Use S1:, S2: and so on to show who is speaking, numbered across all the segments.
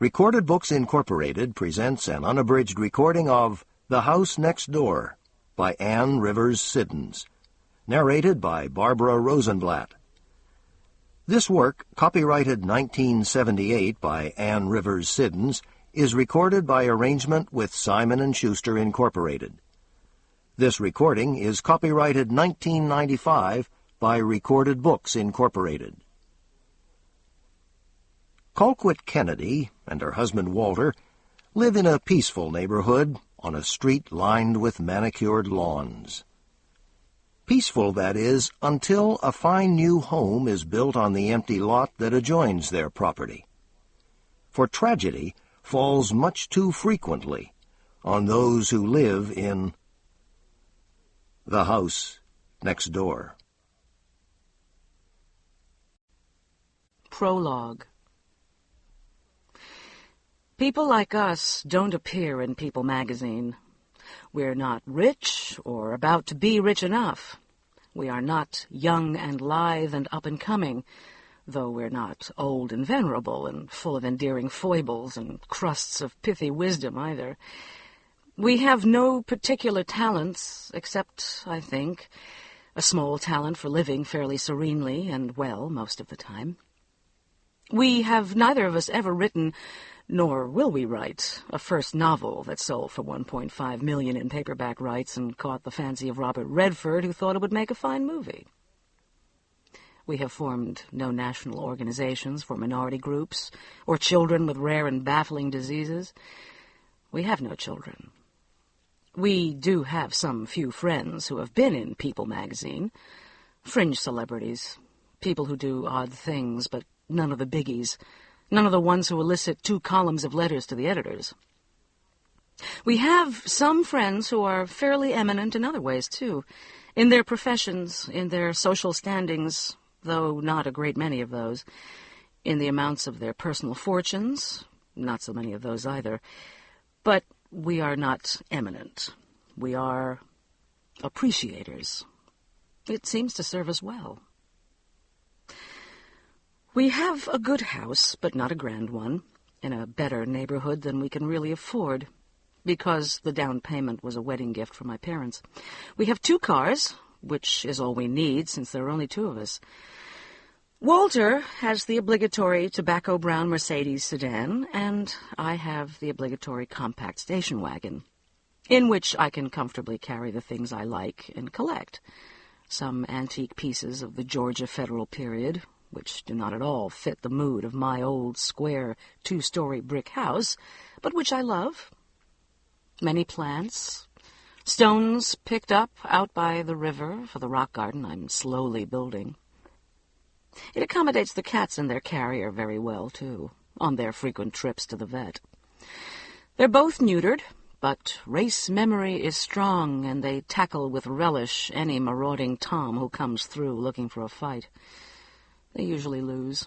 S1: Recorded Books Incorporated presents an unabridged recording of The House Next Door by Anne Rivers Siddons, narrated by Barbara Rosenblatt. This work, copyrighted 1978 by Anne Rivers Siddons, is recorded by arrangement with Simon Schuster Incorporated. This recording is copyrighted 1995 by Recorded Books Incorporated. Colquitt Kennedy and her husband Walter live in a peaceful neighborhood on a street lined with manicured lawns. Peaceful, that is, until a fine new home is built on the empty lot that adjoins their property. For tragedy falls much too frequently on those who live in the house next door.
S2: Prologue. People like us don't appear in People magazine. We're not rich or about to be rich enough. We are not young and lithe and up-and-coming, though we're not old and venerable and full of endearing foibles and crusts of pithy wisdom either. We have no particular talents, except, I think, a small talent for living fairly serenely and well most of the time. We have neither of us ever written, nor will we write, a first novel that sold for $1.5 million in paperback rights and caught the fancy of Robert Redford, who thought it would make a fine movie. We have formed no national organizations for minority groups or children with rare and baffling diseases. We have no children. We do have some few friends who have been in People magazine, fringe celebrities, people who do odd things, but none of the biggies, none of the ones who elicit 2 columns of letters to the editors. We have some friends who are fairly eminent in other ways, too, in their professions, in their social standings, though not a great many of those, in the amounts of their personal fortunes, not so many of those either. But we are not eminent. We are appreciators. It seems to serve us well. We have a good house, but not a grand one, in a better neighborhood than we can really afford, because the down payment was a wedding gift from my parents. We have 2 cars, which is all we need since there are only 2 of us. Walter has the obligatory tobacco brown Mercedes sedan, and I have the obligatory compact station wagon, in which I can comfortably carry the things I like and collect. Some antique pieces of the Georgia Federal period, which do not at all fit the mood of my old, square, 2-story brick house, but which I love. Many plants, stones picked up out by the river for the rock garden I'm slowly building. It accommodates the cats in their carrier very well, too, on their frequent trips to the vet. They're both neutered, but race memory is strong, and they tackle with relish any marauding Tom who comes through looking for a fight. They usually lose.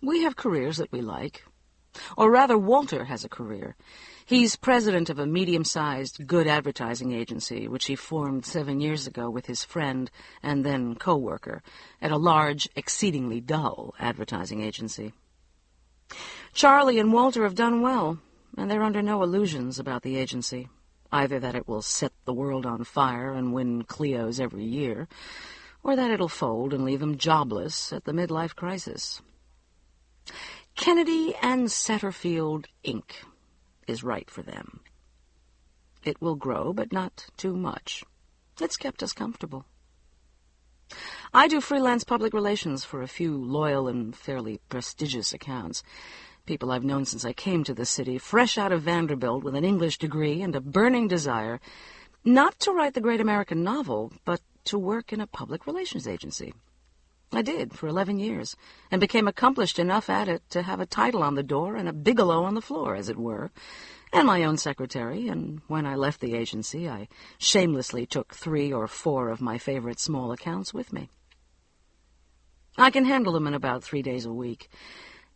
S2: We have careers that we like. Or rather, Walter has a career. He's president of a medium-sized good advertising agency, which he formed 7 years ago with his friend and then co-worker at a large, exceedingly dull advertising agency. Charlie and Walter have done well, and they're under no illusions about the agency, either that it will set the world on fire and win Clios every year, or that it'll fold and leave them jobless at the midlife crisis. Kennedy and Satterfield, Inc. is right for them. It will grow, but not too much. It's kept us comfortable. I do freelance public relations for a few loyal and fairly prestigious accounts, people I've known since I came to the city, fresh out of Vanderbilt with an English degree and a burning desire not to write the great American novel, but to work in a public relations agency. I did for 11 years, and became accomplished enough at it to have a title on the door and a bigelow on the floor, as it were, and my own secretary, and when I left the agency, I shamelessly took 3 or 4 of my favorite small accounts with me. I can handle them in about 3 days a week,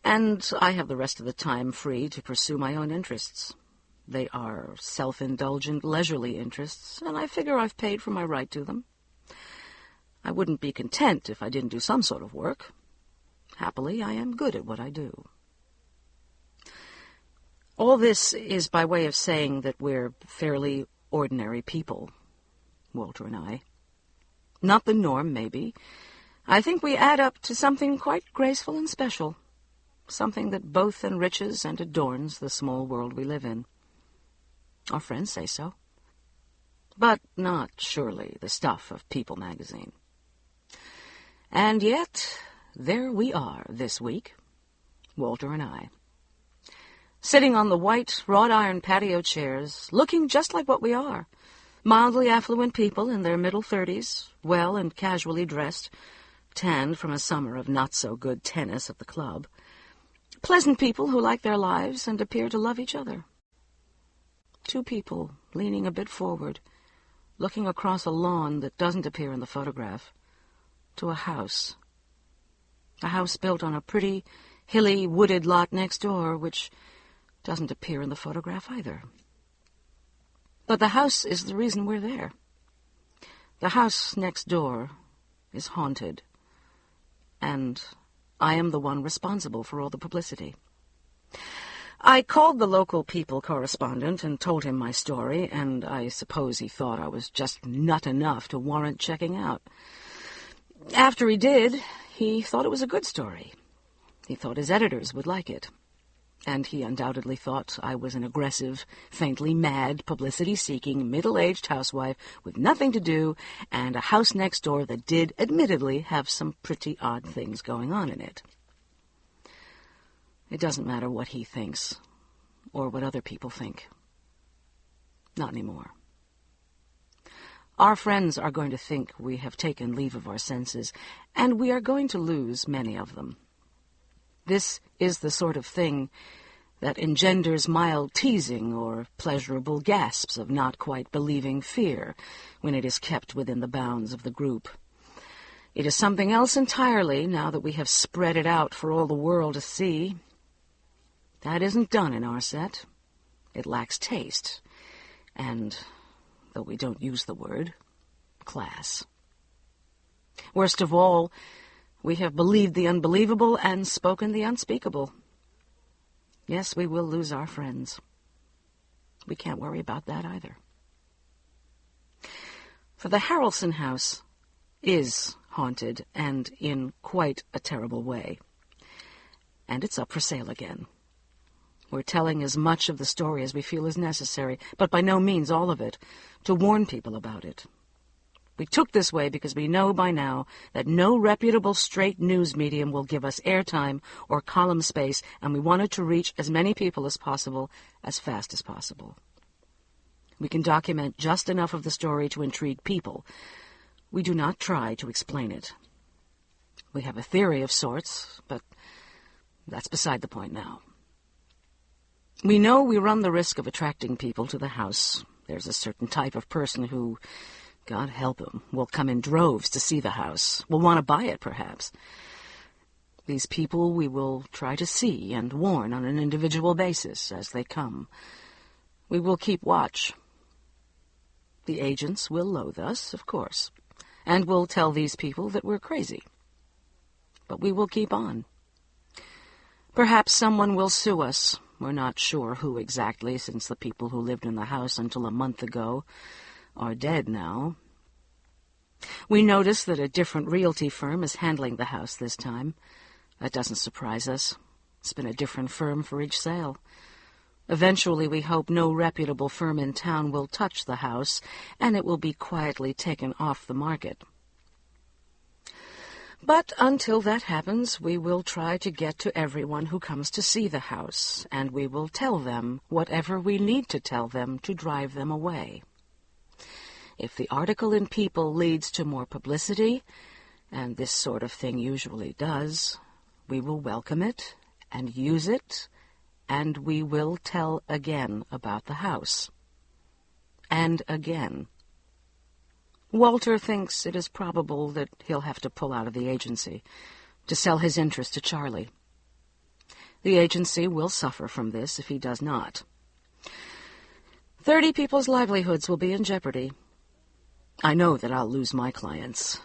S2: and I have the rest of the time free to pursue my own interests. They are self-indulgent, leisurely interests, and I figure I've paid for my right to them. I wouldn't be content if I didn't do some sort of work. Happily, I am good at what I do. All this is by way of saying that we're fairly ordinary people, Walter and I. Not the norm, maybe. I think we add up to something quite graceful and special, something that both enriches and adorns the small world we live in. Our friends say so. But not, surely, the stuff of People magazine. And yet, there we are this week, Walter and I, sitting on the white wrought-iron patio chairs, looking just like what we are, mildly affluent people in their middle 30s, well and casually dressed, tanned from a summer of not-so-good tennis at the club, pleasant people who like their lives and appear to love each other. Two people leaning a bit forward, looking across a lawn that doesn't appear in the photograph, to a house built on a pretty, hilly, wooded lot next door, which doesn't appear in the photograph either. But the house is the reason we're there. The house next door is haunted, and I am the one responsible for all the publicity. I called the local People correspondent and told him my story, and I suppose he thought I was just nut enough to warrant checking out. After he did, he thought it was a good story. He thought his editors would like it. And he undoubtedly thought I was an aggressive, faintly mad, publicity-seeking, middle-aged housewife with nothing to do and a house next door that did, admittedly, have some pretty odd things going on in it. It doesn't matter what he thinks or what other people think. Not anymore. Our friends are going to think we have taken leave of our senses, and we are going to lose many of them. This is the sort of thing that engenders mild teasing or pleasurable gasps of not quite believing fear when it is kept within the bounds of the group. It is something else entirely now that we have spread it out for all the world to see. That isn't done in our set. It lacks taste, and, though we don't use the word, class. Worst of all, we have believed the unbelievable and spoken the unspeakable. Yes, we will lose our friends. We can't worry about that either. For the Harrelson house is haunted, and in quite a terrible way. And it's up for sale again. We're telling as much of the story as we feel is necessary, but by no means all of it, to warn people about it. We took this way because we know by now that no reputable straight news medium will give us airtime or column space, and we wanted to reach as many people as possible, as fast as possible. We can document just enough of the story to intrigue people. We do not try to explain it. We have a theory of sorts, but that's beside the point now. We know we run the risk of attracting people to the house. There's a certain type of person who, God help him, will come in droves to see the house, will want to buy it, perhaps. These people we will try to see and warn on an individual basis as they come. We will keep watch. The agents will loathe us, of course, and will tell these people that we're crazy. But we will keep on. Perhaps someone will sue us. We're not sure who exactly, since the people who lived in the house until a month ago are dead now. We notice that a different realty firm is handling the house this time. That doesn't surprise us. It's been a different firm for each sale. Eventually, we hope no reputable firm in town will touch the house, and it will be quietly taken off the market. But until that happens, we will try to get to everyone who comes to see the house, and we will tell them whatever we need to tell them to drive them away. If the article in People leads to more publicity, and this sort of thing usually does, we will welcome it and use it, and we will tell again about the house. And again. Walter thinks it is probable that he'll have to pull out of the agency to sell his interest to Charlie. The agency will suffer from this if he does not. 30 people's livelihoods will be in jeopardy. I know that I'll lose my clients.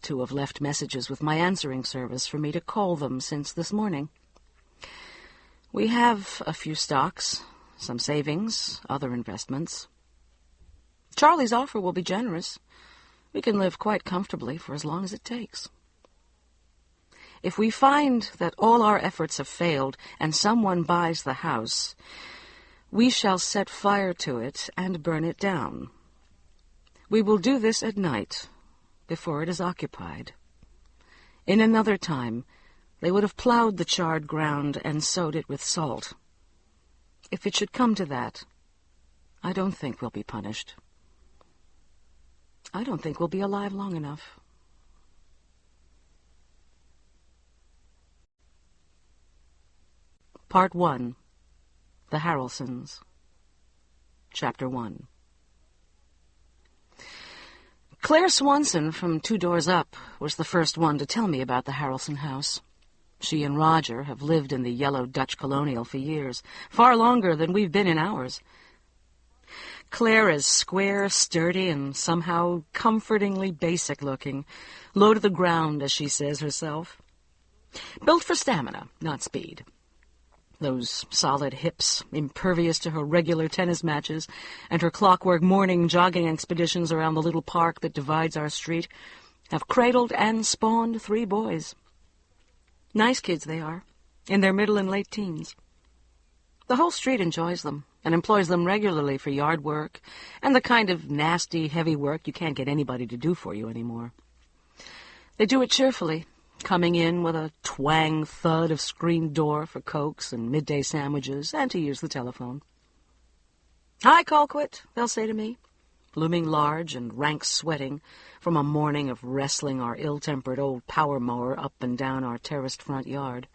S2: 2 have left messages with my answering service for me to call them since this morning. We have a few stocks, some savings, other investments. Charlie's offer will be generous. We can live quite comfortably for as long as it takes. If we find that all our efforts have failed and someone buys the house, we shall set fire to it and burn it down. We will do this at night, before it is occupied. In another time, they would have plowed the charred ground and sowed it with salt. If it should come to that, I don't think we'll be punished. I don't think we'll be alive long enough. Part 1. The Harrelsons. Chapter 1. Claire Swanson from 2 doors up was the first one to tell me about the Harrelson house. She and Roger have lived in the yellow Dutch colonial for years, far longer than we've been in ours. Claire is square, sturdy, and somehow comfortingly basic-looking, low to the ground, as she says herself. Built for stamina, not speed. Those solid hips, impervious to her regular tennis matches, and her clockwork morning jogging expeditions around the little park that divides our street, have cradled and spawned 3 boys. Nice kids they are, in their middle and late teens. The whole street enjoys them, and employs them regularly for yard work, and the kind of nasty, heavy work you can't get anybody to do for you anymore. They do it cheerfully, coming in with a twang thud of screened door for Cokes and midday sandwiches, and to use the telephone. "Hi, Colquitt," they'll say to me, looming large and rank-sweating from a morning of wrestling our ill-tempered old power mower up and down our terraced front yard.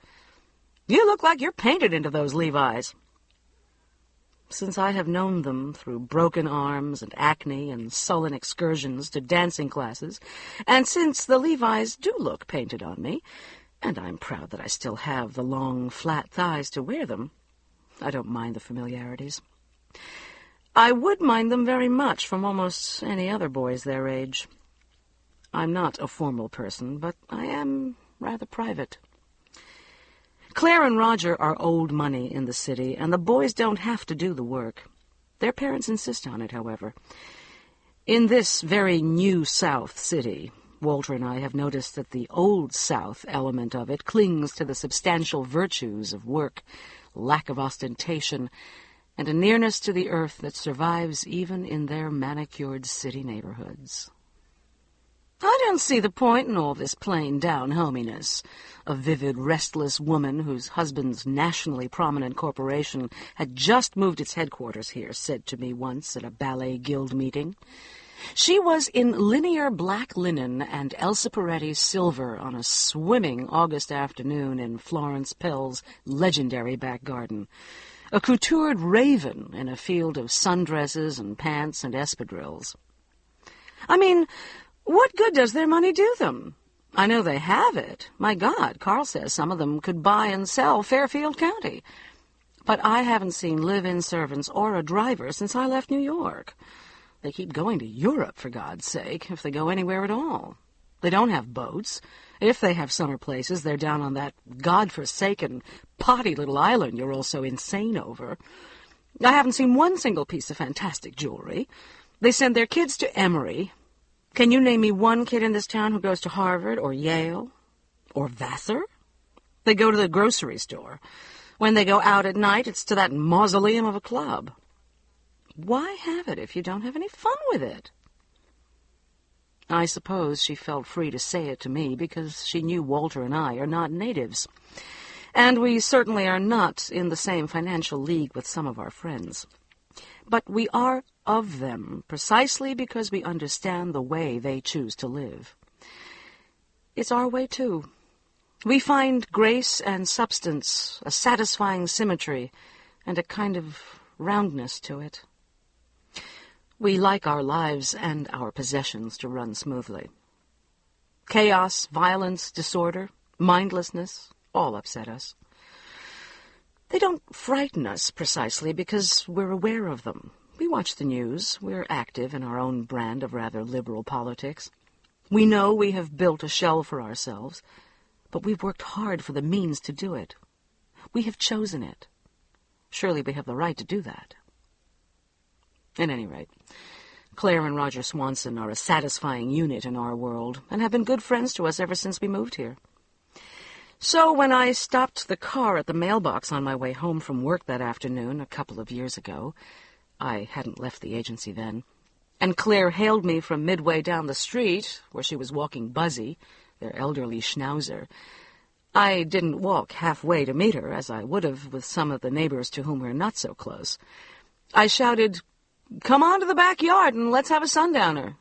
S2: "You look like you're painted into those Levi's." Since I have known them through broken arms and acne and sullen excursions to dancing classes, and since the Levi's do look painted on me, and I'm proud that I still have the long, flat thighs to wear them, I don't mind the familiarities. I would mind them very much from almost any other boys their age. I'm not a formal person, but I am rather private. Claire and Roger are old money in the city, and the boys don't have to do the work. Their parents insist on it, however. In this very new South city, Walter and I have noticed that the old South element of it clings to the substantial virtues of work, lack of ostentation, and a nearness to the earth that survives even in their manicured city neighborhoods. I don't see the point in all this plain-down hominess. A vivid, restless woman whose husband's nationally prominent corporation had just moved its headquarters here said to me once at a ballet guild meeting. She was in linear black linen and Elsa Peretti silver on a swimming August afternoon in Florence Pell's legendary back garden, a coutoured raven in a field of sundresses and pants and espadrilles. I mean, what good does their money do them? I know they have it. My God, Carl says some of them could buy and sell Fairfield County. But I haven't seen live-in servants or a driver since I left New York. They keep going to Europe, for God's sake, if they go anywhere at all. They don't have boats. If they have summer places, they're down on that godforsaken, potty little island you're all so insane over. I haven't seen one single piece of fantastic jewelry. They send their kids to Emory. Can you name me one kid in this town who goes to Harvard or Yale or Vassar? They go to the grocery store. When they go out at night, it's to that mausoleum of a club. Why have it if you don't have any fun with it? I suppose she felt free to say it to me because she knew Walter and I are not natives, and we certainly are not in the same financial league with some of our friends. But we are of them precisely because we understand the way they choose to live. It's our way, too. We find grace and substance, a satisfying symmetry, and a kind of roundness to it. We like our lives and our possessions to run smoothly. Chaos, violence, disorder, mindlessness, all upset us. They don't frighten us precisely because we're aware of them. We watch the news. We're active in our own brand of rather liberal politics. We know we have built a shell for ourselves, but we've worked hard for the means to do it. We have chosen it. Surely we have the right to do that. At any rate, Claire and Roger Swanson are a satisfying unit in our world and have been good friends to us ever since we moved here. So when I stopped the car at the mailbox on my way home from work that afternoon a couple of years ago, I hadn't left the agency then, and Claire hailed me from midway down the street, where she was walking Buzzy, their elderly schnauzer, I didn't walk halfway to meet her, as I would have with some of the neighbors to whom we're not so close. I shouted, "Come on to the backyard and let's have a sundowner.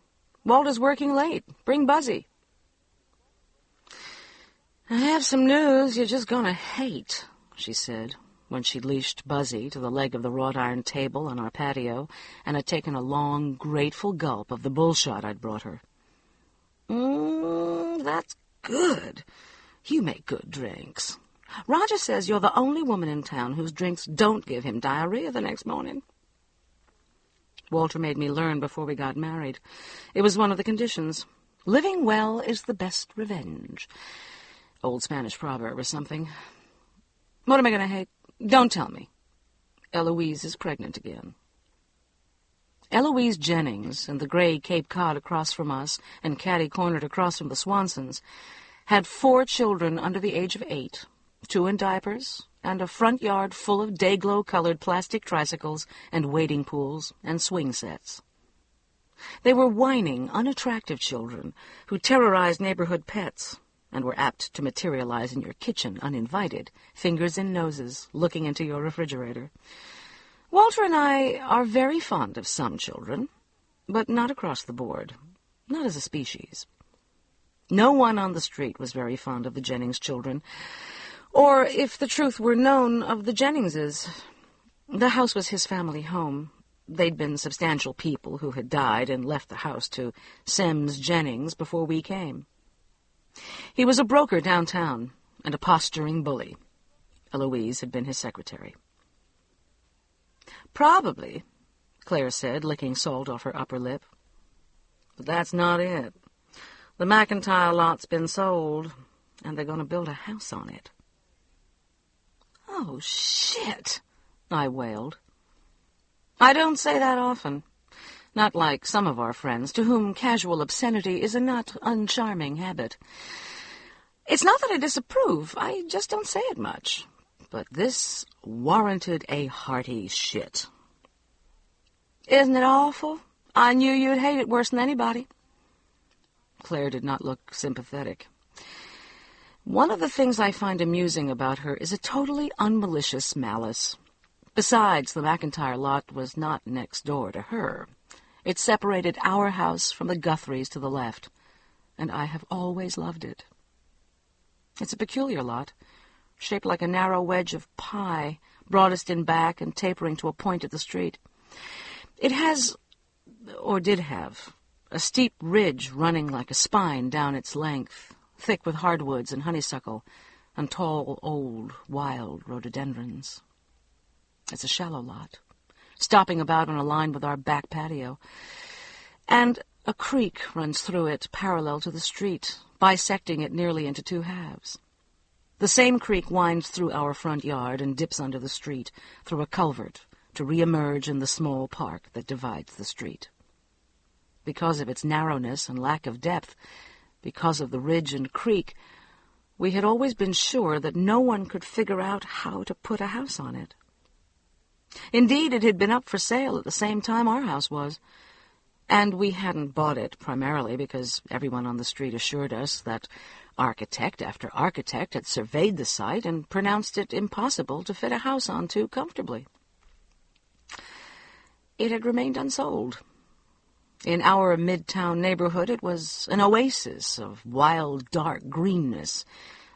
S2: Walter's working late. Bring Buzzy." "I have some news you're just going to hate," she said, when she'd leashed Buzzy to the leg of the wrought iron table on our patio and had taken a long, grateful gulp of the bullshot I'd brought her. That's good. You make good drinks. Roger says you're the only woman in town whose drinks don't give him diarrhea the next morning." Walter made me learn before we got married. It was one of the conditions. Living well is the best revenge. Old Spanish proverb or something. What am I going to hate? Don't tell me. Eloise is pregnant again. Eloise Jennings, in the gray Cape Cod across from us and catty-cornered across from the Swansons, had 4 children under the age of 8, 2 in diapers, and a front yard full of day-glow-colored plastic tricycles and wading pools and swing sets. They were whining, unattractive children who terrorized neighborhood pets and were apt to materialize in your kitchen uninvited, fingers in noses, looking into your refrigerator. Walter and I are very fond of some children, but not across the board, not as a species. No one on the street was very fond of the Jennings children, or, if the truth were known, of the Jenningses. The house was his family home. They'd been substantial people who had died and left the house to Sims Jennings before we came. He was a broker downtown and a posturing bully. Eloise had been his secretary. "Probably," Claire said, licking salt off her upper lip. "But that's not it. The McIntyre lot's been sold, and they're going to build a house on it." "Oh, shit," I wailed. I don't say that often. Not like some of our friends, to whom casual obscenity is a not uncharming habit. It's not that I disapprove, I just don't say it much. But this warranted a hearty shit. "Isn't it awful? I knew you'd hate it worse than anybody." Claire did not look sympathetic. One of the things I find amusing about her is a totally unmalicious malice. Besides, the McIntyre lot was not next door to her. It separated our house from the Guthries to the left, and I have always loved it. It's a peculiar lot, shaped like a narrow wedge of pie, broadest in back and tapering to a point at the street. It has, or did have, a steep ridge running like a spine down its length, thick with hardwoods and honeysuckle and tall, old, wild rhododendrons. It's a shallow lot, stopping about on a line with our back patio, and a creek runs through it parallel to the street, bisecting it nearly into 2 halves. The same creek winds through our front yard and dips under the street through a culvert to re-emerge in the small park that divides the street. Because of its narrowness and lack of depth, because of the ridge and creek, we had always been sure that no one could figure out how to put a house on it. Indeed, it had been up for sale at the same time our house was, and we hadn't bought it primarily because everyone on the street assured us that architect after architect had surveyed the site and pronounced it impossible to fit a house onto comfortably. It had remained unsold. In our midtown neighborhood, it was an oasis of wild, dark greenness,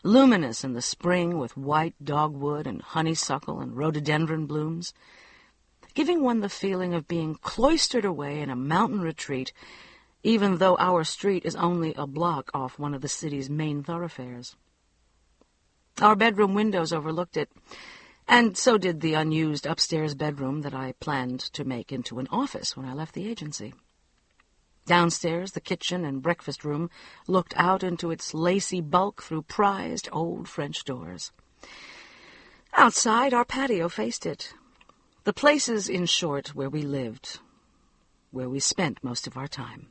S2: luminous in the spring with white dogwood and honeysuckle and rhododendron blooms, giving one the feeling of being cloistered away in a mountain retreat, even though our street is only a block off one of the city's main thoroughfares. Our bedroom windows overlooked it, and so did the unused upstairs bedroom that I planned to make into an office when I left the agency. Downstairs, the kitchen and breakfast room looked out into its lacy bulk through prized old French doors. Outside, our patio faced it. The places, in short, where we lived, where we spent most of our time.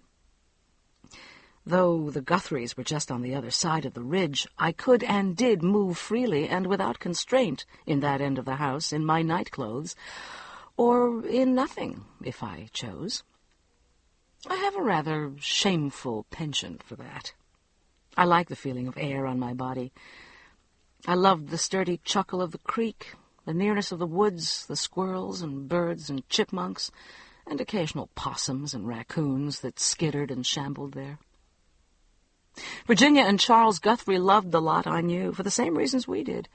S2: Though the Guthries were just on the other side of the ridge, I could and did move freely and without constraint in that end of the house in my nightclothes, or in nothing, if I chose. I have a rather shameful penchant for that. I like the feeling of air on my body. I loved the sturdy chuckle of the creek, the nearness of the woods, the squirrels and birds and chipmunks, and occasional possums and raccoons that skittered and shambled there. Virginia and Charles Guthrie loved the lot, I knew, for the same reasons we did.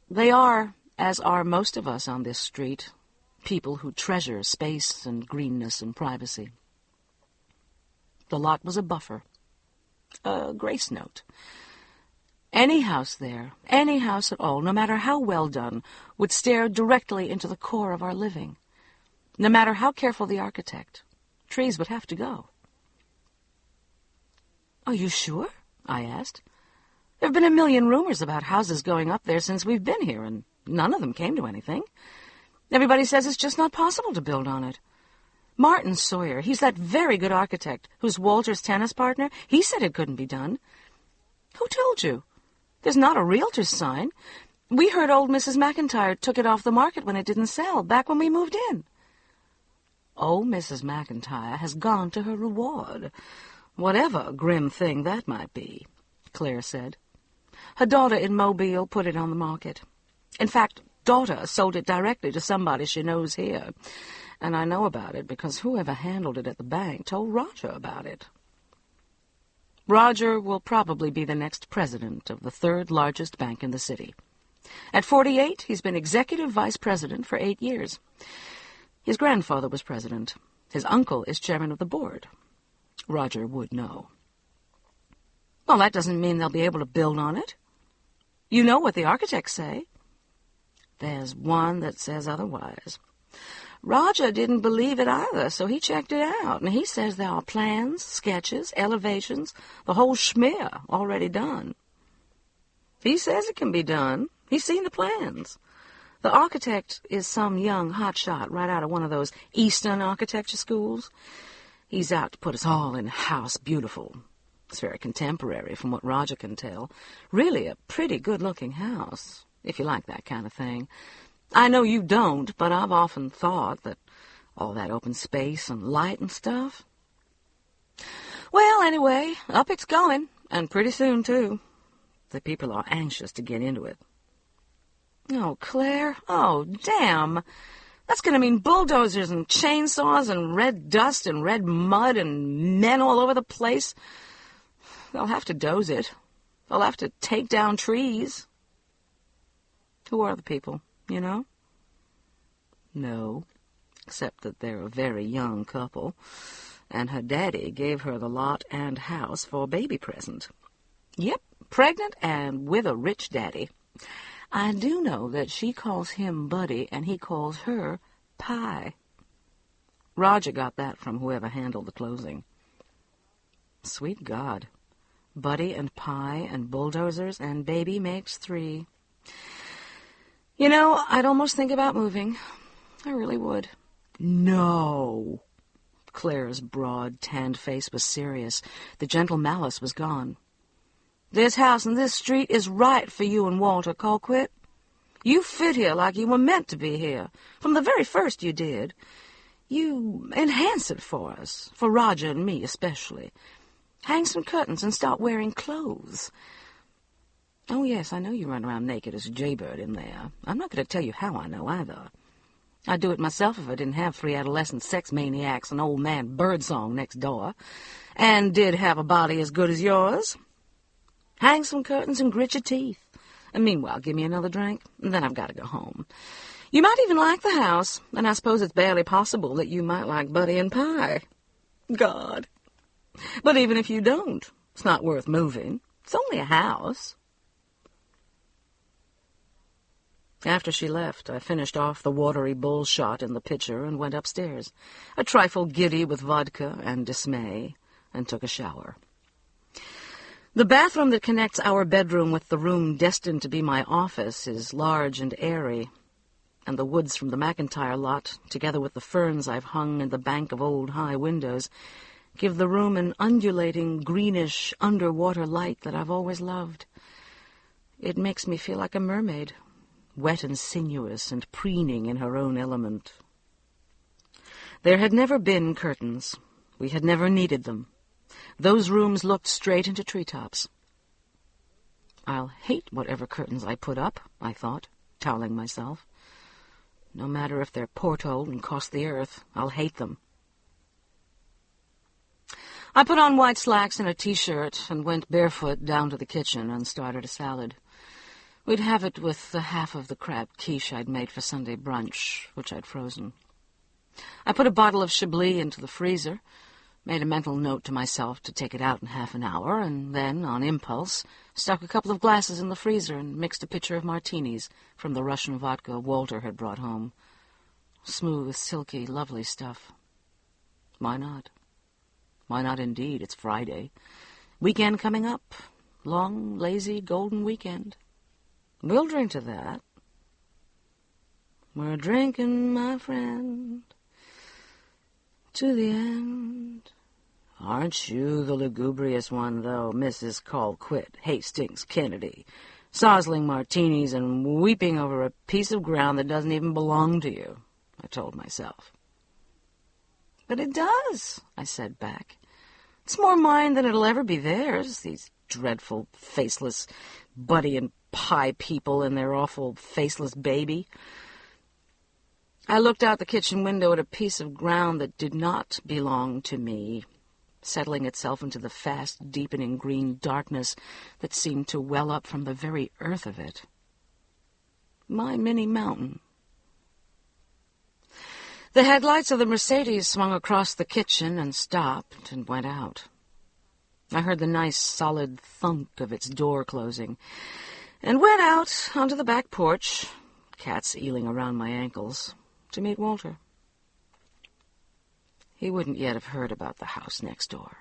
S2: They are, as are most of us on this street, people who treasure space and greenness and privacy. The lot was a buffer, a grace note. Any house there, any house at all, no matter how well done, would stare directly into the core of our living. No matter how careful the architect, trees would have to go. "Are you sure?" I asked. "There have been a million rumors about houses going up there since we've been here, and none of them came to anything. Everybody says it's just not possible to build on it. Martin Sawyer, he's that very good architect who's Walter's tennis partner, he said it couldn't be done." "Who told you?" "There's not a realtor's sign. We heard old Mrs. McIntyre took it off the market when it didn't sell, back when we moved in." "Oh, Mrs. McIntyre has gone to her reward, whatever grim thing that might be," Claire said. "Her daughter in Mobile put it on the market. In fact, daughter sold it directly to somebody she knows here, and I know about it because whoever handled it at the bank told Roger about it. Roger will probably be the next president of the third largest bank in the city. At 48, he's been executive vice president for 8 years. His grandfather was president. His uncle is chairman of the board. Roger would know." "Well, that doesn't mean they'll be able to build on it. You know what the architects say." "There's one that says otherwise. Roger didn't believe it either, so he checked it out, and he says there are plans, sketches, elevations, the whole schmear already done. He says it can be done. He's seen the plans. The architect is some young hotshot right out of one of those Eastern architecture schools. He's out to put us all in House Beautiful. It's very contemporary from what Roger can tell. Really a pretty good-looking house, if you like that kind of thing. I know you don't, but I've often thought that all that open space and light and stuff. Well, anyway, up it's going, and pretty soon, too. The people are anxious to get into it." "Oh, Claire, oh, damn. That's going to mean bulldozers and chainsaws and red dust and red mud and men all over the place. They'll have to doze it. They'll have to take down trees." "Who are the people? You know?" "No, except that they're a very young couple, and her daddy gave her the lot and house for a baby present. Yep, pregnant and with a rich daddy. I do know that she calls him Buddy and he calls her Pie. Roger got that from whoever handled the closing." "Sweet God. Buddy and Pie and bulldozers and baby makes 3. You know, I'd almost think about moving. I really would." "No." Claire's broad, tanned face was serious. The gentle malice was gone. "This house and this street is right for you and Walter, Colquitt. You fit here like you were meant to be here. From the very first you did. You enhance it for us, for Roger and me especially. Hang some curtains and start wearing clothes. Oh, yes, I know you run around naked as a jaybird in there. I'm not going to tell you how I know either. I'd do it myself if I didn't have 3 adolescent sex maniacs and old man Birdsong next door, and did have a body as good as yours. Hang some curtains and grit your teeth. And meanwhile, give me another drink, and then I've got to go home. You might even like the house, and I suppose it's barely possible that you might like Buddy and Pie. God. But even if you don't, it's not worth moving. It's only a house." After she left, I finished off the watery bull shot in the pitcher and went upstairs, a trifle giddy with vodka and dismay, and took a shower. The bathroom that connects our bedroom with the room destined to be my office is large and airy, and the woods from the McIntyre lot, together with the ferns I've hung in the bank of old high windows, give the room an undulating, greenish, underwater light that I've always loved. It makes me feel like a mermaid, wet and sinuous and preening in her own element. There had never been curtains. We had never needed them. Those rooms looked straight into treetops. I'll hate whatever curtains I put up, I thought, toweling myself. No matter if they're portholed and cost the earth, I'll hate them. I put on white slacks and a T-shirt and went barefoot down to the kitchen and started a salad. We'd have it with the half of the crab quiche I'd made for Sunday brunch, which I'd frozen. I put a bottle of Chablis into the freezer, made a mental note to myself to take it out in half an hour, and then, on impulse, stuck a couple of glasses in the freezer and mixed a pitcher of martinis from the Russian vodka Walter had brought home. Smooth, silky, lovely stuff. Why not? Why not indeed? It's Friday. Weekend coming up. Long, lazy, golden weekend. We'll drink to that. We're drinking, my friend, to the end. Aren't you the lugubrious one, though, Mrs. Colquitt, Hastings, Kennedy, sozzling martinis and weeping over a piece of ground that doesn't even belong to you, I told myself. But it does, I said back. It's more mine than it'll ever be theirs, these dreadful, faceless Buddy and Pie people and their awful, faceless baby. I looked out the kitchen window at a piece of ground that did not belong to me, settling itself into the fast, deepening green darkness that seemed to well up from the very earth of it. My mini mountain. The headlights of the Mercedes swung across the kitchen and stopped and went out. I heard the nice, solid thunk of its door closing, and went out onto the back porch, cats eeling around my ankles, to meet Walter. He wouldn't yet have heard about the house next door.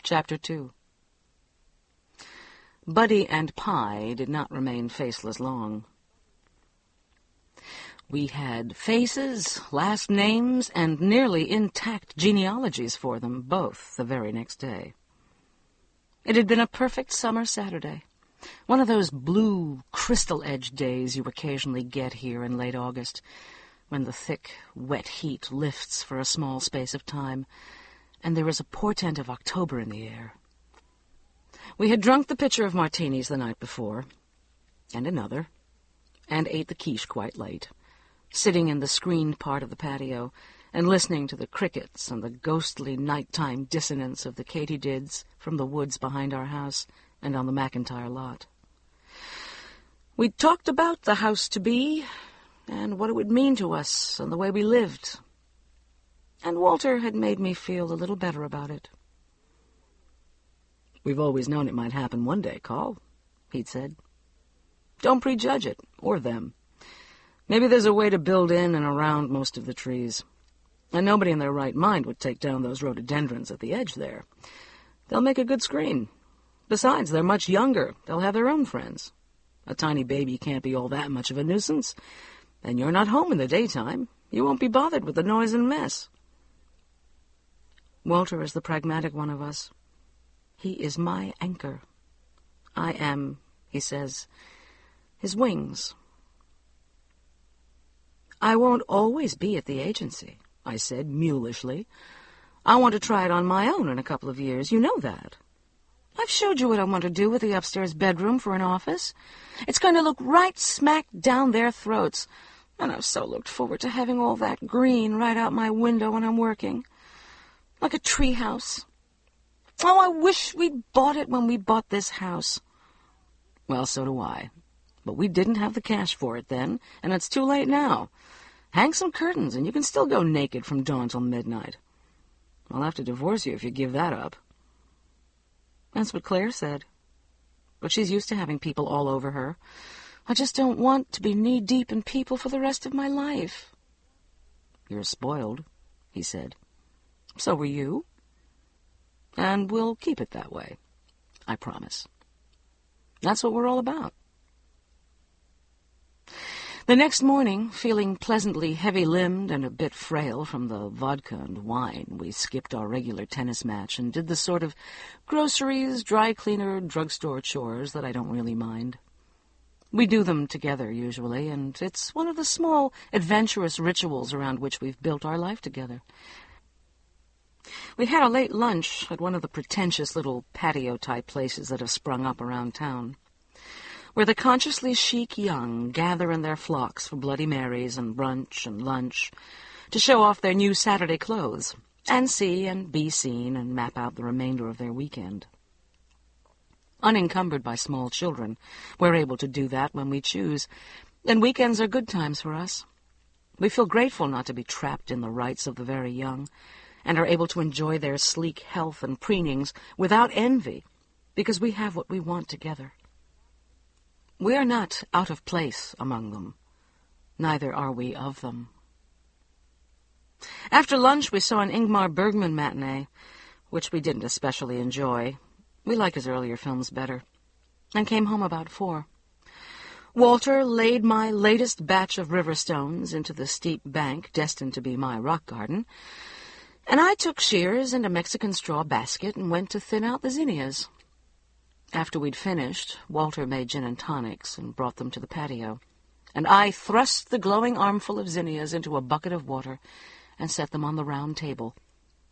S2: Chapter 2. Buddy and Pie did not remain faceless long. We had faces, last names, and nearly intact genealogies for them, both the very next day. It had been a perfect summer Saturday, one of those blue, crystal-edged days you occasionally get here in late August, when the thick, wet heat lifts for a small space of time, and there is a portent of October in the air. We had drunk the pitcher of martinis the night before, and another, and ate the quiche quite late, sitting in the screened part of the patio and listening to the crickets and the ghostly nighttime dissonance of the katydids from the woods behind our house and on the McIntyre lot. We talked about the house to be and what it would mean to us and the way we lived, and Walter had made me feel a little better about it. "We've always known it might happen one day, Col," he'd said. "Don't prejudge it, or them. Maybe there's a way to build in and around most of the trees. And nobody in their right mind would take down those rhododendrons at the edge there. They'll make a good screen. Besides, they're much younger. They'll have their own friends. A tiny baby can't be all that much of a nuisance. And you're not home in the daytime. You won't be bothered with the noise and mess." Walter is the pragmatic one of us. He is my anchor. I am, he says, his wings. "I won't always be at the agency," I said mulishly. "I want to try it on my own in a couple of years. You know that. I've showed you what I want to do with the upstairs bedroom for an office. It's going to look right smack down their throats, and I've so looked forward to having all that green right out my window when I'm working. Like a tree house. Oh, I wish we'd bought it when we bought this house." Well, so do I. But we didn't have the cash for it then, and it's too late now. Hang some curtains, and you can still go naked from dawn till midnight. I'll have to divorce you if you give that up. That's what Claire said. But she's used to having people all over her. I just don't want to be knee-deep in people for the rest of my life. You're spoiled, he said. So were you. And we'll keep it that way, I promise. That's what we're all about. The next morning, feeling pleasantly heavy-limbed and a bit frail from the vodka and wine, we skipped our regular tennis match and did the sort of groceries, dry cleaner, drugstore chores that I don't really mind. We do them together, usually, and it's one of the small, adventurous rituals around which we've built our life together. We had a late lunch at one of the pretentious little patio-type places that have sprung up around town, where the consciously chic young gather in their flocks for Bloody Marys and brunch and lunch to show off their new Saturday clothes and see and be seen and map out the remainder of their weekend. Unencumbered by small children, we're able to do that when we choose, and weekends are good times for us. We feel grateful not to be trapped in the rights of the very young, and are able to enjoy their sleek health and preenings without envy, because we have what we want together. We are not out of place among them. Neither are we of them. After lunch, we saw an Ingmar Bergman matinee, which we didn't especially enjoy. We like his earlier films better, and came home about 4. Walter laid my latest batch of river stones into the steep bank destined to be my rock garden, and I took shears and a Mexican straw basket and went to thin out the zinnias. After we'd finished, Walter made gin and tonics and brought them to the patio, and I thrust the glowing armful of zinnias into a bucket of water and set them on the round table,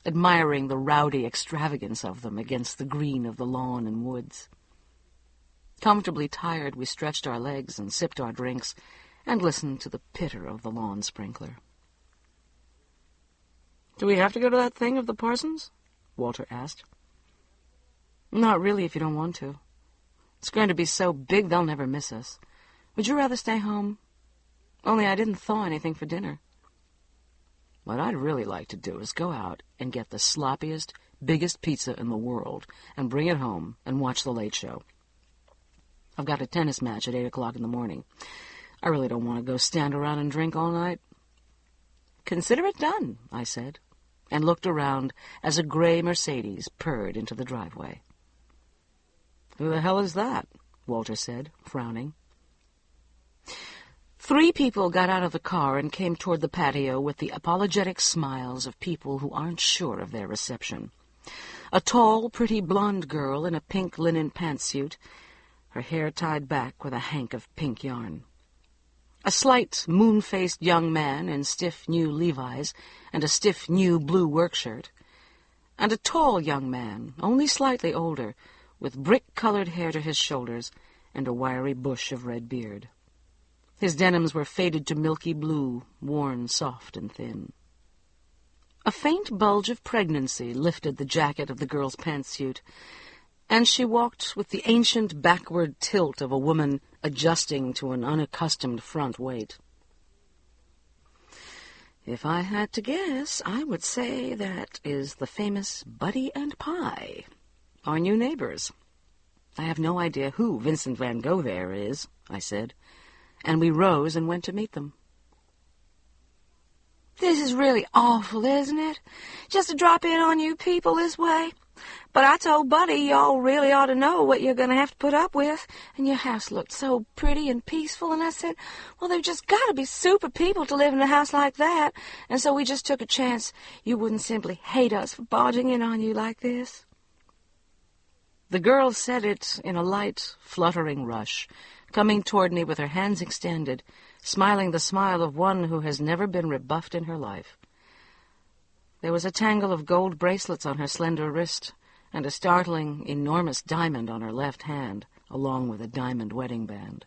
S2: admiring the rowdy extravagance of them against the green of the lawn and woods. Comfortably tired, we stretched our legs and sipped our drinks and listened to the pitter of the lawn sprinkler. "Do we have to go to that thing of the parson's?" Walter asked. "Not really if you don't want to. It's going to be so big they'll never miss us. Would you rather stay home? Only I didn't thaw anything for dinner." "What I'd really like to do is go out and get the sloppiest, biggest pizza in the world and bring it home and watch the Late Show. I've got a tennis match at 8 o'clock in the morning. I really don't want to go stand around and drink all night." "Consider it done," I said, and looked around as a gray Mercedes purred into the driveway. "Who the hell is that?" Walter said, frowning. 3 people got out of the car and came toward the patio with the apologetic smiles of people who aren't sure of their reception. A tall, pretty blonde girl in a pink linen pantsuit, her hair tied back with a hank of pink yarn. A slight, moon-faced young man in stiff new Levi's and a stiff new blue work shirt. And a tall young man, only slightly older, with brick-colored hair to his shoulders and a wiry bush of red beard. His denims were faded to milky blue, worn soft and thin. A faint bulge of pregnancy lifted the jacket of the girl's pantsuit, and she walked with the ancient backward tilt of a woman adjusting to an unaccustomed front weight. "If I had to guess, I would say that is the famous Buddy and Pie, our new neighbors. I have no idea who Vincent van Gogh there is," I said, and we rose and went to meet them. "This is really awful, isn't it? Just to drop in on you people this way. But I told Buddy y'all really ought to know what you're going to have to put up with, and your house looked so pretty and peaceful, and I said, well, they've just got to be super people to live in a house like that, and so we just took a chance you wouldn't simply hate us for barging in on you like this." The girl said it in a light, fluttering rush, coming toward me with her hands extended, smiling the smile of one who has never been rebuffed in her life. There was a tangle of gold bracelets on her slender wrist, and a startling, enormous diamond on her left hand, along with a diamond wedding band.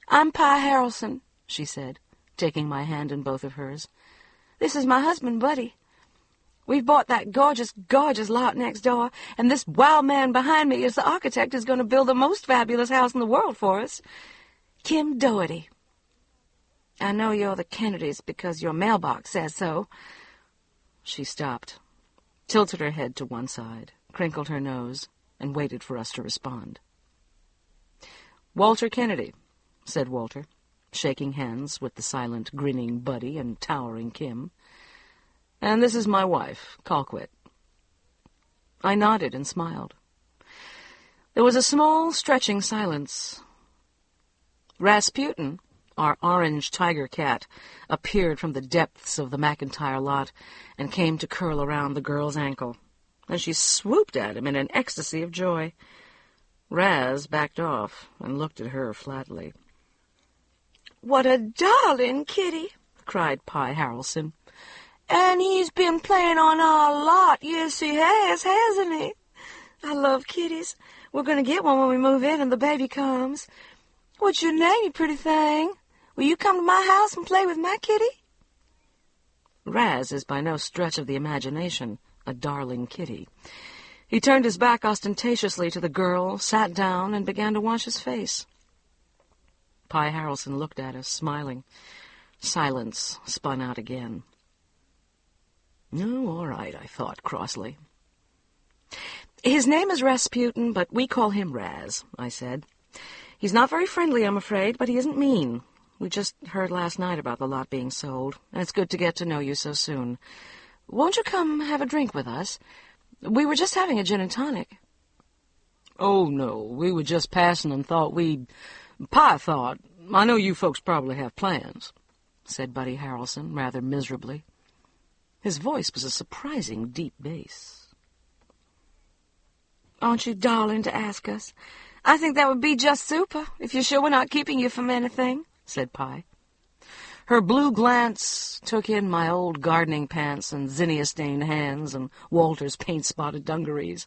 S2: "I'm Pie Harrelson," she said, taking my hand in both of hers. "This is my husband, Buddy. We've bought that gorgeous, gorgeous lot next door, and this wild man behind me is the architect who's going to build the most fabulous house in the world for us. Kim Doherty. I know you're the Kennedys because your mailbox says so." She stopped, tilted her head to one side, crinkled her nose, and waited for us to respond. "Walter Kennedy," said Walter, shaking hands with the silent, grinning Buddy and towering Kim. And this is my wife, Colquitt." I nodded and smiled. There was a small, stretching silence. Rasputin, our orange tiger cat, appeared from the depths of the McIntyre lot and came to curl around the girl's ankle, and she swooped at him in an ecstasy of joy. Raz backed off and looked at her flatly.
S3: "What a darling kitty," cried Pye Harrelson. "And he's been playing on our lot. Yes, he has, hasn't he? I love kitties. We're going to get one when we move in and the baby comes. What's your name, you pretty thing? Will you come to my house and play with my kitty?"
S2: Raz is by no stretch of the imagination a darling kitty. He turned his back ostentatiously to the girl, sat down, and began to wash his face. Pye Harrelson looked at us, smiling. Silence spun out again. "Oh, all right," I thought crossly. "His name is Rasputin, but we call him Raz," I said. "He's not very friendly, I'm afraid, but he isn't mean. We just heard last night about the lot being sold, and it's good to get to know you so soon. Won't you come have a drink with us? We were just having a gin and tonic." "Oh, no, we were just passing and thought Pye thought, I know you folks probably have plans," said Buddy Harrelson, rather miserably. His voice was a surprising deep bass.
S3: "Aren't you darling to ask us? I think that would be just super, if you're sure we're not keeping you from anything," said Pye.
S2: Her blue glance took in my old gardening pants and zinnia-stained hands and Walter's paint-spotted dungarees.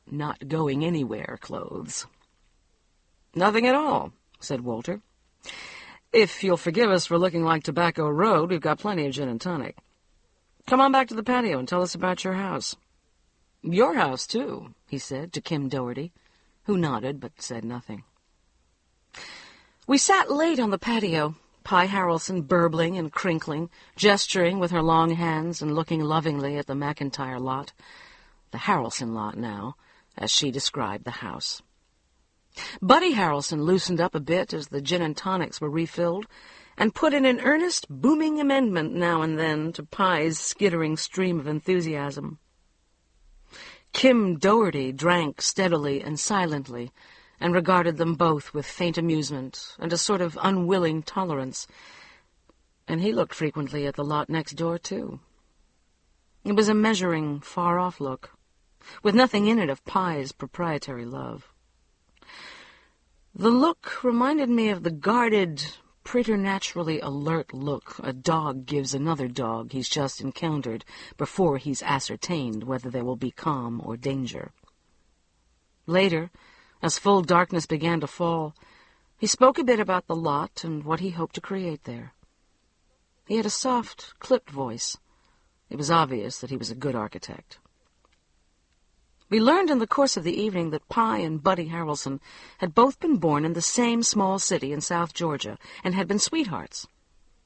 S2: Not going anywhere clothes. "Nothing at all," said Walter. "If you'll forgive us for looking like Tobacco Road, we've got plenty of gin and tonic. Come on back to the patio and tell us about your house." "Your house, too," he said to Kim Doherty, who nodded but said nothing. We sat late on the patio, Pye Harrelson burbling and crinkling, gesturing with her long hands and looking lovingly at the McIntyre lot, the Harrelson lot now, as she described the house. Buddy Harrelson loosened up a bit as the gin and tonics were refilled, and put in an earnest, booming amendment now and then to Pye's skittering stream of enthusiasm. Kim Doherty drank steadily and silently, and regarded them both with faint amusement and a sort of unwilling tolerance, and he looked frequently at the lot next door, too. It was a measuring, far-off look, with nothing in it of Pye's proprietary love. The look reminded me of the guarded, preternaturally alert look a dog gives another dog he's just encountered before he's ascertained whether there will be calm or danger. Later, as full darkness began to fall, he spoke a bit about the lot and what he hoped to create there. He had a soft, clipped voice. It was obvious that he was a good architect. We learned in the course of the evening that Pye and Buddy Harrelson had both been born in the same small city in South Georgia and had been sweethearts.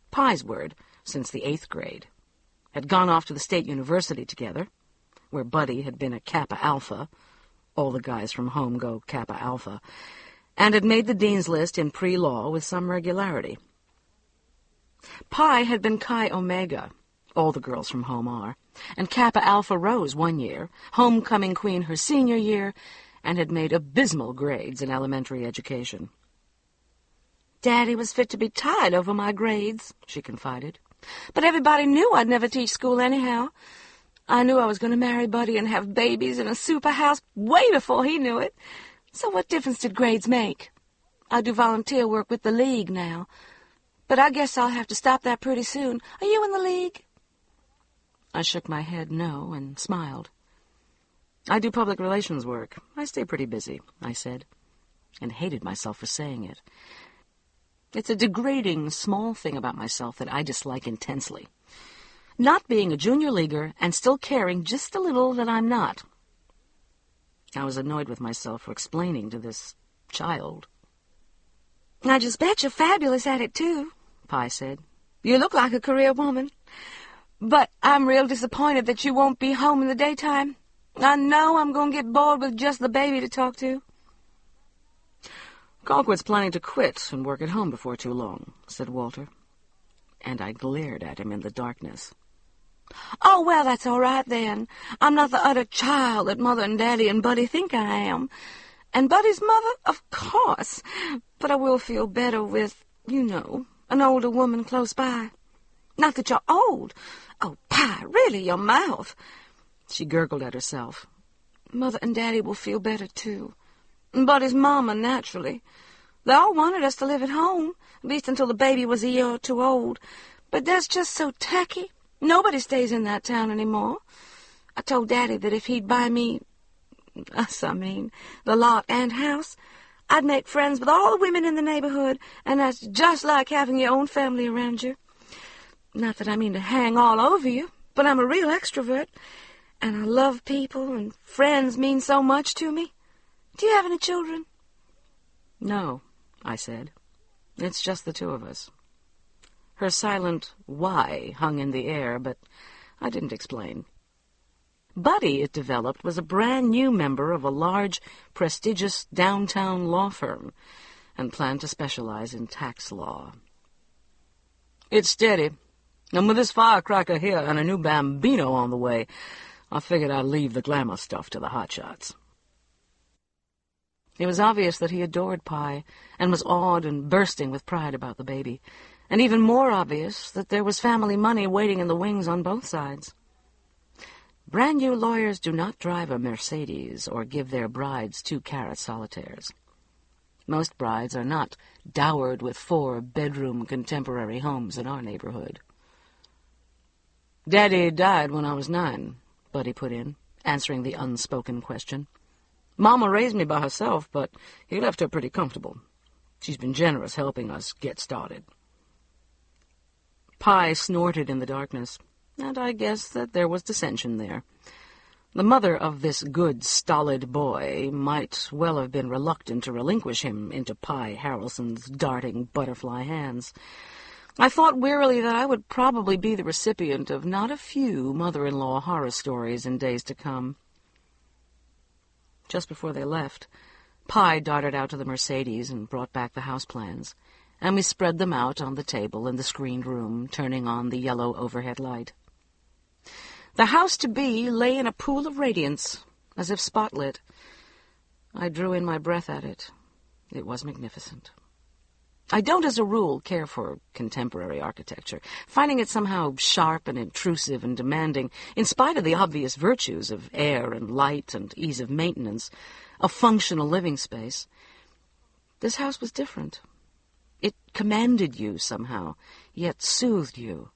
S2: Pye's word, since the 8th grade. Had gone off to the State University together, where Buddy had been a Kappa Alpha, all the guys from home go Kappa Alpha, and had made the dean's list in pre-law with some regularity. Pye had been Chi Omega, all the girls from home are, and Kappa Alpha Rose one year, homecoming queen her senior year, and had made abysmal grades in elementary education.
S3: "Daddy was fit to be tied over my grades," she confided. "But everybody knew I'd never teach school anyhow. I knew I was going to marry Buddy and have babies in a super house way before he knew it. So what difference did grades make? I do volunteer work with the League now, but I guess I'll have to stop that pretty soon. Are you in the League?"
S2: I shook my head no and smiled. "I do public relations work. I stay pretty busy," I said, and hated myself for saying it. It's a degrading, small thing about myself that I dislike intensely. Not being a junior leaguer and still caring just a little that I'm not. I was annoyed with myself for explaining to this child.
S3: "I just bet you're fabulous at it, too," Pye said. "You look like a career woman. But I'm real disappointed that you won't be home in the daytime. I know I'm going to get bored with just the baby to talk to."
S2: "Colquitt's planning to quit and work at home before too long," said Walter, and I glared at him in the darkness.
S3: Oh, well, that's all right then. I'm not the utter child that Mother and Daddy and Buddy think I am. And Buddy's mother? Of course. But I will feel better with, an older woman close by. Not that you're old. Oh, Pie, really, your mouth. She gurgled at herself. Mother and Daddy will feel better, too. And Buddy's mama, naturally. They all wanted us to live at home, at least until the baby was a year or two old. But that's just so tacky. Nobody stays in that town anymore. I told Daddy that if he'd buy me, the lot and house, I'd make friends with all the women in the neighborhood, and that's just like having your own family around you. Not that I mean to hang all over you, but I'm a real extrovert, and I love people, and friends mean so much to me. Do you have any children?
S2: No, I said. It's just the two of us. Her silent why hung in the air, but I didn't explain. Buddy, it developed, was a brand-new member of a large, prestigious downtown law firm and planned to specialize in tax law. It's steady. And with this firecracker here and a new bambino on the way, I figured I'd leave the glamour stuff to the hotshots. It was obvious that he adored Pie and was awed and bursting with pride about the baby, and even more obvious that there was family money waiting in the wings on both sides. Brand-new lawyers do not drive a Mercedes or give their brides 2-carat solitaires. Most brides are not dowered with 4-bedroom contemporary homes in our neighborhood. Daddy died when I was 9, Buddy put in, answering the unspoken question. Mama raised me by herself, but he left her pretty comfortable. She's been generous helping us get started. Pie snorted in the darkness, and I guess that there was dissension there. The mother of this good, stolid boy might well have been reluctant to relinquish him into Pie Harrelson's darting butterfly hands. I thought wearily that I would probably be the recipient of not a few mother-in-law horror stories in days to come. Just before they left, Pie darted out to the Mercedes and brought back the house plans, and we spread them out on the table in the screened room, turning on the yellow overhead light. The house-to-be lay in a pool of radiance, as if spotlit. I drew in my breath at it. It was magnificent. I don't, as a rule, care for contemporary architecture, finding it somehow sharp and intrusive and demanding, in spite of the obvious virtues of air and light and ease of maintenance, a functional living space. This house was different. It commanded you somehow, yet soothed you.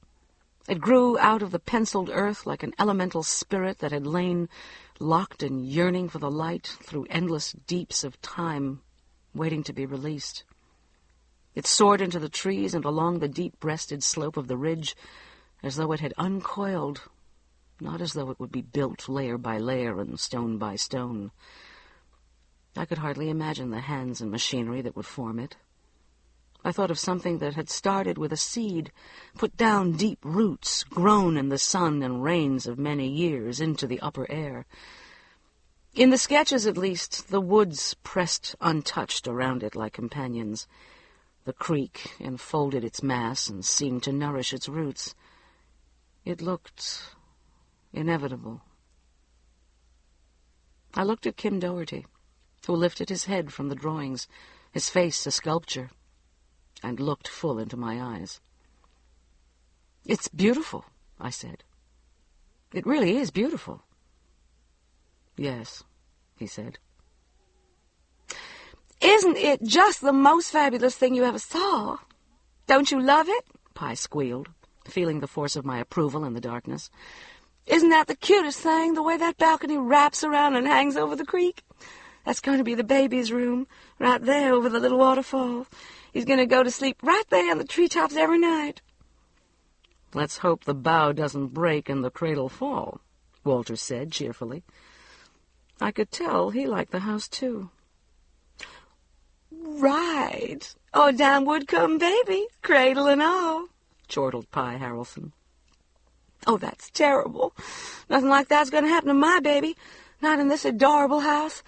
S2: It grew out of the penciled earth like an elemental spirit that had lain locked and yearning for the light through endless deeps of time, waiting to be released. It soared into the trees and along the deep-breasted slope of the ridge as though it had uncoiled, not as though it would be built layer by layer and stone by stone. I could hardly imagine the hands and machinery that would form it. I thought of something that had started with a seed, put down deep roots, grown in the sun and rains of many years into the upper air. In the sketches, at least, the woods pressed untouched around it like companions. The creek enfolded its mass and seemed to nourish its roots. It looked inevitable. I looked at Kim Doherty, who lifted his head from the drawings, his face a sculpture, and looked full into my eyes. "It's beautiful," I said. "It really is beautiful." "Yes," he said.
S3: Isn't it just the most fabulous thing you ever saw? Don't you love it? Pie squealed, feeling the force of my approval in the darkness. Isn't that the cutest thing, the way that balcony wraps around and hangs over the creek? That's going to be the baby's room, right there over the little waterfall. He's going to go to sleep right there in the treetops every night.
S2: "Let's hope the bough doesn't break and the cradle fall," Walter said cheerfully. I could tell he liked the house, too.
S3: "Right. Oh, down would come baby, cradle and all," chortled Pie Harrelson. "Oh, that's terrible. Nothing like that's going to happen to my baby, not in this adorable house.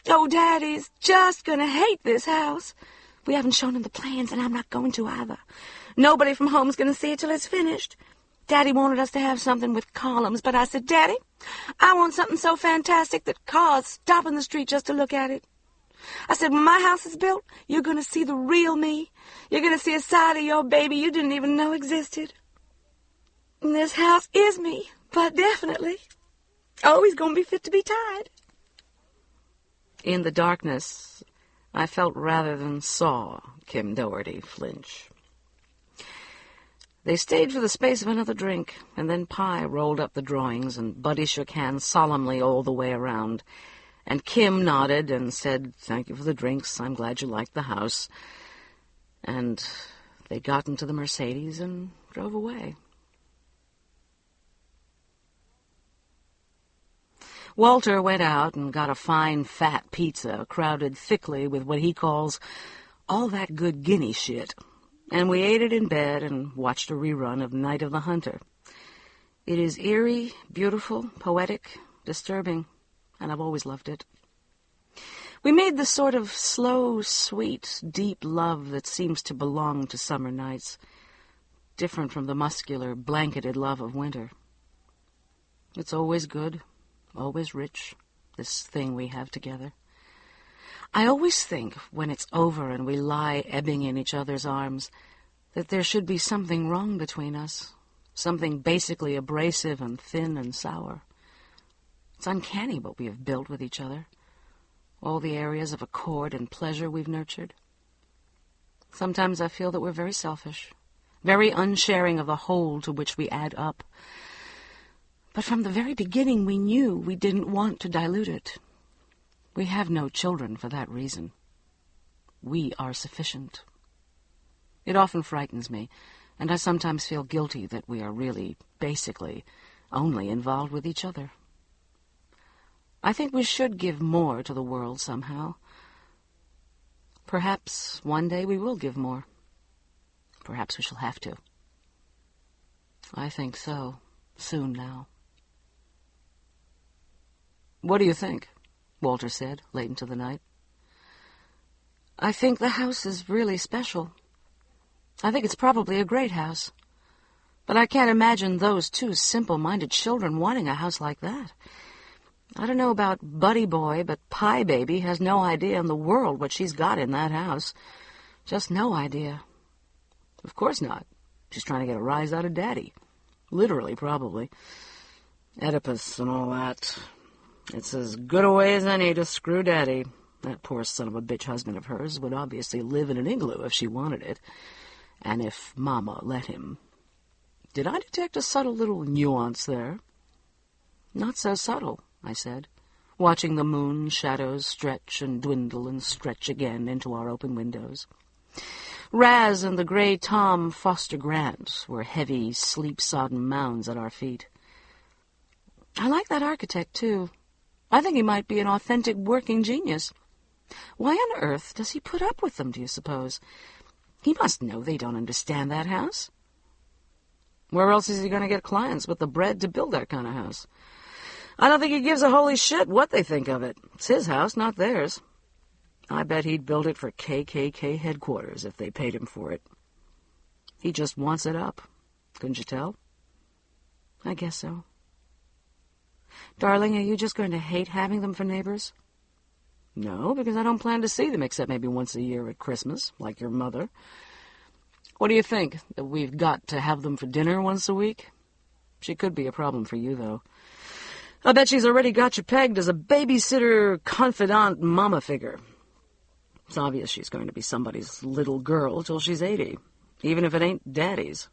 S3: Oh, Daddy's just going to hate this house. We haven't shown him the plans, and I'm not going to either. Nobody from home's going to see it till it's finished. Daddy wanted us to have something with columns, but I said, Daddy, I want something so fantastic that cars stop in the street just to look at it. I said, when my house is built, you're going to see the real me. You're going to see a side of your baby you didn't even know existed. And this house is me, but definitely. Always going to be fit to be tied.
S2: In the darkness, I felt rather than saw Kim Doherty flinch. They stayed for the space of another drink, and then Pye rolled up the drawings, and Buddy shook hands solemnly all the way around. And Kim nodded and said, "Thank you for the drinks. I'm glad you liked the house." And they got into the Mercedes and drove away. Walter went out and got a fine, fat pizza crowded thickly with what he calls all that good Guinea shit, and we ate it in bed and watched a rerun of Night of the Hunter. It is eerie, beautiful, poetic, disturbing, and I've always loved it. We made the sort of slow, sweet, deep love that seems to belong to summer nights, different from the muscular, blanketed love of winter. It's always good, always rich, this thing we have together. I always think, when it's over and we lie ebbing in each other's arms, that there should be something wrong between us, something basically abrasive and thin and sour. It's uncanny what we have built with each other, all the areas of accord and pleasure we've nurtured. Sometimes I feel that we're very selfish, very unsharing of the whole to which we add up. But from the very beginning we knew we didn't want to dilute it. We have no children for that reason. We are sufficient. It often frightens me, and I sometimes feel guilty that we are really, basically, only involved with each other. I think we should give more to the world somehow. Perhaps one day we will give more. Perhaps we shall have to. I think so, soon now. "What do you think?" Walter said, late into the night. "I think the house is really special. I think it's probably a great house. But I can't imagine those two simple-minded children wanting a house like that. I don't know about Buddy Boy, but Pie Baby has no idea in the world what she's got in that house. Just no idea. Of course not. She's trying to get a rise out of Daddy. Literally, probably. Oedipus and all that. It's as good a way as any to screw Daddy. That poor son of a bitch husband of hers would obviously live in an igloo if she wanted it, and if Mama let him. Did I detect a subtle little nuance there?" "Not so subtle," I said, watching the moon shadows stretch and dwindle and stretch again into our open windows. Raz and the gray Tom Foster Grant were heavy, sleep-sodden mounds at our feet. "I like that architect, too. I think he might be an authentic working genius. Why on earth does he put up with them, do you suppose? He must know they don't understand that house. Where else is he going to get clients with the bread to build that kind of house? I don't think he gives a holy shit what they think of it. It's his house, not theirs. I bet he'd build it for KKK headquarters if they paid him for it. He just wants it up. Couldn't you tell?" "I guess so." "Darling, are you just going to hate having them for neighbors?" "No, because I don't plan to see them except maybe once a year at Christmas, like your mother. What do you think, that we've got to have them for dinner once a week? She could be a problem for you, though. I bet she's already got you pegged as a babysitter, confidant, mama figure. It's obvious she's going to be somebody's little girl till she's 80, even if it ain't Daddy's.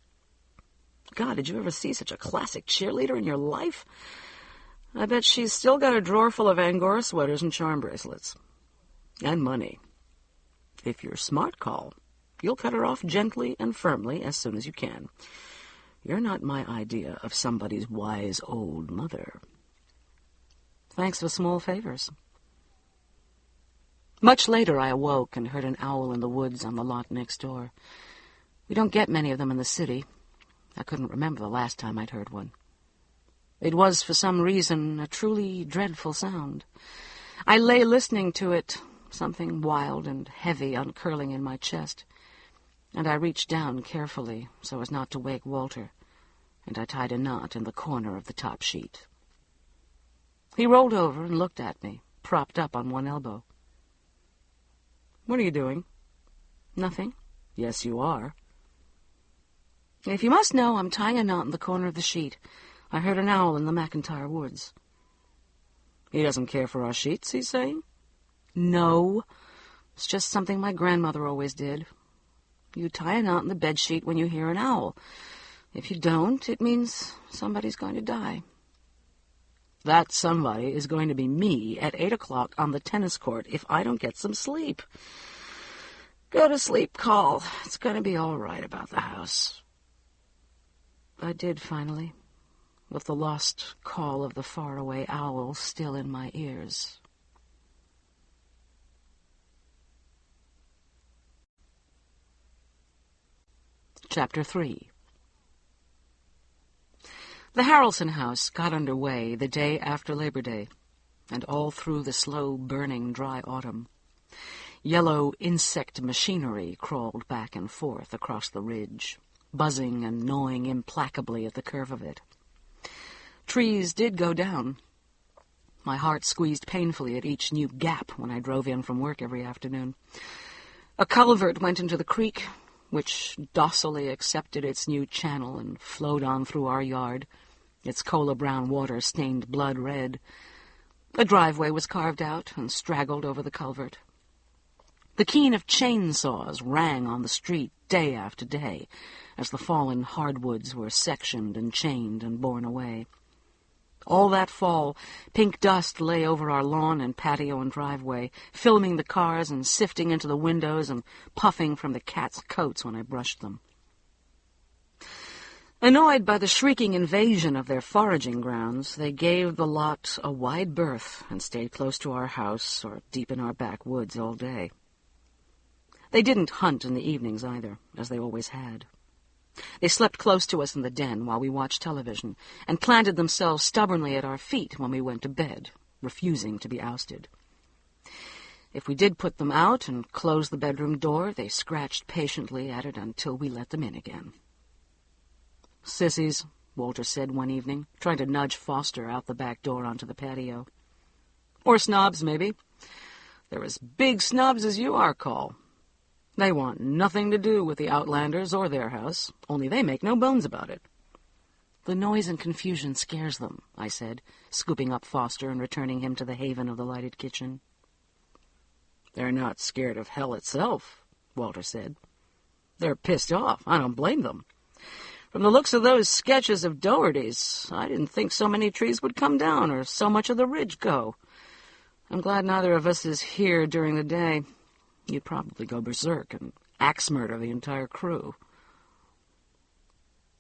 S2: God, did you ever see such a classic cheerleader in your life? I bet she's still got a drawer full of Angora sweaters and charm bracelets. And money. If you're smart, Call, you'll cut her off gently and firmly as soon as you can. You're not my idea of somebody's wise old mother. Thanks for small favors." Much later I awoke and heard an owl in the woods on the lot next door. We don't get many of them in the city. I couldn't remember the last time I'd heard one. It was, for some reason, a truly dreadful sound. I lay listening to it, something wild and heavy uncurling in my chest, and I reached down carefully so as not to wake Walter. and I tied a knot in the corner of the top sheet. He rolled over and looked at me, propped up on one elbow. "What are you doing?" "Nothing." "Yes, you are." "If you must know, I'm tying a knot in the corner of the sheet. I heard an owl in the McIntyre woods." "He doesn't care for our sheets, he's saying?" "No. It's just something my grandmother always did. You tie a knot in the bedsheet when you hear an owl. If you don't, it means somebody's going to die." "That somebody is going to be me at 8 o'clock on the tennis court if I don't get some sleep." "Go to sleep, Call. It's going to be all right about the house." I did finally, with the lost call of the faraway owl still in my ears. Chapter 3. The Harrelson house got under way the day after Labor Day, and all through the slow-burning dry autumn. Yellow insect machinery crawled back and forth across the ridge, buzzing and gnawing implacably at the curve of it. Trees did go down. My heart squeezed painfully at each new gap when I drove in from work every afternoon. A culvert went into the creek, which docilely accepted its new channel and flowed on through our yard, its cola-brown water stained blood-red. A driveway was carved out and straggled over the culvert. The keen of chainsaws rang on the street day after day as the fallen hardwoods were sectioned and chained and borne away. All that fall, pink dust lay over our lawn and patio and driveway, filming the cars and sifting into the windows and puffing from the cats' coats when I brushed them. Annoyed by the shrieking invasion of their foraging grounds, they gave the lot a wide berth and stayed close to our house or deep in our backwoods all day. They didn't hunt in the evenings either, as they always had. They slept close to us in the den while we watched television, and planted themselves stubbornly at our feet when we went to bed, refusing to be ousted. If we did put them out and close the bedroom door, they scratched patiently at it until we let them in again. "Sissies," Walter said one evening, trying to nudge Foster out the back door onto the patio. "Or snobs, maybe. They're as big snobs as you are, Call. They want nothing to do with the Outlanders or their house, only they make no bones about it." "The noise and confusion scares them," I said, scooping up Foster and returning him to the haven of the lighted kitchen. "They're not scared of hell itself," Walter said. "They're pissed off. I don't blame them. From the looks of those sketches of Doherty's, I didn't think so many trees would come down or so much of the ridge go. I'm glad neither of us is here during the day. You'd probably go berserk and axe murder the entire crew."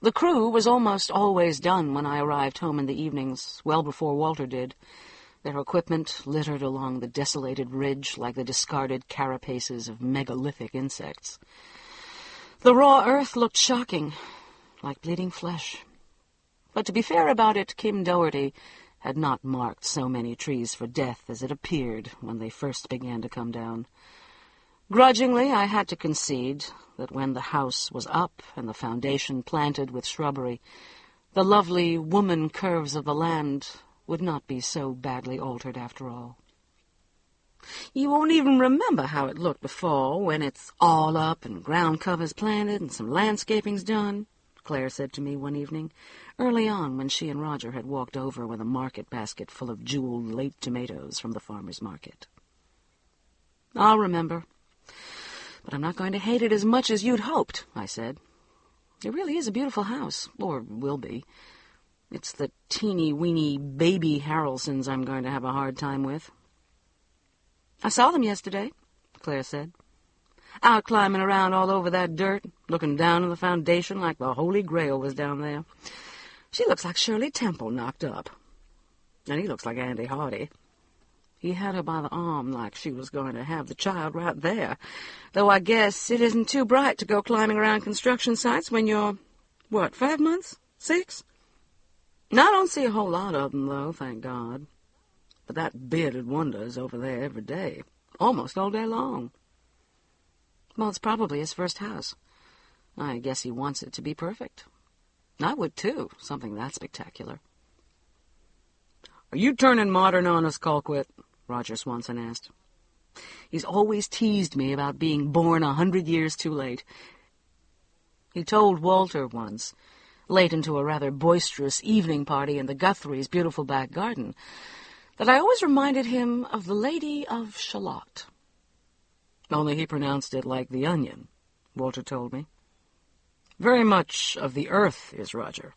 S2: The crew was almost always done when I arrived home in the evenings, well before Walter did, their equipment littered along the desolated ridge like the discarded carapaces of megalithic insects. The raw earth looked shocking, like bleeding flesh. But to be fair about it, Kim Doherty had not marked so many trees for death as it appeared when they first began to come down. Grudgingly, I had to concede that when the house was up and the foundation planted with shrubbery, the lovely woman curves of the land would not be so badly altered after all. "You won't even remember how it looked before, when it's all up and ground covers planted and some landscaping's done," Claire said to me one evening, early on when she and Roger had walked over with a market basket full of jeweled late tomatoes from the farmer's market. "I'll remember. But I'm not going to hate it as much as you'd hoped," I said. "It really is a beautiful house, or will be. It's the teeny-weeny baby Harrelsons I'm going to have a hard time with." "I saw them yesterday," Claire said. "Out climbing around all over that dirt, looking down on the foundation like the Holy Grail was down there. She looks like Shirley Temple knocked up. And he looks like Andy Hardy. He had her by the arm like she was going to have the child right there, though I guess it isn't too bright to go climbing around construction sites when you're, 5 months? 6? I don't see a whole lot of them, though, thank God. But that bearded wonder's over there every day, almost all day long." "Well, it's probably his first house. I guess he wants it to be perfect." I would, too, something that spectacular. "Are you turning modern on us, Colquitt?" Roger Swanson asked. He's always teased me about being born 100 years too late. He told Walter once, late into a rather boisterous evening party in the Guthrie's beautiful back garden, that I always reminded him of the Lady of Shalott. Only he pronounced it like the onion, Walter told me. "Very much of the earth is Roger."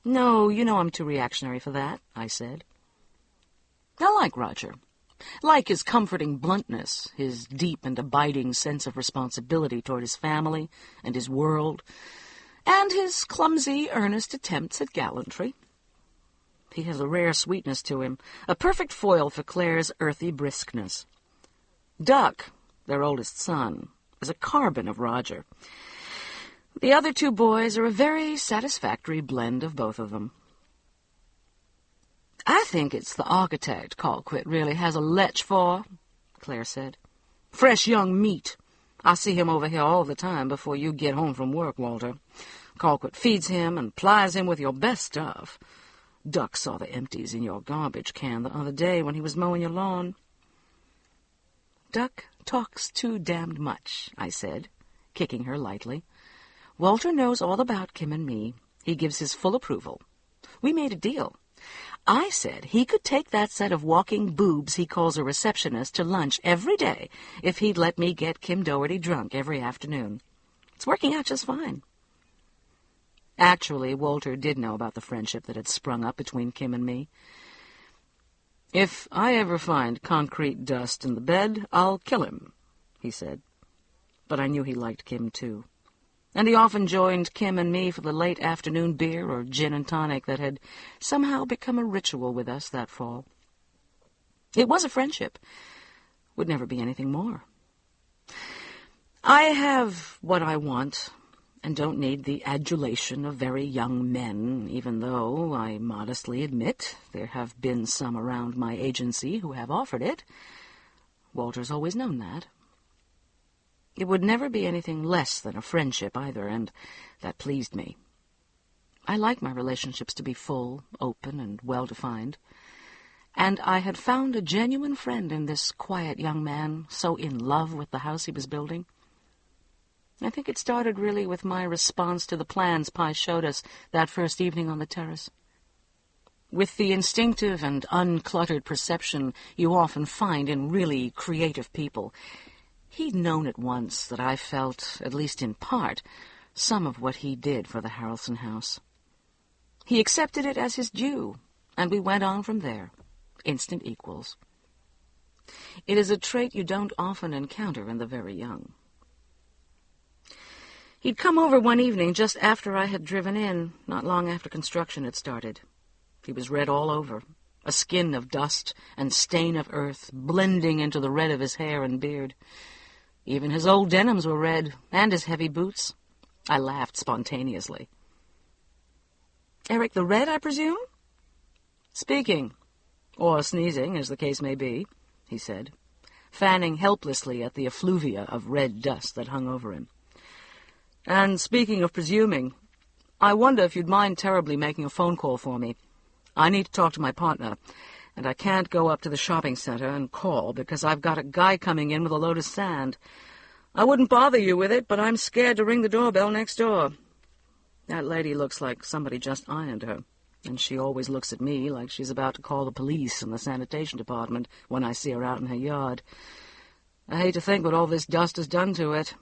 S2: "No, you know I'm too reactionary for that," I said. I like Roger. Like his comforting bluntness, his deep and abiding sense of responsibility toward his family and his world, and his clumsy, earnest attempts at gallantry. He has a rare sweetness to him, a perfect foil for Claire's earthy briskness. Duck, their oldest son, is a carbon of Roger. The other two boys are a very satisfactory blend of both of them. "I think it's the architect Colquitt really has a lech for," Claire said. "Fresh young meat. I see him over here all the time before you get home from work, Walter. Colquitt feeds him and plies him with your best stuff. Duck saw the empties in your garbage can the other day when he was mowing your lawn." "Duck talks too damned much," I said, kicking her lightly. "Walter knows all about Kim and me. He gives his full approval. We made a deal. I said he could take that set of walking boobs he calls a receptionist to lunch every day if he'd let me get Kim Doherty drunk every afternoon. It's working out just fine." Actually, Walter did know about the friendship that had sprung up between Kim and me. "If I ever find concrete dust in the bed, I'll kill him," he said. But I knew he liked Kim, too. And he often joined Kim and me for the late afternoon beer or gin and tonic that had somehow become a ritual with us that fall. It was a friendship. Would never be anything more. I have what I want, and don't need the adulation of very young men, even though I modestly admit there have been some around my agency who have offered it. Walter's always known that. It would never be anything less than a friendship either, and that pleased me. I like my relationships to be full, open, and well-defined, and I had found a genuine friend in this quiet young man, so in love with the house he was building. I think it started really with my response to the plans Pi showed us that first evening on the terrace. With the instinctive and uncluttered perception you often find in really creative people, he'd known at once that I felt, at least in part, some of what he did for the Harrelson house. He accepted it as his due, and we went on from there, instant equals. It is a trait you don't often encounter in the very young. He'd come over one evening just after I had driven in, not long after construction had started. He was red all over, a skin of dust and stain of earth blending into the red of his hair and beard. Even his old denims were red, and his heavy boots. I laughed spontaneously. "Eric the Red, I presume?" "Speaking, or sneezing, as the case may be," he said, fanning helplessly at the effluvia of red dust that hung over him. "And speaking of presuming, I wonder if you'd mind terribly making a phone call for me. I need to talk to my partner, and I can't go up to the shopping center and call because I've got a guy coming in with a load of sand. I wouldn't bother you with it, but I'm scared to ring the doorbell next door. That lady looks like somebody just ironed her, and she always looks at me like she's about to call the police and the sanitation department when I see her out in her yard. I hate to think what all this dust has done to it."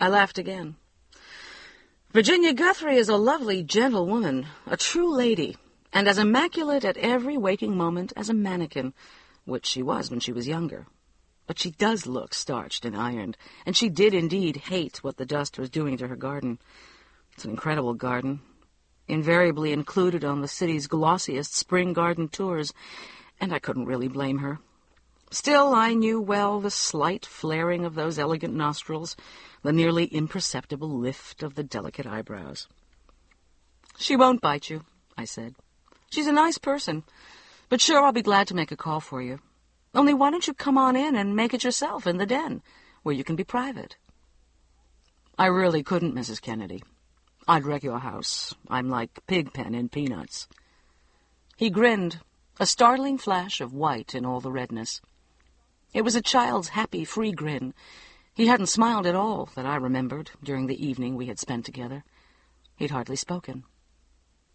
S2: I laughed again. "Virginia Guthrie is a lovely, gentle woman, a true lady, and as immaculate at every waking moment as a mannequin, which she was when she was younger. But she does look starched and ironed, and she did indeed hate what the dust was doing to her garden. It's an incredible garden, invariably included on the city's glossiest spring garden tours, and I couldn't really blame her. Still, I knew well the slight flaring of those elegant nostrils, the nearly imperceptible lift of the delicate eyebrows. "She won't bite you," I said. "She's a nice person, but sure I'll be glad to make a call for you. Only why don't you come on in and make it yourself in the den, where you can be private?" "I really couldn't, Mrs. Kennedy. I'd wreck your house. I'm like Pigpen in Peanuts. He grinned, a startling flash of white in all the redness. It was a child's happy, free grin. He hadn't smiled at all, that I remembered, during the evening we had spent together. He'd hardly spoken.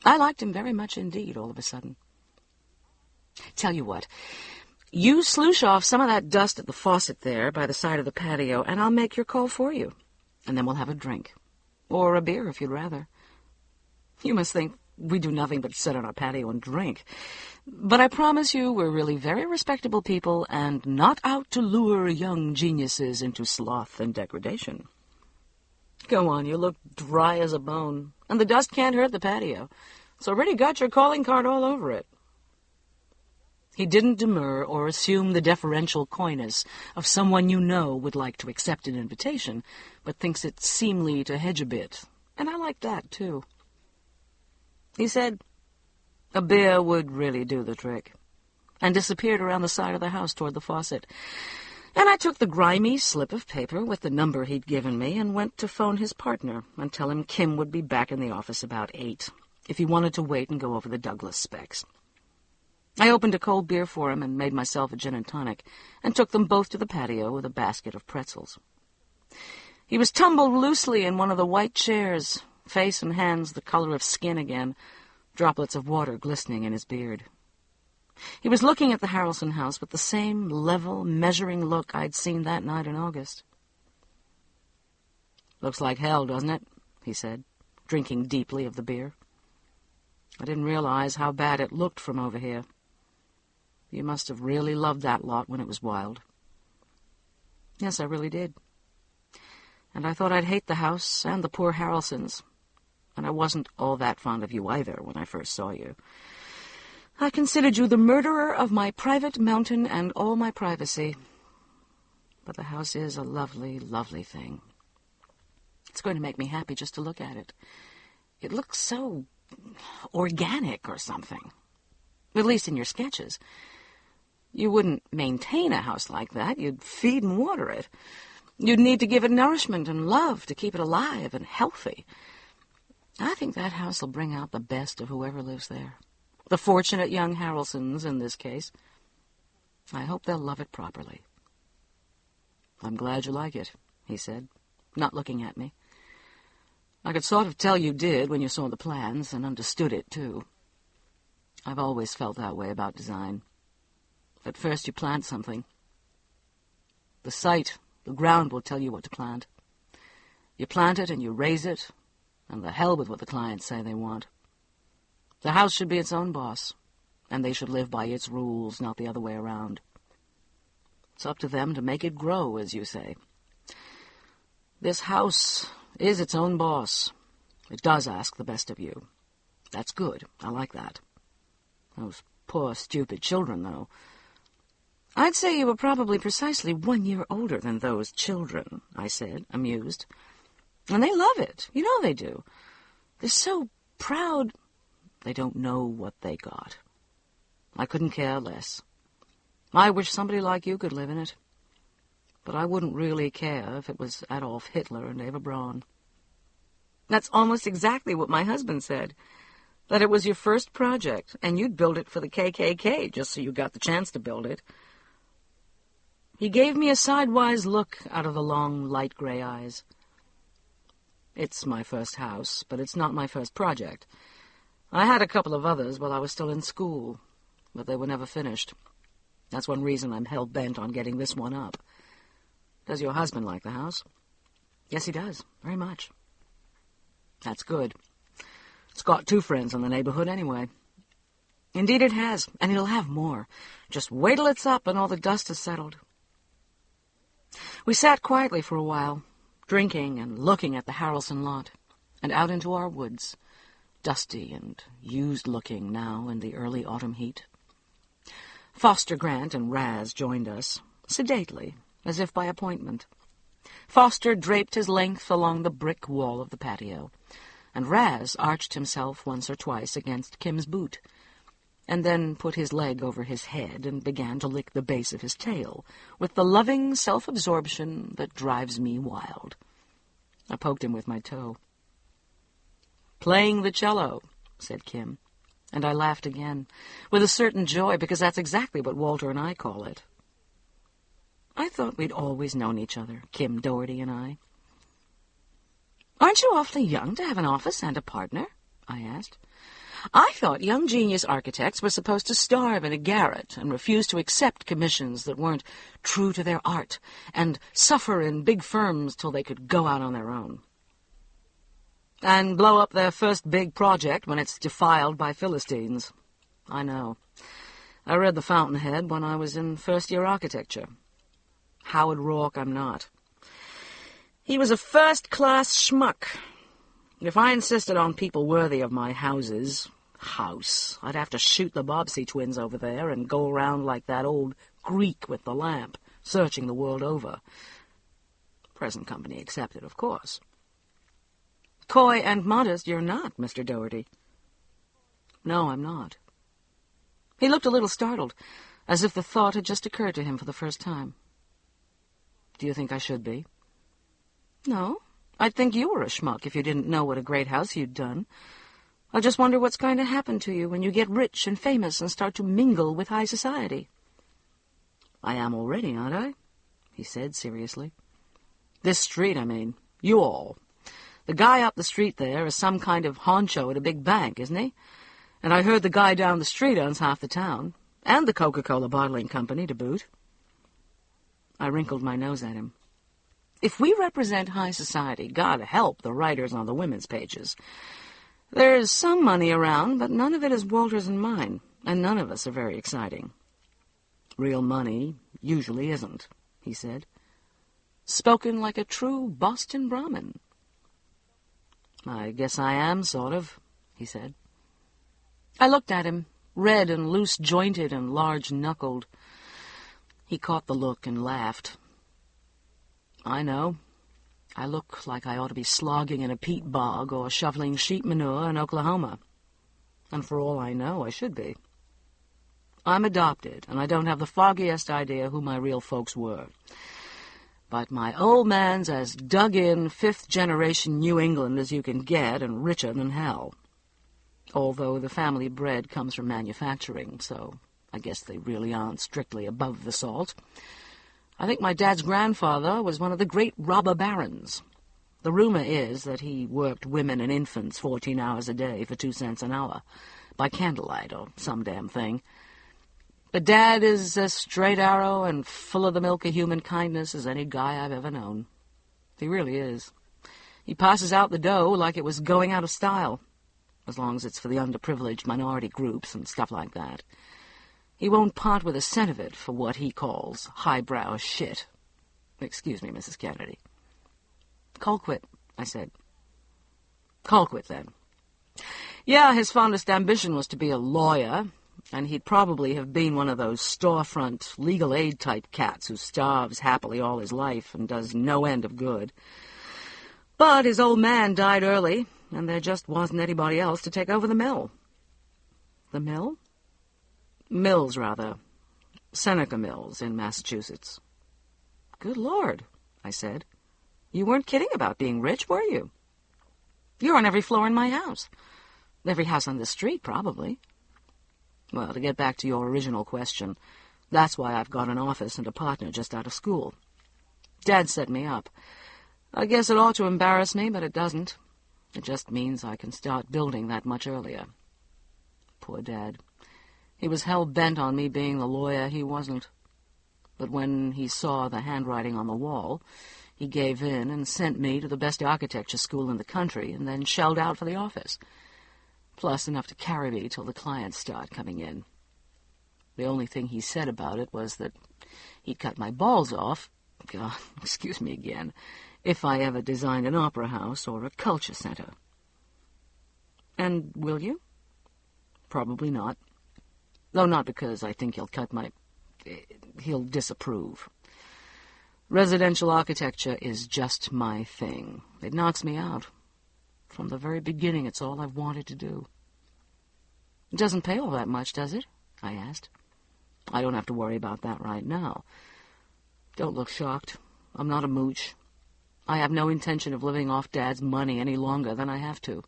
S2: I liked him very much indeed, all of a sudden. Tell you what, you sloosh off some of that dust at the faucet there by the side of the patio, and I'll make your call for you. And then we'll have a drink. Or a beer, if you'd rather. You must think we do nothing but sit on our patio and drink. But I promise you we're really very respectable people and not out to lure young geniuses into sloth and degradation. Go on, you look dry as a bone, and the dust can't hurt the patio. It's already got your calling card all over it. He didn't demur or assume the deferential coyness of someone you know would like to accept an invitation, but thinks it seemly to hedge a bit, and I like that, too. He said a beer would really do the trick, and disappeared around the side of the house toward the faucet. And I took the grimy slip of paper with the number he'd given me and went to phone his partner and tell him Kim would be back in the office about 8, if he wanted to wait and go over the Douglas specs. I opened a cold beer for him and made myself a gin and tonic, and took them both to the patio with a basket of pretzels. He was tumbled loosely in one of the white chairs, face and hands the color of skin again, droplets of water glistening in his beard. He was looking at the Harrelson house with the same level, measuring look I'd seen that night in August. "Looks like hell, doesn't it?" he said, drinking deeply of the beer. "I didn't realize how bad it looked from over here. You must have really loved that lot when it was wild." "Yes, I really did. And I thought I'd hate the house and the poor Harrelsons. And I wasn't all that fond of you either when I first saw you. I considered you the murderer of my private mountain and all my privacy. But the house is a lovely, lovely thing. It's going to make me happy just to look at it. It looks so organic or something. At least in your sketches. You wouldn't maintain a house like that. You'd feed and water it. You'd need to give it nourishment and love to keep it alive and healthy. I think that house will bring out the best of whoever lives there. The fortunate young Harrelsons, in this case. I hope they'll love it properly." "I'm glad you like it," he said, not looking at me. "I could sort of tell you did when you saw the plans and understood it, too. I've always felt that way about design. At first you plant something. The site, the ground will tell you what to plant. You plant it and you raise it, and the hell with what the clients say they want. The house should be its own boss, and they should live by its rules, not the other way around. It's up to them to make it grow, as you say. This house is its own boss. It does ask the best of you. That's good. I like that. Those poor, stupid children, though. I'd say you were probably precisely 1 year older than those children," I said, amused. "And they love it. You know they do. They're so proud. They don't know what they got. I couldn't care less. I wish somebody like you could live in it. But I wouldn't really care if it was Adolf Hitler and Eva Braun." "That's almost exactly what my husband said, that it was your first project, and you'd build it for the KKK just so you got the chance to build it." He gave me a sidewise look out of the long, light gray eyes. "It's my first house, but it's not my first project. I had a couple of others while I was still in school, but they were never finished. That's one reason I'm hell-bent on getting this one up. Does your husband like the house?" "Yes, he does, very much." "That's good. It's got 2 friends in the neighborhood anyway." "Indeed it has, and it'll have more. Just wait till it's up and all the dust has settled." We sat quietly for a while, drinking and looking at the Harrelson lot, and out into our woods, dusty and used-looking now in the early autumn heat. Foster Grant and Raz joined us, sedately, as if by appointment. Foster draped his length along the brick wall of the patio, and Raz arched himself once or twice against Kim's boot, and then put his leg over his head and began to lick the base of his tail, with the loving self-absorption that drives me wild. I poked him with my toe. Playing the cello, said Kim. And I laughed again, with a certain joy, because that's exactly what Walter and I call it. I thought we'd always known each other, Kim Doherty and I. Aren't you awfully young to have an office and a partner? I asked. I thought young genius architects were supposed to starve in a garret and refuse to accept commissions that weren't true to their art and suffer in big firms till they could go out on their own. And blow up their first big project when it's defiled by Philistines. I know. I read The Fountainhead when I was in first-year architecture. Howard Rourke I'm not. He was a first-class schmuck. If I insisted on people worthy of my house, I'd have to shoot the Bobbsey twins over there and go around like that old Greek with the lamp, searching the world over. Present company accepted, of course. Coy and modest you're not, Mr. Doherty. No, I'm not. He looked a little startled, as if the thought had just occurred to him for the first time. Do you think I should be? No, I'd think you were a schmuck if you didn't know what a great house you'd done. I just wonder what's going to happen to you when you get rich and famous and start to mingle with high society. I am already, aren't I? He said seriously. This street, I mean. You all. The guy up the street there is some kind of honcho at a big bank, isn't he? And I heard the guy down the street owns half the town, and the Coca-Cola bottling company to boot. I wrinkled my nose at him. If we represent high society, God help the writers on the women's pages. There's some money around, but none of it is Walter's and mine, and none of us are very exciting. Real money usually isn't, he said. Spoken like a true Boston Brahmin. I guess I am, sort of, he said. I looked at him, red and loose-jointed and large-knuckled. He caught the look and laughed. I know. I look like I ought to be slogging in a peat bog or shoveling sheep manure in Oklahoma. And for all I know, I should be. I'm adopted, and I don't have the foggiest idea who my real folks were. But my old man's as dug-in, fifth-generation New England as you can get, and richer than hell. Although the family bread comes from manufacturing, so I guess they really aren't strictly above the salt. I think my dad's grandfather was one of the great robber barons. The rumor is that he worked women and infants 14 hours a day for 2 cents an hour, by candlelight or some damn thing. But Dad is as straight arrow and full of the milk of human kindness as any guy I've ever known. He really is. He passes out the dough like it was going out of style, as long as it's for the underprivileged minority groups and stuff like that. He won't part with a cent of it for what he calls highbrow shit. Excuse me, Mrs. Kennedy. Colquitt, I said. Colquitt, then. Yeah, his fondest ambition was to be a lawyer, and he'd probably have been one of those storefront legal aid-type cats who starves happily all his life and does no end of good. But his old man died early, and there just wasn't anybody else to take over the mill. The mill? Mills, rather. Seneca Mills in Massachusetts. Good Lord, I said. You weren't kidding about being rich, were you? You're on every floor in my house. Every house on this street, probably. Well, to get back to your original question, that's why I've got an office and a partner just out of school. Dad set me up. I guess it ought to embarrass me, but it doesn't. It just means I can start building that much earlier. Poor Dad. He was hell-bent on me being the lawyer he wasn't. But when he saw the handwriting on the wall, he gave in and sent me to the best architecture school in the country and then shelled out for the office. Plus enough to carry me till the clients start coming in. The only thing he said about it was that he'd cut my balls off, God, excuse me again, if I ever designed an opera house or a culture center. And will you? Probably not. Though not because I think he'll disapprove. Residential architecture is just my thing. It knocks me out. From the very beginning, it's all I've wanted to do. It doesn't pay all that much, does it? I asked. I don't have to worry about that right now. Don't look shocked. I'm not a mooch. I have no intention of living off Dad's money any longer than I have to.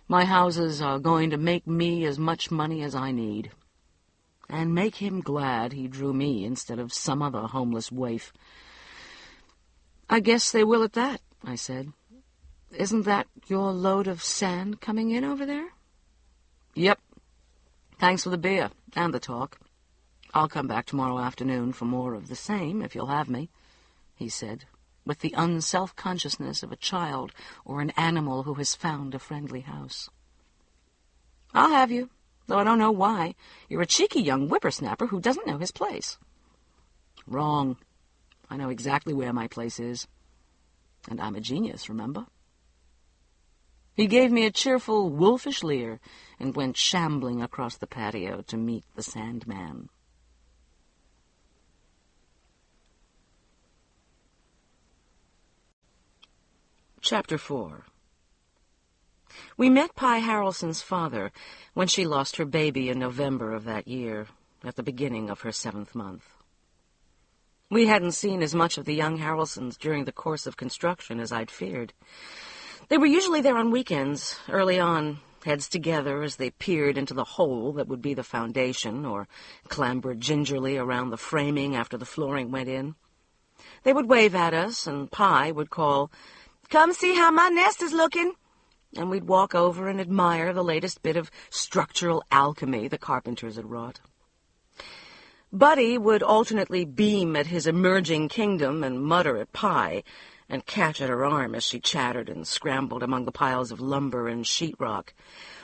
S2: My houses are going to make me as much money as I need. And make him glad he drew me instead of some other homeless waif. I guess they will at that, I said. Isn't that your load of sand coming in over there? Yep. Thanks for the beer and the talk. I'll come back tomorrow afternoon for more of the same, if you'll have me, he said, with the unself-consciousness of a child or an animal who has found a friendly house. I'll have you, though I don't know why. You're a cheeky young whippersnapper who doesn't know his place. Wrong. I know exactly where my place is. And I'm a genius, remember? He gave me a cheerful, wolfish leer and went shambling across the patio to meet the Sandman. Chapter 4. We met Pye Harrelson's father when she lost her baby in November of that year, at the beginning of her 7th month. We hadn't seen as much of the young Harrelsons during the course of construction as I'd feared. They were usually there on weekends, early on, heads together as they peered into the hole that would be the foundation, or clambered gingerly around the framing after the flooring went in. They would wave at us, and Pye would call, "Come see how my nest is looking," and we'd walk over and admire the latest bit of structural alchemy the carpenters had wrought. Buddy would alternately beam at his emerging kingdom and mutter at Pye, and catch at her arm as she chattered and scrambled among the piles of lumber and sheetrock,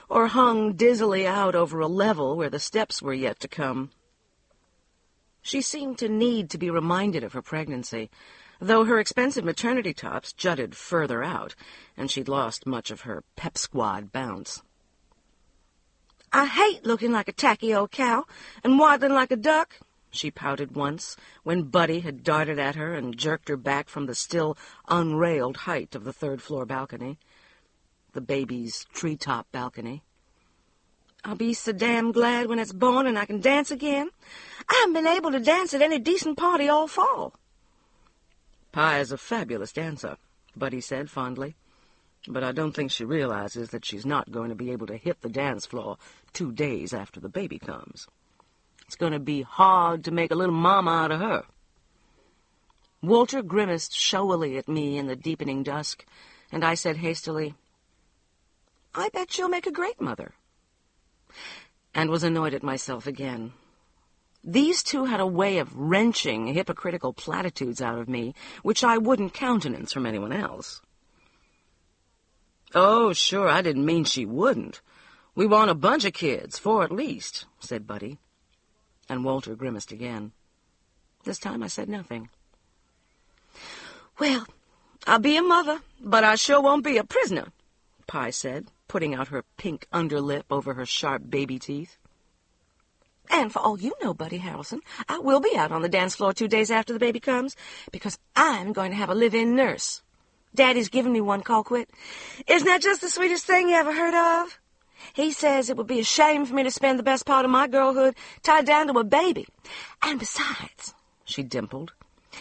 S2: or hung dizzily out over a level where the steps were yet to come. She seemed to need to be reminded of her pregnancy, though her expensive maternity tops jutted further out, and she'd lost much of her pep squad bounce. "I hate looking like a tacky old cow and waddling like a duck," she pouted once, when Buddy had darted at her and jerked her back from the still unrailed height of the third-floor balcony, the baby's treetop balcony. "I'll be so damn glad when it's born and I can dance again. I haven't been able to dance at any decent party all fall." "Pye is a fabulous dancer," Buddy said fondly, "but I don't think she realizes that she's not going to be able to hit the dance floor 2 days after the baby comes. It's going to be hard to make a little mama out of her." Walter grimaced showily at me in the deepening dusk, and I said hastily, "I bet she'll make a great mother," and was annoyed at myself again. These two had a way of wrenching hypocritical platitudes out of me, which I wouldn't countenance from anyone else. "Oh, sure, I didn't mean she wouldn't. We want a bunch of kids, 4 at least," said Buddy. And Walter grimaced again. This time I said nothing. "Well, I'll be a mother, but I sure won't be a prisoner," Pye said, putting out her pink underlip over her sharp baby teeth. "And for all you know, Buddy Harrelson, I will be out on the dance floor 2 days after the baby comes, because I'm going to have a live-in nurse. Daddy's given me one, Colquitt. Isn't that just the sweetest thing you ever heard of? He says it would be a shame for me to spend the best part of my girlhood tied down to a baby. And besides," she dimpled,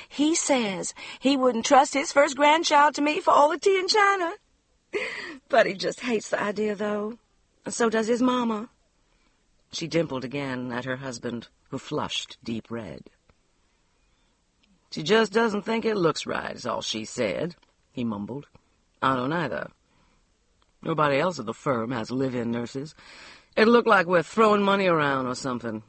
S2: "he says he wouldn't trust his first grandchild to me for all the tea in China. Buddy just hates the idea, though. And so does his mama." She dimpled again at her husband, who flushed deep red. "She just doesn't think it looks right, is all she said," he mumbled. "I don't either. Nobody else at the firm has live-in nurses. It'll look like we're throwing money around or something."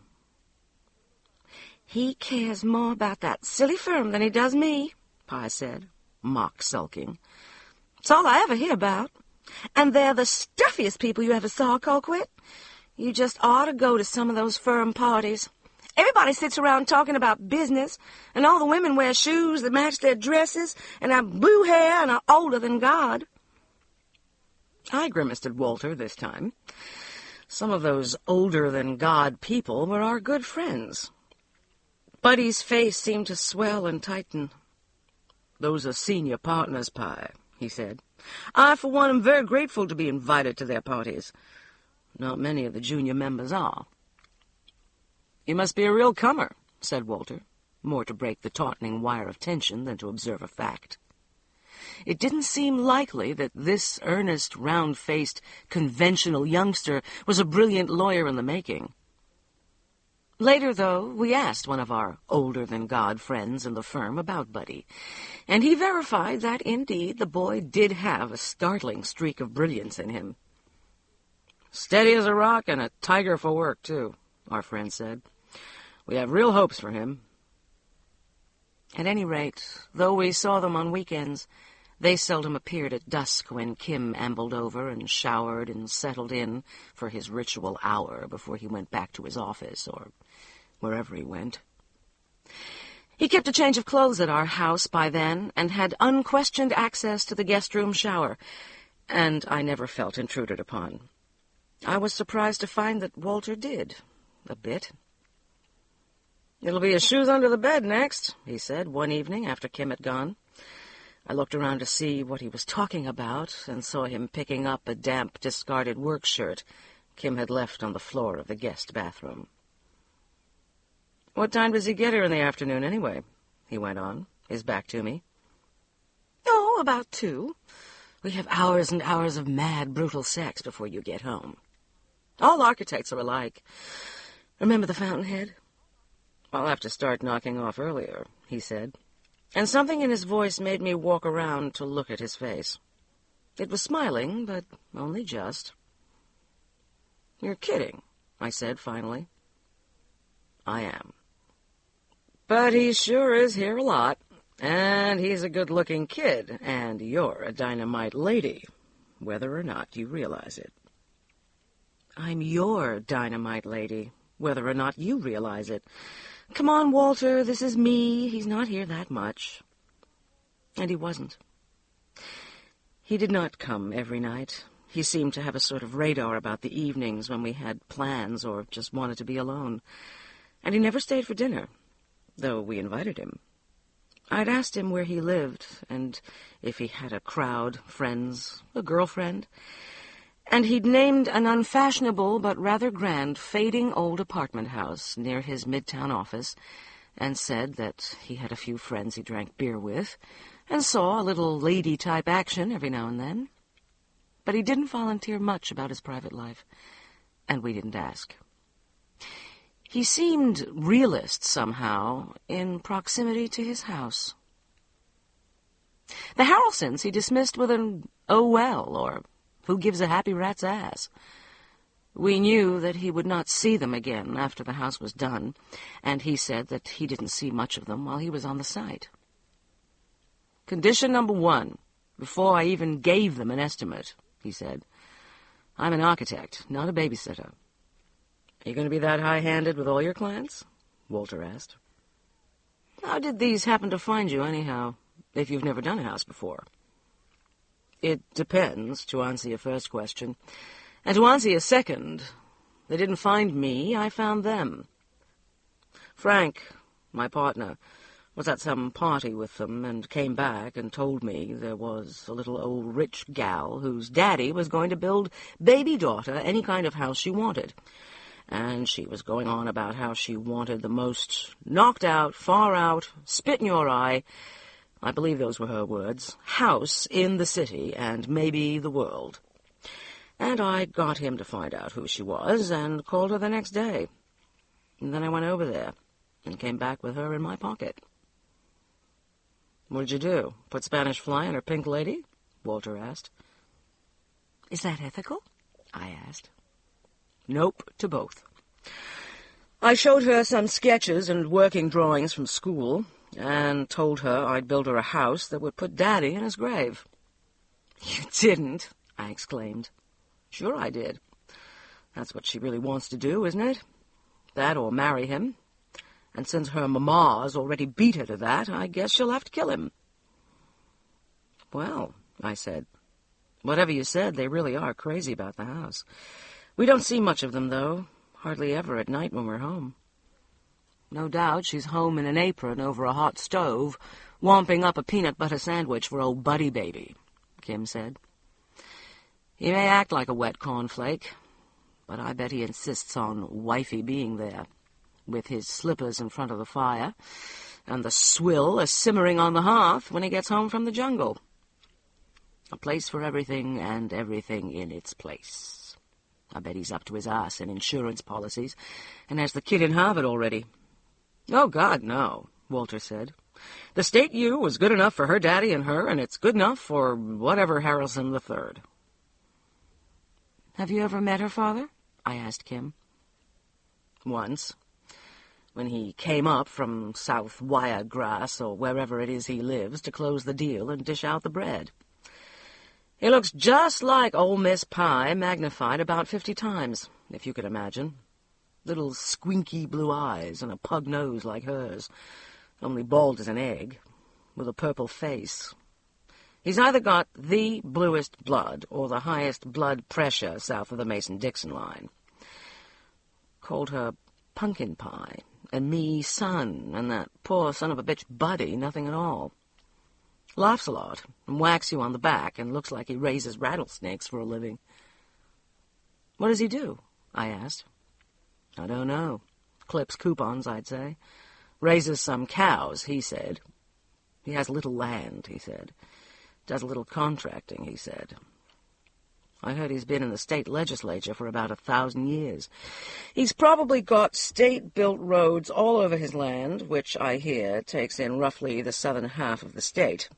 S2: "He cares more about that silly firm than he does me," Pye said, mock sulking. "It's all I ever hear about. And they're the stuffiest people you ever saw, Colquitt. You just ought to go to some of those firm parties. Everybody sits around talking about business, and all the women wear shoes that match their dresses and have blue hair and are older than God." I grimaced at Walter this time. Some of those older-than-God people were our good friends. Buddy's face seemed to swell and tighten. "Those are senior partners, Pye," he said. "I, for one, am very grateful to be invited to their parties. Not many of the junior members are." "You must be a real comer," said Walter, more to break the tautening wire of tension than to observe a fact. it didn't seem likely that this earnest, round-faced, conventional youngster was a brilliant lawyer in the making. Later, though, we asked one of our older-than-God friends in the firm about Buddy, and he verified that, indeed, the boy did have a startling streak of brilliance in him. "Steady as a rock and a tiger for work, too," our friend said. "We have real hopes for him." At any rate, though we saw them on weekends, they seldom appeared at dusk when Kim ambled over and showered and settled in for his ritual hour before he went back to his office or wherever he went. He kept a change of clothes at our house by then and had unquestioned access to the guest room shower, and I never felt intruded upon. I was surprised to find that Walter did, a bit. "It'll be his shoes under the bed next," he said one evening after Kim had gone. I looked around to see what he was talking about and saw him picking up a damp, discarded work shirt Kim had left on the floor of the guest bathroom. "What time does he get here in the afternoon, anyway?" he went on, his back to me. "Oh, about 2. We have hours and hours of mad, brutal sex before you get home. All architects are alike. Remember the fountainhead?" "I'll have to start knocking off earlier," he said, and something in his voice made me walk around to look at his face. It was smiling, but only just. "You're kidding," I said finally. "I am. But he sure is here a lot, and he's a good-looking kid, and you're a dynamite lady, whether or not you realize it." "I'm your dynamite lady, whether or not you realize it. Come on, Walter, this is me. He's not here that much." And he wasn't. He did not come every night. He seemed to have a sort of radar about the evenings when we had plans or just wanted to be alone. And he never stayed for dinner, though we invited him. I'd asked him where he lived and if he had a crowd, friends, a girlfriend, and he'd named an unfashionable but rather grand fading old apartment house near his midtown office and said that he had a few friends he drank beer with and saw a little lady-type action every now and then. But he didn't volunteer much about his private life, and we didn't ask. He seemed realist somehow in proximity to his house. The Harrelsons he dismissed with an "oh well," or "who gives a happy rat's ass." We knew that he would not see them again after the house was done, and he said that he didn't see much of them while he was on the site. "Condition number 1, before I even gave them an estimate," he said. "I'm an architect, not a babysitter." "Are you going to be that high-handed with all your clients?" Walter asked. "How did these happen to find you, anyhow, if you've never done a house before?" "It depends, to answer your first question. And to answer your second, they didn't find me, I found them. Frank, my partner, was at some party with them and came back and told me there was a little old rich gal whose daddy was going to build baby daughter any kind of house she wanted. And she was going on about how she wanted the most knocked-out, far-out, spit-in-your-eye, I believe those were her words, house in the city and maybe the world. And I got him to find out who she was and called her the next day. And then I went over there and came back with her in my pocket." "What did you do? Put Spanish fly on her pink lady?" Walter asked. "Is that ethical?" I asked. "Nope, to both. I showed her some sketches and working drawings from school and told her I'd build her a house that would put Daddy in his grave." "You didn't?" I exclaimed. "Sure I did. That's what she really wants to do, isn't it? That or marry him. And since her mama's already beat her to that, I guess she'll have to kill him." "Well," I said, "whatever you said, they really are crazy about the house. We don't see much of them, though. Hardly ever at night when we're home." "No doubt she's home in an apron over a hot stove, womping up a peanut butter sandwich for old Buddy Baby," Kim said. "He may act like a wet cornflake, but I bet he insists on wifey being there, with his slippers in front of the fire, and the swill a-simmering on the hearth when he gets home from the jungle. A place for everything and everything in its place. I bet he's up to his ass in insurance policies and has the kid in Harvard already. Oh, God, no, Walter said. The State U was good enough for her daddy and her, and it's good enough for whatever Harrelson III.
S3: Have you ever met her father?
S2: I asked Kim. Once. When he came up from South Wiregrass or wherever it is he lives to close the deal and dish out the bread. He looks just like old Miss Pye, magnified about 50 times, if you could imagine. Little squinky blue eyes and a pug nose like hers, only bald as an egg, with a purple face. He's either got the bluest blood or the highest blood pressure south of the Mason-Dixon line. Called her Pumpkin Pie, and me Son, and that poor son of a bitch Buddy nothing at all. Laughs a lot, and whacks you on the back, and looks like he raises rattlesnakes for a living. What does he do? I asked. I don't know. Clips coupons, I'd say. Raises some cows, he said. He has a little land, he said. Does a little contracting, he said. I heard he's been in the state legislature for about 1,000 years. He's probably got state-built roads all over his land, which, I hear, takes in roughly the southern half of the state,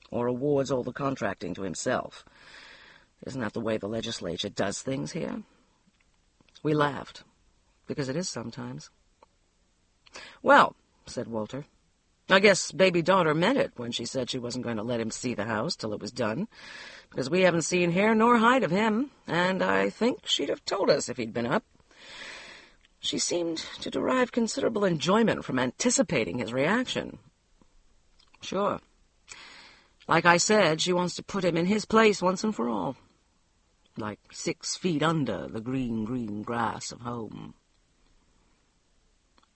S2: or awards all the contracting to himself. Isn't that the way the legislature does things here? We laughed, because it is sometimes. Well, said Walter, I guess baby daughter meant it when she said she wasn't going to let him see the house till it was done, because we haven't seen hair nor hide of him, and I think she'd have told us if he'd been up. She seemed to derive considerable enjoyment from anticipating his reaction. Sure. Like I said, she wants to put him in his place once and for all. Like 6 feet under the green, green grass of home.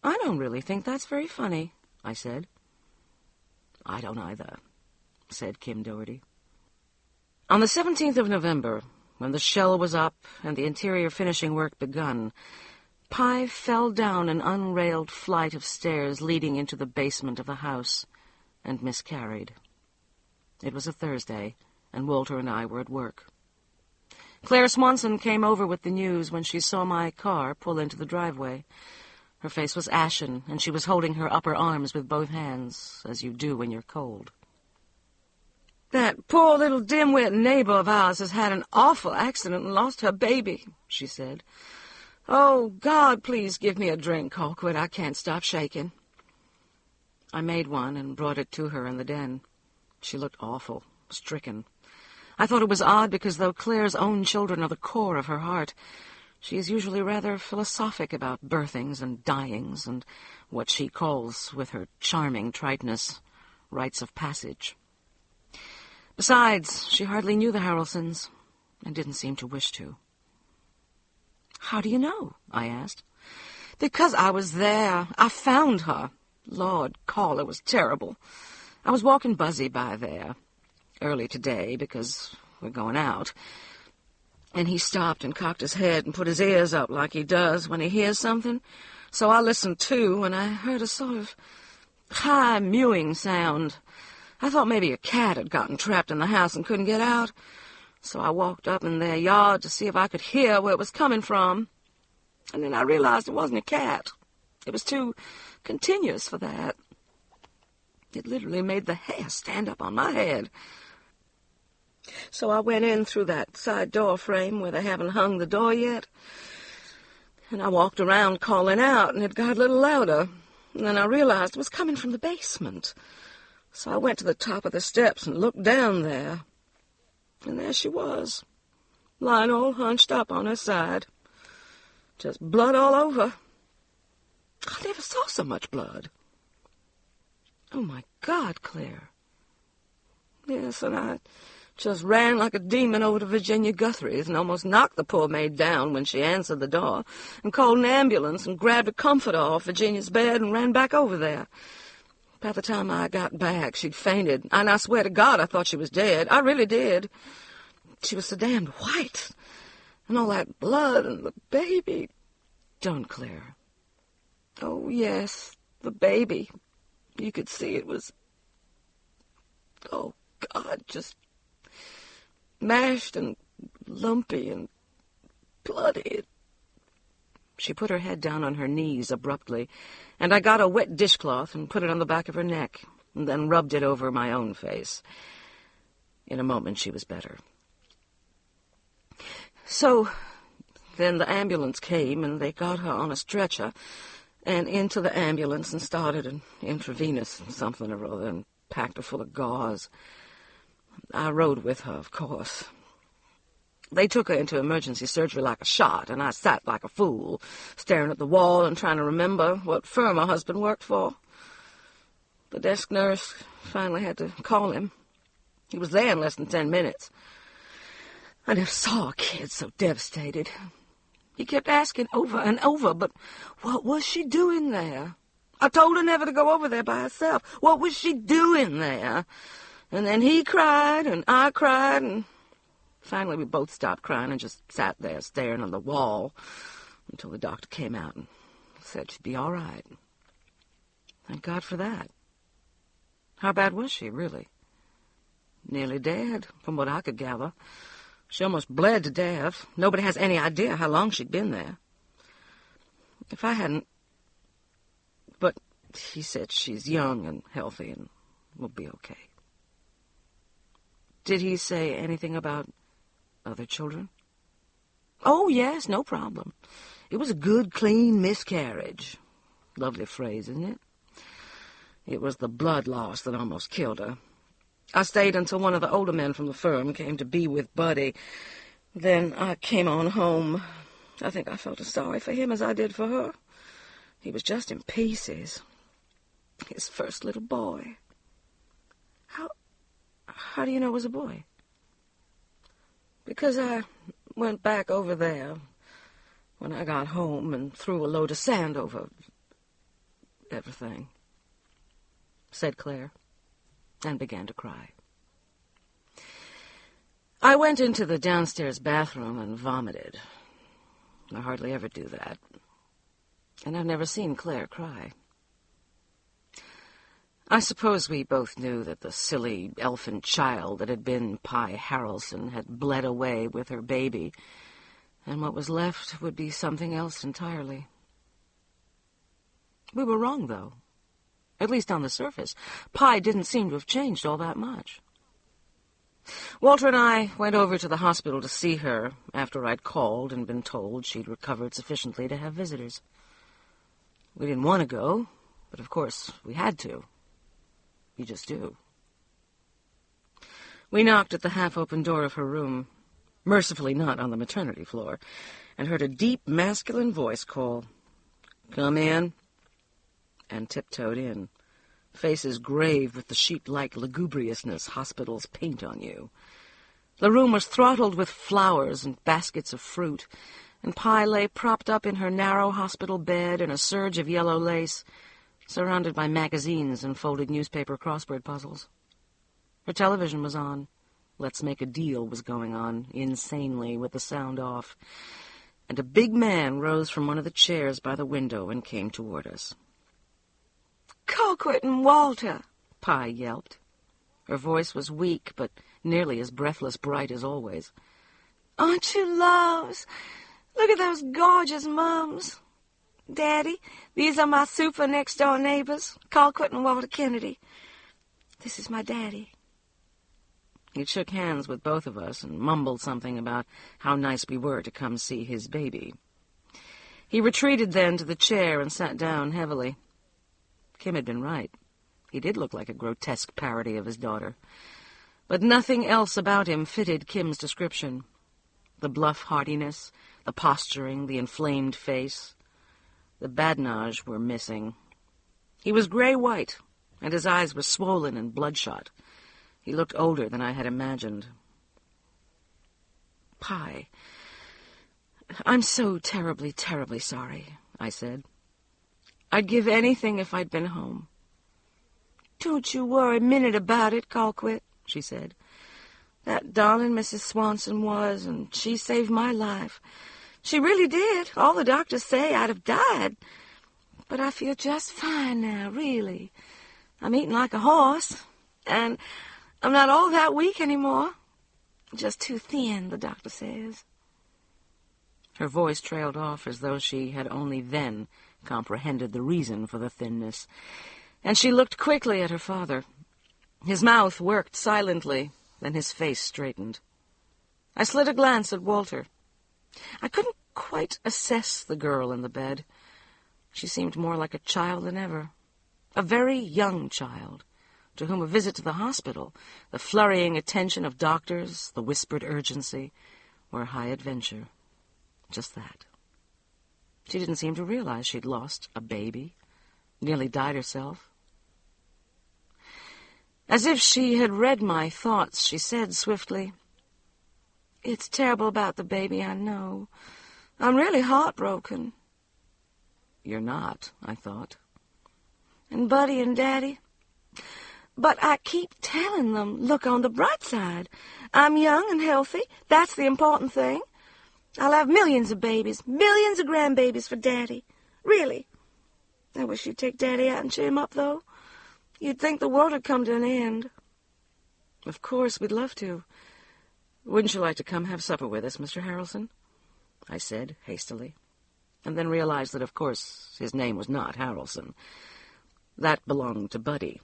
S2: I don't really think that's very funny, I said. I don't either, said Kim Doherty. On the 17th of November, when the shell was up and the interior finishing work begun, Pye fell down an unrailed flight of stairs leading into the basement of the house and miscarried. It was a Thursday, and Walter and I were at work. Claire Swanson came over with the news when she saw my car pull into the driveway. Her face was ashen, and she was holding her upper arms with both hands, as you do when you're cold. That poor little dim-wit neighbor of ours has had an awful accident and lost her baby, she said. Oh, God, please give me a drink, Colquitt. I can't stop shaking. I made one and brought it to her in the den. She looked awful, stricken. I thought it was odd because though Claire's own children are the core of her heart, she is usually rather philosophic about birthings and dyings and what she calls, with her charming triteness, rites of passage. Besides, she hardly knew the Harrelsons and didn't seem to wish to. How do you know? I asked. Because I was there. I found her. Lord, Call, it was terrible. I was walking Buzzy by there early today because we're going out, and he stopped and cocked his head and put his ears up like he does when he hears something. So I listened too, and I heard a sort of high mewing sound. I thought maybe a cat had gotten trapped in the house and couldn't get out. So I walked up in their yard to see if I could hear where it was coming from. And then I realized it wasn't a cat. It was too continuous for that. It literally made the hair stand up on my head. So I went in through that side door frame where they haven't hung the door yet. And I walked around calling out, and it got a little louder. And then I realized it was coming from the basement. So I went to the top of the steps and looked down there. And there she was, lying all hunched up on her side. Just blood all over. I never saw so much blood. Oh, my God, Claire. Yes, and I just ran like a demon over to Virginia Guthrie's and almost knocked the poor maid down when she answered the door and called an ambulance and grabbed a comforter off Virginia's bed and ran back over there. By the time I got back, she'd fainted, and I swear to God I thought she was dead. I really did. She was so damned white, and all that blood and the baby. Don't, Claire. Oh, yes, the baby. You could see it was... Oh, God, just
S3: mashed and lumpy and bloody.
S2: She put her head down on her knees abruptly, and I got a wet dishcloth and put it on the back of her neck, and then rubbed it over my own face. In a moment she was better. So then the ambulance came, and they got her on a stretcher, and into the ambulance and started an intravenous something or other and packed her full of gauze. I rode with her, of course. They took her into emergency surgery like a shot, and I sat like a fool, staring at the wall and trying to remember what firm her husband worked for. The desk nurse finally had to call him. He was there in less than 10 minutes. I never saw a kid so devastated. He kept asking over and over, but what was she doing there? I told her never to go over there by herself. What was she doing there? And then he cried, and I cried, and finally we both stopped crying and just sat there staring on the wall until the doctor came out and said she'd be all right. Thank God for that. How bad was she, really? Nearly dead, from what I could gather. She almost bled to death. Nobody has any idea how long she'd been there. If I hadn't... But he said she's young and healthy and will be okay. Did he say anything about other children? Oh, yes, no problem. It was a good, clean miscarriage. Lovely phrase, isn't it? It was the blood loss that almost killed her. I stayed until one of the older men from the firm came to be with Buddy. Then I came on home. I think I felt as sorry for him as I did for her. He was just in pieces. His first little boy. How do you know it was a boy? Because I went back over there when I got home and threw a load of sand over everything, said Claire, and began to cry. I went into the downstairs bathroom and vomited. I hardly ever do that. And I've never seen Claire cry. I suppose we both knew that the silly elfin child that had been Pye Harrelson had bled away with her baby, and what was left would be something else entirely. We were wrong, though. At least on the surface. Pye didn't seem to have changed all that much. Walter and I went over to the hospital to see her after I'd called and been told she'd recovered sufficiently to have visitors. We didn't want to go, but of course we had to. You just do. We knocked at the half-open door of her room, mercifully not on the maternity floor, and heard a deep, masculine voice call, "Come in," and tiptoed in, faces grave with the sheep-like lugubriousness hospitals paint on you. The room was throttled with flowers and baskets of fruit, and Pye lay propped up in her narrow hospital bed in a serge of yellow lace, surrounded by magazines and folded newspaper crossword puzzles. Her television was on. Let's Make a Deal was going on, insanely, with the sound off, and a big man rose from one of the chairs by the window and came toward us.
S3: "Colquitt and Walter,"
S2: Pye yelped. Her voice was weak, but nearly as breathless bright as always.
S3: "Aren't you loves? Look at those gorgeous mums. Daddy, these are my super next-door neighbors, Colquitt and Walter Kennedy. This is my daddy."
S2: He shook hands with both of us and mumbled something about how nice we were to come see his baby. He retreated then to the chair and sat down heavily. Kim had been right. He did look like a grotesque parody of his daughter. But nothing else about him fitted Kim's description. The bluff heartiness, the posturing, the inflamed face. The badinage were missing. He was gray-white, and his eyes were swollen and bloodshot. He looked older than I had imagined. "Pye, I'm so terribly, terribly sorry," I said. "I'd give anything if I'd been home."
S3: "Don't you worry a minute about it, Colquitt," she said. "That darling Mrs. Swanson was, and she saved my life. She really did. All the doctors say I'd have died. But I feel just fine now, really. I'm eating like a horse, and I'm not all that weak anymore. Just too thin, the doctor says.
S2: Her voice trailed off as though she had only then comprehended the reason for the thinness, and she looked quickly at her father. His mouth worked silently, then his face straightened. I slid a glance at Walter. I couldn't quite assess the girl in the bed. She seemed more like a child than ever, a very young child, to whom a visit to the hospital, the flurrying attention of doctors, the whispered urgency, were high adventure. Just that. She didn't seem to realize she'd lost a baby, nearly died herself. As if she had read my thoughts, she said swiftly, "It's terrible about the baby, I know. I'm really heartbroken." "You're not," I thought.
S3: "And Buddy and Daddy? But I keep telling them, look on the bright side. I'm young and healthy. That's the important thing. I'll have millions of babies, millions of grandbabies for Daddy. Really. I wish you'd take Daddy out and cheer him up, though. You'd think the world had come to an end."
S2: "Of course, we'd love to. Wouldn't you like to come have supper with us, Mr. Harrelson?" I said hastily, and then realized that, of course, his name was not Harrelson. That belonged to Buddy.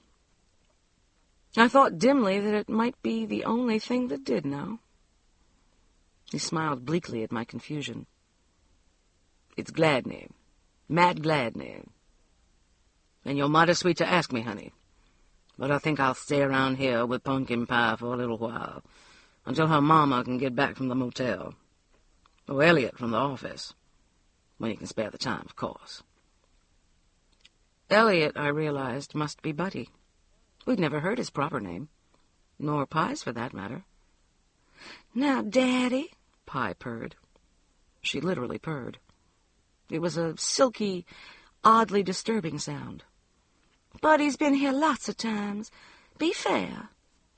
S2: I thought dimly that it might be the only thing that did now. He smiled bleakly at my confusion. "It's Gladney, Matt Gladney. And you're mighty sweet to ask me, honey. But I think I'll stay around here with pumpkin pie for a little while, until her mama can get back from the motel. Or Elliot from the office. When you can spare the time, of course." Elliot, I realized, must be Buddy. We'd never heard his proper name, nor Pie's for that matter.
S3: "Now, Daddy,"
S2: Pie purred. She literally purred. It was a silky, oddly disturbing sound.
S3: "Buddy's been here lots of times. Be fair.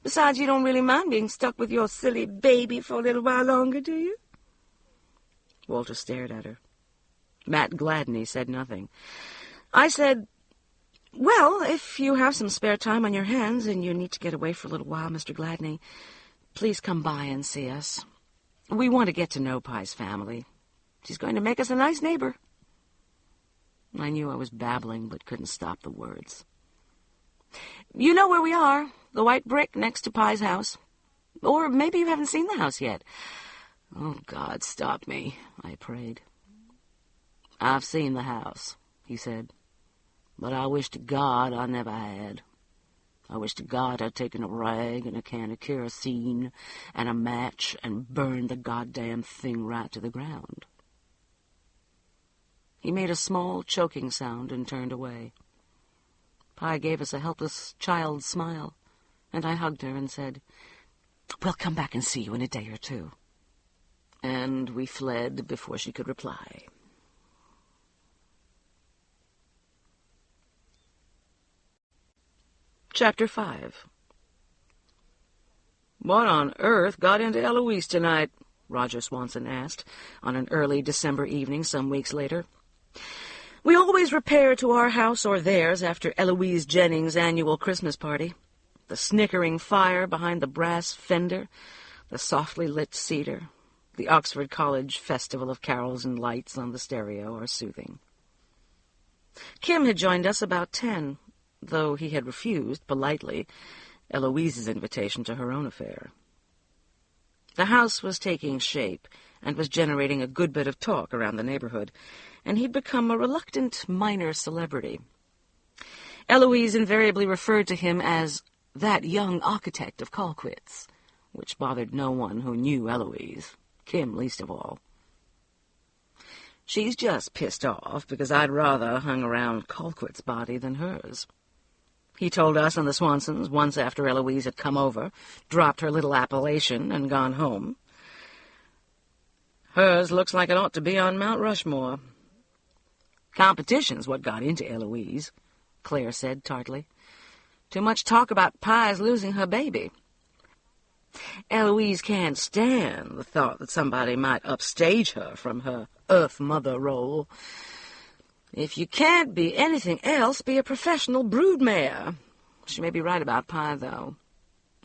S3: Besides, you don't really mind being stuck with your silly baby for a little while longer, do you?"
S2: Walter stared at her. Matt Gladney said nothing. I said, "Well, if you have some spare time on your hands and you need to get away for a little while, Mr. Gladney, please come by and see us. We want to get to know Pie's family. She's going to make us a nice neighbor." I knew I was babbling, but couldn't stop the words. "You know where we are, the white brick next to Pie's house. Or maybe you haven't seen the house yet." "Oh, God, stop me," I prayed. "I've seen the house," he said. "But I wish to God I never had. I wish to God I'd taken a rag and a can of kerosene and a match and burned the goddamn thing right to the ground." He made a small, choking sound and turned away. Pie gave us a helpless child's smile, and I hugged her and said, "We'll come back and see you in a day or two." And we fled before she could reply. Chapter 5. "What on earth got into Eloise tonight?" Roger Swanson asked on an early December evening some weeks later. We always repair to our house or theirs after Eloise Jennings' annual Christmas party. The snickering fire behind the brass fender, the softly lit cedar, the Oxford College festival of carols and lights on the stereo are soothing. Kim had joined us about 10, though he had refused, politely, Eloise's invitation to her own affair. The house was taking shape and was generating a good bit of talk around the neighborhood, and he'd become a reluctant minor celebrity. Eloise invariably referred to him as that young architect of Colquitt's, which bothered no one who knew Eloise, Kim least of all. She's just pissed off because I'd rather hung around Colquitt's body than hers. He told us and the Swansons once after Eloise had come over, dropped her little appellation, and gone home. Hers looks like it ought to be on Mount Rushmore. Competition's what got into Eloise, Claire said tartly. Too much talk about Pie's losing her baby. Eloise can't stand the thought that somebody might upstage her from her Earth Mother role. If you can't be anything else, be a professional broodmare. She may be right about Pie, though.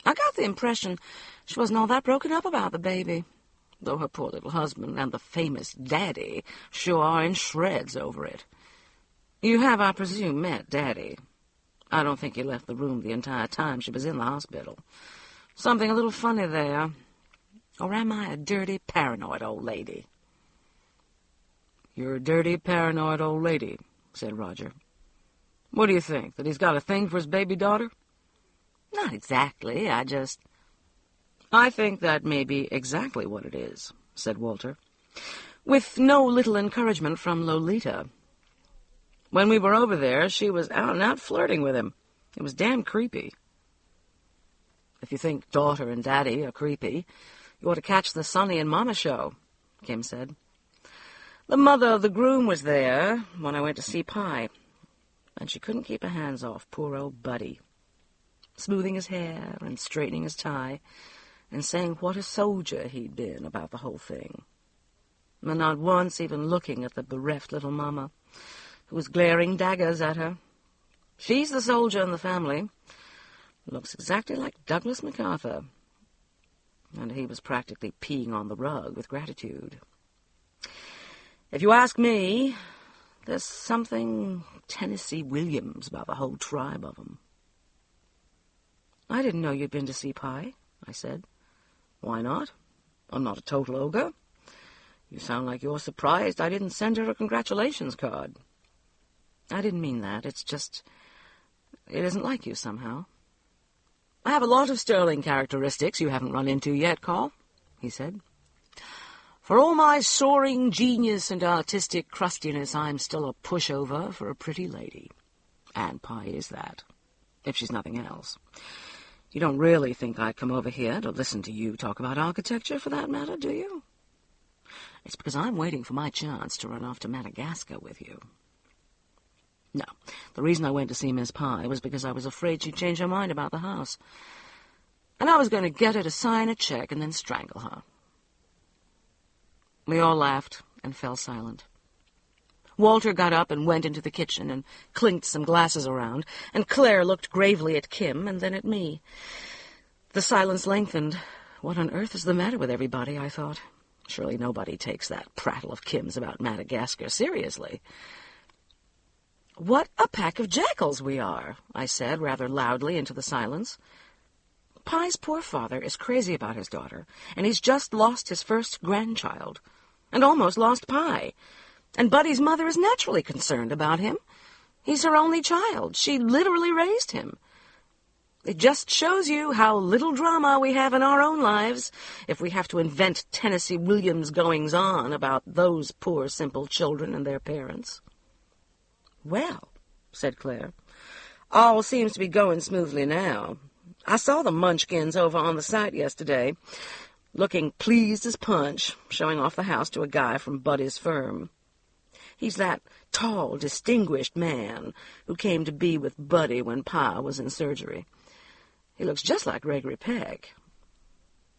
S3: I got the impression she wasn't all that broken up about the baby, though her poor little husband and the famous Daddy sure are in shreds over it. You have, I presume, met Daddy. I don't think he left the room the entire time she was in the hospital. Something a little funny there. Or am I a dirty, paranoid old lady?
S2: You're a dirty, paranoid old lady, said Roger. What do you think, that he's got a thing for his baby daughter?
S3: Not exactly,
S2: I think that may be exactly what it is, said Walter, with no little encouragement from Lolita. When we were over there, she was out and out flirting with him. It was damn creepy. If you think daughter and daddy are creepy, you ought to catch the Sonny and Mama show, Kim said. The mother of the groom was there when I went to see Pye, and she couldn't keep her hands off poor old Buddy, smoothing his hair and straightening his tie, and saying what a soldier he'd been about the whole thing, and not once even looking at the bereft little mama, who was glaring daggers at her. She's the soldier in the family. Looks exactly like Douglas MacArthur. And he was practically peeing on the rug with gratitude. If you ask me, there's something Tennessee Williams about the whole tribe of 'em.
S3: I didn't know you'd been to see Pye, I said.
S2: Why not? I'm not a total ogre. You sound like you're surprised I didn't send her a congratulations card.
S3: I didn't mean that. It's just, it isn't like you somehow.
S2: I have a lot of sterling characteristics you haven't run into yet, Carl, he said. For all my soaring genius and artistic crustiness, I'm still a pushover for a pretty lady. Anne Pye is that, if she's nothing else. You don't really think I'd come over here to listen to you talk about architecture, for that matter, do you? It's because I'm waiting for my chance to run off to Madagascar with you. No, the reason I went to see Miss Pye was because I was afraid she'd change her mind about the house. And I was going to get her to sign a check and then strangle her. We all laughed and fell silent. Walter got up and went into the kitchen and clinked some glasses around, and Claire looked gravely at Kim and then at me. The silence lengthened. What on earth is the matter with everybody, I thought. Surely nobody takes that prattle of Kim's about Madagascar seriously. What a pack of jackals we are, I said rather loudly into the silence. Pye's poor father is crazy about his daughter, and he's just lost his first grandchild, and almost lost Pye. And Buddy's mother is naturally concerned about him. He's her only child. She literally raised him. It just shows you how little drama we have in our own lives if we have to invent Tennessee Williams goings-on about those poor, simple children and their parents. Well, said Claire, all seems to be going smoothly now. I saw the Munchkins over on the site yesterday, looking pleased as punch, showing off the house to a guy from Buddy's firm. He's that tall, distinguished man who came to be with Buddy when Pa was in surgery. He looks just like Gregory Peck.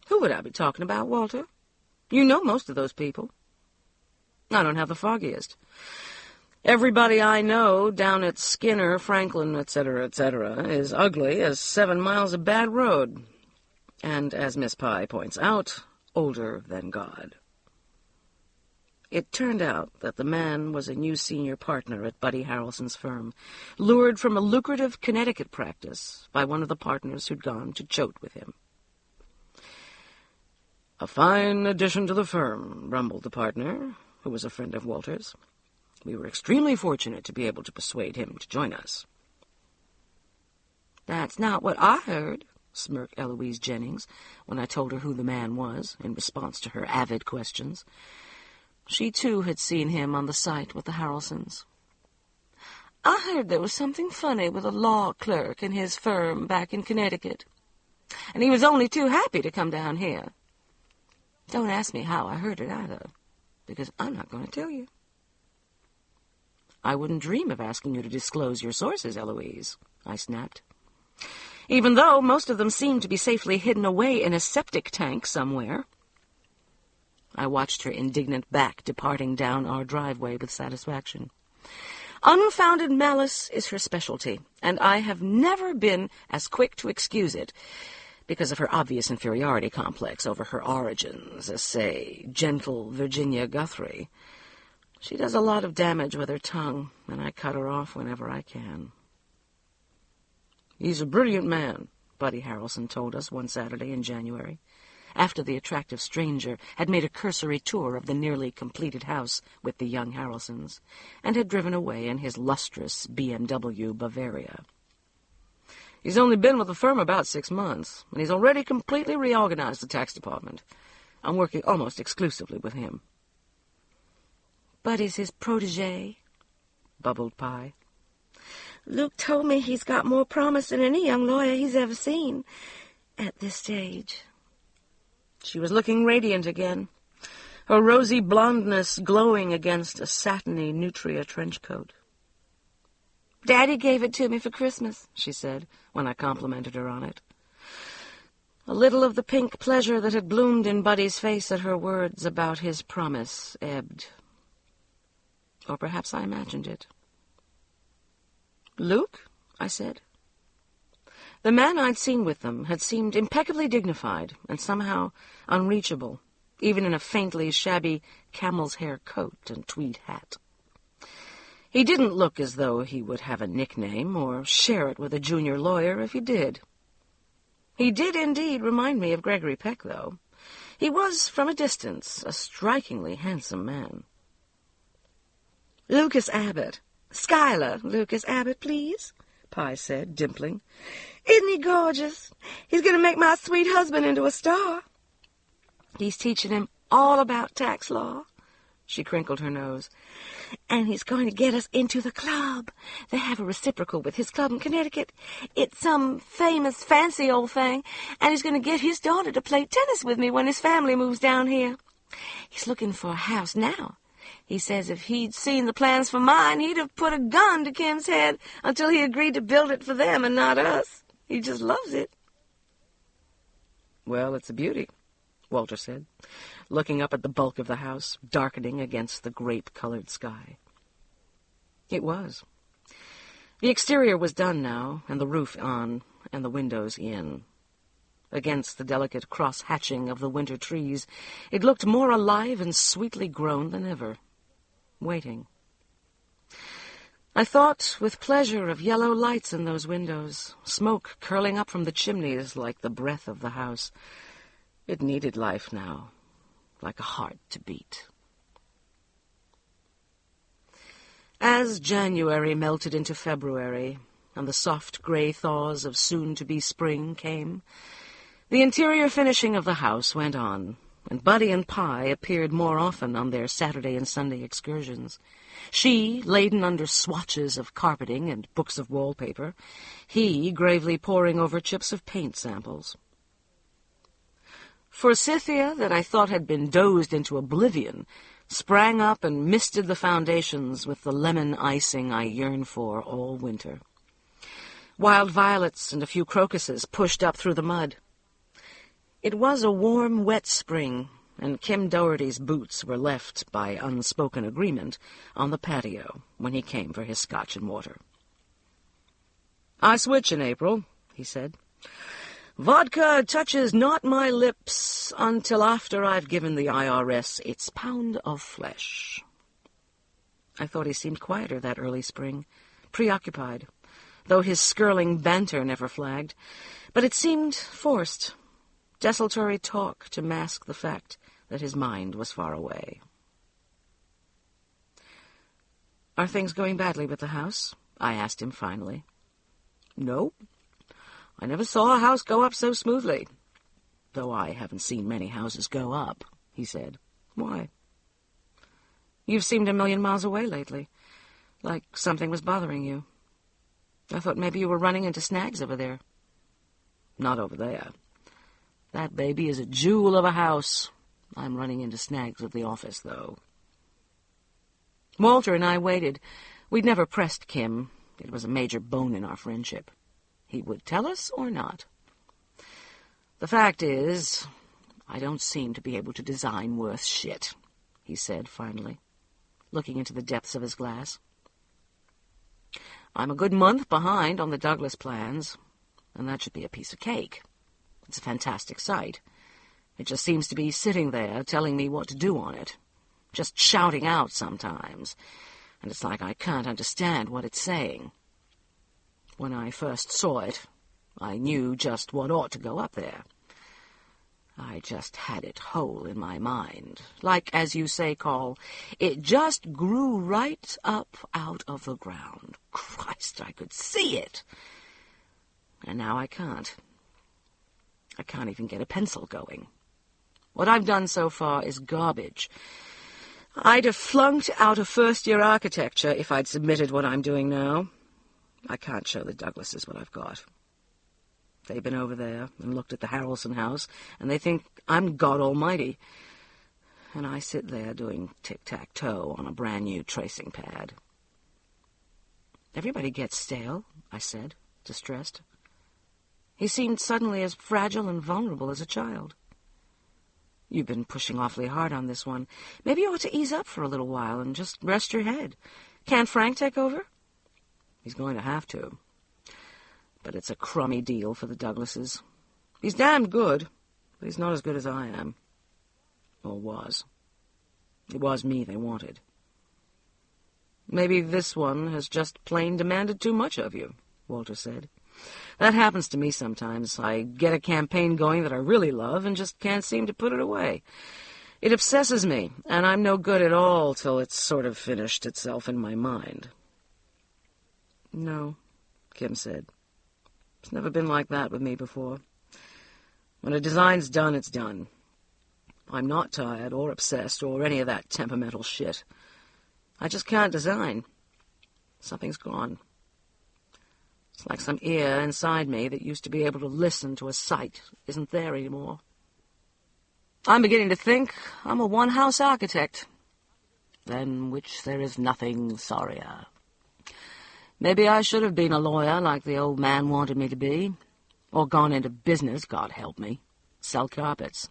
S2: Who would I be talking about, Walter? You know most of those people. I don't have the foggiest. Everybody I know down at Skinner, Franklin, etc., is ugly as 7 miles of bad road, and, as Miss Pye points out, older than God. It turned out that the man was a new senior partner at Buddy Harrelson's firm, lured from a lucrative Connecticut practice by one of the partners who'd gone to Choate with him. A fine addition to the firm, rumbled the partner, who was a friend of Walter's. We were extremely fortunate to be able to persuade him to join us.
S3: That's not what I heard, smirked Eloise Jennings, when I told her who the man was, in response to her avid questions. She, too, had seen him on the site with the Harrelsons. I heard there was something funny with a law clerk in his firm back in Connecticut, and he was only too happy to come down here. Don't ask me how I heard it either, because I'm not going to tell you.
S2: I wouldn't dream of asking you to disclose your sources, Eloise, I snapped. Even though most of them seemed to be safely hidden away in a septic tank somewhere. I watched her indignant back departing down our driveway with satisfaction. Unfounded malice is her specialty, and I have never been as quick to excuse it, because of her obvious inferiority complex over her origins as, say, gentle Virginia Guthrie. She does a lot of damage with her tongue, and I cut her off whenever I can. "He's a brilliant man," Buddy Harrelson told us one Saturday in January, after the attractive stranger had made a cursory tour of the nearly completed house with the young Harrelsons, and had driven away in his lustrous BMW Bavaria. "He's only been with the firm about 6 months, and he's already completely reorganized the tax department. I'm working almost exclusively with him."
S3: "Buddy's his protégé,"
S2: bubbled Pye.
S3: "Luke told me he's got more promise than any young lawyer he's ever seen at this stage."
S2: She was looking radiant again, her rosy blondness glowing against a satiny nutria trench coat.
S3: "Daddy gave it to me for Christmas,"
S2: she said, when I complimented her on it. A little of the pink pleasure that had bloomed in Buddy's face at her words about his promise ebbed. Or perhaps I imagined it. "Luke?" I said. The man I'd seen with them had seemed impeccably dignified and somehow unreachable, even in a faintly shabby camel's hair coat and tweed hat. He didn't look as though he would have a nickname or share it with a junior lawyer if he did. He did indeed remind me of Gregory Peck, though. He was, from a distance, a strikingly handsome man.
S3: "Lucas Abbott. Schuyler Lucas Abbott, please,"
S2: Pye said, dimpling.
S3: "Isn't he gorgeous? He's going to make my sweet husband into a star.
S2: He's teaching him all about tax law." She crinkled her nose.
S3: "And he's going to get us into the club. They have a reciprocal with his club in Connecticut. It's some famous, fancy old thing, and he's going to get his daughter to play tennis with me when his family moves down here. He's looking for a house now. He says if he'd seen the plans for mine, he'd have put a gun to Kim's head until he agreed to build it for them and not us. He just loves it."
S2: "Well, it's a beauty," Walter said, looking up at the bulk of the house, darkening against the grape-colored sky. It was. The exterior was done now, and the roof on, and the windows in. Against the delicate cross-hatching of the winter trees, it looked more alive and sweetly grown than ever, waiting. I thought with pleasure of yellow lights in those windows, smoke curling up from the chimneys like the breath of the house. It needed life now, like a heart to beat. As January melted into February, and the soft gray thaws of soon-to-be spring came, the interior finishing of the house went on, and Buddy and Pye appeared more often on their Saturday and Sunday excursions. She, laden under swatches of carpeting and books of wallpaper, he gravely poring over chips of paint samples. Forsythia, that I thought had been dozed into oblivion, sprang up and misted the foundations with the lemon icing I yearned for all winter. Wild violets and a few crocuses pushed up through the mud. It was a warm, wet spring, and Kim Doherty's boots were left, by unspoken agreement, on the patio when he came for his scotch and water. "I switch in April," he said. "Vodka touches not my lips until after I've given the IRS its pound of flesh." I thought he seemed quieter that early spring, preoccupied, though his skirling banter never flagged, but it seemed forced, desultory talk to mask the fact that his mind was far away. "Are things going badly with the house?" I asked him finally. "No. I never saw a house go up so smoothly. Though I haven't seen many houses go up," he said. "Why?" "You've seemed a million miles away lately, like something was bothering you. I thought maybe you were running into snags over there." "Not over there. That baby is a jewel of a house. I'm running into snags at the office, though." Walter and I waited. We'd never pressed Kim. It was a major bone in our friendship. He would tell us or not. "The fact is, I don't seem to be able to design worth shit," he said finally, looking into the depths of his glass. "I'm a good month behind on the Douglas plans, and that should be a piece of cake. It's a fantastic sight. It just seems to be sitting there, telling me what to do on it. Just shouting out sometimes. And it's like I can't understand what it's saying. When I first saw it, I knew just what ought to go up there. I just had it whole in my mind. Like, as you say, Carl, it just grew right up out of the ground. Christ, I could see it. And now I can't. I can't even get a pencil going. What I've done so far is garbage. I'd have flunked out of first-year architecture if I'd submitted what I'm doing now. I can't show the Douglases what I've got. They've been over there and looked at the Harrelson house, and they think I'm God Almighty. And I sit there doing tic-tac-toe on a brand-new tracing pad. Everybody gets stale, I said, distressed. He seemed suddenly as fragile and vulnerable as a child. You've been pushing awfully hard on this one. Maybe you ought to ease up for a little while and just rest your head. Can't Frank take over? He's going to have to. But it's a crummy deal for the Douglases. He's damned good, but he's not as good as I am. Or was. It was me they wanted. Maybe this one has just plain demanded too much of you, Walter said. That happens to me sometimes. I get a campaign going that I really love and just can't seem to put it away. It obsesses me, and I'm no good at all till it's sort of finished itself in my mind. No, Kim said. It's never been like that with me before. When a design's done, it's done. I'm not tired or obsessed or any of that temperamental shit. I just can't design. Something's gone. It's like some ear inside me that used to be able to listen to a sight isn't there anymore. I'm beginning to think I'm a one-house architect, than which there is nothing sorrier. Maybe I should have been a lawyer like the old man wanted me to be, or gone into business, God help me, sell carpets.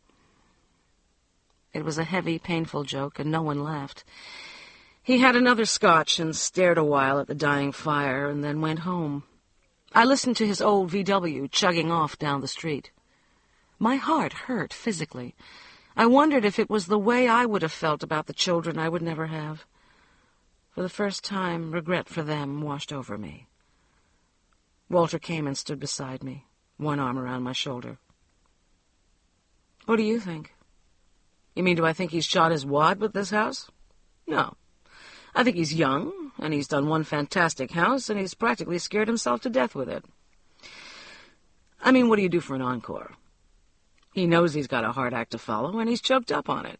S2: It was a heavy, painful joke, and no one laughed. He had another scotch and stared a while at the dying fire, and then went home. I listened to his old VW chugging off down the street. My heart hurt physically. I wondered if it was the way I would have felt about the children I would never have. For the first time, regret for them washed over me. Walter came and stood beside me, one arm around my shoulder. What do you think? You mean, do I think he's shot his wad with this house? No. I think he's young, and he's done one fantastic house, and he's practically scared himself to death with it. I mean, what do you do for an encore? He knows he's got a hard act to follow, and he's choked up on it.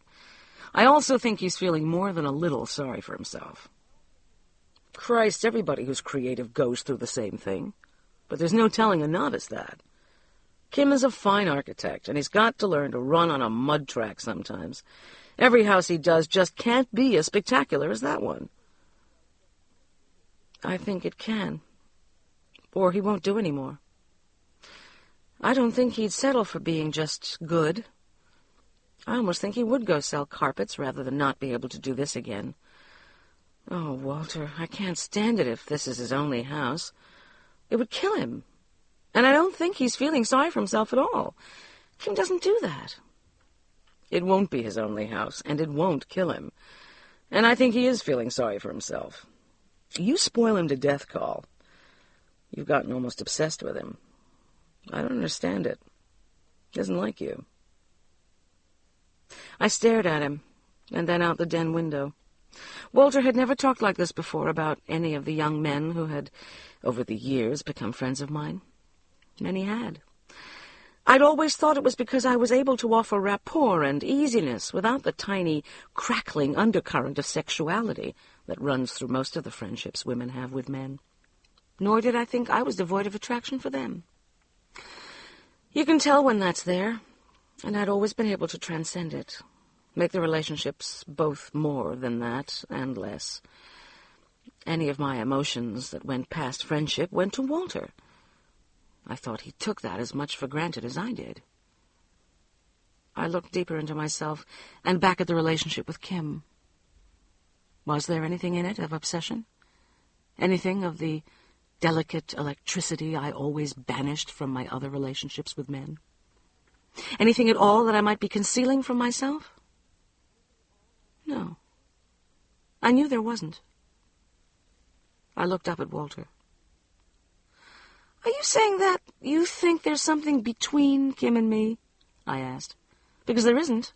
S2: I also think he's feeling more than a little sorry for himself. Christ, everybody who's creative goes through the same thing, but there's no telling a novice that. Kim is a fine architect, and he's got to learn to run on a mud track sometimes. Every house he does just can't be as spectacular as that one. I think it can. Or he won't do any more. I don't think he'd settle for being just good. I almost think he would go sell carpets rather than not be able to do this again. Oh, Walter, I can't stand it if this is his only house. It would kill him. And I don't think he's feeling sorry for himself at all. Kim doesn't do that. It won't be his only house, and it won't kill him. And I think he is feeling sorry for himself. You spoil him to death, Carl. You've gotten almost obsessed with him. I don't understand it. He doesn't like you. I stared at him, and then out the den window. Walter had never talked like this before about any of the young men who had, over the years, become friends of mine. Many had. I'd always thought it was because I was able to offer rapport and easiness without the tiny, crackling undercurrent of sexuality that runs through most of the friendships women have with men. Nor did I think I was devoid of attraction for them. You can tell when that's there, and I'd always been able to transcend it, make the relationships both more than that and less. Any of my emotions that went past friendship went to Walter. I thought he took that as much for granted as I did. I looked deeper into myself and back at the relationship with Kim. Was there anything in it of obsession? Anything of the delicate electricity I always banished from my other relationships with men? Anything at all that I might be concealing from myself? No. I knew there wasn't. I looked up at Walter. Are you saying that you think there's something between Kim and me? I asked. Because there isn't.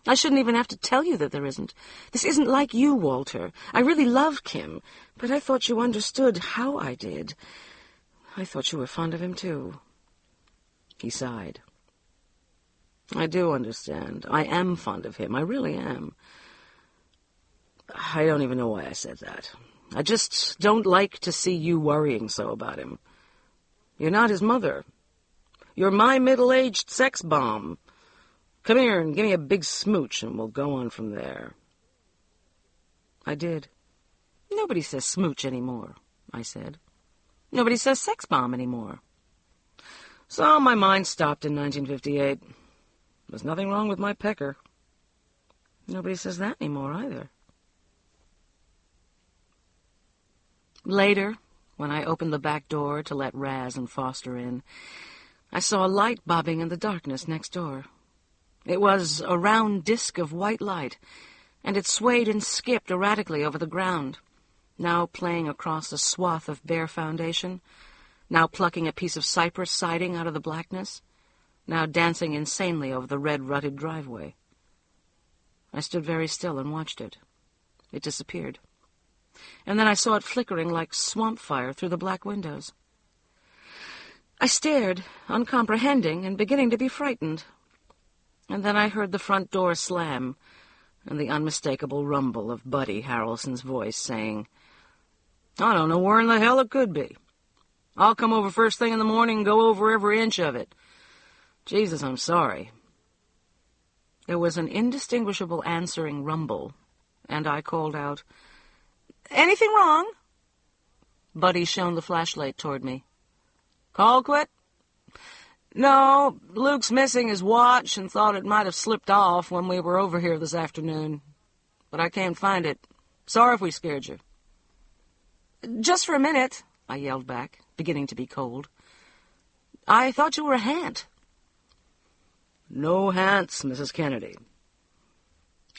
S2: I shouldn't even have to tell you that there isn't. This isn't like you, Walter. I really love Kim, but I thought you understood how I did. I thought you were fond of him, too. He sighed. I do understand. I am fond of him. I really am. I don't even know why I said that. I just don't like to see you worrying so about him. You're not his mother. You're my middle-aged sex bomb. Come here and give me a big smooch, and we'll go on from there. I did. Nobody says smooch anymore, I said. Nobody says sex bomb anymore. So my mind stopped in 1958. There's nothing wrong with my pecker. Nobody says that anymore, either. Later, when I opened the back door to let Raz and Foster in, I saw a light bobbing in the darkness next door. It was a round disk of white light, and it swayed and skipped erratically over the ground, now playing across a swath of bare foundation, now plucking a piece of cypress siding out of the blackness, now dancing insanely over the red rutted driveway. I stood very still and watched it. It disappeared. And then I saw it flickering like swamp fire through the black windows. I stared, uncomprehending and beginning to be frightened. And then I heard the front door slam and the unmistakable rumble of Buddy Harrelson's voice saying, I don't know where in the hell it could be. I'll come over first thing in the morning and go over every inch of it. Jesus, I'm sorry. There was an indistinguishable answering rumble, and I called out, Anything wrong? Buddy shone the flashlight toward me. Call quit? No, Luke's missing his watch and thought it might have slipped off when we were over here this afternoon. But I can't find it. Sorry if we scared you. Just for a minute, I yelled back, beginning to be cold. I thought you were a hant. No hants, Mrs. Kennedy.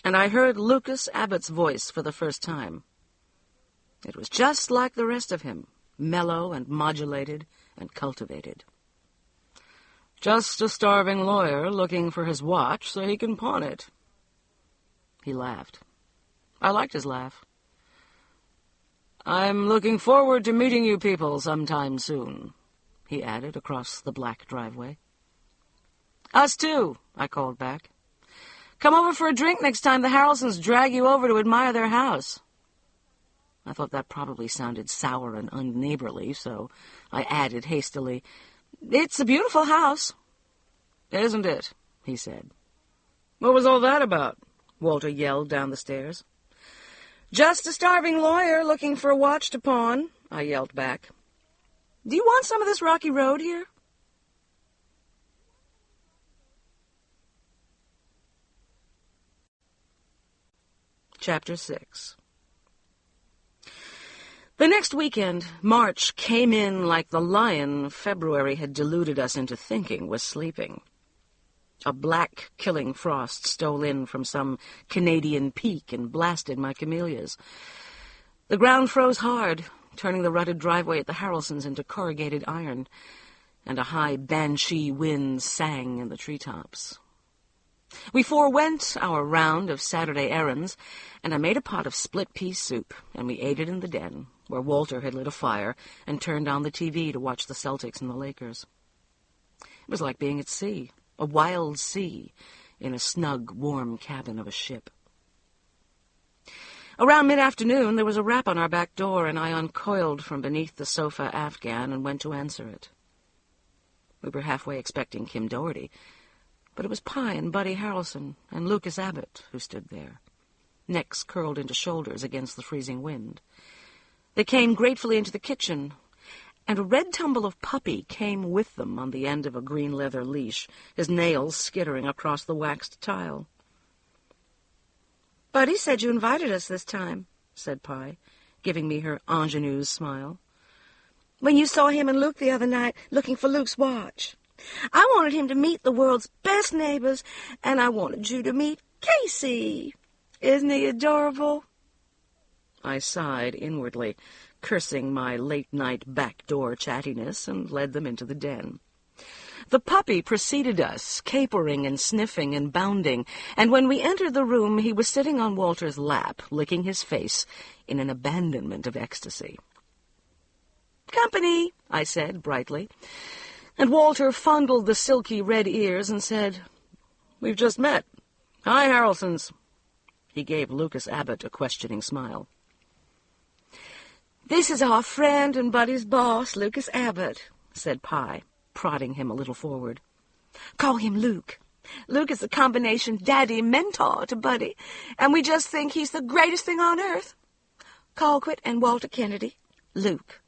S2: And I heard Lucas Abbott's voice for the first time. It was just like the rest of him, mellow and modulated and cultivated. Just a starving lawyer looking for his watch so he can pawn it. He laughed. I liked his laugh. I'm looking forward to meeting you people sometime soon, he added across the black driveway. Us too, I called back. Come over for a drink next time the Harrelsons drag you over to admire their house. I thought that probably sounded sour and unneighborly, so I added hastily, It's a beautiful house. Isn't it? He said. What was all that about? Walter yelled down the stairs. Just a starving lawyer looking for a watch to pawn, I yelled back. Do you want some of this rocky road here? Chapter 6. The next weekend, March came in like the lion February had deluded us into thinking was sleeping. A black, killing frost stole in from some Canadian peak and blasted my camellias. The ground froze hard, turning the rutted driveway at the Harrelsons into corrugated iron, and a high banshee wind sang in the treetops. We forewent our round of Saturday errands, and I made a pot of split-pea soup, and we ate it in the den, where Walter had lit a fire and turned on the TV to watch the Celtics and the Lakers. It was like being at sea, a wild sea, in a snug, warm cabin of a ship. Around mid-afternoon, there was a rap on our back door, and I uncoiled from beneath the sofa afghan and went to answer it. We were halfway expecting Kim Doherty, but it was Pye and Buddy Harrelson and Lucas Abbott who stood there, necks curled into shoulders against the freezing wind. They came gratefully into the kitchen, and a red tumble of Puppy came with them on the end of a green leather leash, his nails skittering across the waxed tile. Buddy said you invited us this time, said Pye, giving me her ingenue's smile. When you saw him and Luke the other night looking for Luke's watch.
S3: I wanted him to meet the world's best neighbors, and I wanted you to meet Casey. Isn't he adorable?
S2: I sighed inwardly, cursing my late-night backdoor chattiness, and led them into the den. The puppy preceded us, capering and sniffing and bounding, and when we entered the room he was sitting on Walter's lap, licking his face in an abandonment of ecstasy.
S3: "Company,"
S2: I said brightly, and Walter fondled the silky red ears and said, "We've just met. Hi, Harrelsons." He gave Lucas Abbott a questioning smile.
S3: "This is our friend and Buddy's boss, Lucas Abbott," said Pye, prodding him a little forward. "Call him Luke. Luke is a combination daddy-mentor to Buddy, and we just think he's the greatest thing on earth. Colquitt and Walter Kennedy, Luke."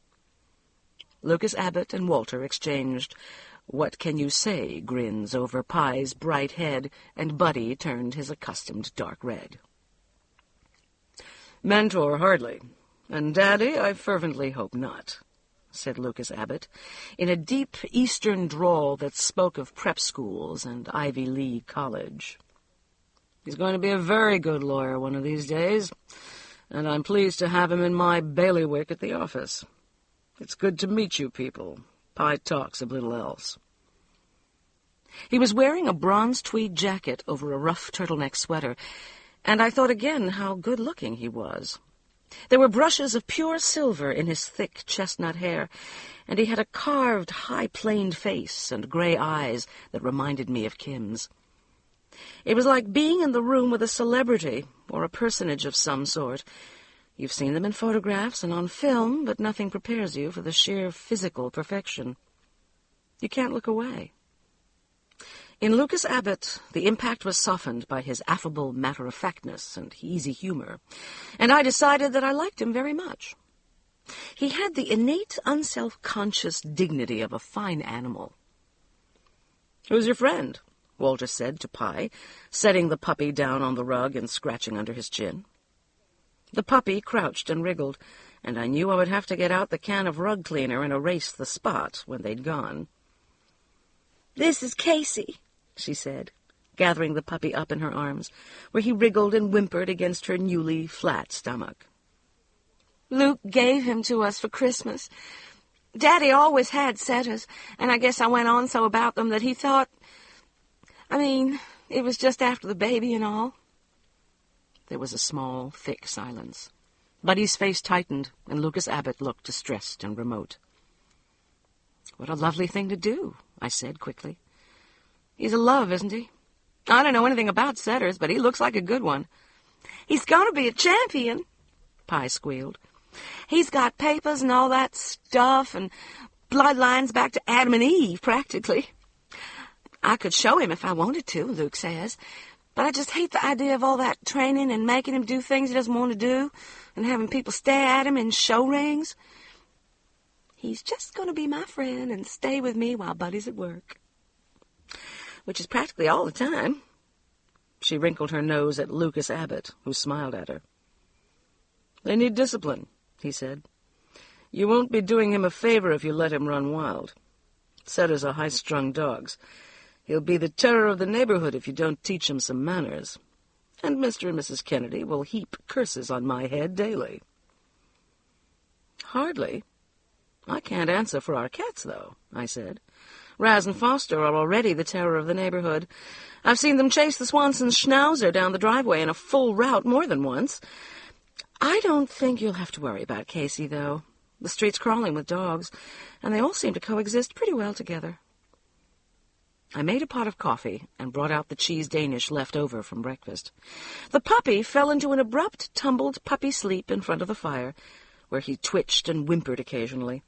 S2: Lucas Abbott and Walter exchanged what-can-you-say grins over Pye's bright head, and Buddy turned his accustomed dark red. "Mentor, hardly. And Daddy, I fervently hope not," said Lucas Abbott, in a deep Eastern drawl that spoke of prep schools and Ivy League college. "He's going to be a very good lawyer one of these days, and I'm pleased to have him in my bailiwick at the office. It's good to meet you people. Pye talks of little else." He was wearing a bronze tweed jacket over a rough turtleneck sweater, and I thought again how good-looking he was. There were brushes of pure silver in his thick chestnut hair, and he had a carved, high-planed face and gray eyes that reminded me of Kim's. It was like being in the room with a celebrity or a personage of some sort. You've seen them in photographs and on film, but nothing prepares you for the sheer physical perfection. You can't look away. In Lucas Abbott, the impact was softened by his affable matter-of-factness and easy humor, and I decided that I liked him very much. He had the innate, unself-conscious dignity of a fine animal. "Who's your friend?" Walter said to Pye, setting the puppy down on the rug and scratching under his chin. The puppy crouched and wriggled, and I knew I would have to get out the can of rug cleaner and erase the spot when they'd gone.
S3: "This is Casey," she said,
S2: gathering the puppy up in her arms, where he wriggled and whimpered against her newly flat stomach.
S3: "Luke gave him to us for Christmas. Daddy always had setters, and I guess I went on so about them that he thought... it was just after the baby and all."
S2: There was a small, thick silence. Buddy's face tightened, and Lucas Abbott looked distressed and remote. "What a lovely thing to do," I said quickly. "He's a love, isn't he? I don't know anything about setters, but he looks like a good one."
S3: "He's going to be a champion,"
S2: Pye squealed.
S3: "He's got papers and all that stuff, and bloodlines back to Adam and Eve, practically. I could show him if I wanted to, Luke says, but I just hate the idea of all that training and making him do things he doesn't want to do, and having people stare at him in show rings. He's just going to be my friend and stay with me while Buddy's at work. Which is practically all the time."
S2: She wrinkled her nose at Lucas Abbott, who smiled at her. "They need discipline," he said. "You won't be doing him a favor if you let him run wild. Setters are high-strung dogs. He'll be the terror of the neighborhood if you don't teach him some manners. And Mr. and Mrs. Kennedy will heap curses on my head daily." "Hardly. I can't answer for our cats, though," I said. "Raz and Foster are already the terror of the neighborhood. I've seen them chase the Swansons' Schnauzer down the driveway in a full rout more than once. I don't think you'll have to worry about Casey, though. The street's crawling with dogs, and they all seem to coexist pretty well together." I made a pot of coffee and brought out the cheese Danish left over from breakfast. The puppy fell into an abrupt, tumbled puppy sleep in front of the fire, where he twitched and whimpered occasionally.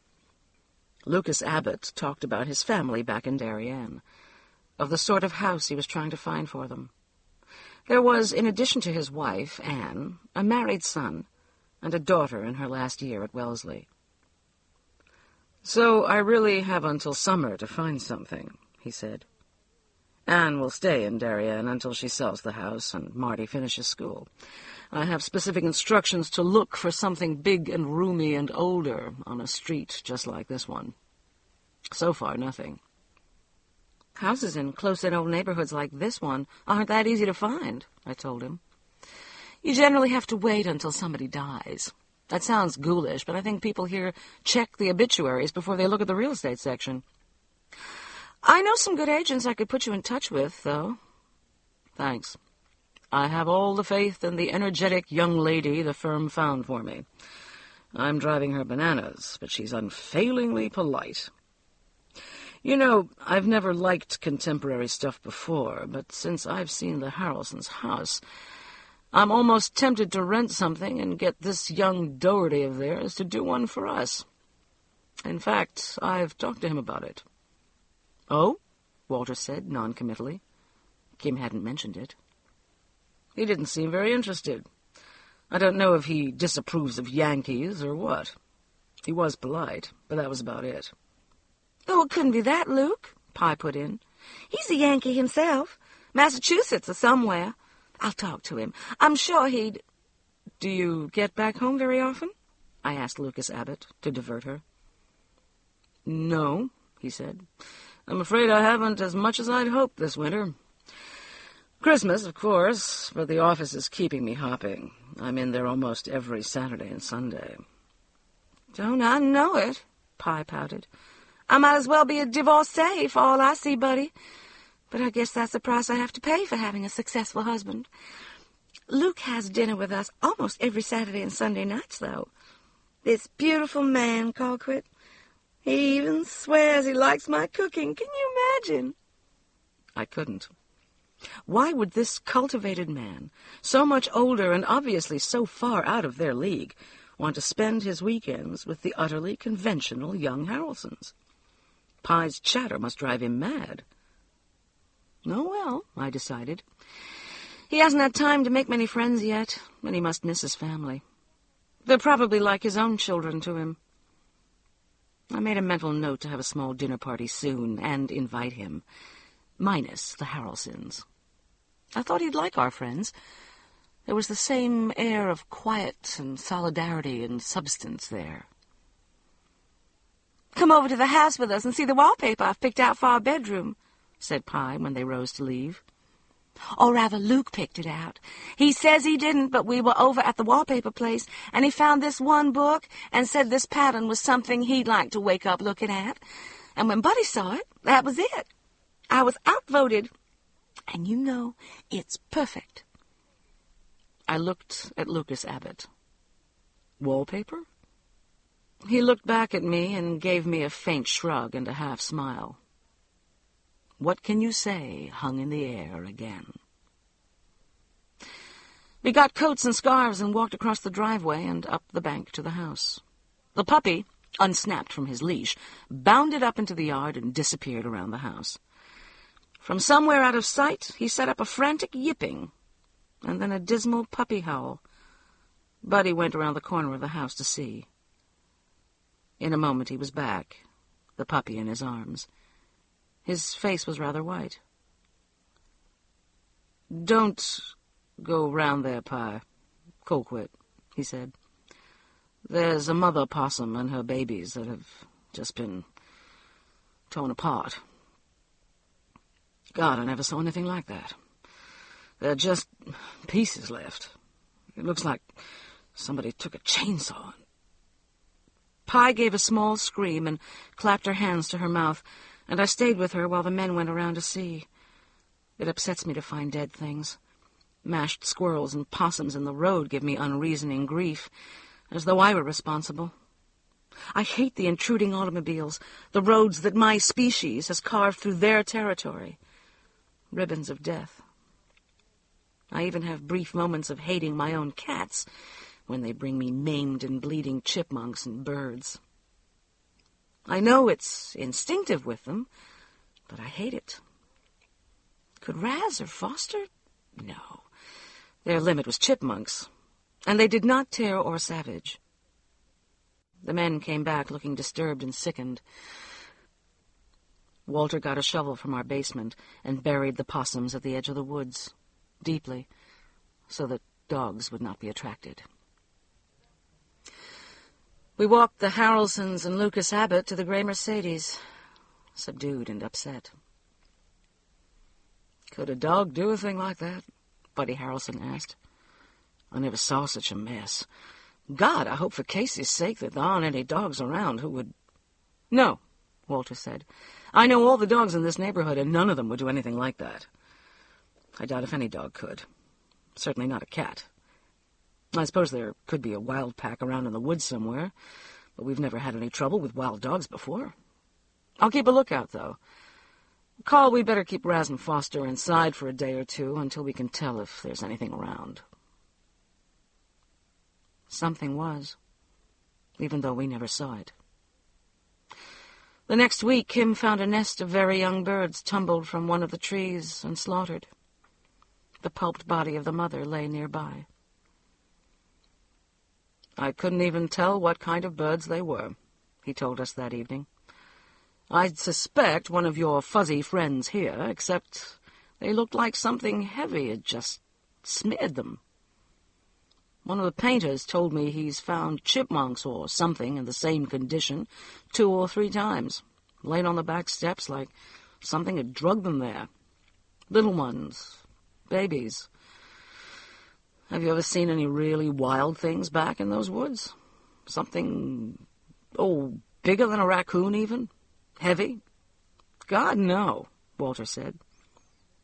S2: Lucas Abbott talked about his family back in Darien, of the sort of house he was trying to find for them. There was, in addition to his wife, Anne, a married son, and a daughter in her last year at Wellesley. "So I really have until summer to find something," he said. "Anne will stay in Darien until she sells the house and Marty finishes school. I have specific instructions to look for something big and roomy and older on a street just like this one. So far, nothing." Houses in close-in old neighborhoods like this one aren't that easy to find, I told him. You generally have to wait until somebody dies. That sounds ghoulish, but I think people here check the obituaries before they look at the real estate section. I know some good agents I could put you in touch with, though. Thanks. I have all the faith in the energetic young lady the firm found for me. I'm driving her bananas, but she's unfailingly polite. You know, I've never liked contemporary stuff before, but since I've seen the Harrelsons' house, I'm almost tempted to rent something and get this young Doherty of theirs to do one for us. In fact, I've talked to him about it. Oh? Walter said, noncommittally. Kim hadn't mentioned it. He didn't seem very interested. I don't know if he disapproves of Yankees or what. He was polite, but that was about it.
S3: Oh, it couldn't be that, Luke, Pye put in. He's a Yankee himself. Massachusetts or somewhere. I'll talk to him. I'm sure he'd...
S2: Do you get back home very often? I asked Lucas Abbott to divert her. No, he said. I'm afraid I haven't as much as I'd hoped this winter. Christmas, of course, but the office is keeping me hopping. I'm in there almost every Saturday and Sunday.
S3: Don't I know it, Pye pouted. I might as well be a divorcee for all I see, buddy. But I guess that's the price I have to pay for having a successful husband. Luke has dinner with us almost every Saturday and Sunday nights, though. This beautiful man, Colquitt. He even swears he likes my cooking. Can you imagine?
S2: I couldn't. Why would this cultivated man, so much older and obviously so far out of their league, want to spend his weekends with the utterly conventional young Harrelsons? Pye's chatter must drive him mad. Oh, well, I decided. He hasn't had time to make many friends yet, and he must miss his family. They're probably like his own children to him. I made a mental note to have a small dinner party soon and invite him, minus the Harrelsons. I thought he'd like our friends. There was the same air of quiet and solidarity and substance there.
S3: Come over to the house with us and see the wallpaper I've picked out for our bedroom, said Pye when they rose to leave. Or rather, Luke picked it out. He says he didn't, but we were over at the wallpaper place, and he found this one book and said this pattern was something he'd like to wake up looking at. And when Buddy saw it, that was it. I was outvoted. And you know, it's perfect.
S2: I looked at Lucas Abbott. Wallpaper? He looked back at me and gave me a faint shrug and a half smile. What can you say hung in the air again? We got coats and scarves and walked across the driveway and up the bank to the house. The puppy, unsnapped from his leash, bounded up into the yard and disappeared around the house. From somewhere out of sight, he set up a frantic yipping, and then a dismal puppy howl. Buddy went around the corner of the house to see. In a moment he was back, the puppy in his arms. His face was rather white. Don't go round there, Pye. Colquitt, he said. There's a mother possum and her babies that have just been torn apart. God, I never saw anything like that. There are just pieces left. It looks like somebody took a chainsaw. Pye gave a small scream and clapped her hands to her mouth, and I stayed with her while the men went around to see. It upsets me to find dead things. Mashed squirrels and possums in the road give me unreasoning grief, as though I were responsible. I hate the intruding automobiles, the roads that my species has carved through their territory. Ribbons of death. I even have brief moments of hating my own cats when they bring me maimed and bleeding chipmunks and birds. I know it's instinctive with them, but I hate it. Could Raz or Foster? No. Their limit was chipmunks, and they did not tear or savage. The men came back looking disturbed and sickened. Walter got a shovel from our basement and buried the possums at the edge of the woods, deeply, so that dogs would not be attracted. We walked the Harrelsons and Lucas Abbott to the gray Mercedes, subdued and upset. Could a dog do a thing like that? Buddy Harrelson asked. I never saw such a mess. God, I hope for Casey's sake that there aren't any dogs around who would... No, Walter said. I know all the dogs in this neighborhood, and none of them would do anything like that. I doubt if any dog could. Certainly not a cat. I suppose there could be a wild pack around in the woods somewhere, but we've never had any trouble with wild dogs before. I'll keep a lookout, though. Carl, we better keep Raz and Foster inside for a day or two until we can tell if there's anything around. Something was, even though we never saw it. The next week, Kim found a nest of very young birds tumbled from one of the trees and slaughtered. The pulped body of the mother lay nearby. I couldn't even tell what kind of birds they were, he told us that evening. I'd suspect one of your fuzzy friends here, except they looked like something heavy had just smeared them. One of the painters told me he's found chipmunks or something in the same condition 2 or 3 times, laid on the back steps like something had drugged them there. Little ones, babies. Have you ever seen any really wild things back in those woods? Something, bigger than a raccoon even? Heavy? God, no, Walter said.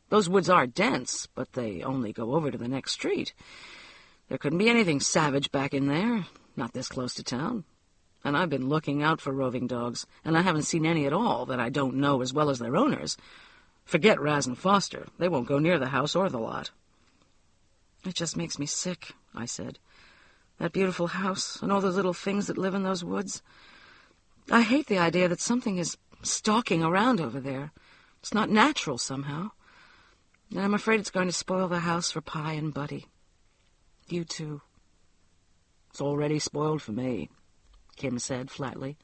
S2: Those woods are dense, but they only go over to the next street. There couldn't be anything savage back in there, not this close to town. And I've been looking out for roving dogs, and I haven't seen any at all that I don't know as well as their owners. Forget Raz and Foster. They won't go near the house or the lot. It just makes me sick, I said. That beautiful house and all those little things that live in those woods. I hate the idea that something is stalking around over there. It's not natural somehow. And I'm afraid it's going to spoil the house for Pie and Buddy. You too. It's already spoiled for me, Kim said flatly.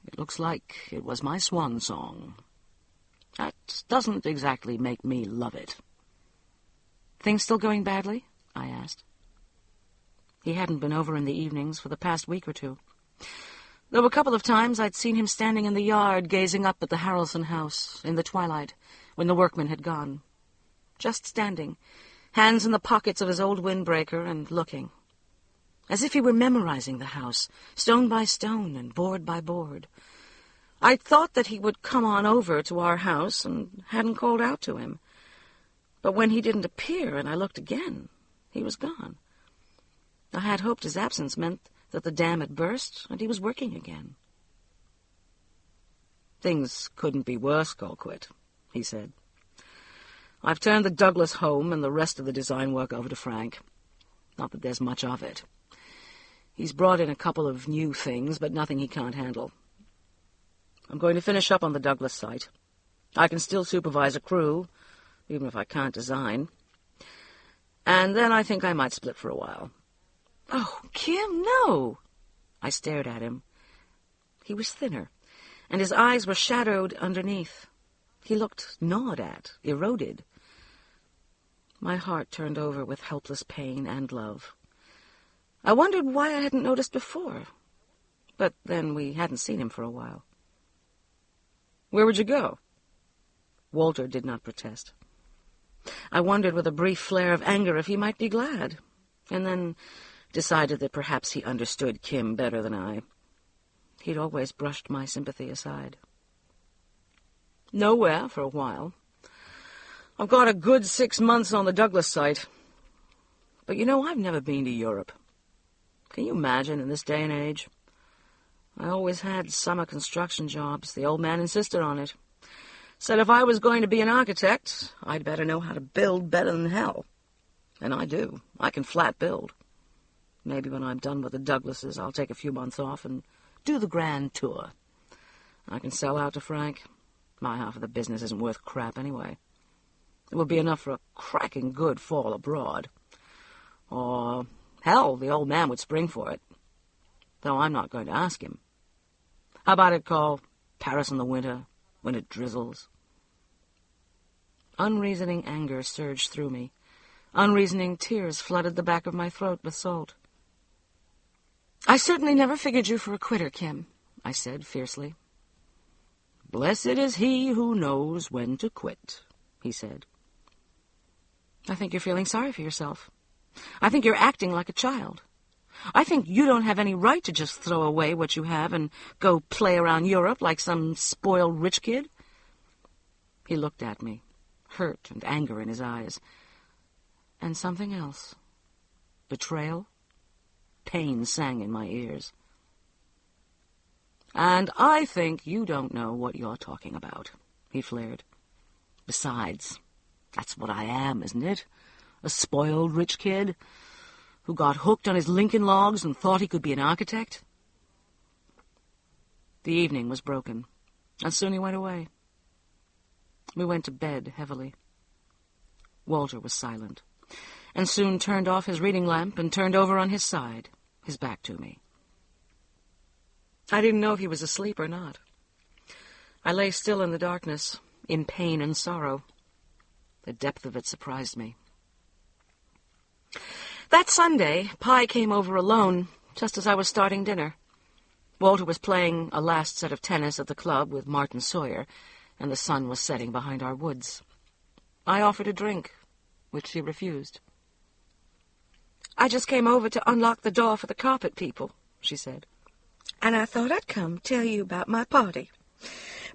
S2: It looks like it was my swan song. That doesn't exactly make me love it. Things still going badly? I asked. He hadn't been over in the evenings for the past week or 2. There were a couple of times I'd seen him standing in the yard gazing up at the Harrelson house in the twilight when the workmen had gone. Just standing, hands in the pockets of his old windbreaker and looking, as if he were memorizing the house, stone by stone and board by board. I thought that he would come on over to our house and hadn't called out to him. But when he didn't appear and I looked again, he was gone. I had hoped his absence meant that the dam had burst and he was working again. Things couldn't be worse, Colquitt, he said. I've turned the Douglas home and the rest of the design work over to Frank. Not that there's much of it. He's brought in a couple of new things, but nothing he can't handle. I'm going to finish up on the Douglas site. I can still supervise a crew, even if I can't design. And then I think I might split for a while. Oh, Kim, no! I stared at him. He was thinner, and his eyes were shadowed underneath. He looked gnawed at, eroded. My heart turned over with helpless pain and love. I wondered why I hadn't noticed before. But then we hadn't seen him for a while. Where would you go? Walter did not protest. I wondered with a brief flare of anger if he might be glad, and then decided that perhaps he understood Kim better than I. He'd always brushed my sympathy aside. Nowhere for a while. I've got a good 6 months on the Douglas site. But I've never been to Europe. Can you imagine in this day and age? I always had summer construction jobs. The old man insisted on it. Said if I was going to be an architect, I'd better know how to build better than hell. And I do. I can flat build. Maybe when I'm done with the Douglases, I'll take a few months off and do the grand tour. I can sell out to Frank. My half of the business isn't worth crap anyway. It would be enough for a cracking good fall abroad. Or, hell, the old man would spring for it. Though I'm not going to ask him. How about it call Paris in the winter, when it drizzles? Unreasoning anger surged through me. Unreasoning tears flooded the back of my throat with salt. I certainly never figured you for a quitter, Kim, I said fiercely. Blessed is he who knows when to quit, he said. I think you're feeling sorry for yourself. I think you're acting like a child. I think you don't have any right to just throw away what you have and go play around Europe like some spoiled rich kid. He looked at me, hurt and anger in his eyes. And something else. Betrayal. Pain sang in my ears. And I think you don't know what you're talking about, he flared. Besides, that's what I am, isn't it? A spoiled rich kid who got hooked on his Lincoln logs and thought he could be an architect. The evening was broken, and soon he went away. We went to bed heavily. Walter was silent, and soon turned off his reading lamp and turned over on his side, his back to me. I didn't know if he was asleep or not. I lay still in the darkness, in pain and sorrow. The depth of it surprised me. That Sunday, Pye came over alone, just as I was starting dinner. Walter was playing a last set of tennis at the club with Martin Sawyer, and the sun was setting behind our woods. I offered a drink, which she refused. "I just came over to unlock the door for the carpet people," she said. "And I thought I'd come tell you about my party.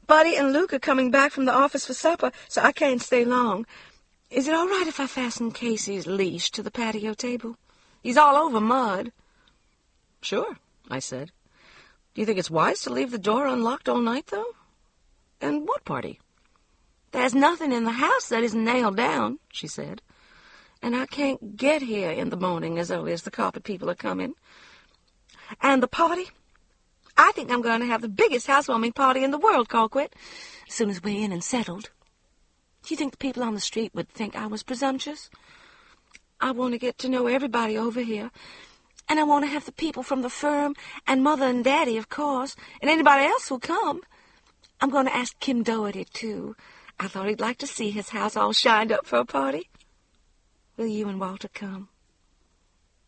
S2: Buddy and Luke are coming back from the office for supper, so I can't stay long. Is it all right if I fasten Casey's leash to the patio table? He's all over mud." "Sure," I said. "Do you think it's wise to leave the door unlocked all night, though?" "And what party?" "There's nothing in the house that isn't nailed down," she said. "And I can't get here in the morning as early as the carpet people are coming. And the party? I think I'm going to have the biggest housewarming party in the world, Colquitt, as soon as we're in and settled. Do you think the people on the street would think I was presumptuous? I want to get to know everybody over here, and I want to have the people from the firm, and Mother and Daddy, of course, and anybody else who'll come. I'm going to ask Kim Doherty, too. I thought he'd like to see his house all shined up for a party. Will you and Walter come?"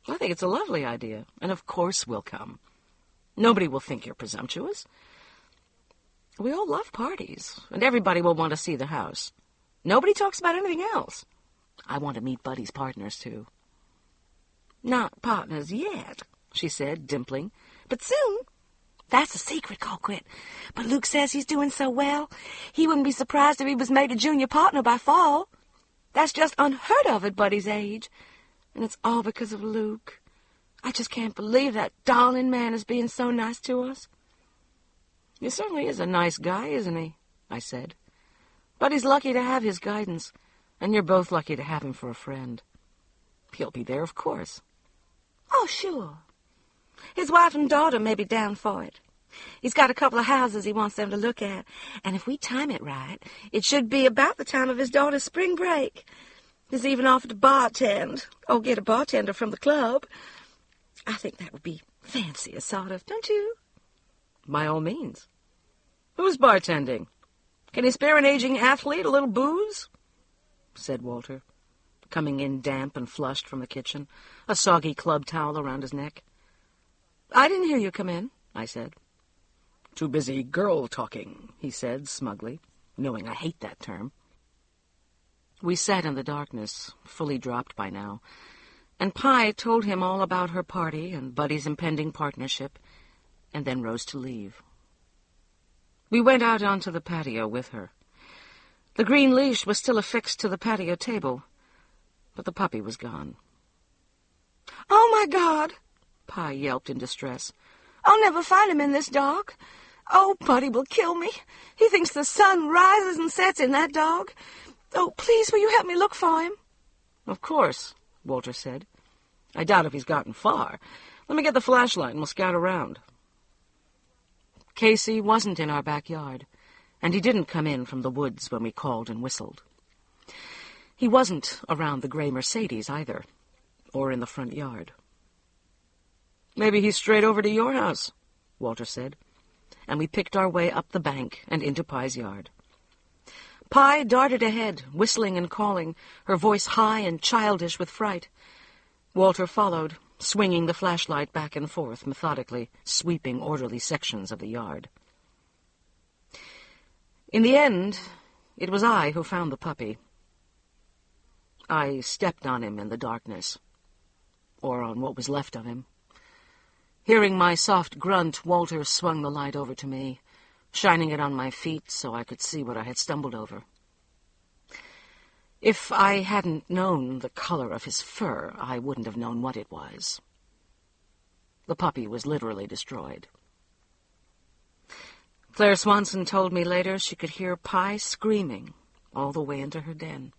S2: "I think it's a lovely idea, and of course we'll come. Nobody will think you're presumptuous. We all love parties, and everybody will want to see the house. Nobody talks about anything else. I want to meet Buddy's partners, too." "Not partners yet," she said, dimpling, "but soon. That's a secret, Colquitt. But Luke says he's doing so well, he wouldn't be surprised if he was made a junior partner by fall. That's just unheard of at Buddy's age, and it's all because of Luke. I just can't believe that darling man is being so nice to us." "He certainly is a nice guy, isn't he?" I said. "But he's lucky to have his guidance, and you're both lucky to have him for a friend. He'll be there, of course." "Oh, sure. His wife and daughter may be down for it. He's got a couple of houses he wants them to look at, and if we time it right, it should be about the time of his daughter's spring break. He's even offered to bartend, or get a bartender from the club. I think that would be fancy, sort of, don't you?" "By all means. Who's bartending? Can he spare an aging athlete a little booze?" said Walter, coming in damp and flushed from the kitchen, a soggy club towel around his neck. "I didn't hear you come in," I said. "Too busy girl-talking," he said smugly, knowing I hate that term. We sat in the darkness, fully dropped by now, and Pye told him all about her party and Buddy's impending partnership, and then rose to leave. We went out onto the patio with her. The green leash was still affixed to the patio table, but the puppy was gone. "Oh, my God!" Pye yelped in distress. "I'll never find him in this dark. Oh, Buddy will kill me. He thinks the sun rises and sets in that dog. Oh, please, will you help me look for him?" "Of course," Walter said. "I doubt if he's gotten far. Let me get the flashlight and we'll scout around." Casey wasn't in our backyard, and he didn't come in from the woods when we called and whistled. He wasn't around the gray Mercedes either, or in the front yard. "Maybe he's straight over to your house," Walter said, and we picked our way up the bank and into Pye's yard. Pye darted ahead, whistling and calling, her voice high and childish with fright. Walter followed, swinging the flashlight back and forth, methodically, sweeping orderly sections of the yard. In the end, it was I who found the puppy. I stepped on him in the darkness, or on what was left of him. Hearing my soft grunt, Walter swung the light over to me, shining it on my feet so I could see what I had stumbled over. If I hadn't known the color of his fur, I wouldn't have known what it was. The puppy was literally destroyed. Claire Swanson told me later she could hear Pye screaming all the way into her den,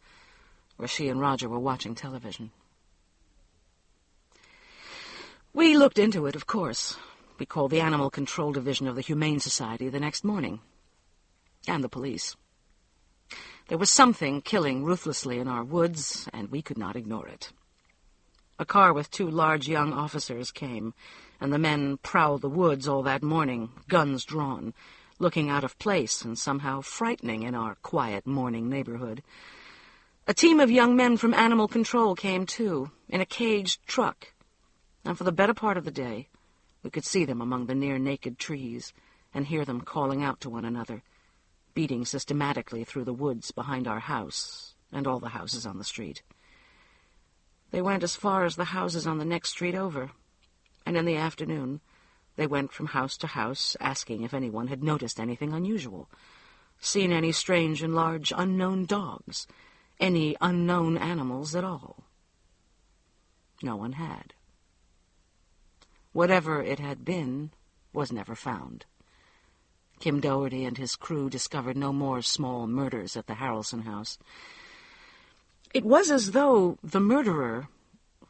S2: where she and Roger were watching television. We looked into it, of course. We called the Animal Control Division of the Humane Society the next morning, and the police. There was something killing ruthlessly in our woods, and we could not ignore it. A car with 2 large young officers came, and the men prowled the woods all that morning, guns drawn, looking out of place and somehow frightening in our quiet morning neighborhood. A team of young men from Animal Control came, too, in a caged truck, and for the better part of the day, we could see them among the near-naked trees and hear them calling out to one another, beating systematically through the woods behind our house and all the houses on the street. They went as far as the houses on the next street over, and in the afternoon they went from house to house asking if anyone had noticed anything unusual, seen any strange and large unknown dogs, any unknown animals at all. No one had. Whatever it had been was never found. Kim Doherty and his crew discovered no more small murders at the Harrelson house. It was as though the murderer,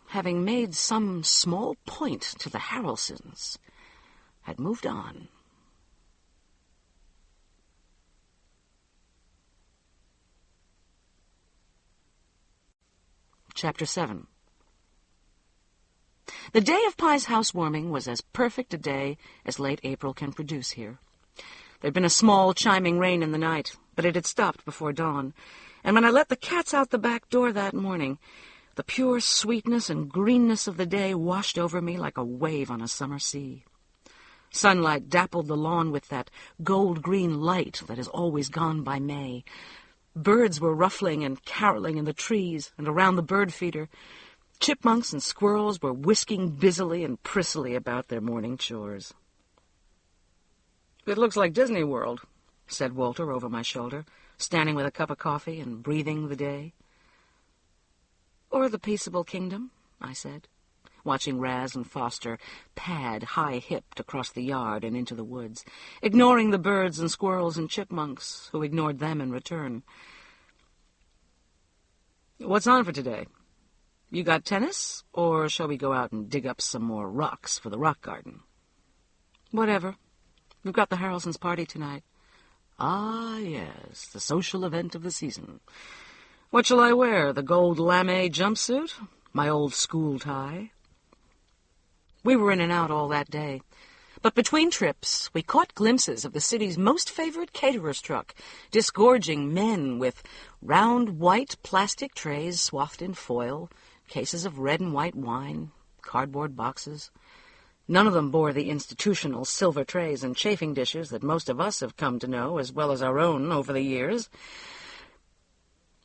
S2: having made some small point to the Harrelsons, had moved on. Chapter 7. The day of Pye's housewarming was as perfect a day as late April can produce here. There'd been a small chiming rain in the night, but it had stopped before dawn, and when I let the cats out the back door that morning, the pure sweetness and greenness of the day washed over me like a wave on a summer sea. Sunlight dappled the lawn with that gold-green light that has always gone by May. Birds were ruffling and caroling in the trees and around the bird feeder. Chipmunks and squirrels were whisking busily and prissily about their morning chores. "It looks like Disney World," said Walter over my shoulder, standing with a cup of coffee and breathing the day. "Or the Peaceable Kingdom," I said, watching Raz and Foster pad high-hipped across the yard and into the woods, ignoring the birds and squirrels and chipmunks, who ignored them in return. "What's on for today? You got tennis, or shall we go out and dig up some more rocks for the rock garden?" "Whatever. We've got the Harrelsons' party tonight." "Ah, yes, the social event of the season. What shall I wear, the gold lame jumpsuit? My old school tie?" We were in and out all that day, but between trips we caught glimpses of the city's most favorite caterer's truck, disgorging men with round white plastic trays swathed in foil, cases of red and white wine, cardboard boxes. None of them bore the institutional silver trays and chafing dishes that most of us have come to know as well as our own over the years.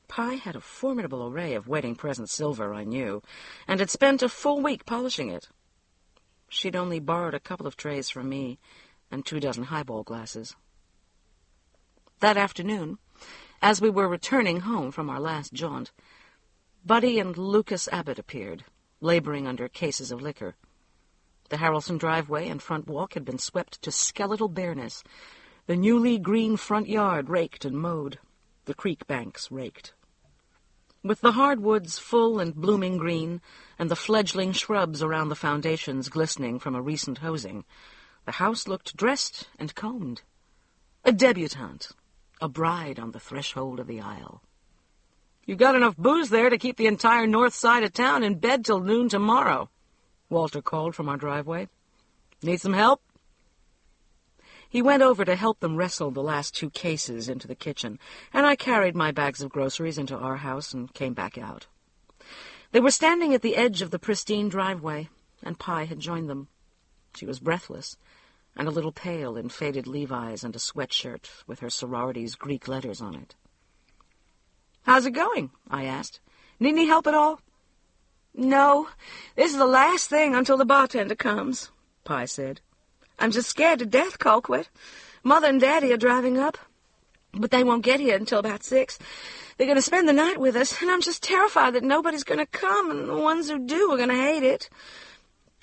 S2: Pye had a formidable array of wedding present silver, I knew, and had spent a full week polishing it. She'd only borrowed a couple of trays from me and 24 highball glasses. That afternoon, as we were returning home from our last jaunt, Buddy and Lucas Abbott appeared, laboring under cases of liquor. The Harrelson driveway and front walk had been swept to skeletal bareness, the newly green front yard raked and mowed, the creek banks raked. With the hardwoods full and blooming green, and the fledgling shrubs around the foundations glistening from a recent hosing, the house looked dressed and combed. A debutante, a bride on the threshold of the aisle. "You got enough booze there to keep the entire north side of town in bed till noon tomorrow," Walter called from our driveway. "Need some help?" He went over to help them wrestle the last 2 cases into the kitchen, and I carried my bags of groceries into our house and came back out. They were standing at the edge of the pristine driveway, and Pye had joined them. She was breathless, and a little pale in faded Levi's and a sweatshirt with her sorority's Greek letters on it. "How's it going?" I asked, Need any help at all?"
S3: "No, this is the last thing until the bartender comes," Pye said. "I'm just scared to death, Colquitt. Mother and Daddy are driving up, but they won't get here until about 6. They're going to spend the night with us, and I'm just terrified that nobody's going to come, and the ones who do are going to hate it.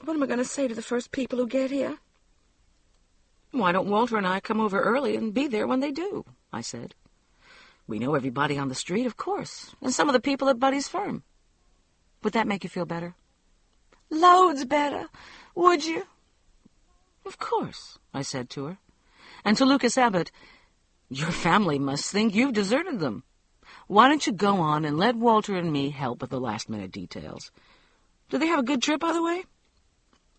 S3: What am I going to say to the first people who get here?"
S2: "Why don't Walter and I come over early and be there when they do?" I said. "We know everybody on the street, of course, and some of the people at Buddy's firm. Would that make you feel better?"
S3: "Loads better. Would you?"
S2: "Of course," I said to her. And to Lucas Abbott, "Your family must think you've deserted them. Why don't you go on and let Walter and me help with the last-minute details? Did they have a good trip, by the way?"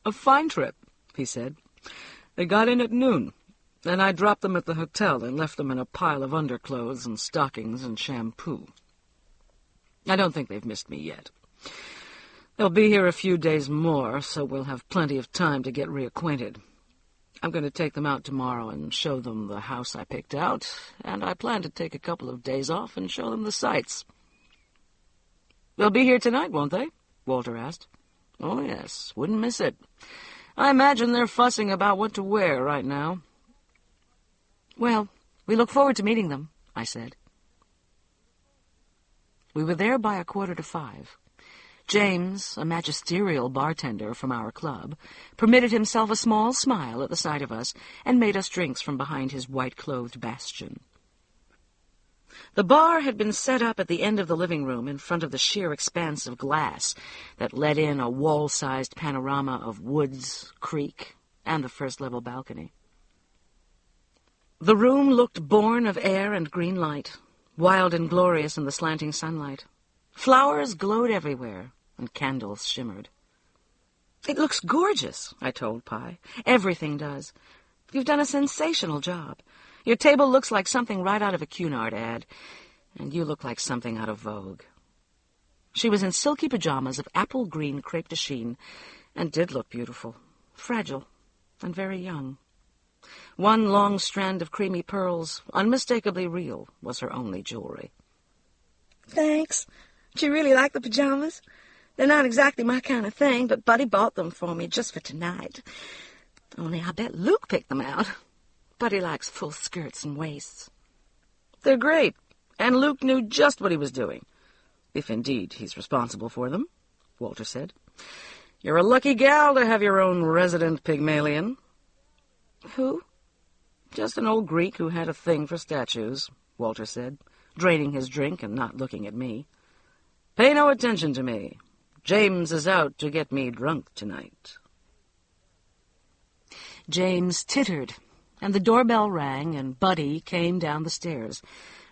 S2: "A fine trip," he said. "They got in at noon, and I dropped them at the hotel and left them in a pile of underclothes and stockings and shampoo. I don't think they've missed me yet. They'll be here a few days more, so we'll have plenty of time to get reacquainted. I'm going to take them out tomorrow and show them the house I picked out, and I plan to take a couple of days off and show them the sights." "They'll be here tonight, won't they?" Walter asked. "Oh, yes, wouldn't miss it. I imagine they're fussing about what to wear right now." "Well, we look forward to meeting them," I said. We were there by 4:45. James, a magisterial bartender from our club, permitted himself a small smile at the sight of us and made us drinks from behind his white-clothed bastion. The bar had been set up at the end of the living room in front of the sheer expanse of glass that let in a wall-sized panorama of woods, creek, and the first-level balcony. The room looked born of air and green light, wild and glorious in the slanting sunlight. Flowers glowed everywhere, and candles shimmered. "It looks gorgeous," I told Pye. "Everything does. You've done a sensational job. Your table looks like something right out of a Cunard ad, and you look like something out of Vogue." She was in silky pajamas of apple-green crepe de chine, and did look beautiful, fragile, and very young. One long strand of creamy pearls, unmistakably real, was her only jewelry.
S3: "Thanks. Do you really like the pajamas? They're not exactly my kind of thing, but Buddy bought them for me just for tonight. Only I bet Luke picked them out. Buddy likes full skirts and waists."
S2: "They're great, and Luke knew just what he was doing, if indeed he's responsible for them," Walter said. "You're a lucky gal to have your own resident Pygmalion."
S3: "Who?"
S2: "Just an old Greek who had a thing for statues," Walter said, draining his drink and not looking at me. "Pay no attention to me. James is out to get me drunk tonight." James tittered, and the doorbell rang, and Buddy came down the stairs,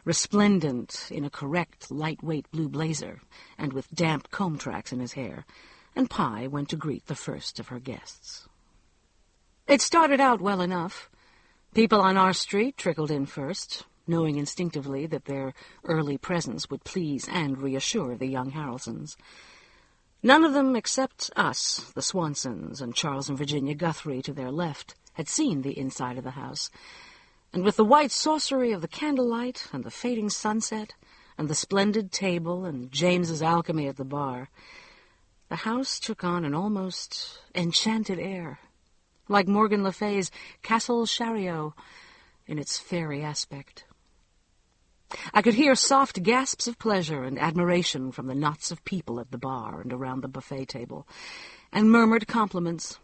S2: resplendent in a correct, lightweight blue blazer, and with damp comb tracks in his hair, and Pye went to greet the first of her guests. It started out well enough. People on our street trickled in first, knowing instinctively that their early presence would please and reassure the young Harrelsons. None of them except us, the Swansons, and Charles and Virginia Guthrie to their left, had seen the inside of the house, and with the white sorcery of the candlelight and the fading sunset and the splendid table and James's alchemy at the bar, the house took on an almost enchanted air, like Morgan Le Fay's Castle Chariot in its fairy aspect. I could hear soft gasps of pleasure and admiration from the knots of people at the bar and around the buffet table, and murmured compliments.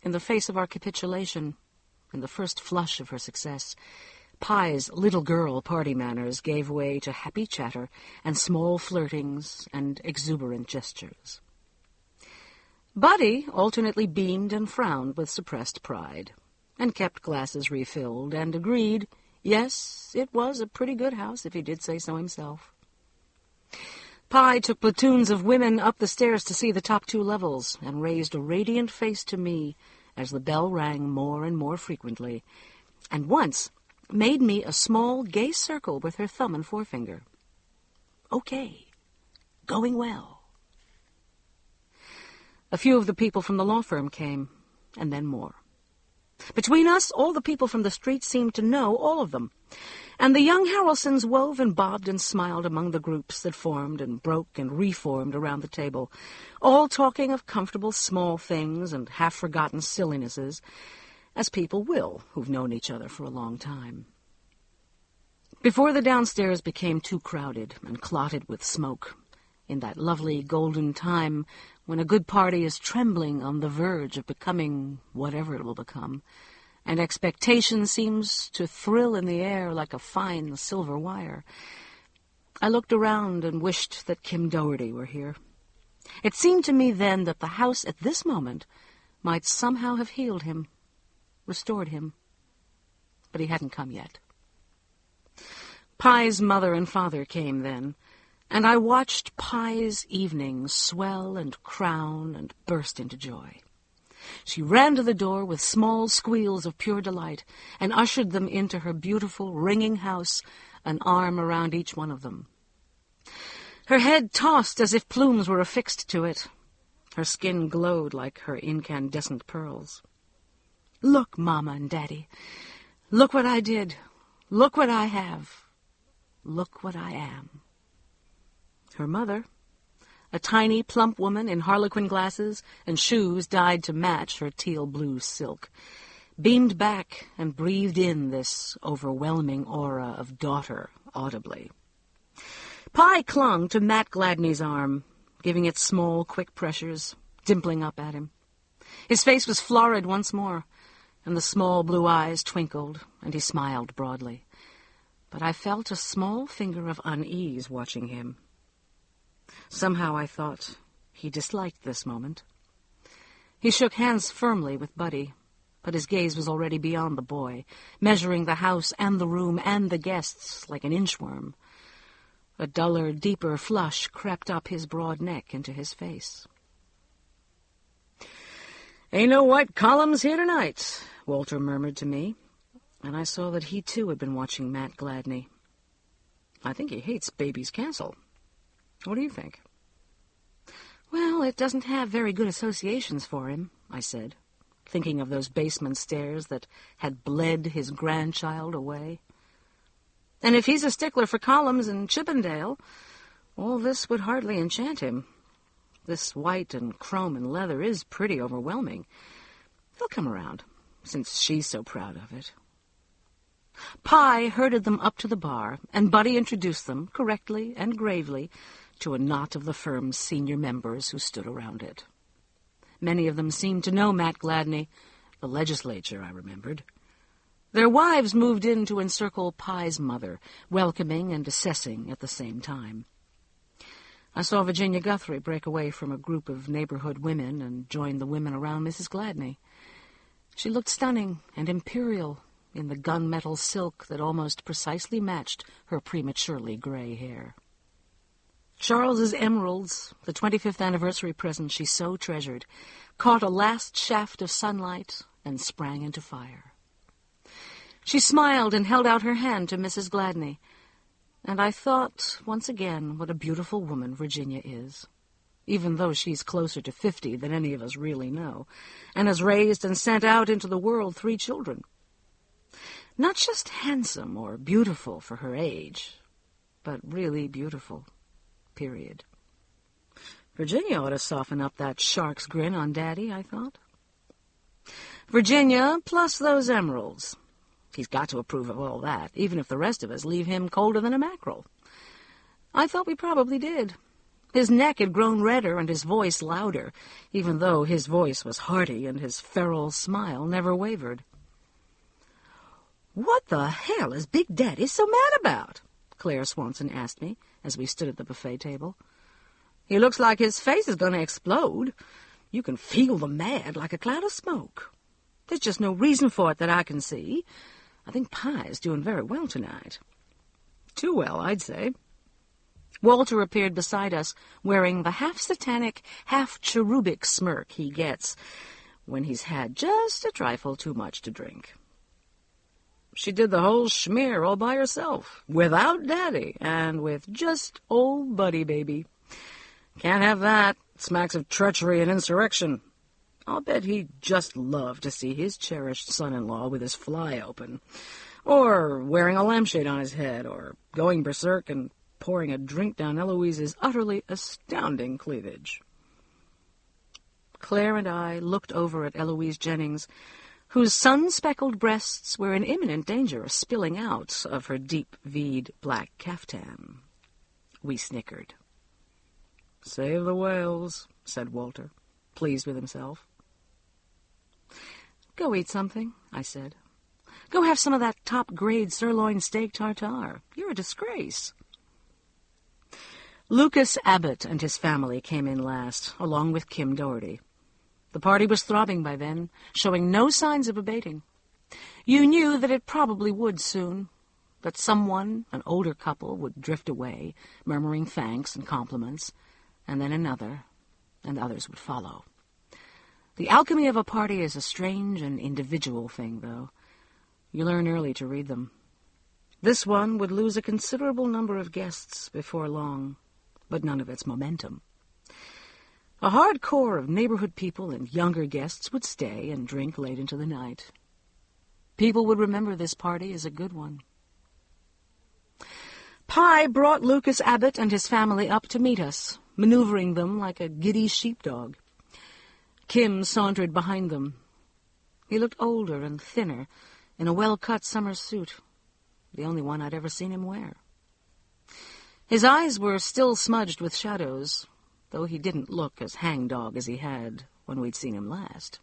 S2: In the face of our capitulation, in the first flush of her success, Pye's little girl party manners gave way to happy chatter and small flirtings and exuberant gestures. Buddy alternately beamed and frowned with suppressed pride, and kept glasses refilled, and agreed, yes, it was a pretty good house if he did say so himself. Pye took platoons of women up the stairs to see the top 2 levels, and raised a radiant face to me as the bell rang more and more frequently, and once made me a small, gay circle with her thumb and forefinger. Okay, going well. A few of the people from the law firm came, and then more. Between us, all the people from the street seemed to know all of them, And the young Harrelsons wove and bobbed and smiled among the groups that formed and broke and reformed around the table, all talking of comfortable small things and half-forgotten sillinesses, as people will who've known each other for a long time. Before the downstairs became too crowded and clotted with smoke, in that lovely golden time when a good party is trembling on the verge of becoming whatever it will become, and expectation seems to thrill in the air like a fine silver wire, I looked around and wished that Kim Doherty were here. It seemed to me then that the house at this moment might somehow have healed him, restored him. But he hadn't come yet. Pye's mother and father came then, and I watched Pye's evening swell and crown and burst into joy. She ran to the door with small squeals of pure delight and ushered them into her beautiful, ringing house, an arm around each one of them. Her head tossed as if plumes were affixed to it. Her skin glowed like her incandescent pearls. "Look, Mama and Daddy. Look what I did. Look what I have. Look what I am." Her mother, a tiny, plump woman in harlequin glasses and shoes dyed to match her teal-blue silk, beamed back and breathed in this overwhelming aura of daughter audibly. Pye clung to Matt Gladney's arm, giving it small, quick pressures, dimpling up at him. His face was florid once more, and the small blue eyes twinkled, and he smiled broadly. But I felt a small finger of unease watching him. Somehow I thought he disliked this moment. He shook hands firmly with Buddy, but his gaze was already beyond the boy, measuring the house and the room and the guests like an inchworm. A duller, deeper flush crept up his broad neck into his face. "Ain't no white columns here tonight," Walter murmured to me, and I saw that he too had been watching Matt Gladney. "I think he hates Baby's Castle. What do you think?" "Well, it doesn't have very good associations for him," I said, thinking of those basement stairs that had bled his grandchild away. "And if he's a stickler for columns and Chippendale, all this would hardly enchant him. This white and chrome and leather is pretty overwhelming. He'll come around, since she's so proud of it." Pye herded them up to the bar, and Buddy introduced them, correctly and gravely, to a knot of the firm's senior members who stood around it. Many of them seemed to know Matt Gladney, the legislature, I remembered. Their wives moved in to encircle Pye's mother, welcoming and assessing at the same time. I saw Virginia Guthrie break away from a group of neighborhood women and join the women around Mrs. Gladney. She looked stunning and imperial in the gunmetal silk that almost precisely matched her prematurely gray hair. Charles's emeralds, the 25th anniversary present she so treasured, caught a last shaft of sunlight and sprang into fire. She smiled and held out her hand to Mrs. Gladney, and I thought once again what a beautiful woman Virginia is, even though she's closer to 50 than any of us really know, and has raised and sent out into the world 3 children. Not just handsome or beautiful for her age, but really beautiful, period. Virginia ought to soften up that shark's grin on Daddy, I thought. Virginia plus those emeralds. He's got to approve of all that, even if the rest of us leave him colder than a mackerel. I thought we probably did. His neck had grown redder and his voice louder, even though his voice was hearty and his feral smile never wavered. "What the hell is Big Daddy so mad about?" Claire Swanson asked me as we stood at the buffet table. "He looks like his face is going to explode. You can feel the mad like a cloud of smoke. There's just no reason for it that I can see. I think Pye's doing very well tonight." "Too well, I'd say." Walter appeared beside us, wearing the half-satanic, half-cherubic smirk he gets when he's had just a trifle too much to drink. "She did the whole schmear all by herself, without Daddy, and with just old Buddy Baby. Can't have that. Smacks of treachery and insurrection. I'll bet he'd just love to see his cherished son-in-law with his fly open. or wearing a lampshade on his head, or going berserk and pouring a drink down Eloise's utterly astounding cleavage. Claire and I looked over at Eloise Jennings, whose sun-speckled breasts were in imminent danger of spilling out of her deep V'd black caftan. We snickered. "Save the whales," said Walter, pleased with himself. "Go eat something," I said. "Go have some of that top-grade sirloin steak tartare. You're a disgrace." Lucas Abbott and his family came in last, along with Kim Doherty. The party was throbbing by then, showing no signs of abating. You knew that it probably would soon, that someone, an older couple, would drift away, murmuring thanks and compliments, and then another, and others would follow. The alchemy of a party is a strange and individual thing, though. You learn early to read them. This one would lose a considerable number of guests before long, but none of its momentum. A hard core of neighborhood people and younger guests would stay and drink late into the night. People would remember this party as a good one. Pye brought Lucas Abbott and his family up to meet us, maneuvering them like a giddy sheepdog. Kim sauntered behind them. He looked older and thinner, in a well-cut summer suit, the only one I'd ever seen him wear. His eyes were still smudged with shadows, though he didn't look as hangdog as he had when we'd seen him last.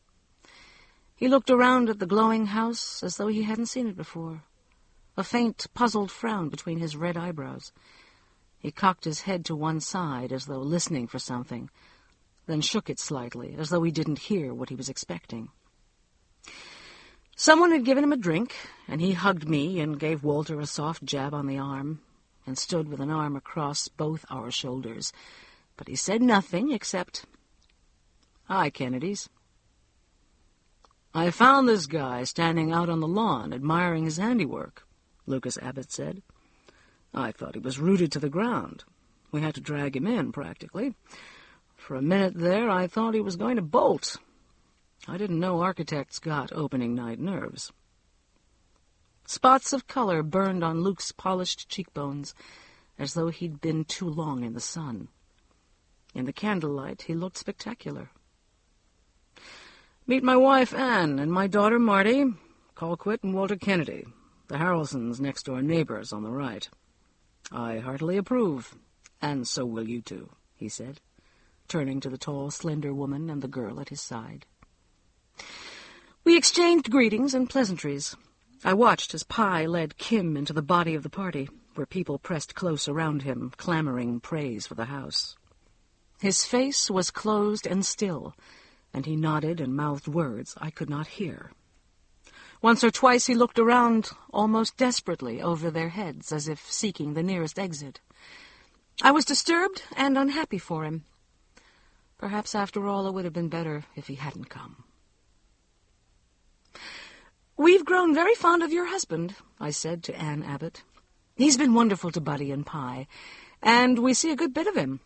S2: He looked around at the glowing house as though he hadn't seen it before, a faint, puzzled frown between his red eyebrows. He cocked his head to one side as though listening for something, then shook it slightly, as though he didn't hear what he was expecting. Someone had given him a drink, and he hugged me and gave Walter a soft jab on the arm, and stood with an arm across both our shoulders. But he said nothing except, "Hi, Kennedys." "I found this guy standing out on the lawn, admiring his handiwork," Lucas Abbott said. "I thought he was rooted to the ground. We had to drag him in, practically. For a minute there, I thought he was going to bolt. I didn't know architects got opening night nerves." Spots of color burned on Luke's polished cheekbones, as though he'd been too long in the sun. In the candlelight, he looked spectacular. "Meet my wife, Anne, and my daughter, Marty, Colquitt and Walter Kennedy, the Harrelsons' next-door neighbors on the right. I heartily approve, and so will you two," he said, turning to the tall, slender woman and the girl at his side. We exchanged greetings and pleasantries. I watched as Pye led Kim into the body of the party, where people pressed close around him, clamoring praise for the house. His face was closed and still, and he nodded and mouthed words I could not hear. Once or twice he looked around almost desperately over their heads, as if seeking the nearest exit. I was disturbed and unhappy for him. Perhaps, after all, it would have been better if he hadn't come. "We've grown very fond of your husband," I said to Anne Abbott. "He's been wonderful to Buddy and Pye, and we see a good bit of him.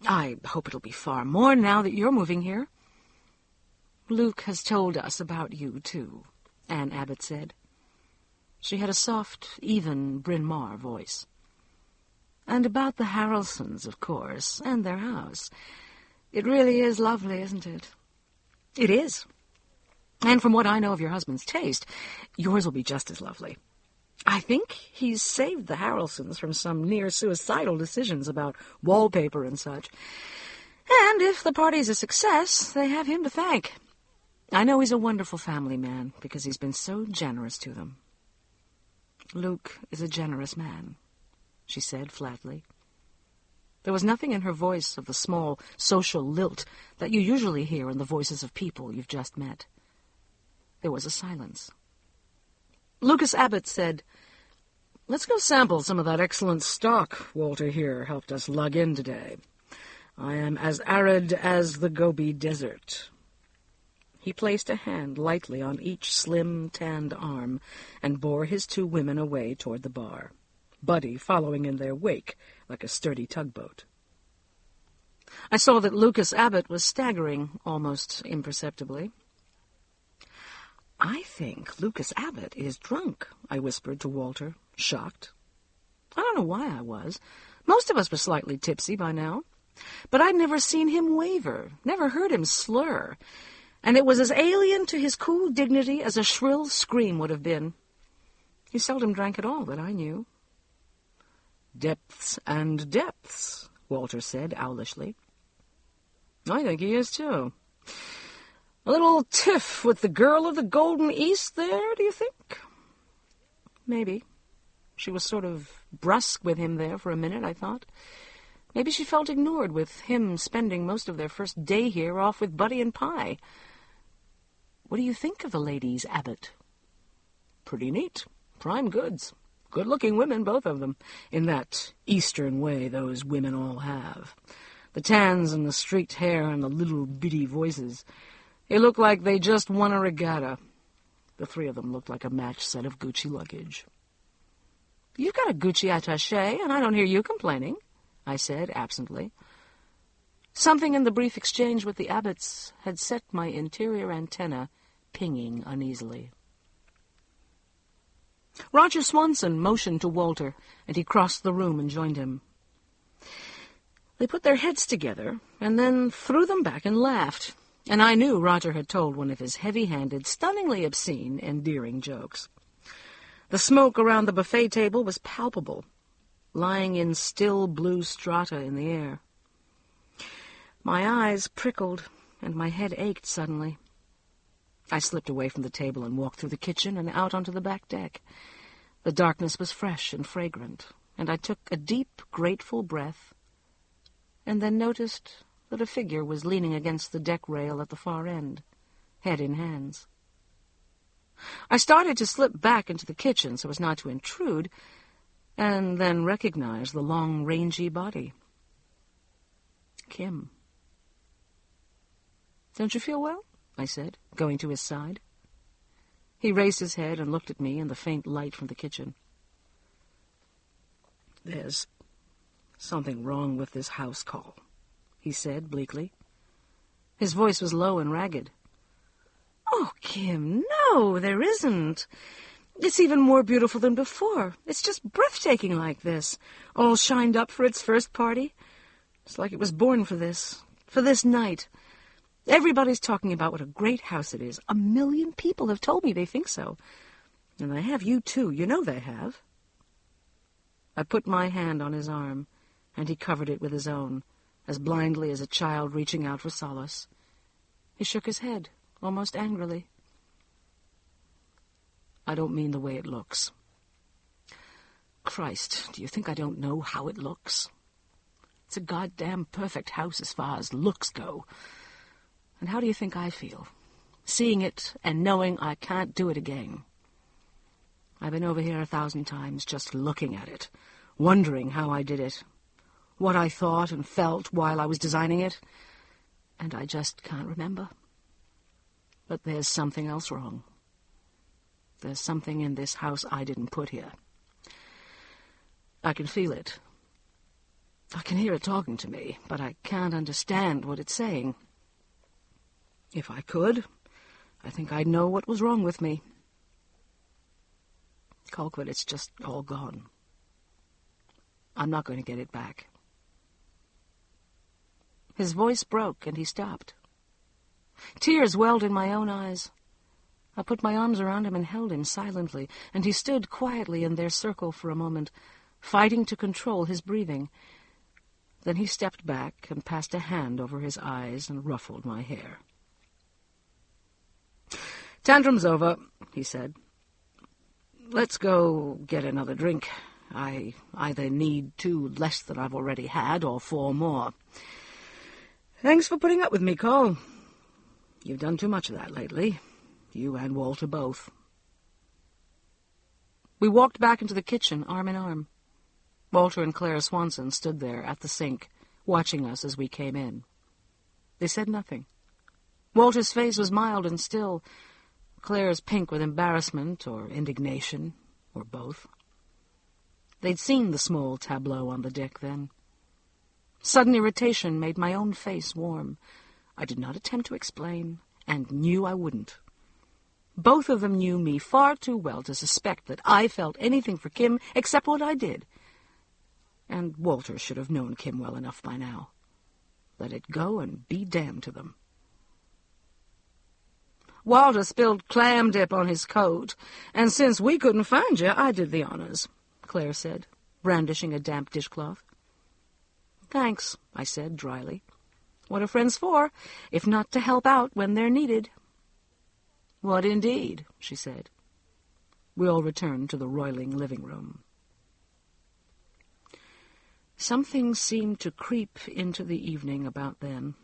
S2: I hope it'll be far more now that you're moving here." "Luke has told us about you, too," Anne Abbott said. She had a soft, even Bryn Mawr voice. "And about the Harrelsons, of course, and their house. It really is lovely, isn't it?" "It is. And from what I know of your husband's taste, yours will be just as lovely. I think he's saved the Harrelsons from some near-suicidal decisions about wallpaper and such. And if the party's a success, they have him to thank. I know he's a wonderful family man, because he's been so generous to them." "Luke is a generous man," she said flatly. There was nothing in her voice of the small social lilt that you usually hear in the voices of people you've just met. There was a silence. Lucas Abbott said, "Let's go sample some of that excellent stock Walter here helped us lug in today. I am as arid as the Gobi Desert." He placed a hand lightly on each slim, tanned arm and bore his two women away toward the bar, Buddy following in their wake like a sturdy tugboat. I saw that Lucas Abbott was staggering almost imperceptibly. "I think Lucas Abbott is drunk," I whispered to Walter, shocked. I don't know why I was. Most of us were slightly tipsy by now. But I'd never seen him waver, never heard him slur, and it was as alien to his cool dignity as a shrill scream would have been. He seldom drank at all that I knew. "Depths and depths," Walter said owlishly. "I think he is, too. A little tiff with the girl of the Golden East there, do you think?" Maybe. She was sort of brusque with him there for a minute, I thought. Maybe she felt ignored with him spending most of their first day here off with Buddy and Pie. "What do you think of the ladies, Abbott?" "Pretty neat. Prime goods. Good-looking women, both of them, in that Eastern way those women all have. The tans and the streaked hair and the little bitty voices. They look like they just won a regatta. The three of them looked like a matched set of Gucci luggage." "You've got a Gucci attaché, and I don't hear you complaining," I said absently. Something in the brief exchange with the Abbotts had set my interior antenna pinging uneasily. Roger Swanson motioned to Walter, and he crossed the room and joined him. They put their heads together and then threw them back and laughed, and I knew Roger had told one of his heavy-handed, stunningly obscene, endearing jokes. The smoke around the buffet table was palpable, lying in still blue strata in the air. My eyes prickled, and my head ached suddenly. I slipped away from the table and walked through the kitchen and out onto the back deck. The darkness was fresh and fragrant, and I took a deep, grateful breath, and then noticed that a figure was leaning against the deck rail at the far end, head in hands. I started to slip back into the kitchen so as not to intrude, and then recognized the long, rangy body. Kim. "Don't you feel well?" I said, going to his side. He raised his head and looked at me in the faint light from the kitchen. "There's something wrong with this house call," he said bleakly. His voice was low and ragged. "Oh, Kim, no, there isn't. It's even more beautiful than before. It's just breathtaking like this, all shined up for its first party. It's like it was born for this night. Everybody's talking about what a great house it is. 1,000,000 people have told me they think so. And they have you, too. You know they have." I put my hand on his arm, and he covered it with his own, as blindly as a child reaching out for solace. He shook his head, almost angrily. "I don't mean the way it looks." "Christ, do you think I don't know how it looks? It's a goddamn perfect house as far as looks go. And how do you think I feel, seeing it and knowing I can't do it again? I've been over here 1,000 times just looking at it, wondering how I did it, what I thought and felt while I was designing it, and I just can't remember. But there's something else wrong. There's something in this house I didn't put here. I can feel it. I can hear it talking to me, but I can't understand what it's saying. If I could, I think I'd know what was wrong with me. Colquitt, it's just all gone. I'm not going to get it back." His voice broke, and he stopped. Tears welled in my own eyes. I put my arms around him and held him silently, and he stood quietly in their circle for a moment, fighting to control his breathing. Then he stepped back and passed a hand over his eyes and ruffled my hair. "Tantrum's over," he said. "Let's go get another drink. I either need 2 less than I've already had, or 4 more. Thanks for putting up with me, Cole. You've done too much of that lately. You and Walter both." We walked back into the kitchen, arm in arm. Walter and Claire Swanson stood there at the sink, watching us as we came in. They said nothing. Walter's face was mild and still, Claire's pink with embarrassment or indignation, or both. They'd seen the small tableau on the deck then. Sudden irritation made my own face warm. I did not attempt to explain, and knew I wouldn't. Both of them knew me far too well to suspect that I felt anything for Kim except what I did. And Walter should have known Kim well enough by now. Let it go and be damned to them. Walter spilled clam dip on his coat, and since we couldn't find you, I did the honors, Claire said, brandishing a damp dishcloth. Thanks, I said dryly. What are friends for, if not to help out when they're needed? What indeed, she said. We all returned to the roiling living room. Something seemed to creep into the evening about then.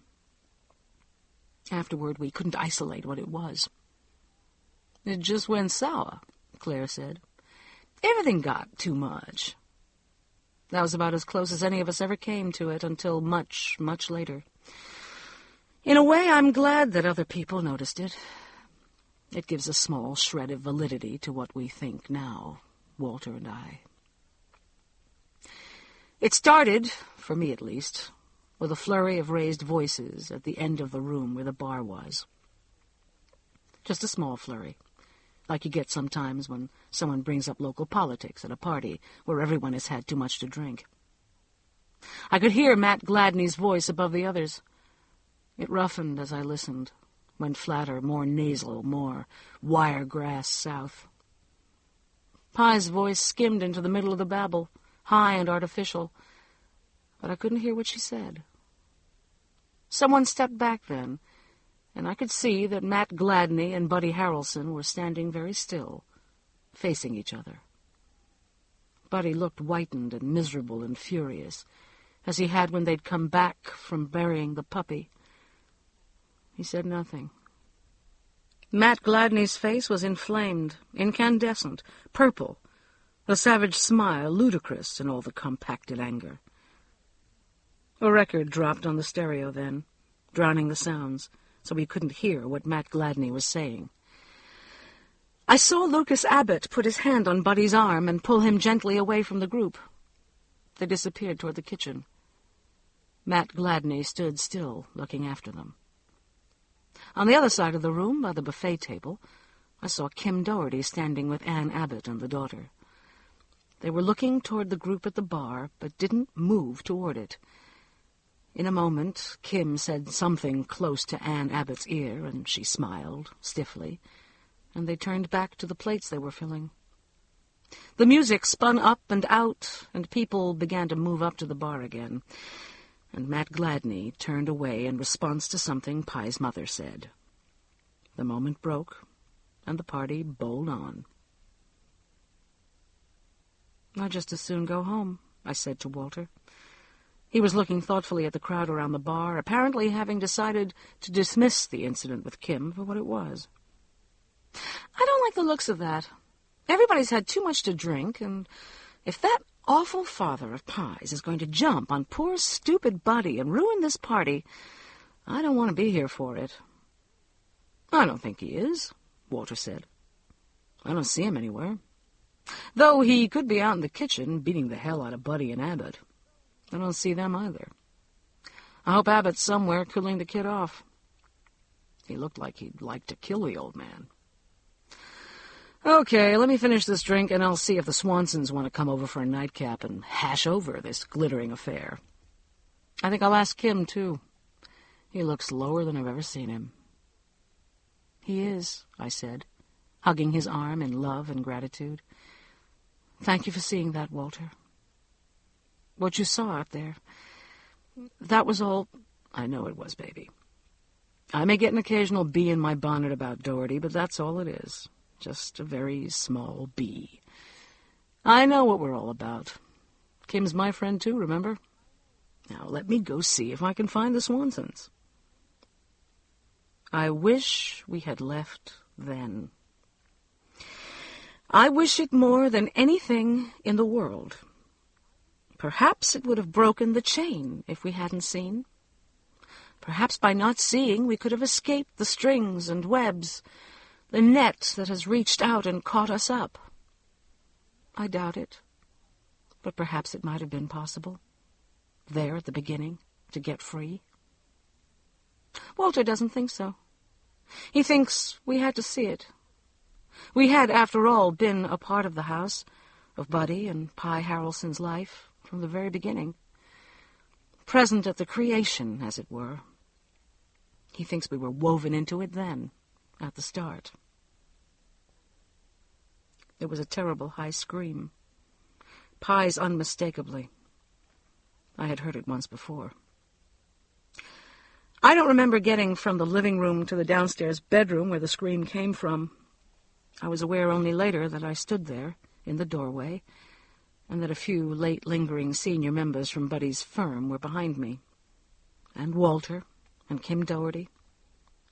S2: Afterward, we couldn't isolate what it was. It just went sour, Claire said. Everything got too much. That was about as close as any of us ever came to it until much, much later. In a way, I'm glad that other people noticed it. It gives a small shred of validity to what we think now, Walter and I. It started, for me at least, with a flurry of raised voices at the end of the room where the bar was. Just a small flurry, like you get sometimes when someone brings up local politics at a party where everyone has had too much to drink. I could hear Matt Gladney's voice above the others. It roughened as I listened, went flatter, more nasal, more wiregrass south. Pye's voice skimmed into the middle of the babble, high and artificial, but I couldn't hear what she said. Someone stepped back then, and I could see that Matt Gladney and Buddy Harrelson were standing very still, facing each other. Buddy looked whitened and miserable and furious, as he had when they'd come back from burying the puppy. He said nothing. Matt Gladney's face was inflamed, incandescent, purple, the savage smile ludicrous in all the compacted anger. A record dropped on the stereo then, drowning the sounds, so we couldn't hear what Matt Gladney was saying. I saw Lucas Abbott put his hand on Buddy's arm and pull him gently away from the group. They disappeared toward the kitchen. Matt Gladney stood still, looking after them. On the other side of the room, by the buffet table, I saw Kim Doherty standing with Anne Abbott and the daughter. They were looking toward the group at the bar, but didn't move toward it. In a moment, Kim said something close to Anne Abbott's ear, and she smiled, stiffly, and they turned back to the plates they were filling. The music spun up and out, and people began to move up to the bar again, and Matt Gladney turned away in response to something Pye's mother said. The moment broke, and the party bowled on. "I'd just as soon go home," I said to Walter. He was looking thoughtfully at the crowd around the bar, apparently having decided to dismiss the incident with Kim for what it was. "I don't like the looks of that. Everybody's had too much to drink, and if that awful father of Pye's is going to jump on poor stupid Buddy and ruin this party, I don't want to be here for it." "I don't think he is," Walter said. "I don't see him anywhere. Though he could be out in the kitchen beating the hell out of Buddy and Abbott. I don't see them either. I hope Abbott's somewhere cooling the kid off. He looked like he'd like to kill the old man. Okay, let me finish this drink, and I'll see if the Swansons want to come over for a nightcap and hash over this glittering affair. I think I'll ask Kim, too. He looks lower than I've ever seen him." "He is," I said, hugging his arm in love and gratitude. "Thank you for seeing that, Walter. What you saw out there, that was all—" "I know it was, baby. I may get an occasional bee in my bonnet about Doherty, but that's all it is. Just a very small bee. I know what we're all about. Kim's my friend, too, remember? Now, let me go see if I can find the Swansons." I wish we had left then. I wish it more than anything in the world. Perhaps it would have broken the chain if we hadn't seen. Perhaps by not seeing we could have escaped the strings and webs, the net that has reached out and caught us up. I doubt it, but perhaps it might have been possible, there at the beginning, to get free. Walter doesn't think so. He thinks we had to see it, We had, after all, been a part of the house, of Buddy and Pye Harrelson's life, from the very beginning. Present at the creation, as it were. He thinks we were woven into it then, at the start. There was a terrible high scream. Pye's unmistakably. I had heard it once before. I don't remember getting from the living room to the downstairs bedroom where the scream came from. I was aware only later that I stood there, in the doorway, and that a few late lingering senior members from Buddy's firm were behind me. And Walter, and Kim Doherty,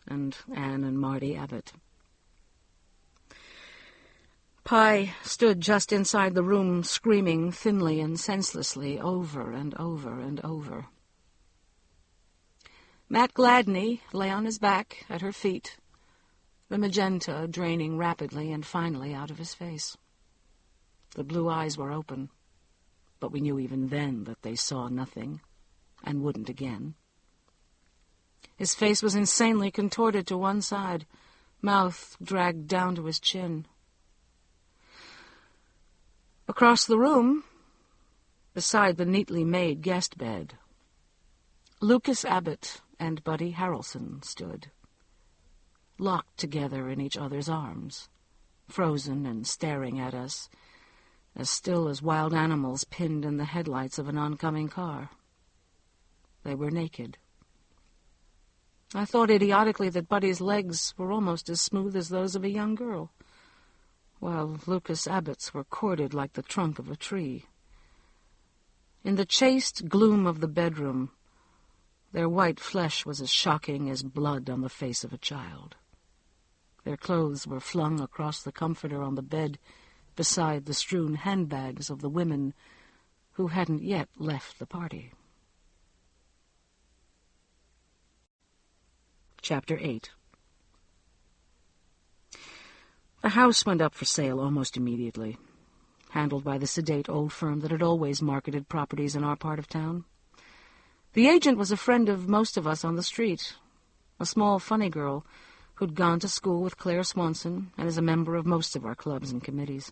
S2: and Anne and Marty Abbott. Pye stood just inside the room, screaming thinly and senselessly over and over and over. Matt Gladney lay on his back at her feet, the magenta draining rapidly and finally out of his face. The blue eyes were open, but we knew even then that they saw nothing, and wouldn't again. His face was insanely contorted to one side, mouth dragged down to his chin. Across the room, beside the neatly made guest bed, Lucas Abbott and Buddy Harrelson stood, locked together in each other's arms, frozen and staring at us, as still as wild animals pinned in the headlights of an oncoming car. They were naked. I thought idiotically that Buddy's legs were almost as smooth as those of a young girl, while Lucas Abbott's were corded like the trunk of a tree. In the chaste gloom of the bedroom, their white flesh was as shocking as blood on the face of a child. Their clothes were flung across the comforter on the bed beside the strewn handbags of the women who hadn't yet left the party. Chapter 8. The house went up for sale almost immediately, handled by the sedate old firm that had always marketed properties in our part of town. The agent was a friend of most of us on the street, a small, funny girl who'd gone to school with Claire Swanson and is a member of most of our clubs and committees.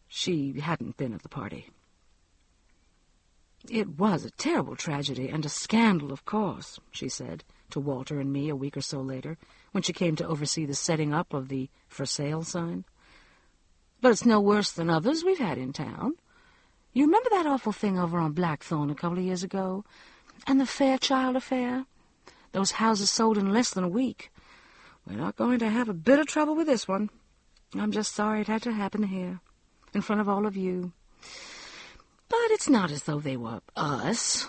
S2: She hadn't been at the party. "It was a terrible tragedy and a scandal, of course," she said to Walter and me a week or so later, when she came to oversee the setting up of the "for sale" sign. "But it's no worse than others we've had in town. You remember that awful thing over on Blackthorn a couple of years ago? And the Fairchild affair? Those houses sold in less than a week. We're not going to have a bit of trouble with this one. I'm just sorry it had to happen here, in front of all of you. But it's not as though they were us.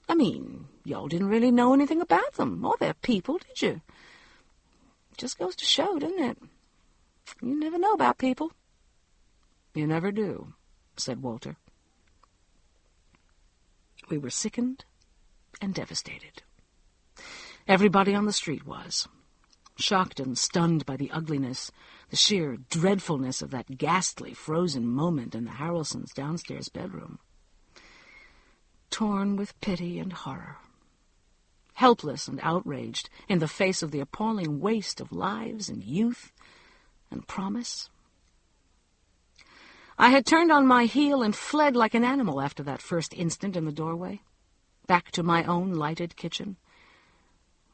S2: I mean, y'all didn't really know anything about them or their people, did you? Just goes to show, doesn't it? You never know about people." "You never do," said Walter. We were sickened and devastated. Everybody on the street was, shocked and stunned by the ugliness, the sheer dreadfulness of that ghastly frozen moment in the Harrelsons' downstairs bedroom. Torn with pity and horror, helpless and outraged in the face of the appalling waste of lives and youth and promise. I had turned on my heel and fled like an animal after that first instant in the doorway, back to my own lighted kitchen.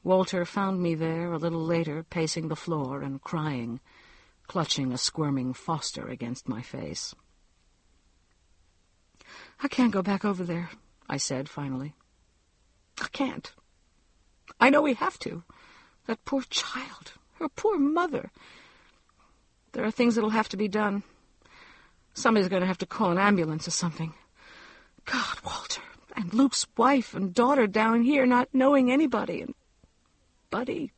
S2: Walter found me there a little later, pacing the floor and crying, clutching a squirming Foster against my face. "I can't go back over there," I said finally. "I can't. I know we have to. That poor child, her poor mother. There are things that'll have to be done. Somebody's going to have to call an ambulance or something. God, Walter, and Luke's wife and daughter down here not knowing anybody, and Buddy.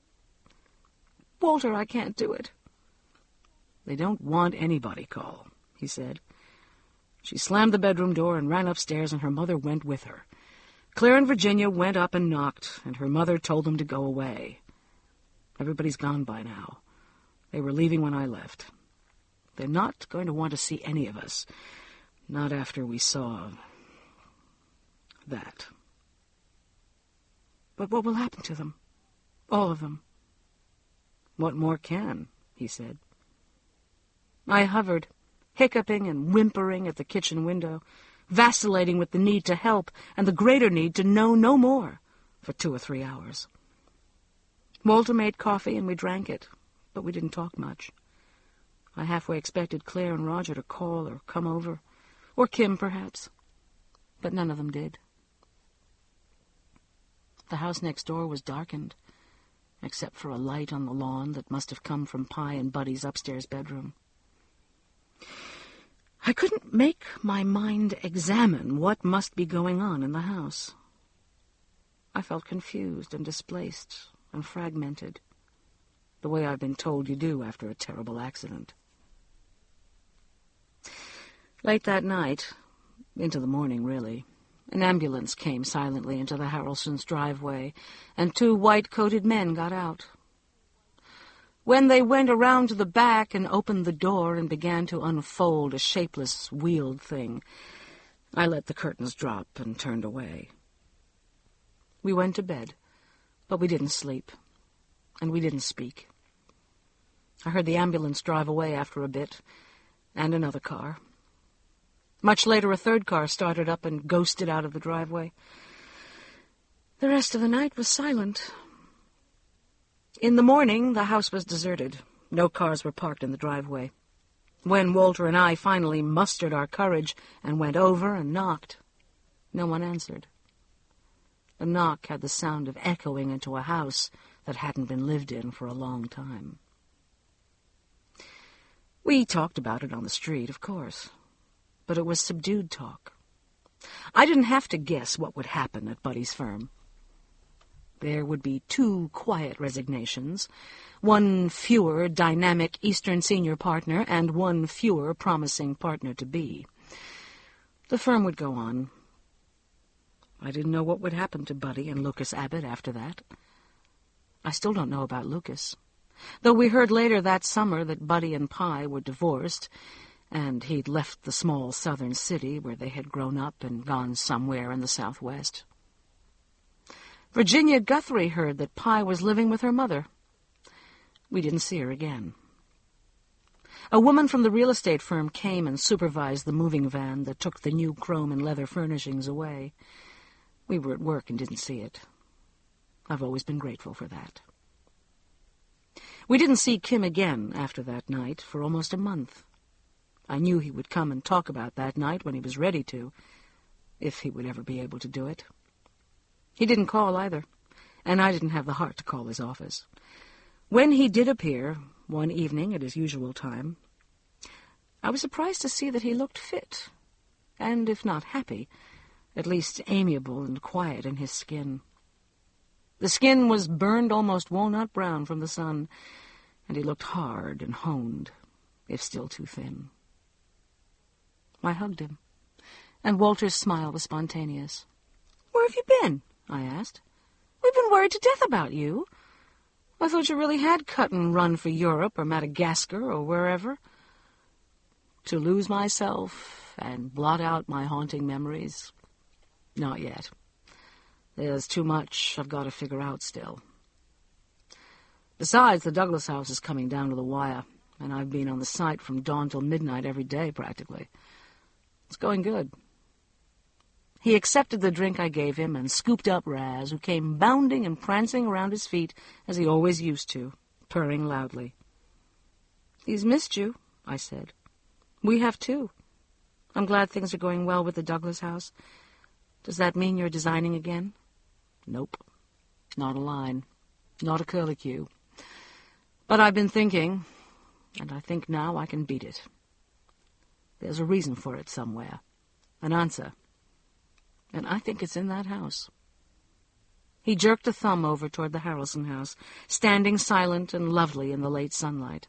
S2: Walter, I can't do it." "They don't want anybody call," he said. She slammed the bedroom door and ran upstairs, and her mother went with her. Claire and Virginia went up and knocked, and her mother told them to go away. Everybody's gone by now. They were leaving when I left. They're not going to want to see any of us, not after we saw that. "But what will happen to them? All of them?" "What more can?" he said. I hovered, hiccuping and whimpering at the kitchen window, vacillating with the need to help and the greater need to know no more for 2 or 3 hours. Walter made coffee and we drank it, but we didn't talk much. I halfway expected Claire and Roger to call or come over, or Kim perhaps, but none of them did. The house next door was darkened, except for a light on the lawn that must have come from Pye and Buddy's upstairs bedroom. I couldn't make my mind examine what must be going on in the house. I felt confused and displaced and fragmented, the way I've been told you do after a terrible accident. Late that night, into the morning really, an ambulance came silently into the Harrelsons' driveway, and 2 white-coated men got out. When they went around to the back and opened the door and began to unfold a shapeless, wheeled thing, I let the curtains drop and turned away. We went to bed, but we didn't sleep, and we didn't speak. I heard the ambulance drive away after a bit, and another car. Much later, a 3rd car started up and ghosted out of the driveway. The rest of the night was silent. In the morning, the house was deserted. No cars were parked in the driveway. When Walter and I finally mustered our courage and went over and knocked, no one answered. The knock had the sound of echoing into a house that hadn't been lived in for a long time. We talked about it on the street, of course, but it was subdued talk. I didn't have to guess what would happen at Buddy's firm. There would be 2 quiet resignations, 1 fewer dynamic Eastern senior partner, and 1 fewer promising partner-to-be. The firm would go on. I didn't know what would happen to Buddy and Lucas Abbott after that. I still don't know about Lucas, though we heard later that summer that Buddy and Pye were divorced, and he'd left the small southern city where they had grown up and gone somewhere in the Southwest. Virginia Guthrie heard that Pye was living with her mother. We didn't see her again. A woman from the real estate firm came and supervised the moving van that took the new chrome and leather furnishings away. We were at work and didn't see it. I've always been grateful for that. We didn't see Kim again after that night for almost a month. I knew he would come and talk about that night when he was ready to, if he would ever be able to do it. He didn't call either, and I didn't have the heart to call his office. When he did appear, one evening at his usual time, I was surprised to see that he looked fit, and if not happy, at least amiable and quiet in his skin. The skin was burned almost walnut brown from the sun, and he looked hard and honed, if still too thin. I hugged him, and Walter's smile was spontaneous. "Where have you been?" I asked. "We've been worried to death about you. I thought you really had cut and run for Europe or Madagascar or wherever." To lose myself and blot out my haunting memories? Not yet. There's too much I've got to figure out still. Besides, the Douglas house is coming down to the wire, and I've been on the site from dawn till midnight every day, practically. It's going good. He accepted the drink I gave him and scooped up Raz, who came bounding and prancing around his feet, as he always used to, purring loudly. "He's missed you," I said. "We have too. I'm glad things are going well with the Douglas house. Does that mean you're designing again?" "Nope. Not a line. Not a curlicue. But I've been thinking, and I think now I can beat it. There's a reason for it somewhere. An answer. And I think it's in that house." He jerked a thumb over toward the Harrelson house, standing silent and lovely in the late sunlight.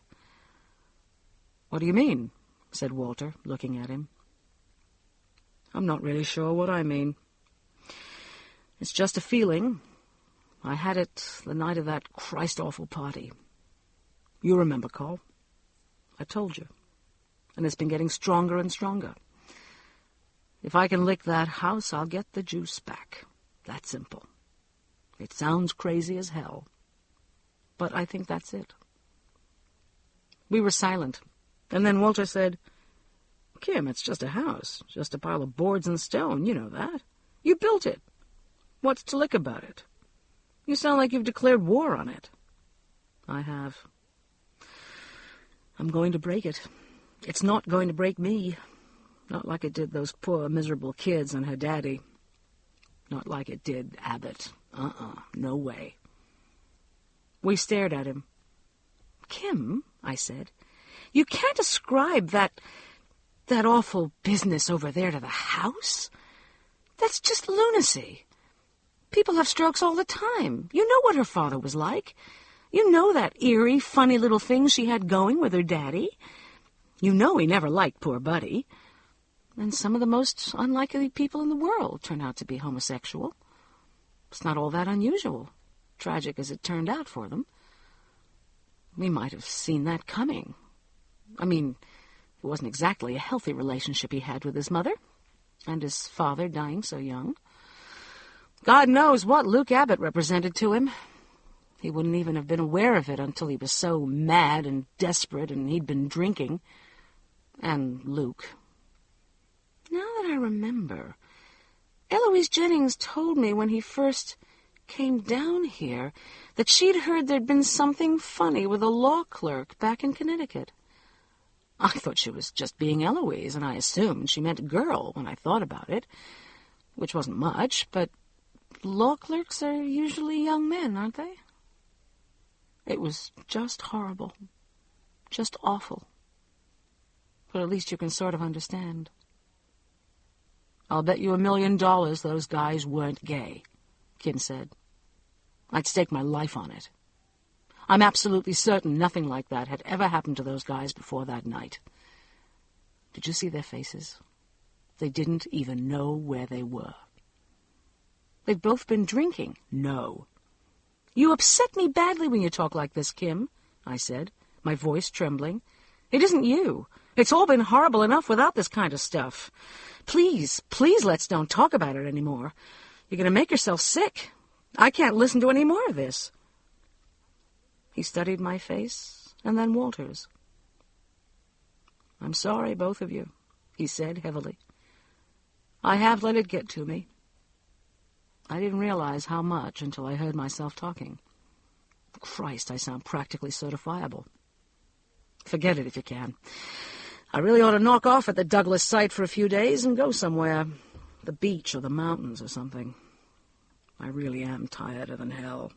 S2: "What do you mean?" said Walter, looking at him. "I'm not really sure what I mean. It's just a feeling. I had it the night of that Christ-awful party. You remember, Cole. I told you. And it's been getting stronger and stronger. If I can lick that house, I'll get the juice back. That simple. It sounds crazy as hell. But I think that's it." We were silent, And then Walter said, "Kim, it's just a house, just a pile of boards and stone, you know that. You built it. What's to lick about it? You sound like you've declared war on it." "I have. I'm going to break it. It's not going to break me. Not like it did those poor, miserable kids and her daddy. Not like it did Abbott. No way." We stared at him. "Kim," I said, "you can't ascribe that awful business over there to the house. That's just lunacy. People have strokes all the time. You know what her father was like. You know that eerie, funny little thing she had going with her daddy. You know he never liked poor Buddy. And some of the most unlikely people in the world turn out to be homosexual. It's not all that unusual, tragic as it turned out for them. We might have seen that coming. I mean, it wasn't exactly a healthy relationship he had with his mother, and his father dying so young. God knows what Luke Abbott represented to him. He wouldn't even have been aware of it until he was so mad and desperate and he'd been drinking. And Luke. Now that I remember, Eloise Jennings told me when he first came down here that she'd heard there'd been something funny with a law clerk back in Connecticut. I thought she was just being Eloise, and I assumed she meant girl when I thought about it, which wasn't much, but law clerks are usually young men, aren't they? It was just horrible, just awful. But at least you can sort of understand. "I'll bet you $1 million those guys weren't gay," Kim said. "I'd stake my life on it. I'm absolutely certain nothing like that had ever happened to those guys before that night. Did you see their faces? They didn't even know where they were. They've both been drinking." "No." "You upset me badly when you talk like this, Kim," I said, my voice trembling. "It isn't you. It's all been horrible enough without this kind of stuff. Please, let's don't talk about it anymore. You're going to make yourself sick. I can't listen to any more of this." He studied my face and then Walter's. "I'm sorry, both of you," he said heavily. "I have let it get to me. I didn't realize how much until I heard myself talking. Christ, I sound practically certifiable. Forget it if you can. I really ought to knock off at the Douglas site for a few days and go somewhere, the beach or the mountains or something. I really am tireder than hell."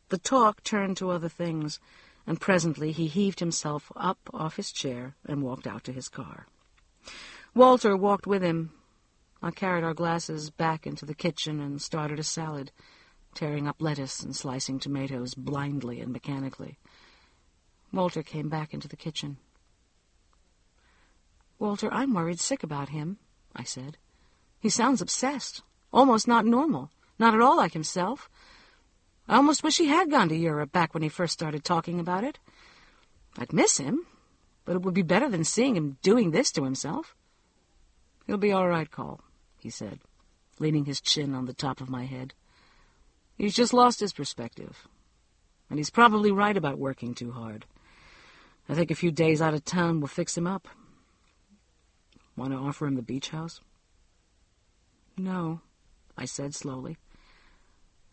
S2: The talk turned to other things, and presently he heaved himself up off his chair and walked out to his car. Walter walked with him. I carried our glasses back into the kitchen and started a salad, tearing up lettuce and slicing tomatoes blindly and mechanically. Walter came back into the kitchen. "Walter, I'm worried sick about him," I said. "He sounds obsessed, almost not normal, not at all like himself. I almost wish he had gone to Europe back when he first started talking about it. I'd miss him, but it would be better than seeing him doing this to himself." "He'll be all right, Cole," he said, leaning his chin on the top of my head. "He's just lost his perspective, and he's probably right about working too hard. I think a few days out of town will fix him up. Want to offer him the beach house?" "No," I said slowly.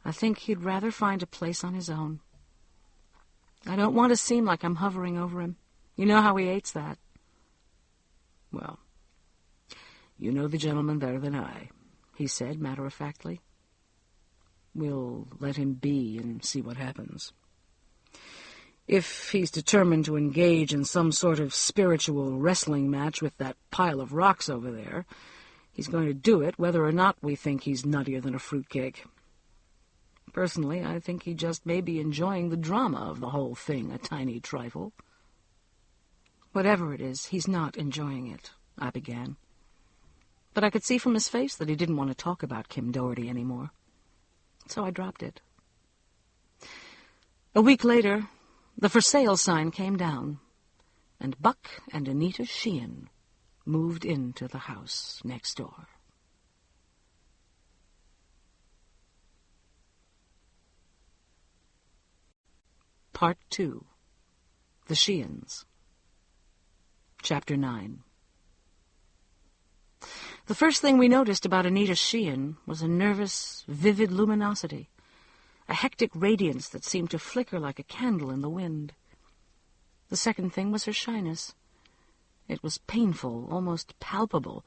S2: "I think he'd rather find a place on his own. I don't want to seem like I'm hovering over him. You know how he hates that." "Well, you know the gentleman better than I," he said matter-of-factly. "We'll let him be and see what happens. If he's determined to engage in some sort of spiritual wrestling match with that pile of rocks over there, he's going to do it whether or not we think he's nuttier than a fruitcake. Personally, I think he just may be enjoying the drama of the whole thing a tiny trifle." "Whatever it is, he's not enjoying it," I began. But I could see from his face that he didn't want to talk about Kim Doherty anymore. So I dropped it. A week later, the for sale sign came down, and Buck and Anita Sheehan moved into the house next door. Part 2. The Sheeans. Chapter 9. The first thing we noticed about Anita Sheehan was a nervous, vivid luminosity, a hectic radiance that seemed to flicker like a candle in the wind. The second thing was her shyness. It was painful, almost palpable,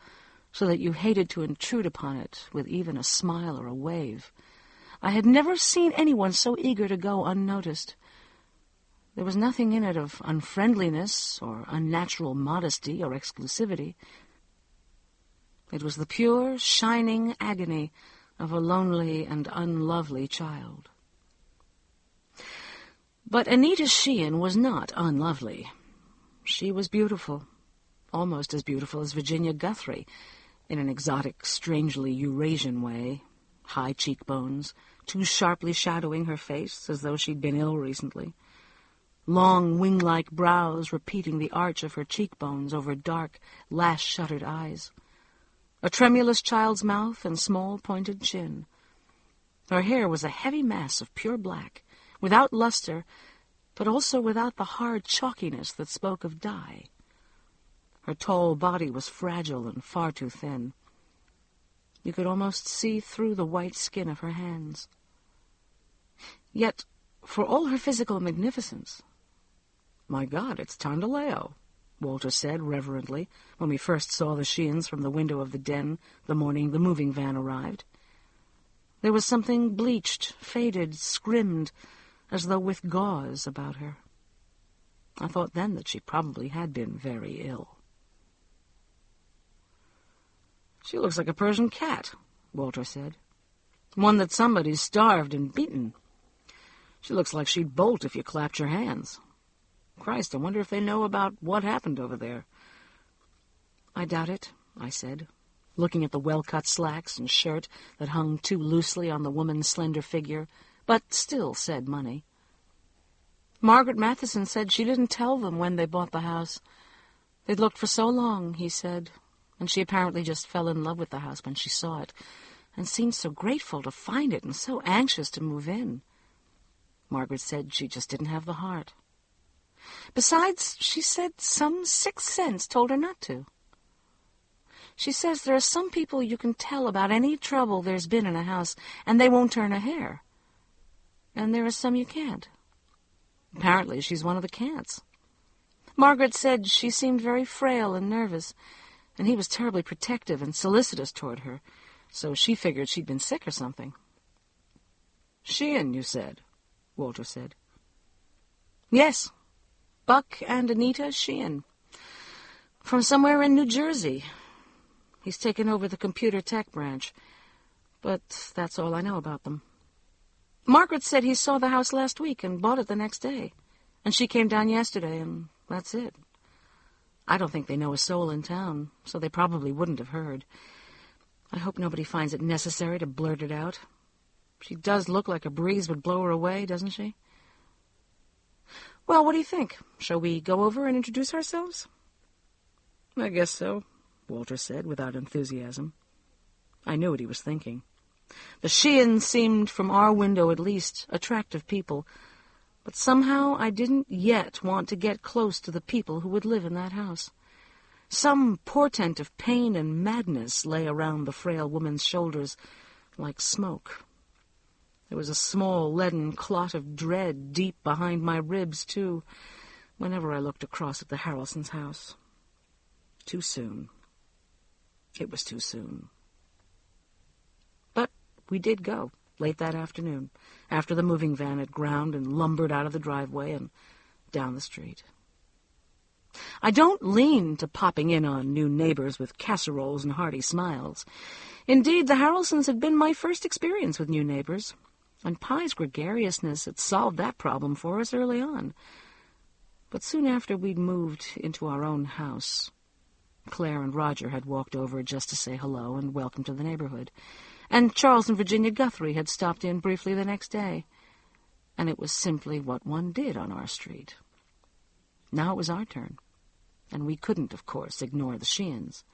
S2: so that you hated to intrude upon it with even a smile or a wave. I had never seen anyone so eager to go unnoticed. There was nothing in it of unfriendliness or unnatural modesty or exclusivity. It was the pure, shining agony of a lonely and unlovely child. But Anita Sheehan was not unlovely. She was beautiful, almost as beautiful as Virginia Guthrie, in an exotic, strangely Eurasian way. High cheekbones, too sharply shadowing her face as though she'd been ill recently. Long, wing-like brows repeating the arch of her cheekbones over dark, lash-shuttered eyes. A tremulous child's mouth and small, pointed chin. Her hair was a heavy mass of pure black, without luster, but also without the hard chalkiness that spoke of dye. Her tall body was fragile and far too thin. You could almost see through the white skin of her hands. Yet, for all her physical magnificence, "My God, it's Tondaleo," Walter said reverently when we first saw the Sheeans from the window of the den the morning the moving van arrived. There was something bleached, faded, scrimmed, as though with gauze about her. I thought then that she probably had been very ill. "She looks like a Persian cat," Walter said. "One that somebody's starved and beaten. She looks like she'd bolt if you clapped your hands. Christ, I wonder if they know about what happened over there." "I doubt it," I said, looking at the well-cut slacks and shirt that hung too loosely on the woman's slender figure, but still said money. "Margaret Matheson said she didn't tell them when they bought the house. They'd looked for so long," he said, "and she apparently just fell in love with the house when she saw it, and seemed so grateful to find it and so anxious to move in. Margaret said she just didn't have the heart. Besides, she said some sixth sense told her not to. She says there are some people you can tell about any trouble there's been in a house, and they won't turn a hair. And there are some you can't. Apparently she's one of the can'ts. Margaret said she seemed very frail and nervous, and he was terribly protective and solicitous toward her, so she figured she'd been sick or something." "Sheehan, you said," Walter said. "Yes. Buck and Anita Sheehan. From somewhere in New Jersey. He's taken over the computer tech branch, but that's all I know about them. Margaret said he saw the house last week and bought it the next day, and she came down yesterday, and that's it. I don't think they know a soul in town, so they probably wouldn't have heard. I hope nobody finds it necessary to blurt it out. She does look like a breeze would blow her away, doesn't she? Well, what do you think? Shall we go over and introduce ourselves?" "I guess so," Walter said without enthusiasm. I knew what he was thinking. The Sheeans seemed, from our window at least, attractive people, but somehow I didn't yet want to get close to the people who would live in that house. Some portent of pain and madness lay around the frail woman's shoulders like smoke. There was a small leaden clot of dread deep behind my ribs, too, whenever I looked across at the Harrelsons' house. Too soon. It was too soon. But we did go, late that afternoon, after the moving van had ground and lumbered out of the driveway and down the street. I don't lean to popping in on new neighbors with casseroles and hearty smiles. Indeed, the Harrelsons had been my first experience with new neighbors, and Pye's gregariousness had solved that problem for us early on. But soon after we'd moved into our own house, Claire and Roger had walked over just to say hello and welcome to the neighborhood, and Charles and Virginia Guthrie had stopped in briefly the next day, and it was simply what one did on our street. Now it was our turn, and we couldn't, of course, ignore the Sheeans.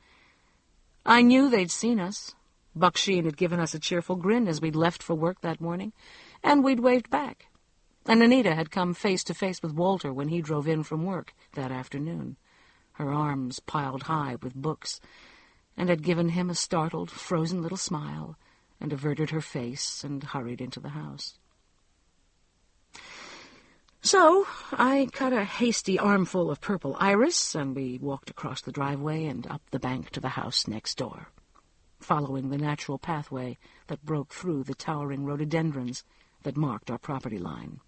S2: I knew they'd seen us. Buck Sheehan had given us a cheerful grin as we'd left for work that morning, and we'd waved back. And Anita had come face to face with Walter when he drove in from work that afternoon, her arms piled high with books, and had given him a startled, frozen little smile and averted her face and hurried into the house. So I cut a hasty armful of purple iris, and we walked across the driveway and up the bank to the house next door, following the natural pathway that broke through the towering rhododendrons that marked our property line.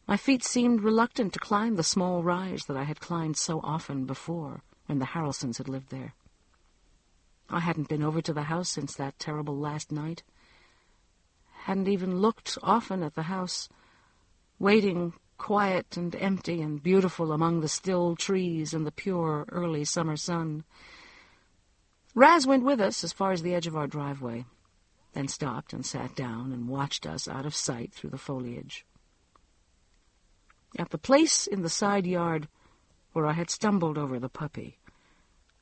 S2: My feet seemed reluctant to climb the small rise that I had climbed so often before when the Harrelsons had lived there. I hadn't been over to the house since that terrible last night, hadn't even looked often at the house, waiting quiet and empty and beautiful among the still trees and the pure early summer sun. Raz went with us as far as the edge of our driveway, then stopped and sat down and watched us out of sight through the foliage. At the place in the side yard where I had stumbled over the puppy,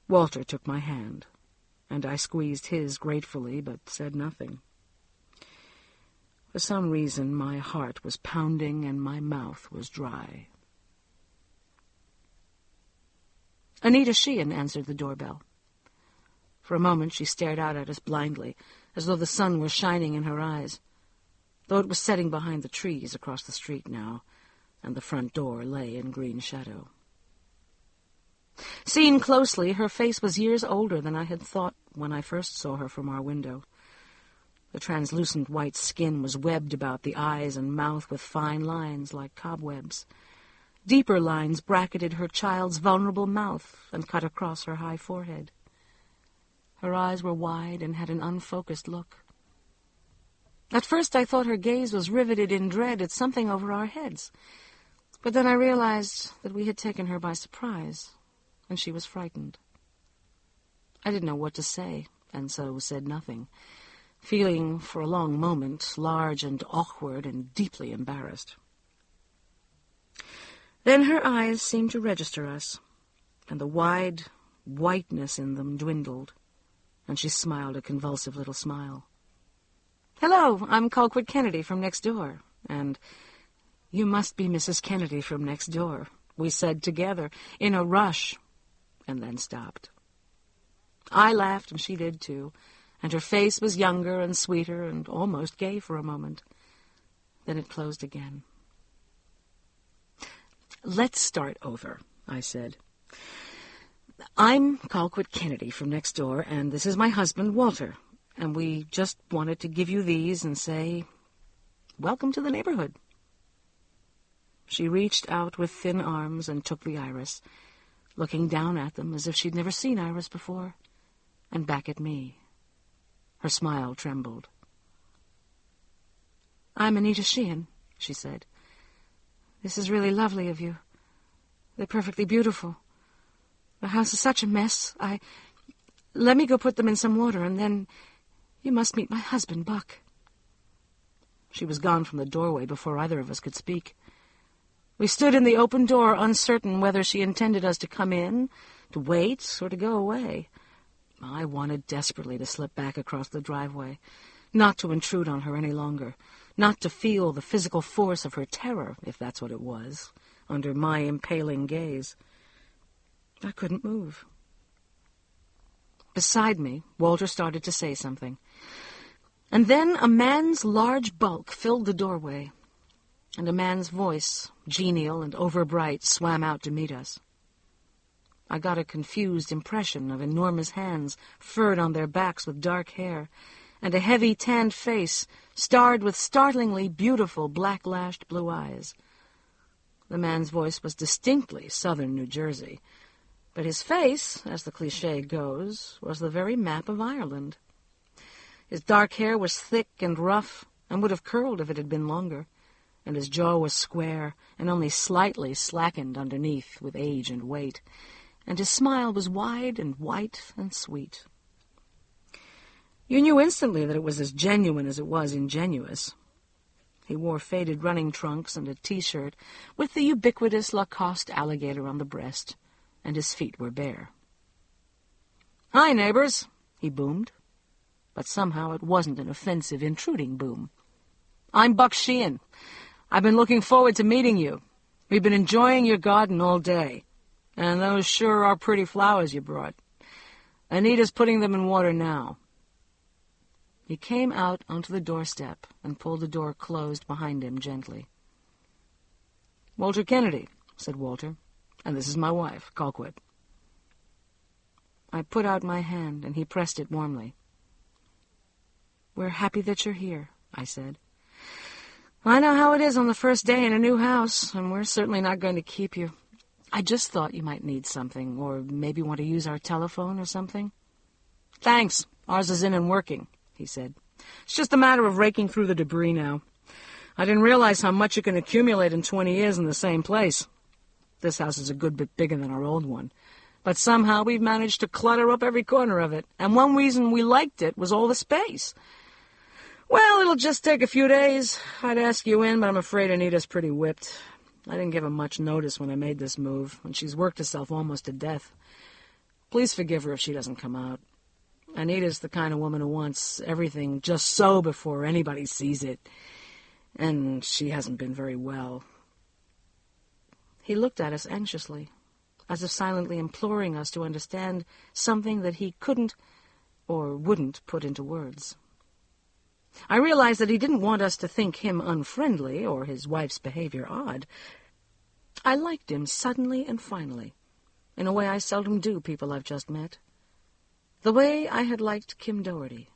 S2: Walter took my hand, and I squeezed his gratefully but said nothing. For some reason, my heart was pounding and my mouth was dry. Anita Sheehan answered the doorbell. For a moment she stared out at us blindly, as though the sun were shining in her eyes, though it was setting behind the trees across the street now, and the front door lay in green shadow. Seen closely, her face was years older than I had thought when I first saw her from our window. The translucent white skin was webbed about the eyes and mouth with fine lines like cobwebs. Deeper lines bracketed her child's vulnerable mouth and cut across her high forehead. Her eyes were wide and had an unfocused look. At first I thought her gaze was riveted in dread at something over our heads, but then I realized that we had taken her by surprise, and she was frightened. I didn't know what to say, and so said nothing, feeling for a long moment large and awkward and deeply embarrassed. Then her eyes seemed to register us, and the wide whiteness in them dwindled, and she smiled a convulsive little smile. "Hello, I'm Colquitt Kennedy from next door," and "You must be Mrs. Kennedy from next door," we said together in a rush, and then stopped. I laughed, and she did too, and her face was younger and sweeter and almost gay for a moment. Then it closed again. "Let's start over," I said. "I'm Colquitt Kennedy from next door, and this is my husband, Walter, and we just wanted to give you these and say, welcome to the neighborhood." She reached out with thin arms and took the iris, looking down at them as if she'd never seen iris before, and back at me. Her smile trembled. "I'm Anita Sheehan," she said. "This is really lovely of you. They're perfectly beautiful. The house is such a mess. Let me go put them in some water, and then you must meet my husband, Buck." She was gone from the doorway before either of us could speak. We stood in the open door, uncertain whether she intended us to come in, to wait, or to go away. I wanted desperately to slip back across the driveway, not to intrude on her any longer, not to feel the physical force of her terror, if that's what it was, under my impaling gaze. I couldn't move. Beside me, Walter started to say something, and then a man's large bulk filled the doorway, and a man's voice, genial and overbright, swam out to meet us. I got a confused impression of enormous hands furred on their backs with dark hair, and a heavy tanned face starred with startlingly beautiful black-lashed blue eyes. The man's voice was distinctly southern New Jersey, but his face, as the cliché goes, was the very map of Ireland. His dark hair was thick and rough, and would have curled if it had been longer, and his jaw was square and only slightly slackened underneath with age and weight, and his smile was wide and white and sweet. You knew instantly that it was as genuine as it was ingenuous. He wore faded running trunks and a T-shirt with the ubiquitous Lacoste alligator on the breast, and his feet were bare. "Hi, neighbors," he boomed, but somehow it wasn't an offensive, intruding boom. I'm Buck Sheehan. I've been looking forward to meeting you. We've been enjoying your garden all day. And those sure are pretty flowers you brought. Anita's putting them in water now." He came out onto the doorstep and pulled the door closed behind him gently. "Walter Kennedy," said Walter, "and this is my wife, Colquitt." I put out my hand, and he pressed it warmly. "We're happy that you're here," I said. "I know how it is on the first day in a new house, and we're certainly not going to keep you. I just thought you might need something, or maybe want to use our telephone or something." "Thanks. Ours is in and working," he said. "It's just a matter of raking through the debris now. I didn't realize how much you can accumulate in 20 years in the same place. This house is a good bit bigger than our old one, but somehow we've managed to clutter up every corner of it, and one reason we liked it was all the space. Well, it'll just take a few days. I'd ask you in, but I'm afraid Anita's pretty whipped. I didn't give her much notice when I made this move, and she's worked herself almost to death. Please forgive her if she doesn't come out. Anita's the kind of woman who wants everything just so before anybody sees it, and she hasn't been very well." He looked at us anxiously, as if silently imploring us to understand something that he couldn't or wouldn't put into words. I realized that he didn't want us to think him unfriendly or his wife's behavior odd. I liked him suddenly and finally, in a way I seldom do people I've just met. The way I had liked Kim Doherty.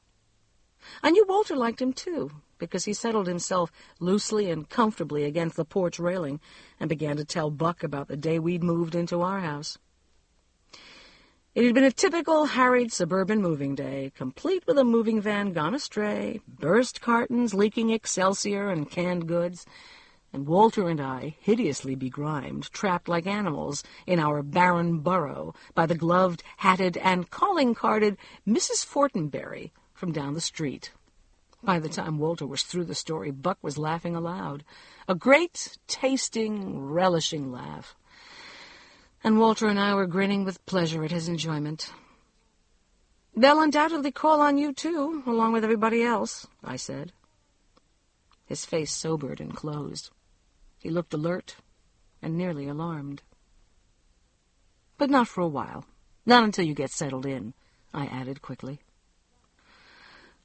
S2: I knew Walter liked him, too, because he settled himself loosely and comfortably against the porch railing and began to tell Buck about the day we'd moved into our house. It had been a typical harried suburban moving day, complete with a moving van gone astray, burst cartons leaking Excelsior and canned goods, and Walter and I, hideously begrimed, trapped like animals in our barren burrow by the gloved, hatted, and calling-carded Mrs. Fortenberry from down the street. By the time Walter was through the story, Buck was laughing aloud, a great, tasting, relishing laugh. And Walter and I were grinning with pleasure at his enjoyment. "They'll undoubtedly call on you, too, along with everybody else," I said. His face sobered and closed. He looked alert and nearly alarmed. "But not for a while. Not until you get settled in," I added quickly.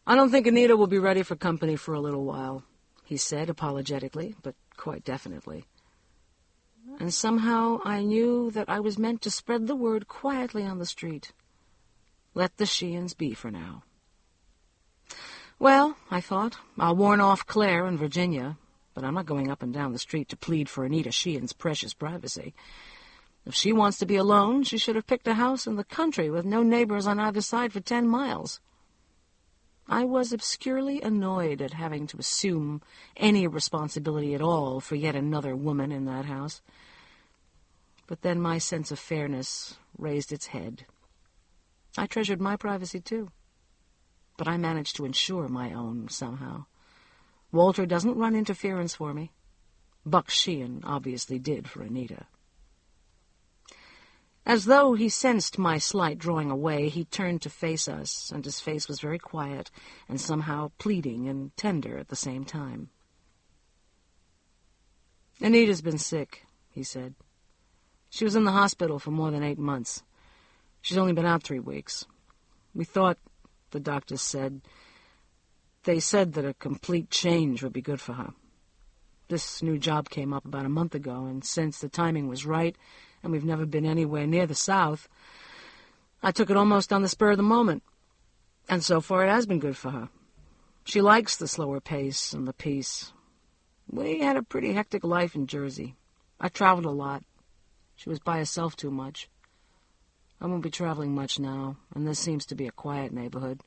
S2: "I don't think Anita will be ready for company for a little while," he said apologetically, but quite definitely. And somehow I knew that I was meant to spread the word quietly on the street. Let the Sheehans be for now. Well, I thought, I'll warn off Claire and Virginia, but I'm not going up and down the street to plead for Anita Sheehan's precious privacy. If she wants to be alone, she should have picked a house in the country with no neighbors on either side for 10 miles. I was obscurely annoyed at having to assume any responsibility at all for yet another woman in that house. But then my sense of fairness raised its head. I treasured my privacy, too. But I managed to ensure my own somehow. Walter doesn't run interference for me. Buck Sheehan obviously did for Anita. As though he sensed my slight drawing away, he turned to face us, and his face was very quiet and somehow pleading and tender at the same time. "Anita's been sick," he said. "She was in the hospital for more than 8 months. She's only been out 3 weeks. We thought, the doctors said, they said that a complete change would be good for her. This new job came up about a month ago, and since the timing was right, and we've never been anywhere near the South, I took it almost on the spur of the moment. And so far it has been good for her. She likes the slower pace and the peace. We had a pretty hectic life in Jersey. I traveled a lot. She was by herself too much. I won't be traveling much now, and this seems to be a quiet neighborhood,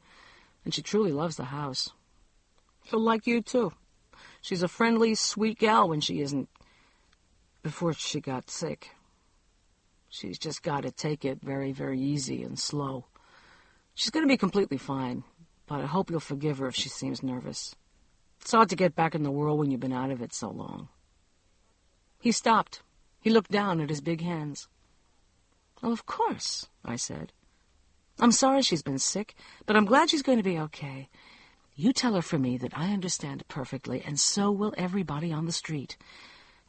S2: and she truly loves the house. She'll like you, too. She's a friendly, sweet gal when she isn't, before she got sick. She's just got to take it very, very easy and slow. She's going to be completely fine, but I hope you'll forgive her if she seems nervous. It's hard to get back in the world when you've been out of it so long." He stopped. He looked down at his big hands. "Oh, of course," I said. "I'm sorry she's been sick, but I'm glad she's going to be okay. You tell her for me that I understand perfectly, and so will everybody on the street.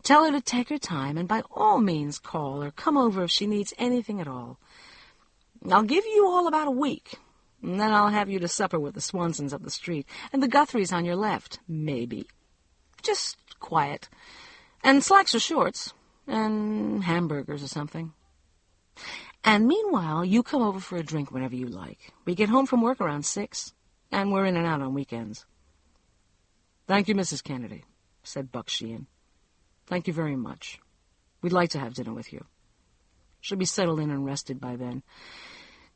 S2: Tell her to take her time, and by all means call or come over if she needs anything at all. I'll give you all about a week, and then I'll have you to supper with the Swansons up the street, and the Guthries on your left, maybe. Just quiet. And slacks or shorts, and hamburgers or something. And meanwhile, you come over for a drink whenever you like. We get home from work around 6, and we're in and out on weekends. Thank you, Mrs. Kennedy, said Buck Sheehan. Thank you very much. We'd like to have dinner with you. She'll be settled in and rested by then.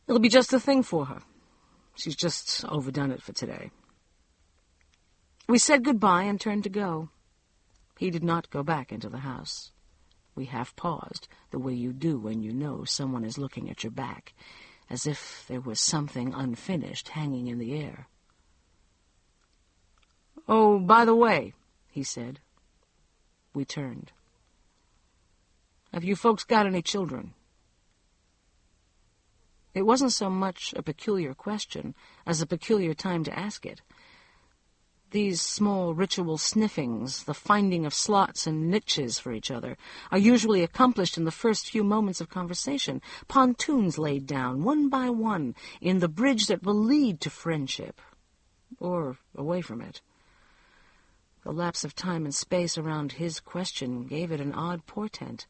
S2: It'll be just the thing for her. She's just overdone it for today. We said goodbye and turned to go. He did not go back into the house. We half paused, the way you do when you know someone is looking at your back, as if there was something unfinished hanging in the air. "Oh, by the way," he said. We turned. "Have you folks got any children?" It wasn't so much a peculiar question as a peculiar time to ask it. These small ritual sniffings, the finding of slots and niches for each other, are usually accomplished in the first few moments of conversation, pontoons laid down, one by one, in the bridge that will lead to friendship, or away from it. The lapse of time and space around his question gave it an odd portent.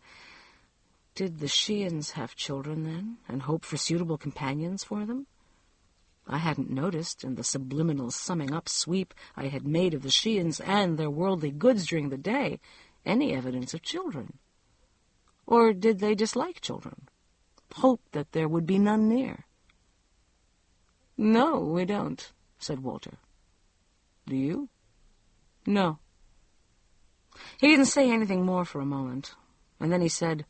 S2: Did the Sheehans have children, then, and hope for suitable companions for them? I hadn't noticed, in the subliminal summing-up sweep I had made of the Sheehans and their worldly goods during the day, any evidence of children. Or did they dislike children? Hope that there would be none near? "No, we don't," said Walter. "Do you?" "No." He didn't say anything more for a moment, and then he said,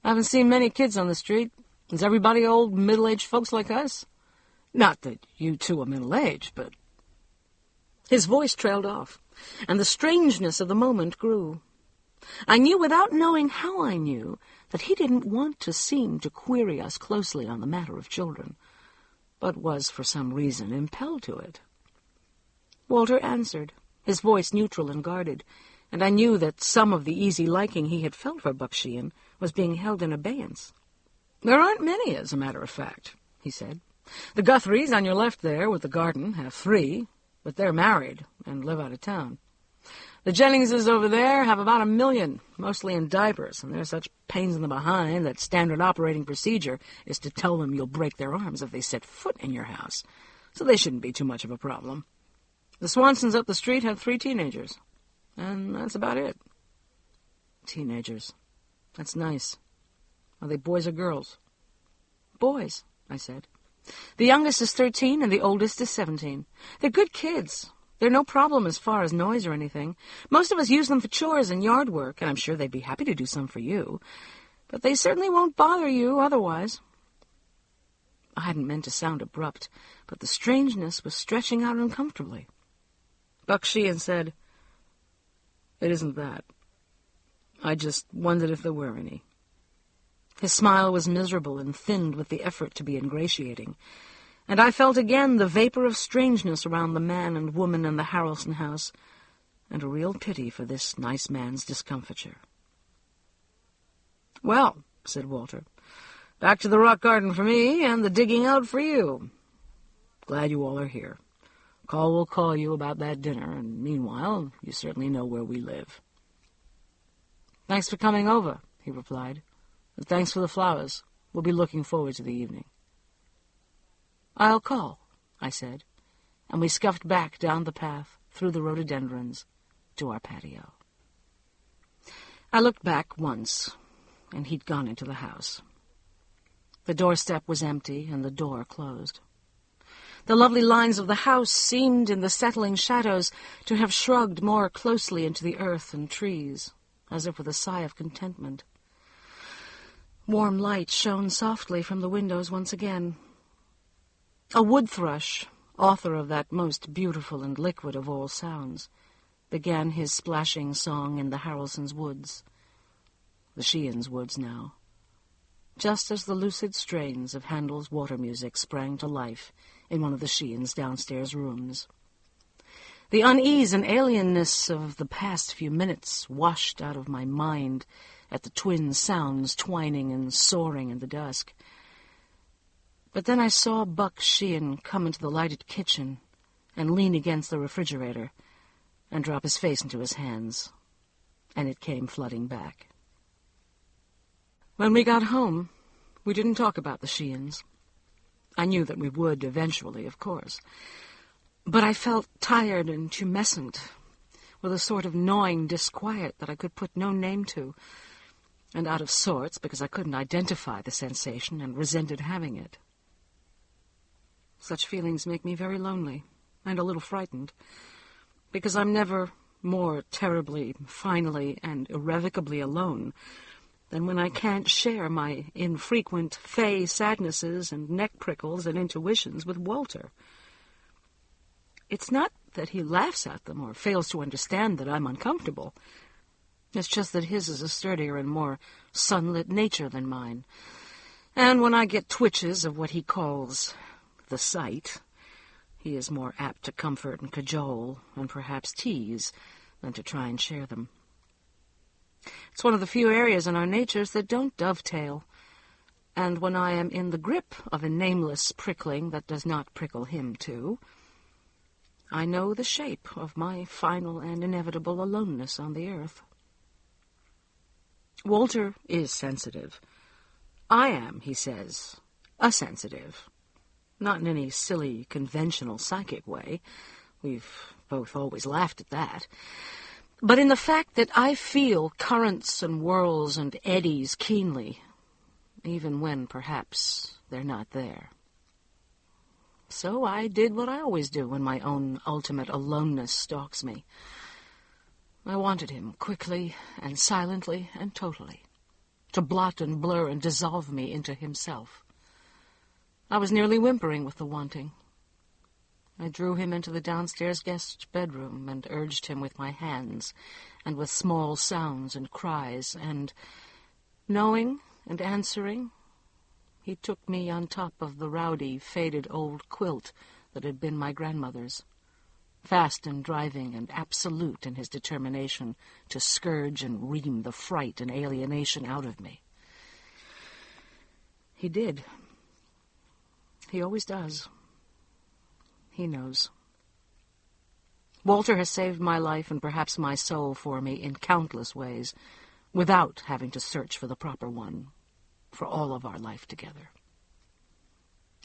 S2: "I haven't seen many kids on the street. Is everybody old, middle-aged folks like us? Not that you two are middle-aged, but—" His voice trailed off, and the strangeness of the moment grew. I knew, without knowing how I knew, that he didn't want to seem to query us closely on the matter of children, but was, for some reason, impelled to it. Walter answered, his voice neutral and guarded, and I knew that some of the easy liking he had felt for Buck Sheehan was being held in abeyance. "There aren't many, as a matter of fact," he said. "The Guthries, on your left there, with the garden, have 3, but they're married and live out of town. The Jenningses over there have about 1 million, mostly in diapers, and they're such pains in the behind that standard operating procedure is to tell them you'll break their arms if they set foot in your house, so they shouldn't be too much of a problem. The Swansons up the street have 3 teenagers, and that's about it." "Teenagers. That's nice. Are they boys or girls?" "Boys," I said. "The youngest is 13 and the oldest is 17. They're good kids. They're no problem as far as noise or anything. Most of us use them for chores and yard work, and I'm sure they'd be happy to do some for you. But they certainly won't bother you otherwise." I hadn't meant to sound abrupt, but the strangeness was stretching out uncomfortably. Buck Sheehan said, "It isn't that. I just wondered if there were any." His smile was miserable and thinned with the effort to be ingratiating, and I felt again the vapor of strangeness around the man and woman in the Harrelson house, and a real pity for this nice man's discomfiture. "Well," said Walter, "back to the rock garden for me, and the digging out for you. Glad you all are here. Call will call you about that dinner, and meanwhile, you certainly know where we live." "Thanks for coming over," he replied. "And thanks for the flowers. We'll be looking forward to the evening." "I'll call," I said, and we scuffed back down the path, through the rhododendrons, to our patio. I looked back once, and he'd gone into the house. The doorstep was empty, and the door closed. The lovely lines of the house seemed, in the settling shadows, to have shrugged more closely into the earth and trees, as if with a sigh of contentment. Warm light shone softly from the windows once again. A wood thrush, author of that most beautiful and liquid of all sounds, began his splashing song in the Harrelsons' woods, the Sheehans' woods now, just as the lucid strains of Handel's water music sprang to life in one of the Sheehans' downstairs rooms. The unease and alienness of the past few minutes washed out of my mind at the twin sounds twining and soaring in the dusk. But then I saw Buck Sheehan come into the lighted kitchen and lean against the refrigerator and drop his face into his hands, and it came flooding back. When we got home, we didn't talk about the Sheehans. I knew that we would eventually, of course. But I felt tired and tumescent, with a sort of gnawing disquiet that I could put no name to, and out of sorts because I couldn't identify the sensation and resented having it. Such feelings make me very lonely and a little frightened, because I'm never more terribly, finally, and irrevocably alone than when I can't share my infrequent fey sadnesses and neck prickles and intuitions with Walter. It's not that he laughs at them or fails to understand that I'm uncomfortable. It's just that his is a sturdier and more sunlit nature than mine. And when I get twitches of what he calls the sight, he is more apt to comfort and cajole and perhaps tease than to try and share them. It's one of the few areas in our natures that don't dovetail, and when I am in the grip of a nameless prickling that does not prickle him too, I know the shape of my final and inevitable aloneness on the earth. Walter is sensitive. I am, he says, a sensitive. Not in any silly, conventional psychic way. We've both always laughed at that. But in the fact that I feel currents and whirls and eddies keenly, even when perhaps they're not there. So I did what I always do when my own ultimate aloneness stalks me. I wanted him quickly and silently and totally, to blot and blur and dissolve me into himself. I was nearly whimpering with the wanting. I drew him into the downstairs guest bedroom and urged him with my hands and with small sounds and cries, and, knowing and answering, he took me on top of the rowdy, faded old quilt that had been my grandmother's, fast and driving and absolute in his determination to scourge and ream the fright and alienation out of me. He did. He always does. He knows. Walter has saved my life and perhaps my soul for me in countless ways, without having to search for the proper one, for all of our life together.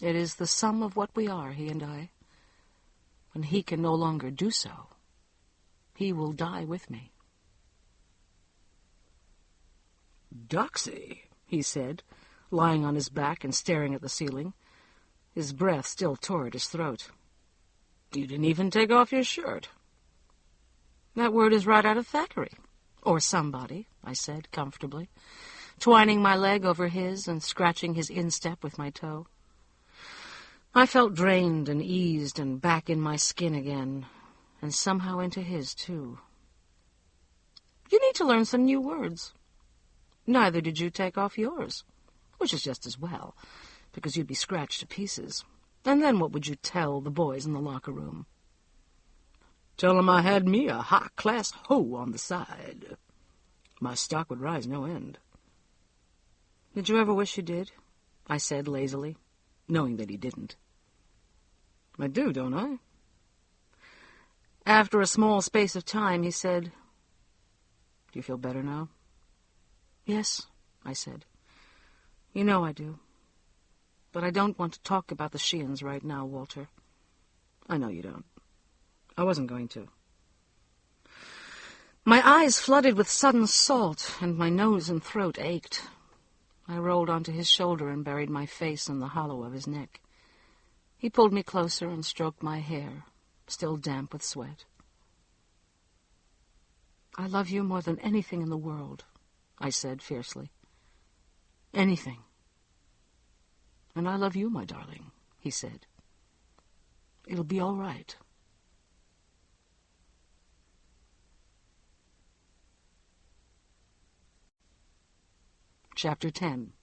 S2: It is the sum of what we are, he and I. When he can no longer do so, he will die with me. "Doxy," he said, lying on his back and staring at the ceiling. His breath still tore at his throat. "You didn't even take off your shirt." "That word is right out of Thackeray. Or somebody," I said comfortably, twining my leg over his and scratching his instep with my toe. I felt drained and eased and back in my skin again, and somehow into his, too. "You need to learn some new words. Neither did you take off yours, which is just as well, because you'd be scratched to pieces. And then what would you tell the boys in the locker room?" "Tell 'em I had me a high-class hoe on the side. My stock would rise no end." "Did you ever wish you did?" I said lazily, knowing that he didn't. "I do, don't I?" After a small space of time, he said, "Do you feel better now?" "Yes," I said. "You know I do. But I don't want to talk about the Sheehans right now, Walter." "I know you don't. I wasn't going to." My eyes flooded with sudden salt, and my nose and throat ached. I rolled onto his shoulder and buried my face in the hollow of his neck. He pulled me closer and stroked my hair, still damp with sweat. "I love you more than anything in the world," I said fiercely. "Anything." "And I love you, my darling," he said. "It'll be all right." Chapter 10.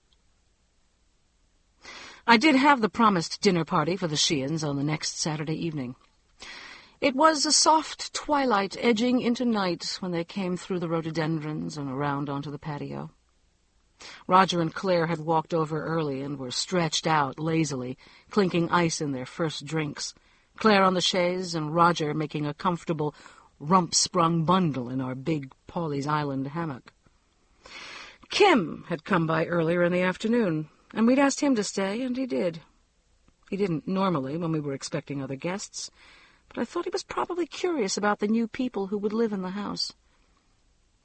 S2: I did have the promised dinner party for the Sheehans on the next Saturday evening. It was a soft twilight edging into night when they came through the rhododendrons and around onto the patio. Roger and Claire had walked over early and were stretched out lazily, clinking ice in their first drinks, Claire on the chaise and Roger making a comfortable rump-sprung bundle in our big Pawleys Island hammock. Kim had come by earlier in the afternoon, and we'd asked him to stay, and he did. He didn't normally when we were expecting other guests, but I thought he was probably curious about the new people who would live in the house.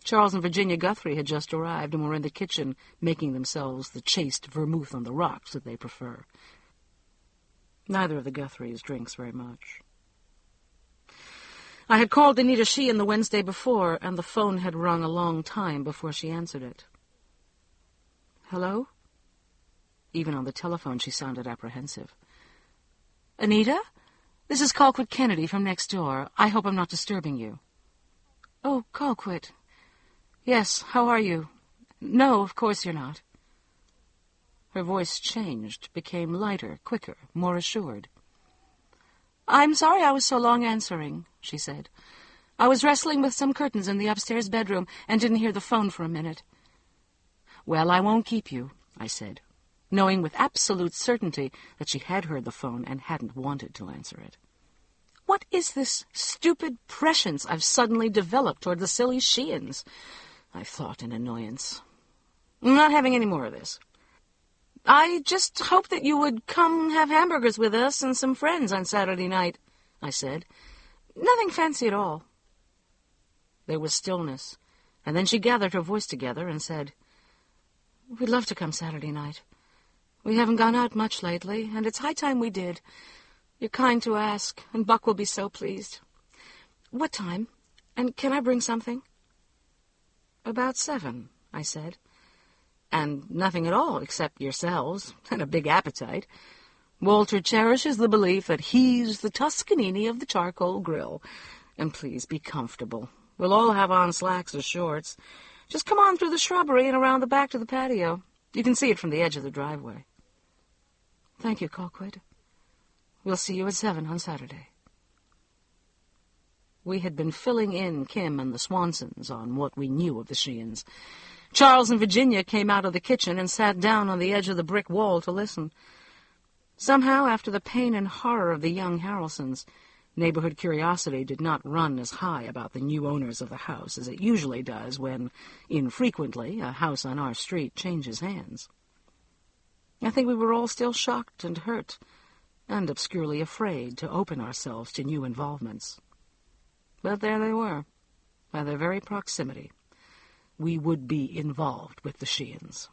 S2: Charles and Virginia Guthrie had just arrived and were in the kitchen making themselves the chaste vermouth on the rocks that they prefer. Neither of the Guthries drinks very much. I had called Anita Sheehan the Wednesday before, and the phone had rung a long time before she answered it. Hello? Even on the telephone she sounded apprehensive. Anita? This is Colquitt Kennedy from next door. I hope I'm not disturbing you. Oh, Colquitt. Yes, how are you? No, of course you're not. Her voice changed, became lighter, quicker, more assured. I'm sorry I was so long answering, she said. I was wrestling with some curtains in the upstairs bedroom and didn't hear the phone for a minute. Well, I won't keep you, I said, knowing with absolute certainty that she had heard the phone and hadn't wanted to answer it. What is this stupid prescience I've suddenly developed toward the silly Sheehans? I thought in annoyance. I'm not having any more of this. I just hoped that you would come have hamburgers with us and some friends on Saturday night, I said. Nothing fancy at all. There was stillness, and then she gathered her voice together and said, We'd love to come Saturday night. We haven't gone out much lately, and it's high time we did. You're kind to ask, and Buck will be so pleased. What time? And can I bring something? About 7, I said. And nothing at all except yourselves, and a big appetite. Walter cherishes the belief that he's the Toscanini of the charcoal grill. And please be comfortable. We'll all have on slacks or shorts. Just come on through the shrubbery and around the back to the patio. You can see it from the edge of the driveway. Thank you, Colquitt. We'll see you at 7 on Saturday. We had been filling in Kim and the Swansons on what we knew of the Sheehans. Charles and Virginia came out of the kitchen and sat down on the edge of the brick wall to listen. Somehow, after the pain and horror of the young Harrelsons, neighborhood curiosity did not run as high about the new owners of the house as it usually does when, infrequently, a house on our street changes hands. I think we were all still shocked and hurt, and obscurely afraid to open ourselves to new involvements. But there they were, by their very proximity. We would be involved with the Sheehans.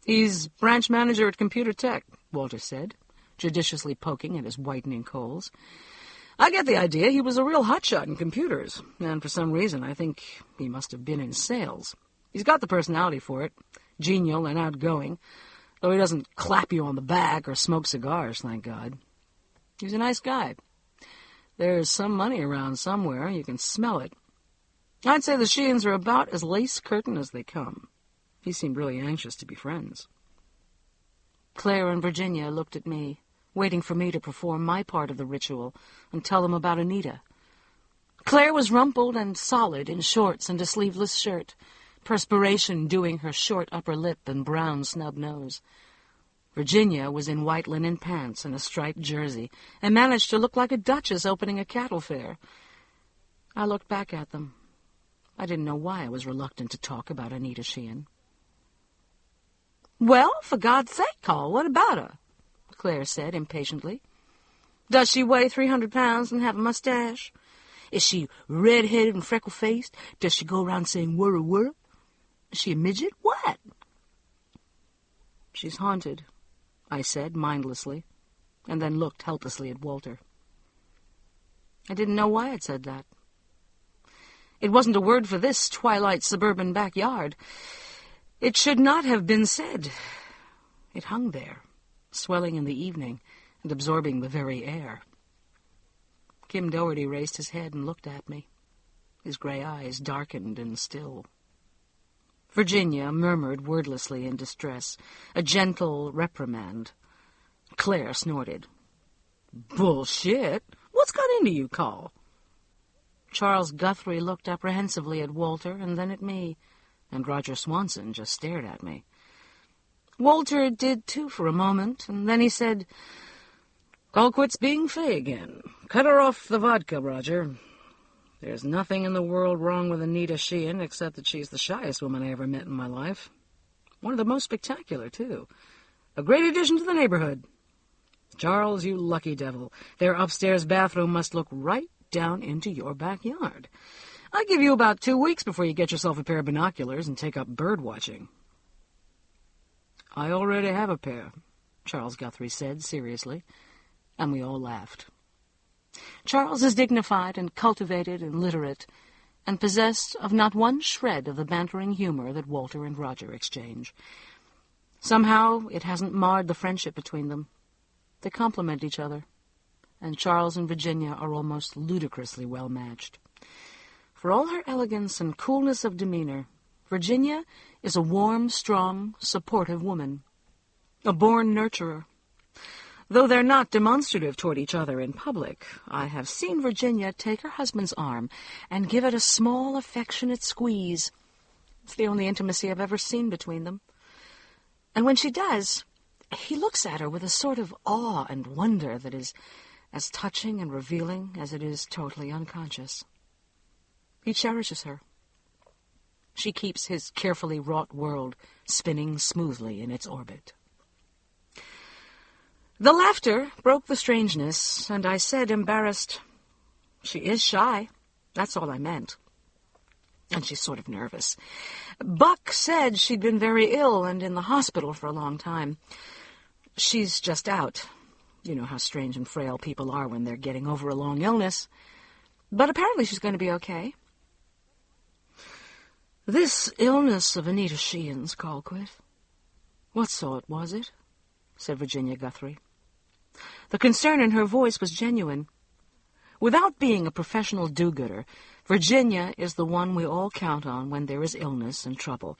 S2: He's branch manager at Computer Tech, Walter said, judiciously poking at his whitening coals. I get the idea he was a real hotshot in computers, and for some reason I think he must have been in sales. He's got the personality for it, genial and outgoing, though he doesn't clap you on the back or smoke cigars, thank God. He's a nice guy. There's some money around somewhere, you can smell it. I'd say the Sheehans are about as lace-curtain as they come. He seemed really anxious to be friends. Claire and Virginia looked at me, waiting for me to perform my part of the ritual and tell them about Anita. Claire was rumpled and solid in shorts and a sleeveless shirt, perspiration dewing her short upper lip and brown snub nose. Virginia was in white linen pants and a striped jersey, and managed to look like a duchess opening a cattle fair. I looked back at them. I didn't know why I was reluctant to talk about Anita Sheehan. Well, for God's sake, Col, what about her? Claire said impatiently. Does she weigh 300 pounds and have a mustache? Is she red-headed and freckle-faced? Does she go around saying whirra whirra? Is she a midget? What? She's haunted, I said mindlessly, and then looked helplessly at Walter. I didn't know why I'd said that. It wasn't a word for this twilight suburban backyard. It should not have been said. It hung there, swelling in the evening and absorbing the very air. Kim Doherty raised his head and looked at me, his gray eyes darkened and still. Virginia murmured wordlessly in distress, a gentle reprimand. Claire snorted. Bullshit. What's got into you, Col? Charles Guthrie looked apprehensively at Walter and then at me, and Roger Swanson just stared at me. Walter did too for a moment, and then he said, "Col quits being Fay again. Cut her off the vodka, Roger. There's nothing in the world wrong with Anita Sheehan except that she's the shyest woman I ever met in my life. One of the most spectacular, too. A great addition to the neighborhood. Charles, you lucky devil. Their upstairs bathroom must look right down into your backyard. I give you about 2 weeks before you get yourself a pair of binoculars and take up bird watching." "I already have a pair," Charles Guthrie said seriously, and we all laughed. Charles is dignified and cultivated and literate, and possessed of not one shred of the bantering humor that Walter and Roger exchange. Somehow it hasn't marred the friendship between them. They complement each other, and Charles and Virginia are almost ludicrously well matched. For all her elegance and coolness of demeanor, Virginia is a warm, strong, supportive woman, a born nurturer. Though they're not demonstrative toward each other in public, I have seen Virginia take her husband's arm and give it a small, affectionate squeeze. It's the only intimacy I've ever seen between them. And when she does, he looks at her with a sort of awe and wonder that is as touching and revealing as it is totally unconscious. He cherishes her. She keeps his carefully wrought world spinning smoothly in its orbit. The laughter broke the strangeness, and I said, embarrassed, "She is shy. That's all I meant." And she's sort of nervous. Buck said she'd been very ill and in the hospital for a long time. She's just out. You know how strange and frail people are when they're getting over a long illness. But apparently she's going to be okay. "This illness of Anita Sheehan's, Colquitt, what sort was it?" said Virginia Guthrie. The concern in her voice was genuine. Without being a professional do-gooder, Virginia is the one we all count on when there is illness and trouble.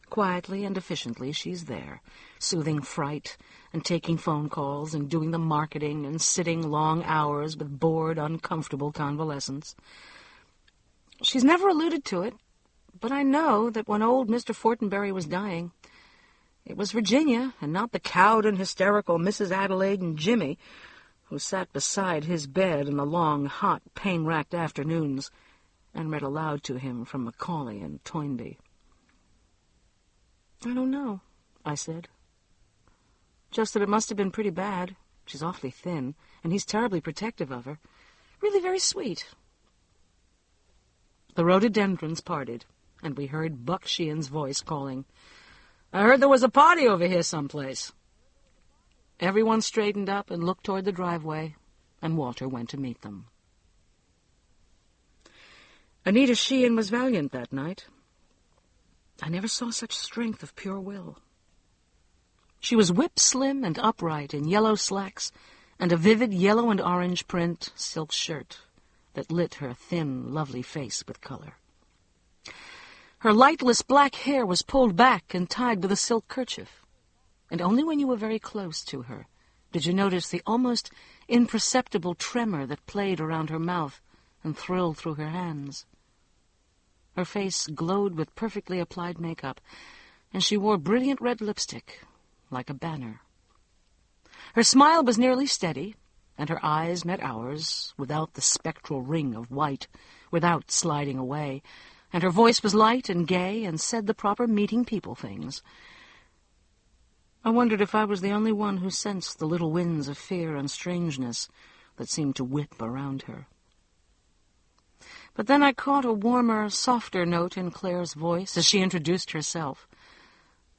S2: Quietly and efficiently she's there, soothing fright and taking phone calls and doing the marketing and sitting long hours with bored, uncomfortable convalescents. She's never alluded to it, but I know that when old Mr. Fortenberry was dying, it was Virginia, and not the cowed and hysterical Mrs. Adelaide and Jimmy, who sat beside his bed in the long, hot, pain-racked afternoons and read aloud to him from Macaulay and Toynbee. "I don't know," I said. "Just that it must have been pretty bad. She's awfully thin, and he's terribly protective of her. Really very sweet." The rhododendrons parted, and we heard Buck Sheehan's voice calling, "I heard there was a party over here someplace." Everyone straightened up and looked toward the driveway, and Walter went to meet them. Anita Sheehan was valiant that night. I never saw such strength of pure will. She was whip-slim and upright in yellow slacks and a vivid yellow and orange print silk shirt that lit her thin, lovely face with color. Her lightless black hair was pulled back and tied with a silk kerchief, and only when you were very close to her did you notice the almost imperceptible tremor that played around her mouth and thrilled through her hands. Her face glowed with perfectly applied makeup, and she wore brilliant red lipstick, like a banner. Her smile was nearly steady, and her eyes met ours without the spectral ring of white, without sliding away, and her voice was light and gay and said the proper meeting people things. I wondered if I was the only one who sensed the little winds of fear and strangeness that seemed to whip around her. But then I caught a warmer, softer note in Claire's voice as she introduced herself,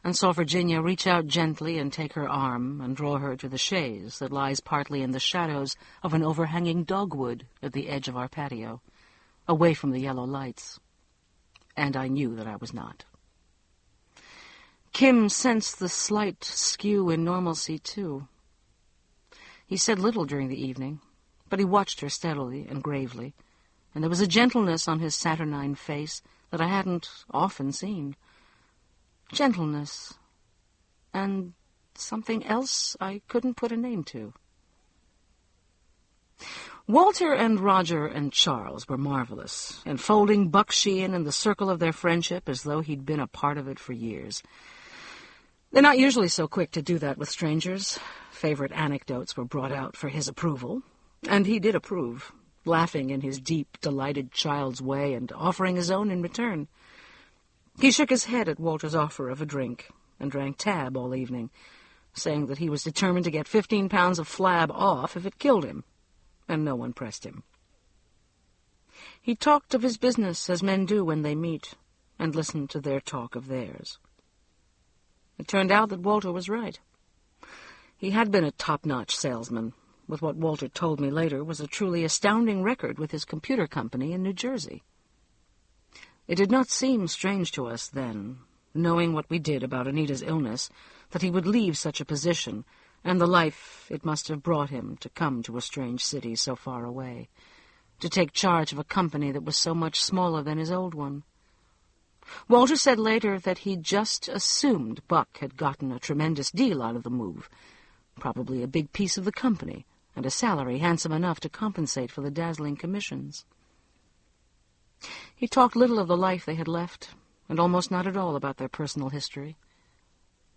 S2: and saw Virginia reach out gently and take her arm and draw her to the chaise that lies partly in the shadows of an overhanging dogwood at the edge of our patio, away from the yellow lights. And I knew that I was not. Kim sensed the slight skew in normalcy, too. He said little during the evening, but he watched her steadily and gravely, and there was a gentleness on his saturnine face that I hadn't often seen. Gentleness, and something else I couldn't put a name to. Walter and Roger and Charles were marvelous, enfolding Buck Sheehan in the circle of their friendship as though he'd been a part of it for years. They're not usually so quick to do that with strangers. Favorite anecdotes were brought out for his approval, and he did approve, laughing in his deep, delighted child's way and offering his own in return. He shook his head at Walter's offer of a drink and drank tab all evening, saying that he was determined to get 15 pounds of flab off if it killed him, and no one pressed him. He talked of his business as men do when they meet, and listened to their talk of theirs. It turned out that Walter was right. He had been a top-notch salesman, with what Walter told me later was a truly astounding record with his computer company in New Jersey. It did not seem strange to us then, knowing what we did about Anita's illness, that he would leave such a position, and the life it must have brought him to come to a strange city so far away, to take charge of a company that was so much smaller than his old one. Walter said later that he just assumed Buck had gotten a tremendous deal out of the move, probably a big piece of the company, and a salary handsome enough to compensate for the dazzling commissions. He talked little of the life they had left, and almost not at all about their personal history.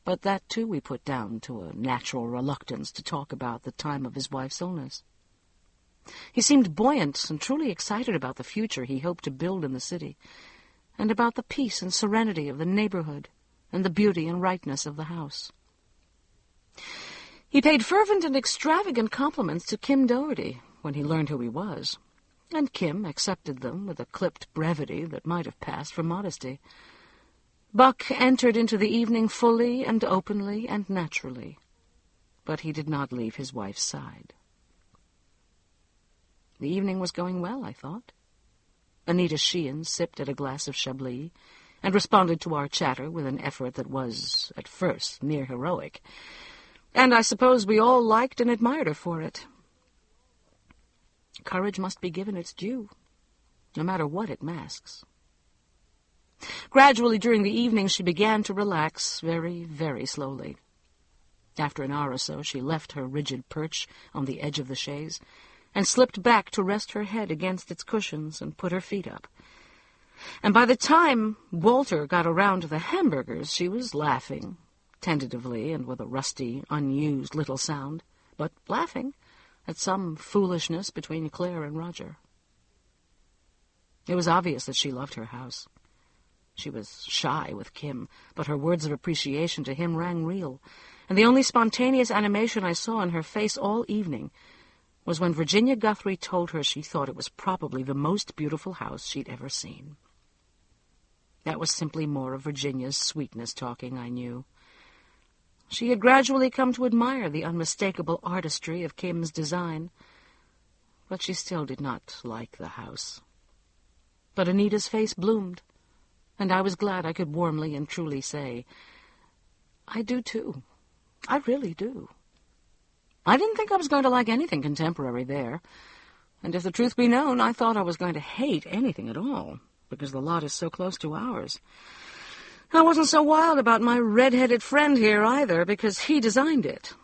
S2: But that, too, we put down to a natural reluctance to talk about the time of his wife's illness. He seemed buoyant and truly excited about the future he hoped to build in the city, and about the peace and serenity of the neighborhood, and the beauty and rightness of the house. He paid fervent and extravagant compliments to Kim Doherty when he learned who he was, and Kim accepted them with a clipped brevity that might have passed for modesty. Buck entered into the evening fully and openly and naturally, but he did not leave his wife's side. The evening was going well, I thought. Anita Sheehan sipped at a glass of Chablis and responded to our chatter with an effort that was, at first, near heroic, and I suppose we all liked and admired her for it. Courage must be given its due, no matter what it masks. Gradually during the evening she began to relax very, very slowly. After an hour or so she left her rigid perch on the edge of the chaise and slipped back to rest her head against its cushions and put her feet up. And by the time Walter got around to the hamburgers, she was laughing, tentatively and with a rusty, unused little sound, but laughing at some foolishness between Claire and Roger. It was obvious that she loved her house. She was shy with Kim, but her words of appreciation to him rang real, and the only spontaneous animation I saw in her face all evening was when Virginia Guthrie told her she thought it was probably the most beautiful house she'd ever seen. That was simply more of Virginia's sweetness talking, I knew. She had gradually come to admire the unmistakable artistry of Kim's design, but she still did not like the house. But Anita's face bloomed, and I was glad I could warmly and truly say, I do too. I really do. I didn't think I was going to like anything contemporary there, and if the truth be known, I thought I was going to hate anything at all, because the lot is so close to ours. I wasn't so wild about my red-headed friend here either, because he designed it.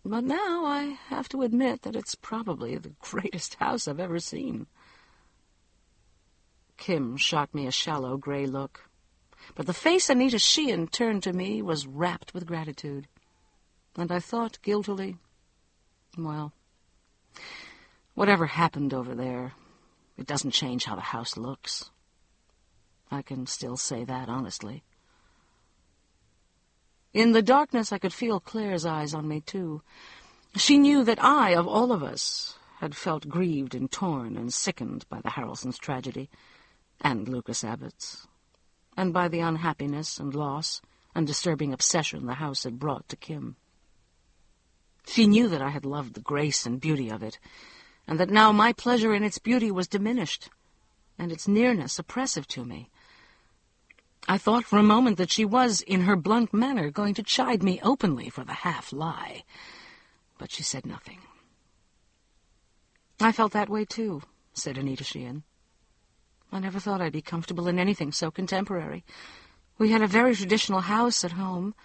S2: But now I have to admit that it's probably the greatest house I've ever seen. Kim shot me a shallow gray look, but the face Anita Sheehan turned to me was rapt with gratitude, and I thought guiltily, well, whatever happened over there, it doesn't change how the house looks. I can still say that honestly. In the darkness, I could feel Claire's eyes on me, too. She knew that I, of all of us, had felt grieved and torn and sickened by the Harrelsons' tragedy, and Lucas Abbott's, and by the unhappiness and loss and disturbing obsession the house had brought to Kim. She knew that I had loved the grace and beauty of it, and that now my pleasure in its beauty was diminished, and its nearness oppressive to me. I thought for a moment that she was, in her blunt manner, going to chide me openly for the half-lie, but she said nothing. I felt that way, too, said Anita Sheehan. I never thought I'd be comfortable in anything so contemporary. We had a very traditional house at home.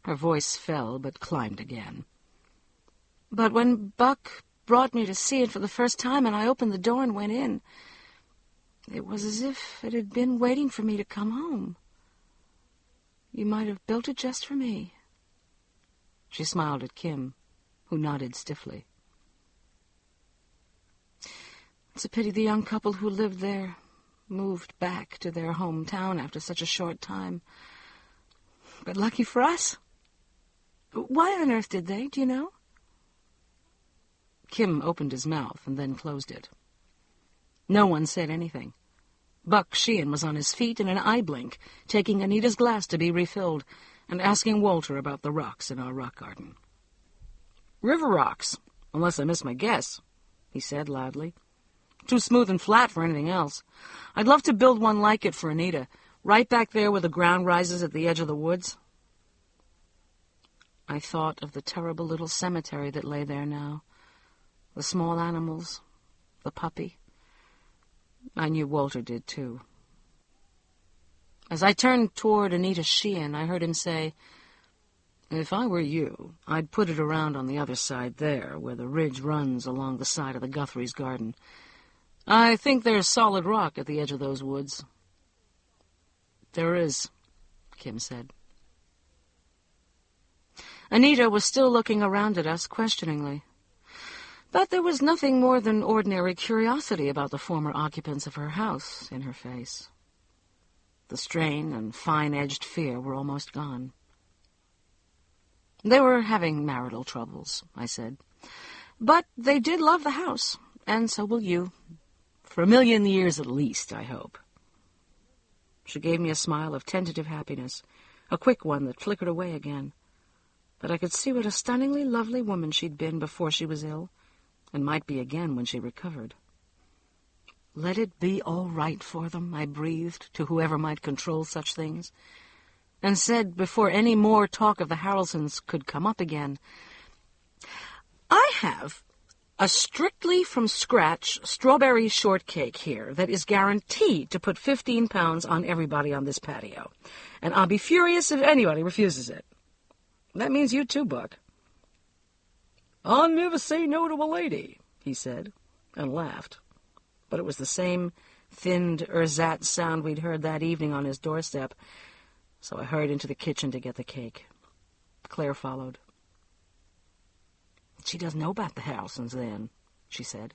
S2: Her voice fell, but climbed again. But when Buck
S3: brought me to see it for the first time, and I opened the door and went in. It was as if it had been waiting for me to come home. You might have built it just for me." She smiled at Kim, who nodded stiffly. "It's a pity the young couple who lived there moved back to their hometown after such a short time. But lucky for us. Why on earth did they, do you know?" Kim opened his mouth and then closed it. No one said anything. Buck Sheehan was on his feet in an eye blink, taking Anita's glass to be refilled and asking Walter about the rocks in our rock garden. "River rocks, unless I miss my guess," he said loudly. "Too smooth and flat for anything else. I'd love to build one like it for Anita, right back there where the ground rises at the edge of the woods." I thought of the terrible little cemetery that lay there now, the small animals, the puppy. I knew Walter did, too. As I turned toward Anita Sheehan, I heard him say, "If I were you, I'd put it around on the other side there, where the ridge runs along the side of the Guthries' garden. I think there's solid rock at the edge of those woods." "There is," Kim said. Anita was still looking around at us questioningly. But there was nothing more than ordinary curiosity about the former occupants of her house in her face. The strain and fine-edged fear were almost gone. "They were having marital troubles," I said. "But they did love the house, and so will you. For 1,000,000 years at least, I hope." She gave me a smile of tentative happiness, a quick one that flickered away again. But I could see what a stunningly lovely woman she'd been before she was ill, and might be again when she recovered. "Let it be all right for them," I breathed to whoever might control such things, and said before any more talk of the Harrelsons could come up again, "I have a strictly from scratch strawberry shortcake here that is guaranteed to put 15 pounds on everybody on this patio, and I'll be furious if anybody refuses it. That means you too, Buck." "I'll never say no to a lady," he said, and laughed. But it was the same thinned ersatz sound we'd heard that evening on his doorstep, so I hurried into the kitchen to get the cake. Claire followed. "She doesn't know about the Harrelsons, then," she said.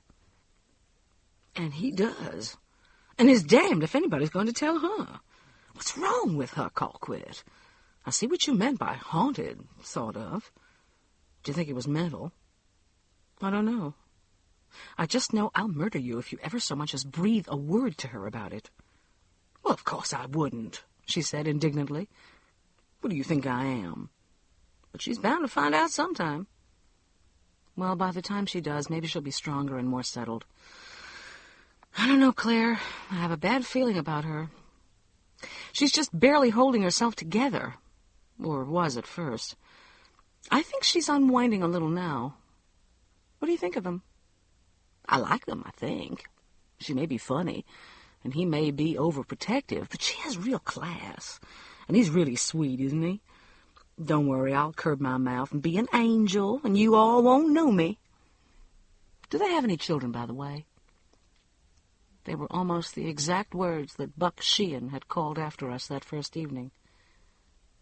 S3: "And he does. And is damned if anybody's going to tell her. What's wrong with her, Colquitt? I see what you meant by haunted, sort of. Do you think it was mental?" "I don't know. I just know I'll murder you if you ever so much as breathe a word to her about it." "Well, of course I wouldn't," she said indignantly. "What do you think I am? But she's bound to find out sometime." "Well, by the time she does, maybe she'll be stronger and more settled. I don't know, Claire. I have a bad feeling about her. She's just barely holding herself together, or was at first. I think she's unwinding a little now. What do you think of them?" "I like them, I think. She may be funny, and he may be overprotective, but she has real class. And he's really sweet, isn't he? Don't worry, I'll curb my mouth and be an angel, and you all won't know me." "Do they have any children, by the way?" They were almost the exact words that Buck Sheehan had called after us that first evening.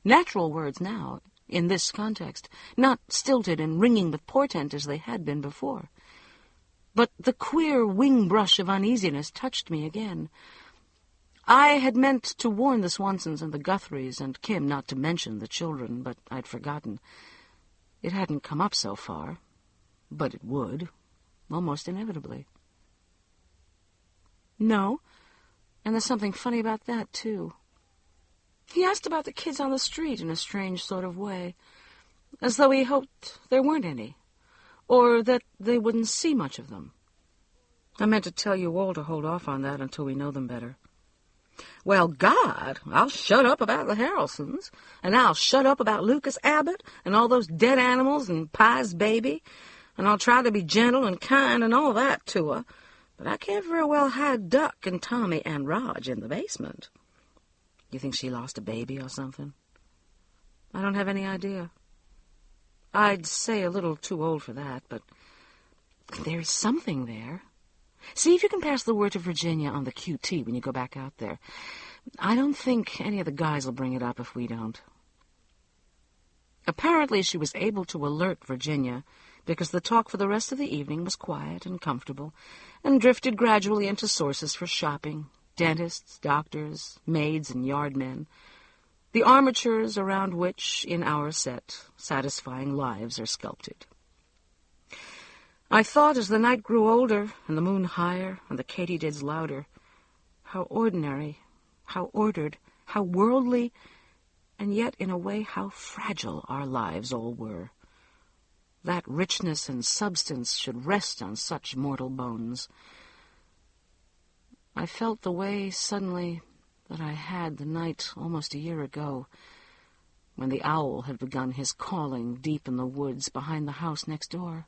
S3: Natural words now, in this context, not stilted and ringing with portent as they had been before. But the queer wing brush of uneasiness touched me again. I had meant to warn the Swansons and the Guthries and Kim not to mention the children, but I'd forgotten. It hadn't come up so far, but it would, almost inevitably. "No, and there's something funny about that, too." He asked about the kids on the street in a strange sort of way, as though he hoped there weren't any, or that they wouldn't see much of them. I meant to tell you all to hold off on that until we know them better. "Well, God, I'll shut up about the Harrelsons, and I'll shut up about Lucas Abbott and all those dead animals and Pye's baby, and I'll try to be gentle and kind and all that to her, but I can't very well hide Duck and Tommy and Raj in the basement. You think she lost a baby or something?" "I don't have any idea. I'd say a little too old for that, but
S2: There's something there. See if you can pass the word to Virginia on the QT when you go back out there. I don't think any of the guys will bring it up if we don't. Apparently she was able to alert Virginia, because the talk for the rest of the evening was quiet and comfortable, and drifted gradually into sources for shopping, dentists, doctors, maids, and yardmen, the armatures around which, in our set, satisfying lives are sculpted. I thought, as the night grew older, and the moon higher, and the katydids louder, how ordinary, how ordered, how worldly, and yet, in a way, how fragile our lives all were. That richness and substance should rest on such mortal bones. I felt the way, suddenly, that I had the night almost a year ago, when the owl had begun his calling deep in the woods behind the house next door.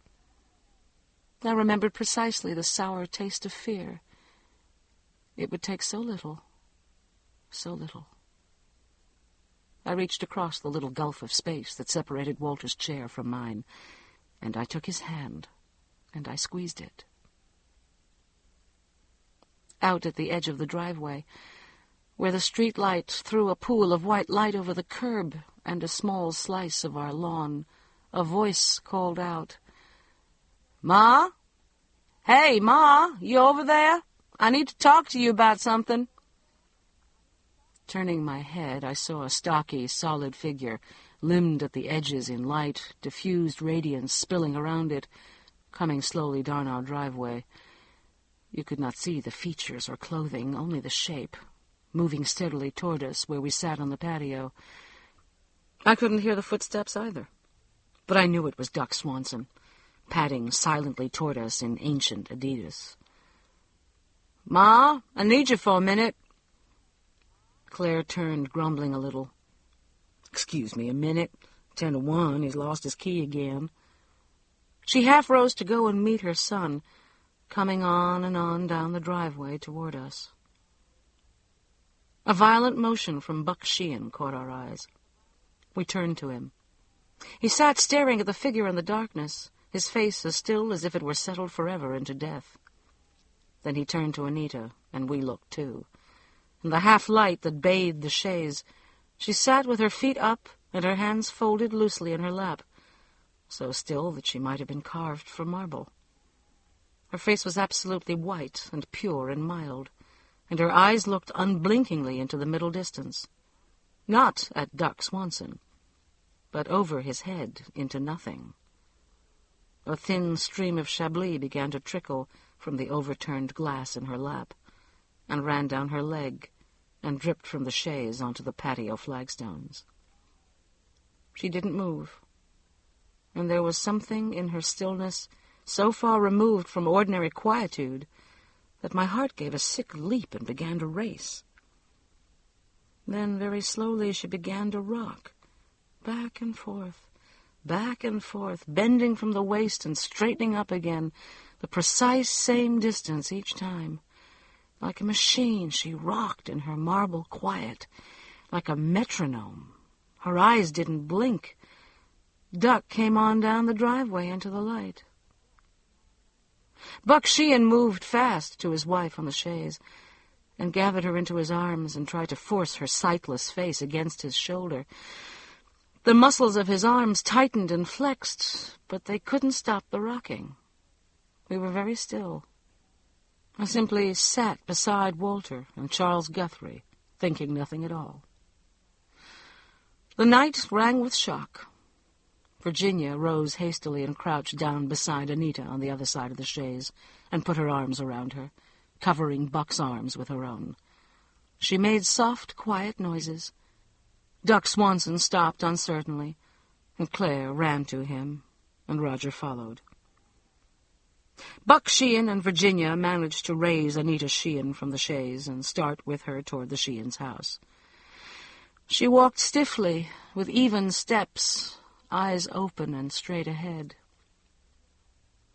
S2: I remembered precisely the sour taste of fear. It would take so little, so little. I reached across the little gulf of space that separated Walter's chair from mine, and I took his hand, and I squeezed it. Out at the edge of the driveway, where the street light threw a pool of white light over the curb and a small slice of our lawn, a voice called out, "Ma? Hey, Ma, you over there? I need to talk to you about something." Turning my head, I saw a stocky, solid figure, limned at the edges in light, diffused radiance spilling around it, coming slowly down our driveway. You could not see the features or clothing, only the shape, moving steadily toward us where we sat on the patio. I couldn't hear the footsteps either, but I knew it was Duck Swanson, padding silently toward us in ancient Adidas. "Ma, I need you for a minute." Claire turned, grumbling a little. "Excuse me a minute. 10 to 1, he's lost his key again." She half rose to go and meet her son, coming on and on down the driveway toward us. A violent motion from Buck Sheehan caught our eyes. We turned to him. He sat staring at the figure in the darkness, his face as still as if it were settled forever into death. Then he turned to Anita, and we looked too. In the half-light that bathed the chaise, she sat with her feet up and her hands folded loosely in her lap, so still that she might have been carved from marble. Her face was absolutely white and pure and mild, and her eyes looked unblinkingly into the middle distance, not at Duck Swanson, but over his head into nothing. A thin stream of Chablis began to trickle from the overturned glass in her lap, and ran down her leg, and dripped from the chaise onto the patio flagstones. She didn't move, and there was something in her stillness so far removed from ordinary quietude that my heart gave a sick leap and began to race. Then, very slowly, she began to rock, back and forth, bending from the waist and straightening up again, the precise same distance each time. Like a machine, she rocked in her marble quiet, like a metronome. Her eyes didn't blink. Duck came on down the driveway into the light. Buck Sheehan moved fast to his wife on the chaise, and gathered her into his arms and tried to force her sightless face against his shoulder. The muscles of his arms tightened and flexed, but they couldn't stop the rocking. We were very still. I simply sat beside Walter and Charles Guthrie, thinking nothing at all. The night rang with shock. Virginia rose hastily and crouched down beside Anita on the other side of the chaise, and put her arms around her, covering Buck's arms with her own. She made soft, quiet noises. Duck Swanson stopped uncertainly, and Claire ran to him, and Roger followed. Buck Sheehan and Virginia managed to raise Anita Sheehan from the chaise and start with her toward the Sheehan's house. She walked stiffly, with even steps, eyes open and straight ahead.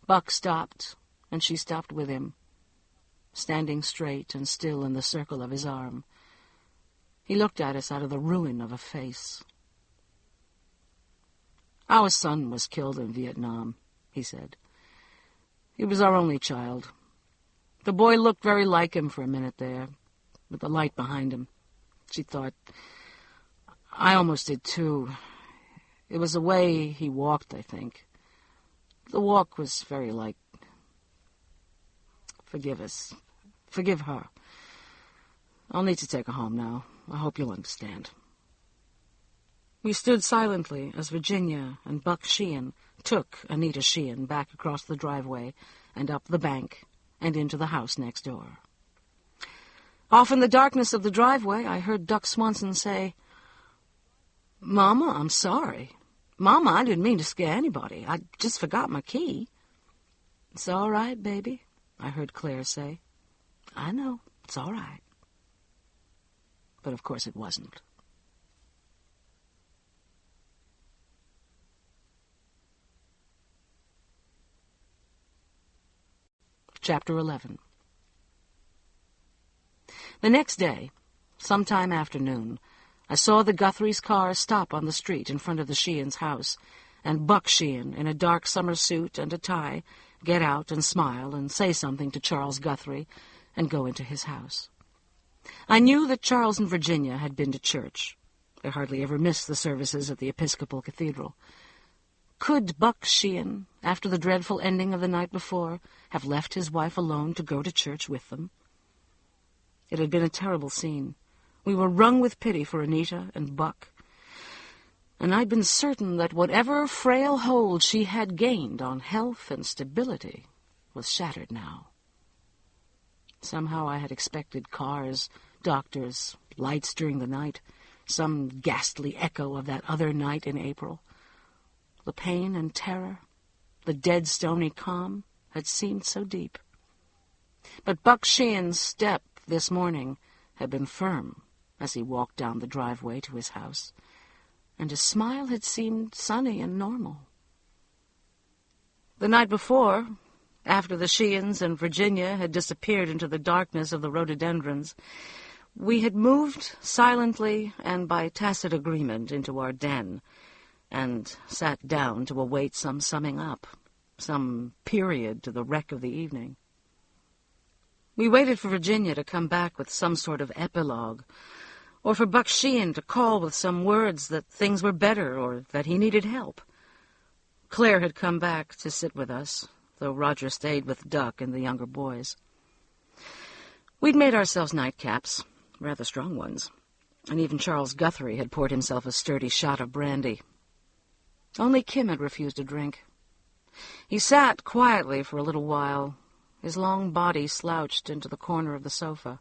S2: Buck stopped, and she stopped with him, standing straight and still in the circle of his arm. He looked at us out of the ruin of a face. "Our son was killed in Vietnam," he said. He was our only child. The boy looked very like him for a minute there, with the light behind him. She thought. I almost did, too. It was the way he walked, I think. The walk was very like... Forgive us. Forgive her. I'll need to take her home now. I hope you'll understand. We stood silently as Virginia and Buck Sheehan took Anita Sheehan back across the driveway and up the bank and into the house next door. Off in the darkness of the driveway, I heard Duck Swanson say, "Mama, I'm sorry. Mama, I didn't mean to scare anybody. I just forgot my key." "It's all right, baby," I heard Claire say. "I know, it's all right." But of course it wasn't. Chapter 11. The next day, sometime after noon, I saw the Guthrie's car stop on the street in front of the Sheehan's house, and Buck Sheehan, in a dark summer suit and a tie, get out and smile and say something to Charles Guthrie and go into his house. I knew that Charles and Virginia had been to church. They hardly ever missed the services at the Episcopal Cathedral. Could Buck Sheehan, after the dreadful ending of the night before, have left his wife alone to go to church with them? It had been a terrible scene. We were wrung with pity for Anita and Buck, and I'd been certain that whatever frail hold she had gained on health and stability was shattered now. Somehow I had expected cars, doctors, lights during the night, some ghastly echo of that other night in April. The pain and terror, the dead stony calm, had seemed so deep. But Buck Sheehan's step this morning had been firm as he walked down the driveway to his house, and his smile had seemed sunny and normal. The night before, after the Sheehans and Virginia had disappeared into the darkness of the rhododendrons, we had moved silently and by tacit agreement into our den and sat down to await some summing up, some period to the wreck of the evening. We waited for Virginia to come back with some sort of epilogue, or for Buck Sheehan to call with some words that things were better or that he needed help. Claire had come back to sit with us, though Roger stayed with Duck and the younger boys. We'd made ourselves nightcaps, rather strong ones, and even Charles Guthrie had poured himself a sturdy shot of brandy. Only Kim had refused a drink. He sat quietly for a little while, his long body slouched into the corner of the sofa,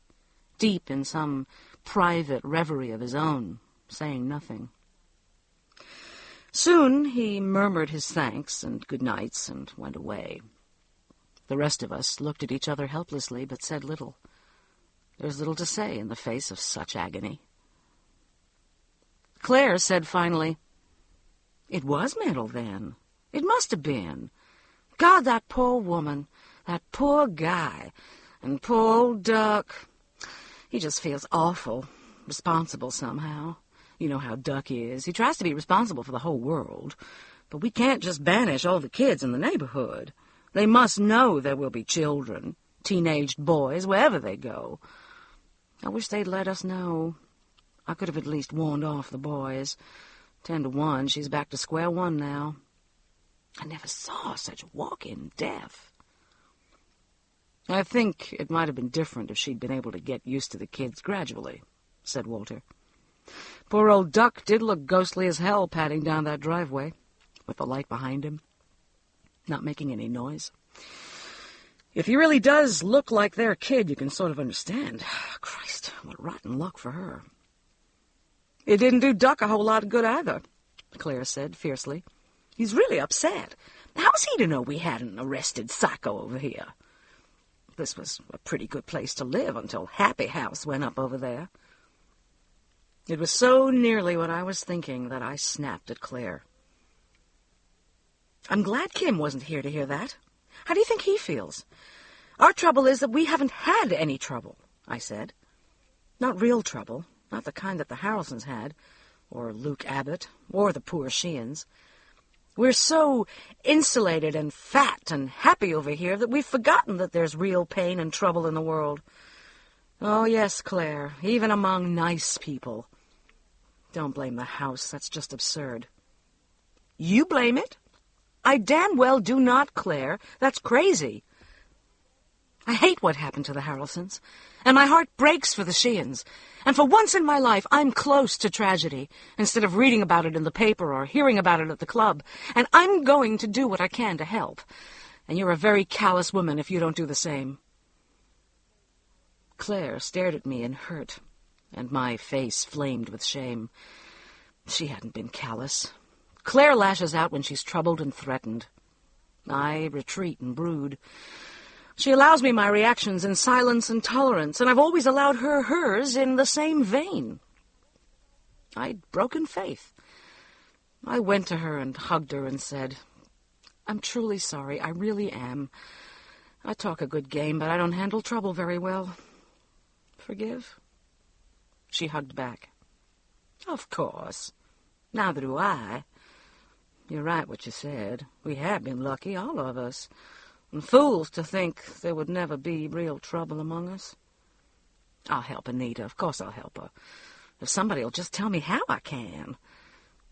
S2: deep in some private reverie of his own, saying nothing. Soon he murmured his thanks and good nights and went away. The rest of us looked at each other helplessly, but said little. There's little to say in the face of such agony. Claire said finally, "It was mental then. It must have been. God, that poor woman, that poor guy, and poor old Duck. He just feels awful, responsible somehow. You know how Duck is. He tries to be responsible for the whole world. But we can't just banish all the kids in the neighborhood. They must know there will be children, teenaged boys, wherever they go. I wish they'd let us know. I could have at least warned off the boys. 10 to 1, she's back to square one now. I never saw such walk-in death." "I think it might have been different if she'd been able to get used to the kids gradually," said Walter. "Poor old Duck did look ghostly as hell padding down that driveway, with the light behind him, not making any noise. If he really does look like their kid, you can sort of understand. Christ, what rotten luck for her." "It didn't do Duck a whole lot of good either," Claire said fiercely. "He's really upset. How's he to know we had an arrested psycho over here? This was a pretty good place to live until Happy House went up over there." It was so nearly what I was thinking that I snapped at Claire. "I'm glad Kim wasn't here to hear that. How do you think he feels?" "Our trouble is that we haven't had any trouble," I said. "Not real trouble, not the kind that the Harrelsons had, or Luke Abbott, or the poor Sheehans. We're so insulated and fat and happy over here that we've forgotten that there's real pain and trouble in the world. Oh, yes, Claire, even among nice people. Don't blame the house. That's just absurd. You blame it? I damn well do not, Claire. That's crazy. I hate what happened to the Harrelsons, and my heart breaks for the Sheeans. And for once in my life, I'm close to tragedy, instead of reading about it in the paper or hearing about it at the club. And I'm going to do what I can to help. And you're a very callous woman if you don't do the same. Claire stared at me in hurt, and my face flamed with shame. She hadn't been callous. Claire lashes out when she's troubled and threatened. I retreat and brood. She allows me my reactions in silence and tolerance, and I've always allowed her hers in the same vein. I'd broken faith. I went to her and hugged her and said, I'm truly sorry, I really am. I talk a good game, but I don't handle trouble very well. Forgive? She hugged back. Of course. Neither do I. You're right what you said. We have been lucky, all of us. And fools to think there would never be real trouble among us. I'll help Anita. Of course I'll help her. If somebody will just tell me how I can.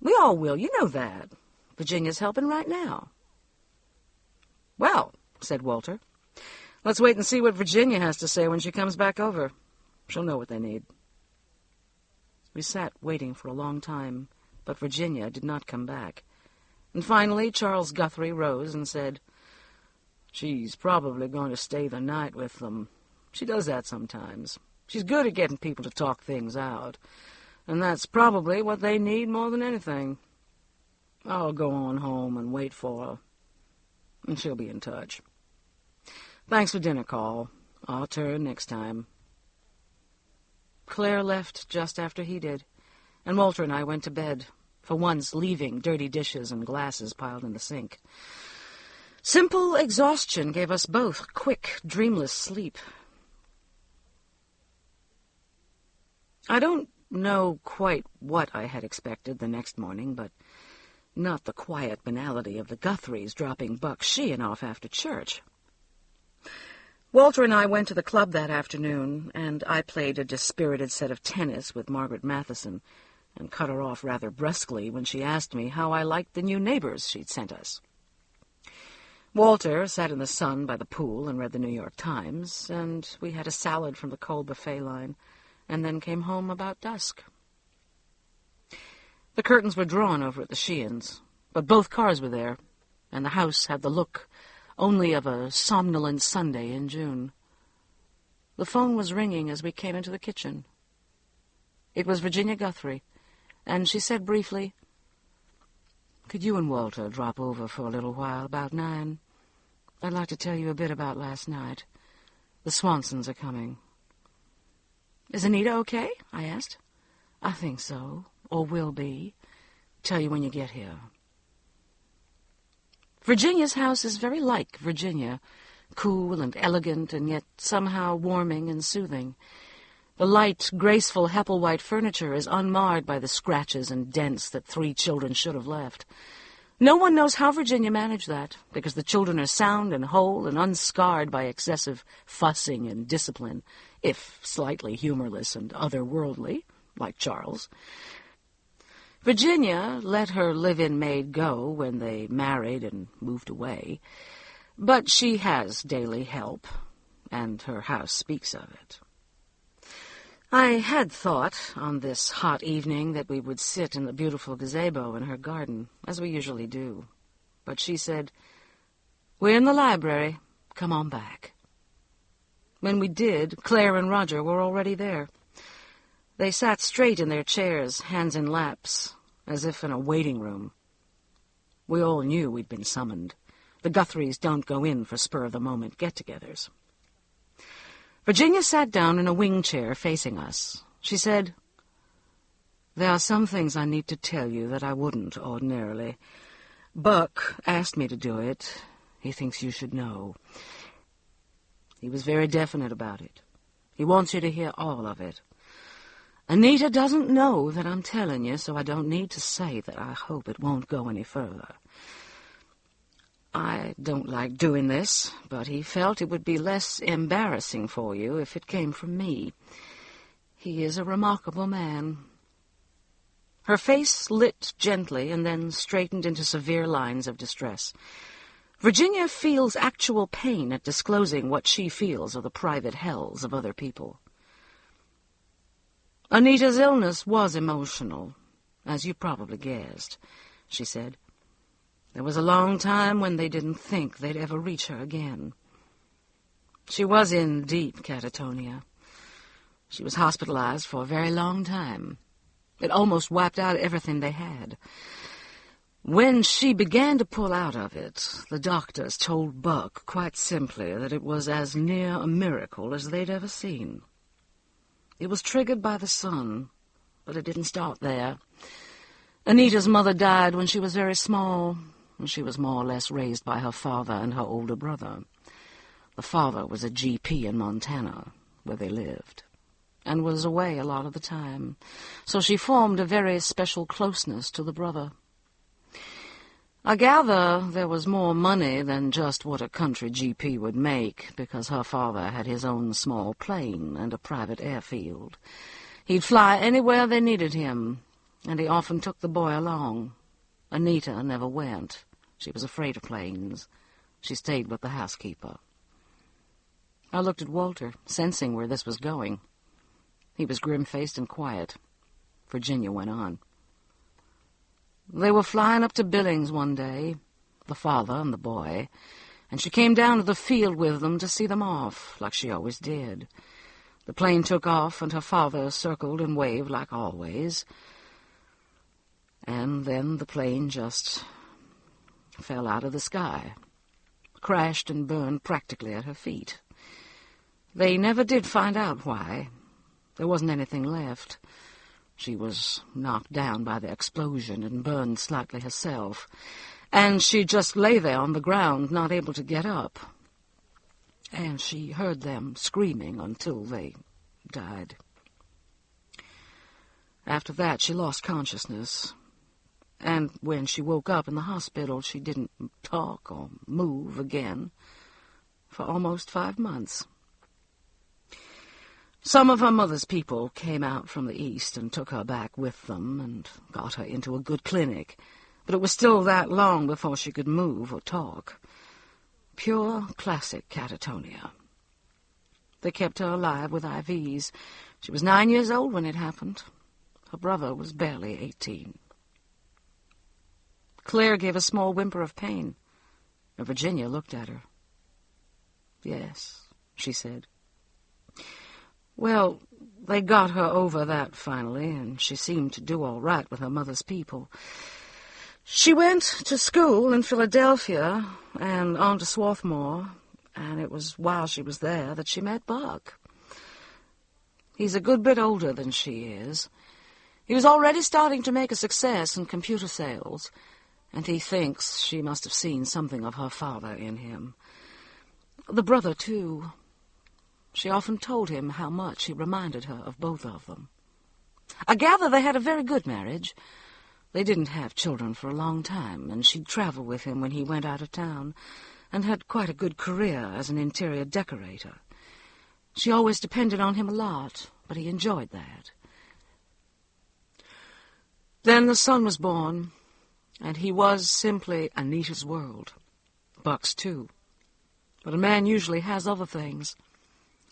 S2: We all will, you know that. Virginia's helping right now. Well, said Walter, let's wait and see what Virginia has to say when she comes back over. She'll know what they need. We sat waiting for a long time, but Virginia did not come back. And finally Charles Guthrie rose and said, She's probably going to stay the night with them. She does that sometimes. She's good at getting people to talk things out. And that's probably what they need more than anything. I'll go on home and wait for her. And she'll be in touch. Thanks for dinner, Call. I'll turn next time. Claire left just after he did, and Walter and I went to bed, for once leaving dirty dishes and glasses piled in the sink. Simple exhaustion gave us both quick, dreamless sleep. I don't know quite what I had expected the next morning, but not the quiet banality of the Guthries dropping Buck Sheehan off after church. Walter and I went to the club that afternoon, and I played a dispirited set of tennis with Margaret Matheson, and cut her off rather brusquely when she asked me how I liked the new neighbors she'd sent us. Walter sat in the sun by the pool and read the New York Times, and we had a salad from the cold buffet line, and then came home about dusk. The curtains were drawn over at the Sheehan's, but both cars were there, and the house had the look only of a somnolent Sunday in June. The phone was ringing as we came into the kitchen. It was Virginia Guthrie, and she said briefly, Could you and Walter drop over for a little while, about 9? I'd like to tell you a bit about last night. The Swansons are coming. Is Anita okay? I asked. I think so, or will be. Tell you when you get here. Virginia's house is very like Virginia, cool and elegant and yet somehow warming and soothing. The light, graceful Hepplewhite furniture is unmarred by the scratches and dents that 3 children should have left. No one knows how Virginia managed that, because the children are sound and whole and unscarred by excessive fussing and discipline, if slightly humorless and otherworldly, like Charles. Virginia let her live-in maid go when they married and moved away, but she has daily help, and her house speaks of it. I had thought, on this hot evening, that we would sit in the beautiful gazebo in her garden, as we usually do. But she said, We're in the library. Come on back. When we did, Claire and Roger were already there. They sat straight in their chairs, hands in laps, as if in a waiting room. We all knew we'd been summoned. The Guthries don't go in for spur-of-the-moment get-togethers. Virginia sat down in a wing chair facing us. She said, There are some things I need to tell you that I wouldn't ordinarily. Buck asked me to do it. He thinks you should know. He was very definite about it. He wants you to hear all of it. Anita doesn't know that I'm telling you, so I don't need to say that I hope it won't go any further. I don't like doing this, but he felt it would be less embarrassing for you if it came from me. He is a remarkable man." Her face lit gently and then straightened into severe lines of distress. Virginia feels actual pain at disclosing what she feels of the private hells of other people. "Anita's illness was emotional, as you probably guessed," she said. "There was a long time when they didn't think they'd ever reach her again. She was in deep catatonia. She was hospitalized for a very long time. It almost wiped out everything they had. When she began to pull out of it, the doctors told Buck quite simply that it was as near a miracle as they'd ever seen. It was triggered by the sun, but it didn't start there. Anita's mother died when she was very small, and she was more or less raised by her father and her older brother. The father was a GP in Montana, where they lived, and was away a lot of the time, so she formed a very special closeness to the brother. I gather there was more money than just what a country GP would make, because her father had his own small plane and a private airfield. He'd fly anywhere they needed him, and he often took the boy along. Anita never went. She was afraid of planes. She stayed with the housekeeper." I looked at Walter, sensing where this was going. He was grim-faced and quiet. Virginia went on. "They were flying up to Billings one day, the father and the boy, and she came down to the field with them to see them off, like she always did. The plane took off, and her father circled and waved like always. And then the plane just fell out of the sky, crashed and burned practically at her feet. They never did find out why. There wasn't anything left. She was knocked down by the explosion and burned slightly herself, and she just lay there on the ground, not able to get up. And she heard them screaming until they died. After that, she lost consciousness, and when she woke up in the hospital, she didn't talk or move again for almost 5 months. Some of her mother's people came out from the east and took her back with them and got her into a good clinic, but it was still that long before she could move or talk. Pure classic catatonia. They kept her alive with IVs. She was 9 years old when it happened. Her brother was barely 18. Claire gave a small whimper of pain, and Virginia looked at her. "Yes," she said. "Well, they got her over that finally, and she seemed to do all right with her mother's people. She went to school in Philadelphia and on to Swarthmore, and it was while she was there that she met Buck. He's a good bit older than she is. He was already starting to make a success in computer sales, and he thinks she must have seen something of her father in him. The brother, too. She often told him how much he reminded her of both of them. I gather they had a very good marriage. They didn't have children for a long time, and she'd travel with him when he went out of town, and had quite a good career as an interior decorator. She always depended on him a lot, but he enjoyed that. Then the son was born, and he was simply Anita's world. Buck's, too. But a man usually has other things.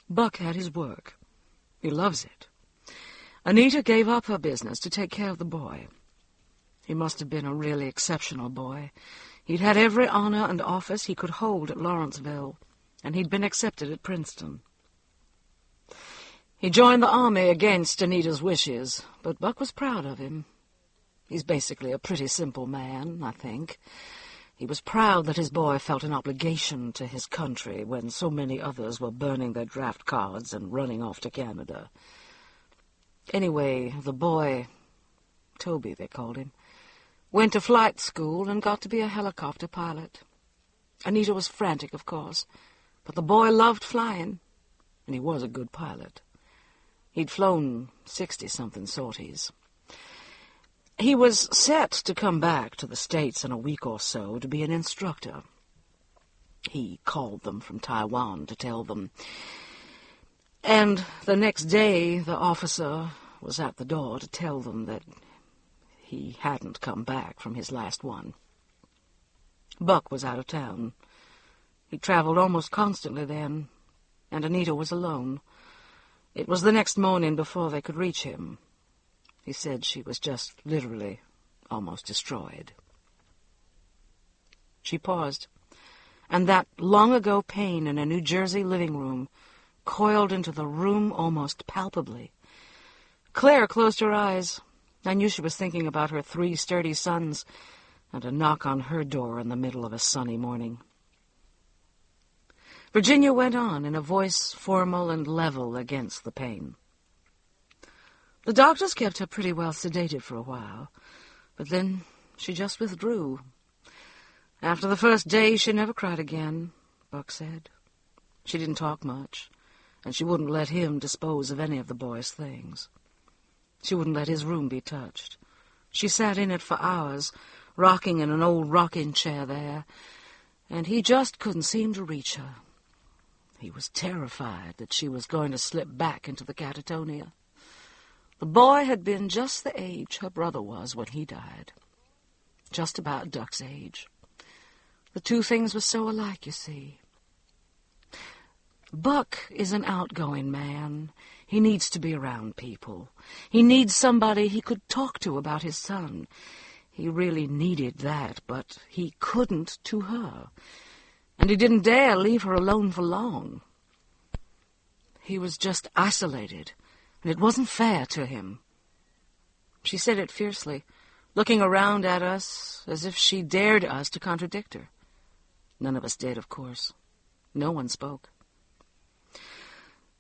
S2: Buck had his work. He loves it. Anita gave up her business to take care of the boy. He must have been a really exceptional boy. He'd had every honor and office he could hold at Lawrenceville, and he'd been accepted at Princeton. He joined the Army against Anita's wishes, but Buck was proud of him. He's basically a pretty simple man, I think. He was proud that his boy felt an obligation to his country when so many others were burning their draft cards and running off to Canada. Anyway, the boy, Toby they called him, went to flight school and got to be a helicopter pilot. Anita was frantic, of course, but the boy loved flying, and he was a good pilot. He'd flown 60-something sorties. He was set to come back to the States in a week or so to be an instructor. He called them from Taiwan to tell them. And the next day, the officer was at the door to tell them that he hadn't come back from his last one. Buck was out of town. He traveled almost constantly then, and Anita was alone. It was the next morning before they could reach him. He said she was just literally almost destroyed. She paused, and that long-ago pain in a New Jersey living room coiled into the room almost palpably. Claire closed her eyes. I knew she was thinking about her 3 sturdy sons and a knock on her door in the middle of a sunny morning. Virginia went on in a voice formal and level against the pain. The doctors kept her pretty well sedated for a while, but then she just withdrew. After the first day, she never cried again, Buck said. She didn't talk much, and she wouldn't let him dispose of any of the boy's things. She wouldn't let his room be touched. She sat in it for hours, rocking in an old rocking chair there, and he just couldn't seem to reach her. He was terrified that she was going to slip back into the catatonia. The boy had been just the age her brother was when he died. Just about Duck's age. The two things were so alike, you see. Buck is an outgoing man. He needs to be around people. He needs somebody he could talk to about his son. He really needed that, but he couldn't to her. And he didn't dare leave her alone for long. He was just isolated, and it wasn't fair to him. She said it fiercely, looking around at us as if she dared us to contradict her. None of us did, of course. No one spoke.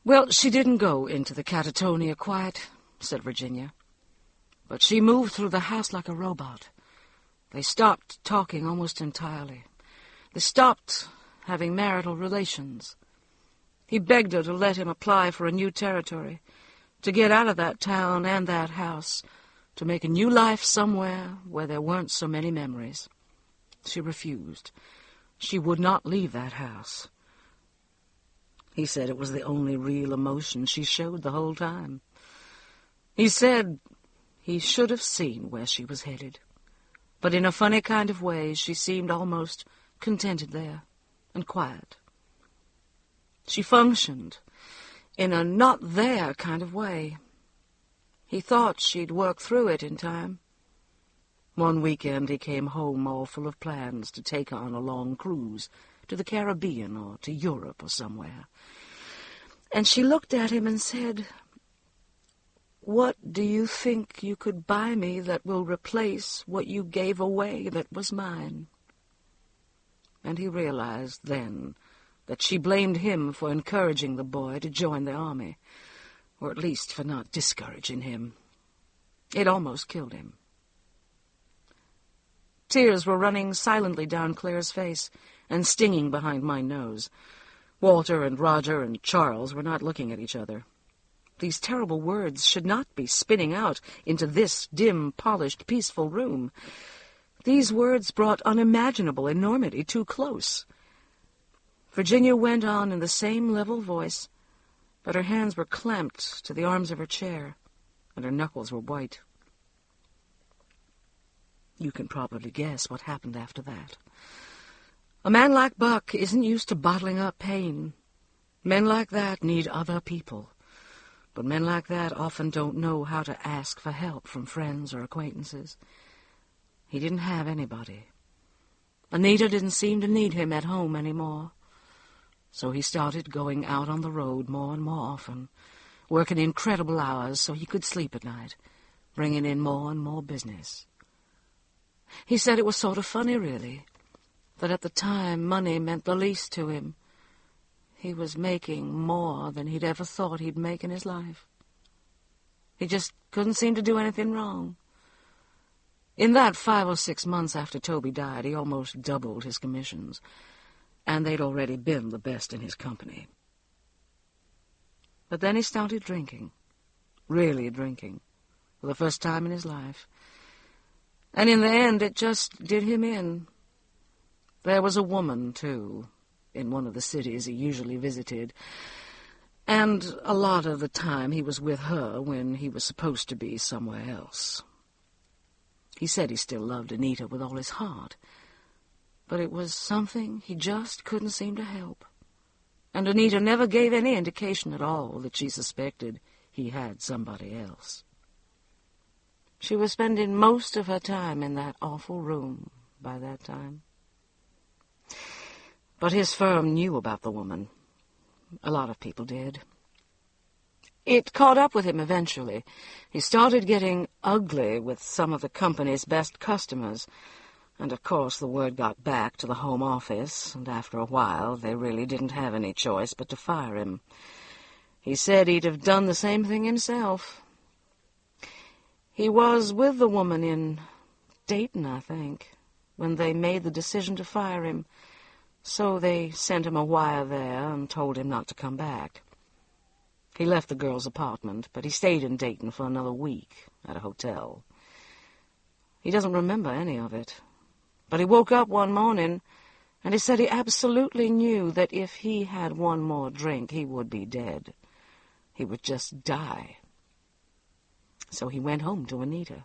S2: Well, she didn't go into the catatonia quite, said Virginia. But she moved through the house like a robot. They stopped talking almost entirely. They stopped having marital relations. He begged her to let him apply for a new territory, to get out of that town and that house, to make a new life somewhere where there weren't so many memories. She refused. She would not leave that house. He said it was the only real emotion she showed the whole time. He said he should have seen where she was headed. But in a funny kind of way, she seemed almost contented there and quiet. She functioned in a not-there kind of way. He thought she'd work through it in time. One weekend he came home all full of plans to take her on a long cruise to the Caribbean or to Europe or somewhere. And she looked at him and said, "What do you think you could buy me that will replace what you gave away that was mine?" And he realized then that she blamed him for encouraging the boy to join the army, or at least for not discouraging him. It almost killed him. Tears were running silently down Claire's face and stinging behind my nose. Walter and Roger and Charles were not looking at each other. These terrible words should not be spinning out into this dim, polished, peaceful room. These words brought unimaginable enormity too close. Virginia went on in the same level voice, but her hands were clamped to the arms of her chair, and her knuckles were white. You can probably guess what happened after that. A man like Buck isn't used to bottling up pain. Men like that need other people. But men like that often don't know how to ask for help from friends or acquaintances. He didn't have anybody. Anita didn't seem to need him at home anymore. So he started going out on the road more and more often, working incredible hours so he could sleep at night, bringing in more and more business. He said it was sort of funny, really, that at the time money meant the least to him. He was making more than he'd ever thought he'd make in his life. He just couldn't seem to do anything wrong. In that 5 or 6 months after Toby died, he almost doubled his commissions, and they'd already been the best in his company. But then he started drinking, really drinking, for the first time in his life. And in the end, it just did him in. There was a woman, too, in one of the cities he usually visited, and a lot of the time he was with her when he was supposed to be somewhere else. He said he still loved Anita with all his heart, but it was something he just couldn't seem to help. And Anita never gave any indication at all that she suspected he had somebody else. She was spending most of her time in that awful room by that time. But his firm knew about the woman. A lot of people did. It caught up with him eventually. He started getting ugly with some of the company's best customers, and of course the word got back to the home office, and after a while they really didn't have any choice but to fire him. He said he'd have done the same thing himself. He was with the woman in Dayton, I think, when they made the decision to fire him, so they sent him a wire there and told him not to come back. He left the girl's apartment, but he stayed in Dayton for another week at a hotel. He doesn't remember any of it, but he woke up one morning, and he said he absolutely knew that if he had one more drink, he would be dead. He would just die. So he went home to Anita.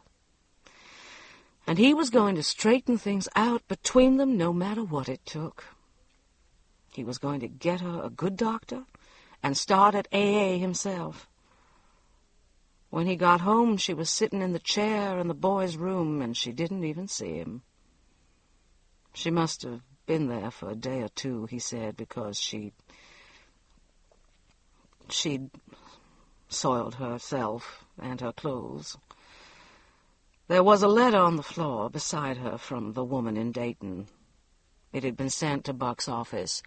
S2: And he was going to straighten things out between them no matter what it took. He was going to get her a good doctor and start at AA himself. When he got home, she was sitting in the chair in the boys' room, and she didn't even see him. She must have been there for a day or two, he said, because she'd soiled herself and her clothes. There was a letter on the floor beside her from the woman in Dayton. It had been sent to Buck's office,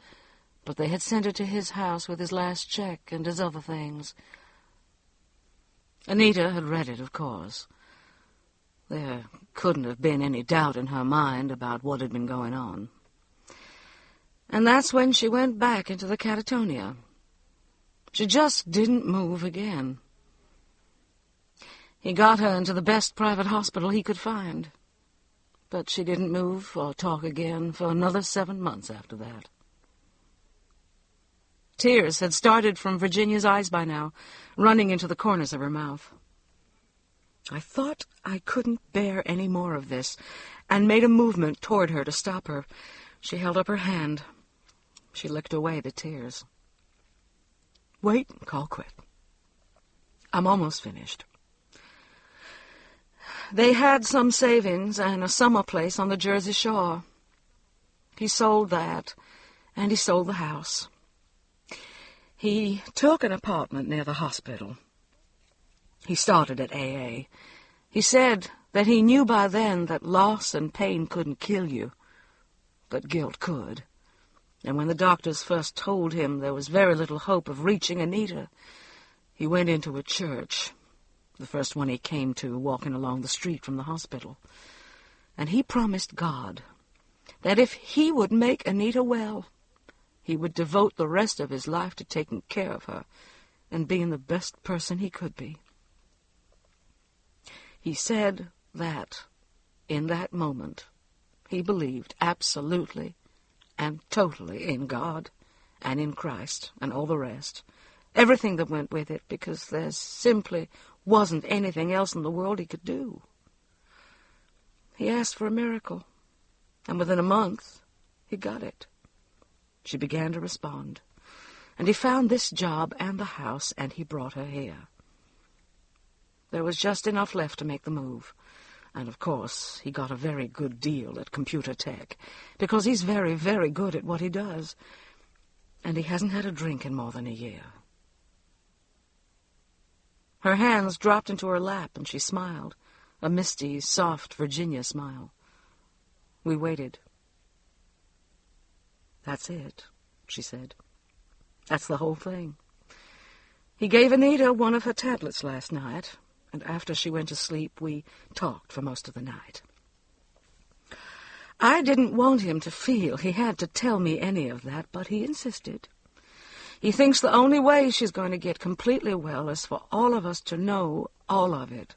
S2: but they had sent it to his house with his last check and his other things. Anita had read it, of course. There couldn't have been any doubt in her mind about what had been going on. And that's when she went back into the Catatonia. She just didn't move again. He got her into the best private hospital he could find, but she didn't move or talk again for another 7 months after that. Tears had started from Virginia's eyes by now, running into the corners of her mouth. I thought I couldn't bear any more of this, and made a movement toward her to stop her. She held up her hand. She licked away the tears. "Wait, call quit. I'm almost finished." They had some savings and a summer place on the Jersey Shore. He sold that, and he sold the house. He took an apartment near the hospital. He started at AA. He said that he knew by then that loss and pain couldn't kill you, but guilt could. And when the doctors first told him there was very little hope of reaching Anita, he went into a church, the first one he came to, walking along the street from the hospital. And he promised God that if he would make Anita well, he would devote the rest of his life to taking care of her and being the best person he could be. He said that, in that moment, he believed absolutely and totally in God and in Christ and all the rest, everything that went with it, because there simply wasn't anything else in the world he could do. He asked for a miracle, and within a month, he got it. She began to respond, and he found this job and the house, and he brought her here. There was just enough left to make the move, and of course he got a very good deal at computer tech, because he's very, very good at what he does, and he hasn't had a drink in more than a year. Her hands dropped into her lap, and she smiled, a misty, soft Virginia smile. We waited. "That's it," she said. "That's the whole thing. He gave Anita one of her tablets last night, and after she went to sleep, we talked for most of the night. I didn't want him to feel he had to tell me any of that, but he insisted. He thinks the only way she's going to get completely well is for all of us to know all of it.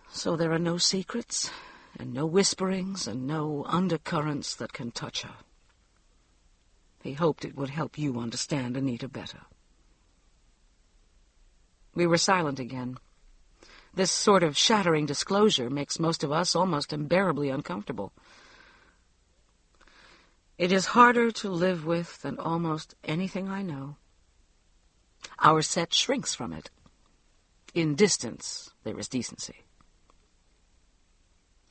S2: So there are no secrets, and no whisperings, and no undercurrents that can touch her. He hoped it would help you understand Anita better. We were silent again. This sort of shattering disclosure makes most of us almost unbearably uncomfortable. It is harder to live with than almost anything I know. Our set shrinks from it. In distance, there is decency.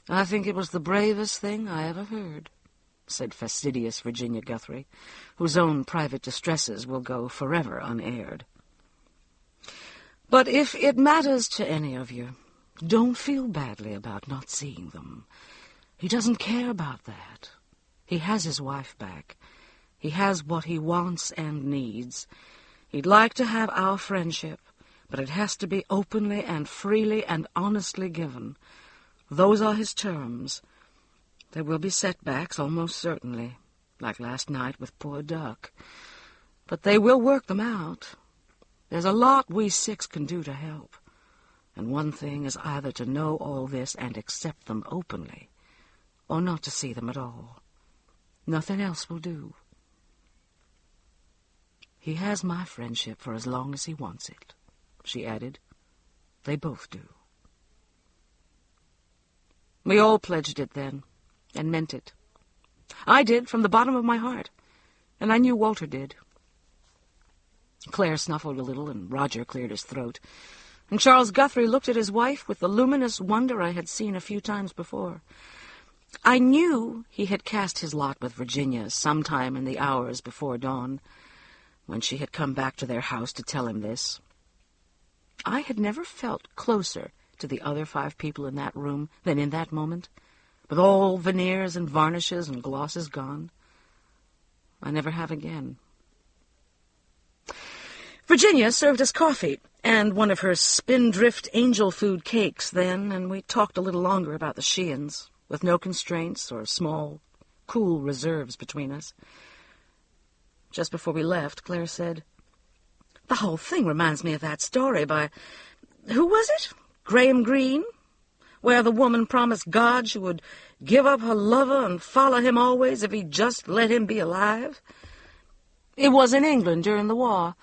S2: I think it was the bravest thing I ever heard, said fastidious Virginia Guthrie, whose own private distresses will go forever unaired. But if it matters to any of you, don't feel badly about not seeing them. He doesn't care about that. He has his wife back. He has what he wants and needs. He'd like to have our friendship, but it has to be openly and freely and honestly given. Those are his terms. There will be setbacks, almost certainly, like last night with poor Duck. But they will work them out. There's a lot we six can do to help. And one thing is either to know all this and accept them openly, or not to see them at all. Nothing else will do. He has my friendship for as long as he wants it, she added. They both do. We all pledged it then, and meant it. I did, from the bottom of my heart, and I knew Walter did. Claire snuffled a little, and Roger cleared his throat, and Charles Guthrie looked at his wife with the luminous wonder I had seen a few times before. I knew he had cast his lot with Virginia sometime in the hours before dawn, when she had come back to their house to tell him this. I had never felt closer to the other 5 people in that room than in that moment, with all veneers and varnishes and glosses gone. I never have again. Virginia served us coffee and one of her spindrift angel food cakes then, and we talked a little longer about the Sheeans, with no constraints or small, cool reserves between us. Just before we left, Claire said, "The whole thing reminds me of that story by, who was it? Graham Greene, where the woman promised God she would give up her lover and follow him always if he'd just let him be alive. It was in England during the war,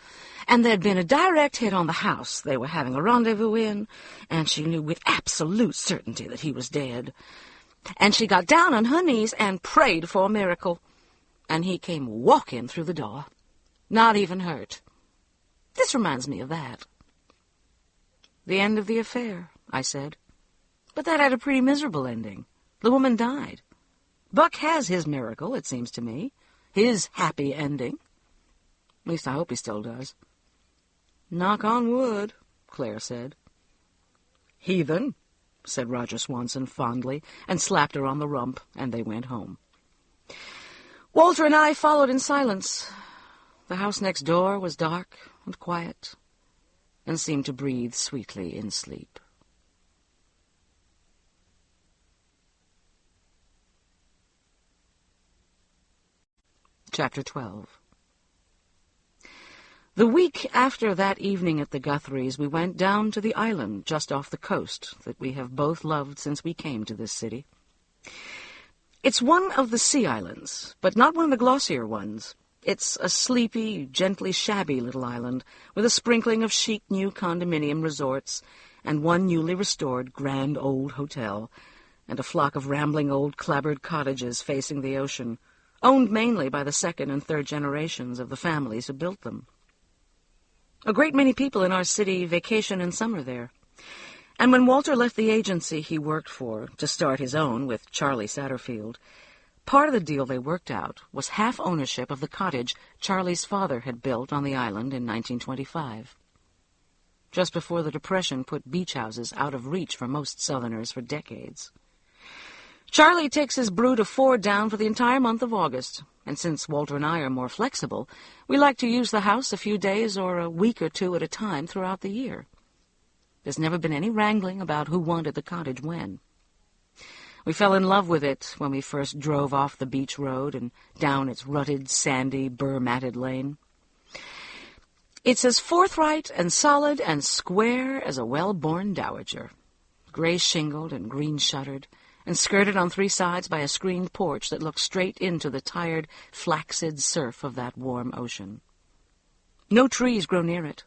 S2: and there'd been a direct hit on the house they were having a rendezvous in, and she knew with absolute certainty that he was dead. And she got down on her knees and prayed for a miracle, and he came walking through the door, not even hurt. This reminds me of that." "The end of the affair," I said. "But that had a pretty miserable ending. The woman died. Buck has his miracle, it seems to me, his happy ending. At least I hope he still does." "Knock on wood," Claire said. "Heathen," said Roger Swanson fondly, and slapped her on the rump, and they went home. Walter and I followed in silence. The house next door was dark and quiet, and seemed to breathe sweetly in sleep. Chapter 12. The week after that evening at the Guthries, we went down to the island just off the coast that we have both loved since we came to this city. It's one of the sea islands, but not one of the glossier ones. It's a sleepy, gently shabby little island with a sprinkling of chic new condominium resorts and one newly restored grand old hotel and a flock of rambling old clapboard cottages facing the ocean, owned mainly by the second and third generations of the families who built them. A great many people in our city vacation in summer there. And when Walter left the agency he worked for to start his own with Charlie Satterfield, part of the deal they worked out was half ownership of the cottage Charlie's father had built on the island in 1925, just before the Depression put beach houses out of reach for most Southerners for decades. Charlie takes his brood of 4 down for the entire month of August, and since Walter and I are more flexible, we like to use the house a few days or a week or 2 at a time throughout the year. There's never been any wrangling about who wanted the cottage when. We fell in love with it when we first drove off the beach road and down its rutted, sandy, burr-matted lane. It's as forthright and solid and square as a well-born dowager, gray-shingled and green-shuttered, and skirted on 3 sides by a screened porch that looks straight into the tired, flaccid surf of that warm ocean. No trees grow near it,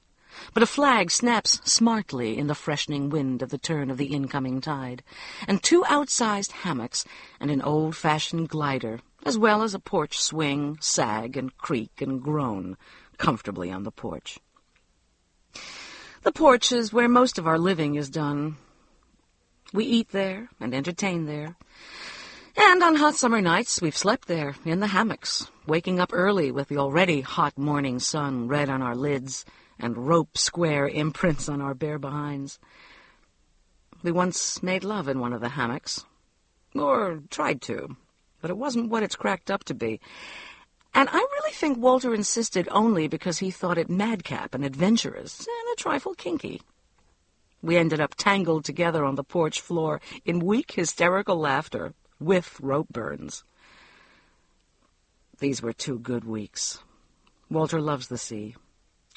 S2: but a flag snaps smartly in the freshening wind at the turn of the incoming tide, and 2 outsized hammocks and an old-fashioned glider, as well as a porch swing, sag, and creak and groan comfortably on the porch. The porch is where most of our living is done. We eat there and entertain there, and on hot summer nights we've slept there in the hammocks, waking up early with the already hot morning sun red on our lids and rope-square imprints on our bare behinds. We once made love in one of the hammocks, or tried to, but it wasn't what it's cracked up to be. And I really think Walter insisted only because he thought it madcap and adventurous and a trifle kinky. We ended up tangled together on the porch floor in weak, hysterical laughter, with rope burns. These were 2 good weeks. Walter loves the sea,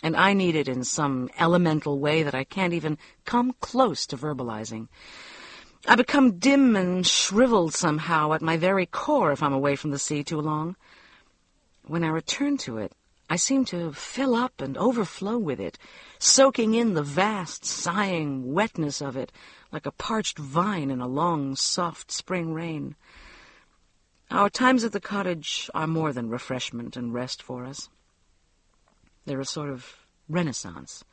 S2: and I need it in some elemental way that I can't even come close to verbalizing. I become dim and shriveled somehow at my very core if I'm away from the sea too long. When I return to it, I seem to fill up and overflow with it, soaking in the vast, sighing wetness of it like a parched vine in a long, soft spring rain. Our times at the cottage are more than refreshment and rest for us. They're a sort of renaissance,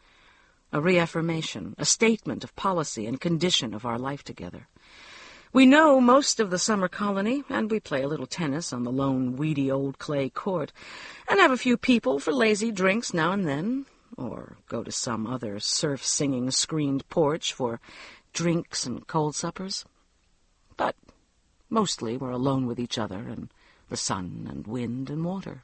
S2: a reaffirmation, a statement of policy and condition of our life together. We know most of the summer colony, and we play a little tennis on the lone, weedy old clay court, and have a few people for lazy drinks now and then, or go to some other surf-singing screened porch for drinks and cold suppers. But mostly we're alone with each other and the sun and wind and water.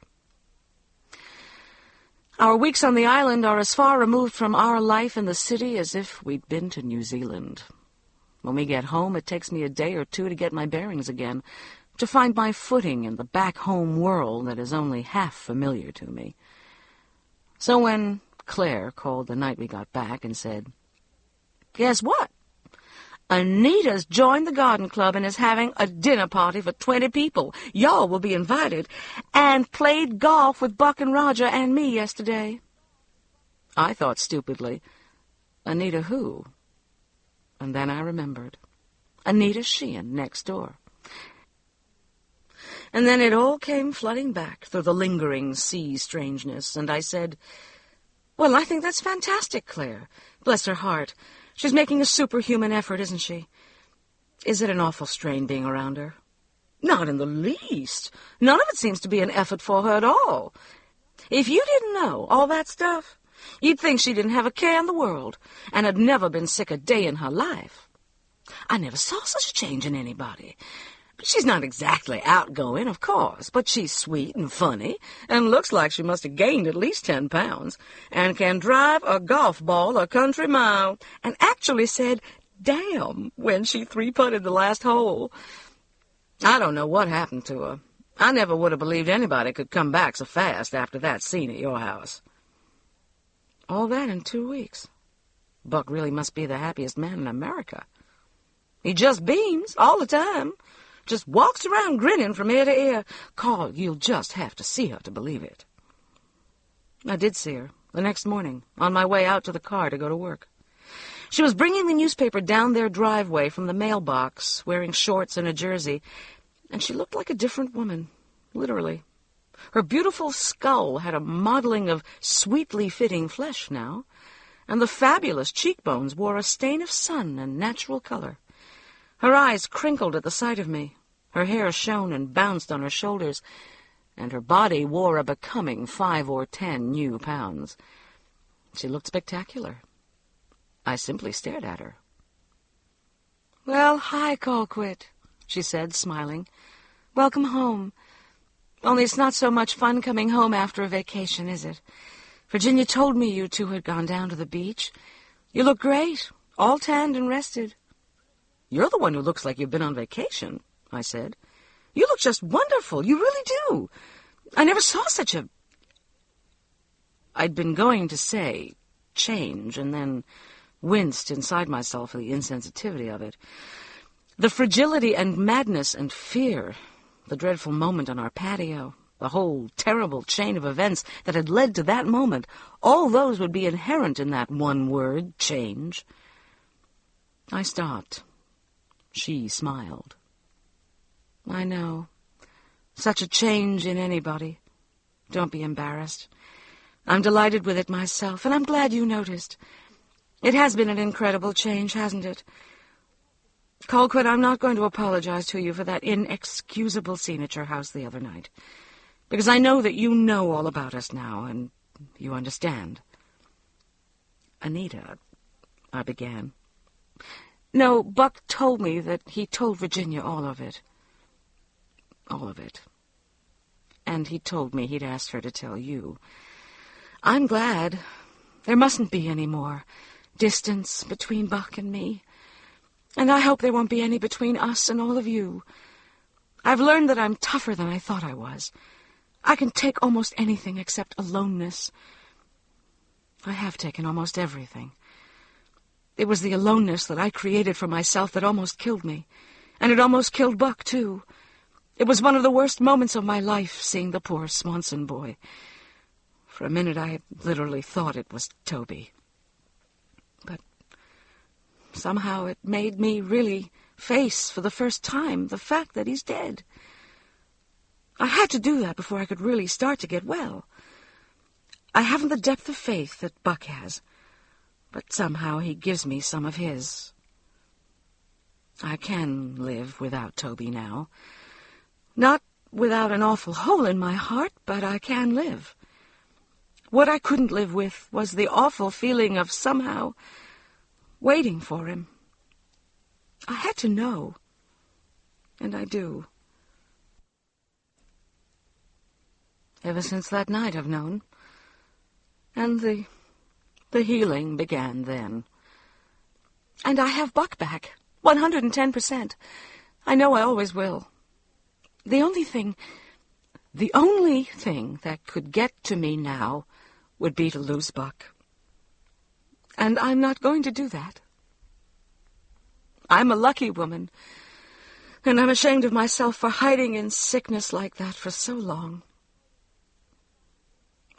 S2: Our weeks on the island are as far removed from our life in the city as if we'd been to New Zealand. When we get home, it takes me a day or 2 to get my bearings again, to find my footing in the back-home world that is only half familiar to me. So when Claire called the night we got back and said, "Guess what? Anita's joined the garden club and is having a dinner party for 20 people. Y'all will be invited, and played golf with Buck and Roger and me yesterday." I thought stupidly, "Anita who?" And then I remembered. Anita Sheehan, next door. And then it all came flooding back through the lingering sea strangeness, and I said, "Well, I think that's fantastic, Claire. Bless her heart. She's making a superhuman effort, isn't she? Is it an awful strain being around her?" "Not in the least. None of it seems to be an effort for her at all. If you didn't know all that stuff, you'd think she didn't have a care in the world and had never been sick a day in her life. I never saw such a change in anybody. She's not exactly outgoing, of course, but she's sweet and funny and looks like she must have gained at least 10 pounds and can drive a golf ball a country mile and actually said, 'damn,' when she 3-putted the last hole. I don't know what happened to her. I never would have believed anybody could come back so fast after that scene at your house." All that in 2 weeks. Buck really must be the happiest man in America. He just beams all the time. Just walks around grinning from ear to ear. Carl, you'll just have to see her to believe it. I did see her the next morning, on my way out to the car to go to work. She was bringing the newspaper down their driveway from the mailbox, wearing shorts and a jersey, and she looked like a different woman, literally. Her beautiful skull had a modeling of sweetly fitting flesh now, and the fabulous cheekbones wore a stain of sun and natural color. Her eyes crinkled at the sight of me, her hair shone and bounced on her shoulders, and her body wore a becoming 5 or 10 new pounds. She looked spectacular. I simply stared at her. "Well, hi, Colquitt," she said, smiling. "Welcome home. Only it's not so much fun coming home after a vacation, is it? Virginia told me you 2 had gone down to the beach. You look great, all tanned and rested." You're the one who looks like you've been on vacation, I said. You look just wonderful. You really do. I never saw such a... I'd been going to say change, and then winced inside myself for the insensitivity of it. The fragility and madness and fear, the dreadful moment on our patio, the whole terrible chain of events that had led to that moment, all those would be inherent in that one word, change. I stopped. She smiled. I know. Such a change in anybody. Don't be embarrassed. I'm delighted with it myself, and I'm glad you noticed. It has been an incredible change, hasn't it? Colquitt, I'm not going to apologize to you for that inexcusable scene at your house the other night, because I know that you know all about us now, and you understand. Anita, I began. No, Buck told me that he told Virginia all of it. All of it. And he told me he'd asked her to tell you. I'm glad. There mustn't be any more distance between Buck and me. And I hope there won't be any between us and all of you. I've learned that I'm tougher than I thought I was. I can take almost anything except aloneness. I have taken almost everything. It was the aloneness that I created for myself that almost killed me. And it almost killed Buck, too. It was one of the worst moments of my life, seeing the poor Swanson boy. For a minute I literally thought it was Toby. But somehow it made me really face, for the first time, the fact that he's dead. I had to do that before I could really start to get well. I haven't the depth of faith that Buck has, but somehow he gives me some of his. I can live without Toby now. Not without an awful hole in my heart, but I can live. What I couldn't live with was the awful feeling of somehow waiting for him. I had to know, and I do. Ever since that night I've known, and the healing began then. And I have Buck back, 110%. I know I always will. The only thing that could get to me now would be to lose Buck. And I'm not going to do that. I'm a lucky woman, and I'm ashamed of myself for hiding in sickness like that for so long.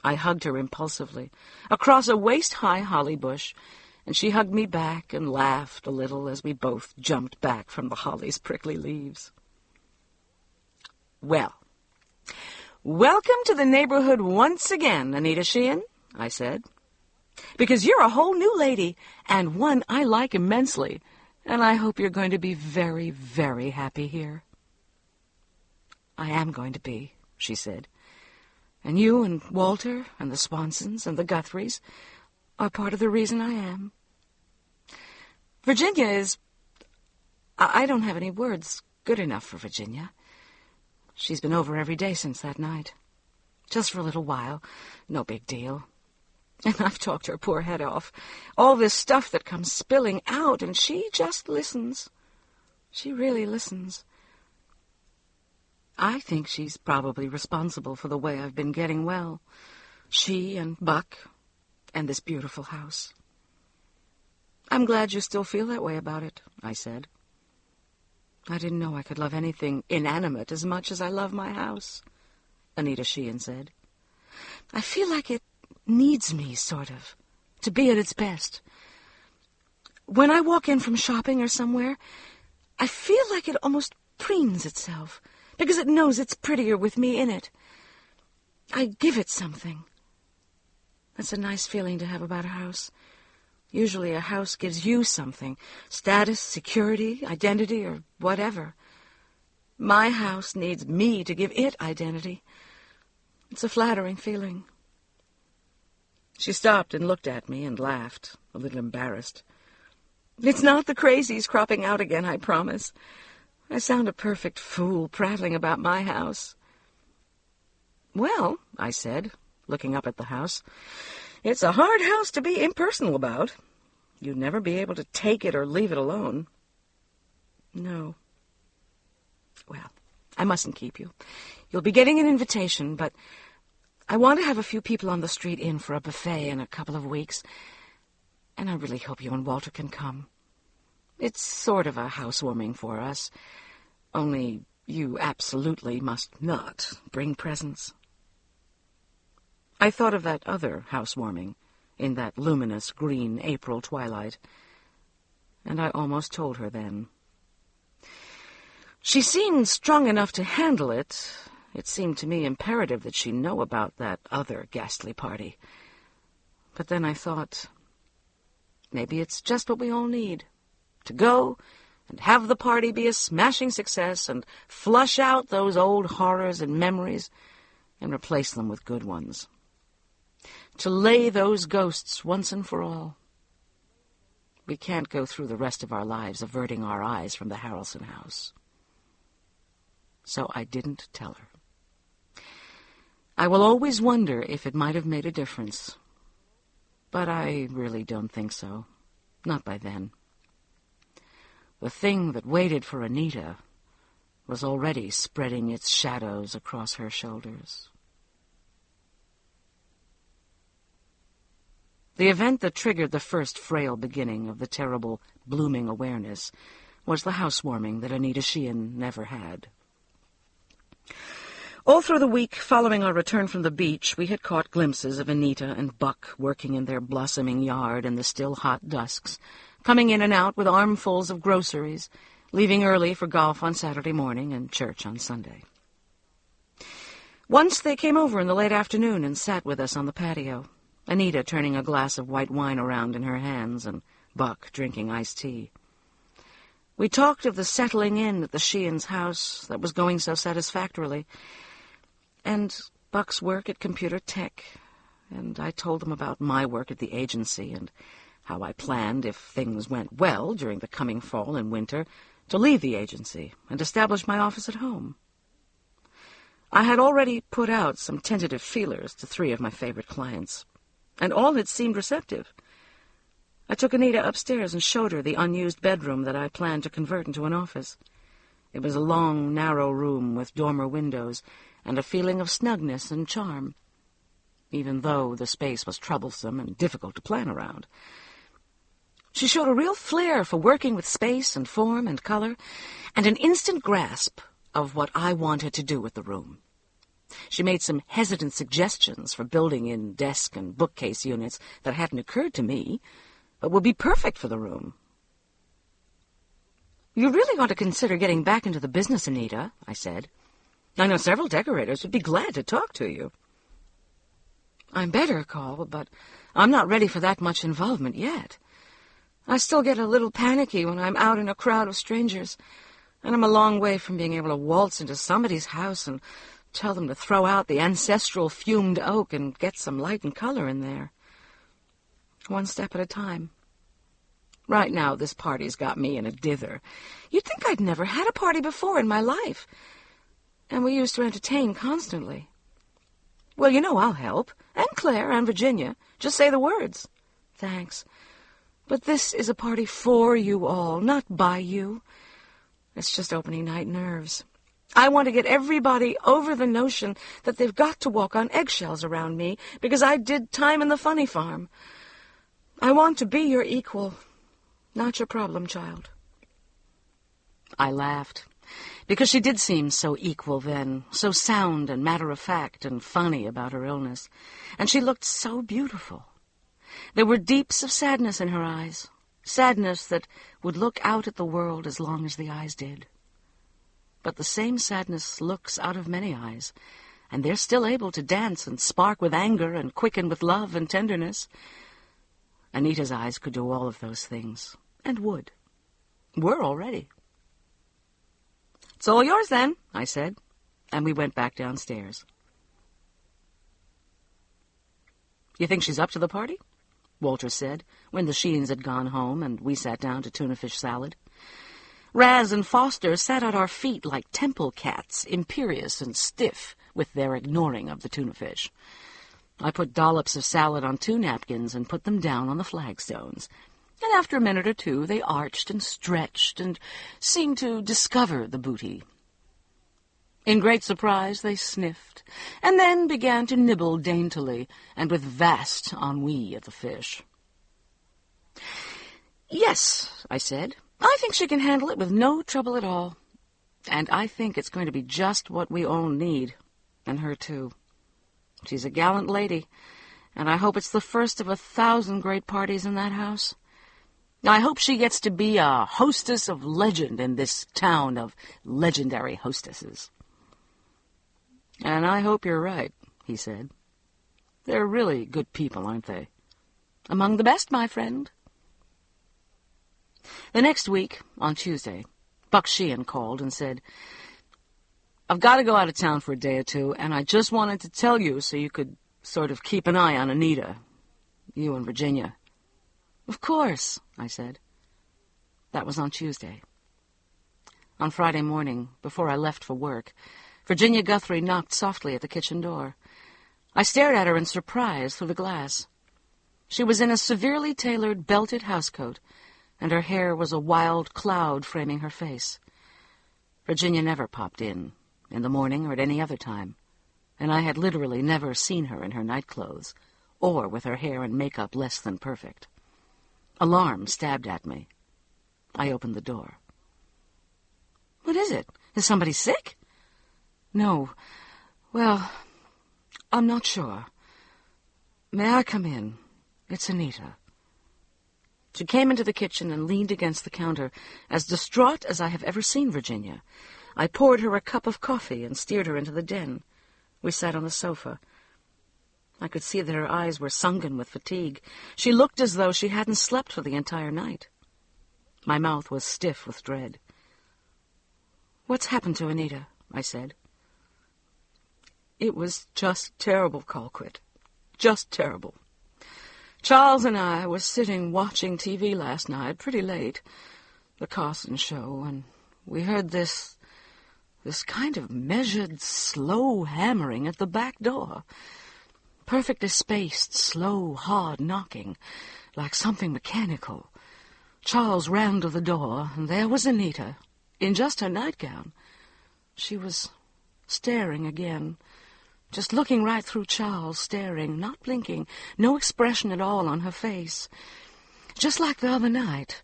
S2: I hugged her impulsively across a waist-high holly bush, and she hugged me back and laughed a little as we both jumped back from the holly's prickly leaves. Well, welcome to the neighborhood once again, Anita Sheehan, I said, because you're a whole new lady, and one I like immensely, and I hope you're going to be very, very happy here. I am going to be, she said, and you and Walter and the Swansons and the Guthries are part of the reason I am. Virginia is... I don't have any words good enough for Virginia. She's been over every day since that night. Just for a little while. No big deal. And I've talked her poor head off. All this stuff that comes spilling out, and she just listens. She really listens. I think she's probably responsible for the way I've been getting well. She and Buck and this beautiful house. I'm glad you still feel that way about it, I said. I didn't know I could love anything inanimate as much as I love my house, Anita Sheehan said. I feel like it needs me, sort of, to be at its best. When I walk in from shopping or somewhere, I feel like it almost preens itself, because it knows it's prettier with me in it. I give it something. That's a nice feeling to have about a house. Usually a house gives you something, status, security, identity, or whatever. My house needs me to give it identity. It's a flattering feeling. She stopped and looked at me and laughed, a little embarrassed. It's not the crazies cropping out again, I promise. I sound a perfect fool prattling about my house. Well, I said, looking up at the house, it's a hard house to be impersonal about. You'd never be able to take it or leave it alone. No. Well, I mustn't keep you. You'll be getting an invitation, but I want to have a few people on the street in for a buffet in a couple of weeks, and I really hope you and Walter can come. It's sort of a housewarming for us, only you absolutely must not bring presents. I thought of that other housewarming in that luminous green April twilight, and I almost told her then. She seemed strong enough to handle it. It seemed to me imperative that she know about that other ghastly party. But then I thought, maybe it's just what we all need, to go and have the party be a smashing success and flush out those old horrors and memories and replace them with good ones. To lay those ghosts once and for all. We can't go through the rest of our lives averting our eyes from the Harrelson house. So I didn't tell her. I will always wonder if it might have made a difference. But I really don't think so. Not by then. The thing that waited for Anita was already spreading its shadows across her shoulders. The event that triggered the first frail beginning of the terrible blooming awareness was the housewarming that Anita Sheehan never had. All through the week following our return from the beach, we had caught glimpses of Anita and Buck working in their blossoming yard in the still hot dusks, coming in and out with armfuls of groceries, leaving early for golf on Saturday morning and church on Sunday. Once they came over in the late afternoon and sat with us on the patio, Anita turning a glass of white wine around in her hands and Buck drinking iced tea. We talked of the settling in at the Sheehan's house that was going so satisfactorily, and Buck's work at computer tech, and I told him about my work at the agency and how I planned, if things went well during the coming fall and winter, to leave the agency and establish my office at home. I had already put out some tentative feelers to 3 of my favorite clients, and all had seemed receptive. I took Anita upstairs and showed her the unused bedroom that I planned to convert into an office. It was a long, narrow room with dormer windows and a feeling of snugness and charm, even though the space was troublesome and difficult to plan around. She showed a real flair for working with space and form and color, and an instant grasp of what I wanted to do with the room. She made some hesitant suggestions for building in desk and bookcase units that hadn't occurred to me, but would be perfect for the room. "You really ought to consider getting back into the business, Anita," I said. "I know several decorators would be glad to talk to you." "I'm better, Call, but I'm not ready for that much involvement yet. I still get a little panicky when I'm out in a crowd of strangers, and I'm a long way from being able to waltz into somebody's house and tell them to throw out the ancestral fumed oak and get some light and color in there. One step at a time. Right now, this party's got me in a dither. You'd think I'd never had a party before in my life. And we used to entertain constantly. Well, you know I'll help. And Claire and Virginia. Just say the words." "Thanks. But this is a party for you all, not by you. It's just opening night nerves. I want to get everybody over the notion that they've got to walk on eggshells around me because I did time in the funny farm. I want to be your equal, not your problem child." I laughed, because she did seem so equal then, so sound and matter-of-fact and funny about her illness, and she looked so beautiful. There were deeps of sadness in her eyes, sadness that would look out at the world as long as the eyes did. But the same sadness looks out of many eyes, and they're still able to dance and spark with anger and quicken with love and tenderness. Anita's eyes could do all of those things, and would. Were already. "It's all yours, then," I said, and we went back downstairs. "You think she's up to the party?" Walter said, when the Sheehans had gone home and we sat down to tuna fish salad. Raz and Foster sat at our feet like temple cats, imperious and stiff with their ignoring of the tuna fish. I put dollops of salad on 2 napkins and put them down on the flagstones. and after a minute or two they arched and stretched and seemed to discover the booty. In great surprise they sniffed, and then began to nibble daintily and with vast ennui at the fish. "Yes," I said, "I think she can handle it with no trouble at all. And I think it's going to be just what we all need, and her too. She's a gallant lady, and I hope it's the first of 1,000 great parties in that house. I hope she gets to be a hostess of legend in this town of legendary hostesses." "And I hope you're right," he said. "They're really good people, aren't they?" "Among the best, my friend." The next week, on Tuesday, Buck Sheehan called and said, "I've got to go out of town for a day or two, and I just wanted to tell you so you could sort of keep an eye on Anita, you and Virginia." "Of course," I said. That was on Tuesday. On Friday morning, before I left for work, Virginia Guthrie knocked softly at the kitchen door. I stared at her in surprise through the glass. She was in a severely tailored belted housecoat, and her hair was a wild cloud framing her face. Virginia never popped in the morning or at any other time, and I had literally never seen her in her nightclothes, or with her hair and makeup less than perfect. Alarm stabbed at me. I opened the door. "What is it? Is somebody sick?" "No. Well, I'm not sure. May I come in? It's Anita." She came into the kitchen and leaned against the counter, as distraught as I have ever seen Virginia. I poured her a cup of coffee and steered her into the den. We sat on the sofa. I could see that her eyes were sunken with fatigue. She looked as though she hadn't slept for the entire night. My mouth was stiff with dread. "What's happened to Anita?" I said. "It was just terrible, Colquitt. Just terrible. Charles and I were sitting watching TV last night, pretty late, the Carson show, and we heard this kind of measured, slow hammering at the back door. Perfectly spaced, slow, hard knocking, like something mechanical. Charles ran to the door, and there was Anita, in just her nightgown. She was staring again, just looking right through Charles, staring, not blinking, no expression at all on her face. Just like the other night.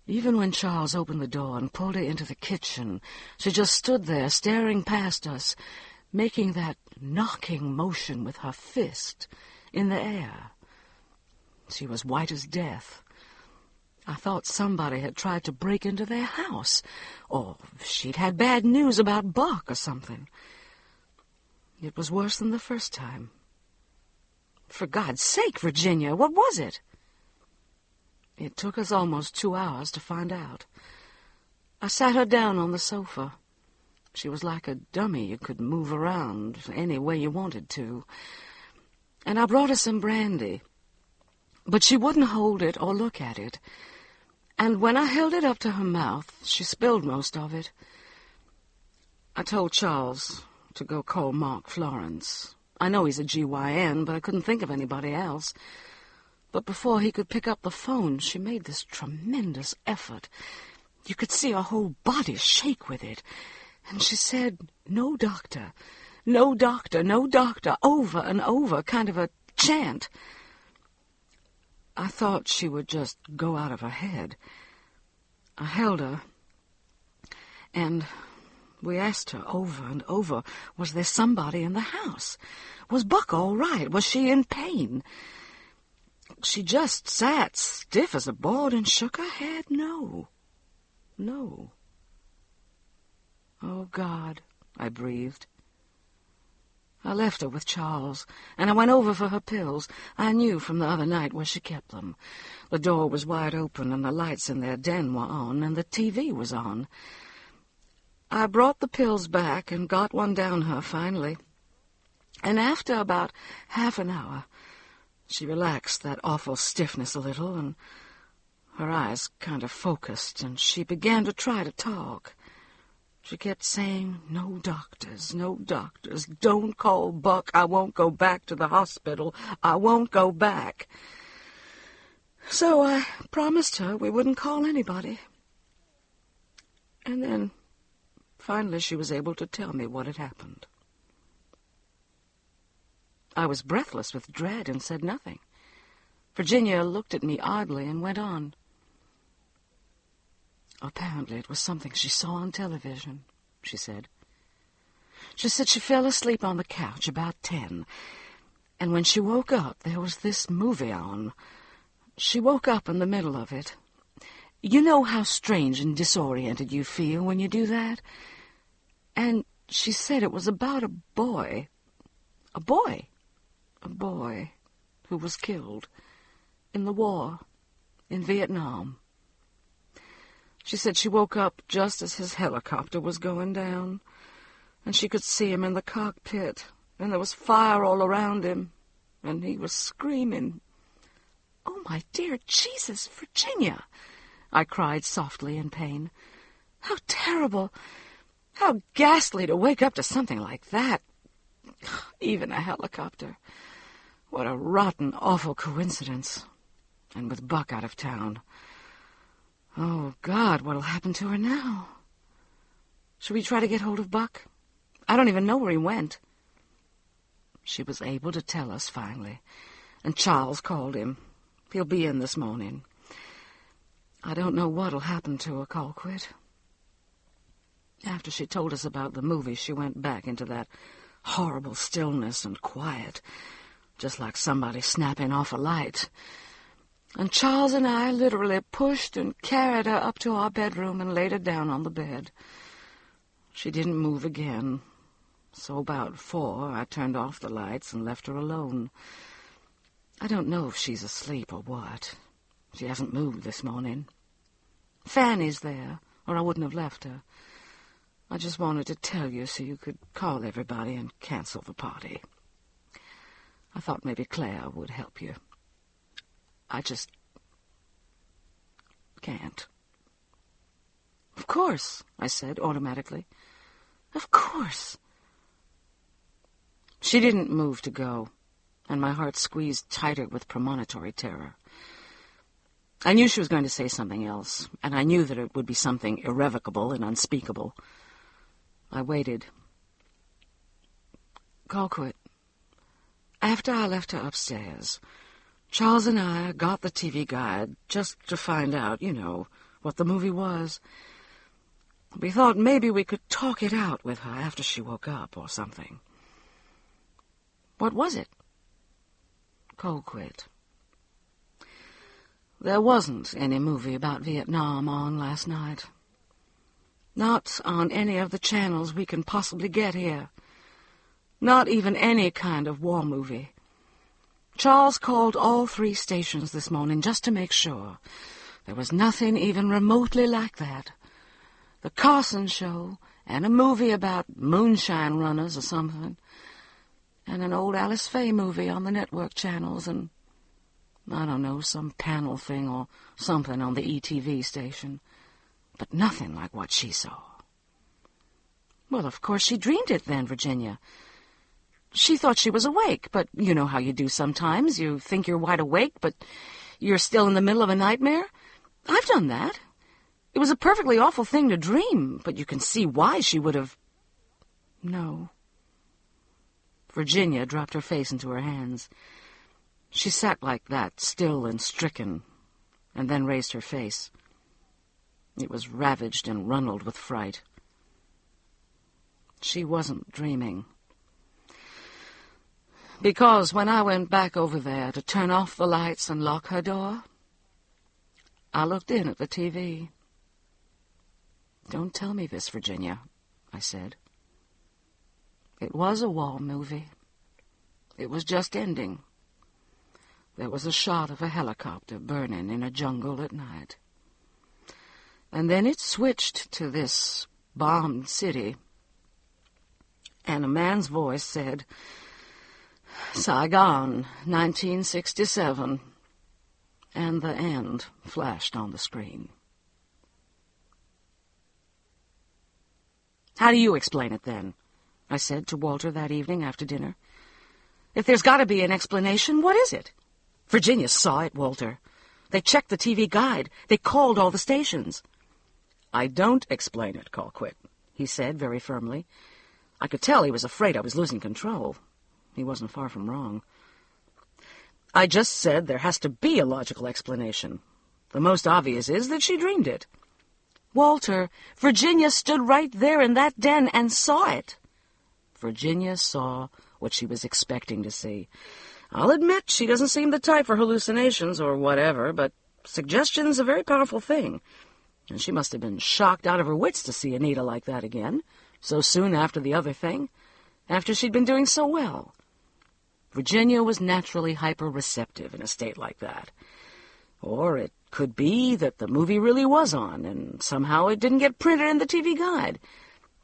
S2: Even when Charles opened the door and pulled her into the kitchen, she just stood there, staring past us, making that knocking motion with her fist in the air. She was white as death. I thought somebody had tried to break into their house, or she'd had bad news about Buck or something. It was worse than the first time. For God's sake, Virginia, what was it? It took us almost 2 hours to find out. I sat her down on the sofa. She was like a dummy. You could move around any way you wanted to. And I brought her some brandy. But she wouldn't hold it or look at it. And when I held it up to her mouth, she spilled most of it. I told Charles to go call Mark Florence. I know he's a GYN, but I couldn't think of anybody else. But before he could pick up the phone, she made this tremendous effort. You could see her whole body shake with it. And she said, "No doctor, no doctor, no doctor," over and over, kind of a chant. I thought she would just go out of her head. I held her, and we asked her over and over, was there somebody in the house? Was Buck all right? Was she in pain? She just sat stiff as a board and shook her head. No. No. "Oh, God," I breathed. I left her with Charles, and I went over for her pills. I knew from the other night where she kept them. The door was wide open, and the lights in their den were on, and the TV was on. I brought the pills back and got one down her finally. And after about half an hour, she relaxed that awful stiffness a little, and her eyes kind of focused, and she began to try to talk. She kept saying, "No doctors, no doctors. Don't call Buck. I won't go back to the hospital. I won't go back." So I promised her we wouldn't call anybody. And then, finally, she was able to tell me what had happened. I was breathless with dread and said nothing. Virginia looked at me oddly and went on. Apparently it was something she saw on television, she said. She said she fell asleep on the couch about 10, and when she woke up, there was this movie on. She woke up in the middle of it. You know how strange and disoriented you feel when you do that? And she said it was about a boy. A boy who was killed in the war in Vietnam. She said she woke up just as his helicopter was going down, and she could see him in the cockpit, and there was fire all around him, and he was screaming. "Oh, my dear Jesus, Virginia!" I cried softly in pain. "How terrible! How ghastly to wake up to something like that! Even a helicopter. What a rotten, awful coincidence. And with Buck out of town. Oh, God, what'll happen to her now? Should we try to get hold of Buck? I don't even know where he went." She was able to tell us finally, and Charles called him. He'll be in this morning. I don't know what'll happen to her, Colquitt. After she told us about the movie, she went back into that horrible stillness and quiet, just like somebody snapping off a light. And Charles and I literally pushed and carried her up to our bedroom and laid her down on the bed. She didn't move again, so about 4 I turned off the lights and left her alone. I don't know if she's asleep or what. She hasn't moved this morning. Fanny's there, or I wouldn't have left her. I just wanted to tell you so you could call everybody and cancel the party. I thought maybe Claire would help you. I just can't." "Of course," I said automatically. "Of course." She didn't move to go, and my heart squeezed tighter with premonitory terror. I knew she was going to say something else, and I knew that it would be something irrevocable and unspeakable. I waited. "Colquitt, after I left her upstairs, Charles and I got the TV guide just to find out, what the movie was. We thought maybe we could talk it out with her after she woke up or something." "What was it?" "Colquitt, there wasn't any movie about Vietnam on last night. Not on any of the channels we can possibly get here. Not even any kind of war movie. Charles called all 3 stations this morning just to make sure. There was nothing even remotely like that. The Carson Show, and a movie about moonshine runners or something, and an old Alice Faye movie on the network channels, and, I don't know, some panel thing or something on the ETV station. But nothing like what she saw." "Well, of course she dreamed it then, Virginia. She thought she was awake, but you know how you do sometimes. You think you're wide awake, but you're still in the middle of a nightmare. I've done that. It was a perfectly awful thing to dream, but you can see why she would have—" "No." Virginia dropped her face into her hands. She sat like that, still and stricken, and then raised her face. It was ravaged and runneled with fright. She wasn't dreaming. Because when I went back over there to turn off the lights and lock her door, I looked in at the TV. "Don't tell me this, Virginia," I said. It was a war movie. It was just ending. There was a shot of a helicopter burning in a jungle at night. And then it switched to this bombed city, and a man's voice said, "Saigon, 1967, and the end flashed on the screen. "How do you explain it, then?" I said to Walter that evening after dinner. "If there's got to be an explanation, what is it?" "Virginia saw it, Walter. They checked the TV guide. They called all the stations. I don't explain it, Colquitt, he said very firmly. I could tell he was afraid I was losing control. He wasn't far from wrong. I just said there has to be a logical explanation. The most obvious is that she dreamed it.
S3: Walter, Virginia stood right there in that den and saw it.
S2: Virginia saw what she was expecting to see. I'll admit she doesn't seem the type for hallucinations or whatever, but suggestion's a very powerful thing. And she must have been shocked out of her wits to see Anita like that again, so soon after the other thing, after she'd been doing so well. Virginia was naturally hyper-receptive in a state like that. Or it could be that the movie really was on, and somehow it didn't get printed in the TV guide.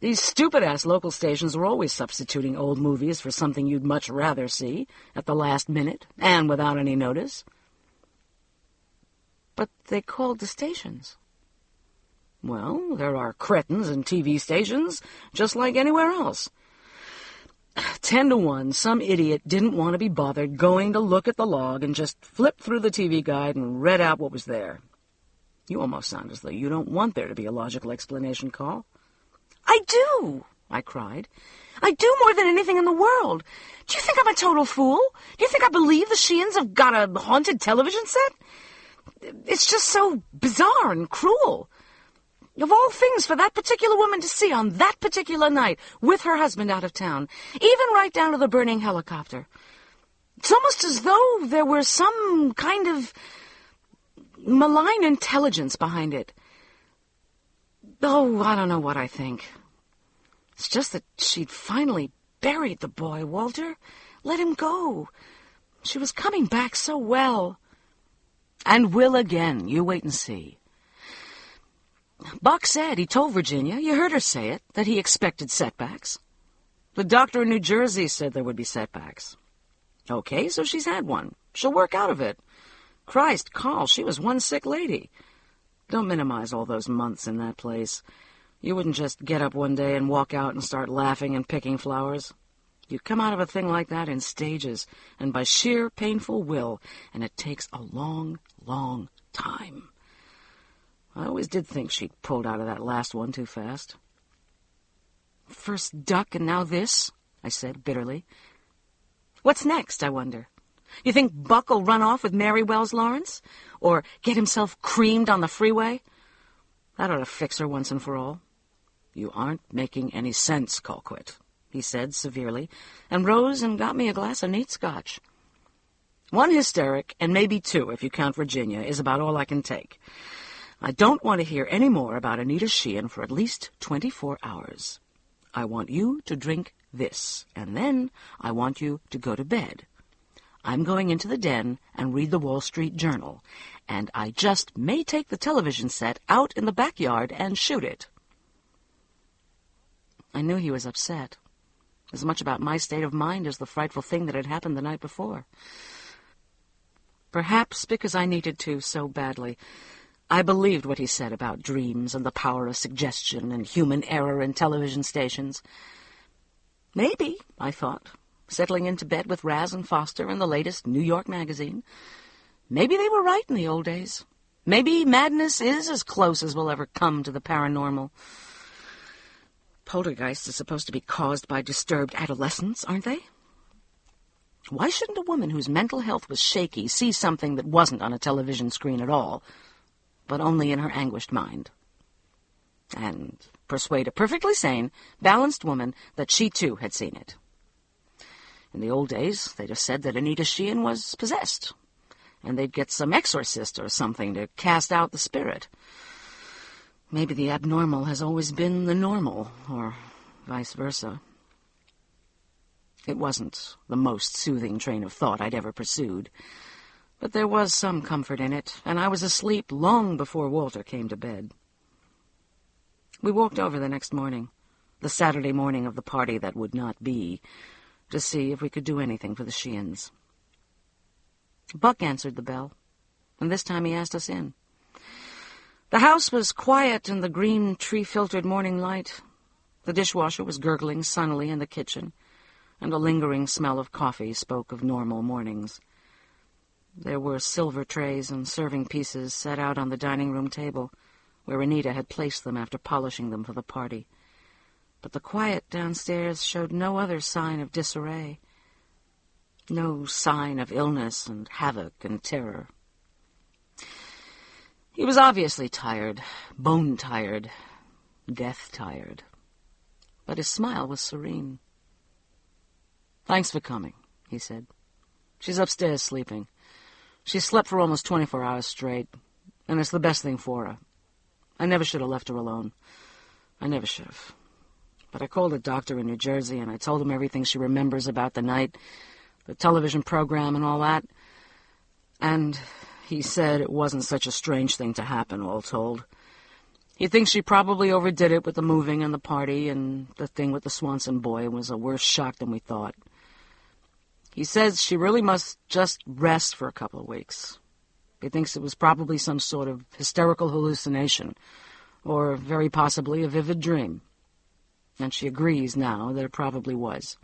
S2: These stupid-ass local stations were always substituting old movies for something you'd much rather see at the last minute, and without any notice.
S3: But they called the stations.
S2: Well, there are cretins in TV stations, just like anywhere else. 10 to 1, some idiot didn't want to be bothered going to look at the log and just flipped through the TV guide and read out what was there. You almost sound as though you don't want there to be a logical explanation, Col.
S3: I do, I cried. I do more than anything in the world. Do you think I'm a total fool? Do you think I believe the Sheeans have got a haunted television set? It's just so bizarre and cruel. Of all things for that particular woman to see on that particular night with her husband out of town, even right down to the burning helicopter. It's almost as though there were some kind of malign intelligence behind it. Oh, I don't know what I think. It's just that she'd finally buried the boy, Walter. Let him go. She was coming back so well.
S2: And will again. You wait and see. Buck said, he told Virginia, you heard her say it, that he expected setbacks. The doctor in New Jersey said there would be setbacks. Okay, so she's had one. She'll work out of it. Christ, Carl, she was one sick lady. Don't minimize all those months in that place. You wouldn't just get up one day and walk out and start laughing and picking flowers. You'd come out of a thing like that in stages, and by sheer painful will, and it takes a long, long time. I always did think she'd pulled out of that last one too fast.
S3: First duck and now this, I said bitterly.
S2: What's next, I wonder? You think Buck will run off with Mary Wells Lawrence? Or get himself creamed on the freeway? That ought to fix her once and for all. You aren't making any sense, Colquitt, he said severely, and rose and got me a glass of neat scotch. One hysteric, and maybe two if you count Virginia, is about all I can take. I don't want to hear any more about Anita Sheehan for at least 24 hours. I want you to drink this, and then I want you to go to bed. I'm going into the den and read the Wall Street Journal, and I just may take the television set out in the backyard and shoot it. I knew he was upset, as much about my state of mind as the frightful thing that had happened the night before. Perhaps because I needed to so badly, I believed what he said about dreams and the power of suggestion and human error in television stations. Maybe, I thought, settling into bed with Raz and Foster in the latest New York magazine. Maybe they were right in the old days. Maybe madness is as close as we'll ever come to the paranormal. Poltergeists are supposed to be caused by disturbed adolescents, aren't they? Why shouldn't a woman whose mental health was shaky see something that wasn't on a television screen at all, but only in her anguished mind, and persuade a perfectly sane, balanced woman that she too had seen it? In the old days, they'd have said that Anita Sheehan was possessed, and they'd get some exorcist or something to cast out the spirit. Maybe the abnormal has always been the normal, or vice versa. It wasn't the most soothing train of thought I'd ever pursued, but there was some comfort in it, and I was asleep long before Walter came to bed. We walked over the next morning, the Saturday morning of the party that would not be, to see if we could do anything for the Sheehans. Buck answered the bell, and this time he asked us in. The house was quiet in the green, tree-filtered morning light. The dishwasher was gurgling sunnily in the kitchen, and a lingering smell of coffee spoke of normal mornings. There were silver trays and serving pieces set out on the dining room table, where Anita had placed them after polishing them for the party. But the quiet downstairs showed no other sign of disarray, no sign of illness and havoc and terror. He was obviously tired, bone-tired, death-tired, but his smile was serene. "Thanks for coming," he said. "She's upstairs sleeping. She slept for almost 24 hours straight, and it's the best thing for her. I never should have left her alone. I never should have. But I called a doctor in New Jersey, and I told him everything she remembers about the night, the television program and all that. And he said it wasn't such a strange thing to happen, all told. He thinks she probably overdid it with the moving and the party, and the thing with the Swanson boy was a worse shock than we thought. He says she really must just rest for a couple of weeks. He thinks it was probably some sort of hysterical hallucination, or very possibly a vivid dream. And she agrees now that it probably was.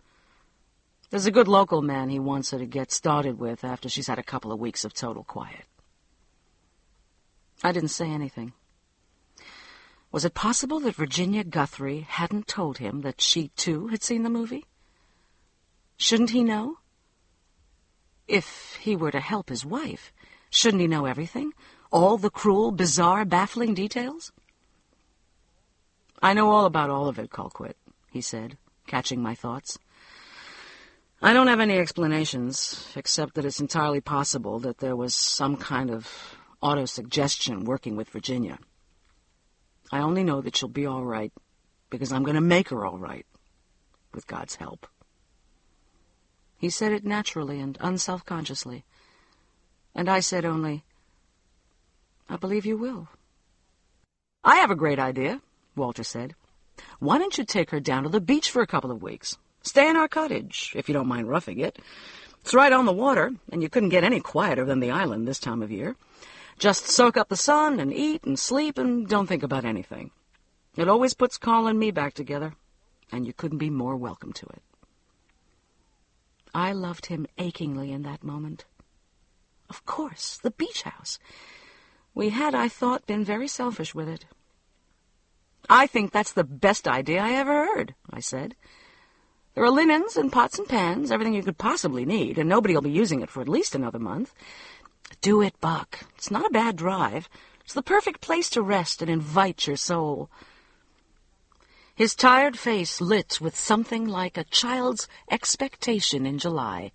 S2: There's a good local man he wants her to get started with after she's had a couple of weeks of total quiet." I didn't say anything. Was it possible that Virginia Guthrie hadn't told him that she, too, had seen the movie? Shouldn't he know? If he were to help his wife, shouldn't he know everything? All the cruel, bizarre, baffling details? "I know all about all of it, Colquitt," he said, catching my thoughts. "I don't have any explanations, except that it's entirely possible that there was some kind of autosuggestion working with Virginia. I only know that she'll be all right, because I'm going to make her all right, with God's help." He said it naturally and unselfconsciously, and I said only, "I believe you will." "I have a great idea," Walter said. "Why don't you take her down to the beach for a couple of weeks? Stay in our cottage, if you don't mind roughing it. It's right on the water, and you couldn't get any quieter than the island this time of year. Just soak up the sun and eat and sleep and don't think about anything. It always puts Carl and me back together, and you couldn't be more welcome to it." I loved him achingly in that moment. Of course, the beach house. We had, I thought, been very selfish with it. "I think that's the best idea I ever heard," I said. "There are linens and pots and pans, everything you could possibly need, and nobody will be using it for at least another month. Do it, Buck. It's not a bad drive. It's the perfect place to rest and invite your soul." His tired face lit with something like a child's expectation in July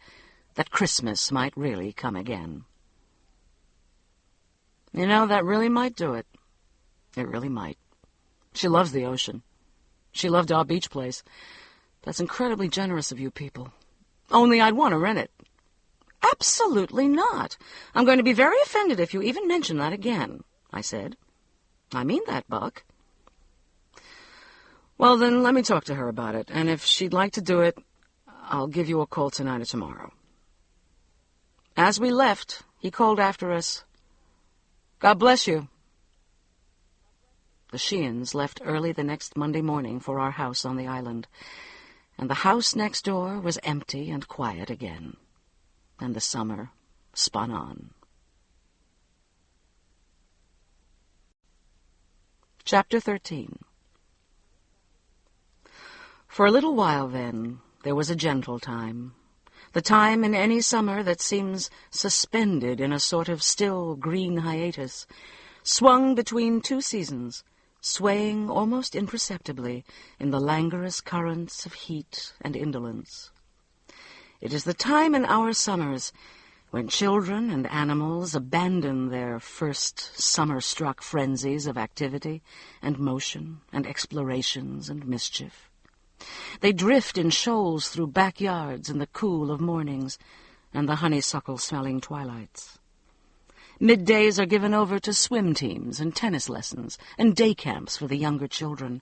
S2: that Christmas might really come again. "You know, that really might do it. It really might. She loves the ocean. She loved our beach place. That's incredibly generous of you people. Only I'd want to rent it." "Absolutely not. I'm going to be very offended if you even mention that again," I said. "I mean that, Buck." "Well, then, let me talk to her about it, and if she'd like to do it, I'll give you a call tonight or tomorrow." As we left, he called after us, "God bless you." The Sheeans left early the next Monday morning for our house on the island, and the house next door was empty and quiet again, and the summer spun on. Chapter 13. For a little while, then, there was a gentle time, the time in any summer that seems suspended in a sort of still green hiatus, swung between two seasons, swaying almost imperceptibly in the languorous currents of heat and indolence. It is the time in our summers when children and animals abandon their first summer-struck frenzies of activity and motion and explorations and mischief. They drift in shoals through backyards in the cool of mornings and the honeysuckle-smelling twilights. Middays are given over to swim teams and tennis lessons and day camps for the younger children,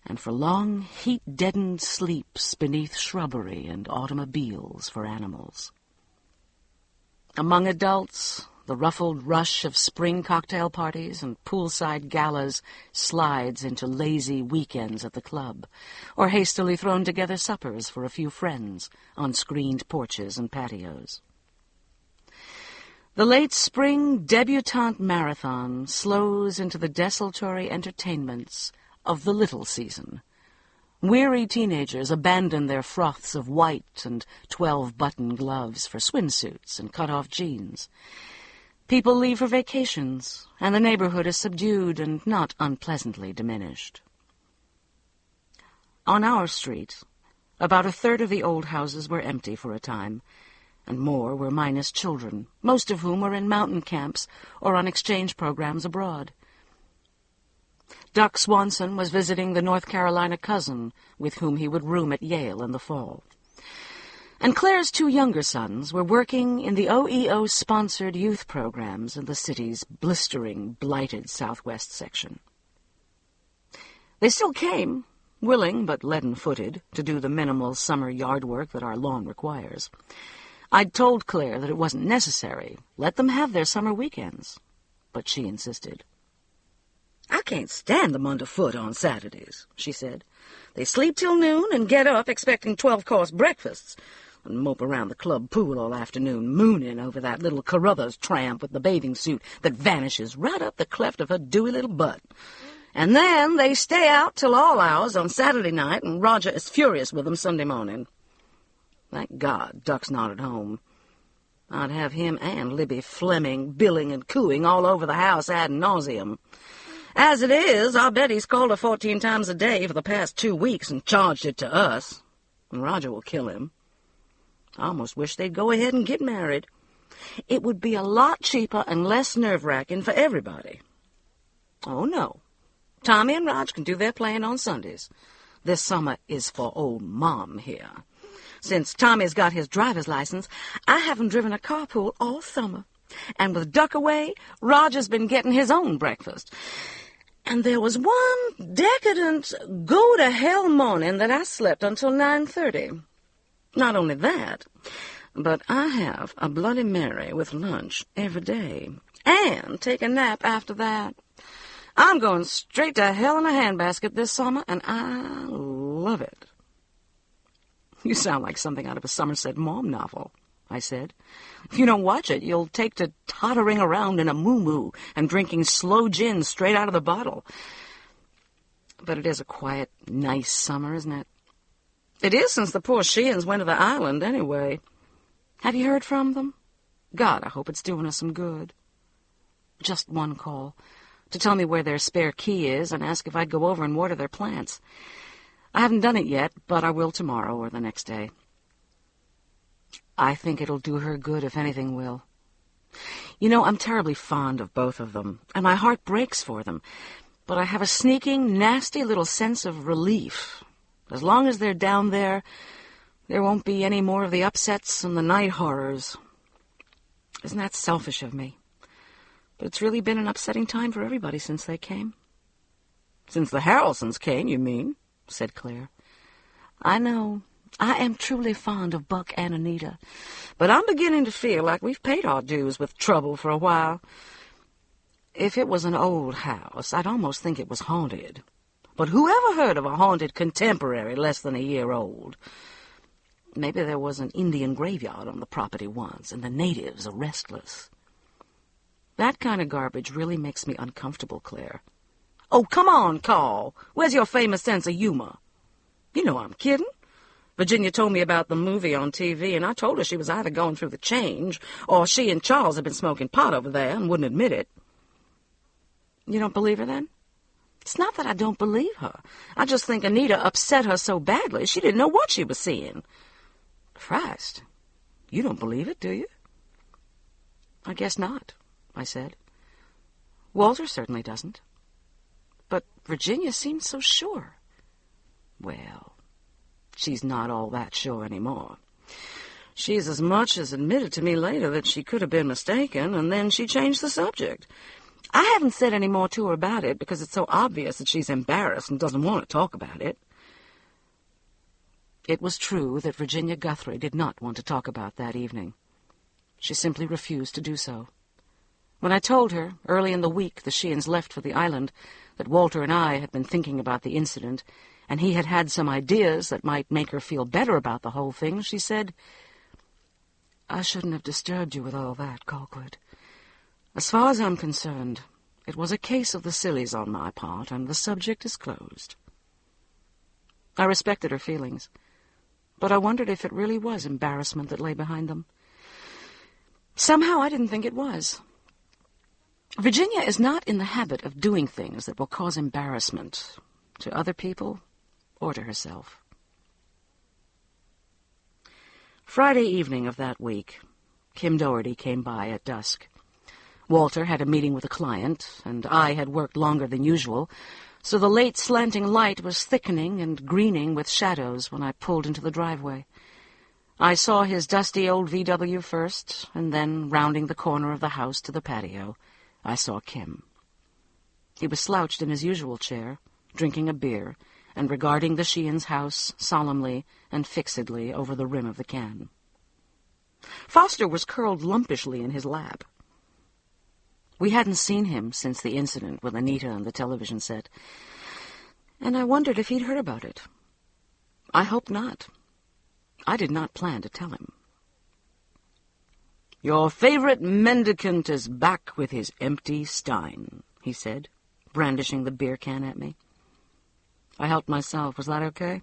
S2: and for long, heat-deadened sleeps beneath shrubbery and automobiles for animals. Among adults, the ruffled rush of spring cocktail parties and poolside galas slides into lazy weekends at the club, or hastily thrown together suppers for a few friends on screened porches and patios. The late spring debutante marathon slows into the desultory entertainments of the little season. Weary teenagers abandon their froths of white and 12-button gloves for swimsuits and cut-off jeans. People leave for vacations, and the neighborhood is subdued and not unpleasantly diminished. On our street, about a third of the old houses were empty for a time, and more were minus children, most of whom were in mountain camps or on exchange programs abroad. Duck Swanson was visiting the North Carolina cousin with whom he would room at Yale in the fall. And Claire's two younger sons were working in the OEO-sponsored youth programs in the city's blistering, blighted southwest section. They still came, willing but leaden-footed, to do the minimal summer yard work that our lawn requires. I'd told Claire that it wasn't necessary. Let them have their summer weekends. But she insisted. "I can't stand them underfoot on Saturdays," she said. "They sleep till noon and get up expecting 12-course breakfasts and mope around the club pool all afternoon, mooning over that little Carruthers tramp with the bathing suit that vanishes right up the cleft of her dewy little butt. And then they stay out till all hours on Saturday night, and Roger is furious with them Sunday morning. Thank God Duck's not at home. I'd have him and Libby Fleming billing and cooing all over the house ad nauseum. As it is, I'll bet he's called her 14 times a day for the past 2 weeks and charged it to us. And Roger will kill him. I almost wish they'd go ahead and get married. It would be a lot cheaper and less nerve-wracking for everybody. Oh, no. Tommy and Raj can do their playing on Sundays. This summer is for old Mom here. Since Tommy's got his driver's license, I haven't driven a carpool all summer. And with Duck away, Roger's been getting his own breakfast. And there was one decadent go-to-hell morning that I slept until 9:30. Not only that, but I have a Bloody Mary with lunch every day, and take a nap after that. I'm going straight to hell in a handbasket this summer, and I love it." "You sound like something out of a Somerset Maugham novel," I said. "If you don't watch it, you'll take to tottering around in a moo-moo and drinking slow gin straight out of the bottle. But it is a quiet, nice summer, isn't it? It is since the poor Sheehans went to the island, anyway. Have you heard from them? God, I hope it's doing us some good." "Just one call, to tell me where their spare key is and ask if I'd go over and water their plants. I haven't done it yet, but I will tomorrow or the next day. I think it'll do her good if anything will. You know, I'm terribly fond of both of them, and my heart breaks for them, but I have a sneaking, nasty little sense of relief. As long as they're down there, there won't be any more of the upsets and the night horrors. Isn't that selfish of me? But it's really been an upsetting time for everybody since they came." "Since the Harrelsons came, you mean?" said Claire. "I know. I am truly fond of Buck and Anita, but I'm beginning to feel like we've paid our dues with trouble for a while. If it was an old house, I'd almost think it was haunted. But who ever heard of a haunted contemporary less than a year old? Maybe there was an Indian graveyard on the property once, and the natives are restless. That kind of garbage really makes me uncomfortable, Claire." "Oh, come on, Carl. Where's your famous sense of humor?" "You know I'm kidding. Virginia told me about the movie on TV, and I told her she was either going through the change or she and Charles had been smoking pot over there and wouldn't admit it." "You don't believe her, then?" "It's not that I don't believe her. I just think Anita upset her so badly she didn't know what she was seeing." "Christ, you don't believe it, do you?" "I guess not," I said. "Walter certainly doesn't. But Virginia seems so sure." "Well, she's not all that sure anymore. She's as much as admitted to me later that she could have been mistaken, and then she changed the subject. I haven't said any more to her about it because it's so obvious that she's embarrassed and doesn't want to talk about it." It was true that Virginia Guthrie did not want to talk about that evening. She simply refused to do so. When I told her, early in the week the Sheehans left for the island, that Walter and I had been thinking about the incident, and he had had some ideas that might make her feel better about the whole thing, she said, "I shouldn't have disturbed you with all that, Colquitt. As far as I'm concerned, it was a case of the sillies on my part, and the subject is closed. I respected her feelings, but I wondered if it really was embarrassment that lay behind them. Somehow I didn't think it was. Virginia is not in the habit of doing things that will cause embarrassment to other people or to herself. Friday evening of that week, Kim Doherty came by at dusk. Walter had a meeting with a client, and I had worked longer than usual, so the late slanting light was thickening and greening with shadows when I pulled into the driveway. I saw his dusty old VW first, and then, rounding the corner of the house to the patio, I saw Kim. He was slouched in his usual chair, drinking a beer, and regarding the Sheehan's house solemnly and fixedly over the rim of the can. Foster was curled lumpishly in his lap. We hadn't seen him since the incident with Anita on the television set, and I wondered if he'd heard about it. I hoped not. I did not plan to tell him. "Your favorite mendicant is back with his empty stein," he said, brandishing the beer can at me. I helped myself. Was that okay?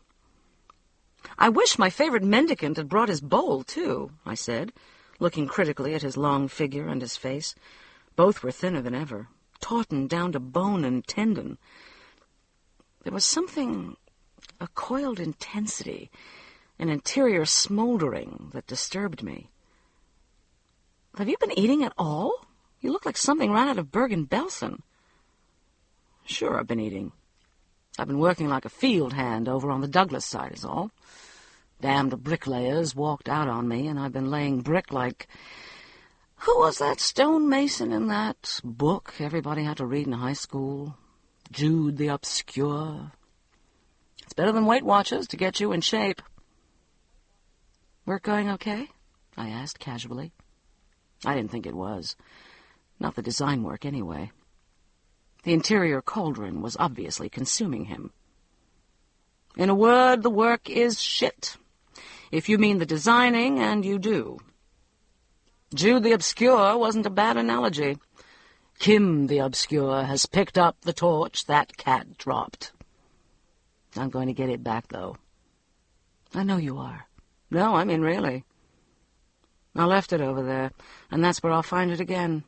S2: "I wish my favorite mendicant had brought his bowl, too," I said, looking critically at his long figure and his face. Both were thinner than ever, tautened down to bone and tendon. There was something, a coiled intensity, an interior smoldering that disturbed me. "Have you been eating at all? You look like something right out of Bergen-Belsen." "Sure, I've been eating. I've been working like a field hand over on the Douglas side is all. Damned bricklayers walked out on me, and I've been laying brick like... Who was that stonemason in that book everybody had to read in high school? Jude the Obscure. It's better than Weight Watchers to get you in shape." "Work going okay?" I asked casually. I didn't think it was. Not the design work, anyway. The interior cauldron was obviously consuming him. "In a word, the work is shit. If you mean the designing, and you do. Jude the Obscure wasn't a bad analogy. Kim the Obscure has picked up the torch that cat dropped. I'm going to get it back, though." "I know you are." "No, I mean really. I left it over there, and that's where I'll find it again."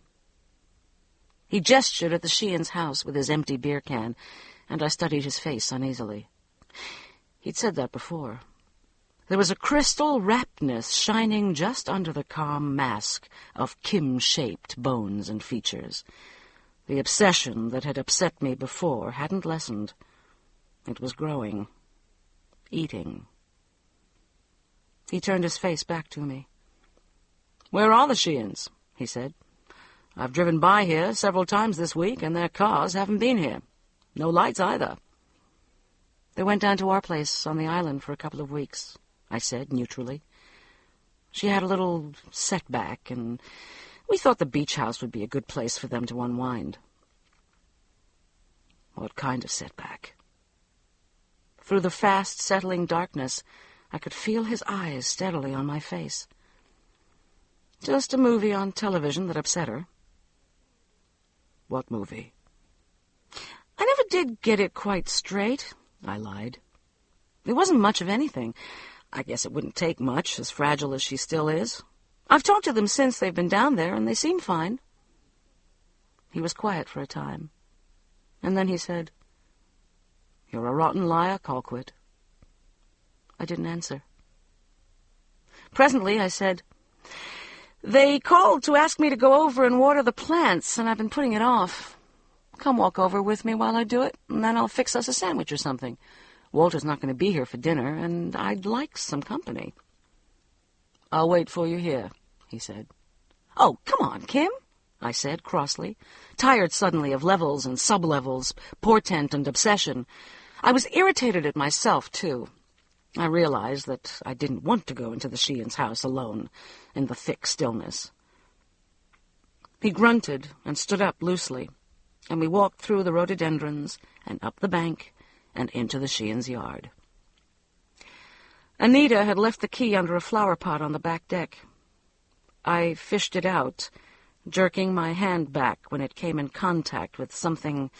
S2: He gestured at the Sheehan's house with his empty beer can, and I studied his face uneasily. He'd said that before. There was a crystal raptness shining just under the calm mask of Kim-shaped bones and features. The obsession that had upset me before hadn't lessened. It was growing. Eating. He turned his face back to me. "Where are the Sheehans?" he said. "I've driven by here several times this week, and their cars haven't been here. No lights either." "They went down to our place on the island for a couple of weeks," I said neutrally. "She had a little setback, and we thought the beach house would be a good place for them to unwind." "What kind of setback?" Through the fast-settling darkness, I could feel his eyes steadily on my face. "Just a movie on television that upset her." "What movie?" "I never did get it quite straight," I lied. "It wasn't much of anything. I guess it wouldn't take much, as fragile as she still is. I've talked to them since they've been down there, and they seem fine." He was quiet for a time, and then he said, "You're a rotten liar, Colquitt." I didn't answer. Presently I said, "They called to ask me to go over and water the plants, and I've been putting it off. Come walk over with me while I do it, and then I'll fix us a sandwich or something. Walter's not going to be here for dinner, and I'd like some company." "I'll wait for you here," he said. "Oh, come on, Kim," I said crossly, tired suddenly of levels and sub-levels, portent and obsession. I was irritated at myself, too. I realized that I didn't want to go into the Sheehan's house alone in the thick stillness. He grunted and stood up loosely, and we walked through the rhododendrons and up the bank and into the Sheehan's yard. Anita had left the key under a flower pot on the back deck. I fished it out, jerking my hand back when it came in contact with something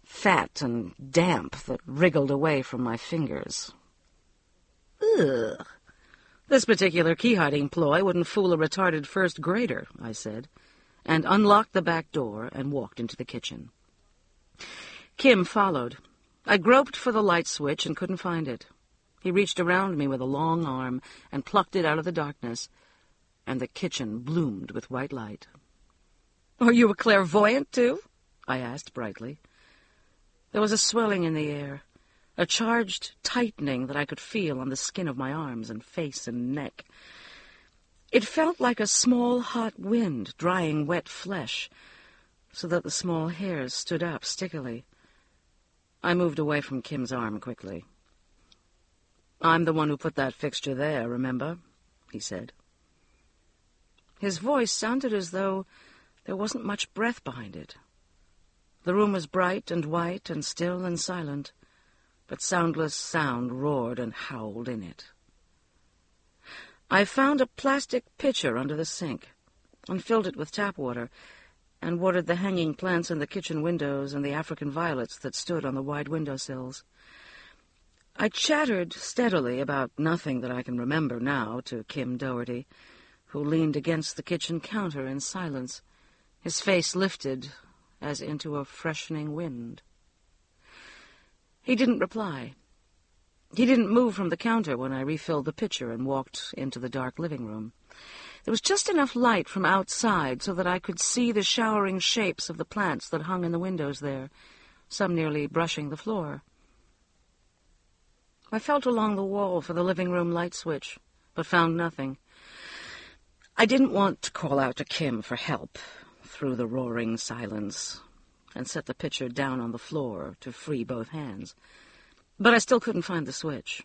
S2: fat and damp that wriggled away from my fingers. Ugh. This particular key-hiding ploy wouldn't fool a retarded first grader, I said, and unlocked the back door and walked into the kitchen. Kim followed. I groped for the light switch and couldn't find it. He reached around me with a long arm and plucked it out of the darkness, and the kitchen bloomed with white light. "Are you a clairvoyant, too?" I asked brightly. There was a swelling in the air, a charged tightening that I could feel on the skin of my arms and face and neck. It felt like a small hot wind drying wet flesh, so that the small hairs stood up stickily. I moved away from Kim's arm quickly. "I'm the one who put that fixture there, remember?" he said. His voice sounded as though there wasn't much breath behind it. The room was bright and white and still and silent, but soundless sound roared and howled in it. I found a plastic pitcher under the sink and filled it with tap water and watered the hanging plants in the kitchen windows and the African violets that stood on the wide windowsills. I chattered steadily about nothing that I can remember now to Kim Doherty, who leaned against the kitchen counter in silence, his face lifted as into a freshening wind. He didn't reply. He didn't move from the counter when I refilled the pitcher and walked into the dark living room. There was just enough light from outside so that I could see the showering shapes of the plants that hung in the windows there, some nearly brushing the floor. I felt along the wall for the living room light switch, but found nothing. I didn't want to call out to Kim for help through the roaring silence and set the pitcher down on the floor to free both hands. But I still couldn't find the switch.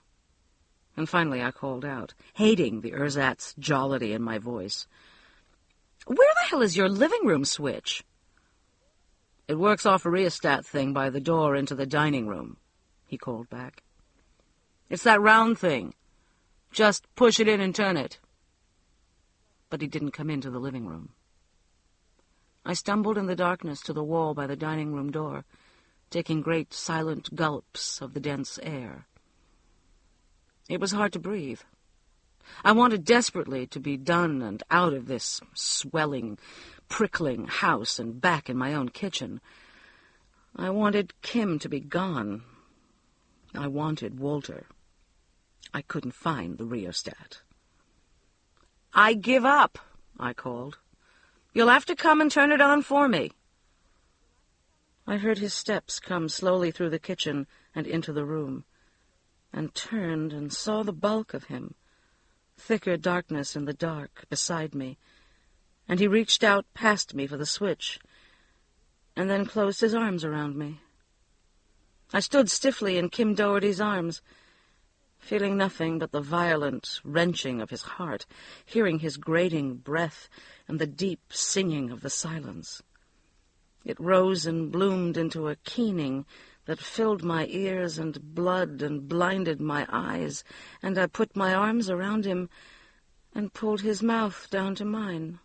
S2: And finally I called out, hating the ersatz jollity in my voice. "Where the hell is your living room switch?" "It works off a rheostat thing by the door into the dining room," he called back. "It's that round thing. Just push it in and turn it." But he didn't come into the living room. I stumbled in the darkness to the wall by the dining room door, taking great silent gulps of the dense air. It was hard to breathe. I wanted desperately to be done and out of this swelling, prickling house and back in my own kitchen. I wanted Kim to be gone. I wanted Walter. I couldn't find the rheostat. "I give up," I called. "You'll have to come and turn it on for me." I heard his steps come slowly through the kitchen and into the room, and turned and saw the bulk of him, thicker darkness in the dark beside me, and he reached out past me for the switch, and then closed his arms around me. I stood stiffly in Kim Doherty's arms, feeling nothing but the violent wrenching of his heart, hearing his grating breath and the deep singing of the silence. It rose and bloomed into a keening that filled my ears and blood and blinded my eyes, and I put my arms around him and pulled his mouth down to mine.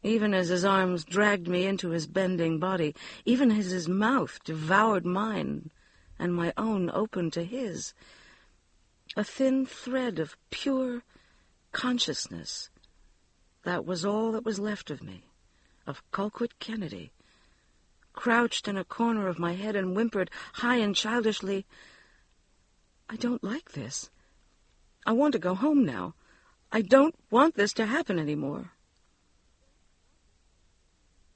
S2: Even as his arms dragged me into his bending body, even as his mouth devoured mine, and my own opened to his, a thin thread of pure consciousness, that was all that was left of me, of Colquitt Kennedy, crouched in a corner of my head and whimpered high and childishly, "I don't like this. I want to go home now. I don't want this to happen anymore."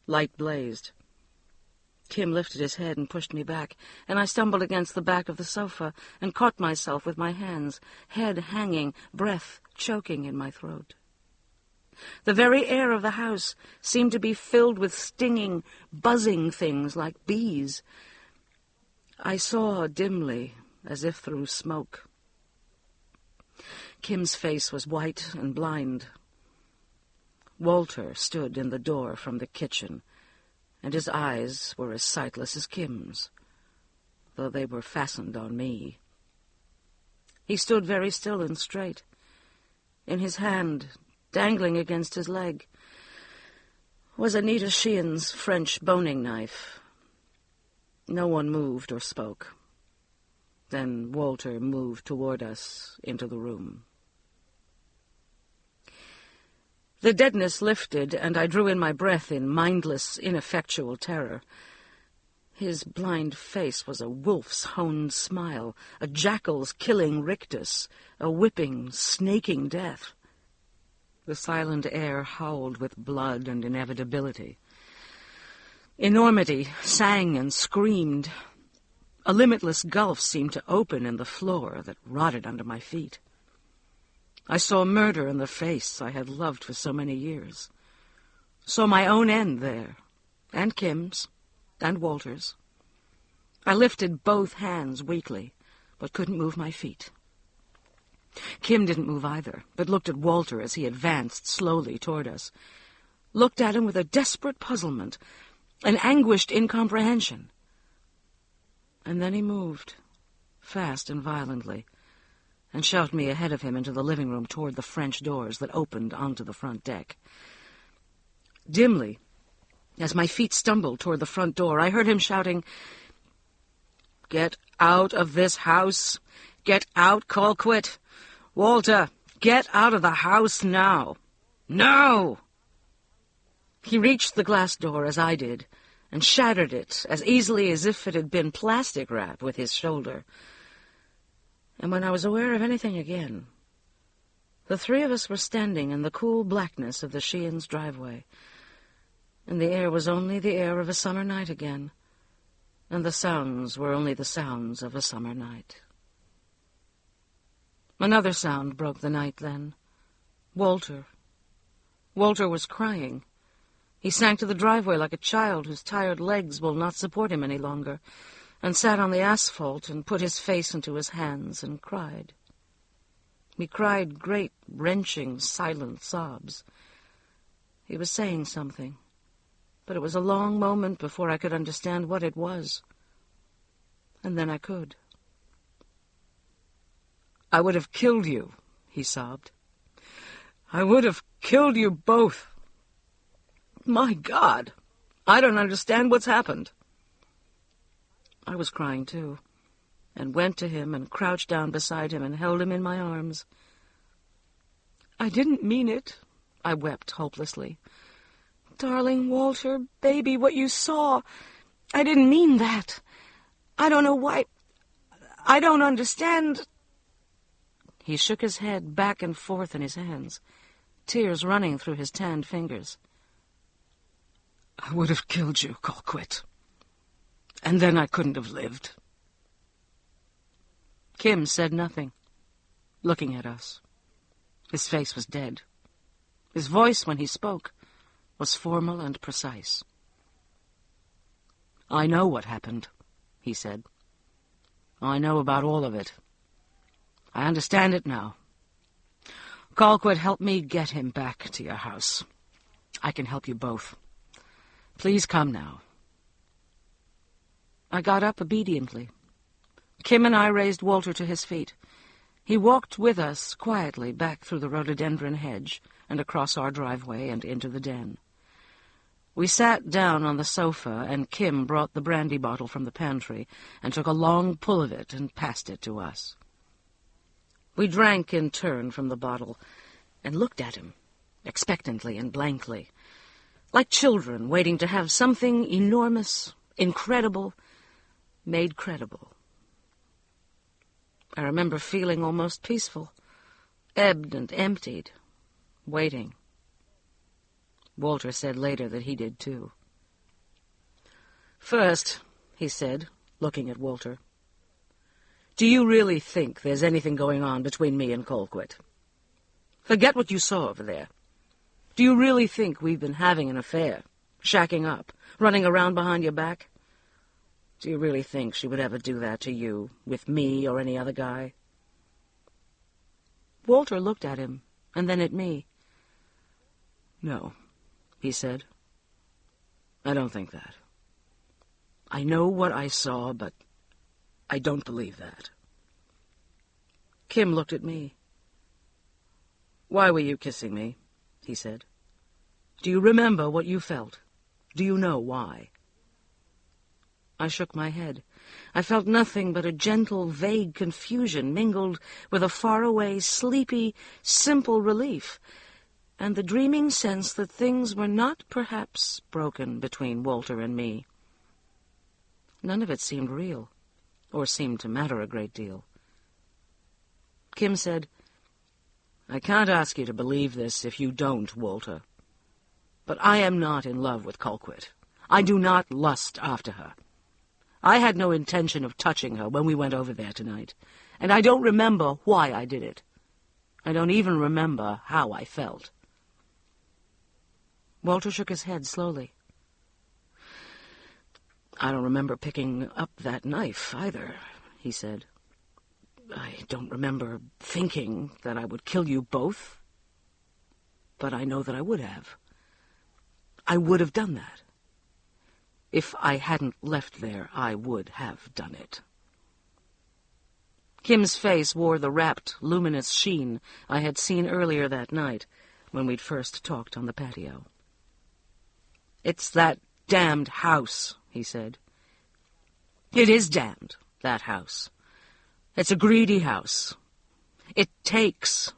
S2: Light blazed. Kim lifted his head and pushed me back, and I stumbled against the back of the sofa and caught myself with my hands, head hanging, breath choking in my throat. The very air of the house seemed to be filled with stinging, buzzing things like bees. I saw dimly, as if through smoke. Kim's face was white and blind. Walter stood in the door from the kitchen, and his eyes were as sightless as Kim's, though they were fastened on me. He stood very still and straight, in his hand dangling against his leg, was Anita Sheehan's French boning knife. No one moved or spoke. Then Walter moved toward us into the room. The deadness lifted, and I drew in my breath in mindless, ineffectual terror. His blind face was a wolf's honed smile, a jackal's killing rictus, a whipping, snaking death. The silent air howled with blood and inevitability. Enormity sang and screamed. A limitless gulf seemed to open in the floor that rotted under my feet. I saw murder in the face I had loved for so many years. Saw my own end there, and Kim's, and Walter's. I lifted both hands weakly, but couldn't move my feet. Kim didn't move either, but looked at Walter as he advanced slowly toward us. Looked at him with a desperate puzzlement, an anguished incomprehension. And then he moved, fast and violently, and shoved me ahead of him into the living room toward the French doors that opened onto the front deck. Dimly, as my feet stumbled toward the front door, I heard him shouting, "Get out of this house! Get out, Colquitt! Walter, get out of the house now! Now!" He reached the glass door as I did, and shattered it as easily as if it had been plastic wrap with his shoulder. And when I was aware of anything again, the three of us were standing in the cool blackness of the Sheehan's driveway, and the air was only the air of a summer night again, and the sounds were only the sounds of a summer night. Another sound broke the night then. Walter. Walter was crying. He sank to the driveway like a child whose tired legs will not support him any longer, and sat on the asphalt and put his face into his hands and cried. He cried great, wrenching, silent sobs. He was saying something, but it was a long moment before I could understand what it was. And then I could. "I would have killed you," he sobbed. "I would have killed you both. My God, I don't understand what's happened." I was crying too, and went to him and crouched down beside him and held him in my arms. "I didn't mean it," I wept hopelessly. "Darling Walter, baby, what you saw, I didn't mean that. I don't know why. I don't understand." He shook his head back and forth in his hands, tears running through his tanned fingers. "I would have killed you, Colquitt. And then I couldn't have lived." Kim said nothing, looking at us. His face was dead. His voice, when he spoke, was formal and precise. "I know what happened," he said. "I know about all of it. I understand it now. Colquitt, help me get him back to your house. I can help you both. Please come now." I got up obediently. Kim and I raised Walter to his feet. He walked with us quietly back through the rhododendron hedge and across our driveway and into the den. We sat down on the sofa, and Kim brought the brandy bottle from the pantry and took a long pull of it and passed it to us. We drank in turn from the bottle and looked at him, expectantly and blankly, like children waiting to have something enormous, incredible, made credible. I remember feeling almost peaceful, ebbed and emptied, waiting. Walter said later that he did too. "First," he said, looking at Walter, "do you really think there's anything going on between me and Colquitt? Forget what you saw over there. Do you really think we've been having an affair, shacking up, running around behind your back? Do you really think she would ever do that to you, with me or any other guy?" Walter looked at him, and then at me. "No," he said. "I don't think that. I know what I saw, but I don't believe that." Kim looked at me. "Why were you kissing me?" he said. Do you remember what you felt? Do you know why?" I shook my head. I felt nothing but a gentle, vague confusion mingled with a faraway, sleepy, simple relief, and the dreaming sense that things were not perhaps broken between Walter and me. None of it seemed real, or seemed to matter a great deal. Kim said, "I can't ask you to believe this if you don't, Walter. But I am not in love with Colquitt. I do not lust after her. I had no intention of touching her when we went over there tonight, and I don't remember why I did it. I don't even remember how I felt." Walter shook his head slowly. "I don't remember picking up that knife, either," he said. "I don't remember thinking that I would kill you both, but I know that I would have. I would have done that. If I hadn't left there, I would have done it." Kim's face wore the rapt, luminous sheen I had seen earlier that night when we'd first talked on the patio. "It's that damned house," he said. "It is damned, that house. It's a greedy house. It takes.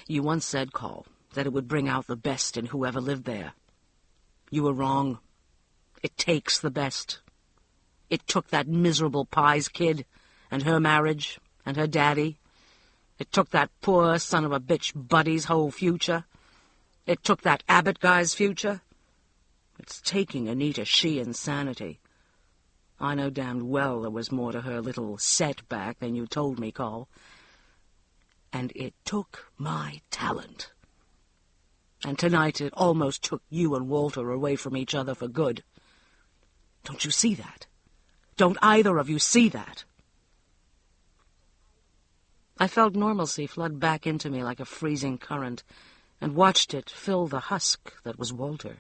S2: You once said, Col, that it would bring out the best in whoever lived there. You were wrong. It takes the best. It took that miserable Pye's kid, and her marriage, and her daddy. It took that poor son-of-a-bitch Buddy's whole future. It took that Abbott guy's future. It's taking Anita Sheehan's sanity. I know damned well there was more to her little setback than you told me, Col. And it took my talent. And tonight it almost took you and Walter away from each other for good. Don't you see that? Don't either of you see that?" I felt normalcy flood back into me like a freezing current, and watched it fill the husk that was Walter.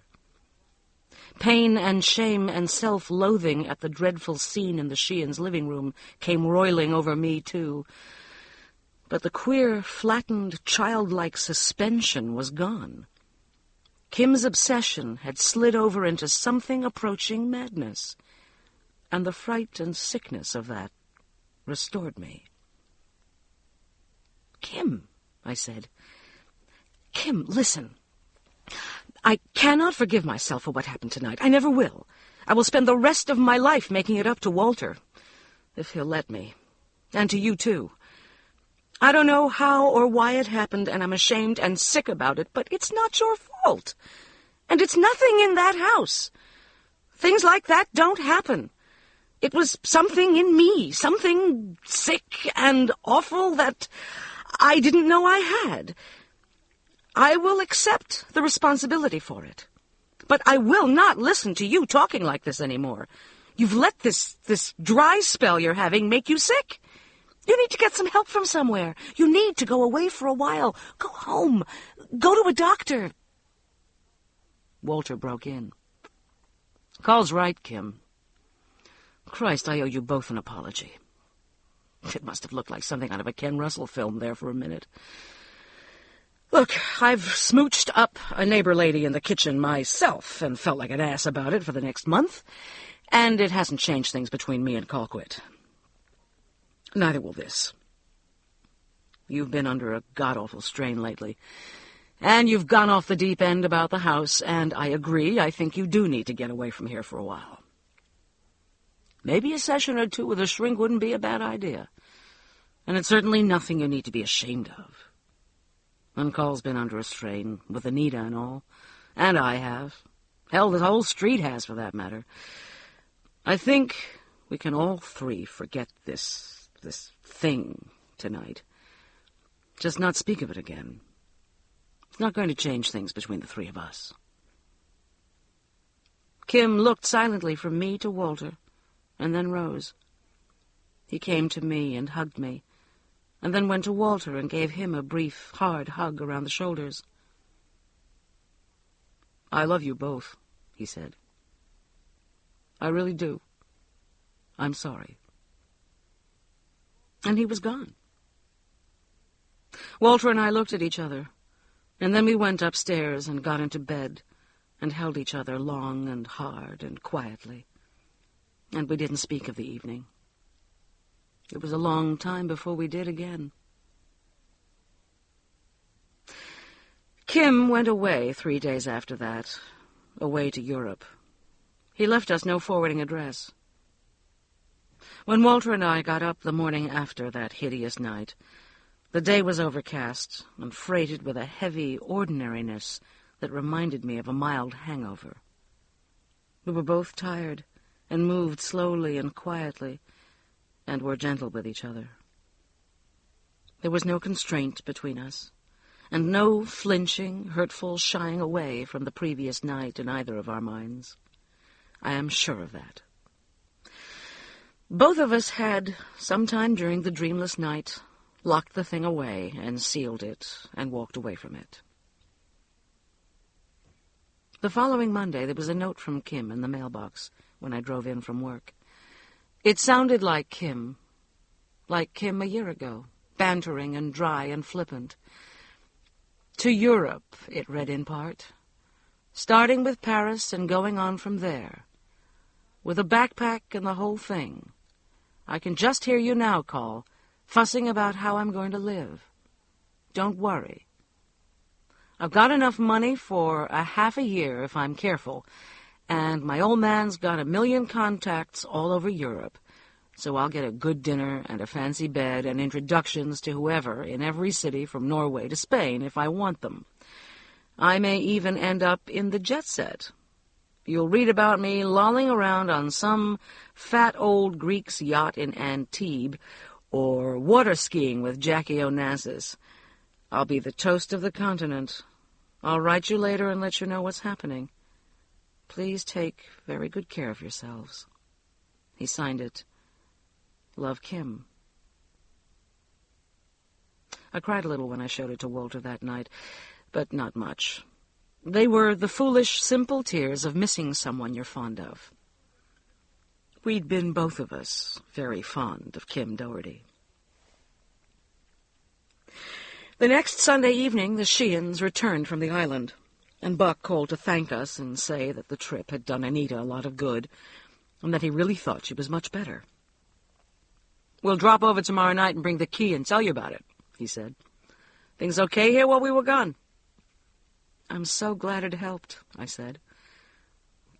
S2: Pain and shame and self-loathing at the dreadful scene in the Sheehan's living room came roiling over me, too. But the queer, flattened, childlike suspension was gone. Kim's obsession had slid over into something approaching madness, and the fright and sickness of that restored me. "Kim," I said. "Kim, listen. I cannot forgive myself for what happened tonight. I never will. I will spend the rest of my life making it up to Walter, if he'll let me, and to you, too. I don't know how or why it happened, and I'm ashamed and sick about it, but it's not your fault. And it's nothing in that house. Things like that don't happen. It was something in me, something sick and awful that I didn't know I had. I will accept the responsibility for it. But I will not listen to you talking like this anymore. You've let this dry spell you're having make you sick. You need to get some help from somewhere. You need to go away for a while. Go home. Go to a doctor." Walter broke in. "Col's right, Kim. Christ, I owe you both an apology. It must have looked like something out of a Ken Russell film there for a minute. Look, I've smooched up a neighbor lady in the kitchen myself and felt like an ass about it for the next month, and it hasn't changed things between me and Colquitt. Neither will this. You've been under a god-awful strain lately, and you've gone off the deep end about the house, and I agree, I think you do need to get away from here for a while. Maybe a session or two with a shrink wouldn't be a bad idea, and it's certainly nothing you need to be ashamed of. And Col's been under a strain, with Anita and all, and I have. Hell, the whole street has, for that matter. I think we can all three forget this thing tonight. Just not speak of it again. It's not going to change things between the three of us." Kim looked silently from me to Walter, and then rose. He came to me and hugged me, and then went to Walter and gave him a brief, hard hug around the shoulders. "I love you both," he said. "I really do. I'm sorry." And he was gone. Walter and I looked at each other. And then we went upstairs and got into bed and held each other long and hard and quietly. And we didn't speak of the evening. It was a long time before we did again. Kim went away 3 days after that, away to Europe. He left us no forwarding address. When Walter and I got up the morning after that hideous night, the day was overcast and freighted with a heavy ordinariness that reminded me of a mild hangover. We were both tired and moved slowly and quietly and were gentle with each other. There was no constraint between us, and no flinching, hurtful shying away from the previous night in either of our minds. I am sure of that. Both of us had, sometime during the dreamless night, locked the thing away and sealed it and walked away from it. The following Monday there was a note from Kim in the mailbox when I drove in from work. It sounded like Kim a year ago, bantering and dry and flippant. To Europe, it read in part, starting with Paris and going on from there, with a backpack and the whole thing. I can just hear you now, call, fussing about how I'm going to live. Don't worry. I've got enough money for a half a year if I'm careful, and my old man's got 1 million contacts all over Europe, so I'll get a good dinner and a fancy bed and introductions to whoever in every city from Norway to Spain if I want them. I may even end up in the jet set. You'll read about me lolling around on some fat old Greek's yacht in Antibes or water skiing with Jackie Onassis. I'll be the toast of the continent. I'll write you later and let you know what's happening. Please take very good care of yourselves. He signed it, Love, Kim. I cried a little when I showed it to Walter that night, but not much. They were the foolish, simple tears of missing someone you're fond of. We'd been, both of us, very fond of Kim Doherty. The next Sunday evening, the Sheeans returned from the island, and Buck called to thank us and say that the trip had done Anita a lot of good, and that he really thought she was much better. We'll drop over tomorrow night and bring the key and tell you about it, he said. Things okay here while we were gone? I'm so glad it helped, I said.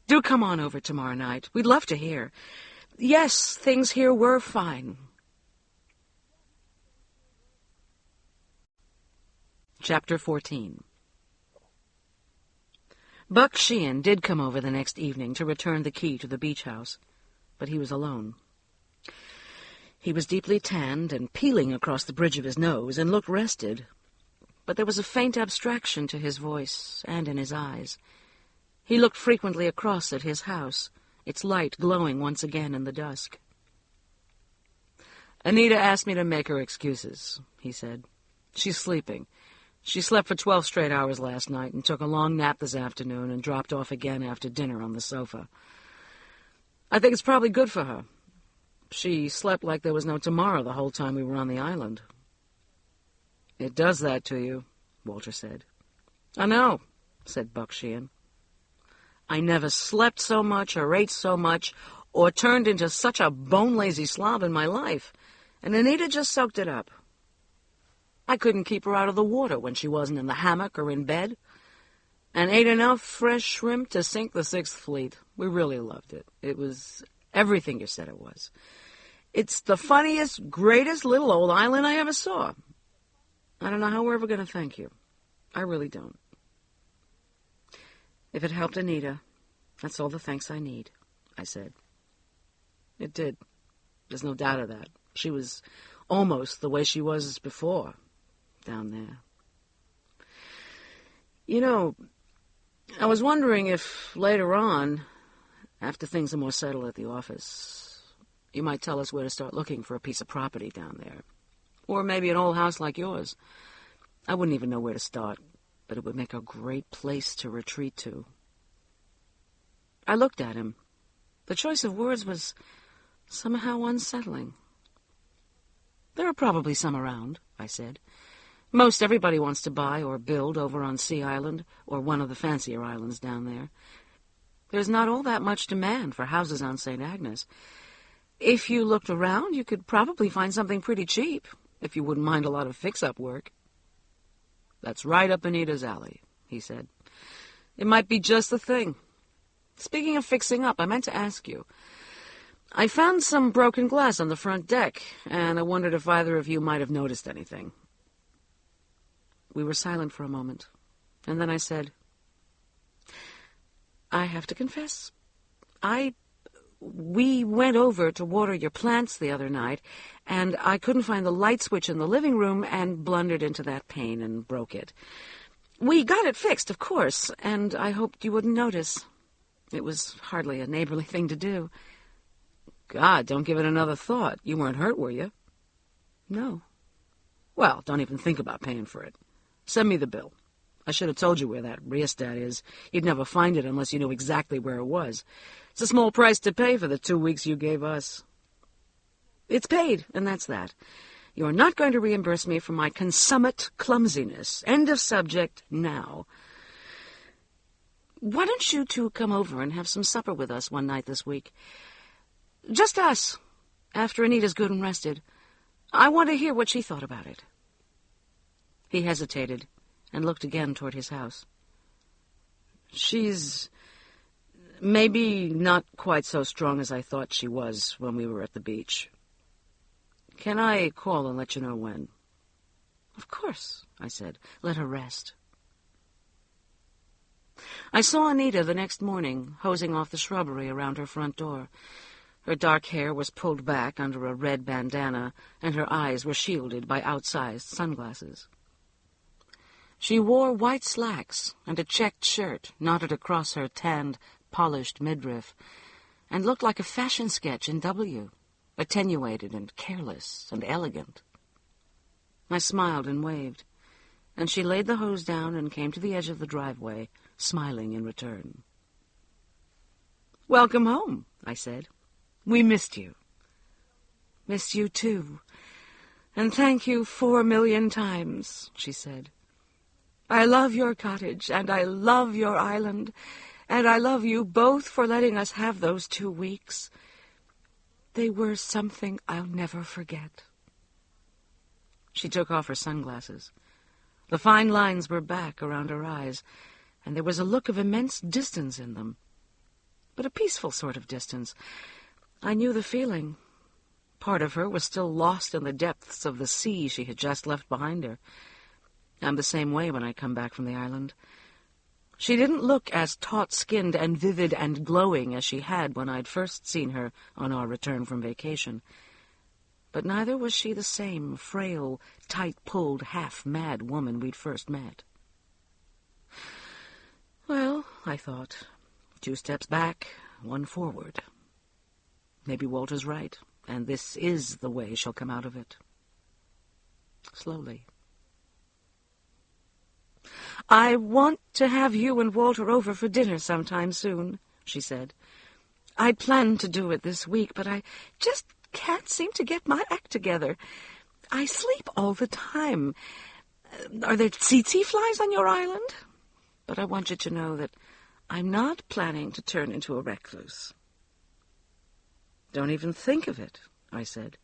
S2: Do come on over tomorrow night. We'd love to hear. Yes, things here were fine. Chapter 14. Buck Sheehan did come over the next evening to return the key to the beach house, but he was alone. He was deeply tanned and peeling across the bridge of his nose and looked rested, but there was a faint abstraction to his voice and in his eyes. He looked frequently across at his house, its light glowing once again in the dusk. Anita asked me to make her excuses, he said. She's sleeping. She slept for 12 straight hours last night and took a long nap this afternoon and dropped off again after dinner on the sofa. I think it's probably good for her. She slept like there was no tomorrow the whole time we were on the island. It does that to you, Walter said. I know, said Buck Sheehan. I never slept so much or ate so much or turned into such a bone-lazy slob in my life, and Anita just soaked it up. I couldn't keep her out of the water when she wasn't in the hammock or in bed, and ate enough fresh shrimp to sink the Sixth Fleet. We really loved it. It was everything you said it was. It's the funniest, greatest little old island I ever saw. I don't know how we're ever going to thank you. I really don't. If it helped Anita, that's all the thanks I need, I said. It did. There's no doubt of that. She was almost the way she was before, down there. You know, I was wondering if later on, after things are more settled at the office, you might tell us where to start looking for a piece of property down there. Or maybe an old house like yours. I wouldn't even know where to start, but it would make a great place to retreat to. I looked at him. The choice of words was somehow unsettling. There are probably some around, I said. Most everybody wants to buy or build over on Sea Island or one of the fancier islands down there. There's not all that much demand for houses on St. Agnes. If you looked around, you could probably find something pretty cheap, if you wouldn't mind a lot of fix-up work. That's right up Anita's alley, he said. It might be just the thing. Speaking of fixing up, I meant to ask you. I found some broken glass on the front deck, and I wondered if either of you might have noticed anything. We were silent for a moment, and then I said, I have to confess, we went over to water your plants the other night, and I couldn't find the light switch in the living room and blundered into that pane and broke it. We got it fixed, of course, and I hoped you wouldn't notice. It was hardly a neighborly thing to do. God, don't give it another thought. You weren't hurt, were you? No. Well, don't even think about paying for it. Send me the bill. I should have told you where that rheostat is. You'd never find it unless you knew exactly where it was. It's a small price to pay for the 2 weeks you gave us. It's paid, and that's that. You're not going to reimburse me for my consummate clumsiness. End of subject now. Why don't you two come over and have some supper with us one night this week? Just us, after Anita's good and rested. I want to hear what she thought about it. He hesitated and looked again toward his house. She's maybe not quite so strong as I thought she was when we were at the beach. Can I call and let you know when? Of course, I said. Let her rest. I saw Anita the next morning, hosing off the shrubbery around her front door. Her dark hair was pulled back under a red bandana, and her eyes were shielded by outsized sunglasses. She wore white slacks and a checked shirt knotted across her tanned, polished midriff, and looked like a fashion sketch in W, attenuated and careless and elegant. I smiled and waved, and she laid the hose down and came to the edge of the driveway, smiling in return. Welcome home, I said. We missed you. Missed you, too. And thank you 4 million times, she said. I love your cottage, and I love your island, and I love you both for letting us have those 2 weeks. They were something I'll never forget. She took off her sunglasses. The fine lines were back around her eyes, and there was a look of immense distance in them, but a peaceful sort of distance. I knew the feeling. Part of her was still lost in the depths of the sea she had just left behind her. I'm the same way when I come back from the island. She didn't look as taut-skinned and vivid and glowing as she had when I'd first seen her on our return from vacation. But neither was she the same frail, tight-pulled, half-mad woman we'd first met. Well, I thought, 2 steps back, 1 forward. Maybe Walter's right, and this is the way she'll come out of it. Slowly. I want to have you and Walter over for dinner sometime soon, she said. I'd planned to do it this week, but I just can't seem to get my act together. I sleep all the time. Are there tsetse flies on your island? But I want you to know that I'm not planning to turn into a recluse. Don't even think of it, I said.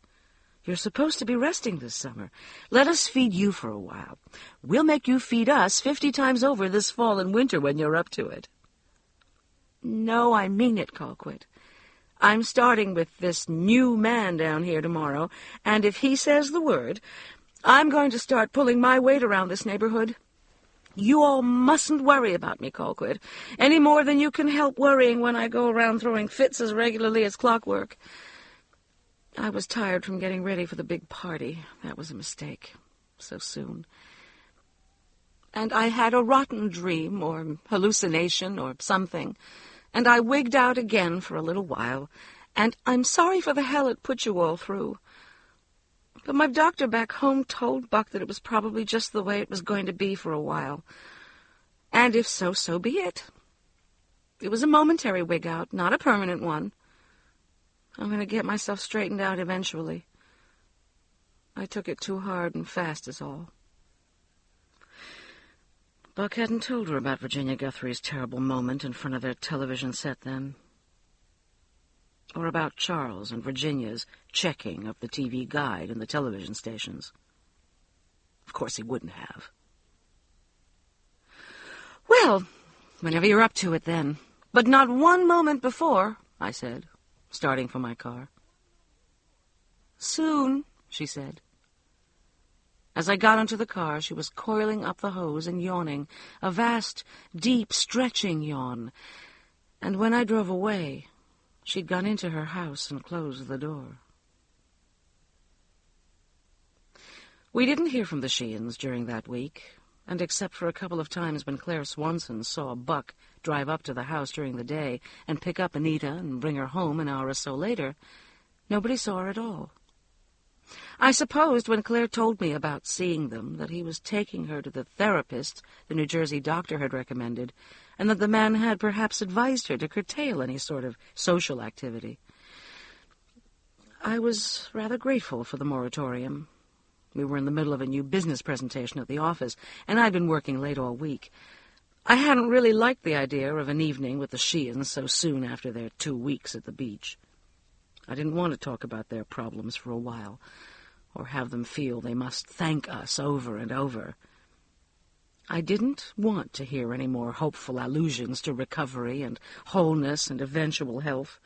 S2: You're supposed to be resting this summer. Let us feed you for a while. We'll make you feed us 50 times over this fall and winter when you're up to it. No, I mean it, Colquitt. I'm starting with this new man down here tomorrow, and if he says the word, I'm going to start pulling my weight around this neighborhood. You all mustn't worry about me, Colquitt, any more than you can help worrying when I go around throwing fits as regularly as clockwork. I was tired from getting ready for the big party. That was a mistake. So soon. And I had a rotten dream, or hallucination, or something, and I wigged out again for a little while, and I'm sorry for the hell it put you all through. But my doctor back home told Buck that it was probably just the way it was going to be for a while. And if so, so be it. It was a momentary wig out, not a permanent one. I'm going to get myself straightened out eventually. I took it too hard and fast is all. Buck hadn't told her about Virginia Guthrie's terrible moment in front of their television set then. Or about Charles and Virginia's checking of the TV guide in the television stations. Of course he wouldn't have. "Well, whenever you're up to it, then. But not one moment before," I said, starting for my car. "Soon," she said. As I got into the car, she was coiling up the hose and yawning, a vast, deep, stretching yawn. And when I drove away, she'd gone into her house and closed the door. We didn't hear from the Sheeans during that week, and except for a couple of times when Claire Swanson saw Buck drive up to the house during the day and pick up Anita and bring her home an hour or so later, nobody saw her at all. I supposed when Claire told me about seeing them that he was taking her to the therapist the New Jersey doctor had recommended, and that the man had perhaps advised her to curtail any sort of social activity. I was rather grateful for the moratorium. We were in the middle of a new business presentation at the office, and I'd been working late all week. I hadn't really liked the idea of an evening with the Sheeans so soon after their 2 weeks at the beach. I didn't want to talk about their problems for a while, or have them feel they must thank us over and over. I didn't want to hear any more hopeful allusions to recovery and wholeness and eventual health.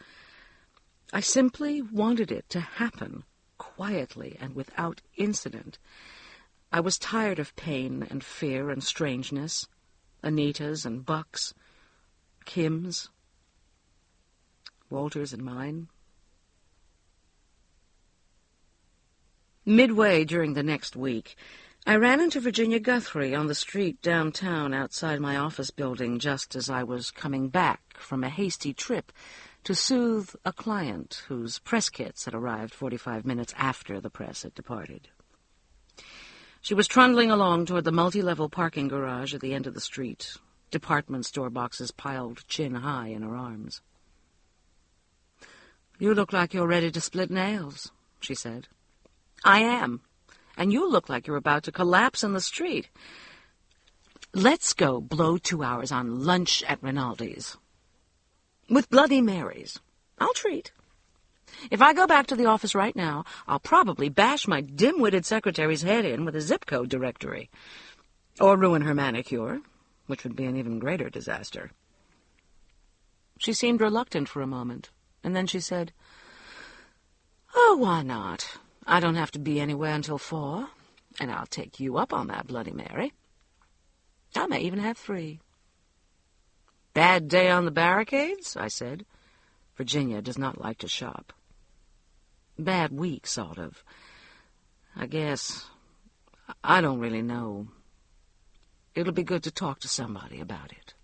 S2: I simply wanted it to happen, quietly and without incident. I was tired of pain and fear and strangeness, Anita's and Buck's, Kim's, Walter's and mine. Midway during the next week, I ran into Virginia Guthrie on the street downtown outside my office building just as I was coming back from a hasty trip to soothe a client whose press kits had arrived 45 minutes after the press had departed. She was trundling along toward the multi-level parking garage at the end of the street, department store boxes piled chin-high in her arms. "You look like you're ready to split nails," she said. "I am, and you look like you're about to collapse in the street. Let's go blow 2 hours on lunch at Rinaldi's. With Bloody Marys. I'll treat. If I go back to the office right now, I'll probably bash my dim-witted secretary's head in with a zip code directory. Or ruin her manicure, which would be an even greater disaster." She seemed reluctant for a moment, and then she said, "Oh, why not? I don't have to be anywhere until 4, and I'll take you up on that Bloody Mary. I may even have 3. "Bad day on the barricades?" I said. Virginia does not like to shop. "Bad week, sort of. I guess. I don't really know. It'll be good to talk to somebody about it."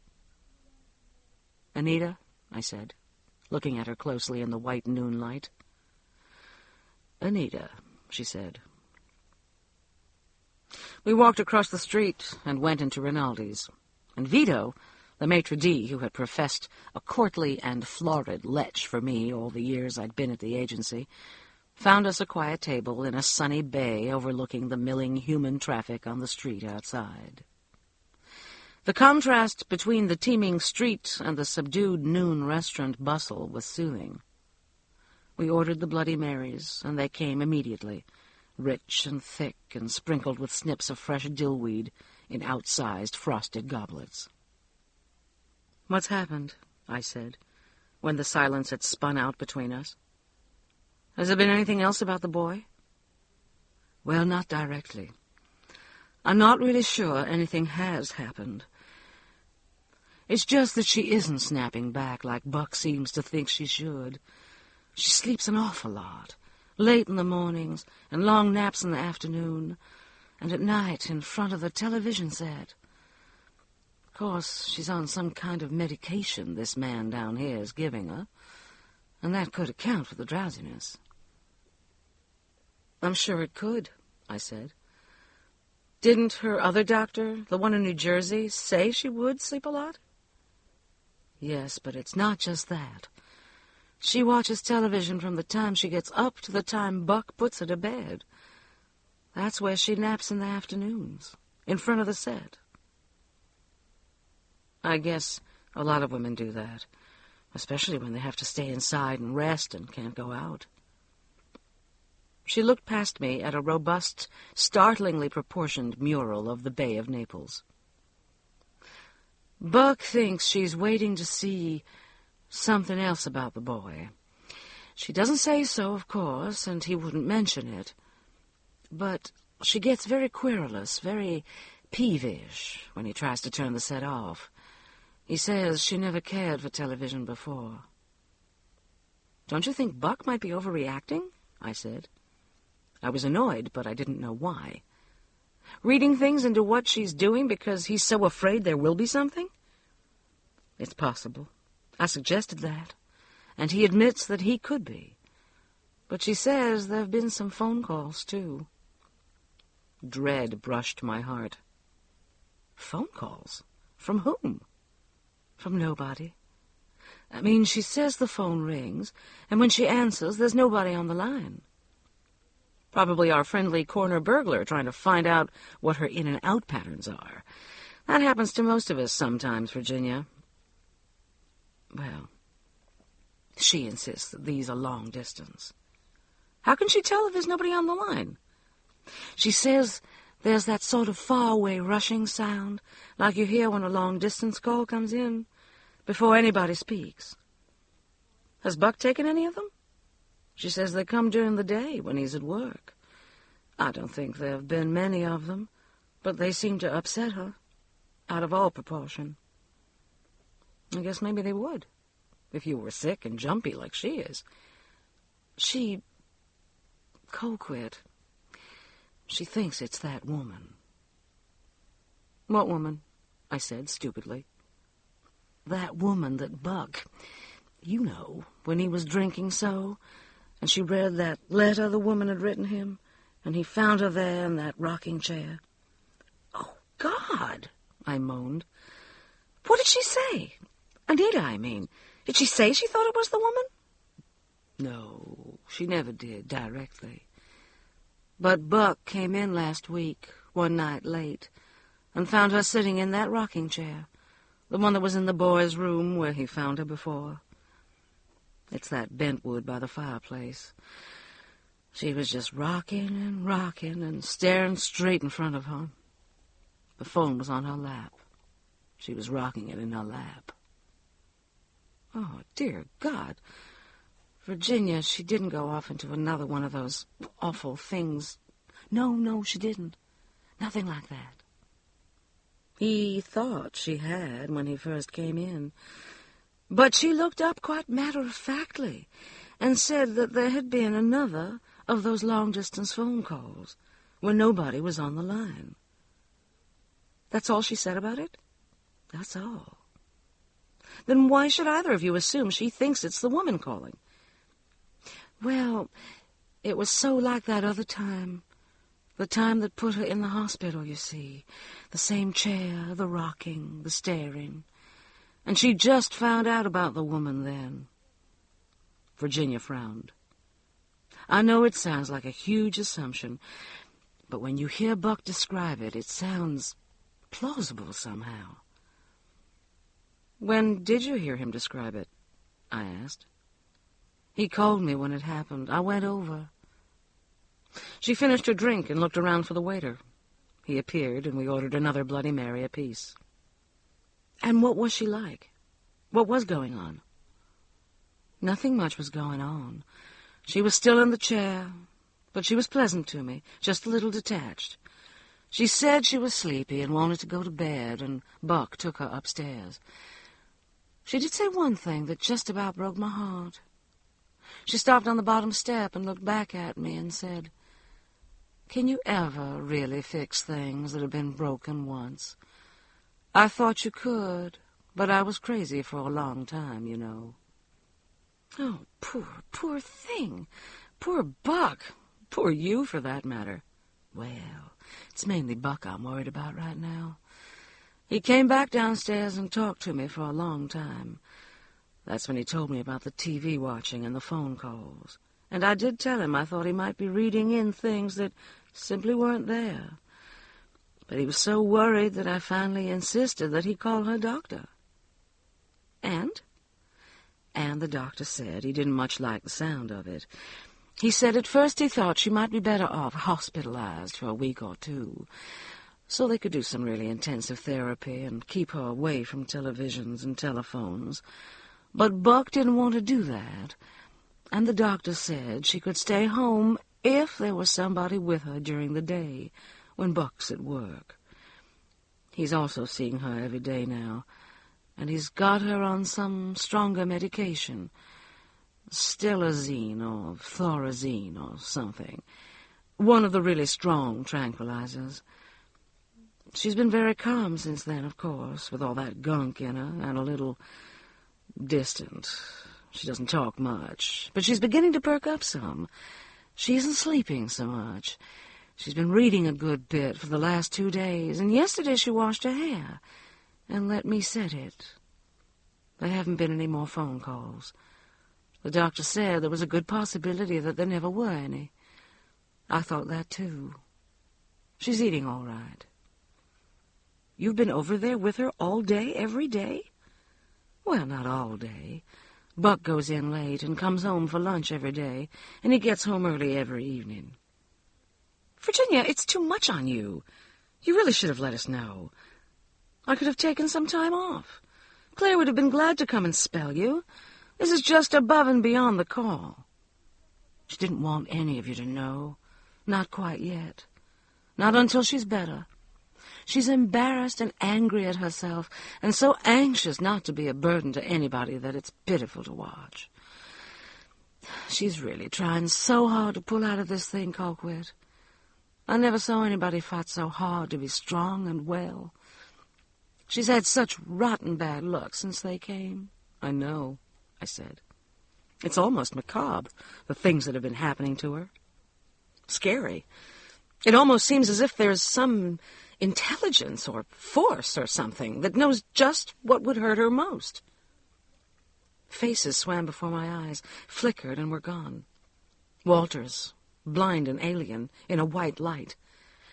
S2: "Anita," I said, looking at her closely in the white noonlight. "Anita," she said. We walked across the street and went into Rinaldi's, and Vito, the maitre d' who had professed a courtly and florid lech for me all the years I'd been at the agency, found us a quiet table in a sunny bay overlooking the milling human traffic on the street outside. The contrast between the teeming street and the subdued noon restaurant bustle was soothing. We ordered the Bloody Marys, and they came immediately, rich and thick and sprinkled with snips of fresh dillweed in outsized frosted goblets. "What's happened?" I said, when the silence had spun out between us. "Has there been anything else about the boy?" "Well, not directly. I'm not really sure anything has happened. It's just that she isn't snapping back like Buck seems to think she should. She sleeps an awful lot, late in the mornings and long naps in the afternoon, and at night in front of the television set. Of course, she's on some kind of medication this man down here is giving her, and that could account for the drowsiness." "I'm sure it could," I said. "Didn't her other doctor, the one in New Jersey, say she would sleep a lot?" "Yes, but it's not just that. She watches television from the time she gets up to the time Buck puts her to bed. That's where she naps in the afternoons, in front of the set." I guess a lot of women do that, especially when they have to stay inside and rest and can't go out. She looked past me at a robust, startlingly proportioned mural of the Bay of Naples. Buck thinks she's waiting to see something else about the boy. She doesn't say so, of course, and he wouldn't mention it. But she gets very querulous, very peevish when he tries to turn the set off. He says she never cared for television before. Don't you think Buck might be overreacting? I said. I was annoyed, but I didn't know why. Reading things into what she's doing because he's so afraid there will be something? It's possible. I suggested that, and he admits that he could be. But she says there have been some phone calls, too. Dread brushed my heart. Phone calls? From whom? From nobody. I mean, she says the phone rings, and when she answers, there's nobody on the line. Probably our friendly corner burglar trying to find out what her in-and-out patterns are. That happens to most of us sometimes, Virginia. Well, she insists that these are long distance. How can she tell if there's nobody on the line? She says there's that sort of far-away rushing sound, like you hear when a long-distance call comes in, before anybody speaks. Has Buck taken any of them? She says they come during the day when he's at work. I don't think there have been many of them, but they seem to upset her, out of all proportion. I guess maybe they would, if you were sick and jumpy like she is. She cold quit. She thinks it's that woman. What woman? I said stupidly. That woman that Buck, you know, when he was drinking so, and she read that letter the woman had written him, and he found her there in that rocking chair. Oh, God, I moaned. What did she say? Anita, I mean. Did she say she thought it was the woman? No, she never did, directly. But Buck came in last week, one night late, and found her sitting in that rocking chair, the one that was in the boy's room where he found her before. It's that bentwood by the fireplace. She was just rocking and staring straight in front of her. The phone was on her lap. She was rocking it in her lap. Oh, dear God. Virginia, she didn't go off into another one of those awful things. No, she didn't. Nothing like that. He thought she had when he first came in. But she looked up quite matter-of-factly and said that there had been another of those long-distance phone calls when nobody was on the line. That's all she said about it? That's all. Then why should either of you assume she thinks it's the woman calling? Well, it was so like that other time. The time that put her in the hospital, you see. The same chair, the rocking, the staring. And she just found out about the woman then. Virginia frowned. I know it sounds like a huge assumption, but when you hear Buck describe it, it sounds plausible somehow. When did you hear him describe it? I asked. He called me when it happened. I went over. She finished her drink and looked around for the waiter. He appeared, and we ordered another Bloody Mary apiece. And what was she like? What was going on? Nothing much was going on. She was still in the chair, but she was pleasant to me, just a little detached. She said she was sleepy and wanted to go to bed, and Buck took her upstairs. She did say one thing that just about broke my heart. She stopped on the bottom step and looked back at me and said, "Can you ever really fix things that have been broken once? I thought you could, but I was crazy for a long time, you know." Oh, poor thing. Poor Buck. Poor you, for that matter. Well, it's mainly Buck I'm worried about right now. He came back downstairs and talked to me for a long time. That's when he told me about the TV watching and the phone calls. And I did tell him I thought he might be reading in things that simply weren't there. But he was so worried that I finally insisted that he call her doctor. And the doctor said he didn't much like the sound of it. He said at first he thought she might be better off hospitalized for a week or two, so they could do some really intensive therapy and keep her away from televisions and telephones. But Buck didn't want to do that, and the doctor said she could stay home if there was somebody with her during the day when Buck's at work. He's also seeing her every day now, and he's got her on some stronger medication, stelazine or thorazine or something, one of the really strong tranquilizers. She's been very calm since then, of course, with all that gunk in her, and a little distant. She doesn't talk much, but she's beginning to perk up some. She isn't sleeping so much. She's been reading a good bit for the last 2 days, and yesterday she washed her hair and let me set it. There haven't been any more phone calls. The doctor said there was a good possibility that there never were any. I thought that, too. She's eating all right. You've been over there with her all day, every day? Well, not all day. Buck goes in late and comes home for lunch every day, and he gets home early every evening. Virginia, it's too much on you. You really should have let us know. I could have taken some time off. Claire would have been glad to come and spell you. This is just above and beyond the call. She didn't want any of you to know. Not quite yet. Not until she's better. She's embarrassed and angry at herself, and so anxious not to be a burden to anybody that it's pitiful to watch. She's really trying so hard to pull out of this thing, Colquitt. I never saw anybody fight so hard to be strong and well. She's had such rotten bad luck since they came. I know, I said. It's almost macabre, the things that have been happening to her. Scary. It almost seems as if there's some intelligence or force or something that knows just what would hurt her most. Faces swam before my eyes, flickered, and were gone. Walter's, blind and alien, in a white light.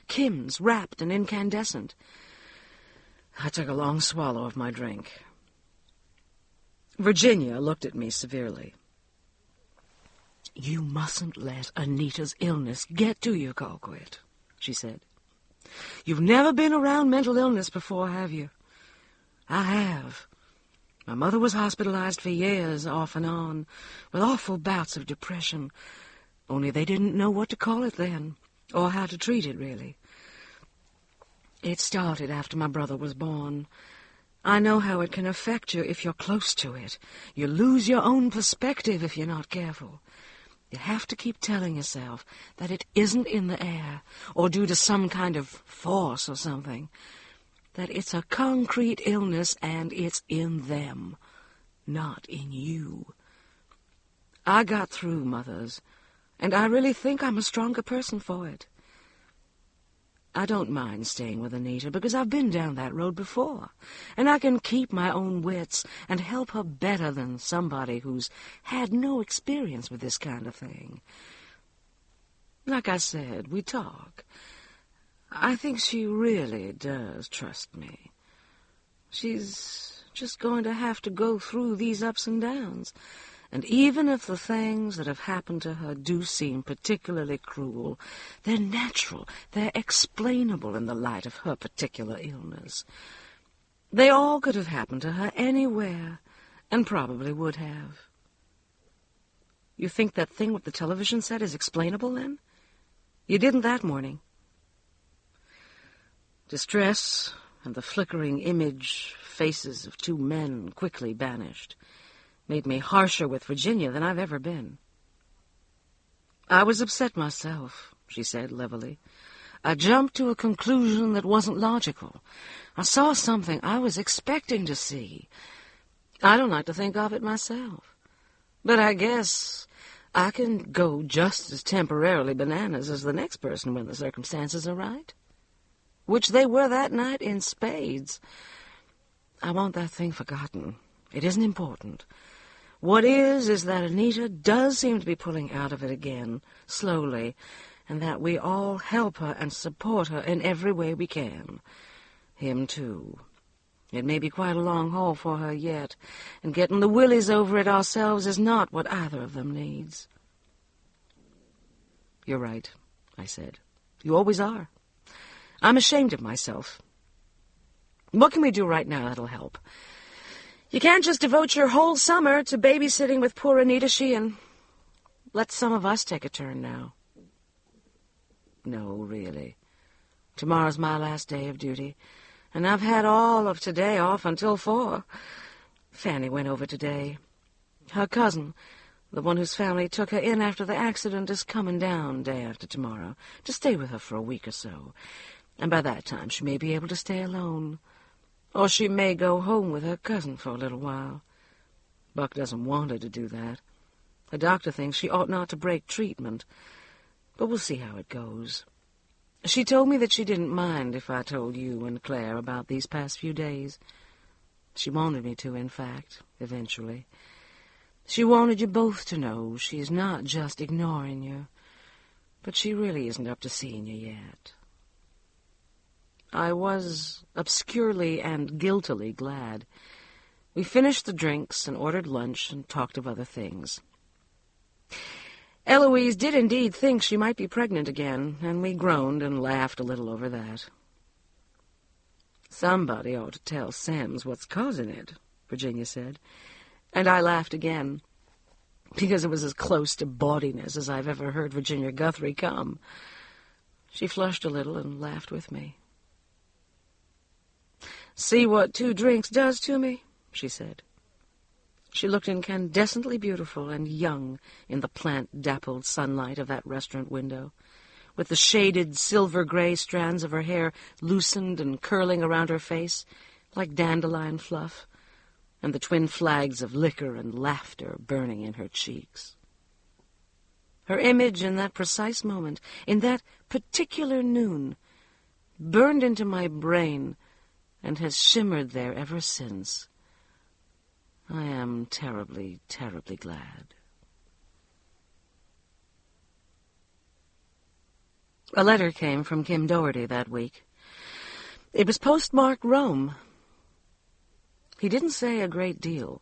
S2: Kim's, rapt and incandescent. I took a long swallow of my drink. Virginia looked at me severely. You mustn't let Anita's illness get to you, Colquitt, she said. You've never been around mental illness before, have you? I have. My mother was hospitalized for years, off and on, with awful bouts of depression. Only they didn't know what to call it then, or how to treat it, really. It started after my brother was born. I know how it can affect you if you're close to it. You lose your own perspective if you're not careful. You have to keep telling yourself that it isn't in the air, or due to some kind of force or something. That it's a concrete illness and it's in them, not in you. I got through, Mothers, and I really think I'm a stronger person for it. I don't mind staying with Anita because I've been down that road before, and I can keep my own wits and help her better than somebody who's had no experience with this kind of thing. Like I said, we talk. I think she really does trust me. She's just going to have to go through these ups and downs. And even if the things that have happened to her do seem particularly cruel, they're natural, they're explainable in the light of her particular illness. They all could have happened to her anywhere, and probably would have. You think that thing with the television set is explainable, then? You didn't that morning. Distress and the flickering faces of two men quickly banished. Made me harsher with Virginia than I've ever been. I was upset myself, she said levelly. I jumped to a conclusion that wasn't logical. I saw something I was expecting to see. I don't like to think of it myself. But I guess I can go just as temporarily bananas as the next person when the circumstances are right. Which they were that night in spades. I want that thing forgotten. It isn't important. What is that Anita does seem to be pulling out of it again, slowly, and that we all help her and support her in every way we can. Him, too. It may be quite a long haul for her yet, and getting the willies over it ourselves is not what either of them needs. You're right, I said. You always are. I'm ashamed of myself. What can we do right now that'll help? You can't just devote your whole summer to babysitting with poor Anita Sheehan. Let some of us take a turn now. No, really. Tomorrow's my last day of duty, and I've had all of today off until 4. Fanny went over today. Her cousin, the one whose family took her in after the accident, is coming down day after tomorrow to stay with her for a week or so, and by that time she may be able to stay alone. Or she may go home with her cousin for a little while. Buck doesn't want her to do that. The doctor thinks she ought not to break treatment, but we'll see how it goes. She told me that she didn't mind if I told you and Claire about these past few days. She wanted me to, in fact, eventually. She wanted you both to know she's not just ignoring you, but she really isn't up to seeing you yet. I was obscurely and guiltily glad. We finished the drinks and ordered lunch and talked of other things. Eloise did indeed think she might be pregnant again, and we groaned and laughed a little over that. Somebody ought to tell Sims what's causing it, Virginia said, and I laughed again, because it was as close to bawdiness as I've ever heard Virginia Guthrie come. She flushed a little and laughed with me. "See what 2 drinks does to me?" she said. She looked incandescently beautiful and young in the plant-dappled sunlight of that restaurant window, with the shaded silver-gray strands of her hair loosened and curling around her face like dandelion fluff, and the twin flags of liquor and laughter burning in her cheeks. Her image in that precise moment, in that particular noon, burned into my brain and has shimmered there ever since. I am terribly, terribly glad. A letter came from Kim Doherty that week. It was postmarked Rome. He didn't say a great deal,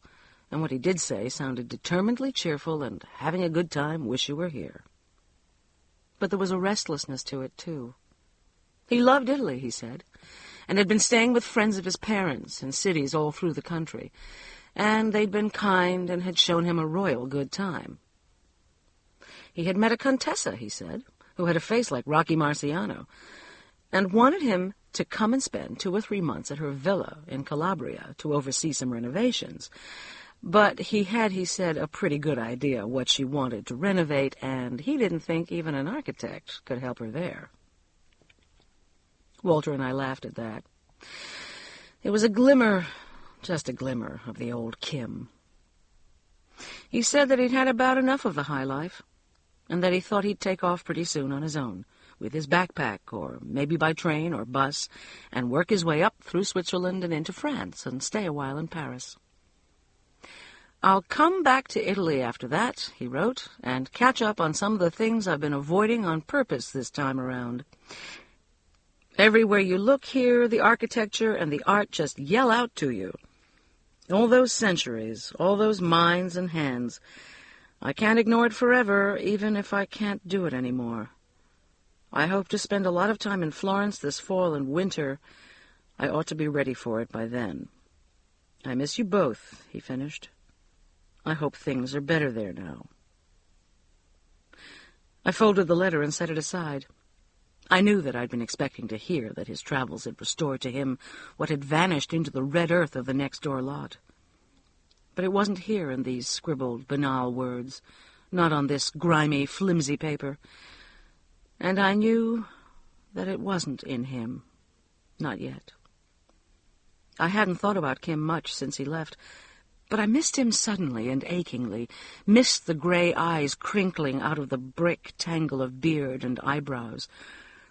S2: and what he did say sounded determinedly cheerful and having a good time, wish you were here. But there was a restlessness to it, too. He loved Italy, he said, and had been staying with friends of his parents in cities all through the country, and they'd been kind and had shown him a royal good time. He had met a Contessa, he said, who had a face like Rocky Marciano, and wanted him to come and spend 2 or 3 months at her villa in Calabria to oversee some renovations. But he had, he said, a pretty good idea what she wanted to renovate, and he didn't think even an architect could help her there. Walter and I laughed at that. It was a glimmer, just a glimmer, of the old Kim. He said that he'd had about enough of the high life, and that he thought he'd take off pretty soon on his own, with his backpack, or maybe by train or bus, and work his way up through Switzerland and into France, and stay a while in Paris. "I'll come back to Italy after that," he wrote, "and catch up on some of the things I've been avoiding on purpose this time around. Everywhere you look here, the architecture and the art just yell out to you. All those centuries, all those minds and hands. I can't ignore it forever, even if I can't do it anymore. I hope to spend a lot of time in Florence this fall and winter. I ought to be ready for it by then. I miss you both," he finished. "I hope things are better there now." I folded the letter and set it aside. I knew that I'd been expecting to hear that his travels had restored to him what had vanished into the red earth of the next-door lot. But it wasn't here in these scribbled, banal words, not on this grimy, flimsy paper. And I knew that it wasn't in him, not yet. I hadn't thought about Kim much since he left, but I missed him suddenly and achingly, missed the gray eyes crinkling out of the brick tangle of beard and eyebrows,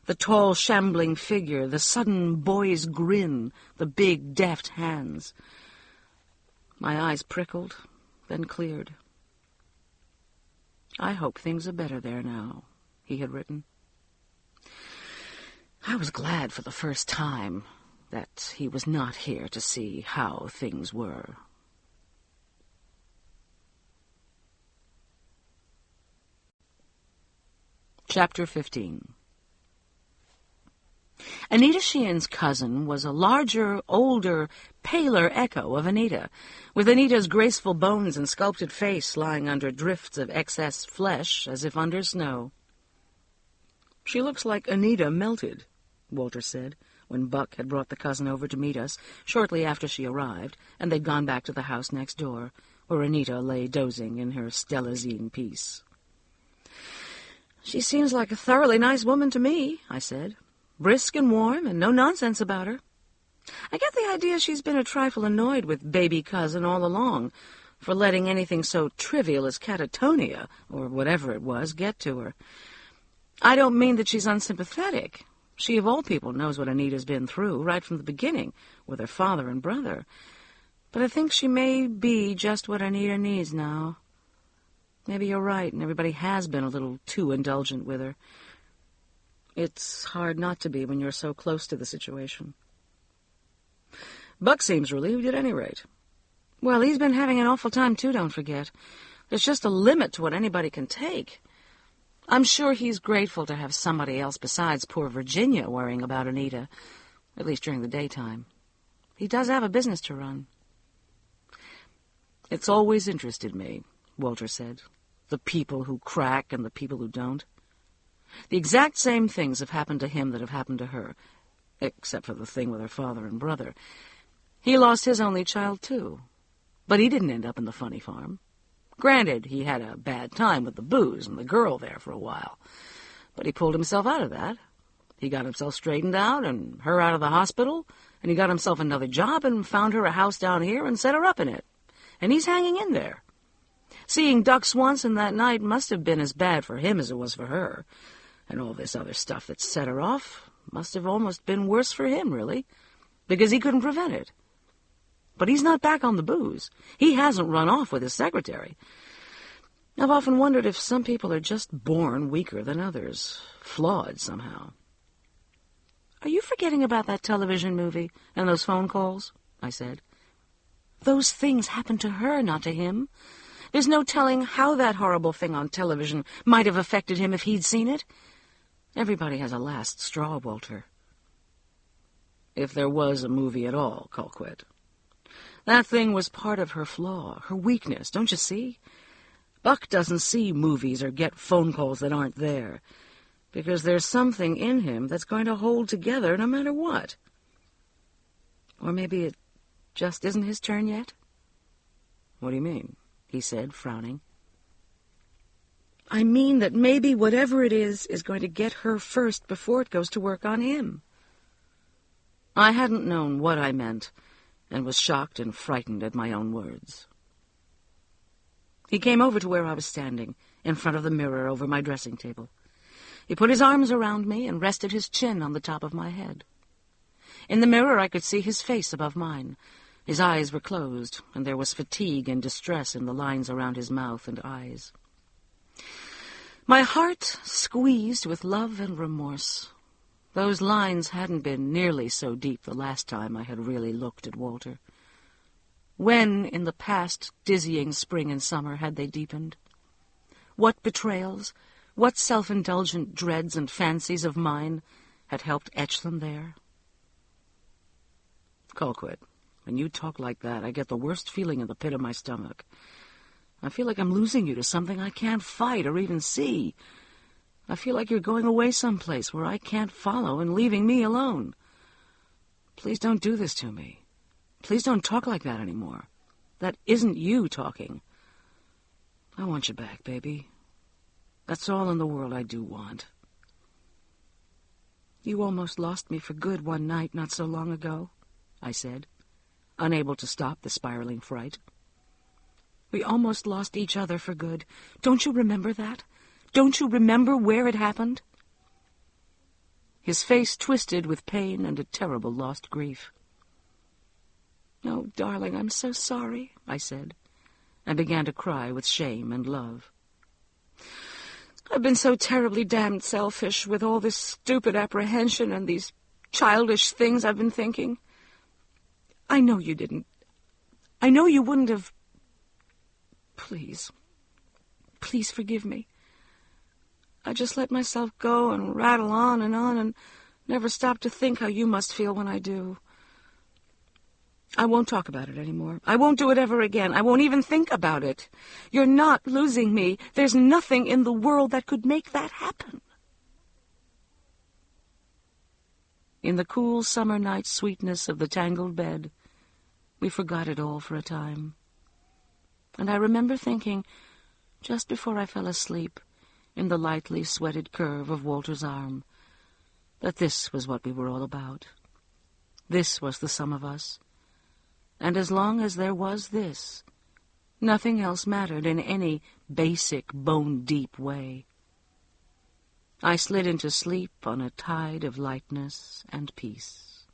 S2: the tall, shambling figure, the sudden boy's grin, the big, deft hands. My eyes prickled, then cleared. "I hope things are better there now," he had written. I was glad for the first time, that he was not here to see how things were. Chapter 15. Anita Sheehan's cousin was a larger, older, paler echo of Anita, with Anita's graceful bones and sculpted face lying under drifts of excess flesh as if under snow. "She looks like Anita melted," Walter said, when Buck had brought the cousin over to meet us shortly after she arrived, and they'd gone back to the house next door, where Anita lay dozing in her Stelazine peace. "She seems like a thoroughly nice woman to me," I said. "Brisk and warm, and no nonsense about her. I get the idea she's been a trifle annoyed with baby cousin all along, for letting anything so trivial as catatonia, or whatever it was, get to her. I don't mean that she's unsympathetic. She, of all people, knows what Anita's been through, right from the beginning, with her father and brother. But I think she may be just what Anita needs now. Maybe you're right, and everybody has been a little too indulgent with her. It's hard not to be when you're so close to the situation." "Buck seems relieved at any rate." "Well, he's been having an awful time, too, don't forget. There's just a limit to what anybody can take. I'm sure he's grateful to have somebody else besides poor Virginia worrying about Anita, at least during the daytime. He does have a business to run." "It's always interested me," Walter said. "The people who crack and the people who don't. The exact same things have happened to him that have happened to her, except for the thing with her father and brother. He lost his only child, too. But he didn't end up in the funny farm. Granted, he had a bad time with the booze and the girl there for a while, but he pulled himself out of that. He got himself straightened out and her out of the hospital, and he got himself another job and found her a house down here and set her up in it. And he's hanging in there. Seeing Duck Swanson that night must have been as bad for him as it was for her, and all this other stuff that set her off must have almost been worse for him, really, because he couldn't prevent it. But he's not back on the booze. He hasn't run off with his secretary. I've often wondered if some people are just born weaker than others, flawed somehow." "Are you forgetting about that television movie and those phone calls?" I said. "Those things happened to her, not to him. There's no telling how that horrible thing on television might have affected him if he'd seen it. Everybody has a last straw, Walter." "If there was a movie at all, Colquitt. That thing was part of her flaw, her weakness, don't you see? Buck doesn't see movies or get phone calls that aren't there, because there's something in him that's going to hold together no matter what. Or maybe it just isn't his turn yet?" "What do you mean?" he said, frowning. "I mean that maybe whatever it is going to get her first before it goes to work on him." I hadn't known what I meant, and was shocked and frightened at my own words. He came over to where I was standing, in front of the mirror over my dressing table. He put his arms around me and rested his chin on the top of my head. In the mirror I could see his face above mine. His eyes were closed, and there was fatigue and distress in the lines around his mouth and eyes. My heart squeezed with love and remorse. Those lines hadn't been nearly so deep the last time I had really looked at Walter. When, in the past dizzying spring and summer, had they deepened? What betrayals, what self-indulgent dreads and fancies of mine had helped etch them there? "Colquitt, when you talk like that, I get the worst feeling in the pit of my stomach. I feel like I'm losing you to something I can't fight or even see. I feel like you're going away someplace where I can't follow and leaving me alone. Please don't do this to me. Please don't talk like that anymore. That isn't you talking. I want you back, baby. That's all in the world I do want." "You almost lost me for good one night not so long ago," I said, unable to stop the spiraling fright. "We almost lost each other for good. Don't you remember that? Don't you remember where it happened?" His face twisted with pain and a terrible lost grief. "Oh, darling, I'm so sorry," I said, and began to cry with shame and love. "I've been so terribly damned selfish with all this stupid apprehension and these
S3: childish things I've been thinking. I know you didn't. I know you wouldn't have... Please forgive me. I just let myself go and rattle on and never stop to think how you must feel when I do. I won't talk about it anymore. I won't do it ever again. I won't even think about it. You're not losing me. There's nothing in the world that could make that happen. In the cool summer night sweetness of the tangled bed, we forgot it all for a time. And I remember thinking, just before I fell asleep, in the lightly sweated curve of Walter's arm, that this was what we were all about. This was the sum of us. And as long as there was this, nothing else mattered in any basic, bone-deep way. I slid into sleep on a tide of lightness and peace.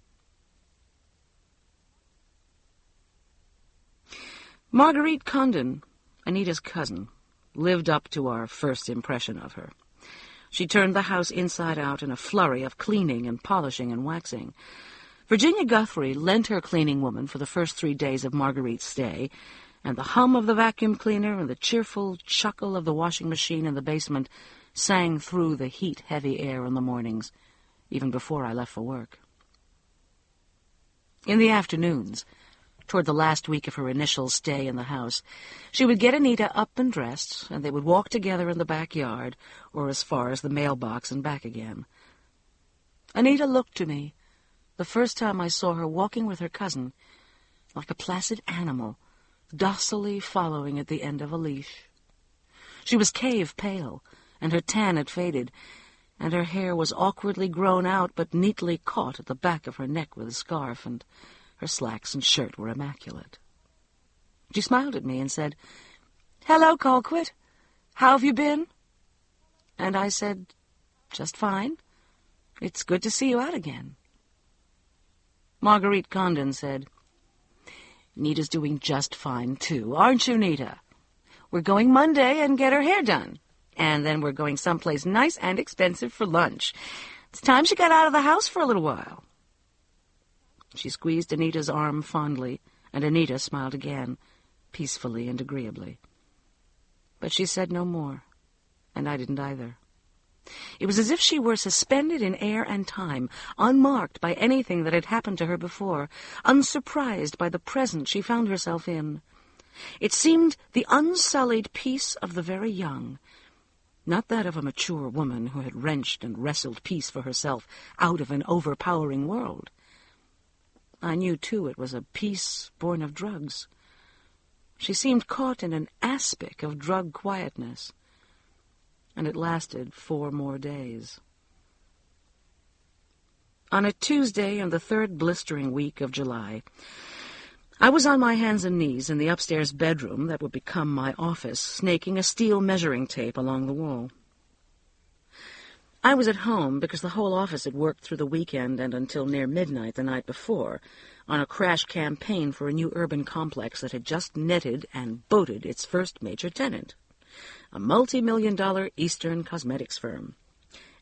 S3: Marguerite Condon, Anita's cousin, lived up to our first impression of her. She turned the house inside out in a flurry of cleaning and polishing and waxing. Virginia Guthrie lent her cleaning woman for the first 3 days of Marguerite's stay, and the hum of the vacuum cleaner and the cheerful chuckle of the washing machine in the basement sang through the heat-heavy air in the mornings, even before I left for work. In the afternoons, toward the last week of her initial stay in the house, she would get Anita up and dressed, and they would walk together in the backyard, or as far as the mailbox and back again. Anita looked to me, the first time I saw her walking with her cousin, like a placid animal, docilely following at the end of a leash. She was cave-pale, and her tan had faded, and her hair was awkwardly grown out but neatly caught at the back of her neck with a scarf, and her slacks and shirt were immaculate. She smiled at me and said, "Hello, Colquitt. How have you been?" And I said, "Just fine. It's good to see you out again." Marguerite Condon said, "Nita's doing just fine, too. Aren't you, Nita? We're going Monday and get her hair done. And then we're going someplace nice and expensive for lunch. It's time she got out of the house for a little while." She squeezed Anita's arm fondly, and Anita smiled again, peacefully and agreeably. But she said no more, and I didn't either. It was as if she were suspended in air and time, unmarked by anything that had happened to her before, unsurprised by the present she found herself in. It seemed the unsullied peace of the very young, not that of a mature woman who had wrenched and wrestled peace for herself out of an overpowering world. I knew, too, it was a peace born of drugs. She seemed caught in an aspic of drug quietness, and it lasted 4 more days. On a Tuesday in the 3rd blistering week of July, I was on my hands and knees in the upstairs bedroom that would become my office, snaking a steel measuring tape along the wall. I was at home because the whole office had worked through the weekend and until near midnight the night before on a crash campaign for a new urban complex that had just netted and boated its first major tenant, a multi-million-dollar Eastern cosmetics firm,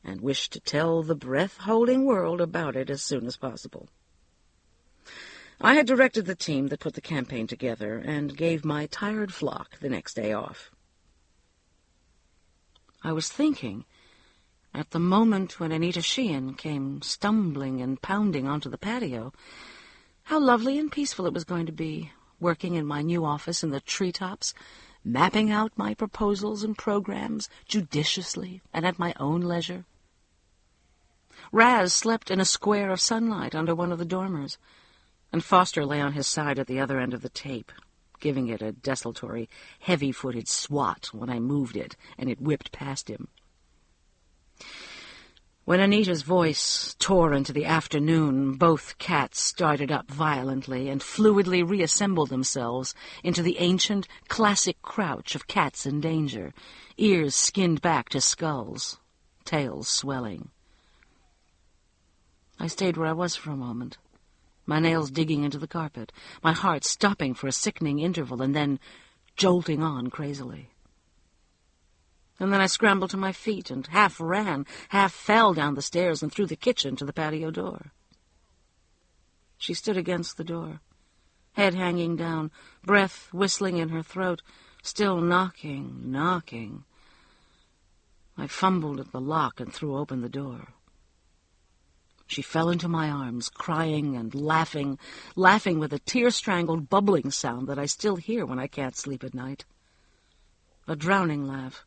S3: and wished to tell the breath-holding world about it as soon as possible. I had directed the team that put the campaign together and gave my tired flock the next day off. I was thinking, at the moment when Anita Sheehan came stumbling and pounding onto the patio, how lovely and peaceful it was going to be, working in my new office in the treetops, mapping out my proposals and programs judiciously and at my own leisure. Raz slept in a square of sunlight under one of the dormers, and Foster lay on his side at the other end of the tape, giving it a desultory, heavy-footed swat when I moved it, and it whipped past him. When Anita's voice tore into the afternoon, both cats started up violently and fluidly reassembled themselves into the ancient, classic crouch of cats in danger, ears skinned back to skulls, tails swelling. I stayed where I was for a moment, my nails digging into the carpet, my heart stopping for a sickening interval and then jolting on crazily. And then I scrambled to my feet and half ran, half fell down the stairs and through the kitchen to the patio door.
S2: She stood against the door, head hanging down, breath whistling in her throat, still knocking. I fumbled at the lock and threw open the door. She fell into my arms, crying and laughing with a tear-strangled bubbling sound that I still hear when I can't sleep at night. A drowning laugh.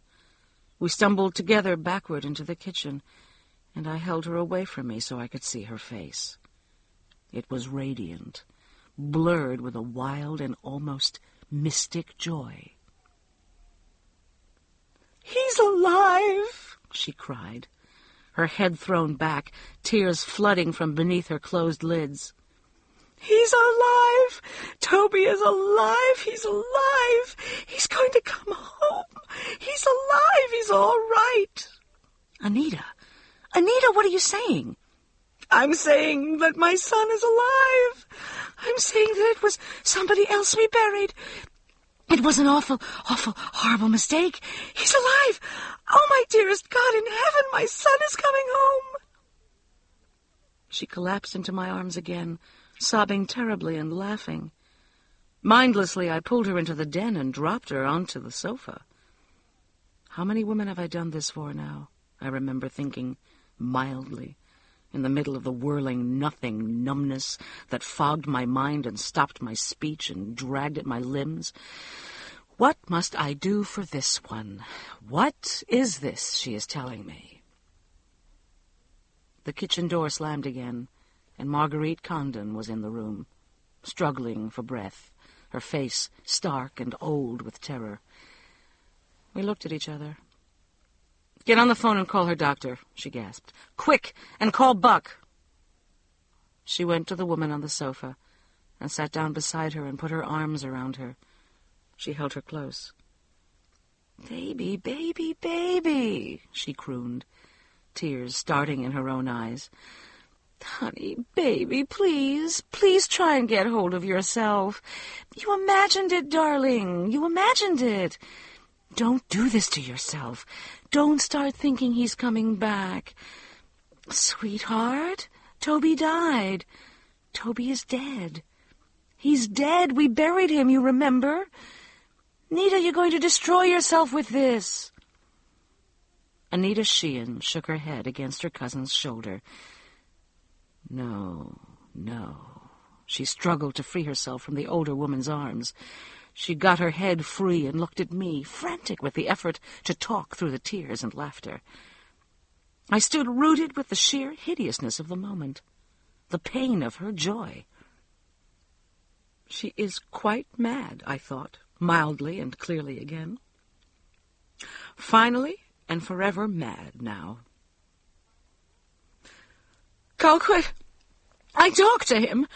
S2: We stumbled together backward into the kitchen, and I held her away from me so I could see her face. It was radiant, blurred with a wild and almost mystic joy. "He's alive!" she cried, her head thrown back, tears flooding from beneath her closed lids. "He's alive! Toby is alive! He's alive! He's going to come home! He's alive! He's all right!" Anita, what are you saying?" "I'm saying that my son is alive. I'm saying that it was somebody else we buried. It was an awful, horrible mistake. He's alive! Oh, my dearest God in heaven, my son is coming home!" She collapsed into my arms again, sobbing terribly and laughing. Mindlessly, I pulled her into the den and dropped her onto the sofa. How many women have I done this for now? I remember thinking, mildly, in the middle of the whirling nothing numbness that fogged my mind and stopped my speech and dragged at my limbs. What must I do for this one? What is this she is telling me? The kitchen door slammed again, and Marguerite Condon was in the room, struggling for breath, her face stark and old with terror. We looked at each other. "Get on the phone and call her doctor," she gasped. "Quick, and call Buck." She went to the woman on the sofa and sat down beside her and put her arms around her. She held her close. "Baby, baby, baby," she crooned, tears starting in her own eyes. "Honey, baby, please try and get hold of yourself. You imagined it, darling, you imagined it. Don't do this to yourself. Don't start thinking he's coming back. Sweetheart, Toby died. Toby is dead. He's dead. We buried him, you remember? Nita, you're going to destroy yourself with this." Anita Sheehan shook her head against her cousin's shoulder. No. She struggled to free herself from the older woman's arms. She got her head free and looked at me, frantic with the effort to talk through the tears and laughter. I stood rooted with the sheer hideousness of the moment, the pain of her joy. She is quite mad, I thought, mildly and clearly again. Finally and forever mad now. "Colquitt, I talked to him.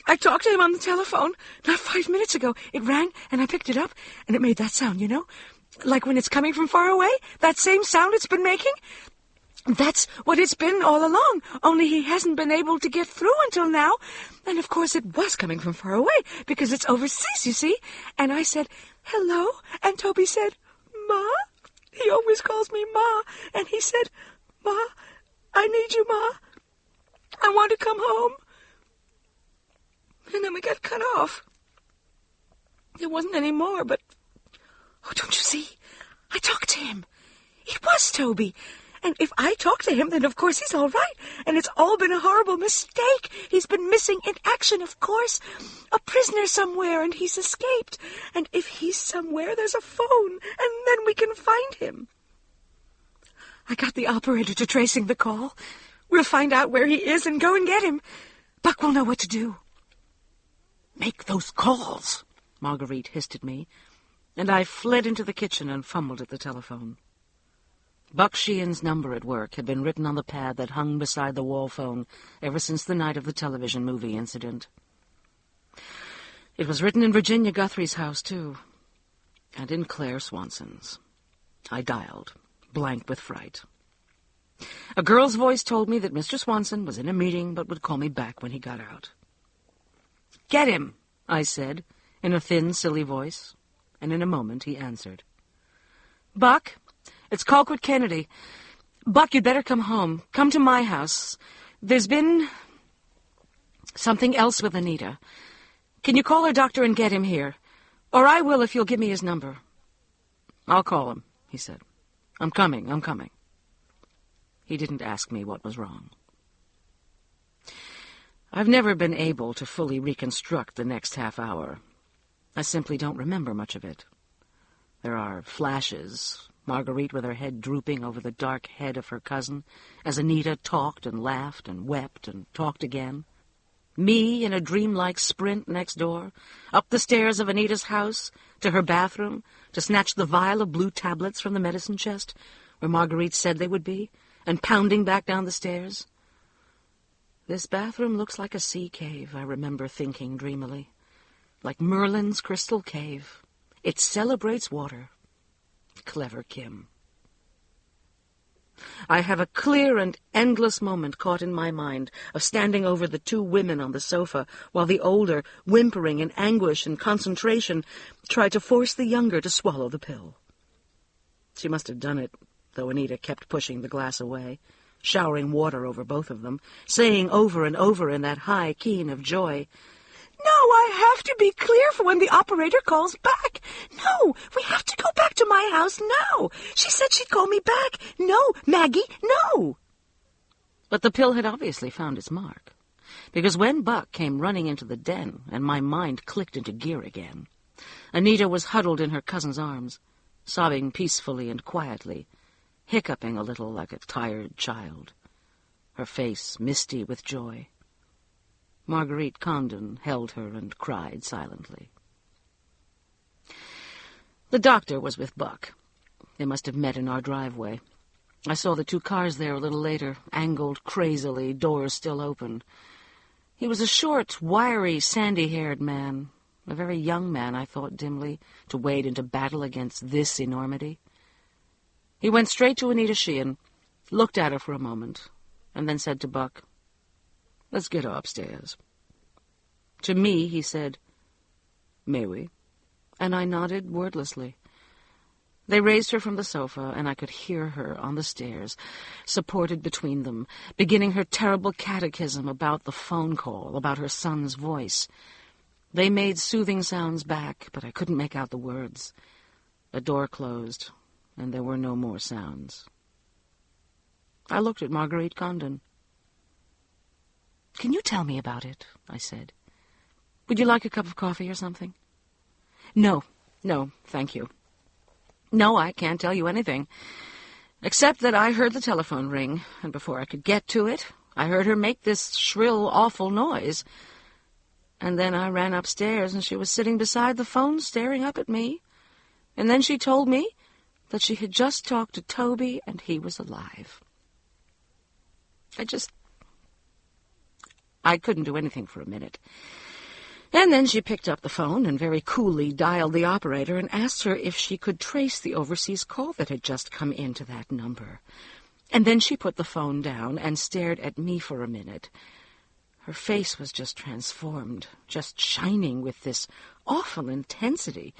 S2: I talked to him on the telephone not 5 minutes ago. It rang, and I picked it up, and it made that sound, you know? Like when it's coming from far away, that same sound it's been making. That's what it's been all along, only he hasn't been able to get through until now. And of course it was coming from far away, because it's overseas, you see. And I said, 'Hello,' and Toby said, 'Ma?' He always calls me Ma, and he said, 'Ma, I need you, Ma. I want to come home.' And then we got cut off. There wasn't any more, but... Oh, don't you see? I talked to him. It was Toby. And if I talk to him, then of course he's all right. And it's all been a horrible mistake. He's been missing in action, of course. A prisoner somewhere, and he's escaped. And if he's somewhere, there's a phone, and then we can find him. I got the operator to tracing the call. We'll find out where he is and go and get him. Buck will know what to do." "Make those calls," Marguerite hissed at me, and I fled into the kitchen and fumbled at the telephone. Buck Sheehan's number at work had been written on the pad that hung beside the wall phone ever since the night of the television movie incident. It was written in Virginia Guthrie's house, too, and in Claire Swanson's. I dialed, blank with fright. A girl's voice told me that Mr. Swanson was in a meeting but would call me back when he got out. "Get him," I said, in a thin, silly voice, and in a moment he answered. "Buck, it's Colquitt Kennedy. Buck, you'd better come home. Come to my house. There's been Something else with Anita. Can you call her doctor and get him here? Or I will if you'll give me his number. I'll call him, he said. I'm coming. He didn't ask me what was wrong. I've never been able to fully reconstruct the next half hour. I simply don't remember much of it. There are flashes, Marguerite with her head drooping over the dark head of her cousin, as Anita talked and laughed and wept and talked again. Me in a dreamlike sprint next door, up the stairs of Anita's house, to her bathroom, to snatch the vial of blue tablets from the medicine chest, where Marguerite said they would be, and pounding back down the stairs. This bathroom looks like a sea cave, I remember thinking dreamily. Like Merlin's crystal cave. It celebrates water. Clever Kim. I have a clear and endless moment caught in my mind of standing over the two women on the sofa, while the older, whimpering in anguish and concentration, tried to force the younger to swallow the pill. She must have done it, though Anita kept pushing the glass away, showering water over both of them, saying over and over in that high keen of joy, "No, I have to be clear for when the operator calls back. No, we have to go back to my house now. She said she'd call me back. No, Maggie, no." But the pill had obviously found its mark, because when Buck came running into the den and my mind clicked into gear again, Anita was huddled in her cousin's arms, sobbing peacefully and quietly, hiccuping a little like a tired child, her face misty with joy. Marguerite Condon held her and cried silently. The doctor was with Buck. They must have met in our driveway. I saw the two cars there a little later, angled crazily, doors still open. He was a short, wiry, sandy-haired man, a very young man, I thought dimly, to wade into battle against this enormity. He went straight to Anita Sheehan, looked at her for a moment, and then said to Buck, "Let's get her upstairs." To me, he said, "May we?" And I nodded wordlessly. They raised her from the sofa, and I could hear her on the stairs, supported between them, beginning her terrible catechism about the phone call, about her son's voice. They made soothing sounds back, but I couldn't make out the words. The door closed, and there were no more sounds. I looked at Marguerite Condon. "Can you tell me about it?" I said. "Would you like a cup of coffee or something?" No, thank you. No, I can't tell you anything, except that I heard the telephone ring, and before I could get to it, I heard her make this shrill, awful noise. And then I ran upstairs, and she was sitting beside the phone staring up at me. And then she told me that she had just talked to Toby, and he was alive. I couldn't do anything for a minute. And then she picked up the phone and very coolly dialed the operator and asked her if she could trace the overseas call that had just come into that number. And then she put the phone down and stared at me for a minute. Her face was just transformed, just shining with this awful intensity.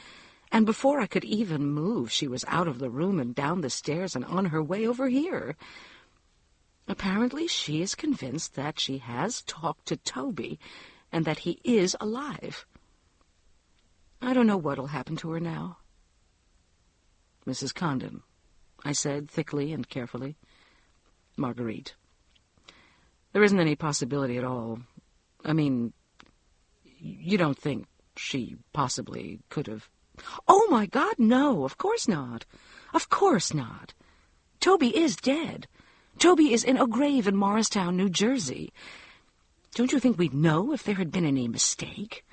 S2: And before I could even move, she was out of the room and down the stairs and on her way over here. Apparently she is convinced that she has talked to Toby and that he is alive. I don't know what'll happen to her now. "Mrs. Condon," I said thickly and carefully. "Marguerite, there isn't any possibility at all. I mean, you don't think she possibly could have..." "Oh, my God, no, of course not. Of course not. Toby is dead. Toby is in a grave in Morristown, New Jersey. Don't you think we'd know if there had been any mistake?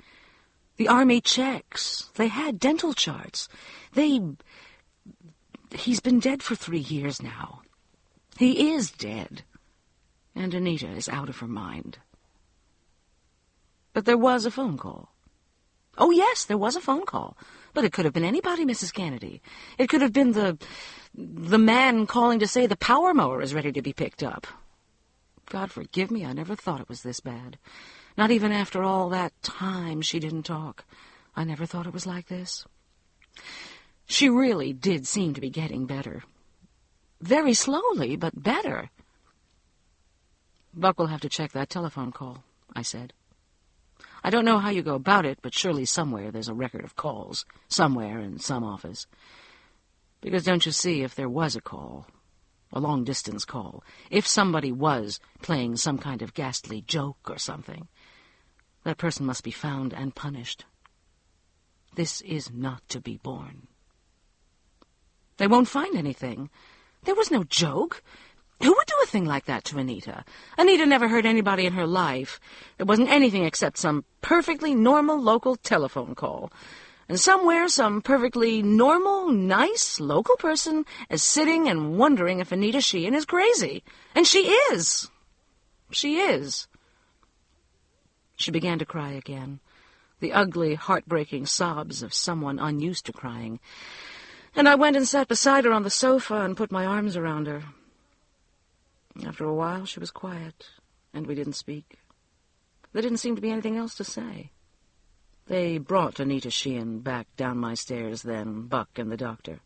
S2: The Army checks. They had dental charts. He's been dead for 3 years now. He is dead. And Anita is out of her mind." But there was a phone call. Oh, yes, there was a phone call. But it could have been anybody, Mrs. Kennedy. It could have been the man calling to say the power mower is ready to be picked up. God forgive me, I never thought it was this bad. Not even after all that time she didn't talk. I never thought it was like this. She really did seem to be getting better. Very slowly, but better. "Buck will have to check that telephone call," I said. I don't know how you go about it, but surely somewhere there's a record of calls, somewhere in some office. Because don't you see, if there was a call, a long-distance call, if somebody was playing some kind of ghastly joke or something, that person must be found and punished. This is not to be borne. They won't find anything. There was no joke. Who would do a thing like that to Anita? Anita never hurt anybody in her life. There wasn't anything except some perfectly normal local telephone call. And somewhere some perfectly normal, nice local person is sitting and wondering if Anita Sheehan is crazy. And she is. She is. She began to cry again, the ugly, heartbreaking sobs of someone unused to crying. And I went and sat beside her on the sofa and put my arms around her. After a while, she was quiet, and we didn't speak. There didn't seem to be anything else to say. They brought Anita Sheehan back down my stairs then, Buck and the doctor.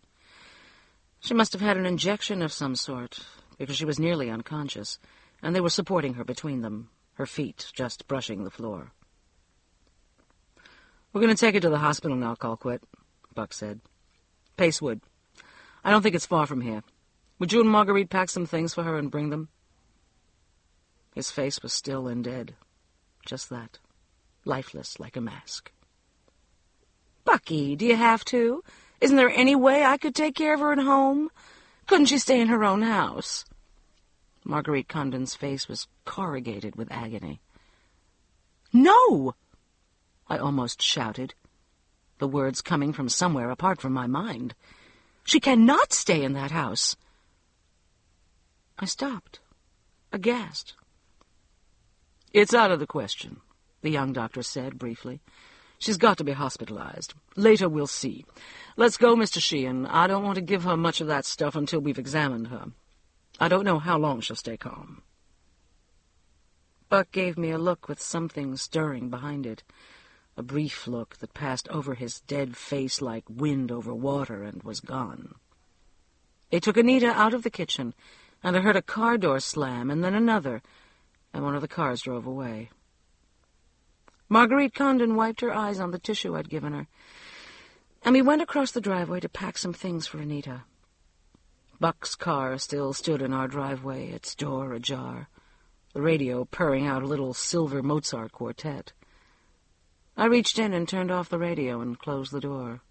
S2: She must have had an injection of some sort, because she was nearly unconscious, and they were supporting her between them, her feet just brushing the floor. "We're going to take her to the hospital now, Colquitt," Buck said. "Pacewood. I don't think it's far from here. Would you and Marguerite pack some things for her and bring them?" His face was still and dead. Just that. Lifeless like a mask. "Bucky, do you have to? Isn't there any way I could take care of her at home? Couldn't she stay in her own house?" Marguerite Condon's face was corrugated with agony. "No!" I almost shouted, the words coming from somewhere apart from my mind. "She cannot stay in that house." I stopped, aghast. "It's out of the question," the young doctor said briefly. "She's got to be hospitalized. Later we'll see. Let's go, Mr. Sheehan. I don't want to give her much of that stuff until we've examined her. I don't know how long she'll stay calm." Buck gave me a look with something stirring behind it, a brief look that passed over his dead face like wind over water and was gone. They took Anita out of the kitchen, and I heard a car door slam, and then another, and one of the cars drove away. Marguerite Condon wiped her eyes on the tissue I'd given her, and we went across the driveway to pack some things for Anita. Buck's car still stood in our driveway, its door ajar, the radio purring out a little silver Mozart quartet. I reached in and turned off the radio and closed the door.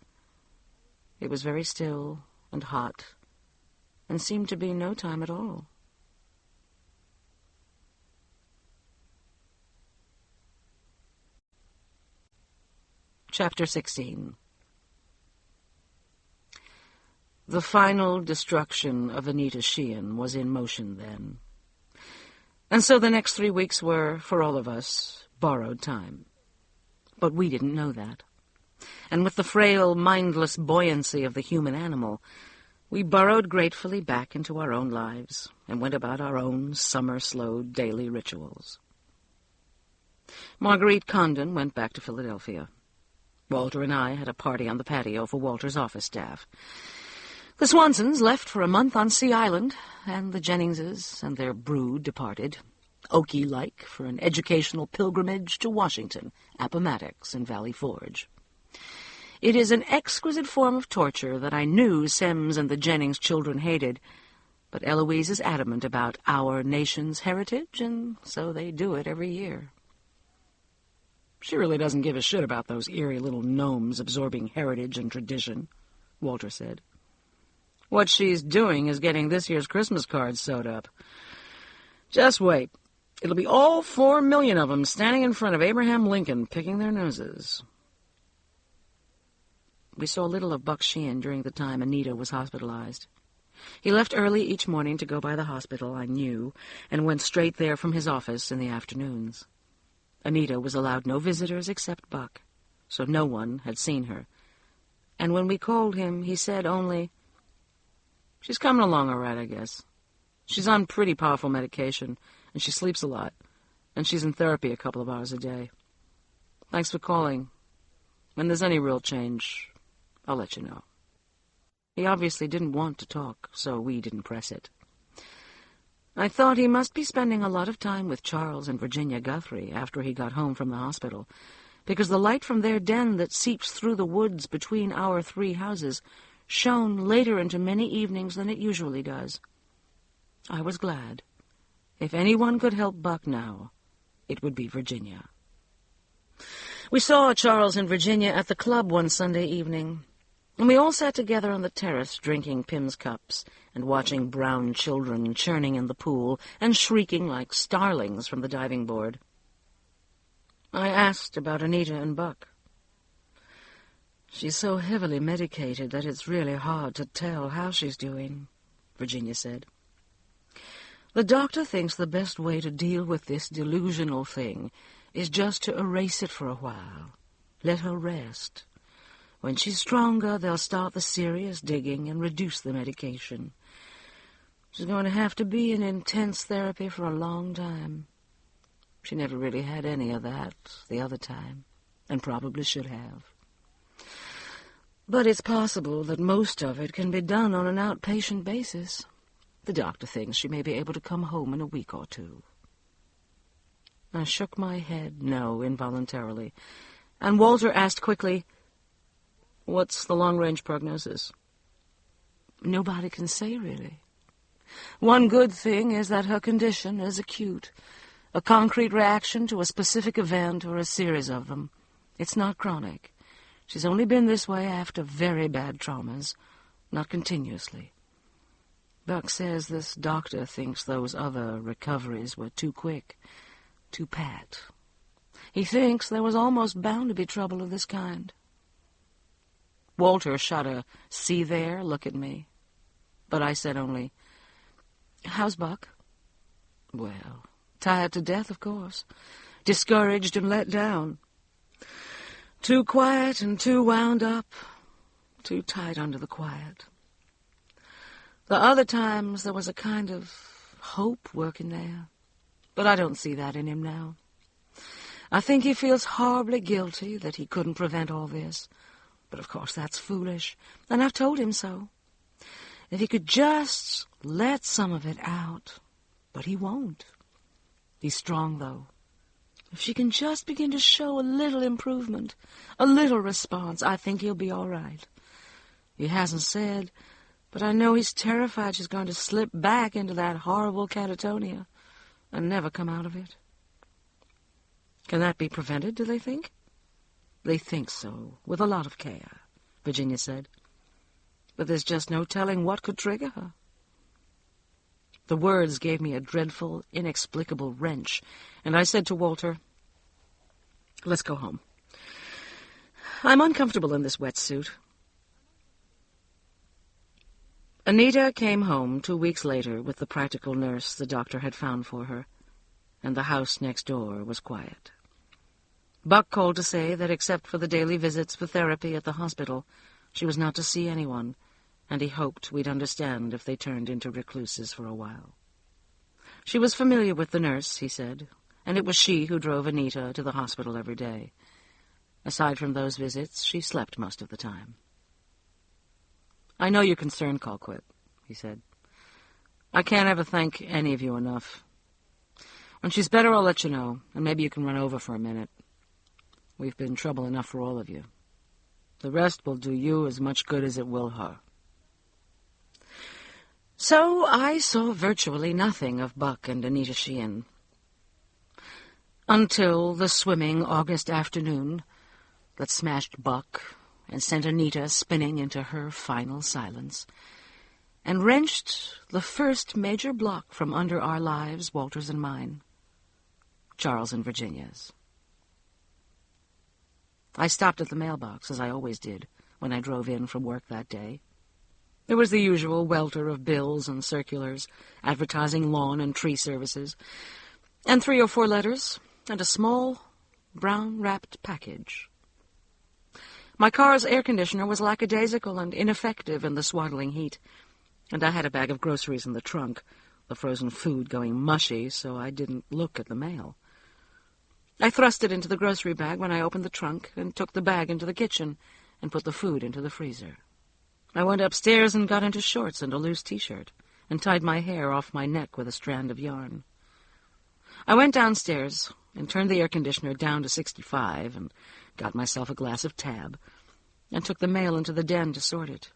S2: It was very still and hot, and seemed to be no time at all. Chapter 16. The final destruction of Anita Sheehan was in motion then. And so the next 3 weeks were, for all of us, borrowed time. But we didn't know that. And with the frail, mindless buoyancy of the human animal, we burrowed gratefully back into our own lives and went about our own summer-slowed daily rituals. Marguerite Condon went back to Philadelphia. Walter and I had a party on the patio for Walter's office staff. The Swansons left for a month on Sea Island, and the Jenningses and their brood departed, Okie-like, for an educational pilgrimage to Washington, Appomattox, and Valley Forge. It is an exquisite form of torture that I knew Sims and the Jennings children hated, but Eloise is adamant about our nation's heritage, and so they do it every year. "She really doesn't give a shit about those eerie little gnomes absorbing heritage and tradition," Walter said. "What she's doing is getting this year's Christmas cards sewed up. Just wait. It'll be all 4 million of them standing in front of Abraham Lincoln picking their noses." We saw little of Buck Sheehan during the time Anita was hospitalized. He left early each morning to go by the hospital, I knew, and went straight there from his office in the afternoons. Anita was allowed no visitors except Buck, so no one had seen her. And when we called him, he said only, "She's coming along all right, I guess. She's on pretty powerful medication, and she sleeps a lot, and she's in therapy a couple of hours a day. Thanks for calling. When there's any real change, I'll let you know." He obviously didn't want to talk, so we didn't press it. I thought he must be spending a lot of time with Charles and Virginia Guthrie after he got home from the hospital, because the light from their den that seeps through the woods between our 3 houses shone later into many evenings than it usually does. I was glad. If anyone could help Buck now, it would be Virginia. We saw Charles and Virginia at the club one Sunday evening, and we all sat together on the terrace drinking Pim's cups and watching brown children churning in the pool and shrieking like starlings from the diving board. I asked about Anita and Buck. "She's so heavily medicated that it's really hard to tell how she's doing," Virginia said. "The doctor thinks the best way to deal with this delusional thing is just to erase it for a while. Let her rest. When she's stronger, they'll start the serious digging and reduce the medication. She's going to have to be in intense therapy for a long time. She never really had any of that the other time, and probably should have. But it's possible that most of it can be done on an outpatient basis. The doctor thinks she may be able to come home in a week or 2. I shook my head no involuntarily, and Walter asked quickly, "What's the long-range prognosis?" "Nobody can say, really. One good thing is that her condition is acute, a concrete reaction to a specific event or a series of them. It's not chronic. She's only been this way after very bad traumas, not continuously. Buck says this doctor thinks those other recoveries were too quick, too pat. He thinks there was almost bound to be trouble of this kind." Walter shot a "see there" look at me, but I said only, "How's Buck?" "Well, tired to death, of course. Discouraged and let down. Too quiet and too wound up. Too tight under the quiet. The other times there was a kind of hope working there, but I don't see that in him now. I think he feels horribly guilty that he couldn't prevent all this, but of course that's foolish, and I've told him so. If he could just let some of it out, but he won't. He's strong, though. If she can just begin to show a little improvement, a little response, I think he'll be all right. He hasn't said, but I know he's terrified she's going to slip back into that horrible catatonia and never come out of it." "Can that be prevented, do they think?" "They think so, with a lot of care," Virginia said. "But there's just no telling what could trigger her." The words gave me a dreadful, inexplicable wrench, and I said to Walter, "Let's go home. I'm uncomfortable in this wetsuit." Anita came home 2 weeks later with the practical nurse the doctor had found for her, and the house next door was quiet. Buck called to say that except for the daily visits for therapy at the hospital, she was not to see anyone, and he hoped we'd understand if they turned into recluses for a while. She was familiar with the nurse, he said, and it was she who drove Anita to the hospital every day. Aside from those visits, she slept most of the time. "I know you're concerned, Colquitt," he said. "I can't ever thank any of you enough. When she's better, I'll let you know, and maybe you can run over for a minute. We've been trouble enough for all of you. The rest will do you as much good as it will her." So I saw virtually nothing of Buck and Anita Sheehan. Until the swimming August afternoon that smashed Buck and sent Anita spinning into her final silence, and wrenched the first major block from under our lives, Walter's and mine, Charles and Virginia's. I stopped at the mailbox, as I always did, when I drove in from work that day. There was the usual welter of bills and circulars, advertising lawn and tree services, and 3 or 4 letters, and a small, brown-wrapped package. My car's air conditioner was lackadaisical and ineffective in the swaddling heat, and I had a bag of groceries in the trunk, the frozen food going mushy, so I didn't look at the mail. I thrust it into the grocery bag when I opened the trunk and took the bag into the kitchen and put the food into the freezer. I went upstairs and got into shorts and a loose T-shirt. and tied my hair off my neck with a strand of yarn. I went downstairs and turned the air conditioner down to 65 and got myself a glass of tab and took the mail into the den to sort it.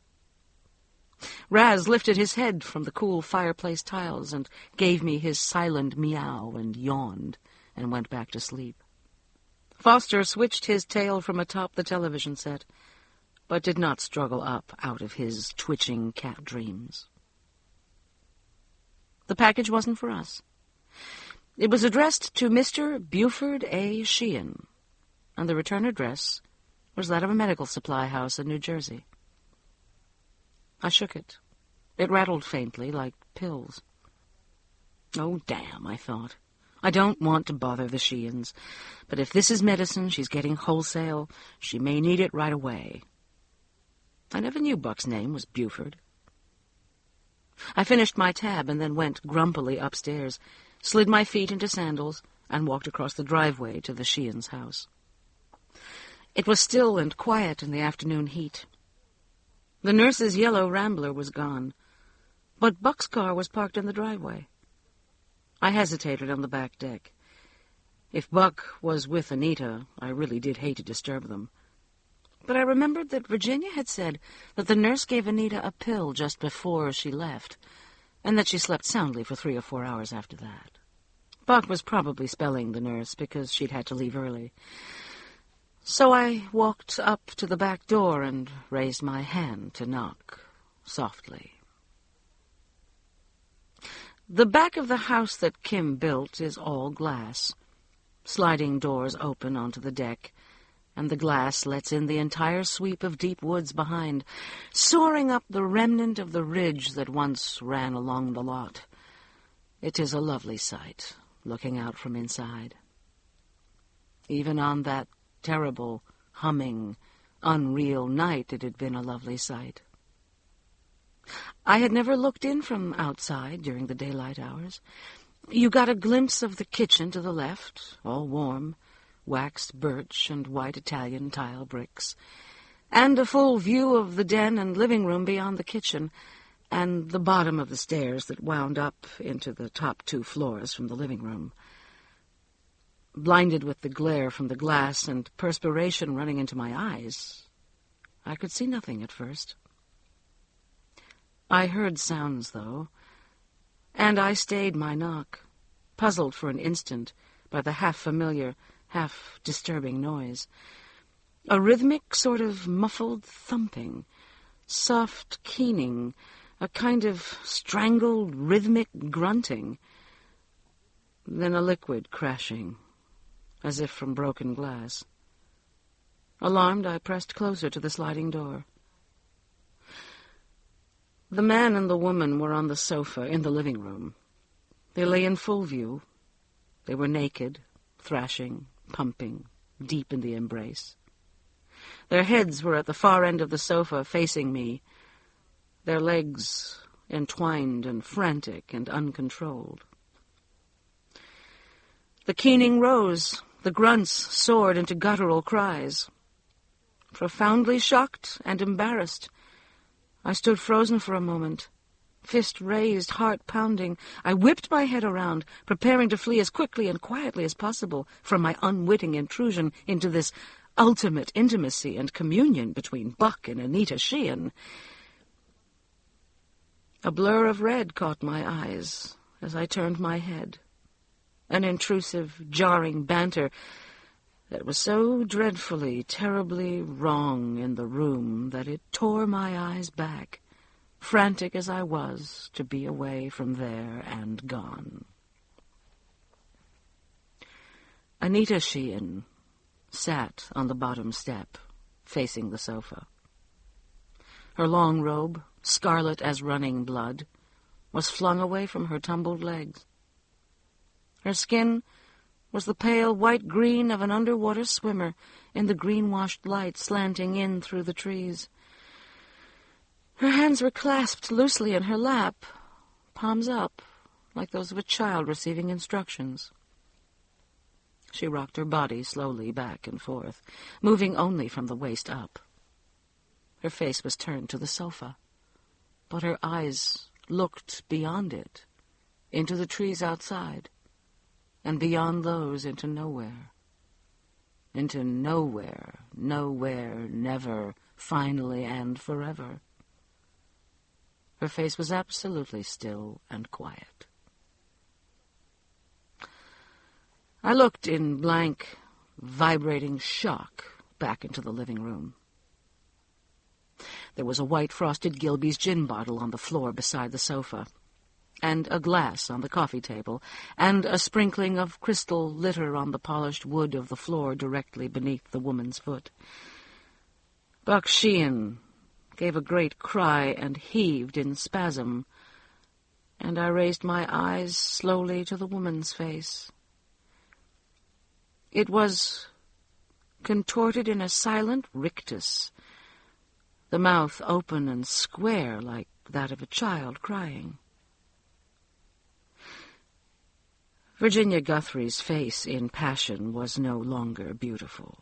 S2: Raz lifted his head from the cool fireplace tiles and gave me his silent meow and yawned and went back to sleep. Foster switched his tail from atop the television set, but did not struggle up out of his twitching cat dreams. The package wasn't for us. It was addressed to Mr. Buford A. Sheehan, and the return address was that of a medical supply house in New Jersey. I shook it. It rattled faintly, like pills. Oh, damn, I thought. I don't want to bother the Sheehans, but if this is medicine she's getting wholesale, she may need it right away. I never knew Buck's name was Buford. I finished my tab and then went grumpily upstairs, slid my feet into sandals, and walked across the driveway to the Sheehan's house. It was still and quiet in the afternoon heat. The nurse's yellow Rambler was gone, but Buck's car was parked in the driveway. I hesitated on the back deck. If Buck was with Anita, I really did hate to disturb them. But I remembered that Virginia had said that the nurse gave Anita a pill just before she left, and that she slept soundly for 3 or 4 hours after that. Buck was probably spelling the nurse because she'd had to leave early. So I walked up to the back door and raised my hand to knock softly. The back of the house that Kim built is all glass. Sliding doors open onto the deck, and the glass lets in the entire sweep of deep woods behind, soaring up the remnant of the ridge that once ran along the lot. It is a lovely sight, looking out from inside. Even on that terrible, humming, unreal night it had been a lovely sight. I had never looked in from outside during the daylight hours. You got a glimpse of the kitchen to the left, all warm, waxed birch and white Italian tile bricks, and a full view of the den and living room beyond the kitchen, and the bottom of the stairs that wound up into the top 2 floors from the living room. Blinded with the glare from the glass and perspiration running into my eyes, I could see nothing at first. I heard sounds, though, and I stayed my knock, puzzled for an instant by the half-familiar, half-disturbing noise. A rhythmic sort of muffled thumping, soft keening, a kind of strangled rhythmic grunting, then a liquid crashing, as if from broken glass. Alarmed, I pressed closer to the sliding door. The man and the woman were on the sofa in the living room. They lay in full view. They were naked, thrashing, pumping, deep in the embrace. Their heads were at the far end of the sofa, facing me, their legs entwined and frantic and uncontrolled. The keening rose, the grunts soared into guttural cries. Profoundly shocked and embarrassed, I stood frozen for a moment, fist raised, heart pounding. I whipped my head around, preparing to flee as quickly and quietly as possible from my unwitting intrusion into this ultimate intimacy and communion between Buck and Anita Sheehan. A blur of red caught my eyes as I turned my head, an intrusive, jarring banter that was so dreadfully, terribly wrong in the room that it tore my eyes back, frantic as I was to be away from there and gone. Anita Sheehan sat on the bottom step, facing the sofa. Her long robe, scarlet as running blood, was flung away from her tumbled legs. Her skin was the pale white-green of an underwater swimmer in the green-washed light slanting in through the trees. Her hands were clasped loosely in her lap, palms up, like those of a child receiving instructions. She rocked her body slowly back and forth, moving only from the waist up. Her face was turned to the sofa, but her eyes looked beyond it, into the trees outside, and beyond those into nowhere. Into nowhere, nowhere, never, finally and forever. Her face was absolutely still and quiet. I looked in blank, vibrating shock back into the living room. There was a white frosted Gilbey's gin bottle on the floor beside the sofa, and a glass on the coffee table, and a sprinkling of crystal litter on the polished wood of the floor directly beneath the woman's foot. Buck Sheehan gave a great cry and heaved in spasm, and I raised my eyes slowly to the woman's face. It was contorted in a silent rictus, the mouth open and square like that of a child crying. Virginia Guthrie's face in passion was no longer beautiful.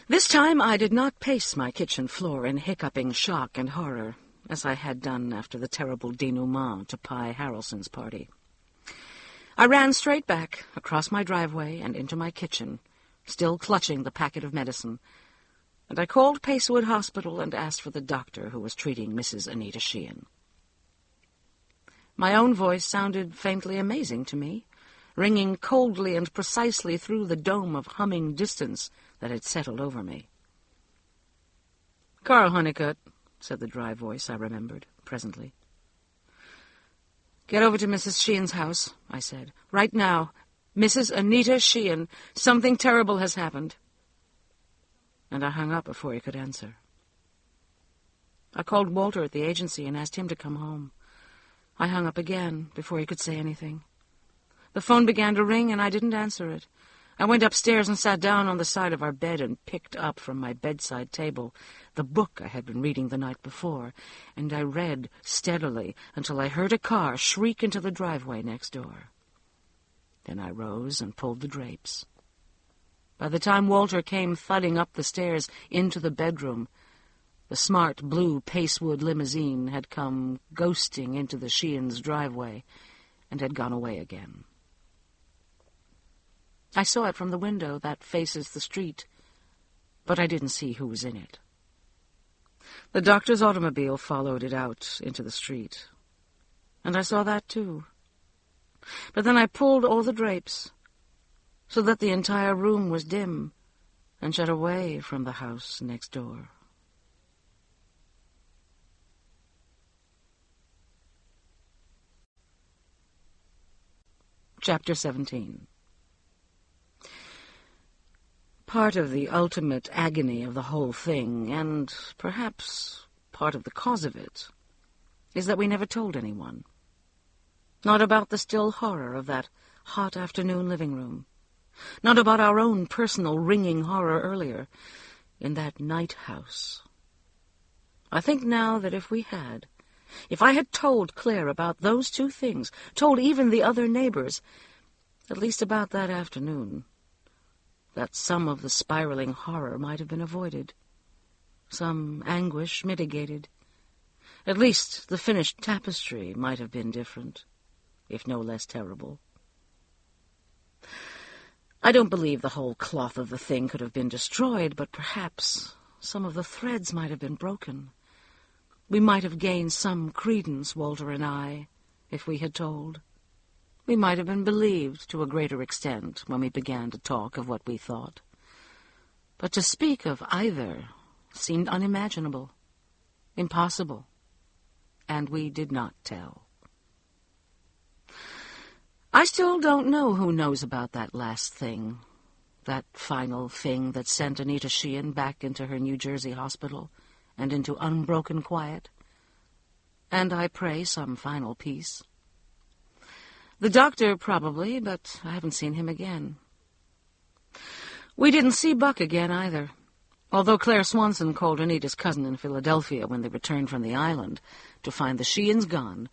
S2: This time I did not pace my kitchen floor in hiccuping shock and horror, as I had done after the terrible denouement to Pye Harrelson's party. I ran straight back, across my driveway and into my kitchen, still clutching the packet of medicine, and I called Pacewood Hospital and asked for the doctor who was treating Mrs. Anita Sheehan. My own voice sounded faintly amazing to me, ringing coldly and precisely through the dome of humming distance that had settled over me. "Carl Honeycutt," said the dry voice I remembered presently. "Get over to Mrs. Sheehan's house," I said. "Right now. Mrs. Anita Sheehan. Something terrible has happened." And I hung up before he could answer. I called Walter at the agency and asked him to come home. I hung up again before he could say anything. The phone began to ring, and I didn't answer it. I went upstairs and sat down on the side of our bed and picked up from my bedside table the book I had been reading the night before, and I read steadily until I heard a car shriek into the driveway next door. Then I rose and pulled the drapes. By the time Walter came thudding up the stairs into the bedroom, the smart blue Pacewood limousine had come ghosting into the Sheehans' driveway and had gone away again. I saw it from the window that faces the street, but I didn't see who was in it. The doctor's automobile followed it out into the street, and I saw that too. But then I pulled all the drapes, so that the entire room was dim and shut away from the house next door. Chapter 17. Part of the ultimate agony of the whole thing, and perhaps part of the cause of it, is that we never told anyone. Not about the still horror of that hot afternoon living room. Not about our own personal ringing horror earlier in that night house. I think now that if I had told Claire about those two things, told even the other neighbors, at least about that afternoon, that some of the spiraling horror might have been avoided, some anguish mitigated. At least the finished tapestry might have been different, if no less terrible. I don't believe the whole cloth of the thing could have been destroyed, but perhaps some of the threads might have been broken. We might have gained some credence, Walter and I, if we had told. We might have been believed to a greater extent when we began to talk of what we thought. But to speak of either seemed unimaginable, impossible, and we did not tell. I still don't know who knows about that last thing, that final thing that sent Anita Sheehan back into her New Jersey hospital and into unbroken quiet, and I pray some final peace. The doctor, probably, but I haven't seen him again. We didn't see Buck again, either, although Claire Swanson called Anita's cousin in Philadelphia when they returned from the island to find the Sheehans gone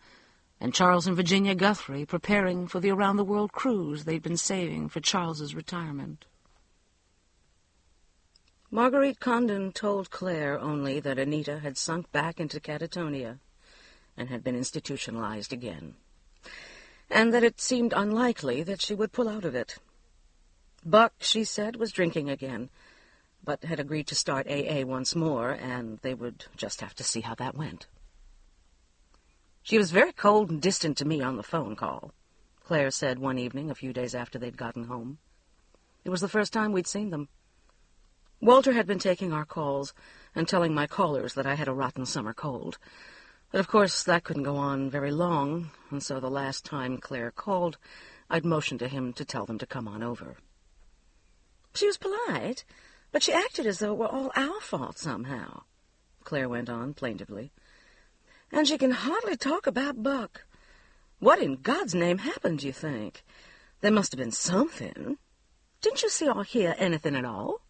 S2: and Charles and Virginia Guthrie preparing for the around-the-world cruise they'd been saving for Charles's retirement. Marguerite Condon told Claire only that Anita had sunk back into catatonia and had been institutionalized again, and that it seemed unlikely that she would pull out of it. Buck, she said, was drinking again, but had agreed to start AA once more, and they would just have to see how that went. She was very cold and distant to me on the phone call, Claire said one evening a few days after they'd gotten home. It was the first time we'd seen them. Walter had been taking our calls and telling my callers that I had a rotten summer cold. But of course that couldn't go on very long, and so the last time Claire called, I'd motioned to him to tell them to come on over. She was polite, but she acted as though it were all our fault somehow, Claire went on plaintively. And she can hardly talk about Buck. What in God's name happened, you think? There must have been something. Didn't you see or hear anything at all?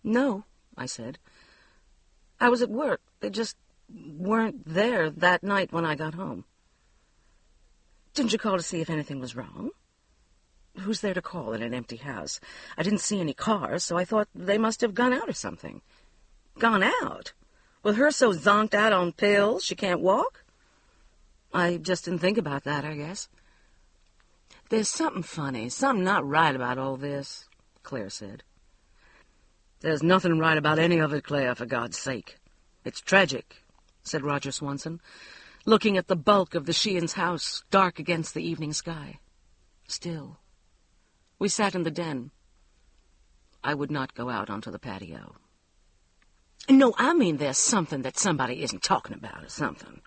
S2: No, I said. I was at work. They just weren't there that night when I got home. Didn't you call to see if anything was wrong? Who's there to call in an empty house? I didn't see any cars, so I thought they must have gone out or something. Gone out? With her so zonked out on pills she can't walk? I just didn't think about that, I guess. There's something funny, something not right about all this, Claire said. There's nothing right about any of it, Claire, for God's sake. It's tragic, said Roger Swanson, looking at the bulk of the Sheehan's house, dark against the evening sky. Still. We sat in the den. I would not go out onto the patio. No, I mean there's something that somebody isn't talking about or something.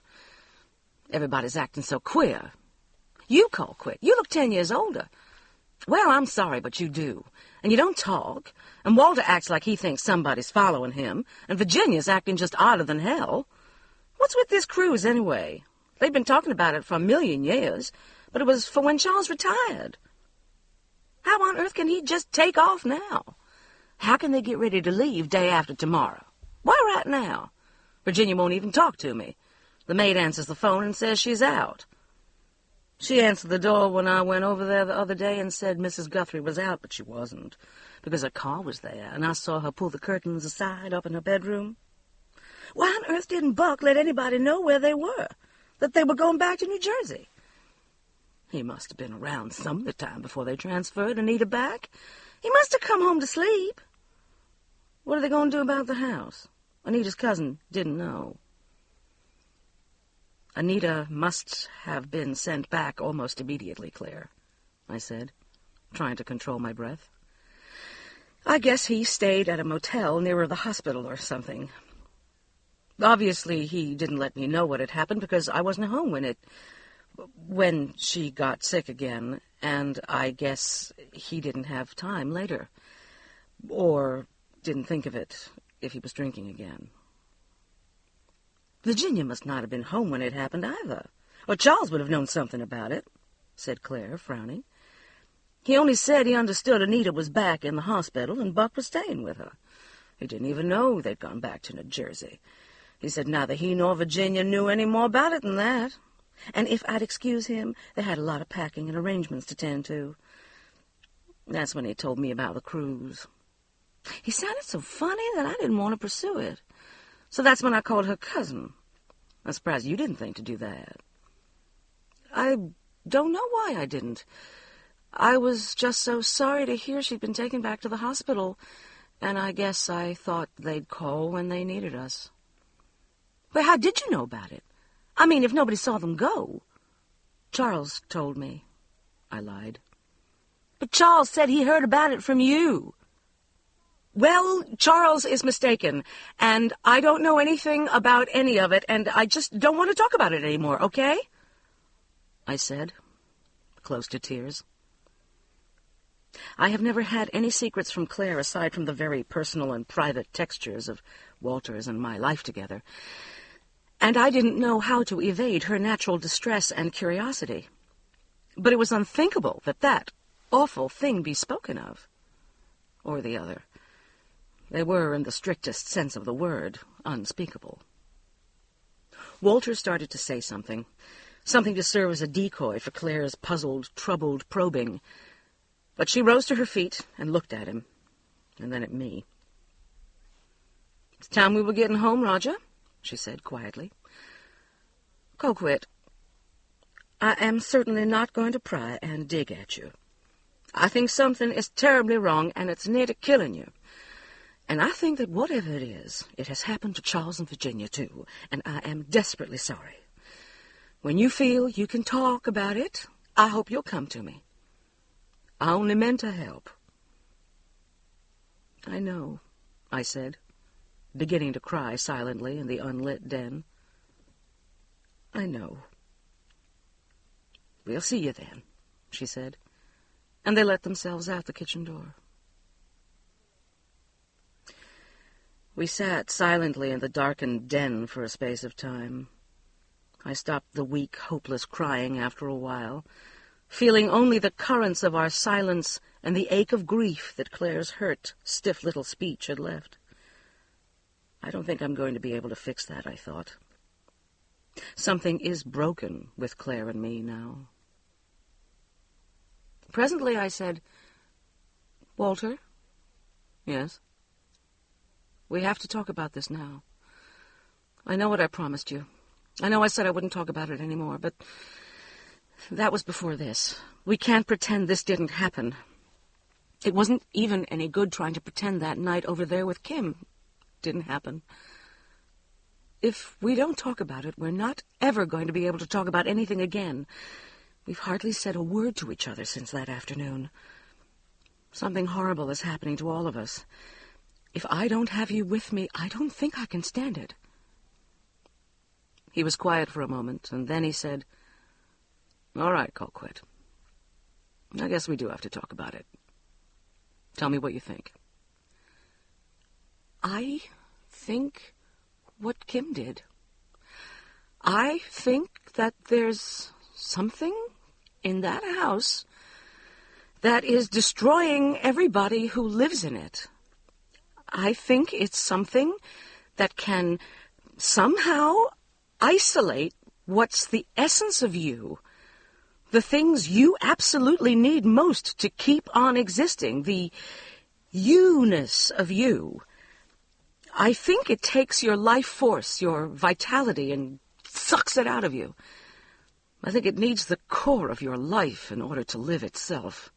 S2: Everybody's acting so queer. You call quick. You look 10 years older. Well, I'm sorry, but you do. And you don't talk. And Walter acts like he thinks somebody's following him. And Virginia's acting just odder than hell. What's with this cruise, anyway? They've been talking about it for a million years, but it was for when Charles retired. How on earth can he just take off now? How can they get ready to leave day after tomorrow? Why right now? Virginia won't even talk to me. The maid answers the phone and says she's out. She answered the door when I went over there the other day and said Mrs. Guthrie was out, but she wasn't, because her car was there, and I saw her pull the curtains aside up in her bedroom. Why on earth didn't Buck let anybody know where they were, that they were going back to New Jersey? He must have been around some of the time before they transferred Anita back. He must have come home to sleep. What are they going to do about the house? Anita's cousin didn't know. Anita must have been sent back almost immediately, Claire, I said, trying to control my breath. I guess he stayed at a motel nearer the hospital or something. Obviously, he didn't let me know what had happened because I wasn't home when she got sick again, and I guess he didn't have time later, or didn't think of it if he was drinking again. Virginia must not have been home when it happened either, or Charles would have known something about it, said Claire, frowning. He only said he understood Anita was back in the hospital and Buck was staying with her. He didn't even know they'd gone back to New Jersey. He said neither he nor Virginia knew any more about it than that. And if I'd excuse him, they had a lot of packing and arrangements to tend to. That's when he told me about the cruise. He sounded so funny that I didn't want to pursue it. So that's when I called her cousin. I'm surprised you didn't think to do that. I don't know why I didn't. I was just so sorry to hear she'd been taken back to the hospital, and I guess I thought they'd call when they needed us. But how did you know about it? I mean, if nobody saw them go. Charles told me, I lied. But Charles said he heard about it from you. Well, Charles is mistaken, and I don't know anything about any of it, and I just don't want to talk about it anymore, okay? I said, close to tears. I have never had any secrets from Claire aside from the very personal and private textures of Walter's and my life together, and I didn't know how to evade her natural distress and curiosity. But it was unthinkable that that awful thing be spoken of, or the other. They were, in the strictest sense of the word, unspeakable. Walter started to say something to serve as a decoy for Claire's puzzled, troubled probing. But she rose to her feet and looked at him, and then at me. It's time we were getting home, Roger, she said quietly. Colquitt, I am certainly not going to pry and dig at you. I think something is terribly wrong, and it's near to killing you. And I think that whatever it is, it has happened to Charles and Virginia, too, and I am desperately sorry. When you feel you can talk about it, I hope you'll come to me. I only meant to help. I know, I said, beginning to cry silently in the unlit den. I know. We'll see you then, she said, and they let themselves out the kitchen door. We sat silently in the darkened den for a space of time. I stopped the weak, hopeless crying after a while, feeling only the currents of our silence and the ache of grief that Claire's hurt, stiff little speech had left. I don't think I'm going to be able to fix that, I thought. Something is broken with Claire and me now. Presently I said, Walter? Yes? We have to talk about this now. I know what I promised you. I know I said I wouldn't talk about it anymore, but that was before this. We can't pretend this didn't happen. It wasn't even any good trying to pretend that night over there with Kim didn't happen. If we don't talk about it, we're not ever going to be able to talk about anything again. We've hardly said a word to each other since that afternoon. Something horrible is happening to all of us. If I don't have you with me, I don't think I can stand it. He was quiet for a moment, and then he said, All right, Colquitt. I guess we do have to talk about it. Tell me what you think. I think what Kim did. I think that there's something in that house that is destroying everybody who lives in it. I think it's something that can somehow isolate what's the essence of you, the things you absolutely need most to keep on existing, the you-ness of you. I think it takes your life force, your vitality, and sucks it out of you. I think it needs the core of your life in order to live itself.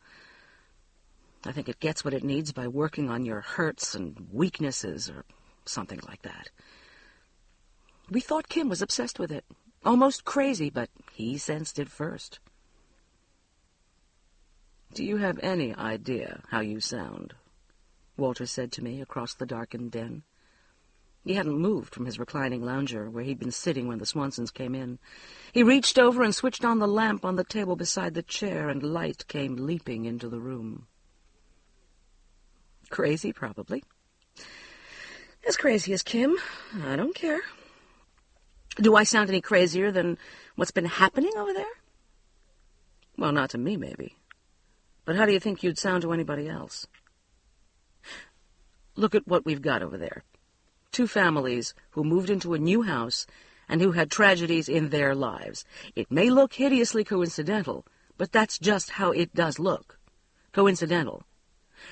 S2: I think it gets what it needs by working on your hurts and weaknesses or something like that. We thought Kim was obsessed with it, almost crazy, but he sensed it first. Do you have any idea how you sound? Walter said to me across the darkened den. He hadn't moved from his reclining lounger where he'd been sitting when the Swansons came in. He reached over and switched on the lamp on the table beside the chair, and light came leaping into the room. Crazy, probably. As crazy as Kim. I don't care. Do I sound any crazier than what's been happening over there? Well, not to me, maybe. But how do you think you'd sound to anybody else? Look at what we've got over there. 2 families who moved into a new house and who had tragedies in their lives. It may look hideously coincidental, but that's just how it does look. Coincidental.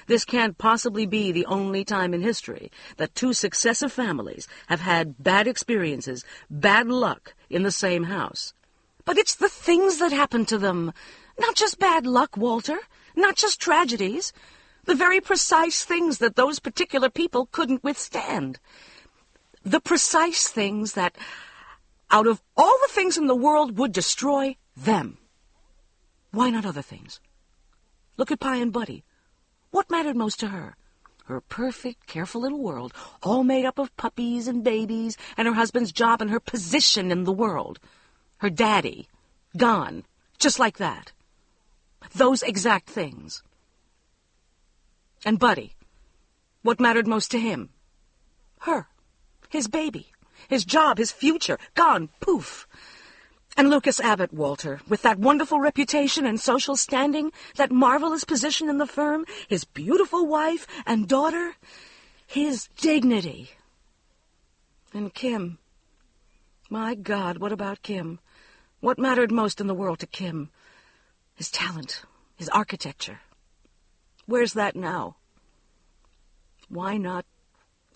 S2: This can't possibly be the only time in history that 2 successive families have had bad experiences, bad luck in the same house. But it's the things that happen to them. Not just bad luck, Walter. Not just tragedies. The very precise things that those particular people couldn't withstand. The precise things that, out of all the things in the world, would destroy them. Why not other things? Look at Pie and Buddy. What mattered most to her? Her perfect, careful little world, all made up of puppies and babies, and her husband's job and her position in the world. Her daddy, gone, just like that. Those exact things. And Buddy, what mattered most to him? Her, his baby, his job, his future, gone, poof. And Lucas Abbott, Walter, with that wonderful reputation and social standing, that marvelous position in the firm, his beautiful wife and daughter, his dignity. And Kim. My God, what about Kim? What mattered most in the world to Kim? His talent, his architecture. Where's that now? Why not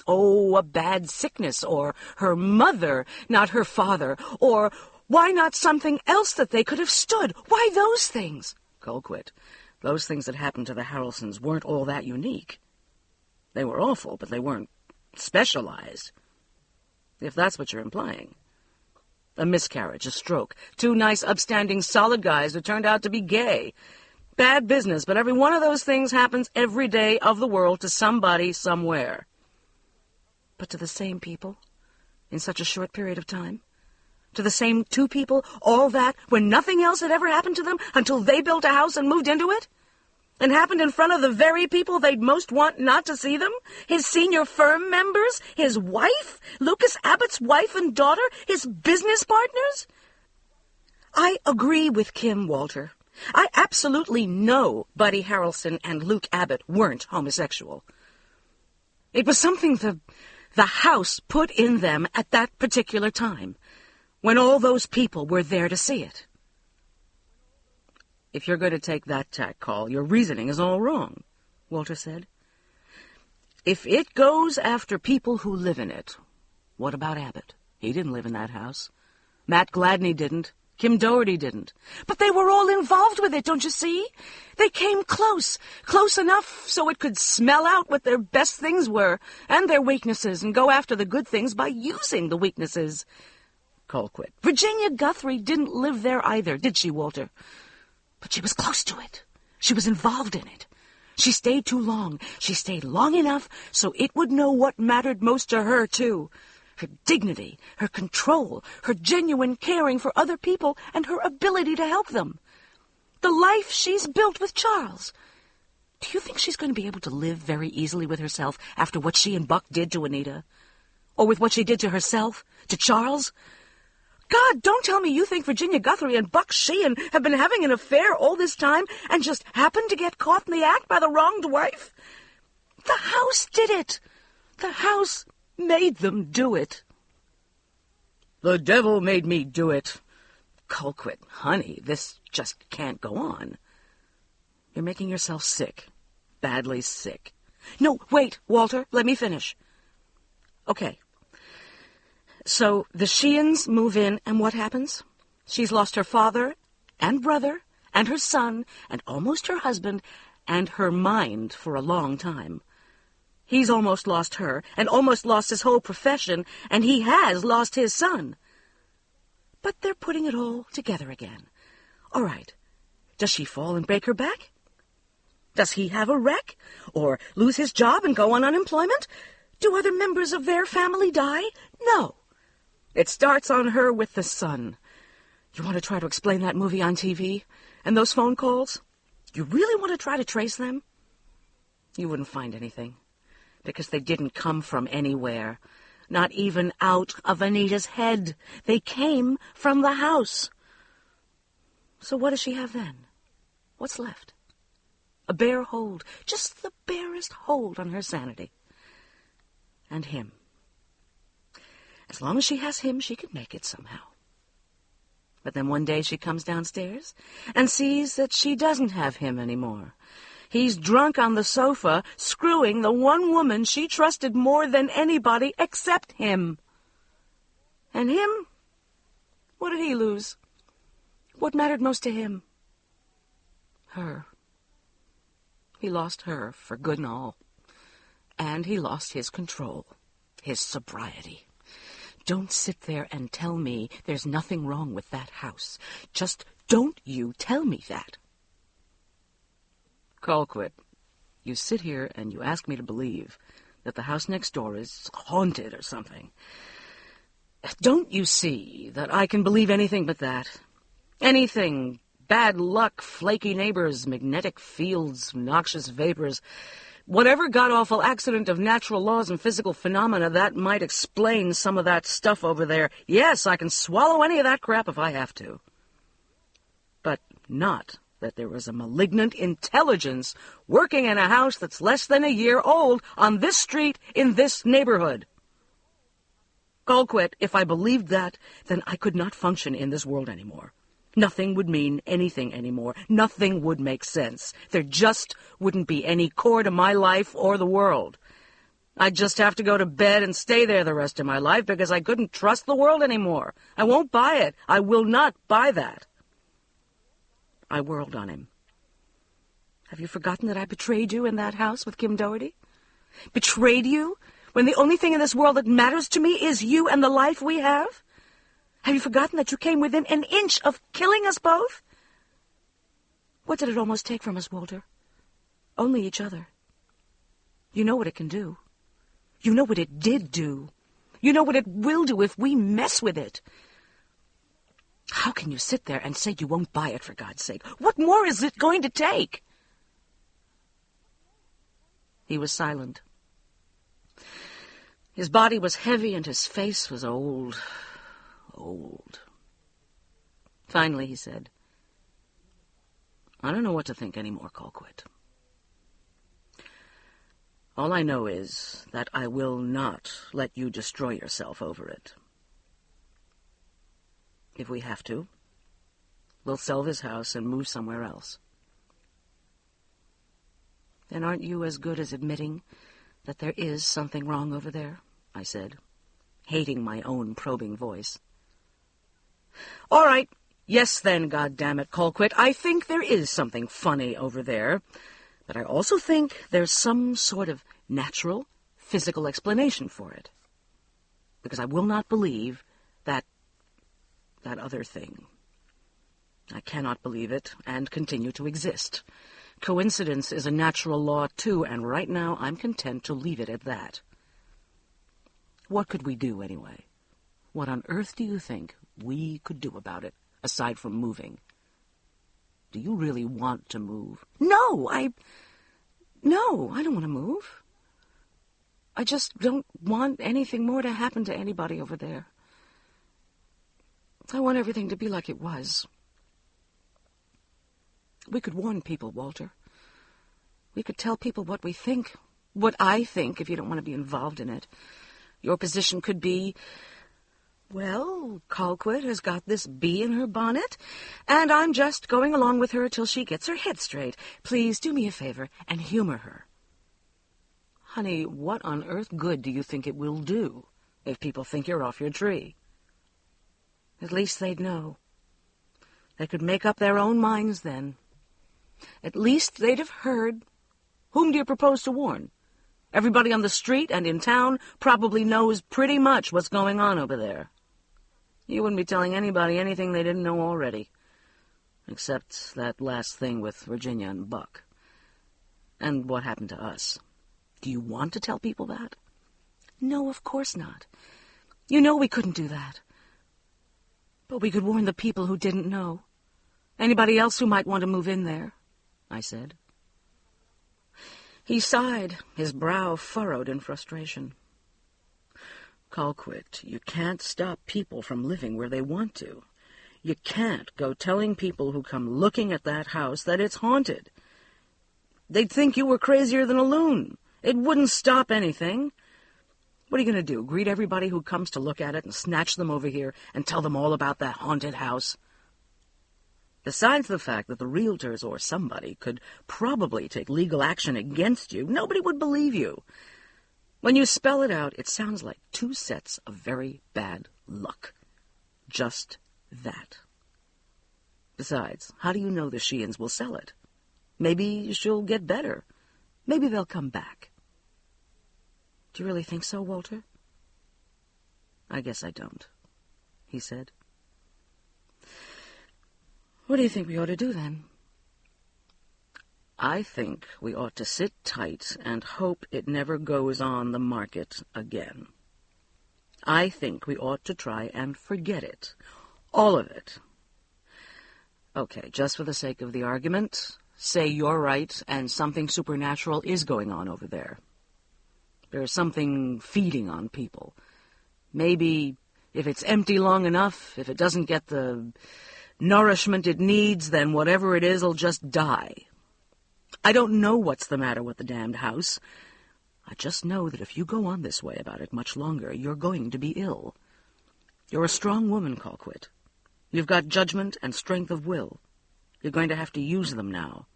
S2: Oh, a bad sickness, or her mother, not her father, or why not something else that they could have stood? Why those things? Colquitt, those things that happened to the Harrelsons weren't all that unique. They were awful, but they weren't specialized, if that's what you're implying. A miscarriage, a stroke, two nice, upstanding, solid guys who turned out to be gay. Bad business, but every one of those things happens every day of the world to somebody somewhere. But to the same people, in such a short period of time? To the same two people, all that, when nothing else had ever happened to them until they built a house and moved into it? And happened in front of the very people they'd most want not to see them? His senior firm members? His wife? Lucas Abbott's wife and daughter? His business partners? I agree with Kim, Walter. I absolutely know Buddy Harrelson and Luke Abbott weren't homosexual. It was something the house put in them at that particular time, when all those people were there to see it. If you're going to take that tack, Call, your reasoning is all wrong, Walter said. If it goes after people who live in it, what about Abbott? He didn't live in that house. Matt Gladney didn't. Kim Doherty didn't. But they were all involved with it, don't you see? They came close enough so it could smell out what their best things were, and their weaknesses, and go after the good things by using the weaknesses. Colquitt. Virginia Guthrie didn't live there either, did she, Walter? But she was close to it. She was involved in it. She stayed too long. She stayed long enough so it would know what mattered most to her, too. Her dignity, her control, her genuine caring for other people, and her ability to help them. The life she's built with Charles. Do you think she's going to be able to live very easily with herself after what she and Buck did to Anita? Or with what she did to herself, to Charles? God, don't tell me you think Virginia Guthrie and Buck Sheehan have been having an affair all this time and just happened to get caught in the act by the wronged wife? The house did it. The house made them do it. The devil made me do it. Colquitt, honey, this just can't go on. You're making yourself sick. Badly sick. No, wait, Walter, let me finish. Okay. So the Sheehans move in, and what happens? She's lost her father and brother and her son and almost her husband and her mind for a long time. He's almost lost her and almost lost his whole profession, and he has lost his son. But they're putting it all together again. All right. Does she fall and break her back? Does he have a wreck? Or lose his job and go on unemployment? Do other members of their family die? No. It starts on her with the son. You want to try to explain that movie on TV? And those phone calls? You really want to try to trace them? You wouldn't find anything. Because they didn't come from anywhere. Not even out of Anita's head. They came from the house. So what does she have then? What's left? A bare hold. Just the barest hold on her sanity. And him. As long as she has him, she can make it somehow. But then one day she comes downstairs and sees that she doesn't have him anymore. He's drunk on the sofa, screwing the one woman she trusted more than anybody except him. And him? What did he lose? What mattered most to him? Her. He lost her for good and all. And he lost his control, his sobriety. Don't sit there and tell me there's nothing wrong with that house. Just don't you tell me that. Colquitt, you sit here and you ask me to believe that the house next door is haunted or something. Don't you see that I can believe anything but that? Anything. Bad luck, flaky neighbors, magnetic fields, noxious vapors. Whatever god-awful accident of natural laws and physical phenomena that might explain some of that stuff over there. Yes, I can swallow any of that crap if I have to. But not that there was a malignant intelligence working in a house that's less than a year old on this street in this neighborhood. Colquitt, if I believed that, then I could not function in this world anymore. Nothing would mean anything anymore. Nothing would make sense. There just wouldn't be any core to my life or the world. I'd just have to go to bed and stay there the rest of my life because I couldn't trust the world anymore. I won't buy it. I will not buy that. I whirled on him. Have you forgotten that I betrayed you in that house with Kim Doherty? Betrayed you when the only thing in this world that matters to me is you and the life we have? Have you forgotten that you came within an inch of killing us both? What did it almost take from us, Walter? Only each other. You know what it can do. You know what it did do. You know what it will do if we mess with it. How can you sit there and say you won't buy it, for God's sake? What more is it going to take? He was silent. His body was heavy and his face was old. Finally, he said, I don't know what to think anymore, Colquitt. All I know is that I will not let you destroy yourself over it. If we have to, we'll sell this house and move somewhere else. Then aren't you as good as admitting that there is something wrong over there? I said, hating my own probing voice. All right, yes then, goddammit, Colquitt, I think there is something funny over there, but I also think there's some sort of natural, physical explanation for it. Because I will not believe that other thing. I cannot believe it and continue to exist. Coincidence is a natural law, too, and right now I'm content to leave it at that. What could we do, anyway? What on earth do you think we could do about it, aside from moving? Do you really want to move? No, I don't want to move. I just don't want anything more to happen to anybody over there. I want everything to be like it was. We could warn people, Walter. We could tell people what we think, what I think, if you don't want to be involved in it. Your position could be, well, Colquitt has got this bee in her bonnet, and I'm just going along with her till she gets her head straight. Please do me a favor and humor her. Honey, what on earth good do you think it will do if people think you're off your tree? At least they'd know. They could make up their own minds then. At least they'd have heard. Whom do you propose to warn? Everybody on the street and in town probably knows pretty much what's going on over there. You wouldn't be telling anybody anything they didn't know already, except that last thing with Virginia and Buck. And what happened to us. Do you want to tell people that? No, of course not. You know we couldn't do that. But we could warn the people who didn't know. Anybody else who might want to move in there, I said. He sighed, his brow furrowed in frustration. Colquitt, you can't stop people from living where they want to. You can't go telling people who come looking at that house that it's haunted. They'd think you were crazier than a loon. It wouldn't stop anything. What are you going to do, greet everybody who comes to look at it and snatch them over here and tell them all about that haunted house? Besides the fact that the realtors or somebody could probably take legal action against you, nobody would believe you. When you spell it out, it sounds like two sets of very bad luck. Just that. Besides, how do you know the Sheeans will sell it? Maybe she'll get better. Maybe they'll come back. Do you really think so, Walter? I guess I don't, he said. What do you think we ought to do, then? I think we ought to sit tight and hope it never goes on the market again. I think we ought to try and forget it. All of it. Okay, just for the sake of the argument, say you're right and something supernatural is going on over there. There's something feeding on people. Maybe if it's empty long enough, if it doesn't get the nourishment it needs, then whatever it is will just die. I don't know what's the matter with the damned house. I just know that if you go on this way about it much longer, you're going to be ill. You're a strong woman, Colquitt. You've got judgment and strength of will. You're going to have to use them now.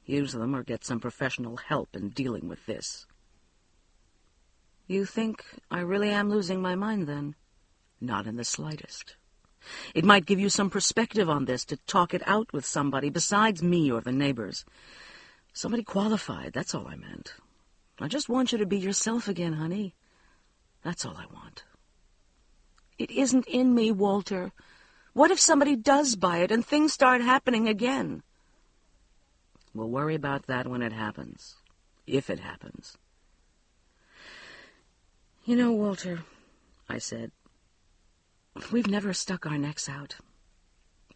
S2: Use them or get some professional help in dealing with this. You think I really am losing my mind, then? Not in the slightest. It might give you some perspective on this to talk it out with somebody besides me or the neighbors. Somebody qualified, that's all I meant. I just want you to be yourself again, honey. That's all I want. It isn't in me, Walter. What if somebody does buy it and things start happening again? We'll worry about that when it happens. If it happens. You know, Walter, I said, we've never stuck our necks out.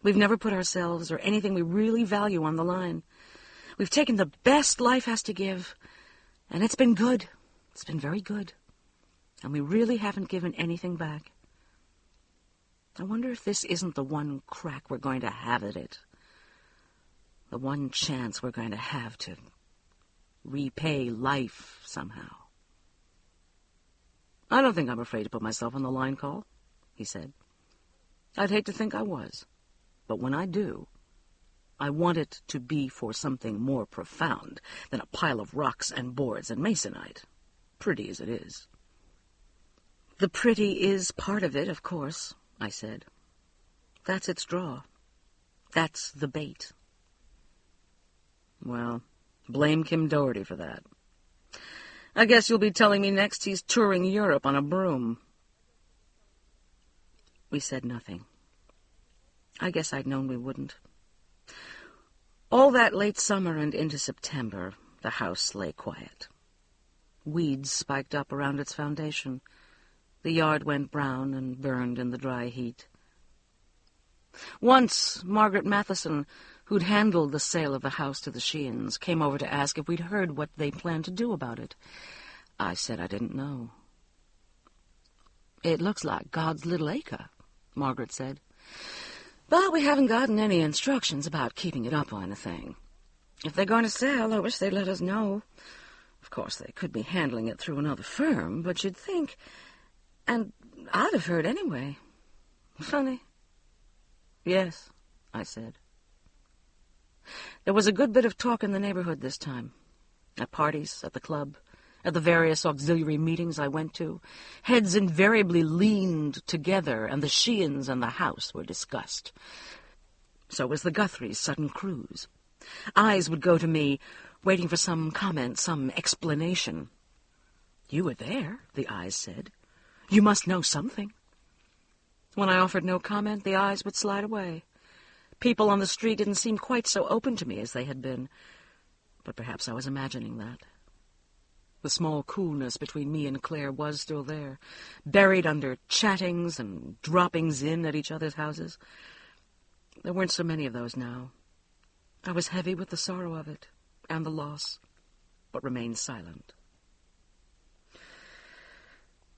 S2: We've never put ourselves or anything we really value on the line. We've taken the best life has to give, and it's been good. It's been very good. And we really haven't given anything back. I wonder if this isn't the one crack we're going to have at it. The one chance we're going to have to repay life somehow. I don't think I'm afraid to put myself on the line, Call, he said. I'd hate to think I was. But when I do, I want it to be for something more profound than a pile of rocks and boards and masonite, pretty as it is. The pretty is part of it, of course, I said. That's its draw. That's the bait. Well, blame Kim Doherty for that. I guess you'll be telling me next he's touring Europe on a broom. We said nothing. I guess I'd known we wouldn't. All that late summer and into September, the house lay quiet. Weeds spiked up around its foundation. The yard went brown and burned in the dry heat. Once, Margaret Matheson, who'd handled the sale of the house to the Sheeans, came over to ask if we'd heard what they planned to do about it. I said I didn't know. It looks like God's little acre, Margaret said. But we haven't gotten any instructions about keeping it up or anything. If they're going to sell, I wish they'd let us know. Of course, they could be handling it through another firm, but you'd think... And I'd have heard anyway. Funny. Yes, I said. There was a good bit of talk in the neighborhood this time. At parties, at the club, at the various auxiliary meetings I went to, heads invariably leaned together, and the Sheeans and the house were discussed. So was the Guthrie's sudden cruise. Eyes would go to me, waiting for some comment, some explanation. You were there, the eyes said. You must know something. When I offered no comment, the eyes would slide away. People on the street didn't seem quite so open to me as they had been, but perhaps I was imagining that. The small coolness between me and Claire was still there, buried under chattings and droppings in at each other's houses. There weren't so many of those now. I was heavy with the sorrow of it, and the loss, but remained silent.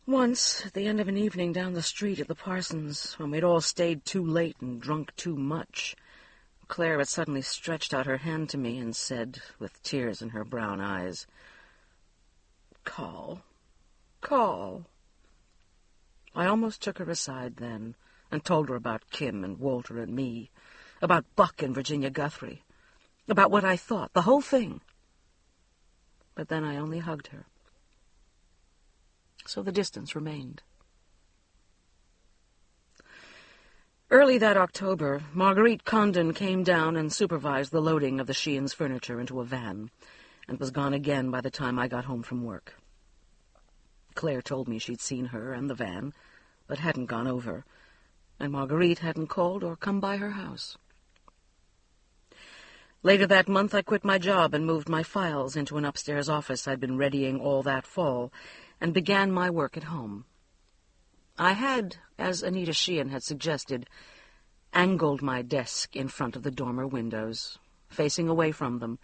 S2: Once, at the end of an evening down the street at the Parsons', when we'd all stayed too late and drunk too much, Claire had suddenly stretched out her hand to me and said, with tears in her brown eyes, Call. I almost took her aside then and told her about Kim and Walter and me, about Buck and Virginia Guthrie, about what I thought, the whole thing. But then I only hugged her. So the distance remained. Early that October, Marguerite Condon came down and supervised the loading of the Sheeans' furniture into a van, and was gone again by the time I got home from work. Claire told me she'd seen her and the van, but hadn't gone over, and Marguerite hadn't called or come by her house. Later that month, I quit my job and moved my files into an upstairs office I'd been readying all that fall, and began my work at home. I had, as Anita Sheehan had suggested, angled my desk in front of the dormer windows, facing away from them,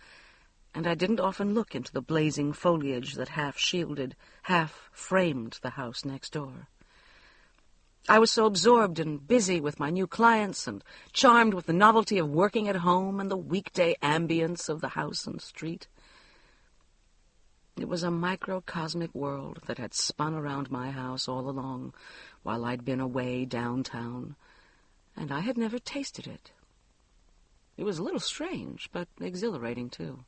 S2: and I didn't often look into the blazing foliage that half shielded, half framed the house next door. I was so absorbed and busy with my new clients and charmed with the novelty of working at home and the weekday ambience of the house and street. It was a microcosmic world that had spun around my house all along while I'd been away downtown, and I had never tasted it. It was a little strange, but exhilarating, too.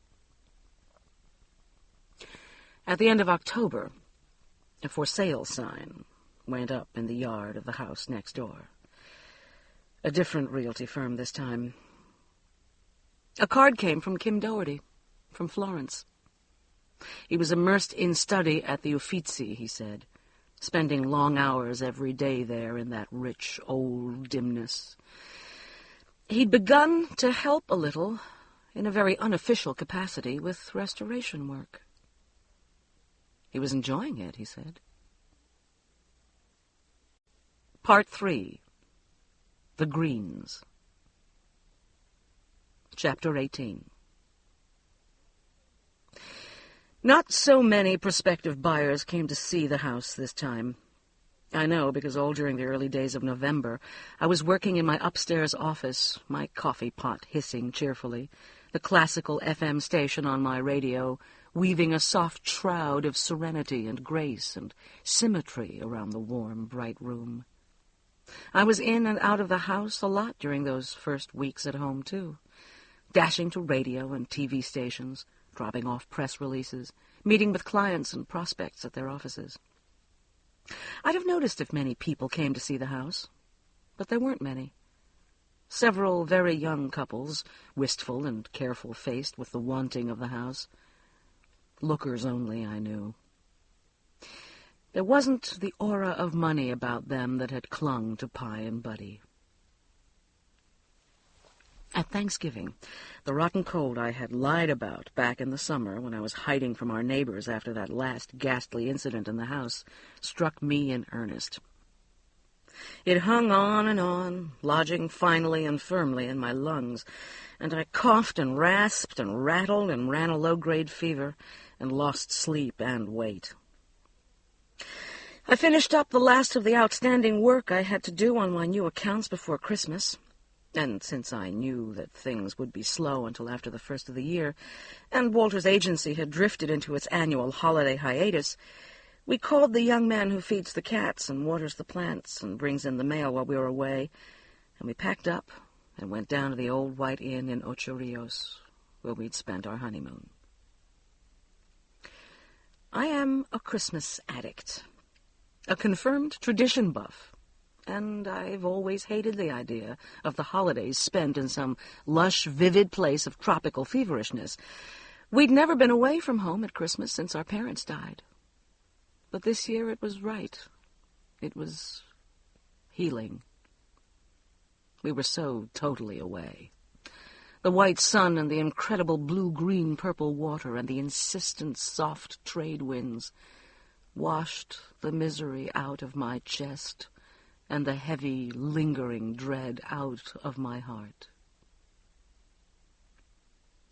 S2: At the end of October, A for sale sign went up in the yard of the house next door. A different realty firm this time. A card came from Kim Doherty, from Florence. He was immersed in study at the Uffizi, he said, spending long hours every day there in that rich old dimness. He'd begun to help a little, in a very unofficial capacity, with restoration work. He was enjoying it, he said. Part 3. The Greens. Chapter 18. Not so many prospective buyers came to see the house this time. I know, because all during the early days of November, I was working in my upstairs office, my coffee pot hissing cheerfully, the classical FM station on my radio, weaving a soft shroud of serenity and grace and symmetry around the warm, bright room. I was in and out of the house a lot during those first weeks at home, too, dashing to radio and TV stations, dropping off press releases, meeting with clients and prospects at their offices. I'd have noticed if many people came to see the house, but there weren't many. Several very young couples, wistful and careful-faced with the wanting of the house. Lookers only, I knew. There wasn't the aura of money about them that had clung to Pie and Buddy. At Thanksgiving, the rotten cold I had lied about back in the summer when I was hiding from our neighbors after that last ghastly incident in the house struck me in earnest. It hung on, lodging finally and firmly in my lungs, and I coughed and rasped and rattled and ran a low-grade fever and lost sleep and weight. I finished up the last of the outstanding work I had to do on my new accounts before Christmas. And since I knew that things would be slow until after the first of the year, and Walter's agency had drifted into its annual holiday hiatus, we called the young man who feeds the cats and waters the plants and brings in the mail while we were away, and we packed up and went down to the old white inn in Ocho Rios, where we'd spent our honeymoon. I am a Christmas addict, a confirmed tradition buff. And I've always hated the idea of the holidays spent in some lush, vivid place of tropical feverishness. We'd never been away from home at Christmas since our parents died. But this year it was right. It was healing. We were so totally away. The white sun and the incredible blue-green-purple water and the insistent soft trade winds washed the misery out of my chest and the heavy, lingering dread out of my heart.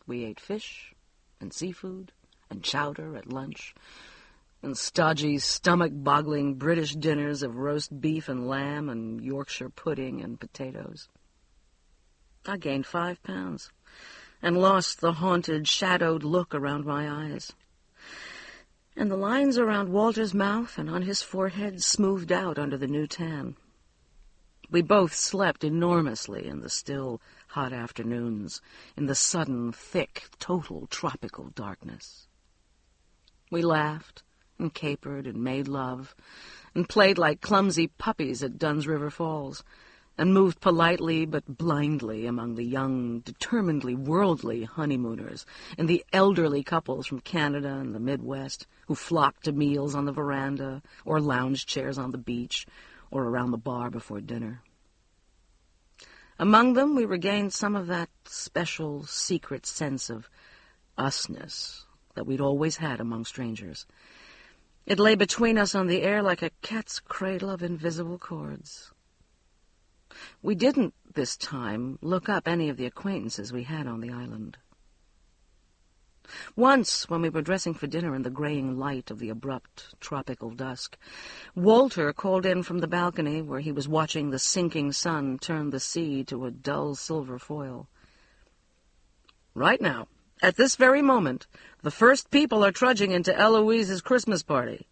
S2: We ate fish and seafood and chowder at lunch, and stodgy, stomach-boggling British dinners of roast beef and lamb and Yorkshire pudding and potatoes. I gained 5 pounds and lost the haunted, shadowed look around my eyes. And the lines around Walter's mouth and on his forehead smoothed out under the new tan. We both slept enormously in the still, hot afternoons, in the sudden, thick, total tropical darkness. We laughed and capered and made love and played like clumsy puppies at Dunn's River Falls and moved politely but blindly among the young, determinedly worldly honeymooners and the elderly couples from Canada and the Midwest who flocked to meals on the veranda or lounge chairs on the beach or around the bar before dinner. Among them, we regained some of that special, secret sense of usness that we'd always had among strangers. It lay between us on the air like a cat's cradle of invisible cords. We didn't, this time, look up any of the acquaintances we had on the island. Once, when we were dressing for dinner in the graying light of the abrupt tropical dusk, Walter called in from the balcony where he was watching the sinking sun turn the sea to a dull silver foil. "Right now, at this very moment, the first people are trudging into Eloise's Christmas party.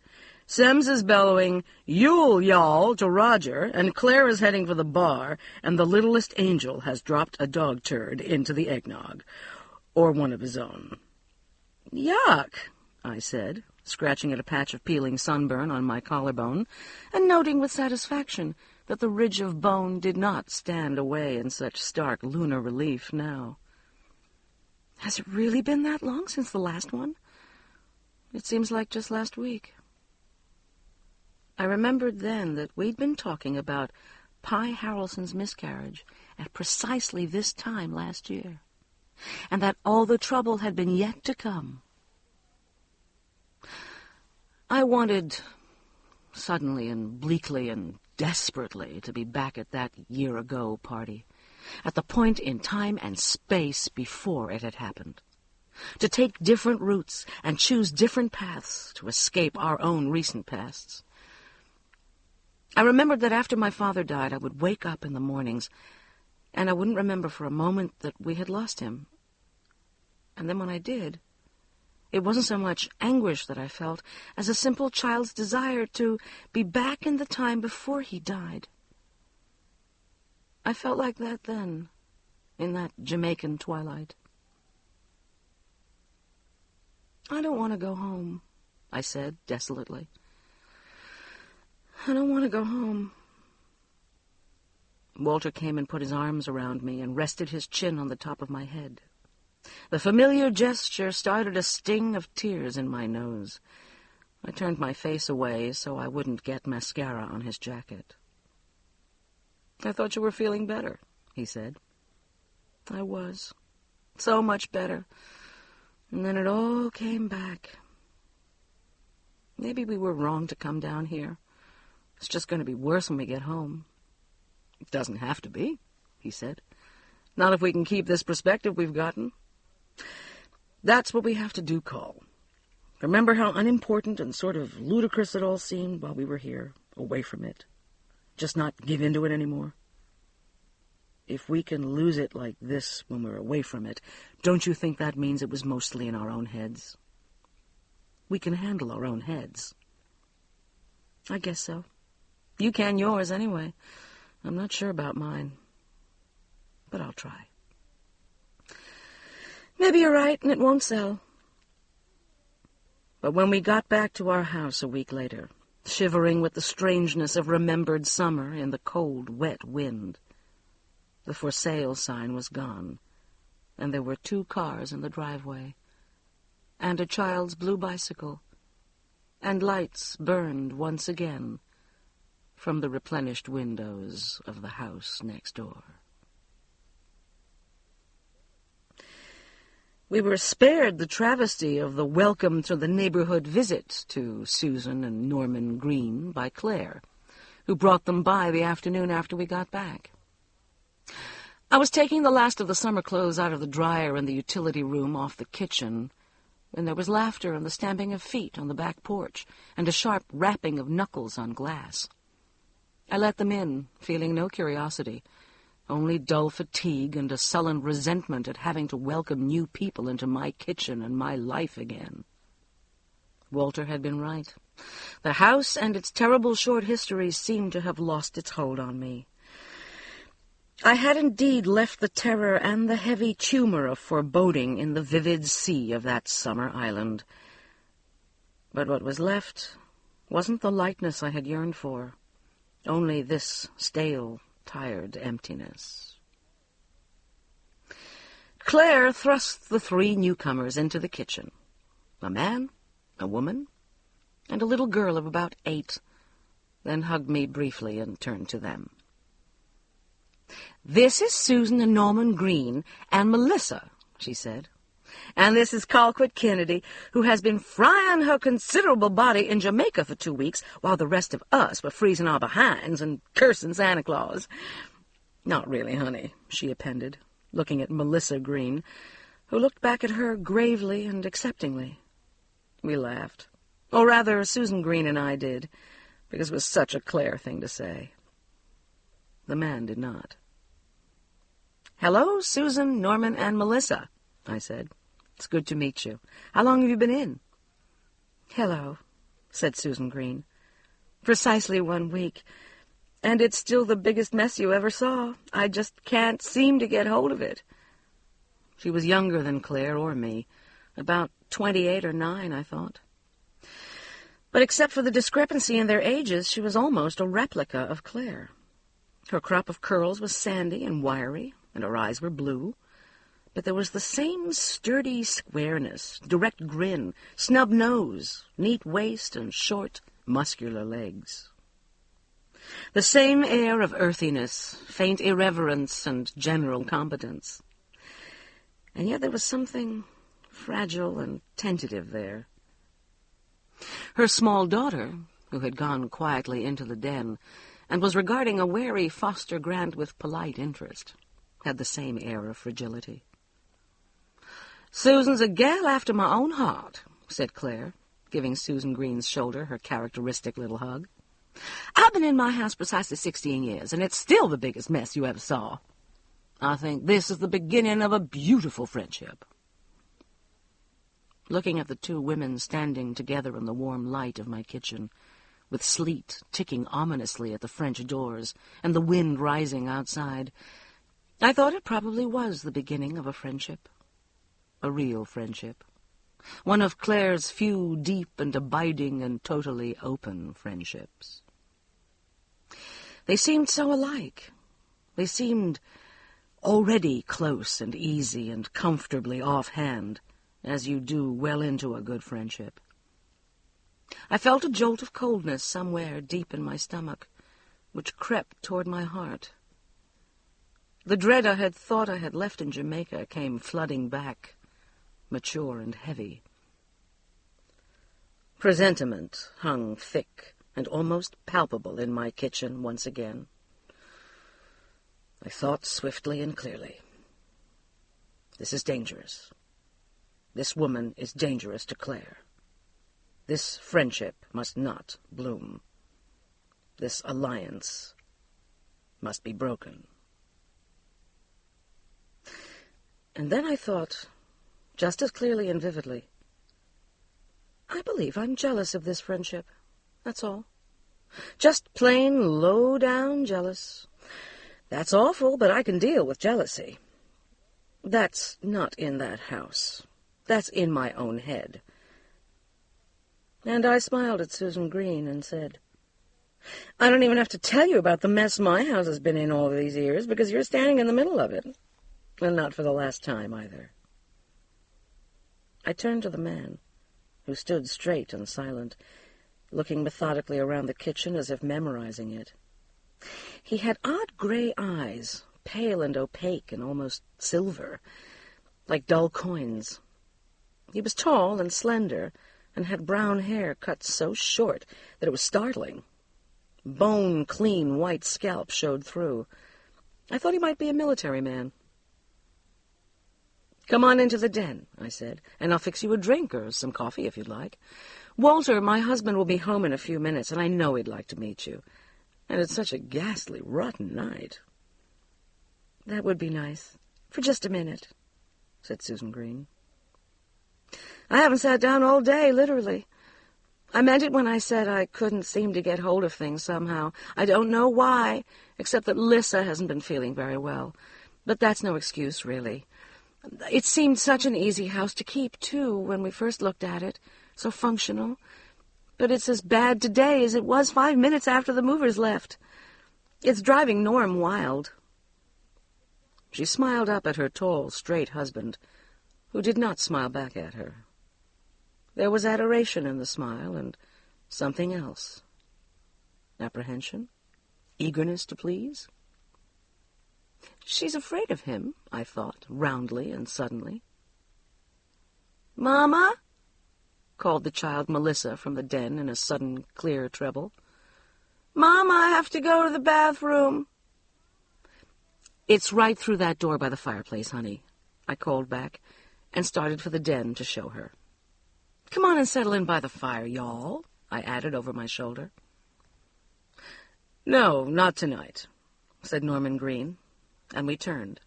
S2: Sems is bellowing, 'Yule, y'all,' to Roger, and Claire is heading for the bar, and the littlest angel has dropped a dog turd into the eggnog, or one of his own." "Yuck," I said, scratching at a patch of peeling sunburn on my collarbone, and noting with satisfaction that the ridge of bone did not stand away in such stark lunar relief now. Has it really been that long since the last one? It seems like just last week. I remembered then that we'd been talking about Pye Harrelson's miscarriage at precisely this time last year, and that all the trouble had been yet to come. I wanted, suddenly and bleakly and desperately, to be back at that year-ago party, at the point in time and space before it had happened, to take different routes and choose different paths to escape our own recent pasts. I remembered that after my father died, I would wake up in the mornings, and I wouldn't remember for a moment that we had lost him. And then when I did, it wasn't so much anguish that I felt as a simple child's desire to be back in the time before he died. I felt like that then, in that Jamaican twilight. "I don't want to go home," I said desolately. "I don't want to go home." Walter came and put his arms around me and rested his chin on the top of my head. The familiar gesture started a sting of tears in my nose. I turned my face away so I wouldn't get mascara on his jacket. "I thought you were feeling better," he said. I was. So much better. And then it all came back. Maybe we were wrong to come down here. It's just going to be worse when we get home. "It doesn't have to be," he said. "Not if we can keep this perspective we've gotten. That's what we have to do, Cole. Remember how unimportant and sort of ludicrous it all seemed while we were here, away from it. Just not give in to it anymore. If we can lose it like this when we're away from it, don't you think that means it was mostly in our own heads? We can handle our own heads." "I guess so. You can yours, anyway. I'm not sure about mine. But I'll try." "Maybe you're right, and it won't sell." But when we got back to our house a week later, shivering with the strangeness of remembered summer in the cold, wet wind, the for sale sign was gone, and there were 2 cars in the driveway, and a child's blue bicycle, and lights burned once again from the replenished windows of the house next door. We were spared the travesty of the welcome to the neighborhood visit to Susan and Norman Green by Claire, who brought them by the afternoon after we got back. I was taking the last of the summer clothes out of the dryer in the utility room off the kitchen when there was laughter and the stamping of feet on the back porch and a sharp rapping of knuckles on glass. I let them in, feeling no curiosity, only dull fatigue and a sullen resentment at having to welcome new people into my kitchen and my life again. Walter had been right. The house and its terrible short history seemed to have lost its hold on me. I had indeed left the terror and the heavy tumor of foreboding in the vivid sea of that summer island. But what was left wasn't the lightness I had yearned for, only this stale, tired emptiness. Claire thrust the 3 newcomers into the kitchen, a man, a woman, and a little girl of about 8, then hugged me briefly and turned to them. "This is Susan and Norman Green and Melissa," she said. "And this is Colquitt Kennedy, who has been frying her considerable body in Jamaica for 2 weeks, while the rest of us were freezing our behinds and cursing Santa Claus." "Not really, honey," she appended, looking at Melissa Green, who looked back at her gravely and acceptingly. We laughed. Or rather, Susan Green and I did, because it was such a Claire thing to say. The man did not. "Hello, Susan, Norman, and Melissa," I said. "It's good to meet you. How long have you been in?" "Hello," said Susan Green. "Precisely 1 week. And it's still the biggest mess you ever saw. I just can't seem to get hold of it." She was younger than Claire or me, about 28 or 9, I thought. But except for the discrepancy in their ages, she was almost a replica of Claire. Her crop of curls was sandy and wiry, and her eyes were blue. But there was the same sturdy squareness, direct grin, snub nose, neat waist, and short, muscular legs. The same air of earthiness, faint irreverence, and general competence. And yet there was something fragile and tentative there. Her small daughter, who had gone quietly into the den, and was regarding a wary foster grant with polite interest, had the same air of fragility. "Susan's a gal after my own heart," said Claire, giving Susan Green's shoulder her characteristic little hug. "I've been in my house precisely 16 years, and it's still the biggest mess you ever saw. I think this is the beginning of a beautiful friendship." Looking at the two women standing together in the warm light of my kitchen, with sleet ticking ominously at the French doors and the wind rising outside, I thought it probably was the beginning of a friendship. A real friendship. One of Claire's few deep and abiding and totally open friendships. They seemed so alike. They seemed already close and easy and comfortably offhand, as you do well into a good friendship. I felt a jolt of coldness somewhere deep in my stomach, which crept toward my heart. The dread I had thought I had left in Jamaica came flooding back, mature and heavy. Presentiment hung thick and almost palpable in my kitchen once again. I thought swiftly and clearly. This is dangerous. This woman is dangerous to Claire. This friendship must not bloom. This alliance must be broken. And then I thought, just as clearly and vividly, I believe I'm jealous of this friendship. That's all. Just plain low-down jealous. That's awful, but I can deal with jealousy. That's not in that house. That's in my own head. And I smiled at Susan Green and said, "I don't even have to tell you about the mess my house has been in all these years, because you're standing in the middle of it. And not for the last time, either." I turned to the man, who stood straight and silent, looking methodically around the kitchen as if memorizing it. He had odd gray eyes, pale and opaque and almost silver, like dull coins. He was tall and slender, and had brown hair cut so short that it was startling. Bone-clean white scalp showed through. I thought he might be a military man. "Come on into the den," I said, "and I'll fix you a drink or some coffee if you'd like. Walter, my husband, will be home in a few minutes, and I know he'd like to meet you. And it's such a ghastly, rotten night." "That would be nice. For just a minute," said Susan Green. "I haven't sat down all day, literally. I meant it when I said I couldn't seem to get hold of things somehow. I don't know why, except that Lissa hasn't been feeling very well. But that's no excuse, really. It seemed such an easy house to keep, too, when we first looked at it. So functional. But it's as bad today as it was 5 minutes after the movers left. It's driving Norm wild." She smiled up at her tall, straight husband, who did not smile back at her. There was adoration in the smile, and something else. Apprehension? Eagerness to please? "She's afraid of him," I thought, roundly and suddenly. "Mama?" called the child Melissa from the den in a sudden, clear treble. "Mama, I have to go to the bathroom." "It's right through that door by the fireplace, honey," I called back, and started for the den to show her. "Come on and settle in by the fire, y'all," I added over my shoulder. "No, not tonight," said Norman Green, and we turned.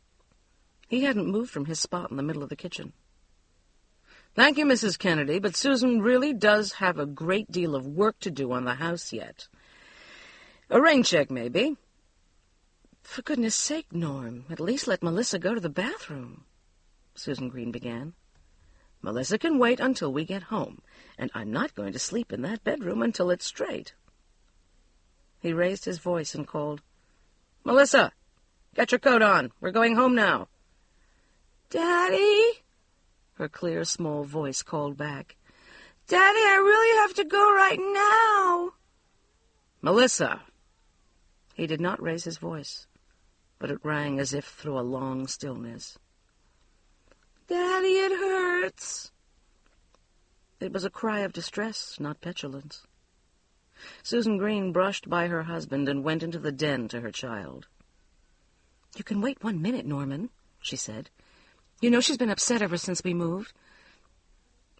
S2: He hadn't moved from his spot in the middle of the kitchen. "Thank you, Mrs. Kennedy, but Susan really does have a great deal of work to do on the house yet. A rain check, maybe." "For goodness sake, Norm, at least let Melissa go to the bathroom," Susan Green began. Melissa can wait until we get home, and I'm not going to sleep in that bedroom until it's straight. He raised his voice and called, "Melissa, get your coat on. We're going home now."
S3: "Daddy?" Her clear, small voice called back. "Daddy, I really have to go right now."
S2: "Melissa!" He did not raise his voice, but it rang as if through a long stillness.
S3: "Daddy, it hurts."
S2: It was a cry of distress, not petulance. Susan Green brushed by her husband and went into the den to her child. "You can wait 1 minute, Norman," she said. "You know she's been upset ever since we moved."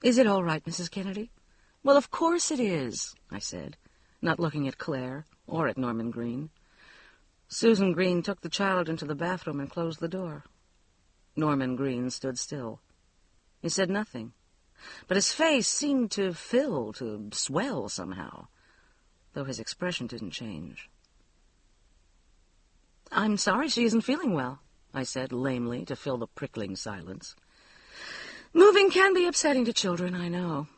S2: "Is it all right, Mrs. Kennedy?" "Well, of course it is," I said, not looking at Claire or at Norman Green. Susan Green took the child into the bathroom and closed the door. Norman Green stood still. He said nothing, but his face seemed to fill, to swell somehow, though his expression didn't change. "I'm sorry she isn't feeling well," I said lamely to fill the prickling silence. "Moving can be upsetting to children, I know."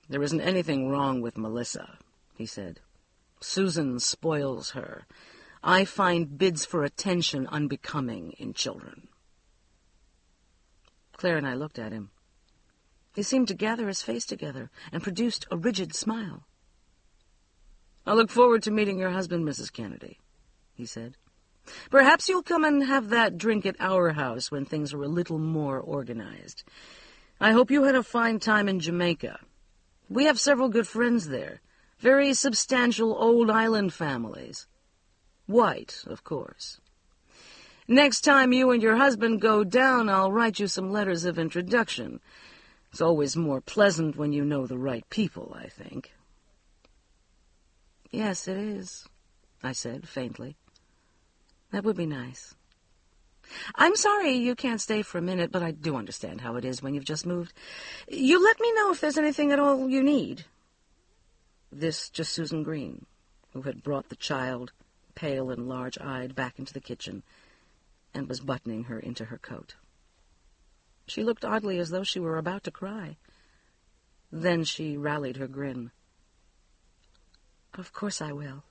S2: "There isn't anything wrong with Melissa," he said. "Susan spoils her. I find bids for attention unbecoming in children." Claire and I looked at him. He seemed to gather his face together and produced a rigid smile. "I look forward to meeting your husband, Mrs. Kennedy," he said. "Perhaps you'll come and have that drink at our house when things are a little more organized. I hope you had a fine time in Jamaica. We have several good friends there, very substantial old island families. White, of course. Next time you and your husband go down, I'll write you some letters of introduction. It's always more pleasant when you know the right people, I think." "Yes, it is," I said faintly. "That would be nice. I'm sorry you can't stay for a minute, but I do understand how it is when you've just moved. You let me know if there's anything at all you need." This just Susan Green, who had brought the child, pale and large-eyed, back into the kitchen and was buttoning her into her coat. She looked oddly as though she were about to cry. Then she rallied her grin. "Of course I will.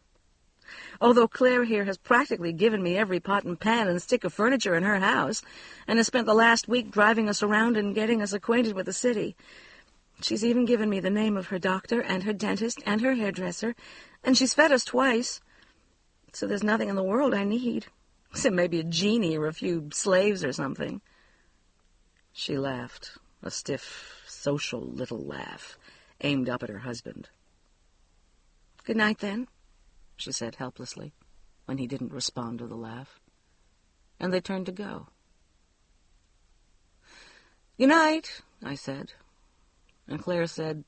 S2: Although Claire here has practically given me every pot and pan and stick of furniture in her house, and has spent the last week driving us around and getting us acquainted with the city. She's even given me the name of her doctor and her dentist and her hairdresser, and she's fed us twice. So there's nothing in the world I need, except maybe a genie or a few slaves or something." She laughed, a stiff, social little laugh, aimed up at her husband. "Good night, then," she said helplessly, when he didn't respond to the laugh. And they turned to go. "Good night," I said. And Claire said,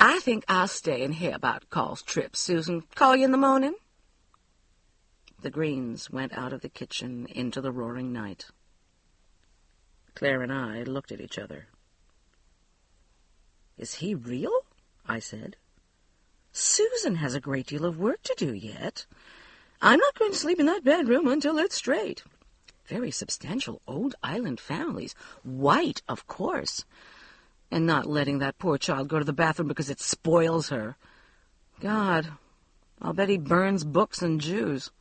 S2: "I think I'll stay and hear about Carl's trip, Susan. Call you in the morning?" The Greens went out of the kitchen into the roaring night. Claire and I looked at each other. "Is he real?" I said. "Susan has a great deal of work to do yet. I'm not going to sleep in that bedroom until it's straight. Very substantial old island families. White, of course. And not letting that poor child go to the bathroom because it spoils her. God, I'll bet he burns books and Jews."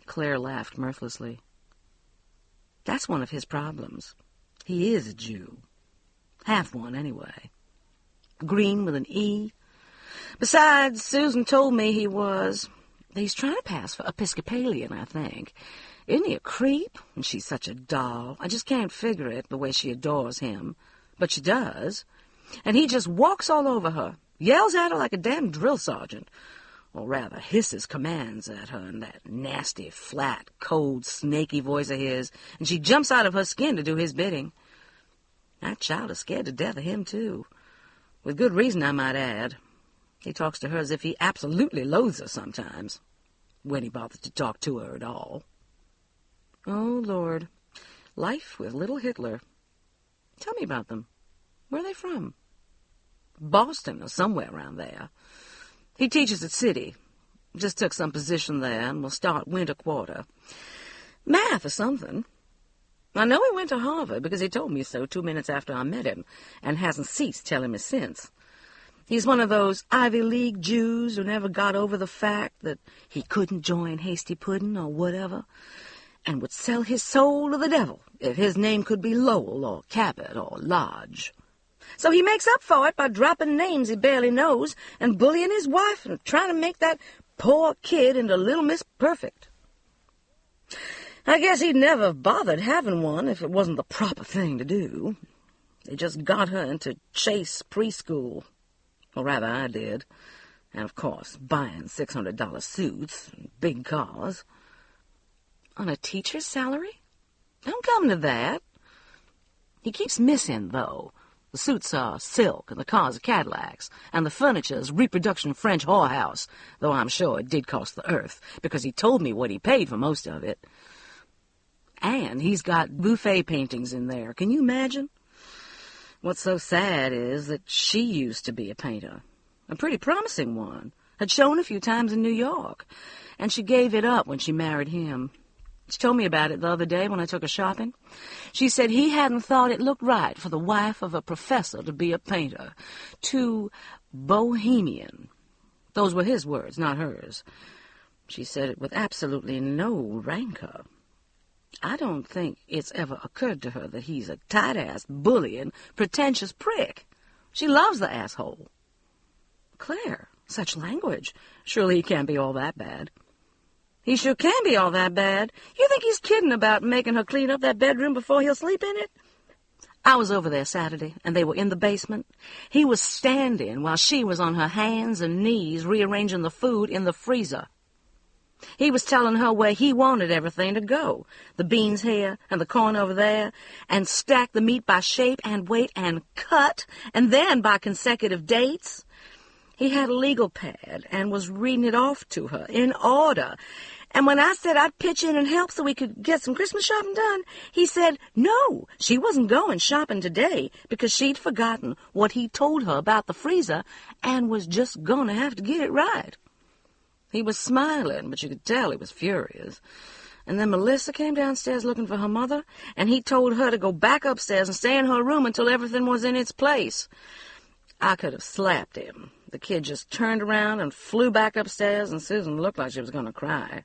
S2: Claire laughed mirthlessly. "That's one of his problems. He is a Jew. Half one, anyway. Green with an E. Besides, Susan told me he was. He's trying to pass for Episcopalian, I think. Isn't he a creep? And she's such a doll. I just can't figure it, the way she adores him. But she does. And he just walks all over her, yells at her like a damn drill sergeant, or rather hisses commands at her in that nasty, flat, cold, snaky voice of his, and she jumps out of her skin to do his bidding. That child is scared to death of him, too. With good reason, I might add. He talks to her as if he absolutely loathes her sometimes, when he bothers to talk to her at all. Oh, Lord, life with little Hitler. Tell me about them. Where are they from? Boston or somewhere around there. He teaches at City. Just took some position there and will start winter quarter. Math or something. I know he went to Harvard because he told me so 2 minutes after I met him, and hasn't ceased telling me since. He's one of those Ivy League Jews who never got over the fact that he couldn't join Hasty Pudding or whatever, and would sell his soul to the devil if his name could be Lowell or Cabot or Lodge. So he makes up for it by dropping names he barely knows and bullying his wife and trying to make that poor kid into Little Miss Perfect. I guess he'd never have bothered having one if it wasn't the proper thing to do. They just got her into Chase preschool. Or rather, I did. And, of course, buying $600 suits and big cars. On a teacher's salary? Don't come to that. He keeps missing, though. The suits are silk, and the cars are Cadillacs, and the furniture's reproduction French whorehouse, though I'm sure it did cost the earth, because he told me what he paid for most of it. And he's got buffet paintings in there. Can you imagine? What's so sad is that she used to be a painter, a pretty promising one, had shown a few times in New York, and she gave it up when she married him. She told me about it the other day when I took her shopping. She said he hadn't thought it looked right for the wife of a professor to be a painter. Too bohemian. Those were his words, not hers. She said it with absolutely no rancor. I don't think it's ever occurred to her that he's a tight-ass, bullying, pretentious prick. She loves the asshole. Claire, such language. Surely he can't be all that bad. He sure can be all that bad. You think he's kidding about making her clean up that bedroom before he'll sleep in it? I was over there Saturday, and they were in the basement. He was standing while she was on her hands and knees rearranging the food in the freezer. He was telling her where he wanted everything to go, the beans here and the corn over there, and stack the meat by shape and weight and cut, and then by consecutive dates. He had a legal pad and was reading it off to her in order. And when I said I'd pitch in and help so we could get some Christmas shopping done, he said no, she wasn't going shopping today because she'd forgotten what he told her about the freezer and was just going to have to get it right. He was smiling, but you could tell he was furious. And then Melissa came downstairs looking for her mother, and he told her to go back upstairs and stay in her room until everything was in its place. I could have slapped him. The kid just turned around and flew back upstairs, and Susan looked like she was going to cry.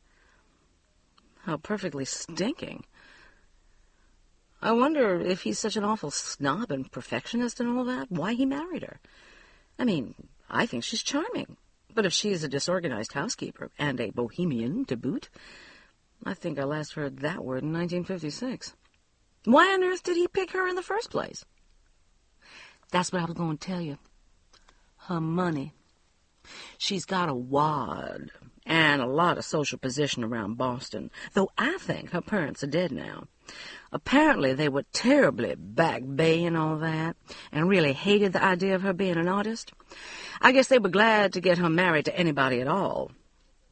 S2: How perfectly stinking. I wonder if he's such an awful snob and perfectionist and all that, why he married her. I mean, I think she's charming. But if she is a disorganized housekeeper, and a bohemian to boot, I think I last heard that word in 1956. Why on earth did he pick her in the first place? That's what I was going to tell you. Her money. She's got a wad and a lot of social position around Boston, though I think her parents are dead now. Apparently they were terribly back bay and all that, and really hated the idea of her being an artist. I guess they were glad to get her married to anybody at all.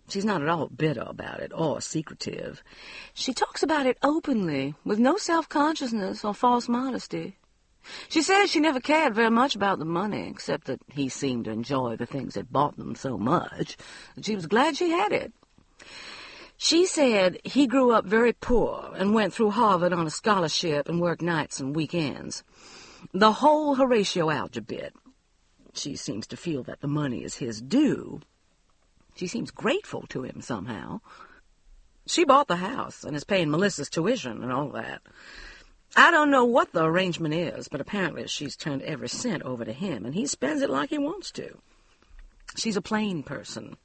S2: She's not at all bitter about it, or secretive. She talks about it openly, with no self-consciousness or false modesty. She says she never cared very much about the money, except that he seemed to enjoy the things that bought them so much, that she was glad she had it. She said he grew up very poor and went through Harvard on a scholarship and worked nights and weekends. The whole Horatio algebra. She seems to feel that the money is his due. She seems grateful to him somehow. She bought the house and is paying Melissa's tuition and all that. I don't know what the arrangement is, but apparently she's turned every cent over to him, and he spends it like he wants to. She's a plain person.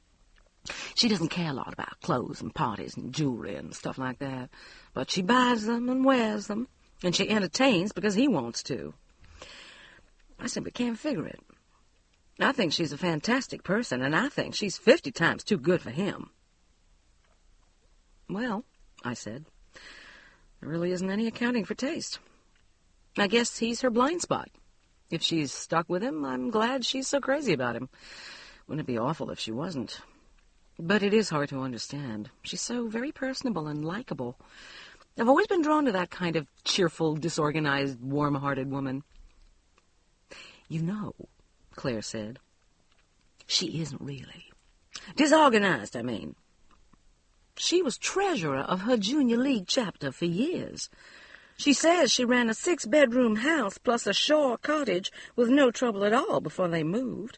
S2: She doesn't care a lot about clothes and parties and jewelry and stuff like that, but she buys them and wears them, and she entertains because he wants to. I simply can't figure it. I think she's a fantastic person, and I think she's 50 times too good for him. Well, I said, there really isn't any accounting for taste. I guess he's her blind spot. If she's stuck with him, I'm glad she's so crazy about him. Wouldn't it be awful if she wasn't? But it is hard to understand. She's so very personable and likable. I've always been drawn to that kind of cheerful, disorganized, warm-hearted woman. You know, Claire said, she isn't really. Disorganized, I mean. She was treasurer of her junior league chapter for years.
S3: She says she ran a 6-bedroom house plus a shore cottage with no trouble at all before they moved,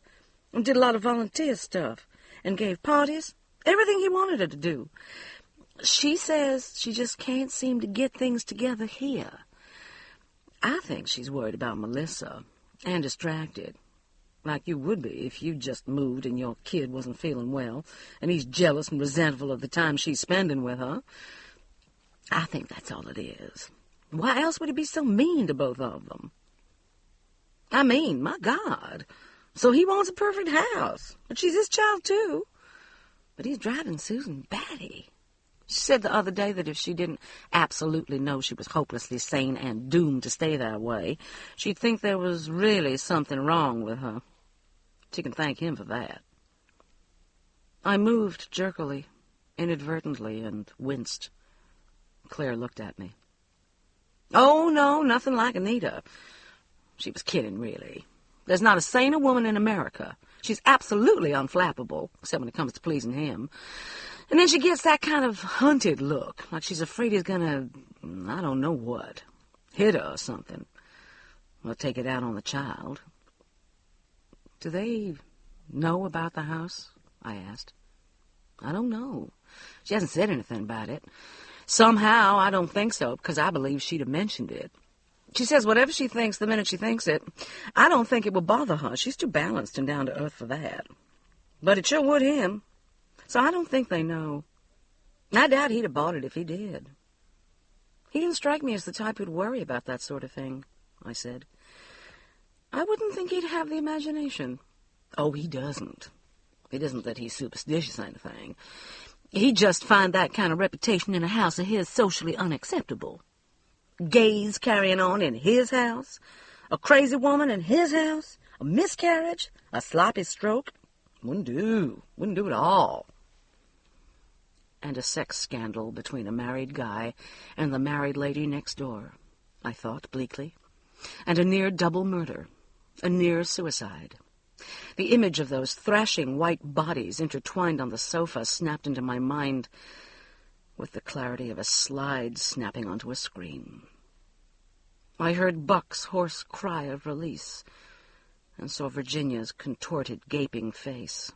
S3: and did a lot of volunteer stuff, and gave parties, everything he wanted her to do. She says she just can't seem to get things together here. I think she's worried about Melissa, and distracted, like you would be if you just moved and your kid wasn't feeling well, and he's jealous and resentful of the time she's spending with her. I think that's all it is. Why else would he be so mean to both of them? I mean, my God. So he wants a perfect house, but she's his child too. But he's driving Susan batty. She said the other day that if she didn't absolutely know she was hopelessly sane and doomed to stay that way, she'd think there was really something wrong with her. She can thank him for that. I moved jerkily, inadvertently, and winced. Claire looked at me. Oh, no, nothing like Anita. She was kidding, really. There's not a saner woman in America. She's absolutely unflappable, except when it comes to pleasing him. And then she gets that kind of hunted look, like she's afraid he's gonna, I don't know what, hit her or something. Or take it out on the child. Do they know about the house? I asked. I don't know. She hasn't said anything about it. Somehow, I don't think so, because I believe she'd have mentioned it. She says whatever she thinks the minute she thinks it. I don't think it will bother her. She's too balanced and down to earth for that. But it sure would him. So I don't think they know. I doubt he'd have bought it if he did. He didn't strike me as the type who'd worry about that sort of thing, I said. I wouldn't think he'd have the imagination. Oh, he doesn't. It isn't that he's superstitious or anything. He'd just find that kind of reputation in a house of his socially unacceptable. Gays carrying on in his house, a crazy woman in his house, a miscarriage, a sloppy stroke. Wouldn't do at all. And a sex scandal between a married guy and the married lady next door, I thought bleakly, and a near double murder, a near suicide. The image of those thrashing white bodies intertwined on the sofa snapped into my mind with the clarity of a slide snapping onto a screen. I heard Buck's hoarse cry of release and saw Virginia's contorted, gaping face.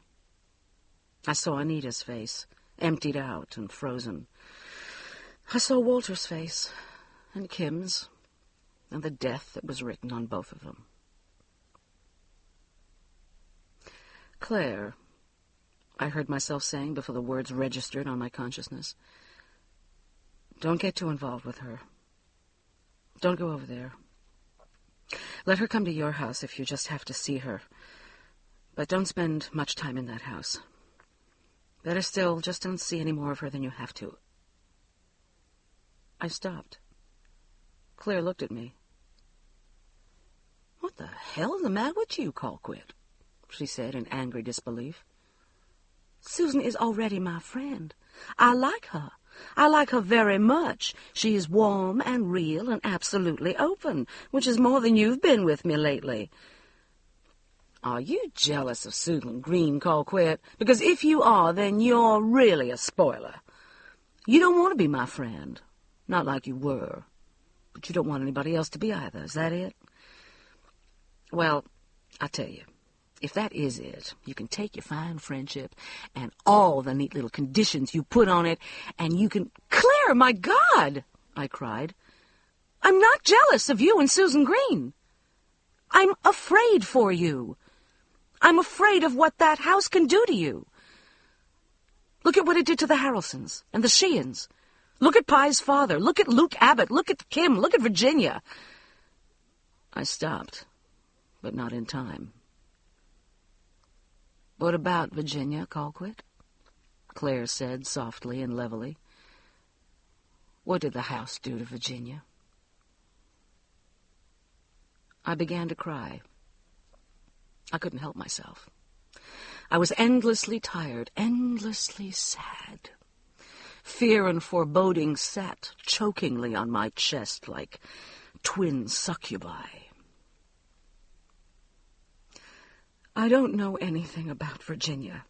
S3: I saw Anita's face, emptied out and frozen. I saw Walter's face, and Kim's, and the death that was written on both of them. Claire, I heard myself saying before the words registered on my consciousness. Don't get too involved with her. Don't go over there. Let her come to your house if you just have to see her. But don't spend much time in that house. Better still, just don't see any more of her than you have to. I stopped. Claire looked at me. What the hell is the matter with you, Colquitt? She said in angry disbelief. Susan is already my friend. I like her. I like her very much. She is warm and real and absolutely open, which is more than you've been with me lately. Are you jealous of Susan Green, Colquitt? Because if you are, then you're really a spoiler. You don't want to be my friend. Not like you were. But you don't want anybody else to be either. Is that it? Well, I tell you, if that is it, you can take your fine friendship and all the neat little conditions you put on it, and you can... Claire, my God! I cried. I'm not jealous of you and Susan Green. I'm afraid for you. I'm afraid of what that house can do to you. Look at what it did to the Harrelsons and the Sheeans. Look at Pye's father. Look at Luke Abbott. Look at Kim. Look at Virginia. I stopped, but not in time. What about Virginia, Colquitt? Claire said softly and levelly. What did the house do to Virginia? I began to cry. I couldn't help myself. I was endlessly tired, endlessly sad. Fear and foreboding sat chokingly on my chest like twin succubi. I don't know anything about Virginia,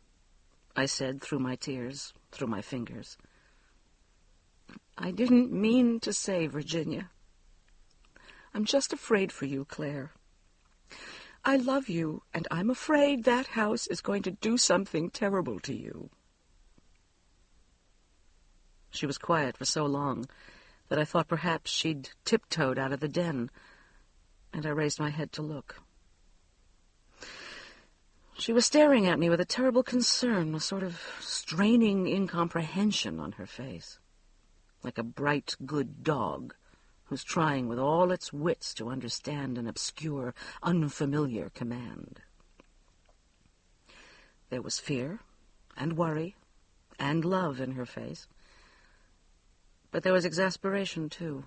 S3: I said through my tears, through my fingers. I didn't mean to say Virginia.
S2: I'm just afraid for you, Claire. I love you, and I'm afraid that house is going to do something terrible to you." She was quiet for so long that I thought perhaps she'd tiptoed out of the den, and I raised my head to look. She was staring at me with a terrible concern, a sort of straining incomprehension on her face, like a bright, good dog who's trying with all its wits to understand an obscure, unfamiliar command. There was fear and worry and love in her face, but there was exasperation, too,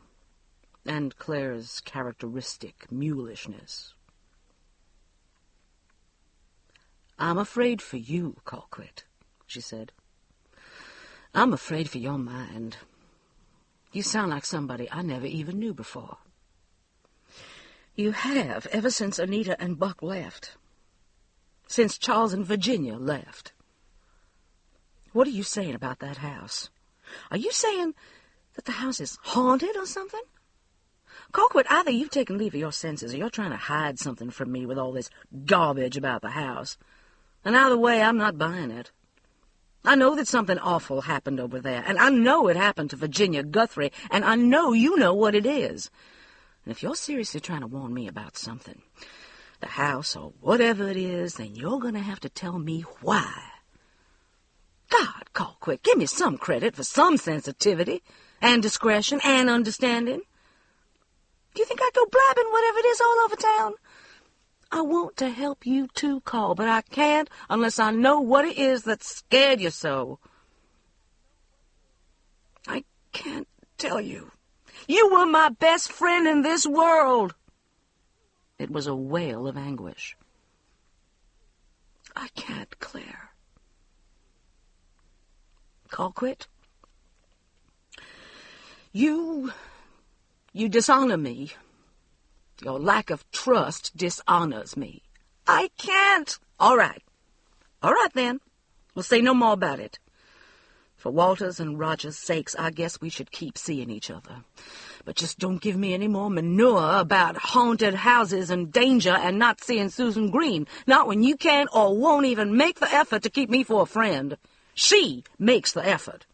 S2: and Claire's characteristic mulishness. "I'm afraid for you, Colquitt," she said. "I'm afraid for your mind. You sound like somebody I never even knew before. You have, ever since Anita and Buck left. Since Charles and Virginia left. What are you saying about that house? Are you saying that the house is haunted or something? Colquitt, either you've taken leave of your senses or you're trying to hide something from me with all this garbage about the house. And either way, I'm not buying it. I know that something awful happened over there, and I know it happened to Virginia Guthrie, and I know you know what it is. And if you're seriously trying to warn me about something, the house or whatever it is, then you're going to have to tell me why. God, Colquitt, give me some credit for some sensitivity and discretion and understanding. Do you think I'd go blabbing whatever it is all over town? I want to help you too, Col, but I can't unless I know what it is that scared you so. I can't tell you. You were my best friend in this world. It was a wail of anguish. I can't, Claire. Colquitt, you dishonor me. Your lack of trust dishonors me. I can't. All right. All right, then. We'll say no more about it. For Walter's and Roger's sakes, I guess we should keep seeing each other. But just don't give me any more manure about haunted houses and danger and not seeing Susan Green. Not when you can't or won't even make the effort to keep me for a friend. She makes the effort.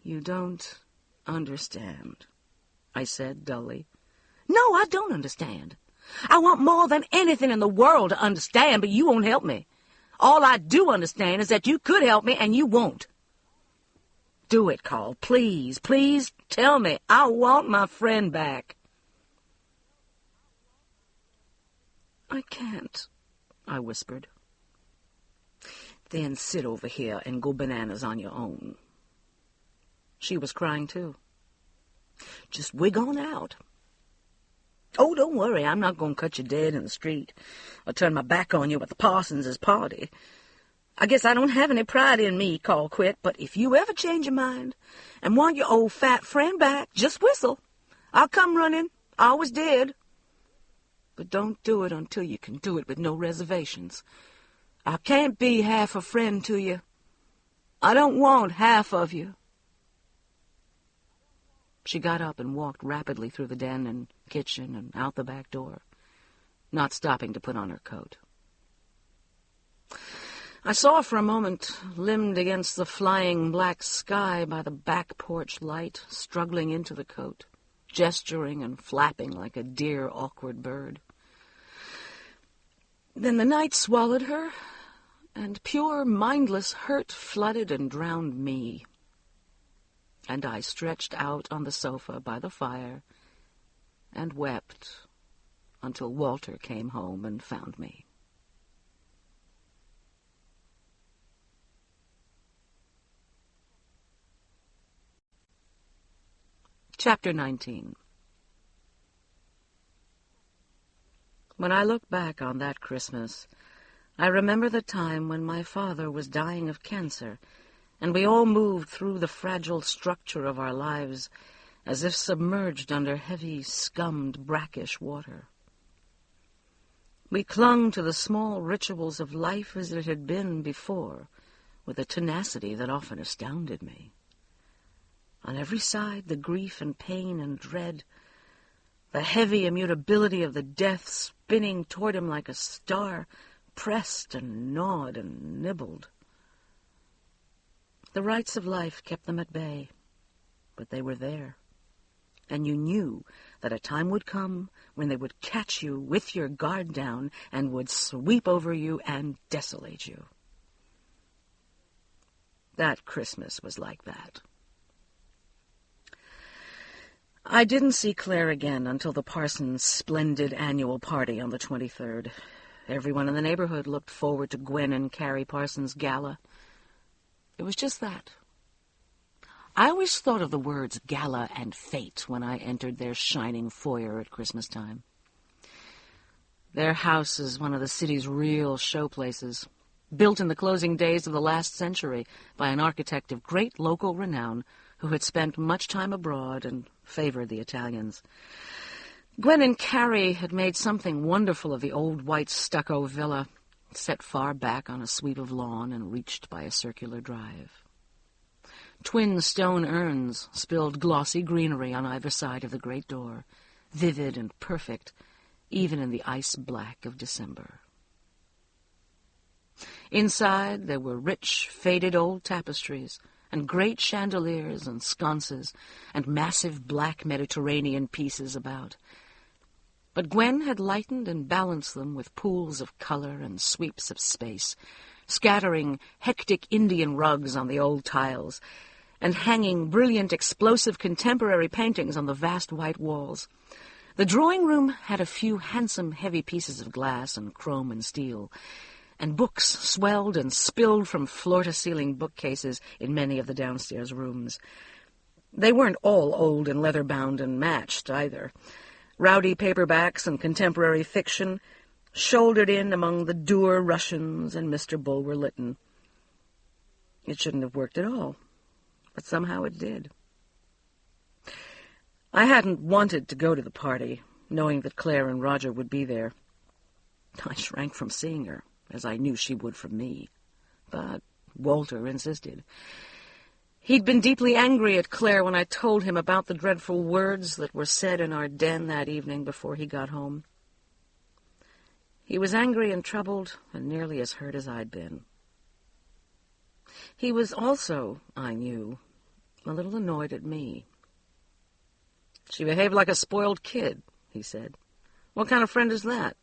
S2: You don't understand, I said dully. No, I don't understand. I want more than anything in the world to understand, but you won't help me. All I do understand is that you could help me, and you won't. Do it, Carl. Please, please tell me. I want my friend back. I can't, I whispered. Then sit over here and go bananas on your own. She was crying, too. Just wig on out. Oh, don't worry, I'm not going to cut you dead in the street or turn my back on you at the Parsons' party. I guess I don't have any pride in me, Colquitt, but if you ever change your mind and want your old fat friend back, just whistle. I'll come running. I always did. But don't do it until you can do it with no reservations. I can't be half a friend to you. I don't want half of you. She got up and walked rapidly through the den and kitchen and out the back door, not stopping to put on her coat. I saw her for a moment, limned against the flying black sky by the back porch light, struggling into the coat, gesturing and flapping like a dear, awkward bird. Then the night swallowed her, and pure, mindless hurt flooded and drowned me. And I stretched out on the sofa by the fire and wept until Walter came home and found me. Chapter 19. When I look back on that Christmas, I remember the time when my father was dying of cancer, and we all moved through the fragile structure of our lives as if submerged under heavy, scummed, brackish water. We clung to the small rituals of life as it had been before, with a tenacity that often astounded me. On every side, the grief and pain and dread, the heavy immutability of the death spinning toward him like a star, pressed and gnawed and nibbled. The rights of life kept them at bay, but they were there, and you knew that a time would come when they would catch you with your guard down and would sweep over you and desolate you. That Christmas was like that. I didn't see Claire again until the parson's splendid annual party on the 23rd. Everyone in the neighborhood looked forward to Gwen and Carrie Parsons' gala. It was just that. I always thought of the words gala and fete when I entered their shining foyer at Christmas time. Their house is one of the city's real showplaces, built in the closing days of the last century by an architect of great local renown who had spent much time abroad and favored the Italians. Gwen and Carrie had made something wonderful of the old white stucco villa, set far back on a sweep of lawn and reached by a circular drive. Twin stone urns spilled glossy greenery on either side of the great door, vivid and perfect, even in the ice black of December. Inside there were rich, faded old tapestries, and great chandeliers and sconces, and massive black Mediterranean pieces about. But Gwen had lightened and balanced them with pools of color and sweeps of space, scattering hectic Indian rugs on the old tiles, and hanging brilliant, explosive contemporary paintings on the vast white walls. The drawing room had a few handsome, heavy pieces of glass and chrome and steel, and books swelled and spilled from floor-to-ceiling bookcases in many of the downstairs rooms. They weren't all old and leather-bound and matched, either. Rowdy paperbacks and contemporary fiction shouldered in among the dour Russians and Mr. Bulwer Lytton. It shouldn't have worked at all, but somehow it did. I hadn't wanted to go to the party, knowing that Claire and Roger would be there. I shrank from seeing her, as I knew she would from me. But Walter insisted. He'd been deeply angry at Claire when I told him about the dreadful words that were said in our den that evening before he got home. He was angry and troubled and nearly as hurt as I'd been. He was also, I knew, a little annoyed at me. "She behaved like a spoiled kid," he said. "What kind of friend is that?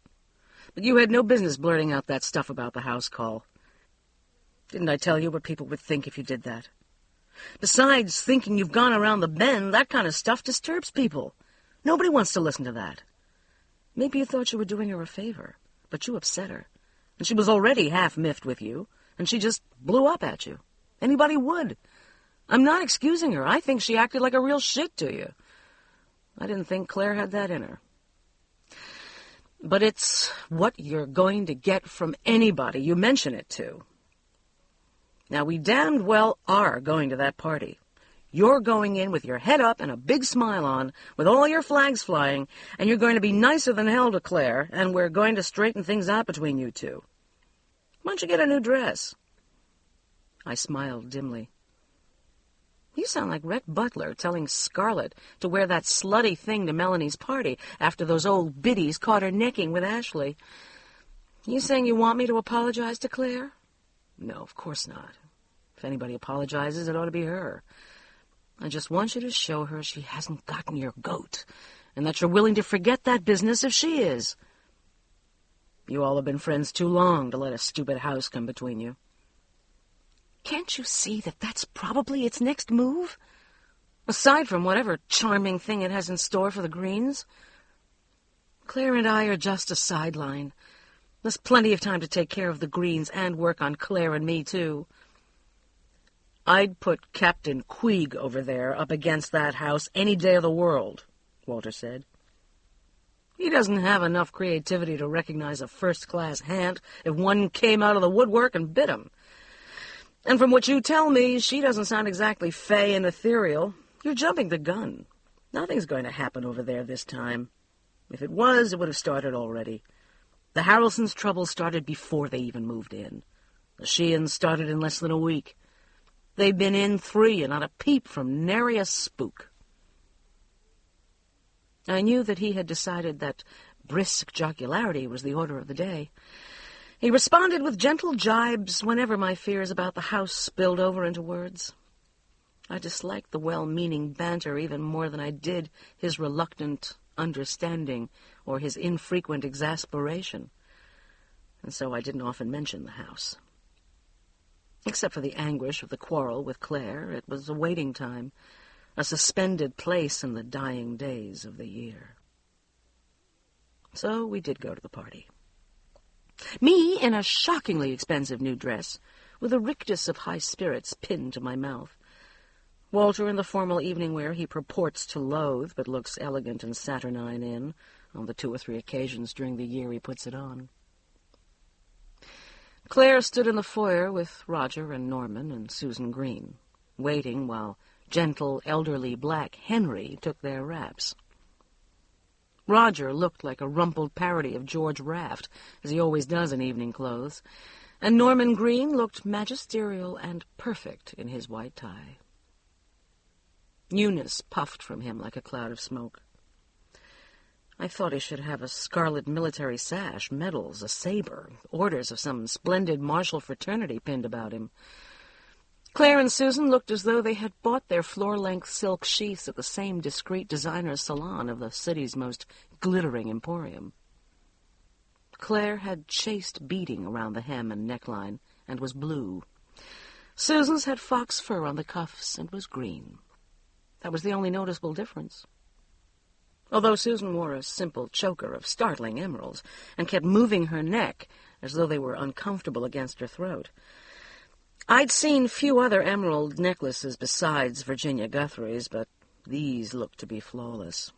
S2: But you had no business blurting out that stuff about the house call. Didn't I tell you what people would think if you did that? Besides, thinking you've gone around the bend, that kind of stuff disturbs people. Nobody wants to listen to that. Maybe you thought you were doing her a favor, but you upset her, and she was already half miffed with you, and she just blew up at you. Anybody would. I'm not excusing her. I think she acted like a real shit to you. I didn't think Claire had that in her. But it's what you're going to get from anybody you mention it to. Now, we damned well are going to that party. You're going in with your head up and a big smile on, with all your flags flying, and you're going to be nicer than hell to Claire, and we're going to straighten things out between you two. Why don't you get a new dress?" I smiled dimly. "You sound like Rhett Butler telling Scarlett to wear that slutty thing to Melanie's party after those old biddies caught her necking with Ashley. You saying you want me to apologize to Claire?" "No, of course not. If anybody apologizes, it ought to be her. I just want you to show her she hasn't gotten your goat, and that you're willing to forget that business if she is. You all have been friends too long to let a stupid house come between you. Can't you see that that's probably its next move? Aside from whatever charming thing it has in store for the Greens. Claire and I are just a sideline. There's plenty of time to take care of the Greens and work on Claire and me, too. I'd put Captain Queeg over there up against that house any day of the world," Walter said. "He doesn't have enough creativity to recognize a first-class hant if one came out of the woodwork and bit him. And from what you tell me, she doesn't sound exactly fey and ethereal. You're jumping the gun. Nothing's going to happen over there this time. If it was, it would have started already. The Harrelsons' trouble started before they even moved in. The Sheehan's started in less than a week. They've been in 3 and not a peep from nary a spook." I knew that he had decided that brisk jocularity was the order of the day. He responded with gentle jibes whenever my fears about the house spilled over into words. I disliked the well-meaning banter even more than I did his reluctant understanding or his infrequent exasperation, and so I didn't often mention the house. Except for the anguish of the quarrel with Claire, it was a waiting time, a suspended place in the dying days of the year. So we did go to the party. Me in a shockingly expensive new dress, with a rictus of high spirits pinned to my mouth. Walter in the formal evening wear he purports to loathe, but looks elegant and saturnine in, on the 2 or 3 occasions during the year he puts it on. Claire stood in the foyer with Roger and Norman and Susan Green, waiting while gentle, elderly Black Henry took their wraps. Roger looked like a rumpled parody of George Raft, as he always does in evening clothes, and Norman Green looked magisterial and perfect in his white tie. Newness puffed from him like a cloud of smoke. I thought he should have a scarlet military sash, medals, a saber, orders of some splendid martial fraternity pinned about him. Claire and Susan looked as though they had bought their floor-length silk sheaths at the same discreet designer's salon of the city's most glittering emporium. Claire had chaste beading around the hem and neckline, and was blue. Susan's had fox fur on the cuffs and was green. That was the only noticeable difference. Although Susan wore a simple choker of startling emeralds and kept moving her neck as though they were uncomfortable against her throat. I'd seen few other emerald necklaces besides Virginia Guthrie's, but these looked to be flawless.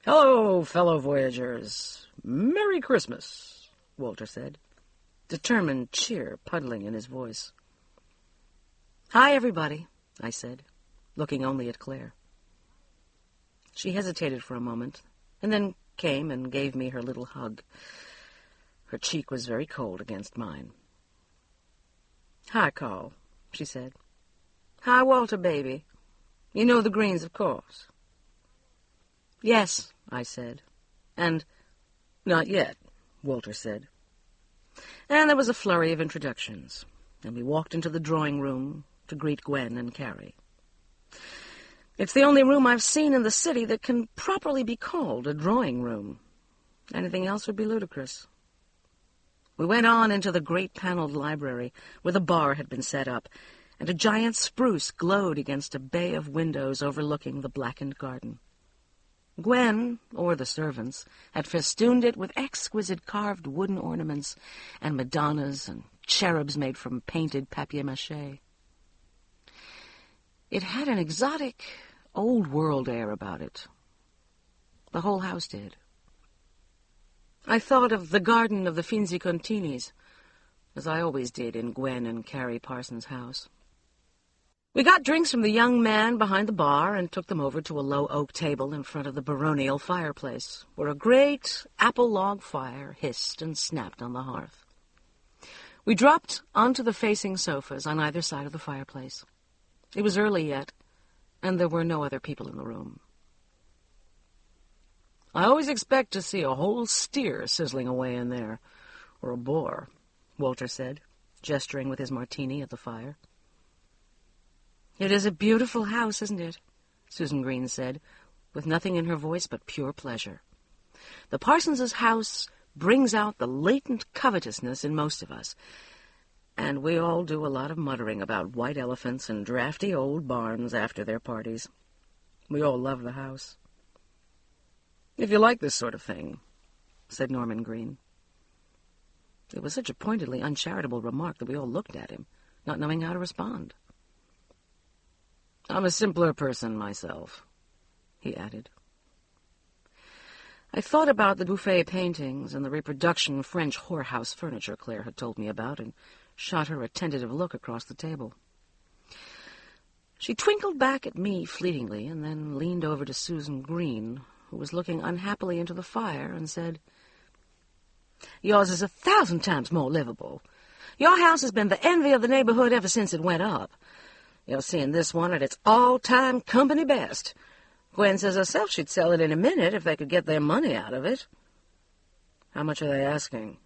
S2: "Hello, fellow voyagers. Merry Christmas," Walter said, determined cheer puddling in his voice. "Hi, everybody," I said, looking only at Claire. She hesitated for a moment, and then came and gave me her little hug. Her cheek was very cold against mine. "Hi, Carl," she said. "Hi, Walter, baby. You know the Greens, of course." "Yes," I said. And, "Not yet," Walter said. And there was a flurry of introductions, and we walked into the drawing room to greet Gwen and Carrie. It's the only room I've seen in the city that can properly be called a drawing room. Anything else would be ludicrous. We went on into the great paneled library, where the bar had been set up, and a giant spruce glowed against a bay of windows overlooking the blackened garden. Gwen, or the servants, had festooned it with exquisite carved wooden ornaments and madonnas and cherubs made from painted papier-mâché. It had an exotic, old-world air about it. The whole house did. I thought of the garden of the Finzi-Continis, as I always did in Gwen and Carrie Parsons' house. We got drinks from the young man behind the bar and took them over to a low oak table in front of the baronial fireplace, where a great apple log fire hissed and snapped on the hearth. We dropped onto the facing sofas on either side of the fireplace. It was early yet, and there were no other people in the room. "I always expect to see a whole steer sizzling away in there, or a boar," Walter said, gesturing with his martini at the fire. "It is a beautiful house, isn't it?" Susan Green said, with nothing in her voice but pure pleasure. "The Parsons' house brings out the latent covetousness in most of us, and we all do a lot of muttering about white elephants and drafty old barns after their parties. We all love the house." "If you like this sort of thing," said Norman Green. It was such a pointedly uncharitable remark that we all looked at him, not knowing how to respond. "I'm a simpler person myself," he added. I thought about the buffet paintings and the reproduction French whorehouse furniture Claire had told me about and shot her a tentative look across the table. She twinkled back at me fleetingly and then leaned over to Susan Green, who was looking unhappily into the fire, and said, "Yours is 1,000 times more livable. Your house has been the envy of the neighborhood ever since it went up. You're seeing this one at its all-time company best. Gwen says herself she'd sell it in a minute if they could get their money out of it. How much are they asking?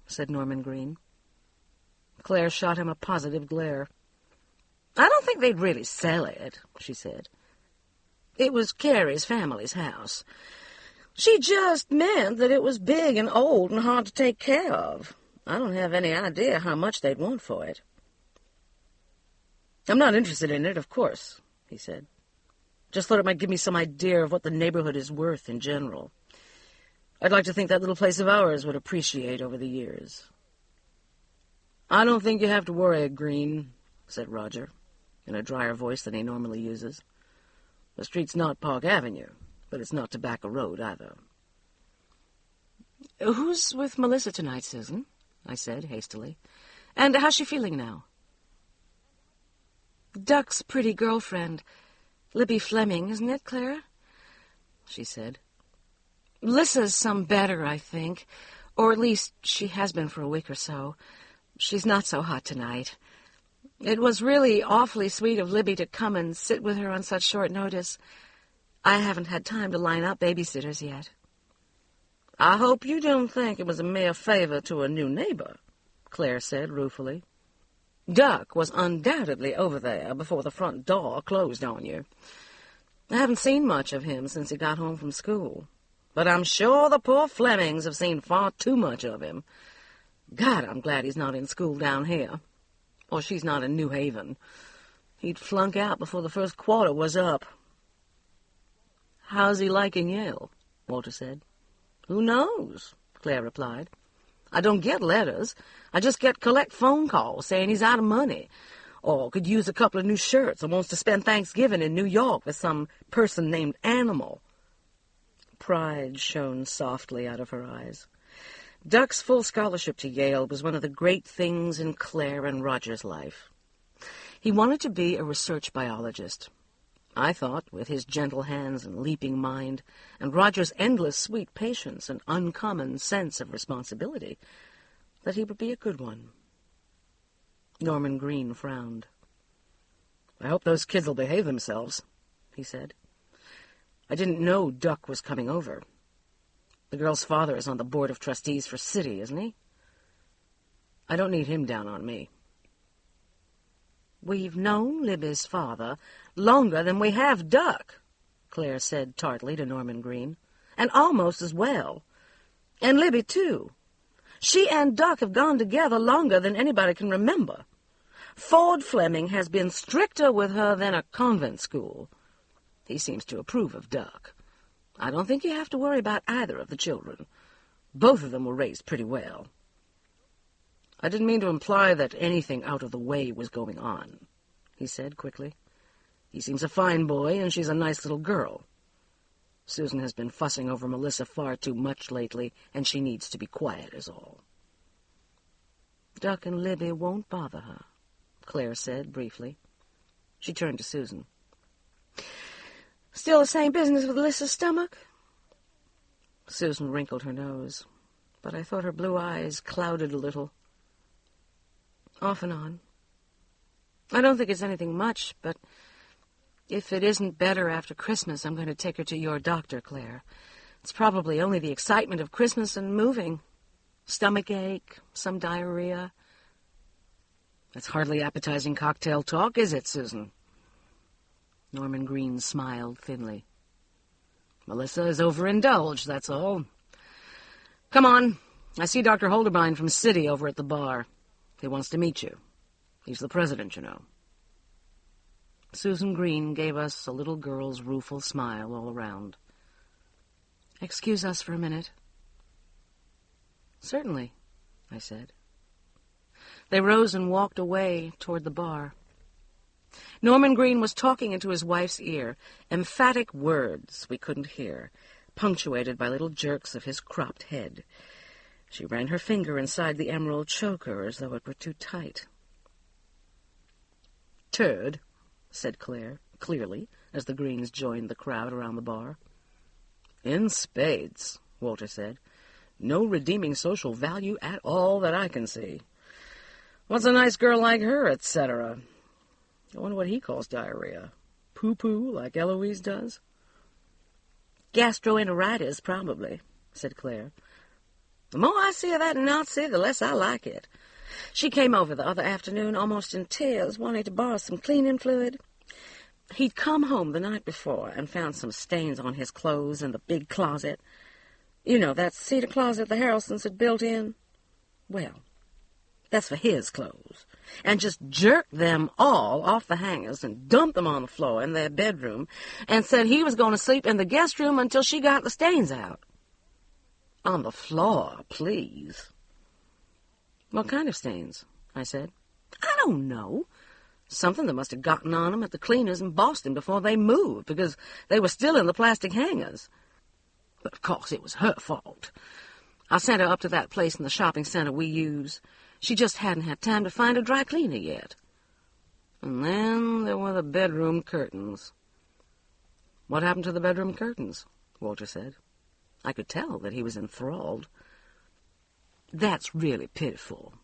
S2: Said Norman Green. Claire shot him a positive glare. I don't think they'd really sell it, she said. It was Carrie's family's house. She just meant that it was big and old and hard to take care of. I don't have any idea how much they'd want for it. I'm not interested in it, of course, he said. Just thought it might give me some idea of what the neighborhood is worth in general. I'd like to think that little place of ours would appreciate over the years. I don't think you have to worry, Green, said Roger, in a drier voice than he normally uses. The street's not Park Avenue, but it's not Tobacco Road either. Who's with Melissa tonight, Susan? I said hastily. And how's she feeling now? Duck's pretty girlfriend, Libby Fleming, isn't it, Clara? She said. Lissa's some better, I think, or at least she has been for a week or so. She's not so hot tonight. It was really awfully sweet of Libby to come and sit with her on such short notice. I haven't had time to line up babysitters yet. I hope you don't think it was a mere favor to a new neighbor, Claire said ruefully. Duck was undoubtedly over there before the front door closed on you. I haven't seen much of him since he got home from school, but I'm sure the poor Flemings have seen far too much of him. God, I'm glad he's not in school down here, or she's not in New Haven. He'd flunk out before the first quarter was up. How's he liking Yale? Walter said. Who knows? Claire replied. I don't get letters. I just get collect phone calls saying he's out of money, or could use a couple of new shirts, or wants to spend Thanksgiving in New York with some person named Animal. Pride shone softly out of her eyes. Duck's full scholarship to Yale was one of the great things in Claire and Roger's life. He wanted to be a research biologist. I thought, with his gentle hands and leaping mind, and Roger's endless sweet patience and uncommon sense of responsibility, that he would be a good one. Norman Green frowned. I hope those kids will behave themselves, he said. I didn't know Duck was coming over. The girl's father is on the board of trustees for City, isn't he? I don't need him down on me. We've known Libby's father longer than we have Duck, Claire said tartly to Norman Green, and almost as well. And Libby, too. She and Duck have gone together longer than anybody can remember. Ford Fleming has been stricter with her than a convent school. He seems to approve of Duck. I don't think you have to worry about either of the children. Both of them were raised pretty well. I didn't mean to imply that anything out of the way was going on, he said quickly. He seems a fine boy, and she's a nice little girl. Susan has been fussing over Melissa far too much lately, and she needs to be quiet is all. Duck and Libby won't bother her, Claire said briefly. She turned to Susan. Still the same business with Lissa's stomach? Susan wrinkled her nose, but I thought her blue eyes clouded a little. Off and on. I don't think it's anything much, but if it isn't better after Christmas, I'm going to take her to your doctor, Claire. It's probably only the excitement of Christmas and moving. Stomach ache, some diarrhea. That's hardly appetizing cocktail talk, is it, Susan? Norman Green smiled thinly. Melissa is overindulged, that's all. Come on. I see Dr. Holderbein from City over at the bar. He wants to meet you. He's the president, you know. Susan Green gave us a little girl's rueful smile all around. Excuse us for a minute. Certainly, I said. They rose and walked away toward the bar. Norman Green was talking into his wife's ear, emphatic words we couldn't hear, punctuated by little jerks of his cropped head. She ran her finger inside the emerald choker as though it were too tight. Turd, said Claire, clearly, as the Greens joined the crowd around the bar. In spades, Walter said. No redeeming social value at all that I can see. What's a nice girl like her, etc.? I wonder what he calls diarrhea. Poo-poo, like Eloise does?
S3: Gastroenteritis, probably, said Claire. The more I see of that Nazi, the less I like it. She came over the other afternoon, almost in tears, wanting to borrow some cleaning fluid. He'd come home the night before and found some stains on his clothes in the big closet. You know, that cedar closet the Harrelsons had built in? Well, that's for his clothes. And just jerked them all off the hangers and dumped them on the floor in their bedroom and said he was going to sleep in the guest room until she got the stains out. On the floor, please. What kind of stains? I said. I don't know. Something that must have gotten on him at the cleaners in Boston before they moved, because they were still in the plastic hangers. But, of course, it was her fault. I sent her up to that place in the shopping center we use. She just hadn't had time to find a dry cleaner yet. And then there were the bedroom curtains. What happened to the bedroom curtains? Walter said. I could tell that he was enthralled. That's really pitiful.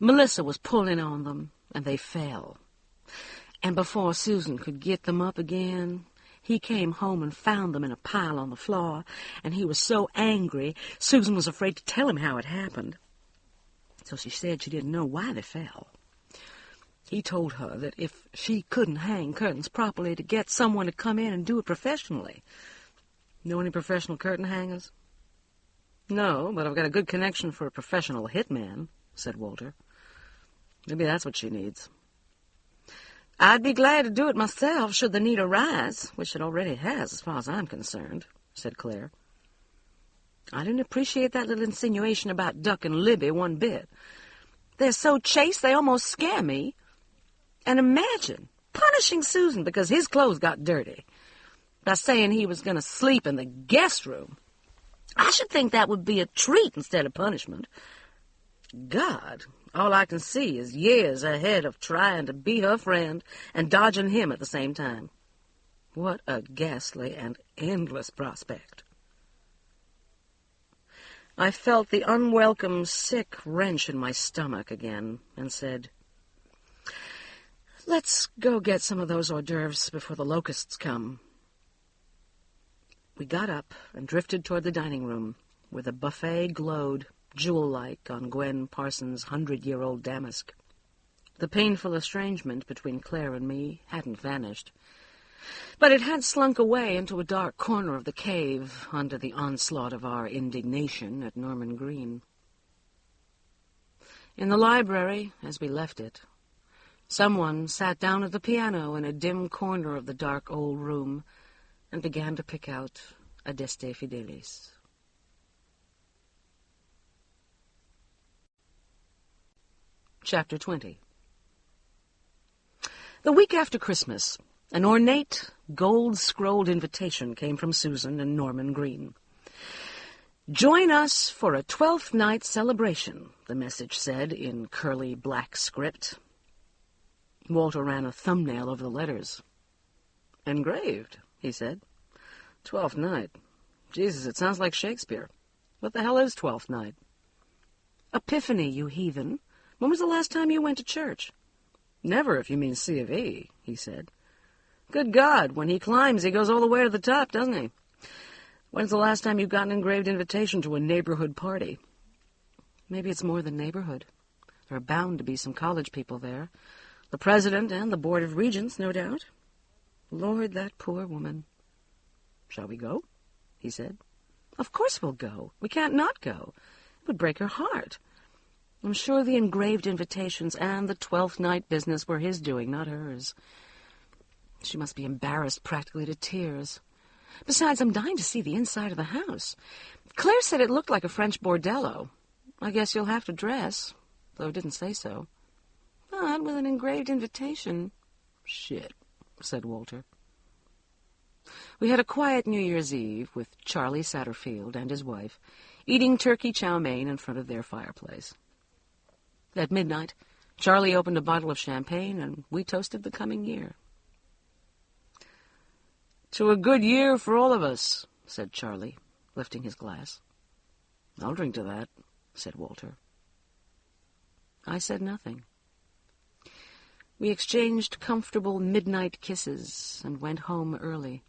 S3: Melissa was pulling on them, and they fell. And before Susan could get them up again, he came home and found them in a pile on the floor, and he was so angry, Susan was afraid to tell him how it happened. So she said she didn't know why they fell. He told her that if she couldn't hang curtains properly, to get someone to come in and do it professionally. Know any professional curtain hangers? No, but I've got a good connection for a professional hitman, said Walter. Maybe that's what she needs. I'd be glad to do it myself, should the need arise, which it already has, as far as I'm concerned, said Claire. I didn't appreciate that little insinuation about Duck and Libby one bit. They're so chaste they almost scare me. And imagine punishing Susan because his clothes got dirty by saying he was going to sleep in the guest room. I should think that would be a treat instead of punishment. God, all I can see is years ahead of trying to be her friend and dodging him at the same time. What a ghastly and endless prospect. I felt the unwelcome, sick wrench in my stomach again and said, Let's go get some of those hors d'oeuvres before the locusts come. We got up and drifted toward the dining room, where the buffet glowed, jewel-like, on Gwen Parsons' 100-year-old damask. The painful estrangement between Claire and me hadn't vanished, but it had slunk away into a dark corner of the cave under the onslaught of our indignation at Norman Green. In the library, as we left it, someone sat down at the piano in a dim corner of the dark old room and began to pick out Adeste Fideles. Chapter 20. The week after Christmas, an ornate, gold-scrolled invitation came from Susan and Norman Green. Join us for a 12th night celebration, the message said in curly black script. Walter ran a thumbnail over the letters. Engraved, he said. 12th night. Jesus, it sounds like Shakespeare. What the hell is 12th night? Epiphany, you heathen. When was the last time you went to church? Never, if you mean C of E, he said. Good God, when he climbs, he goes all the way to the top, doesn't he? When's the last time you got an engraved invitation to a neighborhood party? Maybe it's more than neighborhood. There are bound to be some college people there. The president and the board of regents, no doubt. Lord, that poor woman. Shall we go? He said. Of course we'll go. We can't not go. It would break her heart. I'm sure the engraved invitations and the 12th night business were his doing, not hers. She must be embarrassed practically to tears. Besides, I'm dying to see the inside of the house. Claire said it looked like a French bordello. I guess you'll have to dress, though it didn't say so. But with an engraved invitation. Shit, said Walter. We had a quiet New Year's Eve with Charlie Satterfield and his wife eating turkey chow mein in front of their fireplace. At midnight, Charlie opened a bottle of champagne, and we toasted the coming year. To a good year for all of us, said Charlie, lifting his glass. I'll drink to that, said Walter. I said nothing. We exchanged comfortable midnight kisses and went home early.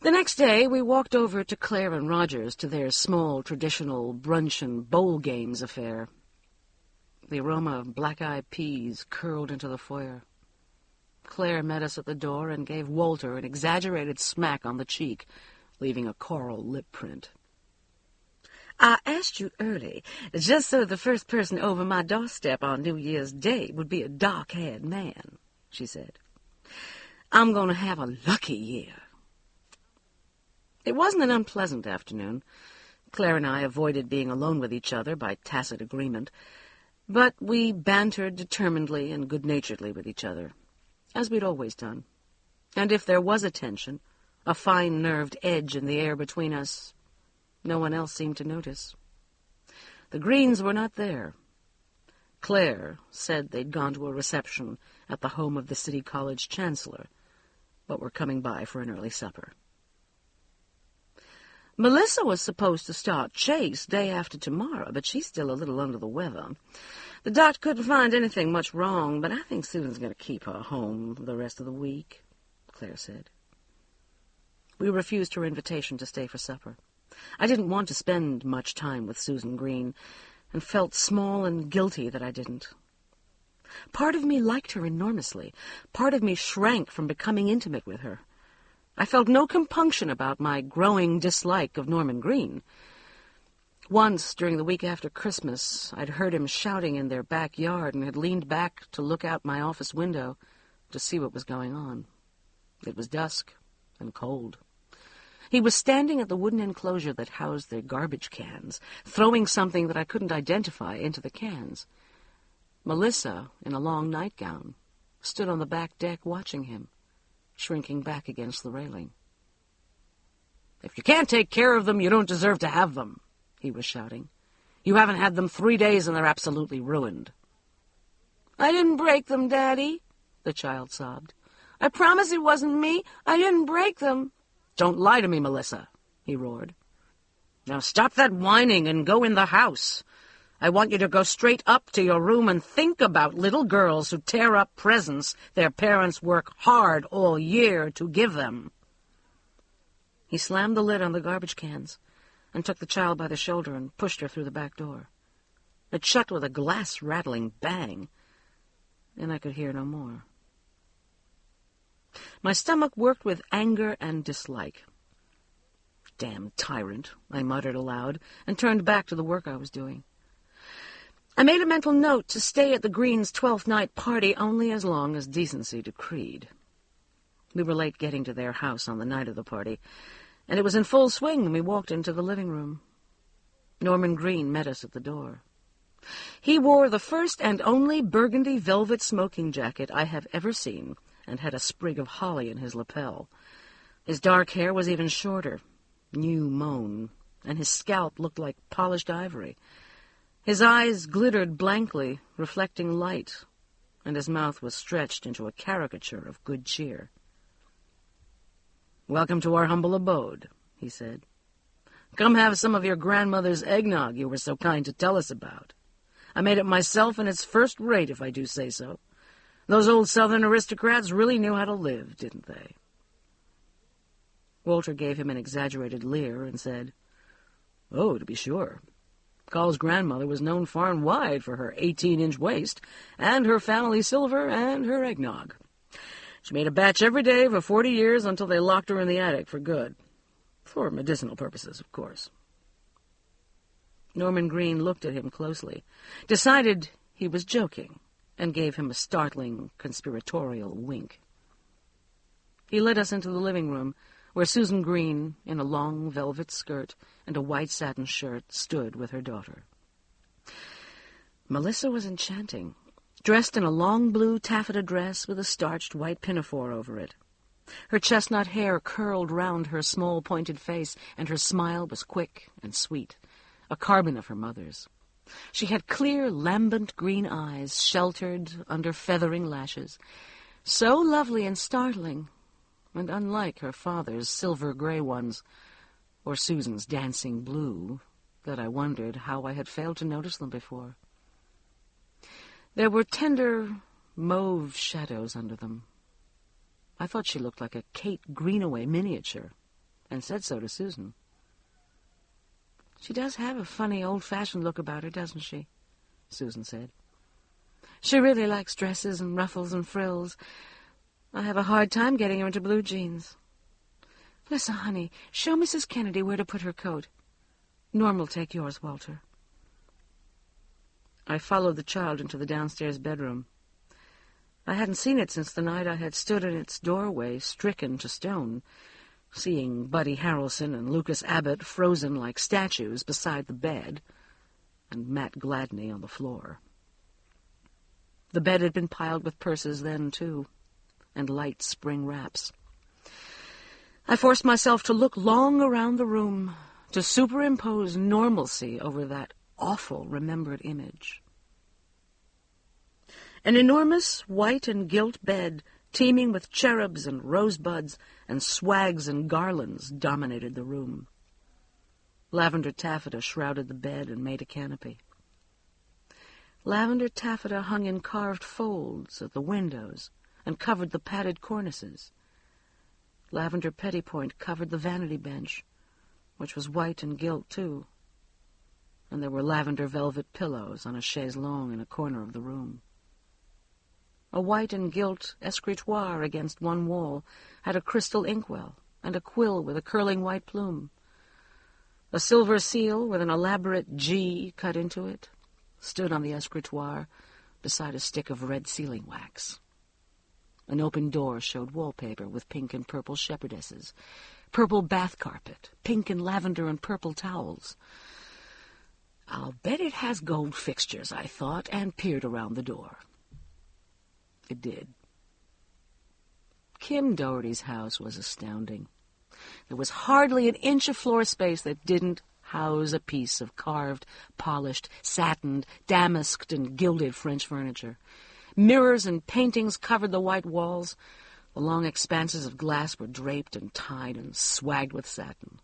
S2: The next day, we walked over to Claire and Roger's to their small, traditional brunch and bowl games affair. The aroma of black-eyed peas curled into the foyer. Claire met us at the door and gave Walter an exaggerated smack on the cheek, leaving a coral lip print.
S3: I asked you early, just so the first person over my doorstep on New Year's Day would be a dark-haired man, she said. I'm going to have a lucky year.
S2: It wasn't an unpleasant afternoon. Claire and I avoided being alone with each other by tacit agreement, but we bantered determinedly and good-naturedly with each other, as we'd always done. And if there was a tension, a fine-nerved edge in the air between us, no one else seemed to notice. The Greens were not there. Claire said they'd gone to a reception at the home of the City College chancellor, but were coming by for an early supper. Melissa was supposed to start Chase day after tomorrow, but she's still a little under the weather. The doctor couldn't find anything much wrong, but I think Susan's going to keep her home the rest of the week, Claire said. We refused her invitation to stay for supper. I didn't want to spend much time with Susan Green, and felt small and guilty that I didn't. Part of me liked her enormously. Part of me shrank from becoming intimate with her. I felt no compunction about my growing dislike of Norman Green. Once, during the week after Christmas, I'd heard him shouting in their backyard and had leaned back to look out my office window to see what was going on. It was dusk and cold. He was standing at the wooden enclosure that housed their garbage cans, throwing something that I couldn't identify into the cans. Melissa, in a long nightgown, stood on the back deck watching him, shrinking back against the railing. "If you can't take care of them, you don't deserve to have them," he was shouting. "You haven't had them 3 days and they're absolutely ruined."
S3: "I didn't break them, Daddy," the child sobbed. "I promise it wasn't me. I didn't break them."
S2: "Don't lie to me, Melissa," he roared. "Now stop that whining and go in the house. I want you to go straight up to your room and think about little girls who tear up presents their parents work hard all year to give them." He slammed the lid on the garbage cans and took the child by the shoulder and pushed her through the back door. It shut with a glass-rattling bang, and I could hear no more. My stomach worked with anger and dislike. "Damn tyrant," I muttered aloud, and turned back to the work I was doing. I made a mental note to stay at the Greens' 12th night party only as long as decency decreed. We were late getting to their house on the night of the party, and it was in full swing when we walked into the living room. Norman Green met us at the door. He wore the first and only burgundy velvet smoking jacket I have ever seen, and had a sprig of holly in his lapel. His dark hair was even shorter, new-mown, and his scalp looked like polished ivory. His eyes glittered blankly, reflecting light, and his mouth was stretched into a caricature of good cheer. "Welcome to our humble abode," he said. "Come have some of your grandmother's eggnog you were so kind to tell us about. I made it myself, and it's first rate, if I do say so. Those old Southern aristocrats really knew how to live, didn't they?" Walter gave him an exaggerated leer and said, "Oh, to be sure. Carl's grandmother was known far and wide for her 18-inch waist, and her family silver, and her eggnog. She made a batch every day for 40 years until they locked her in the attic for good. For medicinal purposes, of course." Norman Green looked at him closely, decided he was joking, and gave him a startling, conspiratorial wink. He led us into the living room, where Susan Green, in a long velvet skirt and a white satin shirt, stood with her daughter. Melissa was enchanting, dressed in a long blue taffeta dress with a starched white pinafore over it. Her chestnut hair curled round her small pointed face, and her smile was quick and sweet, a carbon of her mother's. She had clear, lambent green eyes, sheltered under feathering lashes, so lovely and startling, and unlike her father's silver-gray ones, or Susan's dancing blue, that I wondered how I had failed to notice them before. There were tender, mauve shadows under them. I thought she looked like a Kate Greenaway miniature, and said so to Susan. "She does have a funny, old-fashioned look about her, doesn't she?" Susan said. "She really likes dresses and ruffles and frills. I have a hard time getting her into blue jeans. Listen, honey, show Mrs. Kennedy where to put her coat. Norm will take yours, Walter." I followed the child into the downstairs bedroom. I hadn't seen it since the night I had stood in its doorway, stricken to stone, seeing Buddy Harrelson and Lucas Abbott frozen like statues beside the bed, and Matt Gladney on the floor. The bed had been piled with purses then, too, and light spring wraps. I forced myself to look long around the room, to superimpose normalcy over that awful remembered image. An enormous white and gilt bed, teeming with cherubs and rosebuds and swags and garlands, dominated the room. Lavender taffeta shrouded the bed and made a canopy. Lavender taffeta hung in carved folds at the windows and covered the padded cornices. Lavender pettipoint covered the vanity bench, which was white and gilt, too, and there were lavender velvet pillows on a chaise longue in a corner of the room. A white and gilt escritoire against one wall had a crystal inkwell and a quill with a curling white plume. A silver seal with an elaborate G cut into it stood on the escritoire beside a stick of red sealing wax. An open door showed wallpaper with pink and purple shepherdesses, purple bath carpet, pink and lavender and purple towels. I'll bet it has gold fixtures, I thought, and peered around the door. It did. Kim Doherty's house was astounding. There was hardly an inch of floor space that didn't house a piece of carved, polished, satined, damasked, and gilded French furniture. Mirrors and paintings covered the white walls. The long expanses of glass were draped and tied and swagged with satin.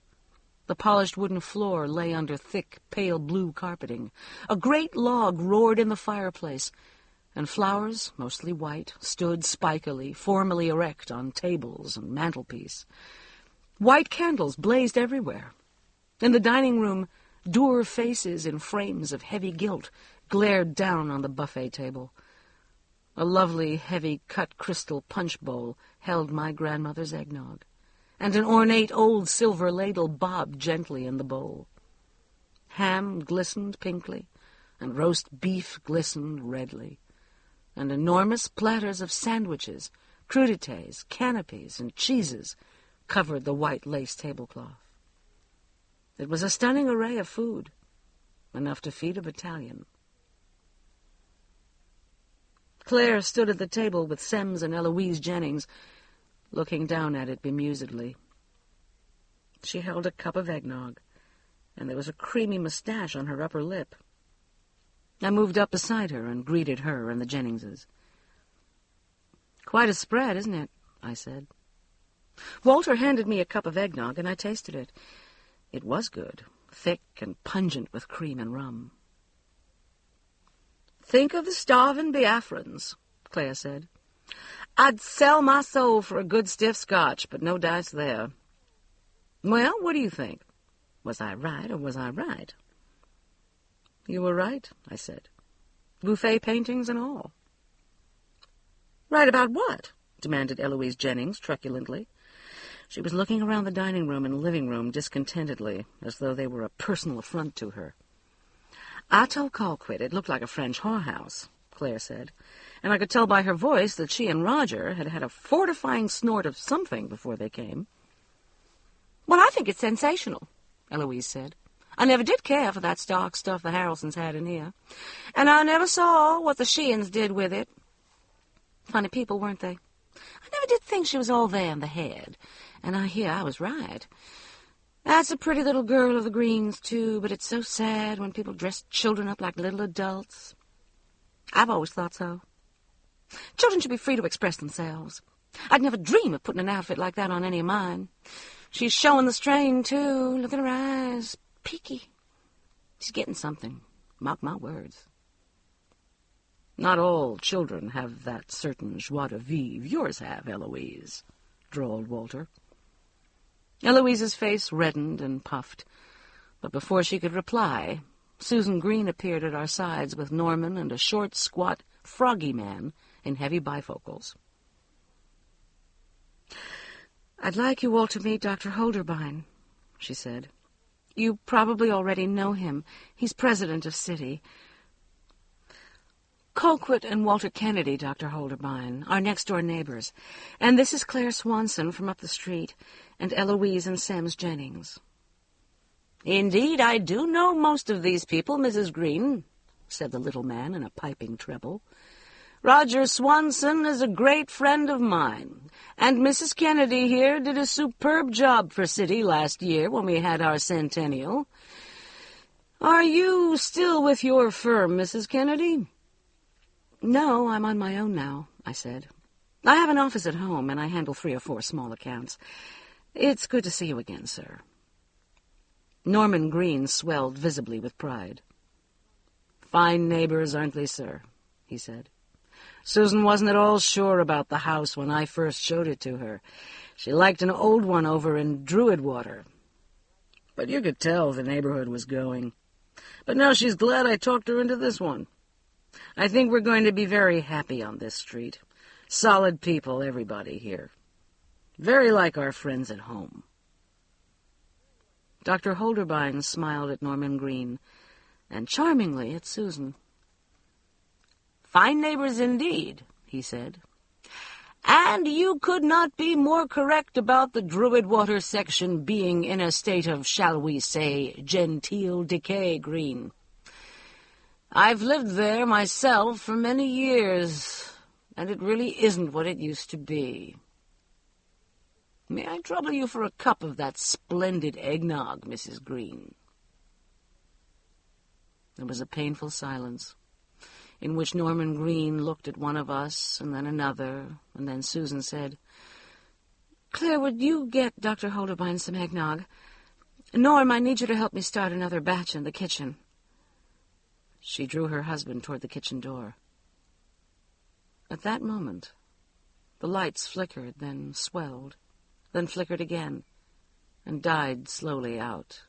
S2: The polished wooden floor lay under thick, pale blue carpeting. A great log roared in the fireplace, and flowers, mostly white, stood spikily, formally erect on tables and mantelpiece. White candles blazed everywhere. In the dining room, dour faces in frames of heavy gilt glared down on the buffet table. A lovely, heavy-cut crystal punch bowl held my grandmother's eggnog, and an ornate old silver ladle bobbed gently in the bowl. Ham glistened pinkly, and roast beef glistened redly, and enormous platters of sandwiches, crudités, canapes, and cheeses covered the white lace tablecloth. It was a stunning array of food, enough to feed a battalion. Claire stood at the table with Sems and Eloise Jennings, looking down at it bemusedly. She held a cup of eggnog, and there was a creamy mustache on her upper lip. I moved up beside her and greeted her and the Jenningses. "Quite a spread, isn't it?" I said. Walter handed me a cup of eggnog, and I tasted it. It was good, thick and pungent with cream and rum. "Think of the starving Biafrans," Claire said. "I'd sell my soul for a good stiff Scotch, but no dice there. Well, what do you think? Was I right or was I right?" "You were right," I said. "Buffet paintings and all." "Right about what?" demanded Eloise Jennings truculently. She was looking around the dining room and living room discontentedly, as though they were a personal affront to her. "I told Colquitt it looked like a French whorehouse," Claire said, and I could tell by her voice that she and Roger had had a fortifying snort of something before they came. "Well, I think it's sensational," Eloise said. "I never did care for that stark stuff the Harrelsons had in here, and I never saw what the Sheehans did with it. Funny people, weren't they? I never did think she was all there in the head, and I hear I was right. That's a pretty little girl of the Greens, too, but it's so sad when people dress children up like little adults. I've always thought so. Children should be free to express themselves. I'd never dream of putting an outfit like that on any of mine. She's showing the strain, too. Look at her eyes. Peaky. She's getting something. Mark my words." "Not all children have that certain joie de vivre yours have, Eloise," drawled Walter. Eloise's face reddened and puffed, but before she could reply, Susan Green appeared at our sides with Norman and a short, squat, froggy man in heavy bifocals. "I'd like you all to meet Dr. Holderbein," she said. "You probably already know him. He's president of City. Colquitt and Walter Kennedy, Dr. Holderbein, our next-door neighbors. And this is Claire Swanson from up the street, and Eloise and Sam's Jennings." "Indeed, I do know most of these people, Mrs. Green," said the little man in a piping treble. "Roger Swanson is a great friend of mine, and Mrs. Kennedy here did a superb job for City last year when we had our centennial. Are you still with your firm, Mrs. Kennedy?" "No, I'm on my own now," I said. "I have an office at home, and I handle 3 or 4 small accounts. It's good to see you again, sir." Norman Green swelled visibly with pride. "Fine neighbors, aren't they, sir?" he said. "Susan wasn't at all sure about the house when I first showed it to her. She liked an old one over in Druidwater. But you could tell the neighborhood was going. But now she's glad I talked her into this one. I think we're going to be very happy on this street. Solid people, everybody here. Very like our friends at home." Dr. Holderbein smiled at Norman Green, and charmingly at Susan. "Fine neighbors indeed," he said. "And you could not be more correct about the Druidwater section being in a state of, shall we say, genteel decay, Green. I've lived there myself for many years, and it really isn't what it used to be. May I trouble you for a cup of that splendid eggnog, Mrs. Green?" There was a painful silence, in which Norman Green looked at one of us, and then another, and then Susan said, "Claire, would you get Dr. Holderbein some eggnog? Norm, I need you to help me start another batch in the kitchen." She drew her husband toward the kitchen door. At that moment, the lights flickered, then swelled, then flickered again, and died slowly out.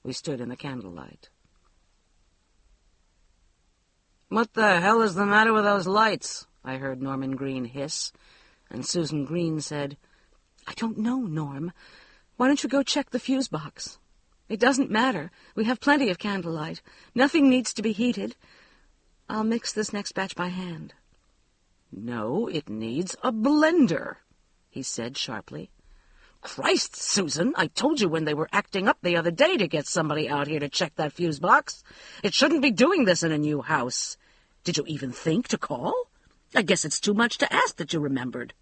S2: We stood in the candlelight. "What the hell is the matter with those lights?" I heard Norman Green hiss, and Susan Green said, "I don't know, Norm. Why don't you go check the fuse box? It doesn't matter. We have plenty of candlelight. Nothing needs to be heated. I'll mix this next batch by hand." "No, it needs a blender," he said sharply. "Christ, Susan, I told you when they were acting up the other day to get somebody out here to check that fuse box. It shouldn't be doing this in a new house. Did you even think to call? I guess it's too much to ask that you remembered."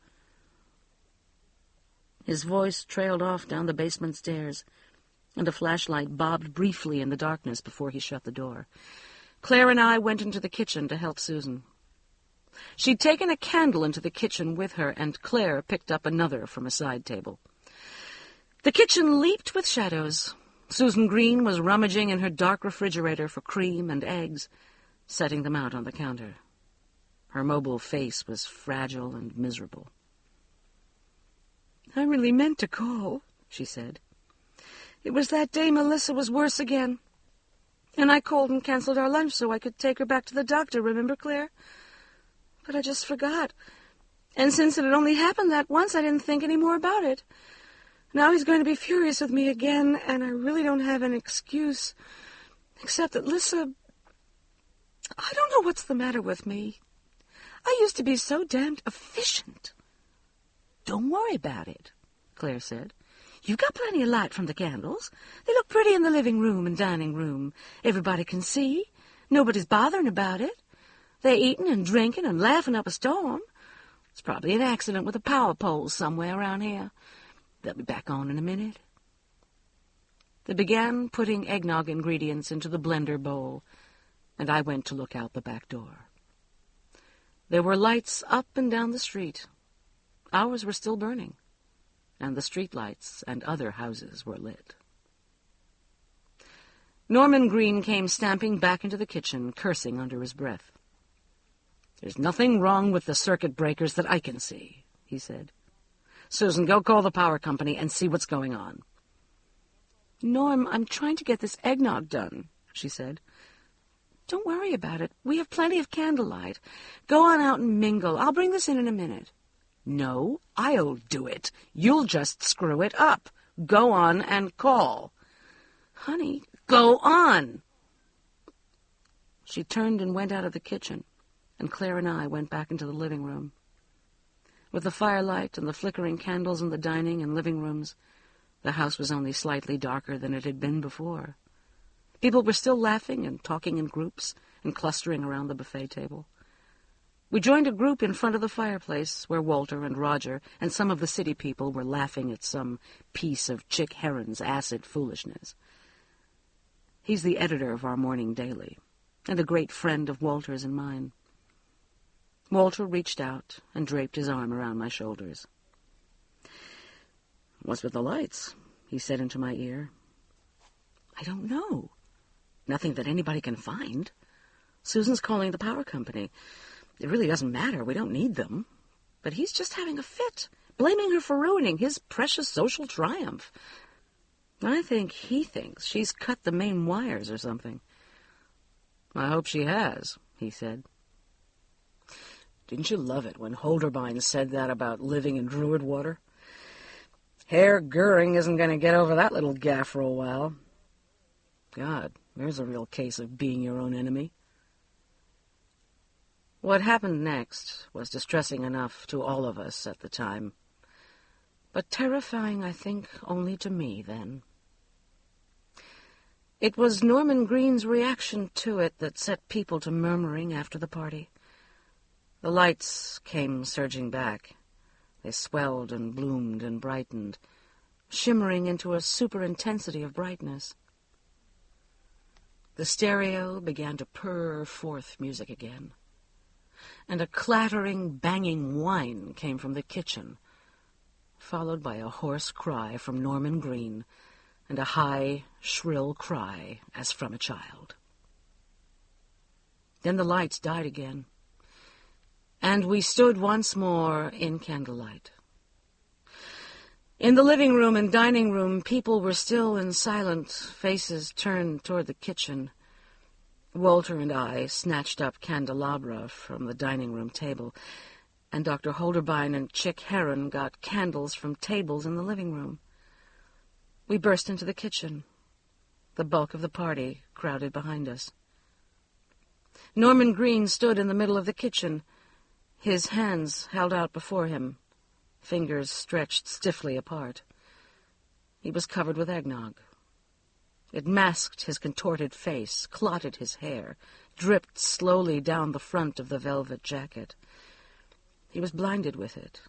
S2: His voice trailed off down the basement stairs, and a flashlight bobbed briefly in the darkness before he shut the door. Claire and I went into the kitchen to help Susan. She'd taken a candle into the kitchen with her, and Claire picked up another from a side table. The kitchen leaped with shadows. Susan Green was rummaging in her dark refrigerator for cream and eggs, setting them out on the counter. Her mobile face was fragile and miserable. "I really meant to call," she said. "It was that day Melissa was worse again. And I called and canceled our lunch so I could take her back to the doctor, remember, Claire? But I just forgot. And since it had only happened that once, I didn't think any more about it. Now he's going to be furious with me again, and I really don't have an excuse, except that Lissa... I don't know what's the matter with me. I used to be so damned efficient." "Don't worry about it," Claire said. "You've got plenty of light from the candles. They look pretty in the living room and dining room. Everybody can see. Nobody's bothering about it. They're eating and drinking and laughing up a storm. It's probably an accident with a power pole somewhere around here. They'll be back on in a minute." They began putting eggnog ingredients into the blender bowl, and I went to look out the back door. There were lights up and down the street. Ours were still burning, and the street lights and other houses were lit. Norman Green came stamping back into the kitchen, cursing under his breath. "There's nothing wrong with the circuit breakers that I can see," he said. Susan, go call the power company and see what's going on.
S3: Norm, I'm trying to get this eggnog done, she said. Don't worry about it. We have plenty of candlelight. Go on out and mingle. I'll bring this in a minute.
S2: No, I'll do it. You'll just screw it up. Go on and call.
S3: Honey,
S2: go on.
S3: She turned and went out of the kitchen, and Claire and I went back into the living room. With the firelight and the flickering candles in the dining and living rooms, the house was only slightly darker than it had been before. People were still laughing and talking in groups and clustering around the buffet table. We joined a group in front of the fireplace where Walter and Roger and some of the city people were laughing at some piece of Chick Heron's acid foolishness. He's the editor of our morning daily, and a great friend of Walter's and mine. Walter reached out and draped his arm around my shoulders.
S2: "What's with the lights?" he said into my ear.
S3: "I don't know."
S2: "Nothing that anybody can find. Susan's calling the power company. It really doesn't matter. We don't need them. But he's just having a fit, blaming her for ruining his precious social triumph. I think he thinks she's cut the main wires or something."
S3: "I hope she has," he said.
S2: Didn't you love it when Holderbein said that about living in Druid water? Herr Goering isn't going to get over that little gaffe for a while. God, there's a real case of being your own enemy. What happened next was distressing enough to all of us at the time, but terrifying, I think, only to me then. It was Norman Green's reaction to it that set people to murmuring after the party. The lights came surging back. They swelled and bloomed and brightened, shimmering into a superintensity of brightness. The stereo began to purr forth music again, and a clattering, banging whine came from the kitchen, followed by a hoarse cry from Norman Green and a high, shrill cry as from a child. Then the lights died again, and we stood once more in candlelight. In the living room and dining room, people were still in silent, faces turned toward the kitchen. Walter and I snatched up candelabra from the dining room table, and Dr. Holderbein and Chick Heron got candles from tables in the living room. We burst into the kitchen. The bulk of the party crowded behind us. Norman Green stood in the middle of the kitchen, his hands held out before him, fingers stretched stiffly apart. He was covered with eggnog. It masked his contorted face, clotted his hair, dripped slowly down the front of the velvet jacket. He was blinded with it.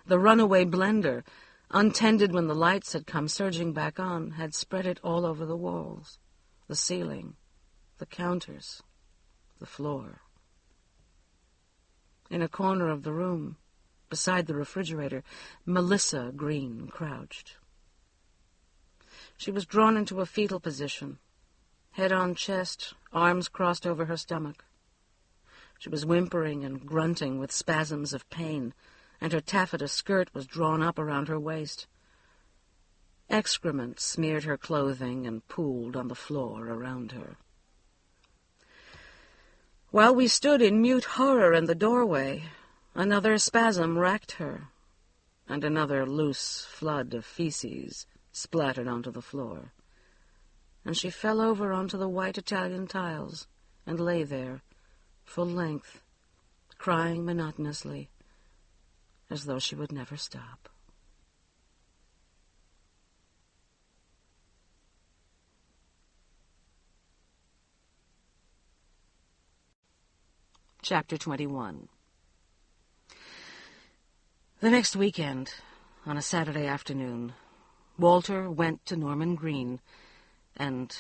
S2: The runaway blender, untended when the lights had come surging back on, had spread it all over the walls, the ceiling, the counters, the floor. In a corner of the room, beside the refrigerator, Melissa Green crouched. She was drawn into a fetal position, head on chest, arms crossed over her stomach. She was whimpering and grunting with spasms of pain, and her taffeta skirt was drawn up around her waist. Excrement smeared her clothing and pooled on the floor around her. While we stood in mute horror in the doorway, another spasm racked her, and another loose flood of feces splattered onto the floor, and she fell over onto the white Italian tiles and lay there, full length, crying monotonously, as though she would never stop. Chapter 21. The next weekend, on a Saturday afternoon, Walter went to Norman Green and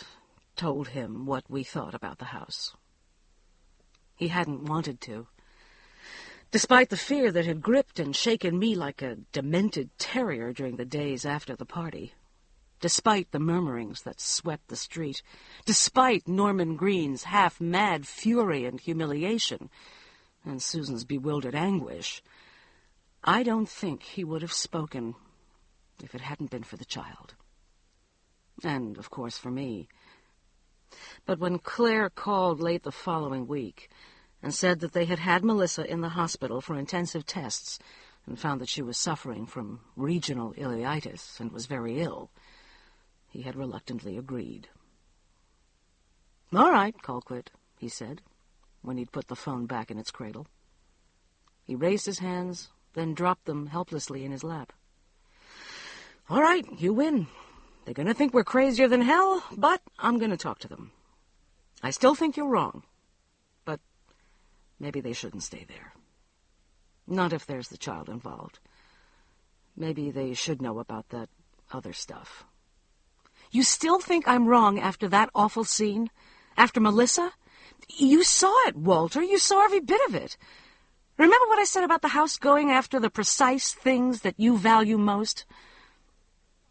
S2: told him what we thought about the house. He hadn't wanted to. Despite the fear that had gripped and shaken me like a demented terrier during the days after the party, despite the murmurings that swept the street, despite Norman Green's half-mad fury and humiliation, and Susan's bewildered anguish, I don't think he would have spoken if it hadn't been for the child. And, of course, for me. But when Claire called late the following week and said that they had had Melissa in the hospital for intensive tests and found that she was suffering from regional ileitis and was very ill, he had reluctantly agreed. "All right, Colquitt," he said, when he'd put the phone back in its cradle. He raised his hands, then dropped them helplessly in his lap. "All right, you win. They're going to think we're crazier than hell, but I'm going to talk to them. I still think you're wrong, but maybe they shouldn't stay there. Not if there's the child involved. Maybe they should know about that other stuff." "You still think I'm wrong after that awful scene? After Melissa? You saw it, Walter. You saw every bit of it. Remember what I said about the house going after the precise things that you value most?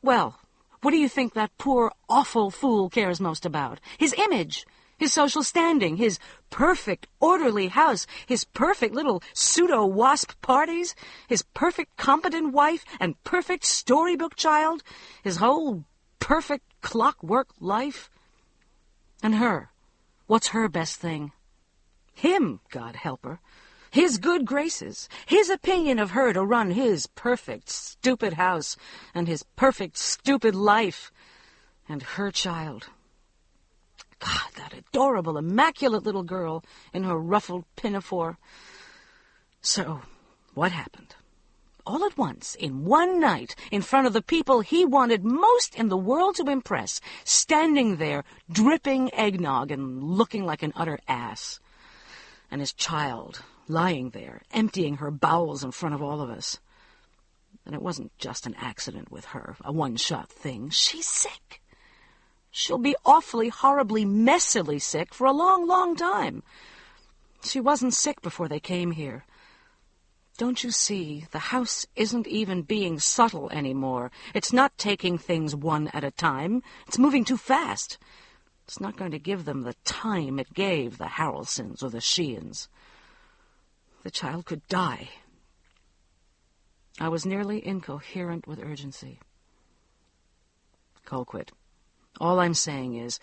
S2: Well, what do you think that poor, awful fool cares most about? His image, his social standing, his perfect, orderly house, his perfect little pseudo-wasp parties, his perfect, competent wife and perfect storybook child, his whole perfect clockwork life? And her, what's her best thing? Him, God help her. His good graces, his opinion of her to run his perfect, stupid house and his perfect, stupid life. And her child. God, that adorable, immaculate little girl in her ruffled pinafore. So, what happened? All at once, in one night, in front of the people he wanted most in the world to impress, standing there, dripping eggnog and looking like an utter ass. And his child, lying there, emptying her bowels in front of all of us. And it wasn't just an accident with her, a one-shot thing. She's sick. She'll be awfully, horribly, messily sick for a long, long time. She wasn't sick before they came here. Don't you see, the house isn't even being subtle anymore. It's not taking things one at a time. It's moving too fast. It's not going to give them the time it gave the Harrelsons or the Sheeans. The child could die. I was nearly incoherent with urgency. Colquitt, all I'm saying is,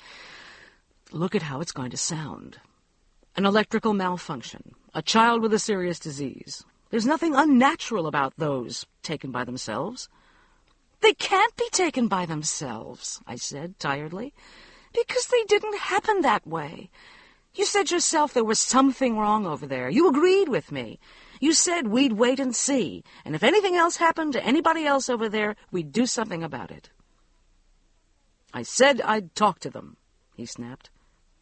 S2: look at how it's going to sound. An electrical malfunction, a child with a serious disease. There's nothing unnatural about those taken by themselves. They can't be taken by themselves, I said tiredly, because they didn't happen that way. You said yourself there was something wrong over there. You agreed with me. You said we'd wait and see, and if anything else happened to anybody else over there, we'd do something about it. I said I'd talk to them, he snapped.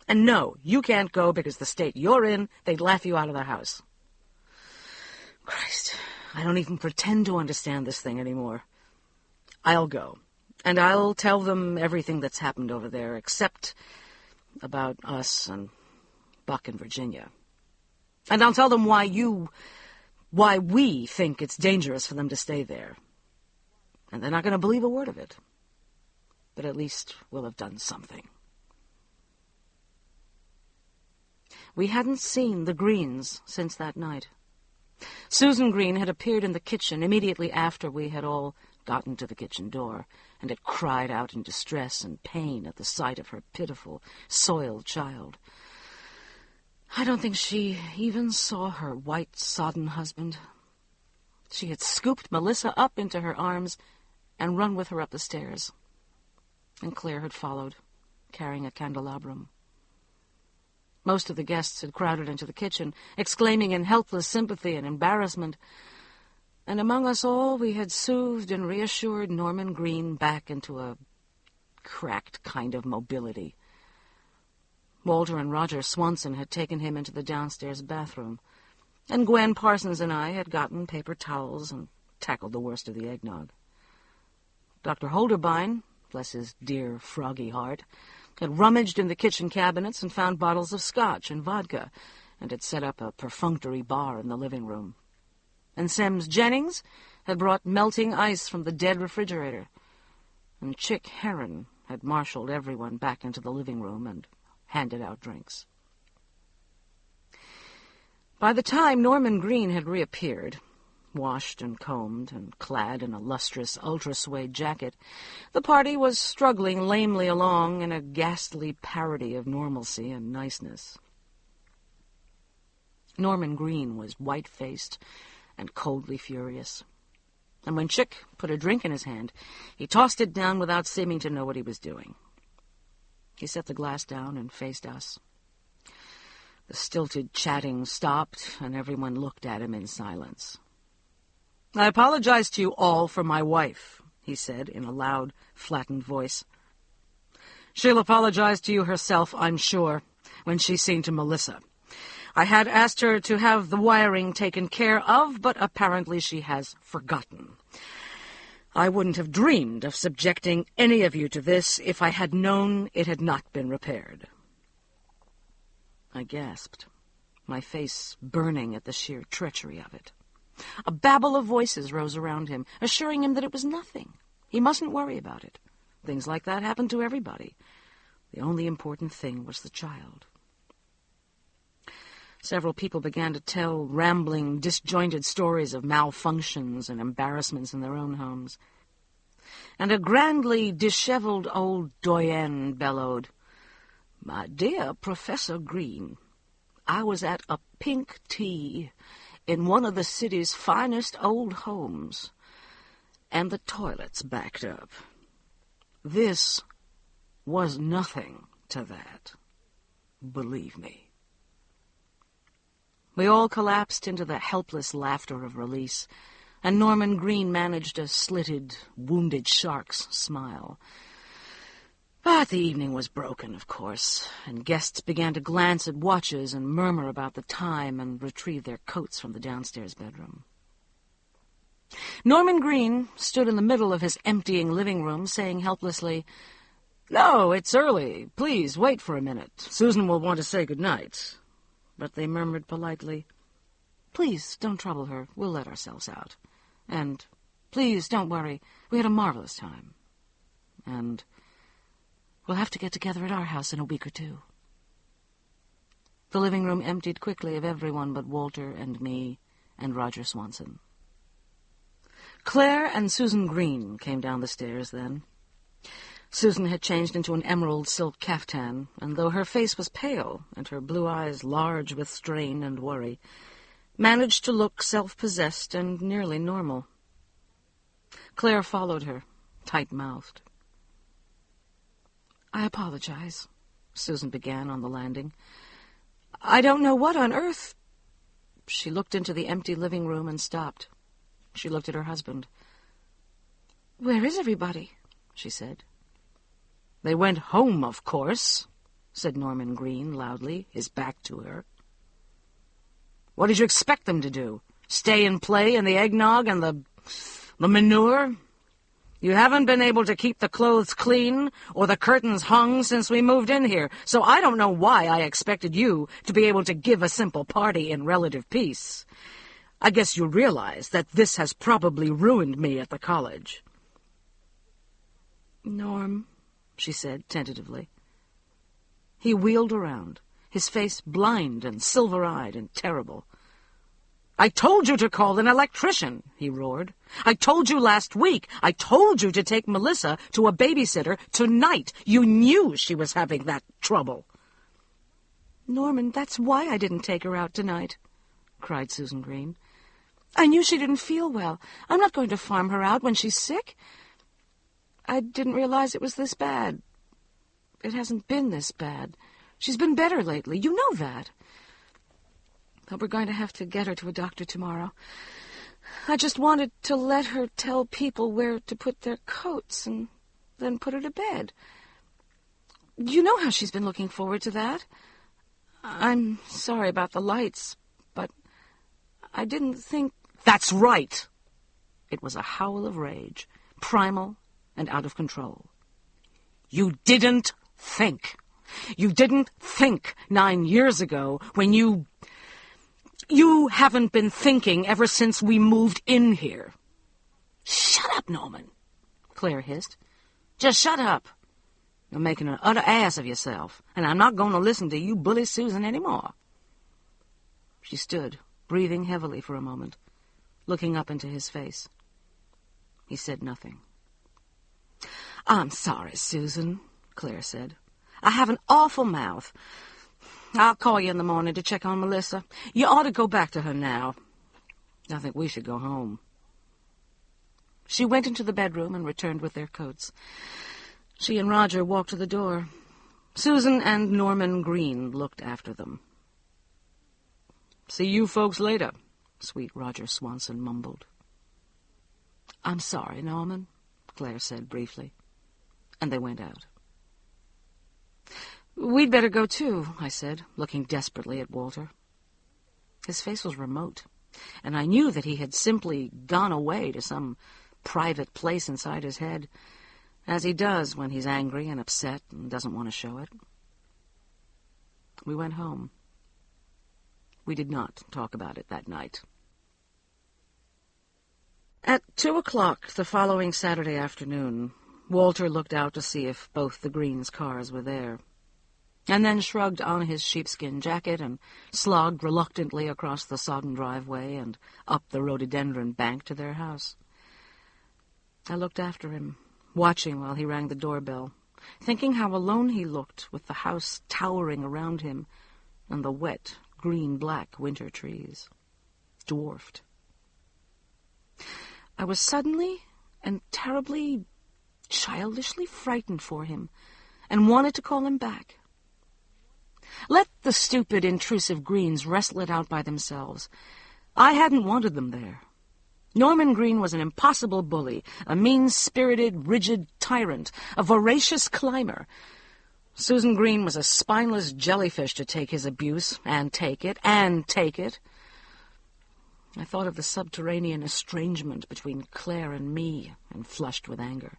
S2: And no, you can't go because the state you're in, they'd laugh you out of the house. Christ, I don't even pretend to understand this thing anymore. I'll go, and I'll tell them everything that's happened over there, except about us and Buck in Virginia. And I'll tell them why we think it's dangerous for them to stay there. And they're not going to believe a word of it. But at least we'll have done something. We hadn't seen the Greens since that night. Susan Green had appeared in the kitchen immediately after we had all gotten to the kitchen door, and had cried out in distress and pain at the sight of her pitiful, soiled child. I don't think she even saw her white, sodden husband. She had scooped Melissa up into her arms and run with her up the stairs. And Claire had followed, carrying a candelabrum. Most of the guests had crowded into the kitchen, exclaiming in helpless sympathy and embarrassment. And among us all, we had soothed and reassured Norman Green back into a cracked kind of mobility. Walter and Roger Swanson had taken him into the downstairs bathroom, and Gwen Parsons and I had gotten paper towels and tackled the worst of the eggnog. Dr. Holderbein, bless his dear froggy heart, had rummaged in the kitchen cabinets and found bottles of scotch and vodka, and had set up a perfunctory bar in the living room. And Sims Jennings had brought melting ice from the dead refrigerator, and Chick Heron had marshaled everyone back into the living room and handed out drinks. By the time Norman Green had reappeared, washed and combed and clad in a lustrous ultra-suede jacket, the party was struggling lamely along in a ghastly parody of normalcy and niceness. Norman Green was white-faced and coldly furious, and when Chick put a drink in his hand, he tossed it down without seeming to know what he was doing. He set the glass down and faced us. The stilted chatting stopped, and everyone looked at him in silence. "I apologize to you all for my wife," he said in a loud, flattened voice. "She'll apologize to you herself, I'm sure, when she's seen to Melissa. I had asked her to have the wiring taken care of, but apparently she has forgotten. I wouldn't have dreamed of subjecting any of you to this if I had known it had not been repaired." I gasped, my face burning at the sheer treachery of it. A babble of voices rose around him, assuring him that it was nothing. He mustn't worry about it. Things like that happen to everybody. The only important thing was the child. Several people began to tell rambling, disjointed stories of malfunctions and embarrassments in their own homes. And a grandly disheveled old doyenne bellowed, "My dear Professor Green, I was at a pink tea in one of the city's finest old homes, and the toilets backed up. This was nothing to that. Believe me." We all collapsed into the helpless laughter of release, and Norman Green managed a slitted, wounded shark's smile. But the evening was broken, of course, and guests began to glance at watches and murmur about the time and retrieve their coats from the downstairs bedroom. Norman Green stood in the middle of his emptying living room, saying helplessly, "No, it's early. Please wait for a minute. Susan will want to say good night." But they murmured politely, "Please don't trouble her. We'll let ourselves out." And, "Please don't worry. We had a marvelous time." And, "We'll have to get together at our house in a week or two." The living room emptied quickly of everyone but Walter and me and Roger Swanson. Claire and Susan Green came down the stairs then. Susan had changed into an emerald silk caftan, and though her face was pale and her blue eyes large with strain and worry, managed to look self-possessed and nearly normal. Claire followed her, tight-mouthed. "I apologize," Susan began on the landing. "I don't know what on earth—" She looked into the empty living room and stopped. She looked at her husband. "Where is everybody?" she said. "They went home, of course," said Norman Green loudly, his back to her. "What did you expect them to do? Stay and play in the eggnog and the manure? You haven't been able to keep the clothes clean or the curtains hung since we moved in here, so I don't know why I expected you to be able to give a simple party in relative peace. I guess you realize that this has probably ruined me at the college." "Norm," she said tentatively. He wheeled around, his face blind and silver-eyed and terrible. "I told you to call an electrician," he roared. "I told you last week. I told you to take Melissa to a babysitter tonight. You knew she was having that trouble." "Norman, that's why I didn't take her out tonight," cried Susan Green. "I knew she didn't feel well. I'm not going to farm her out when she's sick. I didn't realize it was this bad. It hasn't been this bad. She's been better lately. You know that. But we're going to have to get her to a doctor tomorrow. I just wanted to let her tell people where to put their coats and then put her to bed. You know how she's been looking forward to that. I'm sorry about the lights, but I didn't think—" "That's right!" It was a howl of rage, primal and out of control. "You didn't think. You didn't think 9 years ago when you haven't been thinking ever since we moved in here." "Shut up, Norman," Claire hissed. "Just shut up. You're making an utter ass of yourself, and I'm not going to listen to you bully Susan any more." She stood, breathing heavily for a moment. looking up into his face. He said nothing. "I'm sorry, Susan," Claire said. "I have an awful mouth. I'll call you in the morning to check on Melissa. You ought to go back to her now. I think we should go home." She went into the bedroom and returned with their coats. She and Roger walked to the door. Susan and Norman Green looked after them. "See you folks later," sweet Roger Swanson mumbled. "I'm sorry, Norman," Claire said briefly, and they went out. "We'd better go, too," I said, looking desperately at Walter. His face was remote, and I knew that he had simply gone away to some private place inside his head, as he does when he's angry and upset and doesn't want to show it. We went home. We did not talk about it that night. At 2:00 the following Saturday afternoon, Walter looked out to see if both the Greens' cars were there, and then shrugged on his sheepskin jacket and slogged reluctantly across the sodden driveway and up the rhododendron bank to their house. I looked after him, watching while he rang the doorbell, thinking how alone he looked with the house towering around him and the wet, green-black winter trees, dwarfed. I was suddenly and terribly, childishly frightened for him and wanted to call him back. Let the stupid, intrusive Greens wrestle it out by themselves. I hadn't wanted them there. Norman Green was an impossible bully, a mean-spirited, rigid tyrant, a voracious climber. Susan Green was a spineless jellyfish to take his abuse, and take it, and take it. I thought of the subterranean estrangement between Claire and me, and flushed with anger.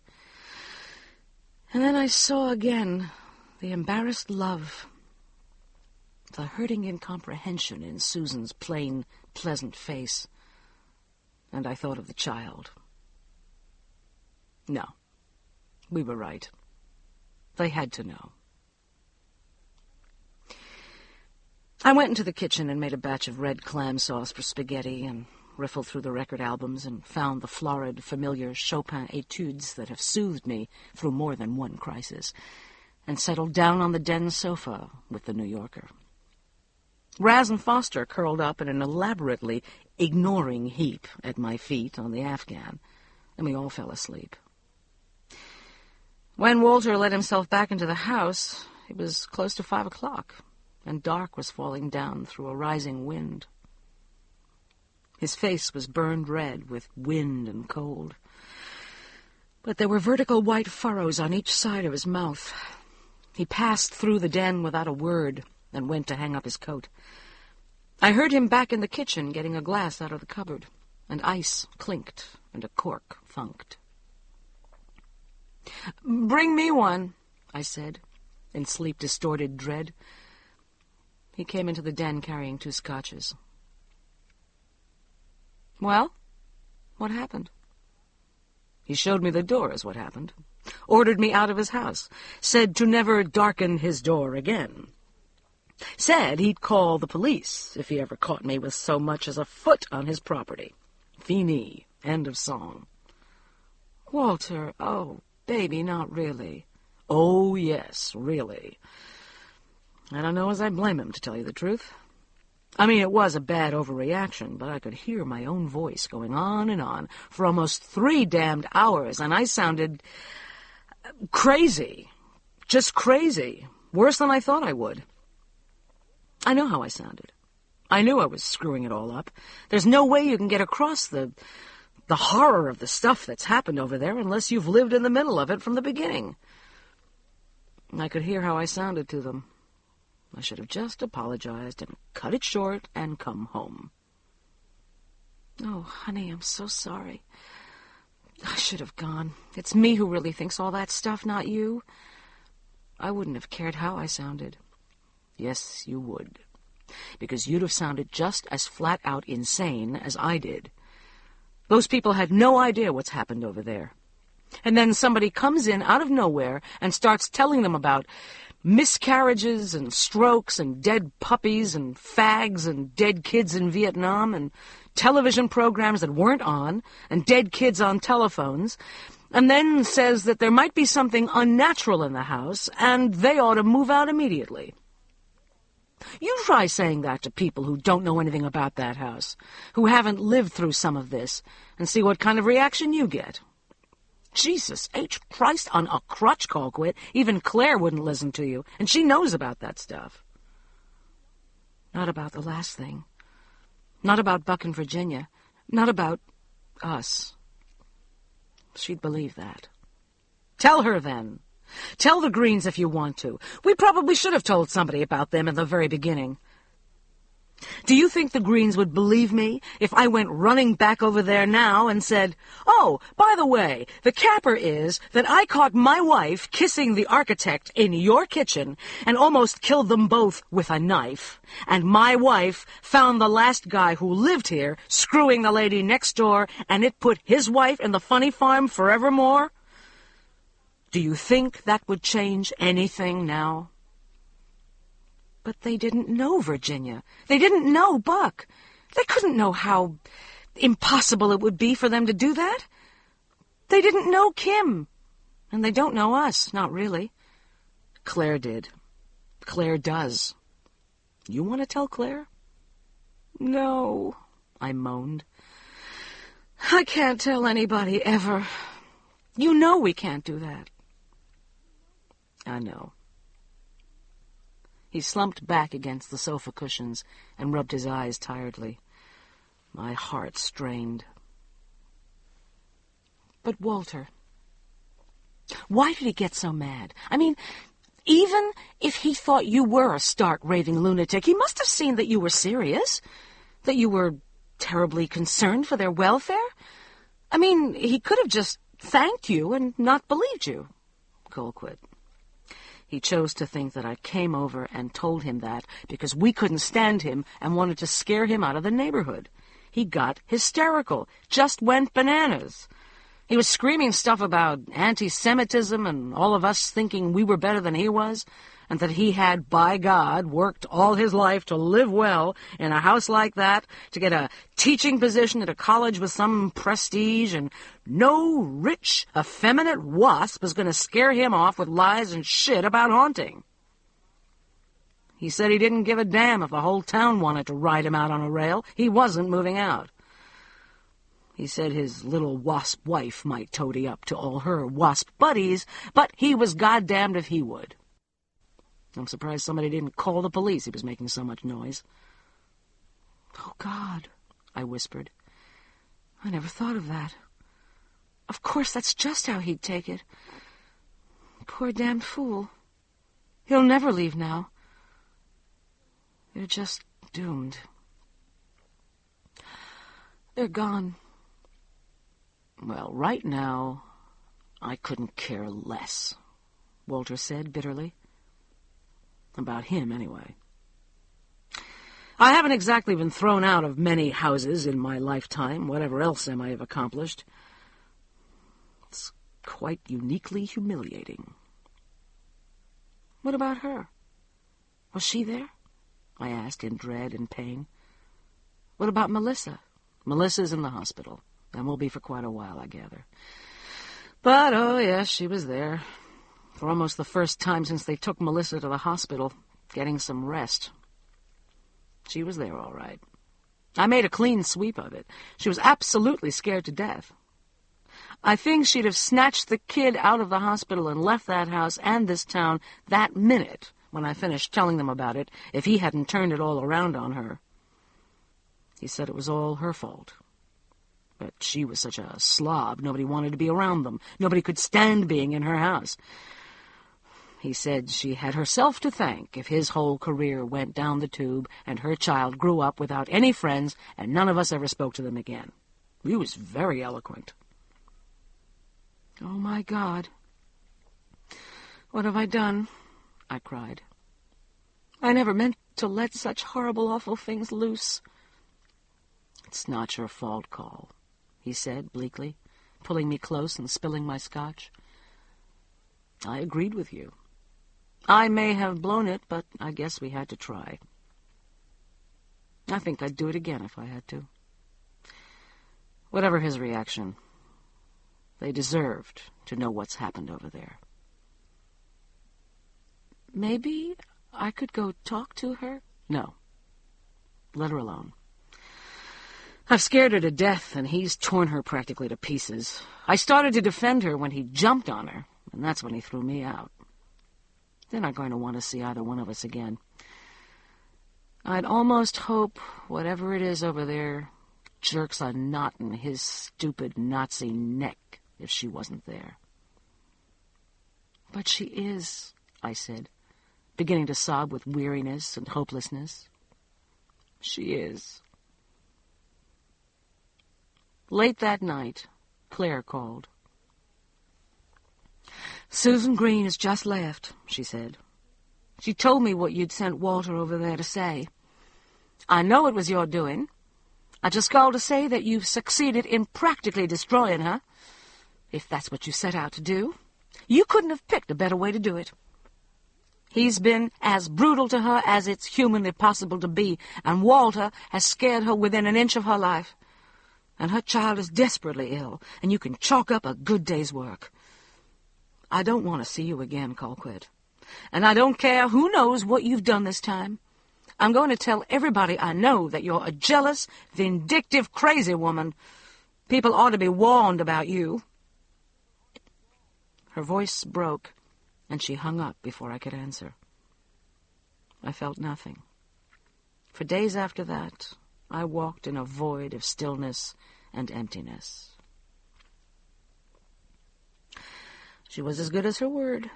S2: And then I saw again the embarrassed love, the hurting incomprehension in Susan's plain, pleasant face, and I thought of the child. No, we were right. They had to know. I went into the kitchen and made a batch of red clam sauce for spaghetti and riffled through the record albums and found the florid, familiar Chopin etudes that have soothed me through more than one crisis, and settled down on the den sofa with the New Yorker. Raz and Foster curled up in an elaborately ignoring heap at my feet on the Afghan, and we all fell asleep. When Walter let himself back into the house, it was close to 5:00, and dark was falling down through a rising wind. His face was burned red with wind and cold, but there were vertical white furrows on each side of his mouth. He passed through the den without a word and went to hang up his coat. I heard him back in the kitchen getting a glass out of the cupboard, and ice clinked and a cork funked. "Bring me one," I said, in sleep-distorted dread. He came into the den carrying 2 scotches. "Well, what happened?" "He showed me the door is what happened. Ordered me out of his house. Said to never darken his door again. Said he'd call the police if he ever caught me with so much as a foot on his property. Fini. End of song." "Walter, oh, baby, not really." "Oh, yes, really. I don't know as I blame him, to tell you the truth. I mean, it was a bad overreaction, but I could hear my own voice going on and on for almost 3 damned hours, and I sounded crazy. Just crazy. Worse than I thought I would. I know how I sounded. I knew I was screwing it all up. There's no way you can get across the horror of the stuff that's happened over there unless you've lived in the middle of it from the beginning. I could hear how I sounded to them. I should have just apologized and cut it short and come home. "Oh, honey, I'm so sorry. I should have gone. It's me who really thinks all that stuff, not you. I wouldn't have cared how I sounded." "Yes, you would. Because you'd have sounded just as flat-out insane as I did. Those people had no idea what's happened over there. And then somebody comes in out of nowhere and starts telling them about miscarriages and strokes and dead puppies and fags and dead kids in Vietnam and television programs that weren't on and dead kids on telephones, and then says that there might be something unnatural in the house and they ought to move out immediately. You try saying that to people who don't know anything about that house, who haven't lived through some of this, and see what kind of reaction you get. Jesus H. Christ on a crutch, Colquitt. Even Claire wouldn't listen to you, and she knows about that stuff. Not about the last thing. Not about Buck and Virginia. Not about us. She'd believe that. Tell her, then. Tell the Greens if you want to. We probably should have told somebody about them in the very beginning. Do you think the Greens would believe me if I went running back over there now and said, "Oh, by the way, the capper is that I caught my wife kissing the architect in your kitchen and almost killed them both with a knife, and my wife found the last guy who lived here screwing the lady next door, and it put his wife in the funny farm forevermore"? Do you think that would change anything now? But they didn't know Virginia. They didn't know Buck. They couldn't know how impossible it would be for them to do that. They didn't know Kim. And they don't know us, not really. Claire did. Claire does. You want to tell Claire? No, I moaned. I can't tell anybody ever. You know we can't do that. I know. He slumped back against the sofa cushions and rubbed his eyes tiredly. My heart strained. But Walter, why did he get so mad? I mean, even if he thought you were a stark raving lunatic, he must have seen that you were serious, that you were terribly concerned for their welfare. I mean, he could have just thanked you and not believed you. Colquitt. He chose to think that I came over and told him that because we couldn't stand him and wanted to scare him out of the neighborhood. He got hysterical, just went bananas. He was screaming stuff about anti-Semitism and all of us thinking we were better than he was, and that he had, by God, worked all his life to live well in a house like that, to get a teaching position at a college with some prestige, and no rich, effeminate wasp was going to scare him off with lies and shit about haunting. He said he didn't give a damn if the whole town wanted to ride him out on a rail. He wasn't moving out. He said his little wasp wife might toady up to all her wasp buddies, but he was goddamned if he would. I'm surprised somebody didn't call the police. He was making so much noise. Oh, God, I whispered. I never thought of that. Of course, that's just how he'd take it. Poor damned fool. He'll never leave now. They're just doomed. They're gone. Well, right now, I couldn't care less, Walter said bitterly. About him, anyway. I haven't exactly been thrown out of many houses in my lifetime, whatever else I might have accomplished. It's quite uniquely humiliating. What about her? Was she there? I asked in dread and pain. What about Melissa? Melissa's in the hospital, and will be for quite a while, I gather. But, oh yes, she was there. For almost the first time since they took Melissa to the hospital, getting some rest. She was there, all right. I made a clean sweep of it. She was absolutely scared to death. I think she'd have snatched the kid out of the hospital and left that house and this town that minute when I finished telling them about it, if he hadn't turned it all around on her. He said it was all her fault. But she was such a slob, nobody wanted to be around them. Nobody could stand being in her house. He said she had herself to thank if his whole career went down the tube and her child grew up without any friends and none of us ever spoke to them again. He was very eloquent. Oh, my God. What have I done? I cried. I never meant to let such horrible, awful things loose. It's not your fault, Call, he said bleakly, pulling me close and spilling my scotch. I agreed with you. I may have blown it, but I guess we had to try. I think I'd do it again if I had to. Whatever his reaction, they deserved to know what's happened over there. Maybe I could go talk to her? No. Let her alone. I've scared her to death, and he's torn her practically to pieces. I started to defend her when he jumped on her, and that's when he threw me out. They're not going to want to see either one of us again. I'd almost hope whatever it is over there jerks a knot in his stupid Nazi neck if she wasn't there. But she is, I said, beginning to sob with weariness and hopelessness. She is. Late that night, Claire called. "Susan Green has just left," she said. "She told me what you'd sent Walter over there to say. I know it was your doing. I just called to say that you've succeeded in practically destroying her, if that's what you set out to do. You couldn't have picked a better way to do it. He's been as brutal to her as it's humanly possible to be, and Walter has scared her within an inch of her life. And her child is desperately ill, and you can chalk up a good day's work. I don't want to see you again, Colquitt. And I don't care who knows what you've done this time. I'm going to tell everybody I know that you're a jealous, vindictive, crazy woman. People ought to be warned about you." Her voice broke, and she hung up before I could answer. I felt nothing. For days after that, I walked in a void of stillness and emptiness. She was as good as her word.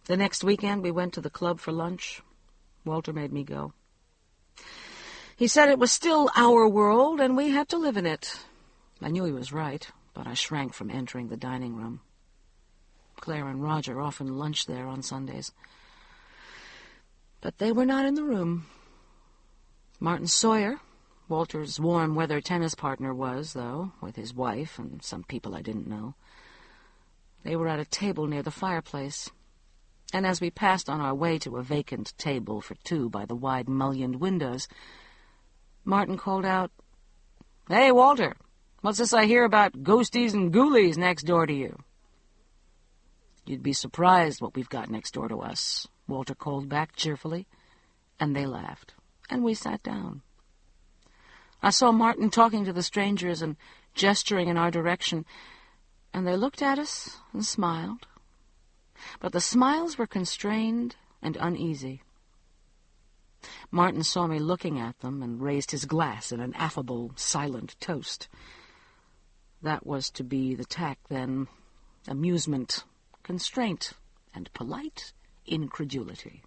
S2: The next weekend we went to the club for lunch. Walter made me go. He said it was still our world, and we had to live in it. I knew he was right, but I shrank from entering the dining room. Claire and Roger often lunched there on Sundays. But they were not in the room. Martin Sawyer, Walter's warm-weather tennis partner, was, though, with his wife and some people I didn't know. They were at a table near the fireplace, and as we passed on our way to a vacant table for two by the wide mullioned windows, Martin called out, "Hey, Walter, what's this I hear about ghosties and ghoulies next door to you?" "You'd be surprised what we've got next door to us," Walter called back cheerfully, and they laughed, and we sat down. I saw Martin talking to the strangers and gesturing in our direction, and they looked at us and smiled. But the smiles were constrained and uneasy. Martin saw me looking at them and raised his glass in an affable, silent toast. That was to be the tack, then: amusement, constraint, and polite incredulity.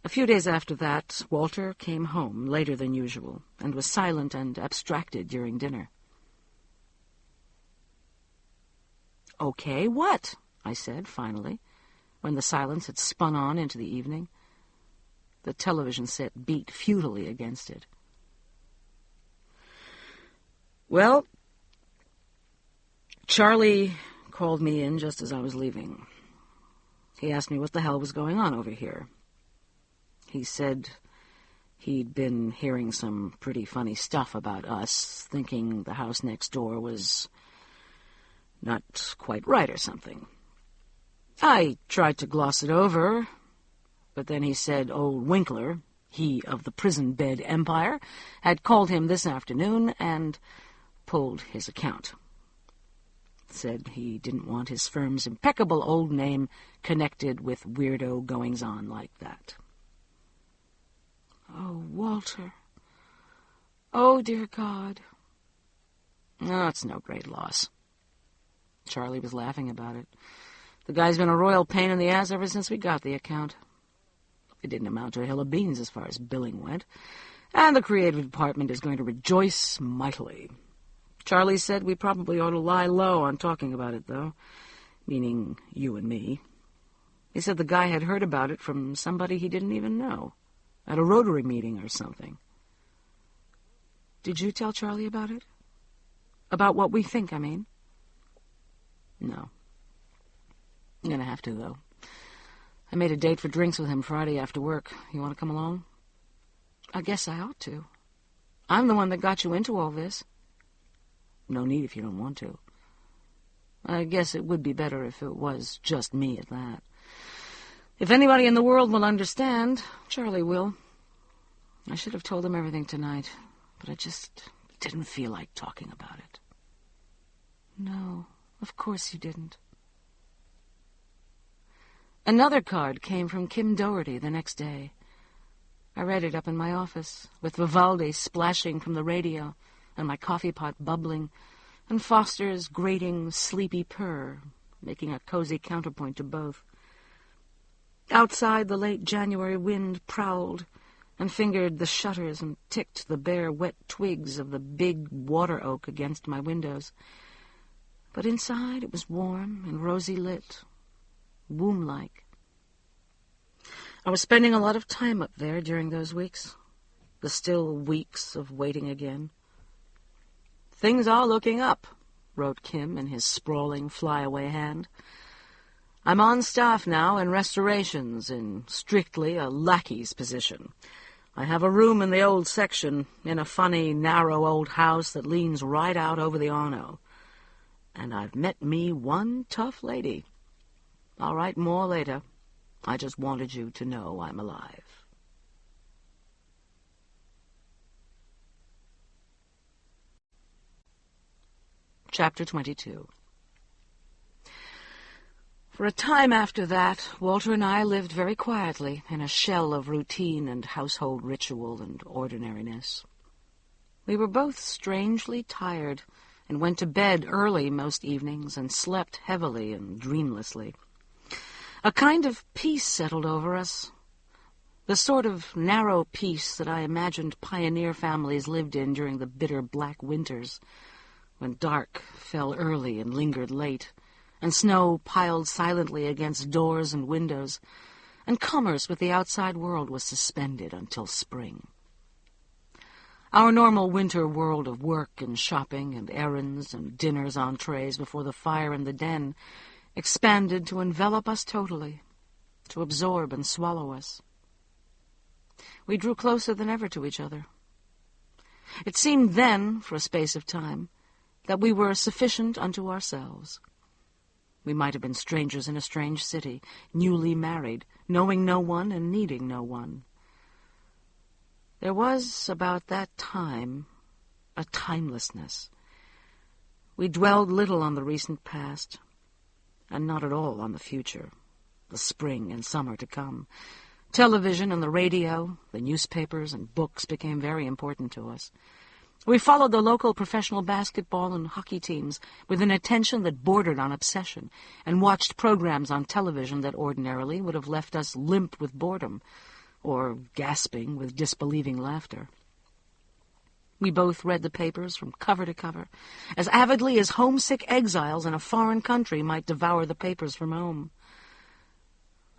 S2: A few days after that, Walter came home later than usual and was silent and abstracted during dinner. "Okay, what?" I said, finally, when the silence had spun on into the evening. The television set beat futilely against it. "Well, Charlie called me in just as I was leaving. He asked me what the hell was going on over here. He said he'd been hearing some pretty funny stuff about us, thinking the house next door was not quite right or something. I tried to gloss it over, but then he said old Winkler, he of the prison bed empire, had called him this afternoon and pulled his account. Said he didn't want his firm's impeccable old name connected with weirdo goings-on like that." "Oh, Walter. Oh, dear God." "Oh, it's no great loss." Charlie was laughing about it. "The guy's been a royal pain in the ass ever since we got the account. It didn't amount to a hill of beans as far as billing went, and the creative department is going to rejoice mightily. Charlie said we probably ought to lie low on talking about it, though, meaning you and me. He said the guy had heard about it from somebody he didn't even know, at a Rotary meeting or something." "Did you tell Charlie about it? About what we think, I mean?" "No. I'm going to have to, though. I made a date for drinks with him Friday after work. You want to come along?
S3: I guess I ought to.
S2: I'm the one that got you into all this.
S3: No need if you don't want to.
S2: I guess it would be better if it was just me at that. If anybody in the world will understand, Charlie will. I should have told him everything tonight, but I just didn't feel like talking about it.
S3: No, of course you didn't.
S2: Another card came from Kim Doherty the next day. I read it up in my office, with Vivaldi splashing from the radio and my coffee pot bubbling, and Foster's grating, sleepy purr, making a cozy counterpoint to both. Outside, the late January wind prowled and fingered the shutters and ticked the bare, wet twigs of the big water oak against my windows. But inside it was warm and rosy lit, womb-like. I was spending a lot of time up there during those weeks, the still weeks of waiting again. "Things are looking up," wrote Kim in his sprawling flyaway hand. "I'm on staff now in restorations, in strictly a lackey's position. I have a room in the old section, in a funny, narrow old house that leans right out over the Arno. And I've met me one tough lady. I'll write more later. I just wanted you to know I'm alive." Chapter 22. For a time after that, Walter and I lived very quietly in a shell of routine and household ritual and ordinariness. We were both strangely tired and went to bed early most evenings and slept heavily and dreamlessly. A kind of peace settled over us, the sort of narrow peace that I imagined pioneer families lived in during the bitter black winters, when dark fell early and lingered late, and snow piled silently against doors and windows, and commerce with the outside world was suspended until spring. Our normal winter world of work and shopping and errands and dinners on trays before the fire in the den expanded to envelop us totally, to absorb and swallow us. We drew closer than ever to each other. It seemed then, for a space of time, that we were sufficient unto ourselves. We might have been strangers in a strange city, newly married, knowing no one and needing no one. There was, about that time, a timelessness. We dwelled little on the recent past, and not at all on the future, the spring and summer to come. Television and the radio, the newspapers and books became very important to us. We followed the local professional basketball and hockey teams with an attention that bordered on obsession, and watched programs on television that ordinarily would have left us limp with boredom, or gasping with disbelieving laughter. We both read the papers from cover to cover, as avidly as homesick exiles in a foreign country might devour the papers from home.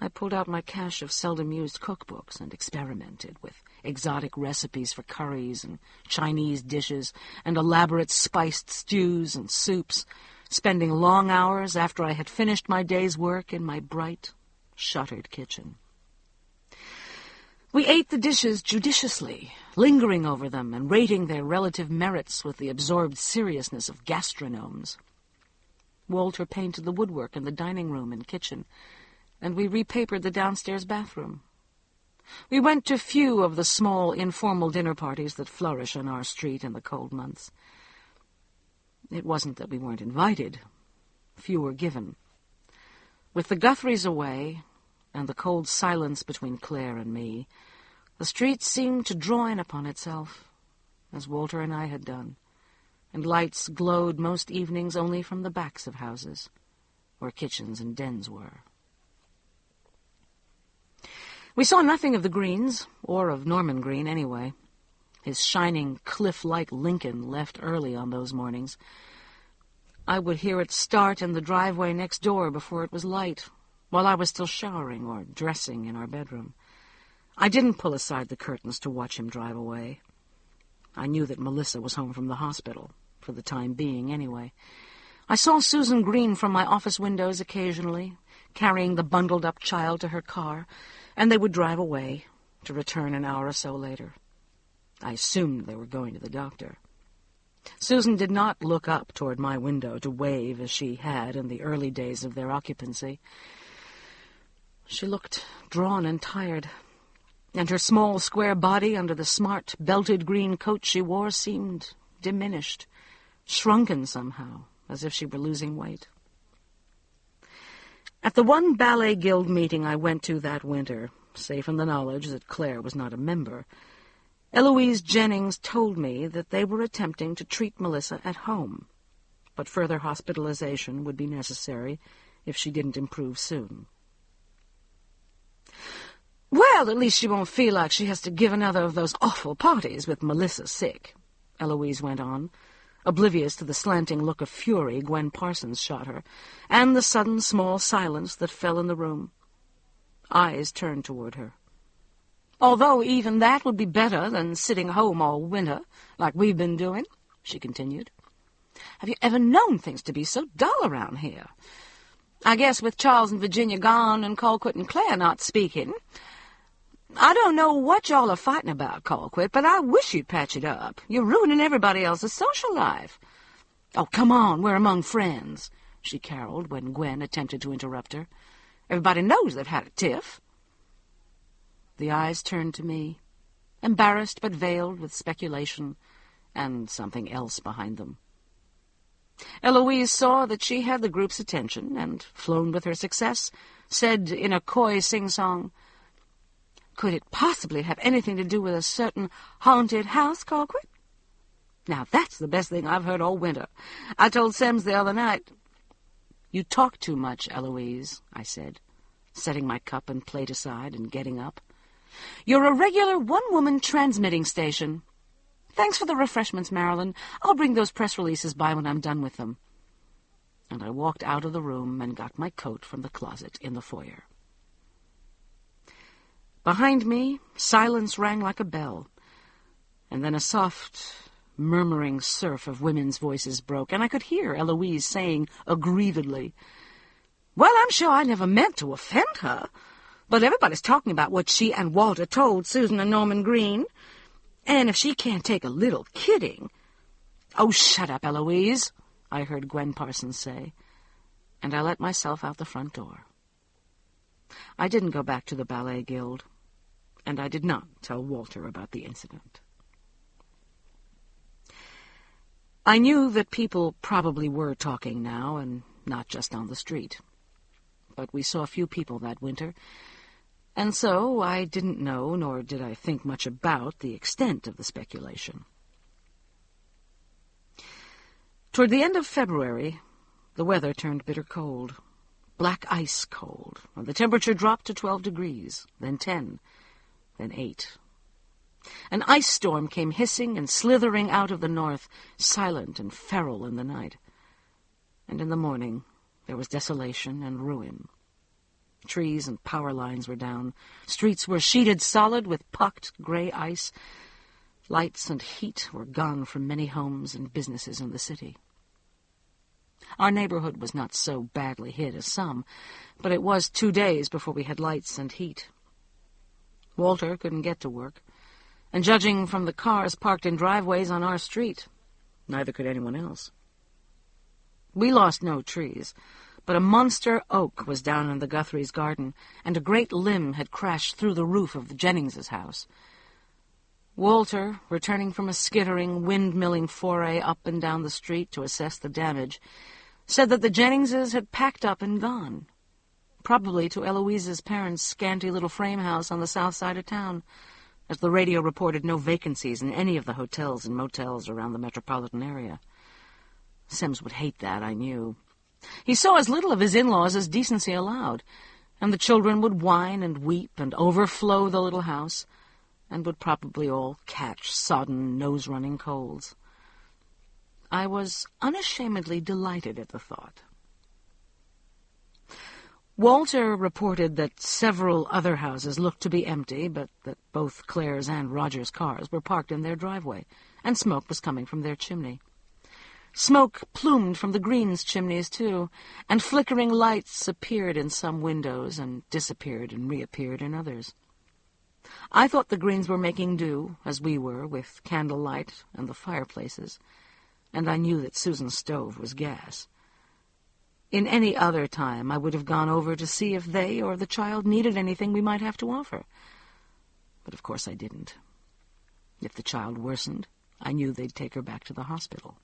S2: I pulled out my cache of seldom-used cookbooks and experimented with exotic recipes for curries and Chinese dishes and elaborate spiced stews and soups, spending long hours after I had finished my day's work in my bright, shuttered kitchen. We ate the dishes judiciously, lingering over them and rating their relative merits with the absorbed seriousness of gastronomes. Walter painted the woodwork in the dining room and kitchen, and we repapered the downstairs bathroom. We went to few of the small, informal dinner parties that flourish on our street in the cold months. It wasn't that we weren't invited. Few were given. With the Guthries away, and the cold silence between Claire and me, the street seemed to draw in upon itself, as Walter and I had done, and lights glowed most evenings only from the backs of houses, where kitchens and dens were. We saw nothing of the Greens, or of Norman Green anyway. His shining, cliff-like Lincoln left early on those mornings. I would hear it start in the driveway next door before it was light, while I was still showering or dressing in our bedroom. I didn't pull aside the curtains to watch him drive away. I knew that Melissa was home from the hospital, for the time being anyway. I saw Susan Green from my office windows occasionally, carrying the bundled-up child to her car, and they would drive away, to return an hour or so later. I assumed they were going to the doctor. Susan did not look up toward my window to wave as she had in the early days of their occupancy. She looked drawn and tired, and her small, square body under the smart, belted green coat she wore seemed diminished, shrunken somehow, as if she were losing weight. At the one ballet guild meeting I went to that winter, safe in the knowledge that Claire was not a member, Eloise Jennings told me that they were attempting to treat Melissa at home, but further hospitalization would be necessary if she didn't improve soon. "Well, at least she won't feel like she has to give another of those awful parties with Melissa sick," Eloise went on, oblivious to the slanting look of fury Gwen Parsons shot her, and the sudden small silence that fell in the room. Eyes turned toward her. "Although even that would be better than sitting home all winter, like we've been doing," she continued. "Have you ever known things to be so dull around here? I guess with Charles and Virginia gone and Colquitt and Claire not speaking, I don't know what y'all are fighting about, Colquitt, but I wish you'd patch it up. You're ruining everybody else's social life." "Oh, come on, we're among friends," she caroled when Gwen attempted to interrupt her. "Everybody knows they've had a tiff." The eyes turned to me, embarrassed but veiled with speculation and something else behind them. Eloise saw that she had the group's attention and, flown with her success, said in a coy sing-song, "Could it possibly have anything to do with a certain haunted house, Colquitt? Now that's the best thing I've heard all winter. I told Sems the other night—" "You talk too much, Eloise," I said, setting my cup and plate aside and getting up. "You're a regular one-woman transmitting station. Thanks for the refreshments, Marilyn. I'll bring those press releases by when I'm done with them." And I walked out of the room and got my coat from the closet in the foyer. Behind me, silence rang like a bell, and then a soft, murmuring surf of women's voices broke, and I could hear Eloise saying aggrievedly, "Well, I'm sure I never meant to offend her, but everybody's talking about what she and Walter told Susan and Norman Green, and if she can't take a little kidding—" "Oh, shut up, Eloise," I heard Gwen Parsons say, and I let myself out the front door. I didn't go back to the Ballet Guild, and I did not tell Walter about the incident. I knew that people probably were talking now, and not just on the street. But we saw few people that winter, and so I didn't know, nor did I think much about, the extent of the speculation. Toward the end of February, the weather turned bitter cold, black ice cold, and the temperature dropped to 12 degrees, then 10, then 8. An ice storm came hissing and slithering out of the north, silent and feral in the night. And in the morning there was desolation and ruin. Trees and power lines were down. Streets were sheeted solid with pucked gray ice. Lights and heat were gone from many homes and businesses in the city. Our neighborhood was not so badly hit as some, but it was 2 days before we had lights and heat. Walter couldn't get to work, and judging from the cars parked in driveways on our street, neither could anyone else. We lost no trees, but a monster oak was down in the Guthrie's garden, and a great limb had crashed through the roof of the Jennings's house. Walter, returning from a skittering, windmilling foray up and down the street to assess the damage, said that the Jenningses had packed up and gone, probably to Eloise's parents' scanty little frame house on the south side of town, as the radio reported no vacancies in any of the hotels and motels around the metropolitan area. Sims would hate that, I knew. He saw as little of his in-laws as decency allowed, and the children would whine and weep and overflow the little house, and would probably all catch sodden, nose-running colds. I was unashamedly delighted at the thought. Walter reported that several other houses looked to be empty, but that both Claire's and Roger's cars were parked in their driveway, and smoke was coming from their chimney. Smoke plumed from the Greens' chimneys, too, and flickering lights appeared in some windows and disappeared and reappeared in others. I thought the Greens were making do, as we were, with candlelight and the fireplaces, and I knew that Susan's stove was gas. In any other time, I would have gone over to see if they or the child needed anything we might have to offer. But of course I didn't. If the child worsened, I knew they'd take her back to the hospital.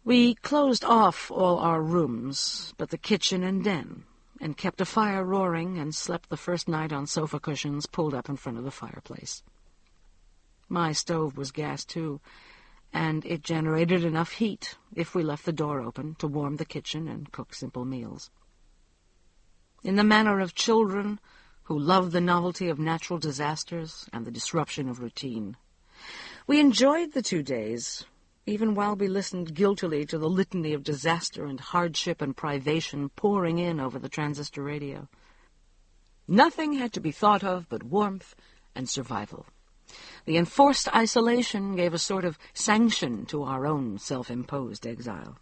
S2: We closed off all our rooms but the kitchen and den, and kept a fire roaring and slept the first night on sofa cushions pulled up in front of the fireplace. My stove was gas, too, and it generated enough heat, if we left the door open, to warm the kitchen and cook simple meals. In the manner of children who love the novelty of natural disasters and the disruption of routine, we enjoyed the 2 days, even while we listened guiltily to the litany of disaster and hardship and privation pouring in over the transistor radio. Nothing had to be thought of but warmth and survival. The enforced isolation gave a sort of sanction to our own self-imposed exile.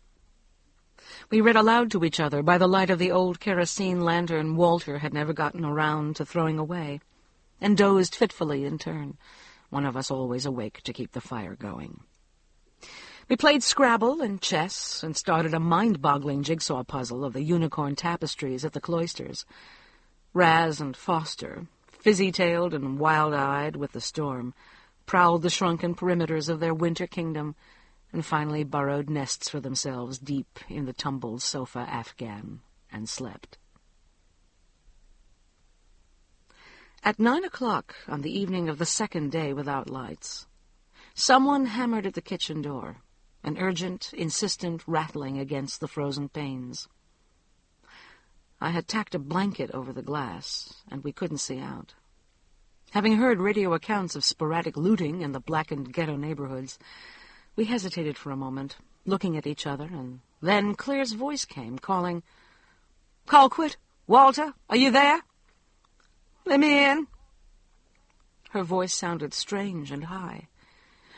S2: We read aloud to each other by the light of the old kerosene lantern Walter had never gotten around to throwing away, and dozed fitfully in turn, one of us always awake to keep the fire going. We played Scrabble and chess and started a mind-boggling jigsaw puzzle of the unicorn tapestries at the cloisters. Raz and Foster, fizzy-tailed and wild-eyed with the storm, prowled the shrunken perimeters of their winter kingdom and finally burrowed nests for themselves deep in the tumbled sofa afghan and slept. At 9 o'clock on the evening of the second day without lights, someone hammered at the kitchen door, an urgent, insistent rattling against the frozen panes. I had tacked a blanket over the glass, and we couldn't see out. Having heard radio accounts of sporadic looting in the blackened ghetto neighborhoods, we hesitated for a moment, looking at each other, and then Claire's voice came, calling, "Colquitt, Walter, are you there? Let me in." Her voice sounded strange and high.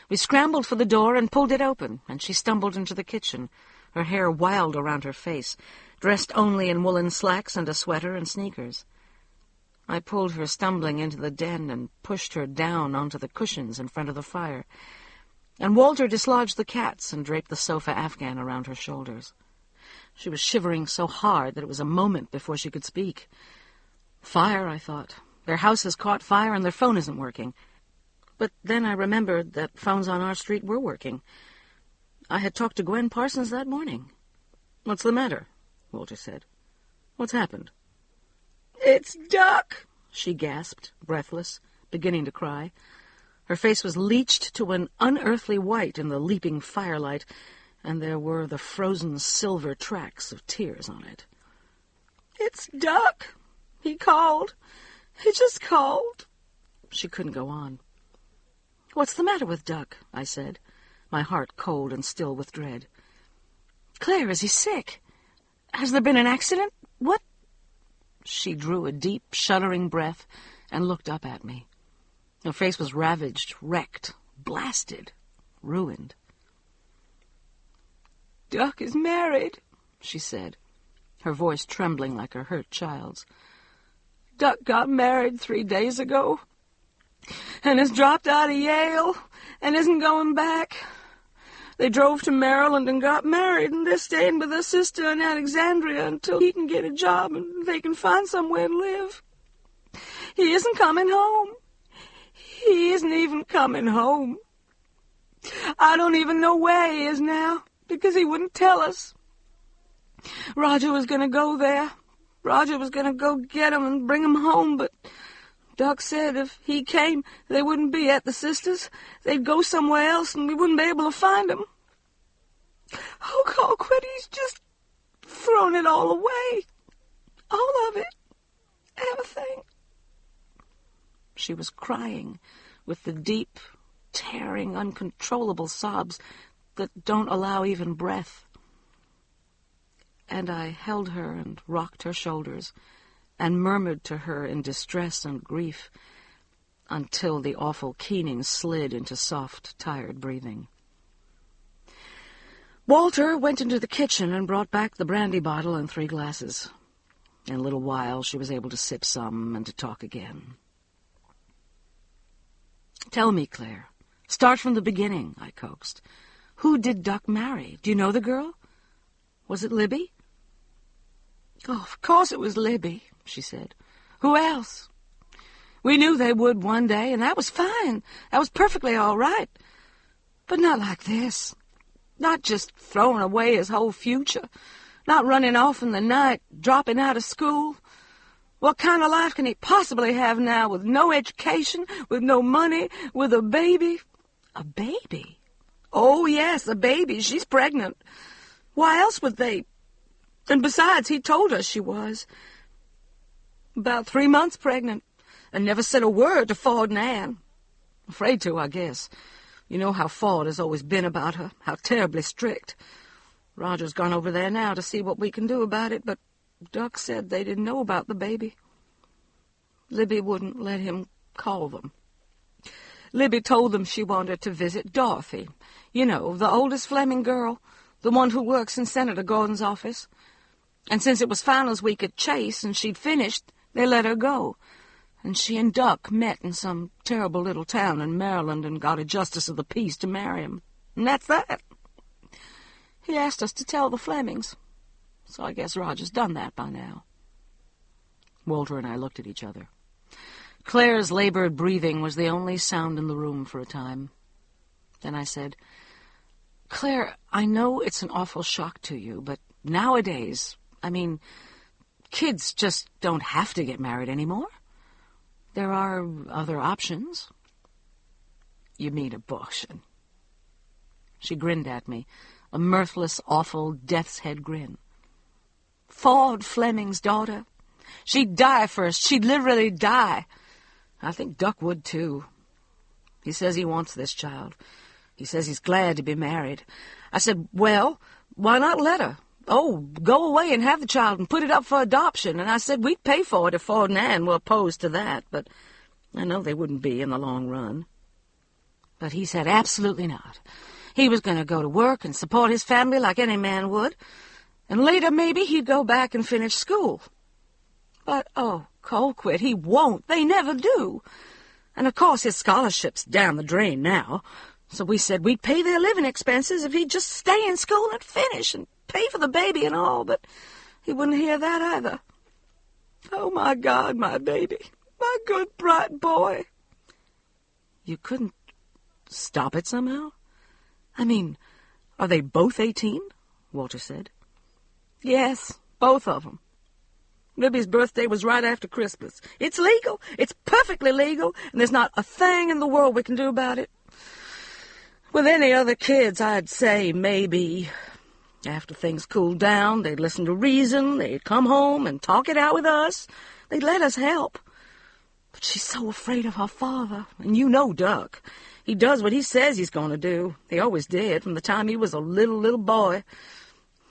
S2: We scrambled for the door and pulled it open, and she stumbled into the kitchen, her hair wild around her face, dressed only in woolen slacks and a sweater and sneakers. I pulled her stumbling into the den and pushed her down onto the cushions in front of the fire, and Walter dislodged the cats and draped the sofa afghan around her shoulders. She was shivering so hard that it was a moment before she could speak. Fire, I thought. Their house has caught fire and their phone isn't working. But then I remembered that phones on our street were working. I had talked to Gwen Parsons that morning. "What's the matter?" Walter said. "What's happened?" "It's Duck," she gasped, breathless, beginning to cry. Her face was bleached to an unearthly white in the leaping firelight, and there were the frozen silver tracks of tears on it. "It's Duck. He called. He just called." She couldn't go on. "What's the matter with Duck?" I said, my heart cold and still with dread. "Claire, is he sick? Has there been an accident? What?" She drew a deep, shuddering breath and looked up at me. Her face was ravaged, wrecked, blasted, ruined. "Duck is married," she said, her voice trembling like a hurt child's. "Duck got married 3 days ago, and has dropped out of Yale, and isn't going back. They drove to Maryland and got married, and they're staying with their sister in Alexandria until he can get a job and they can find somewhere to live. He isn't coming home. He isn't even coming home. I don't even know where he is now, because he wouldn't tell us. Roger was going to go there. Roger was going to go get him and bring him home, but Duck said if he came, they wouldn't be at the sisters. They'd go somewhere else, and we wouldn't be able to find him. Oh, Colquitt, he's just thrown it all away. All of it. Everything." She was crying with the deep, tearing, uncontrollable sobs that don't allow even breath. And I held her and rocked her shoulders and murmured to her in distress and grief, until the awful keening slid into soft, tired breathing. Walter went into the kitchen and brought back the brandy bottle and 3 glasses. In a little while, she was able to sip some and to talk again. "Tell me, Claire. Start from the beginning," I coaxed. "Who did Duck marry? Do you know the girl? Was it Libby?"
S3: "Oh, of course it was Libby," she said. "Who else? We knew they would one day, and that was fine. That was perfectly all right. But not like this. Not just throwing away his whole future. Not running off in the night, dropping out of school. What kind of life can he possibly have now with no education, with no money, with a baby?"
S2: "A baby?"
S3: "Oh, yes, a baby. She's pregnant. Why else would they? And besides, he told us she was. About 3 months pregnant, and never said a word to Ford and Anne. Afraid to, I guess. You know how Ford has always been about her, how terribly strict. Roger's gone over there now to see what we can do about it, but Duck said they didn't know about the baby. Libby wouldn't let him call them. Libby told them she wanted to visit Dorothy. You know, the oldest Fleming girl, the one who works in Senator Gordon's office. And since it was finals week at Chase and she'd finished, they let her go. And she and Duck met in some terrible little town in Maryland and got a justice of the peace to marry him. And that's that. He asked us to tell the Flemings. So I guess Roger's done that by now."
S2: Walter and I looked at each other. Claire's labored breathing was the only sound in the room for a time. Then I said, "Claire, I know it's an awful shock to you, but nowadays, kids just don't have to get married anymore. There are other options." "You mean abortion?" She grinned at me, a mirthless, awful, death's head grin.
S3: "Ford Fleming's daughter. She'd die first. She'd literally die. I think Duck would, too. He says he wants this child. He says he's glad to be married. I said, well, why not let her? Oh, go away and have the child and put it up for adoption. And I said we'd pay for it if Ford and Anne were opposed to that, but I know they wouldn't be in the long run." But he said absolutely not. He was going to go to work and support his family like any man would, and later maybe he'd go back and finish school. But, oh, Colquitt, he won't. They never do. And, of course, his scholarship's down the drain now. So we said we'd pay their living expenses if he'd just stay in school and finish and pay for the baby and all, but he wouldn't hear that either. Oh, my God, my baby. My good, bright boy.
S2: "You couldn't stop it somehow? Are they both 18? Walter said.
S3: "Yes, both of them. Libby's birthday was right after Christmas. It's legal. It's perfectly legal, and there's not a thing in the world we can do about it. With any other kids, I'd say maybe after things cooled down, they'd listen to reason, they'd come home and talk it out with us. They'd let us help. But she's so afraid of her father, and you know Duck. He does what he says he's going to do. He always did, from the time he was a little boy.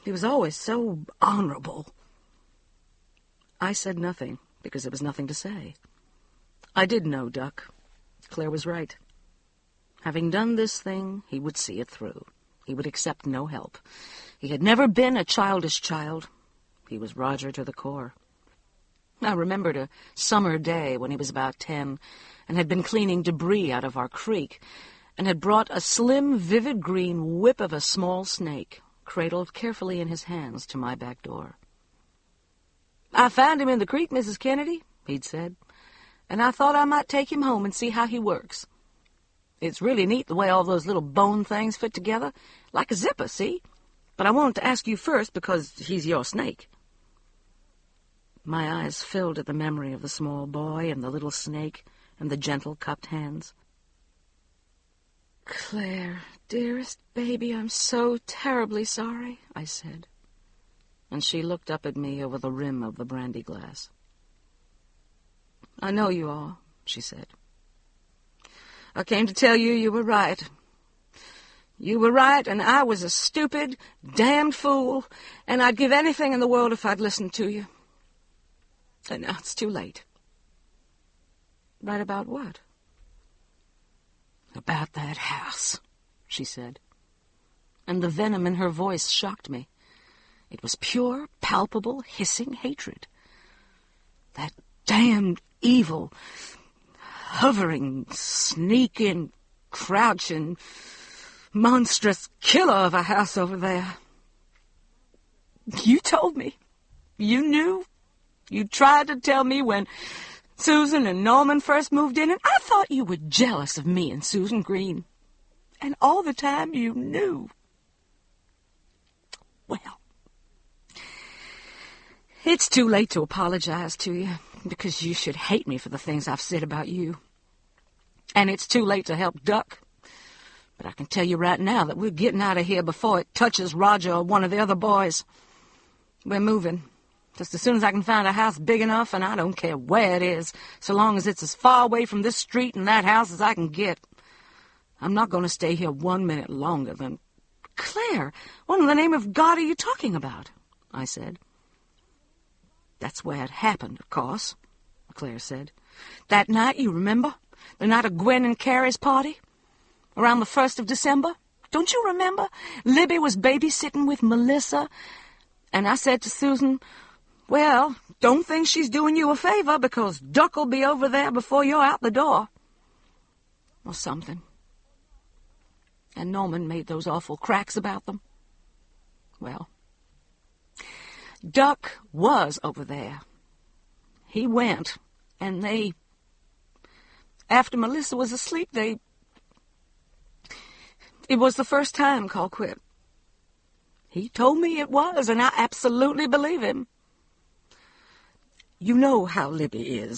S3: He was always so honorable." I said nothing, because there was nothing to say. I did know Duck. Claire was right. Having done this thing, he would see it through. He would accept no help. He had never been a childish child. He was Roger to the core. I remembered a summer day when he was about 10 and had been cleaning debris out of our creek and had brought a slim, vivid green whip of a small snake, cradled carefully in his hands, to my back door. "I found him in the creek, Mrs. Kennedy," he'd said, "and I thought I might take him home and see how he works. It's really neat the way all those little bone things fit together, like a zipper, see? But I wanted to ask you first because he's your snake." My eyes filled at the memory of the small boy and the little snake and the gentle cupped hands. "Claire, dearest baby, I'm so terribly sorry," I said.
S2: And she looked up at me over the rim of the brandy glass.
S3: "I know you are," she said. "I came to tell you you were right. You were right, and I was a stupid, damned fool, and I'd give anything in the world if I'd listened to you. And now it's too late." "Right about what?"
S2: about that house," she said. And the venom in her voice shocked me. It was pure, palpable, hissing hatred. That damned evil, hovering, sneaking, crouching, monstrous killer of a house over there. You told me. You knew. You tried to tell me when Susan and Norman first moved in, and I thought you were jealous of me and Susan Green. And all the time you knew. Well, it's too late to apologize to you, because you should hate me for the things I've said about you. And it's too late to help Duck. But I can tell you right now that we're getting out of here before it touches Roger or one of the other boys. We're moving. Just as soon as I can find a house big enough, and I don't care where it is, so long as it's as far away from this street and that house as I can get. I'm not going to stay here 1 minute longer than... "Claire, what in the name of God are you talking about?" I said. "That's where it happened, of course," Claire said. "That night, you remember? The night of Gwen and Carrie's party? Around the 1st of December? Don't you remember? Libby was babysitting with Melissa, and I said to Susan, 'Well, don't think she's doing you a favor, because Duck'll be over there before you're out the door.' Or something. And Norman made those awful cracks about them. Well, Duck was over there. He went, and they... After Melissa was asleep, It was the first time Call quit. He told me it was, and I absolutely believe him. You know how Libby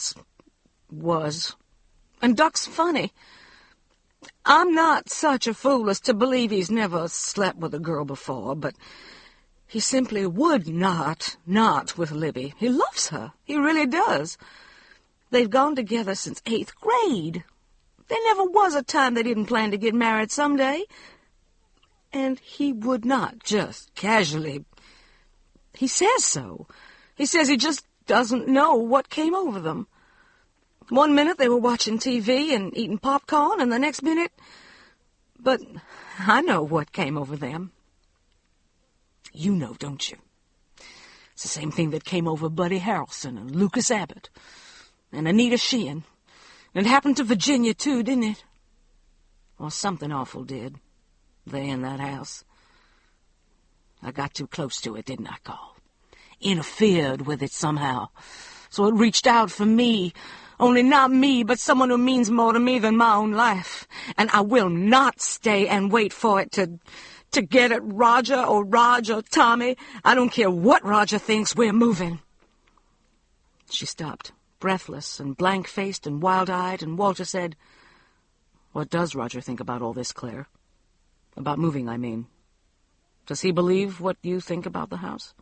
S2: was. And Duck's funny. I'm not such a fool as to believe he's never slept with a girl before, but he simply would not with Libby. He loves her. He really does. They've gone together since 8th grade. There never was a time they didn't plan to get married someday. And he would not just casually... He says so. He says he just doesn't know what came over them. 1 minute they were watching TV and eating popcorn, and the next minute... But I know what came over them. You know, don't you? It's the same thing that came over Buddy Harrelson and Lucas Abbott and Anita Sheehan. And it happened to Virginia, too, didn't it? Or something awful did. They in that house. I got too close to it, didn't I, Carl? Interfered with it somehow. So it reached out for me. Only not me, but someone who means more to me than my own life. And I will not stay and wait for it to get at Roger or Raj or Tommy. I don't care what Roger thinks, we're moving. She stopped, breathless and blank-faced and wild-eyed, and Walter said, "What does Roger think about all this, Claire? About moving, I mean. Does he believe what you think about the house?"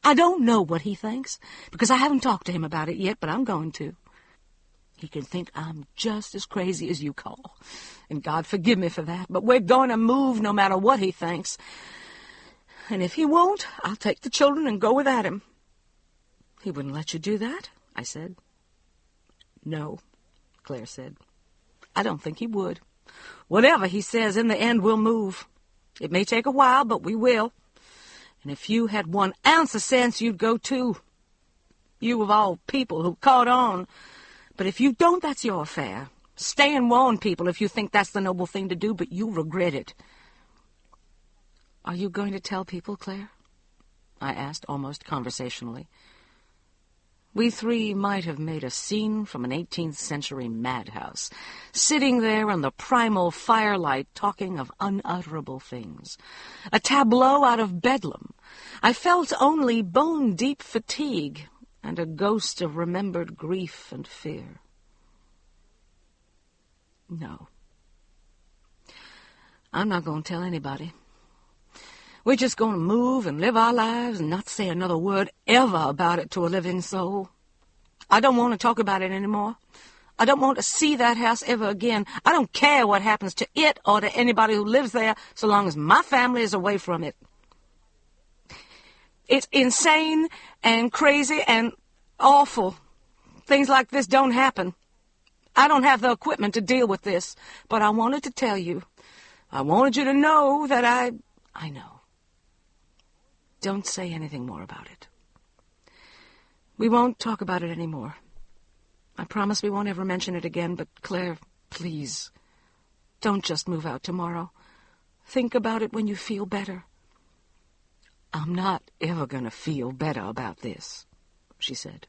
S2: "I don't know what he thinks, because I haven't talked to him about it yet, but I'm going to. He can think I'm just as crazy as you, Carl, and God forgive me for that, but we're going to move no matter what he thinks. And if he won't, I'll take the children and go without him." "He wouldn't let you do that?" I said. "No," Claire said. "I don't think he would. Whatever he says, in the end, we'll move. It may take a while, but we will. And if you had 1 ounce of sense, you'd go too. You of all people who caught on. But if you don't, that's your affair. Stay and warn people if you think that's the noble thing to do, but you'll regret it." "Are you going to tell people, Claire?" I asked, almost conversationally. We 3 might have made a scene from an 18th century madhouse, sitting there in the primal firelight talking of unutterable things. A tableau out of Bedlam. I felt only bone-deep fatigue and a ghost of remembered grief and fear. No. I'm not going to tell anybody. We're just going to move and live our lives and not say another word ever about it to a living soul. I don't want to talk about it anymore. I don't want to see that house ever again. I don't care what happens to it or to anybody who lives there, so long as my family is away from it. It's insane and crazy and awful. Things like this don't happen.
S3: I don't have the equipment to deal with this, but I wanted to tell you. I wanted you to know that I know. Don't say anything more about it. We won't talk about it anymore. I promise we won't ever mention it again, but Claire, please, don't just move out tomorrow. Think about it when you feel better. I'm not ever going to feel better about this, she said.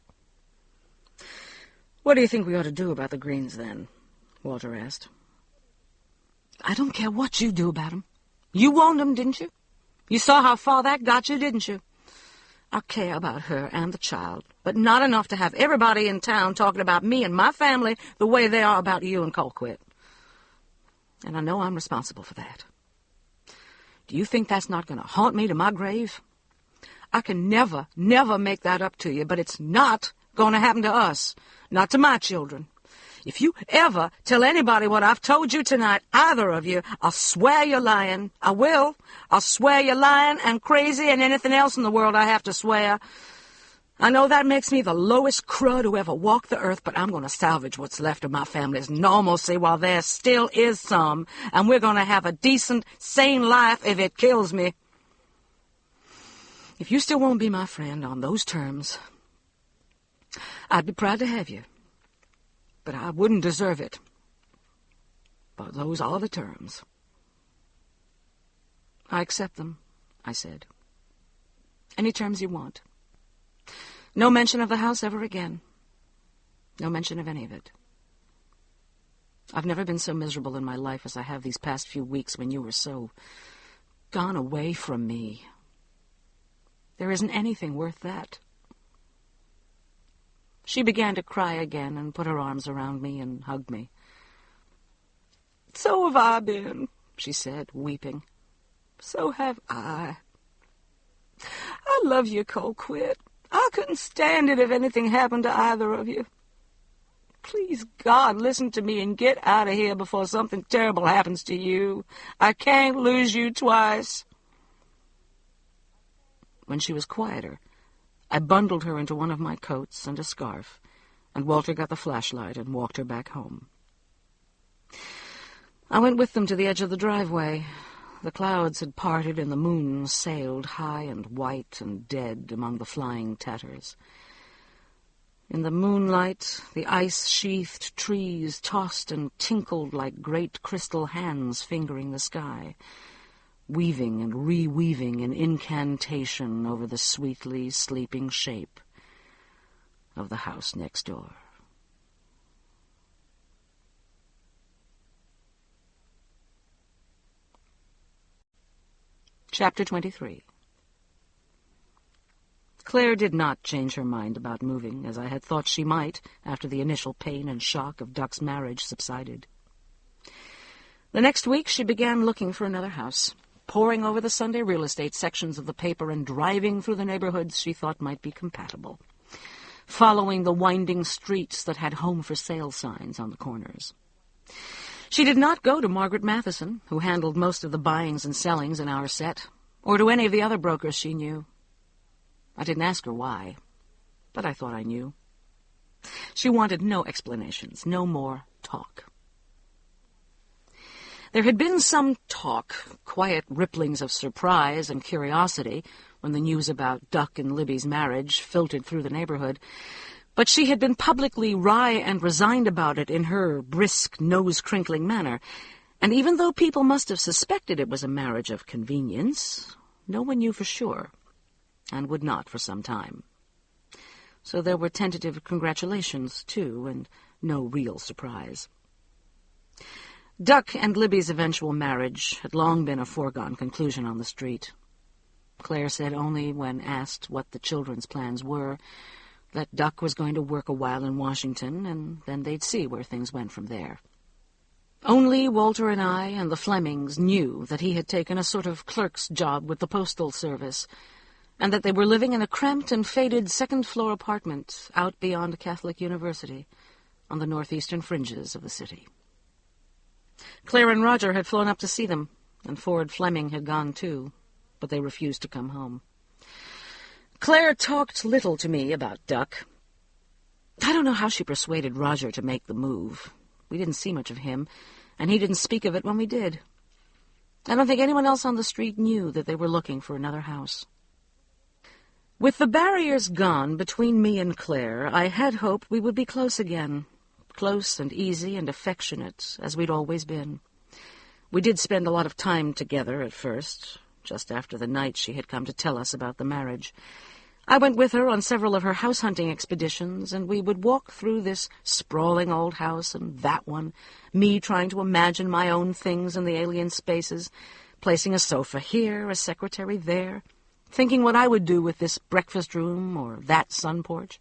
S3: What do you think we ought to do about the Greens, then? Walter asked. I don't care what you do about them. You warned them, didn't you? You saw how far that got you, didn't you? I care about her and the child, but not enough to have everybody in town talking about me and my family the way they are about you and Colquitt. And I know I'm responsible for that. Do you think that's not going to haunt me to my grave? I can never, never make that up to you, but it's not going to happen to us, not to my children. If you ever tell anybody what I've told you tonight, either of you, I'll swear you're lying. I will. I'll swear you're lying and crazy and anything else in the world I have to swear. I know that makes me the lowest crud who ever walked the earth, but I'm going to salvage what's left of my family's normalcy while there still is some, and we're going to have a decent, sane life if it kills me. If you still won't be my friend on those terms, I'd be proud to have you. But I wouldn't deserve it. But those are the terms. I accept them, I said. Any terms you want. No mention of the house ever again. No mention of any of it. I've never been so miserable in my life as I have these past few weeks when you were so gone away from me. There isn't anything worth that. She began to cry again and put her arms around me and hugged me. So have I been, she said, weeping. So have I. I love you, Colquitt. I couldn't stand it if anything happened to either of you. Please, God, listen to me and get out of here before something terrible happens to you. I can't lose you twice. When she was quieter, I bundled her into one of my coats and a scarf, and Walter got the flashlight and walked her back home. I went with them to the edge of the driveway. The clouds had parted and the moon sailed high and white and dead among the flying tatters. In the moonlight, the ice-sheathed trees tossed and tinkled like great crystal hands fingering the sky, weaving and reweaving an incantation over the sweetly sleeping shape of the house next door. Chapter 23. Claire did not change her mind about moving, as I had thought she might after the initial pain and shock of Duck's marriage subsided. The next week she began looking for another house, poring over the Sunday real estate sections of the paper and driving through the neighborhoods she thought might be compatible, following the winding streets that had home for sale signs on the corners. She did not go to Margaret Matheson, who handled most of the buyings and sellings in our set, or to any of the other brokers she knew. I didn't ask her why, but I thought I knew. She wanted no explanations, no more talk. There had been some talk, quiet ripplings of surprise and curiosity, when the news about Duck and Libby's marriage filtered through the neighborhood, but she had been publicly wry and resigned about it in her brisk, nose-crinkling manner, and even though people must have suspected it was a marriage of convenience, no one knew for sure, and would not for some time. So there were tentative congratulations, too, and no real surprise. Duck and Libby's eventual marriage had long been a foregone conclusion on the street. Claire said only when asked what the children's plans were that Duck was going to work a while in Washington, and then they'd see where things went from there. Only Walter and I and the Flemings knew that he had taken a sort of clerk's job with the Postal Service, and that they were living in a cramped and faded second-floor apartment out beyond Catholic University on the northeastern fringes of the city. Claire and Roger had flown up to see them, and Ford Fleming had gone too, but they refused to come home. Claire talked little to me about Duck.
S2: I don't know how she persuaded Roger to make the move. We didn't see much of him, and he didn't speak of it when we did. I don't think anyone else on the street knew that they were looking for another house. With the barriers gone between me and Claire, I had hoped we would be close again, close and easy and affectionate, as we'd always been. We did spend a lot of time together at first, just after the night she had come to tell us about the marriage. I went with her on several of her house-hunting expeditions, and we would walk through this sprawling old house and that one, me trying to imagine my own things in the alien spaces, placing a sofa here, a secretary there, thinking what I would do with this breakfast room or that sun porch.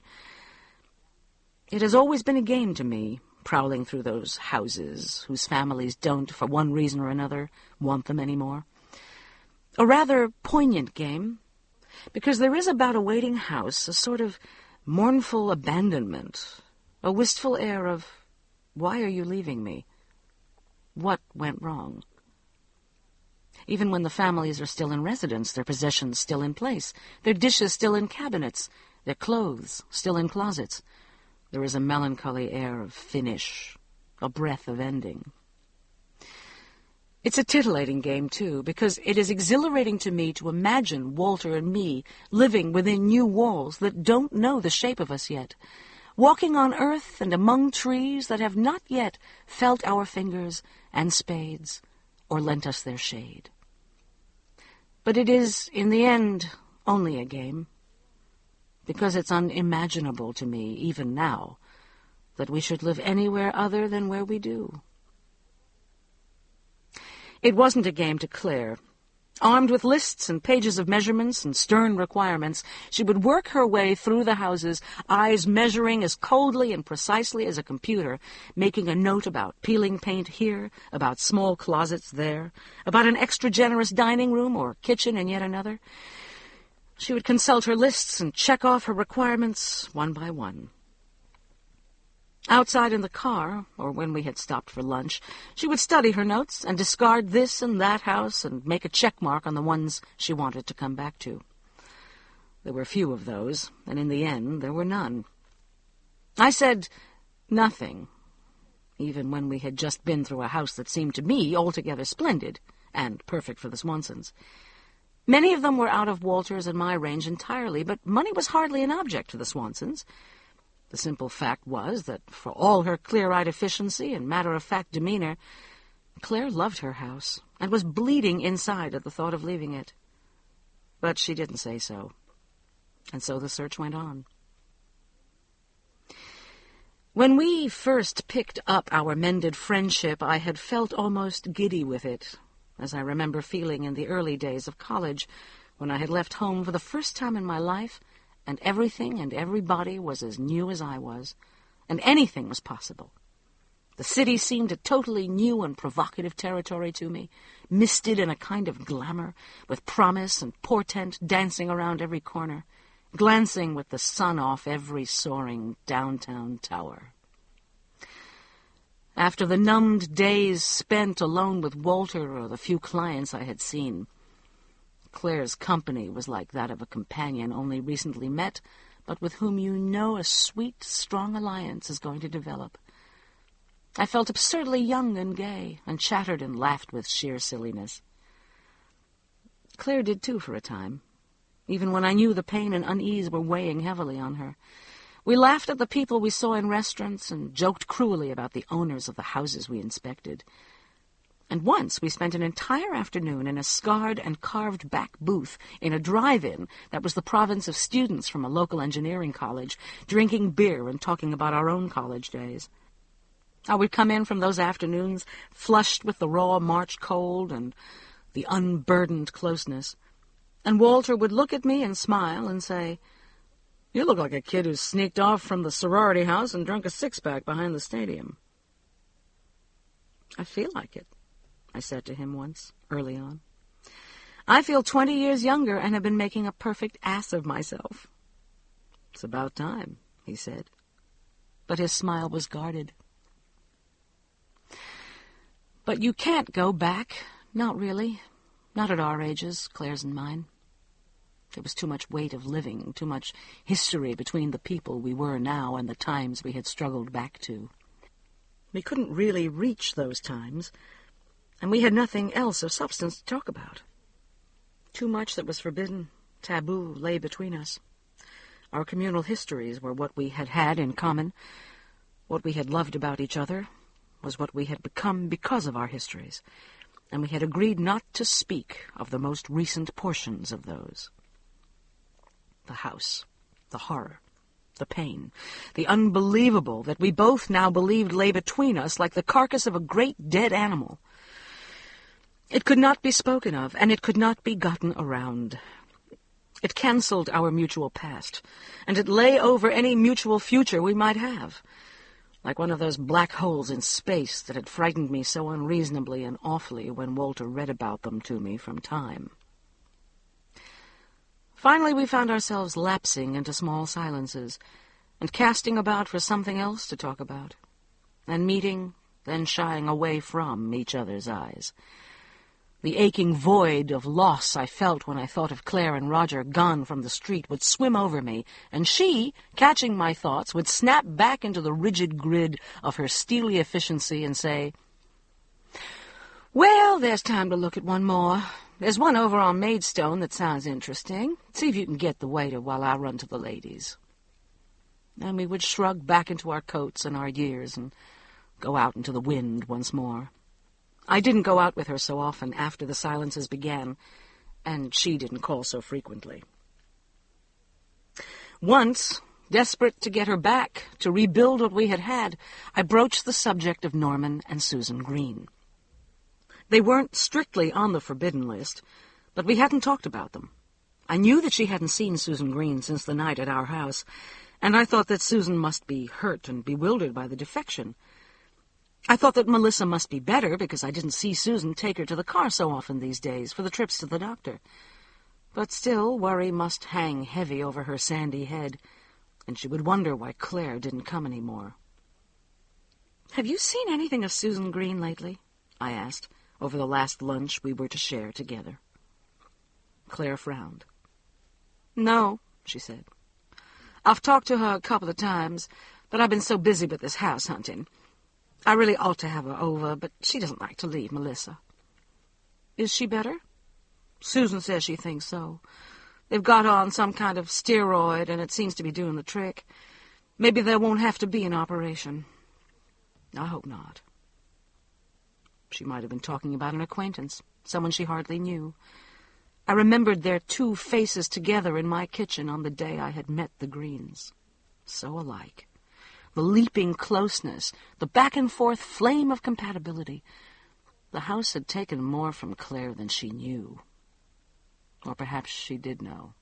S2: It has always been a game to me, prowling through those houses whose families don't, for one reason or another, want them anymore. A rather poignant game, because there is about a waiting house a sort of mournful abandonment, a wistful air of, why are you leaving me? What went wrong? Even when the families are still in residence, their possessions still in place, their dishes still in cabinets, their clothes still in closets, there is a melancholy air of finish, a breath of ending. It's a titillating game, too, because it is exhilarating to me to imagine Walter and me living within new walls that don't know the shape of us yet, walking on earth and among trees that have not yet felt our fingers and spades or lent us their shade. But it is, in the end, only a game, because it's unimaginable to me, even now, that we should live anywhere other than where we do. It wasn't a game to Claire. Armed with lists and pages of measurements and stern requirements, she would work her way through the houses, eyes measuring as coldly and precisely as a computer, making a note about peeling paint here, about small closets there, about an extra generous dining room or kitchen in yet another. She would consult her lists and check off her requirements one by one. Outside in the car, or when we had stopped for lunch, she would study her notes and discard this and that house and make a check mark on the ones she wanted to come back to. There were few of those, and in the end there were none. I said nothing, even when we had just been through a house that seemed to me altogether splendid and perfect for the Swansons. Many of them were out of Walter's and my range entirely, but money was hardly an object to the Swansons. The simple fact was that, for all her clear-eyed efficiency and matter-of-fact demeanor, Claire loved her house and was bleeding inside at the thought of leaving it. But she didn't say so, and so the search went on. When we first picked up our mended friendship, I had felt almost giddy with it, as I remember feeling in the early days of college, when I had left home for the first time in my life, and everything and everybody was as new as I was, and anything was possible. The city seemed a totally new and provocative territory to me, misted in a kind of glamour, with promise and portent dancing around every corner, glancing with the sun off every soaring downtown tower. After the numbed days spent alone with Walter or the few clients I had seen, Claire's company was like that of a companion only recently met, but with whom you know a sweet, strong alliance is going to develop. I felt absurdly young and gay, and chattered and laughed with sheer silliness. Claire did too for a time, even when I knew the pain and unease were weighing heavily on her. We laughed at the people we saw in restaurants and joked cruelly about the owners of the houses we inspected. And once we spent an entire afternoon in a scarred and carved-back booth in a drive-in that was the province of students from a local engineering college, drinking beer and talking about our own college days. I would come in from those afternoons flushed with the raw March cold and the unburdened closeness, and Walter would look at me and smile and say, "You look like a kid who sneaked off from the sorority house and drank a six-pack behind the stadium." "I feel like it," I said to him once, early on. "I feel 20 years younger and have been making a perfect ass of myself." "It's about time," he said, but his smile was guarded. But you can't go back, not really, not at our ages, Claire's and mine. There was too much weight of living, too much history between the people we were now and the times we had struggled back to. We couldn't really reach those times, and we had nothing else of substance to talk about. Too much that was forbidden, taboo, lay between us. Our communal histories were what we had had in common. What we had loved about each other was what we had become because of our histories, and we had agreed not to speak of the most recent portions of those. The house, the horror, the pain, the unbelievable that we both now believed lay between us like the carcass of a great dead animal. It could not be spoken of, and it could not be gotten around. It cancelled our mutual past, and it lay over any mutual future we might have, like one of those black holes in space that had frightened me so unreasonably and awfully when Walter read about them to me from time. Finally, we found ourselves lapsing into small silences, and casting about for something else to talk about, and meeting, then shying away from each other's eyes. The aching void of loss I felt when I thought of Claire and Roger gone from the street would swim over me, and she, catching my thoughts, would snap back into the rigid grid of her steely efficiency and say, "Well, there's time to look at one more. There's one over on Maidstone that sounds interesting. See if you can get the waiter while I run to the ladies." And we would shrug back into our coats and our years and go out into the wind once more. I didn't go out with her so often after the silences began, and she didn't call so frequently. Once, desperate to get her back, to rebuild what we had had, I broached the subject of Norman and Susan Green. They weren't strictly on the forbidden list, but we hadn't talked about them. I knew that she hadn't seen Susan Green since the night at our house, and I thought that Susan must be hurt and bewildered by the defection. I thought that Melissa must be better because I didn't see Susan take her to the car so often these days for the trips to the doctor. But still, worry must hang heavy over her sandy head, and she would wonder why Claire didn't come any more. "Have you seen anything of Susan Green lately?" I asked, over the last lunch we were to share together. Claire frowned. "No," she said. "I've talked to her a couple of times, but I've been so busy with this house hunting. I really ought to have her over, but she doesn't like to leave Melissa." "Is she better?" "Susan says she thinks so. They've got her on some kind of steroid, and it seems to be doing the trick. Maybe there won't have to be an operation. I hope not." She might have been talking about an acquaintance, someone she hardly knew. I remembered their two faces together in my kitchen on the day I had met the Greens. So alike. The leaping closeness, the back-and-forth flame of compatibility. The house had taken more from Claire than she knew. Or perhaps she did know.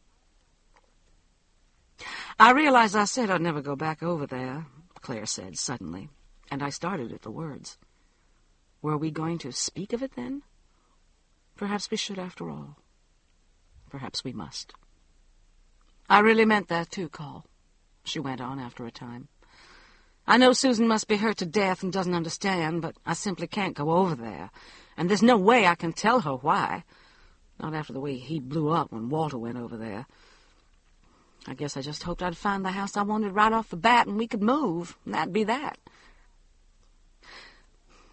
S2: "I realize I said I'd never go back over there," Claire said suddenly, and I started at the words. Were we going to speak of it then? Perhaps we should after all. Perhaps we must. "I really meant that too, Col," she went on after a time. "I know Susan must be hurt to death and doesn't understand, but I simply can't go over there, and there's no way I can tell her why. Not after the way he blew up when Walter went over there. I guess I just hoped I'd find the house I wanted right off the bat and we could move, and that'd be that.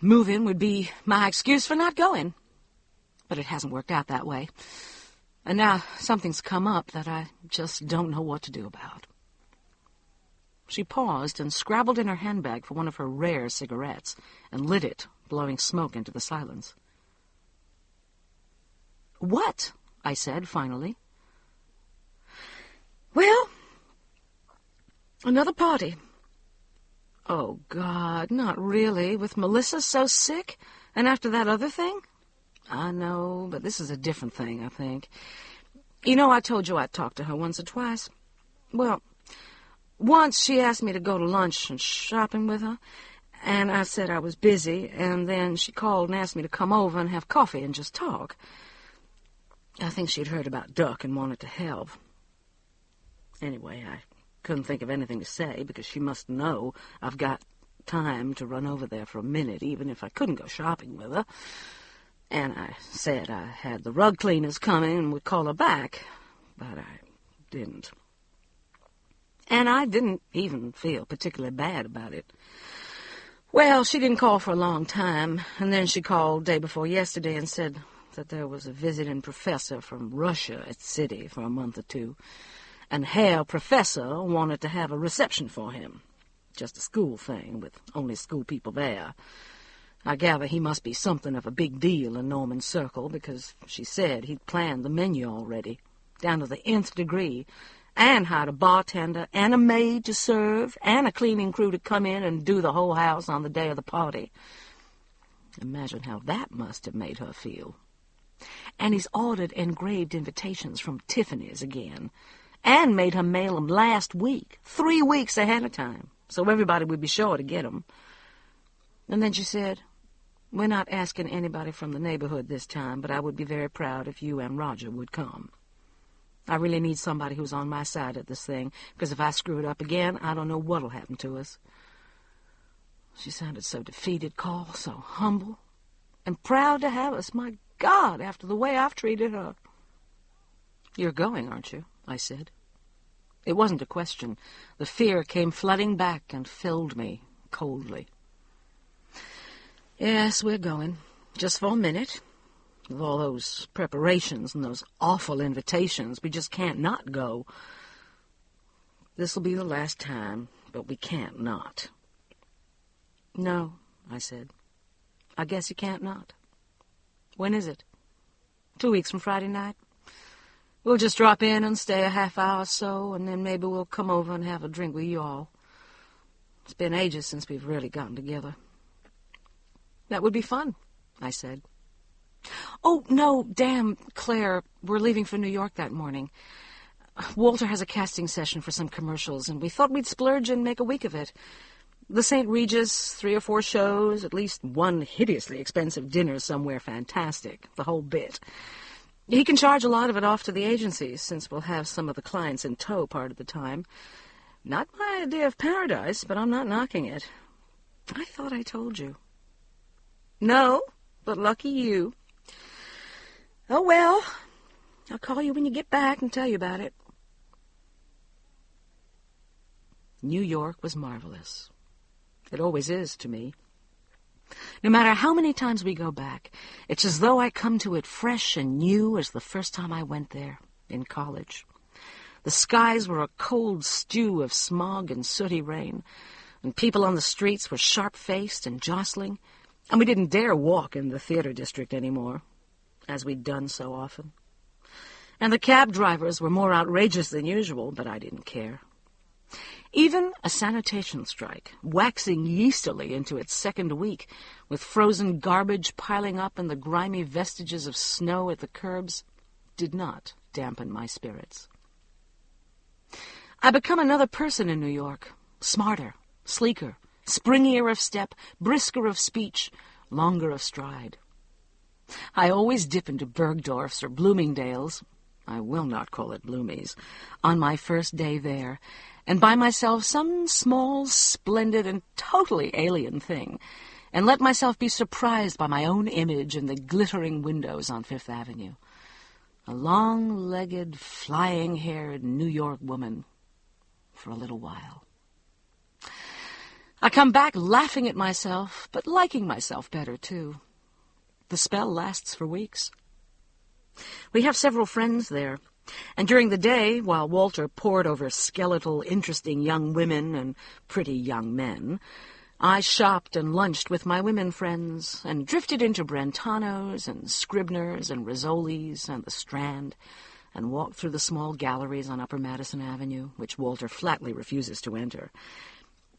S2: Moving would be my excuse for not going, but it hasn't worked out that way. And now something's come up that I just don't know what to do about." She paused and scrabbled in her handbag for one of her rare cigarettes and lit it, blowing smoke into the silence. "What?" I said, finally. "Well, another party." "Oh, God, not really, with Melissa so sick, and after that other thing?" "I know, but this is a different thing, I think. You know, I told you I'd talked to her once or twice. Well, once she asked me to go to lunch and shopping with her, and I said I was busy, and then she called and asked me to come over and have coffee and just talk. I think she'd heard about Duck and wanted to help. Anyway, I couldn't think of anything to say because she must know I've got time to run over there for a minute, even if I couldn't go shopping with her. And I said I had the rug cleaners coming and would call her back. but I didn't. And I didn't even feel particularly bad about it. Well, she didn't call for a long time, and then she called day before yesterday and said that there was a visiting professor from Russia at City for a month or two, and Herr Professor wanted to have a reception for him. Just a school thing, with only school people there. I gather he must be something of a big deal in Norman's circle, because she said he'd planned the menu already, down to the nth degree, and hired a bartender, and a maid to serve, and a cleaning crew to come in and do the whole house on the day of the party. Imagine how that must have made her feel. And he's ordered engraved invitations from Tiffany's again, and made her mail them last week, 3 weeks ahead of time, so everybody would be sure to get them. And then she said, "We're not asking anybody from the neighborhood this time, but I would be very proud if you and Roger would come. I really need somebody who's on my side of this thing, because if I screw it up again, I don't know what'll happen to us." She sounded so defeated, Carl, so humble, and proud to have us, my God, after the way I've treated her. "You're going, aren't you?" I said. It wasn't a question. The fear came flooding back and filled me coldly. "Yes, we're going, just for a minute. With all those preparations and those awful invitations, we just can't not go. This'll be the last time, but we can't not." "No," I said. "I guess you can't not. When is it?" 2 weeks from Friday night. We'll just drop in and stay a half hour or so, and then maybe we'll come over and have a drink with you all. It's been ages since we've really gotten together." "That would be fun," I said. "Oh, no, damn, Claire, we're leaving for New York that morning. Walter has a casting session for some commercials, and we thought we'd splurge and make a week of it. The St. Regis, 3 or 4 shows, at least one hideously expensive dinner somewhere fantastic, the whole bit. He can charge a lot of it off to the agencies, since we'll have some of the clients in tow part of the time. Not my idea of paradise, but I'm not knocking it. I thought I told you." "No, but lucky you." "Oh, well, I'll call you when you get back and tell you about it." New York was marvelous. It always is to me. No matter how many times we go back, it's as though I come to it fresh and new as the first time I went there, in college. The skies were a cold stew of smog and sooty rain, and people on the streets were sharp-faced and jostling, and we didn't dare walk in the theater district anymore, as we'd done so often. And the cab drivers were more outrageous than usual, but I didn't care. Even a sanitation strike, waxing yeastily into its second week, with frozen garbage piling up and the grimy vestiges of snow at the curbs, did not dampen my spirits. I become another person in New York, smarter, sleeker, springier of step, brisker of speech, longer of stride. I always dip into Bergdorf's or Bloomingdale's, I will not call it Bloomy's, on my first day there, and buy myself some small, splendid, and totally alien thing, and let myself be surprised by my own image in the glittering windows on Fifth Avenue. A long-legged, flying-haired New York woman for a little while. I come back laughing at myself, but liking myself better, too. The spell lasts for weeks. We have several friends there, and during the day, while Walter pored over skeletal, interesting young women and pretty young men, I shopped and lunched with my women friends and drifted into Brentano's and Scribner's and Rizzoli's and the Strand and walked through the small galleries on Upper Madison Avenue, which Walter flatly refuses to enter.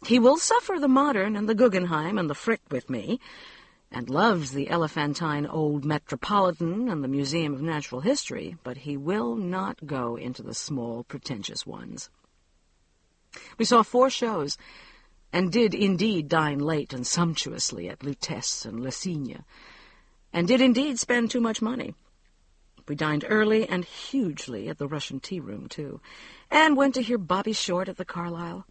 S2: He will suffer the Modern and the Guggenheim and the Frick with me, and loves the elephantine old Metropolitan and the Museum of Natural History, but he will not go into the small, pretentious ones. We saw 4 shows, and did indeed dine late and sumptuously at Lutece and Le Cygne, and did indeed spend too much money. We dined early and hugely at the Russian Tea Room, too, and went to hear Bobby Short at the Carlyle,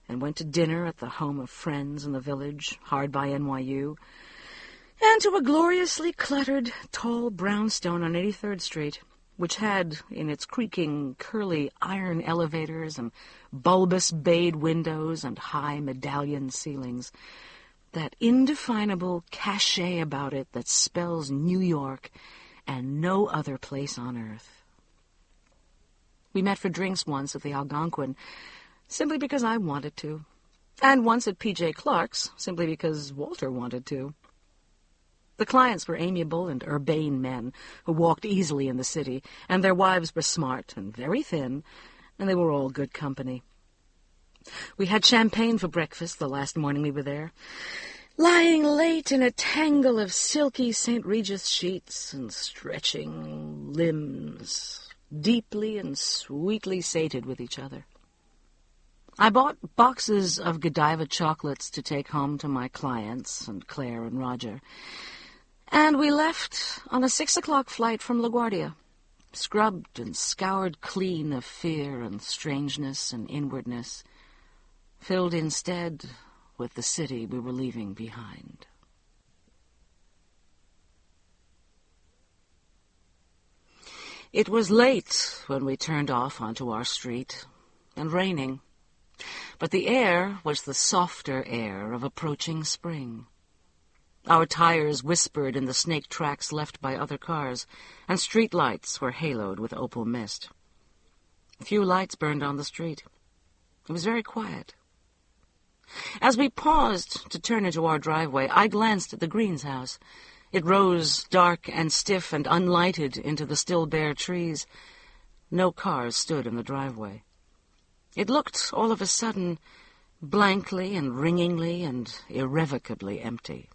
S2: and went to dinner at the home of friends in the Village, hard by NYU, and to a gloriously cluttered, tall brownstone on 83rd Street, which had, in its creaking, curly iron elevators and bulbous bayed windows and high medallion ceilings, that indefinable cachet about it that spells New York and no other place on earth. We met for drinks once at the Algonquin, simply because I wanted to, and once at P.J. Clark's, simply because Walter wanted to. The clients were amiable and urbane men who walked easily in the city, and their wives were smart and very thin, and they were all good company. We had champagne for breakfast the last morning we were there, lying late in a tangle of silky St. Regis sheets and stretching limbs, deeply and sweetly sated with each other. I bought boxes of Godiva chocolates to take home to my clients and Claire and Roger, and we left on a 6 o'clock flight from LaGuardia, scrubbed and scoured clean of fear and strangeness and inwardness, filled instead with the city we were leaving behind. It was late when we turned off onto our street, and raining, but the air was the softer air of approaching spring. Our tires whispered in the snake tracks left by other cars, and street lights were haloed with opal mist. Few lights burned on the street. It was very quiet. As we paused to turn into our driveway, I glanced at the Greens' house. It rose dark and stiff and unlighted into the still bare trees. No cars stood in the driveway. It looked all of a sudden blankly and ringingly and irrevocably empty.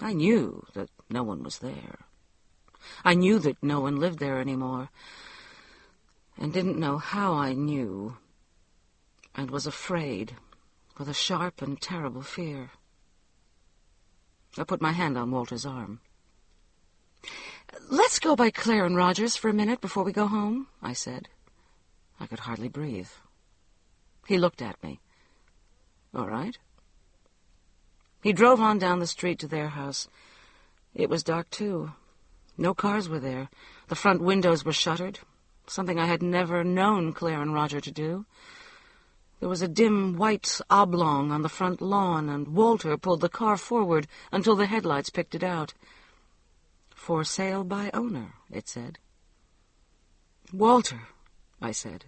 S2: I knew that no one was there. I knew that no one lived there anymore, and didn't know how I knew, and was afraid with a sharp and terrible fear. I put my hand on Walter's arm. "Let's go by Claire and Roger's for a minute before we go home," I said. I could hardly breathe. He looked at me. "All right." He drove on down the street to their house. It was dark, too. No cars were there. The front windows were shuttered, something I had never known Claire and Roger to do. There was a dim white oblong on the front lawn, and Walter pulled the car forward until the headlights picked it out. "For sale by owner," it said. "Walter," I said.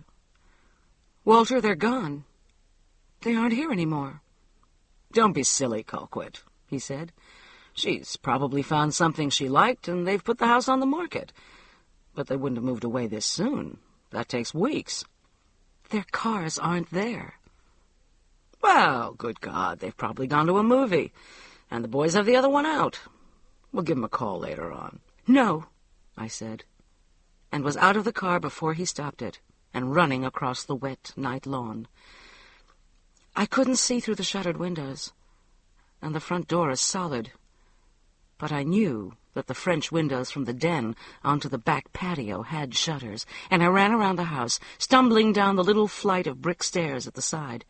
S2: "Walter, they're gone. They aren't here anymore." "Don't be silly, Colquitt," he said. "She's probably found something she liked, and they've put the house on the market. But they wouldn't have moved away this soon. That takes weeks." "Their cars aren't there." "Well, good God, they've probably gone to a movie, and the boys have the other one out. We'll give them a call later on." "No," I said, and was out of the car before he stopped it, and running across the wet night lawn. I couldn't see through the shuttered windows, and the front door is solid, but I knew that the French windows from the den onto the back patio had shutters, and I ran around the house, stumbling down the little flight of brick stairs at the side,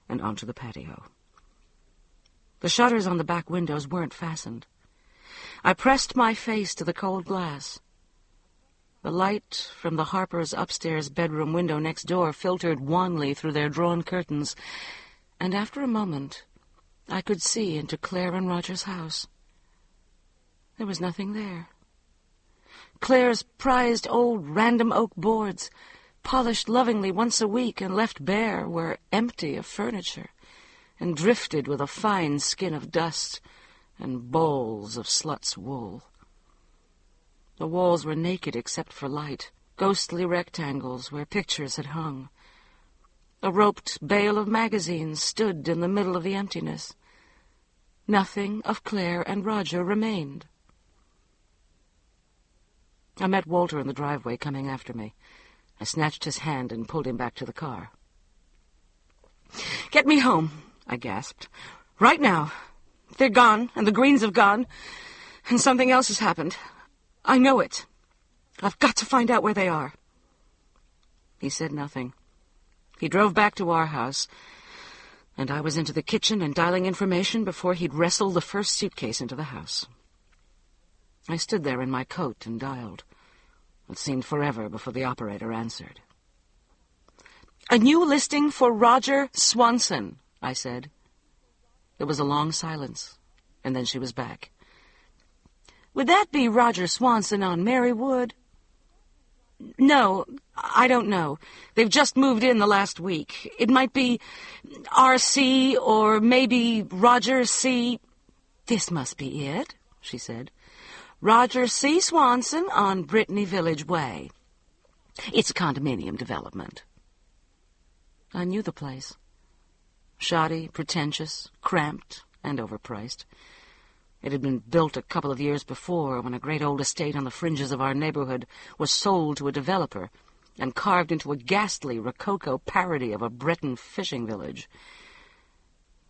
S2: and onto the patio. The shutters on the back windows weren't fastened. I pressed my face to the cold glass. The light from the Harpers' upstairs bedroom window next door filtered wanly through their drawn curtains, and after a moment I could see into Claire and Roger's house. There was nothing there. Claire's prized old random oak boards, polished lovingly once a week and left bare, were empty of furniture, and drifted with a fine skin of dust and balls of slut's wool. The walls were naked except for light, ghostly rectangles where pictures had hung. A roped bale of magazines stood in the middle of the emptiness. Nothing of Claire and Roger remained. I met Walter in the driveway coming after me. I snatched his hand and pulled him back to the car. "Get me home," I gasped. "Right now. They're gone, and the Greens have gone, and something else has happened. I know it. I've got to find out where they are." He said nothing. He drove back to our house, and I was into the kitchen and dialing information before he'd wrestled the first suitcase into the house. I stood there in my coat and dialed. It seemed forever before the operator answered. "A new listing for Roger Swanson," I said. There was a long silence, and then she was back. "Would that be Roger Swanson on Marywood?" "No, I don't know. They've just moved in the last week. It might be R.C. or maybe Roger C. This must be it," she said. "Roger C. Swanson on Brittany Village Way. It's a condominium development." I knew the place. Shoddy, pretentious, cramped, and overpriced. It had been built a couple of years before, when a great old estate on the fringes of our neighborhood was sold to a developer and carved into a ghastly rococo parody of a Breton fishing village.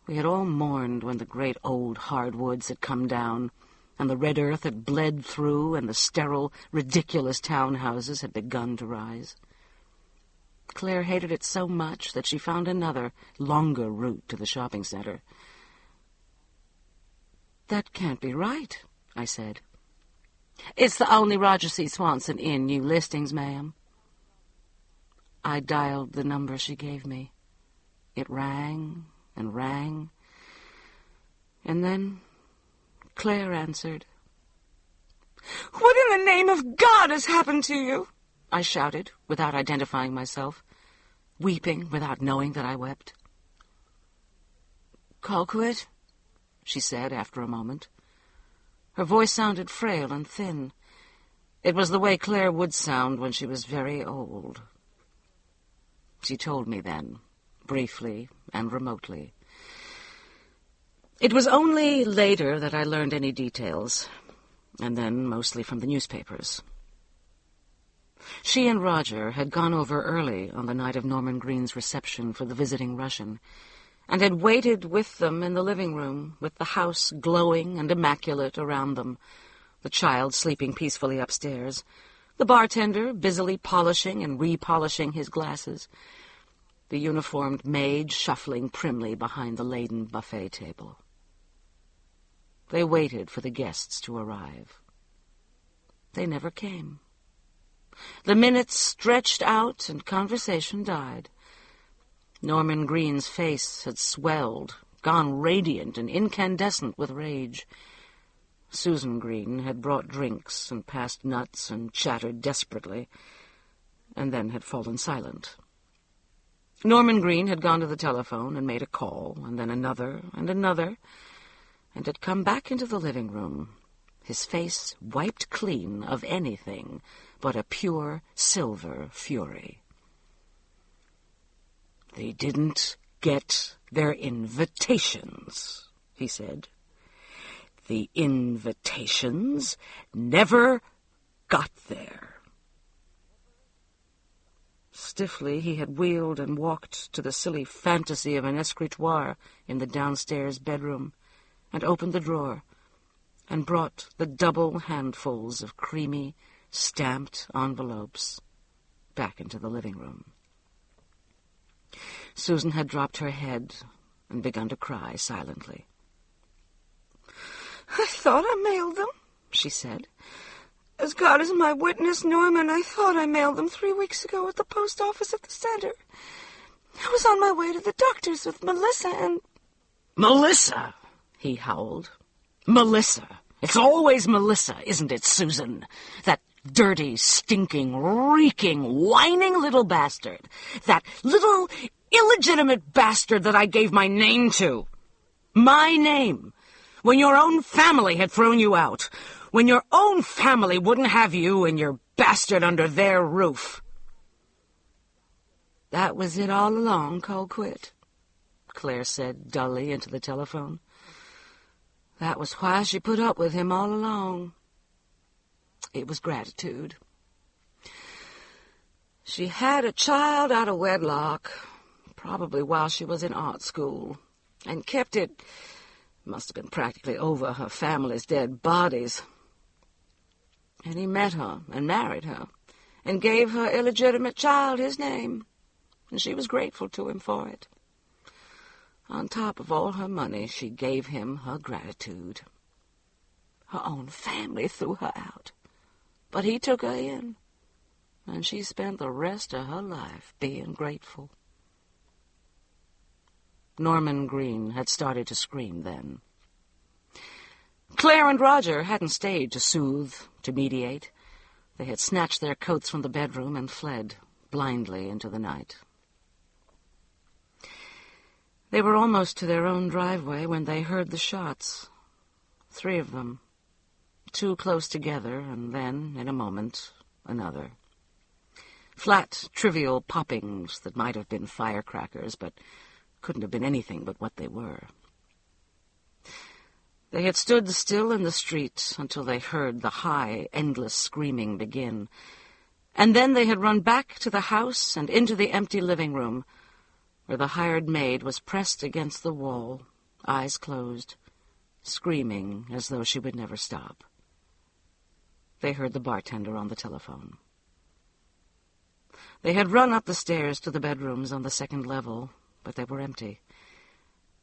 S2: We had all mourned when the great old hardwoods had come down, and the red earth had bled through, and the sterile, ridiculous townhouses had begun to rise. Claire hated it so much that she found another, longer route to the shopping center. "That can't be right," I said. "It's the only Roger C. Swanson in new listings, ma'am." I dialed the number she gave me. It rang and rang, and then Claire answered. "What in the name of God has happened to you?" I shouted, without identifying myself, weeping without knowing that I wept. "Colquitt," she said after a moment. Her voice sounded frail and thin. It was the way Claire would sound when she was very old. She told me then, briefly and remotely. It was only later that I learned any details, and then mostly from the newspapers. She and Roger had gone over early on the night of Norman Green's reception for the visiting Russian, and had waited with them in the living room, with the house glowing and immaculate around them, the child sleeping peacefully upstairs, the bartender busily polishing and repolishing his glasses, the uniformed maid shuffling primly behind the laden buffet table. They waited for the guests to arrive. They never came. The minutes stretched out and conversation died. Norman Green's face had swelled, gone radiant and incandescent with rage. Susan Green had brought drinks and passed nuts and chattered desperately, and then had fallen silent. Norman Green had gone to the telephone and made a call, and then another, and had come back into the living room, his face wiped clean of anything but a pure silver fury. "They didn't get their invitations," he said. "The invitations never got there." Stiffly he had wheeled and walked to the silly fantasy of an escritoire in the downstairs bedroom, and opened the drawer, and brought the double handfuls of creamy, stamped envelopes back into the living room. Susan had dropped her head and begun to cry silently. "I thought I mailed them," she said. "As God is my witness, Norman, I thought I mailed them 3 weeks ago at the post office at the center. I was on my way to the doctor's with Melissa and—" "Melissa!" he howled. "Melissa! It's always Melissa, isn't it, Susan? That dirty, stinking, reeking, whining little bastard. That little, illegitimate bastard that I gave my name to. My name. When your own family had thrown you out. When your own family wouldn't have you and your bastard under their roof." "That was it all along, Colquitt," Claire said dully into the telephone. "That was why she put up with him all along. It was gratitude. She had a child out of wedlock, probably while she was in art school, and kept it, must have been practically over her family's dead bodies. And he met her and married her, and gave her illegitimate child his name, and she was grateful to him for it. On top of all her money, she gave him her gratitude. Her own family threw her out, but he took her in, and she spent the rest of her life being grateful. Norman Green had started to scream then. Claire and Roger hadn't stayed to soothe, to mediate. They had snatched their coats from the bedroom and fled blindly into the night. They were almost to their own driveway when they heard the shots. 3 of them, 2 close together, and then, in a moment, another. Flat, trivial poppings that might have been firecrackers, but couldn't have been anything but what they were. They had stood still in the street until they heard the high, endless screaming begin, and then they had run back to the house and into the empty living room, where the hired maid was pressed against the wall, eyes closed, screaming as though she would never stop. They heard the bartender on the telephone. They had run up the stairs to the bedrooms on the 2nd level, but they were empty.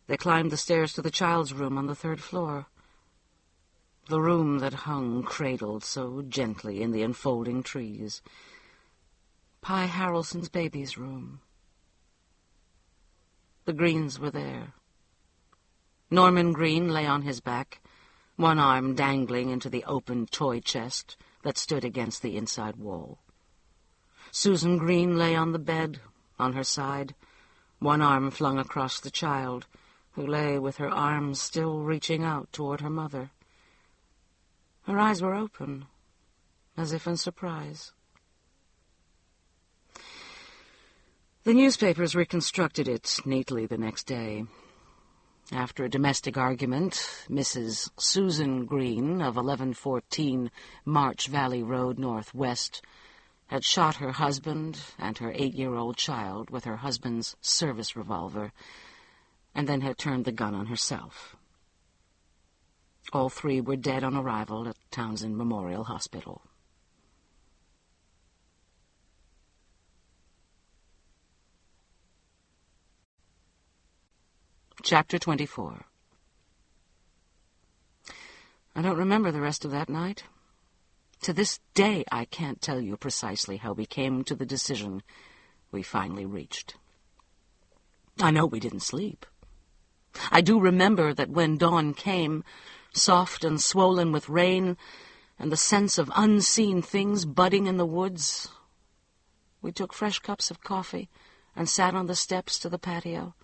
S2: They climbed the stairs to the child's room on the 3rd floor, the room that hung cradled so gently in the enfolding trees. Pye Harrelson's baby's room. The Greens were there. Norman Green lay on his back, one arm dangling into the open toy chest that stood against the inside wall. Susan Green lay on the bed, on her side, one arm flung across the child, who lay with her arms still reaching out toward her mother. Her eyes were open, as if in surprise. The newspapers reconstructed it neatly the next day. After a domestic argument, Mrs. Susan Green of 1114 March Valley Road Northwest had shot her husband and her 8-year-old child with her husband's service revolver, and then had turned the gun on herself. All 3 were dead on arrival at Townsend Memorial Hospital. Chapter 24. I don't remember the rest of that night. To this day, I can't tell you precisely how we came to the decision we finally reached. I know we didn't sleep. I do remember that when dawn came, soft and swollen with rain, and the sense of unseen things budding in the woods, we took fresh cups of coffee and sat on the steps to the patio,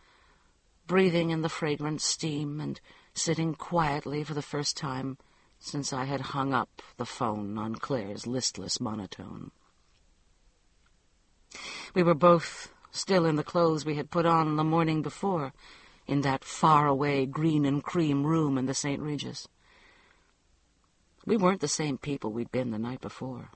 S2: breathing in the fragrant steam and sitting quietly for the first time since I had hung up the phone on Claire's listless monotone. We were both still in the clothes we had put on the morning before, in that far-away green and cream room in the St. Regis. We weren't the same people we'd been the night before.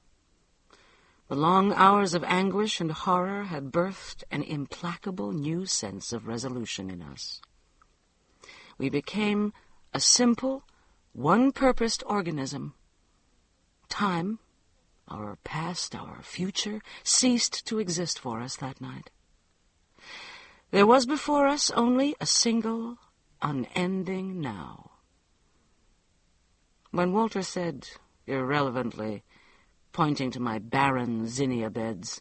S2: The long hours of anguish and horror had birthed an implacable new sense of resolution in us. We became a simple, one-purposed organism. Time, our past, our future, ceased to exist for us that night. There was before us only a single, unending now. When Walter said, irrelevantly, pointing to my barren zinnia beds,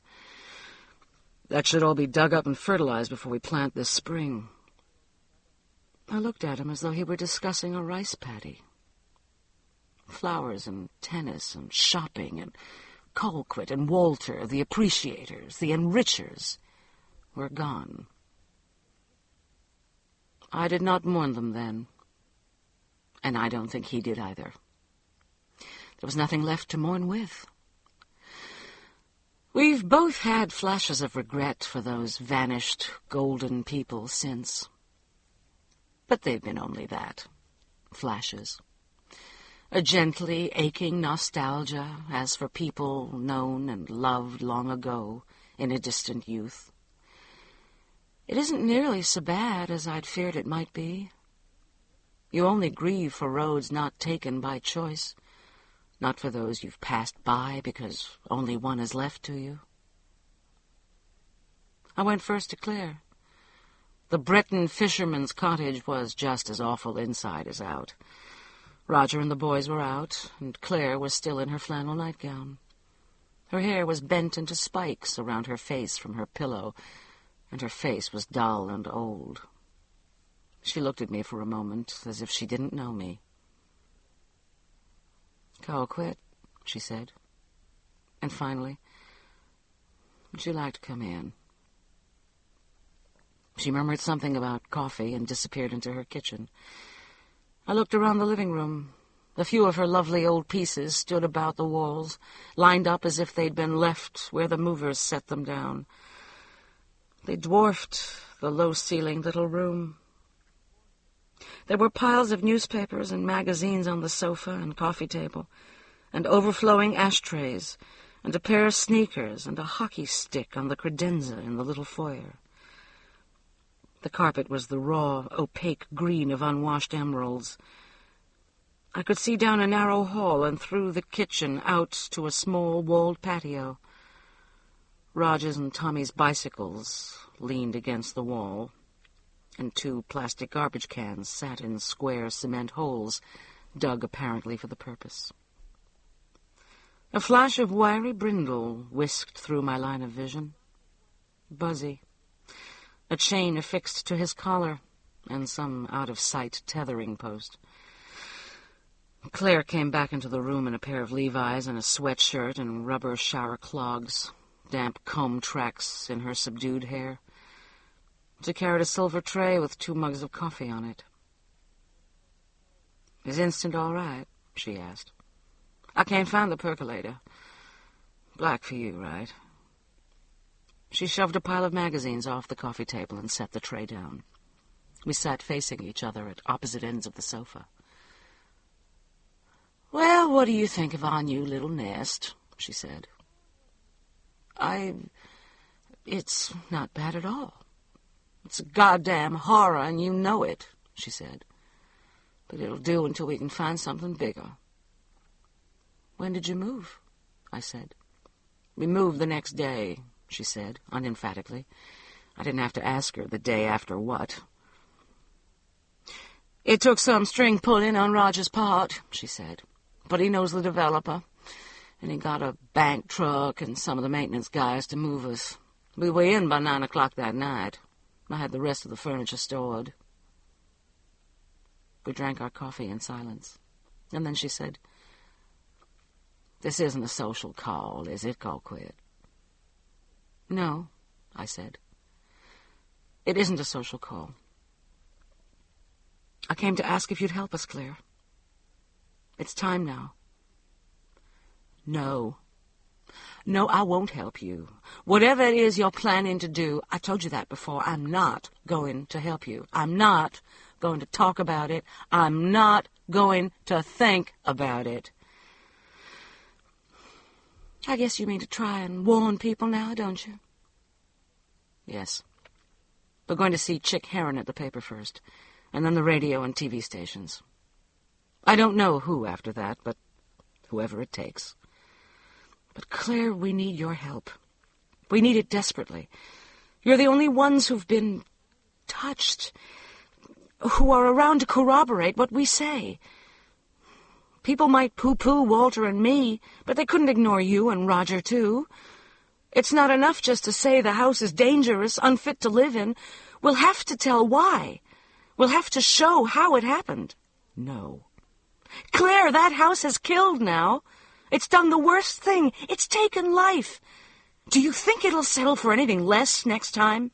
S2: "That should all be dug up and fertilized before we plant this spring," I looked at him as though he were discussing a rice paddy. Flowers and tennis and shopping and Colquitt and Walter, the appreciators, the enrichers, were gone. I did not mourn them then, and I don't think he did either. There was nothing left to mourn with. We've both had flashes of regret for those vanished golden people since. But they've been only that, flashes. A gently aching nostalgia as for people known and loved long ago in a distant youth. It isn't nearly so bad as I'd feared it might be. You only grieve for roads not taken by choice, not for those you've passed by because only one is left to you. I went first to Claire. The Breton fisherman's cottage was just as awful inside as out. Roger and the boys were out, and Claire was still in her flannel nightgown. Her hair was bent into spikes around her face from her pillow, and her face was dull and old. She looked at me for a moment, as if she didn't know me. "Colquitt," she said. And finally, "Would you like to come in?" She murmured something about coffee and disappeared into her kitchen. I looked around the living room. A few of her lovely old pieces stood about the walls, lined up as if they'd been left where the movers set them down. They dwarfed the low-ceilinged little room. There were piles of newspapers and magazines on the sofa and coffee table, and overflowing ashtrays, and a pair of sneakers and a hockey stick on the credenza in the little foyer. The carpet was the raw, opaque green of unwashed emeralds. I could see down a narrow hall and through the kitchen out to a small walled patio. Roger's and Tommy's bicycles leaned against the wall, and 2 plastic garbage cans sat in square cement holes, dug apparently for the purpose. A flash of wiry brindle whisked through my line of vision. Buzzy. A chain affixed to his collar, and some out-of-sight tethering post. Claire came back into the room in a pair of Levi's and a sweatshirt and rubber shower clogs, damp comb tracks in her subdued hair. She carried a silver tray with 2 mugs of coffee on it. "Is instant all right?" she asked. "I can't find the percolator. Black for you, right?" She shoved a pile of magazines off the coffee table and set the tray down. We sat facing each other at opposite ends of the sofa. "Well, what do you think of our new little nest?" she said. It's not bad at all. It's a goddamn horror, and you know it," she said. "But it'll do until we can find something bigger." "When did you move?" I said. "We moved the next day," she said, unemphatically. I didn't have to ask her the day after what. "It took some string pulling on Roger's part," she said. "But he knows the developer, and he got a bank truck and some of the maintenance guys to move us. We were in by 9 o'clock that night. I had the rest of the furniture stored." We drank our coffee in silence, and then she said, "This isn't a social call, is it, Colquitt?" "No," I said. "It isn't a social call. I came to ask if you'd help us, Claire. It's time now." "No. No, I won't help you. Whatever it is you're planning to do, I told you that before, I'm not going to help you. I'm not going to talk about it. I'm not going to think about it." "I guess you mean to try and warn people now, don't you?" "Yes. We're going to see Chick Heron at the paper first, and then the radio and TV stations. I don't know who after that, but whoever it takes. But, Claire, we need your help. We need it desperately. You're the only ones who've been touched, who are around to corroborate what we say. People might pooh-pooh Walter and me, but they couldn't ignore you and Roger, too. It's not enough just to say the house is dangerous, unfit to live in. We'll have to tell why. We'll have to show how it happened." "No." "Claire, that house has killed now. It's done the worst thing. It's taken life. Do you think it'll settle for anything less next time?"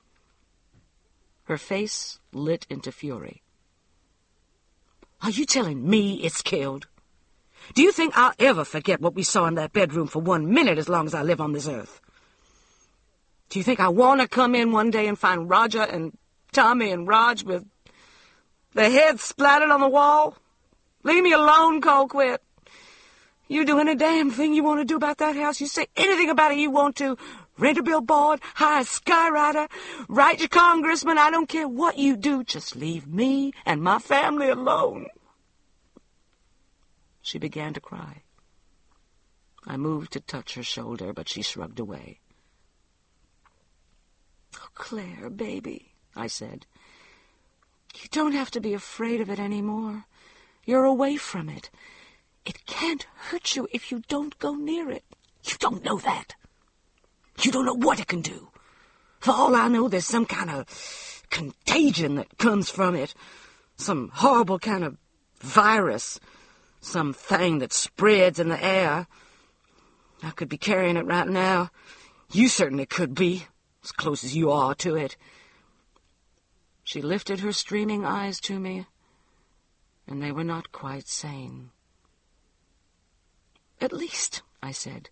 S2: Her face lit into fury. "Are you telling me it's killed? Do you think I'll ever forget what we saw in that bedroom for 1 minute as long as I live on this earth? Do you think I want to come in one day and find Roger and Tommy and Raj with their heads splattered on the wall? Leave me alone, Colquitt. You do any damn thing you want to do about that house. You say anything about it you want to. Rent a billboard, hire a skywriter, write your congressman. I don't care what you do. Just leave me and my family alone." She began to cry. I moved to touch her shoulder, but she shrugged away. "Oh, Claire, baby," I said, "you don't have to be afraid of it anymore. You're away from it. It can't hurt you if you don't go near it. You
S3: don't know that. You don't know what it can do. For all I know, there's some kind of contagion that comes from it. Some horrible kind of virus. Some thing that spreads in the air. I could be carrying it right now. You certainly could be, as close as you are to it. She lifted her streaming eyes to me, and they were not quite sane. At least, I said,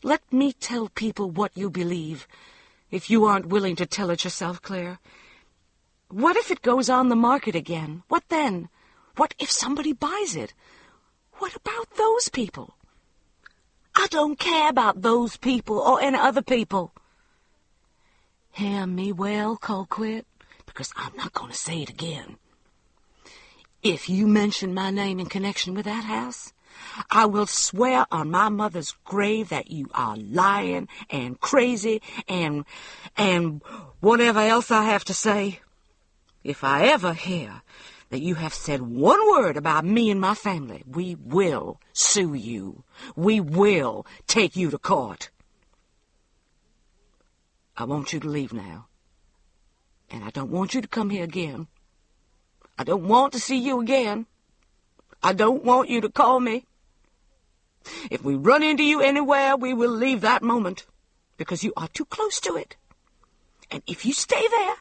S3: let me tell people what you believe, if you aren't willing to tell it yourself, Claire. What if it goes on the market again? What then? What if somebody buys it? What about those people? I don't care about those people or any other people. Hear me well, Colquitt, because I'm not going to say it again. If you mention my name in connection with that house, I will swear on my mother's grave that you are lying and crazy and whatever else I have to say. If I ever hear that you have said one word about me and my family, we will sue you. We will take you to court. I want you to leave now. And I don't want you to come here again. I don't want to see you again. I don't want you to call me. If we run into you anywhere, we will leave that moment, because you are too close to it. And if you stay there,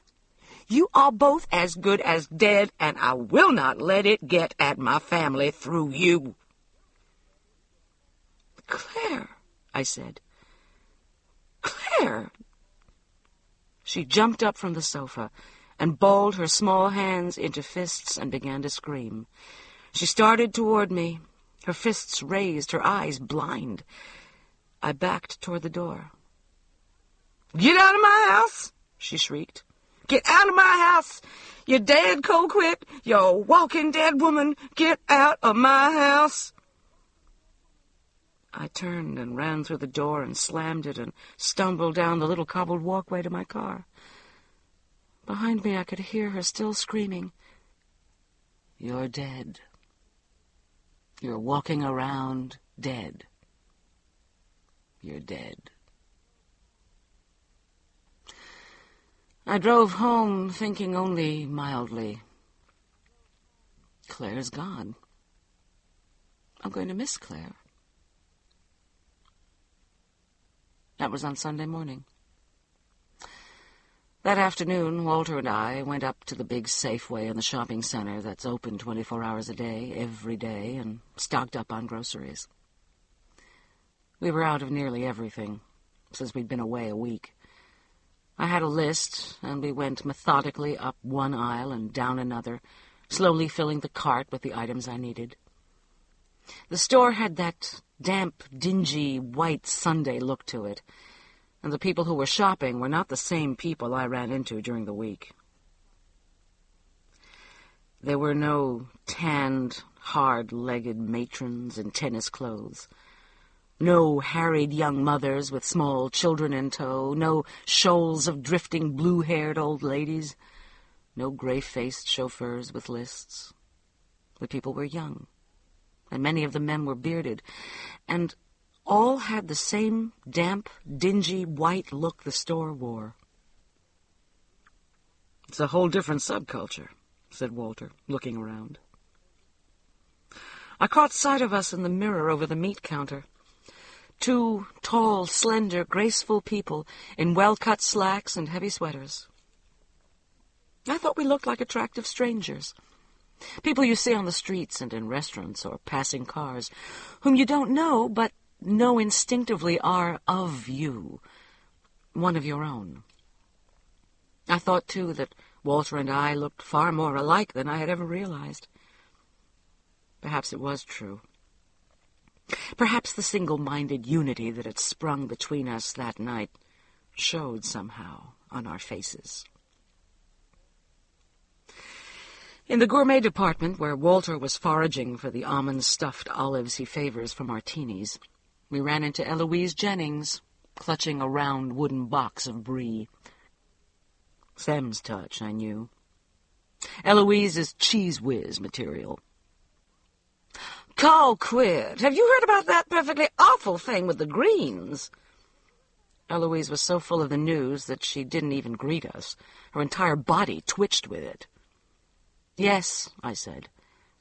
S3: you are both as good as dead, and I will not let it get at my family through you. Claire, I said. Claire. She jumped up from the sofa and balled her small hands into fists and began to scream. She started toward me, her fists raised, her eyes blind. I backed toward the door. Get out of my house, she shrieked. Get out of my house! You're dead, Colquitt! You're a walking dead woman! Get out of my house! I turned and ran through the door and slammed it and stumbled down the little cobbled walkway to my car. Behind me I could hear her still screaming, You're dead. You're walking around dead. You're dead. I drove home thinking only mildly, Claire's gone. I'm going to miss Claire. That was on Sunday morning. That afternoon, Walter and I went up to the big Safeway in the shopping center that's open 24 hours a day, every day, and stocked up on groceries. We were out of nearly everything, since we'd been away a week. I had a list, and we went methodically up one aisle and down another, slowly filling the cart with the items I needed. The store had that damp, dingy, white Sunday look to it, and the people who were shopping were not the same people I ran into during the week. There were no tanned, hard-legged matrons in tennis clothes, no harried young mothers with small children in tow, no shoals of drifting blue-haired old ladies, no gray-faced chauffeurs with lists. The people were young, and many of the men were bearded, and all had the same damp, dingy, white look the store wore. It's a whole different subculture, said Walter, looking around. I caught sight of us in the mirror over the meat counter. Two tall, slender, graceful people in well-cut slacks and heavy sweaters. I thought we looked like attractive strangers. People you see on the streets and in restaurants or passing cars, whom you don't know, but know instinctively are of you, one of your own. I thought, too, that Walter and I looked far more alike than I had ever realized. Perhaps it was true. Perhaps the single-minded unity that had sprung between us that night showed somehow on our faces. In the gourmet department, where Walter was foraging for the almond-stuffed olives he favors for martinis, we ran into Eloise Jennings, clutching a round wooden box of brie. Sam's touch, I knew. Eloise is cheese whiz material.
S2: Call quit. Have you heard about that perfectly awful thing with the Greens? Eloise was so full of the news that she didn't even greet us. Her entire body twitched with it. Yes, I said.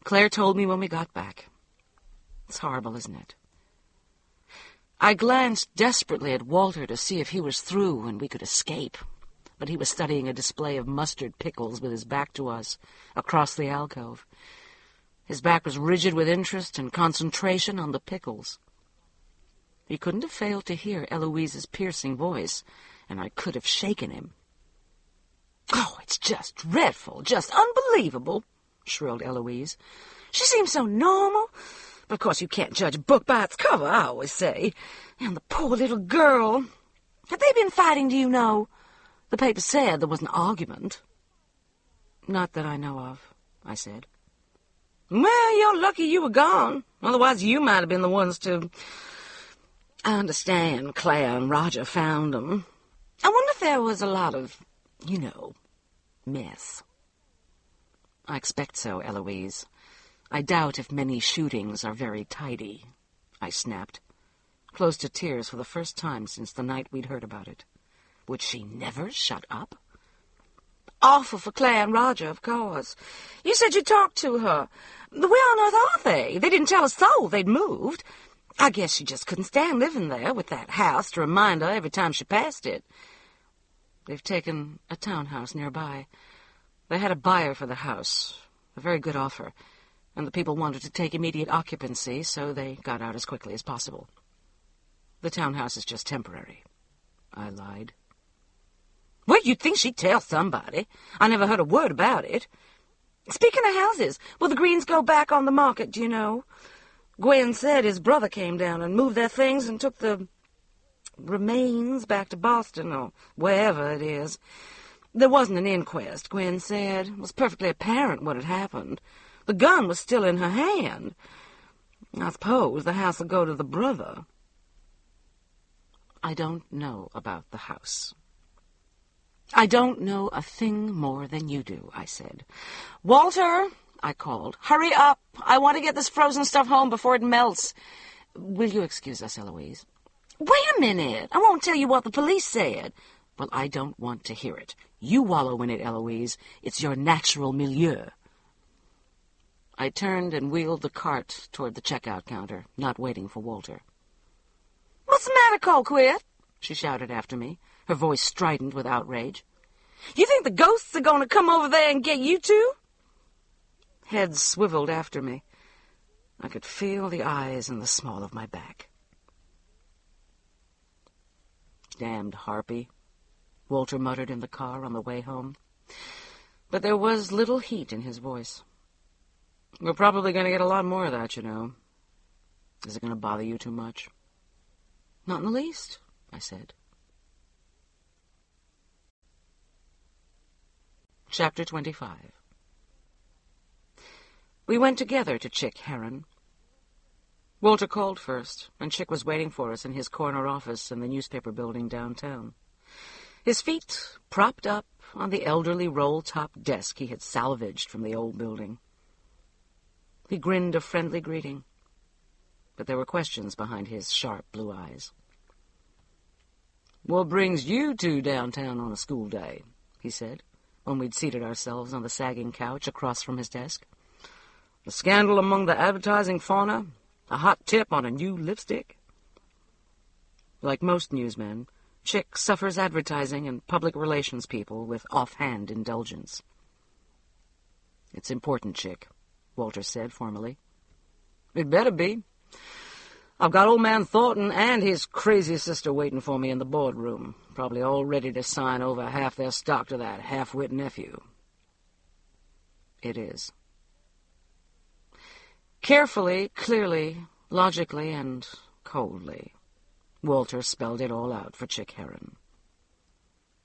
S2: Claire told me when we got back. It's horrible, isn't it? I glanced desperately at Walter to see if he was through and we could escape, but he was studying a display of mustard pickles with his back to us, across the alcove. His back was rigid with interest and concentration on the pickles. He couldn't have failed to hear Eloise's piercing voice, and I could have shaken him. "Oh, it's just dreadful, just unbelievable," shrilled Eloise. "She seems so normal. But of course you can't judge a book by its cover, I always say. And the poor little girl. Have they been fighting, do you know? The paper said there was an argument." "Not that I know of," I said. "Well, you're lucky you were gone. Otherwise you might have been the ones to... I understand Claire and Roger found them. I wonder if there was a lot of, mess." "I expect so, Eloise. I doubt if many shootings are very tidy," I snapped, close to tears for the first time since the night we'd heard about it. Would she never shut up? "Awful for Claire and Roger, of course. You said you talked to her. Where on earth are they? They didn't tell a soul they'd moved. I guess she just couldn't stand living there with that house to remind her every time she passed it." "They've taken a townhouse nearby. They had a buyer for the house, a very good offer, and the people wanted to take immediate occupancy, so they got out as quickly as possible. The townhouse is just temporary," I lied. "Well, you'd think she'd tell somebody. I never heard a word about it. Speaking of houses, will the Greens go back on the market, do you know? Gwen said his brother came down and moved their things and took the remains back to Boston, or wherever it is. There wasn't an inquest, Gwen said. It was perfectly apparent what had happened. The gun was still in her hand. I suppose the house will go to the brother." "I don't know about the house." "I don't know a thing more than you do," I said. "Walter," I called, "hurry up. I want to get this frozen stuff home before it melts. Will you excuse us, Eloise?" "Wait a minute. I won't tell you what the police said." "Well, I don't want to hear it. You wallow in it, Eloise. It's your natural milieu." I turned and wheeled the cart toward the checkout counter, not waiting for Walter. "What's the matter, Colquitt?" she shouted after me, her voice strident with outrage. "You think the ghosts are going to come over there and get you two?" Heads swiveled after me. I could feel the eyes in the small of my back. "Damned harpy," Walter muttered in the car on the way home. But there was little heat in his voice. "We're probably going to get a lot more of that, you know. Is it going to bother you too much?" "Not in the least," I said. Chapter 25. We went together to Chick Heron. Walter called first, and Chick was waiting for us in his corner office in the newspaper building downtown. His feet propped up on the elderly roll-top desk he had salvaged from the old building. He grinned a friendly greeting, but there were questions behind his sharp blue eyes. "What brings you two downtown on a school day?" he said, when we'd seated ourselves on the sagging couch across from his desk. "A scandal among the advertising fauna? A hot tip on a new lipstick?" Like most newsmen, Chick suffers advertising and public relations people with offhand indulgence. "It's important, Chick," Walter said formally. "It better be. I've got old man Thornton and his crazy sister waiting for me in the boardroom, probably all ready to sign over half their stock to that half-wit nephew." "It is." Carefully, clearly, logically, and coldly, Walter spelled it all out for Chick Heron.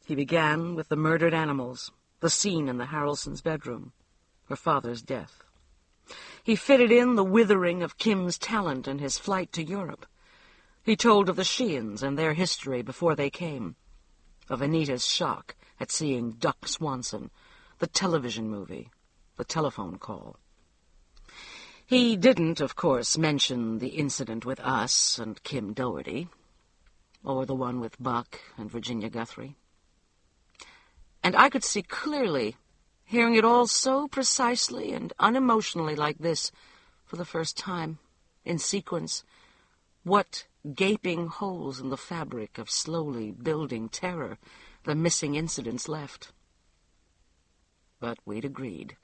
S2: He began with the murdered animals, the scene in the Harrelsons' bedroom, her father's death. He fitted in the withering of Kim's talent and his flight to Europe. He told of the Sheeans and their history before they came, of Anita's shock at seeing Duck Swanson, the television movie, the telephone call. He didn't, of course, mention the incident with us and Kim Doherty, or the one with Buck and Virginia Guthrie. And I could see clearly, hearing it all so precisely and unemotionally like this for the first time, in sequence, what gaping holes in the fabric of slowly building terror the missing incidents left. But we'd agreed.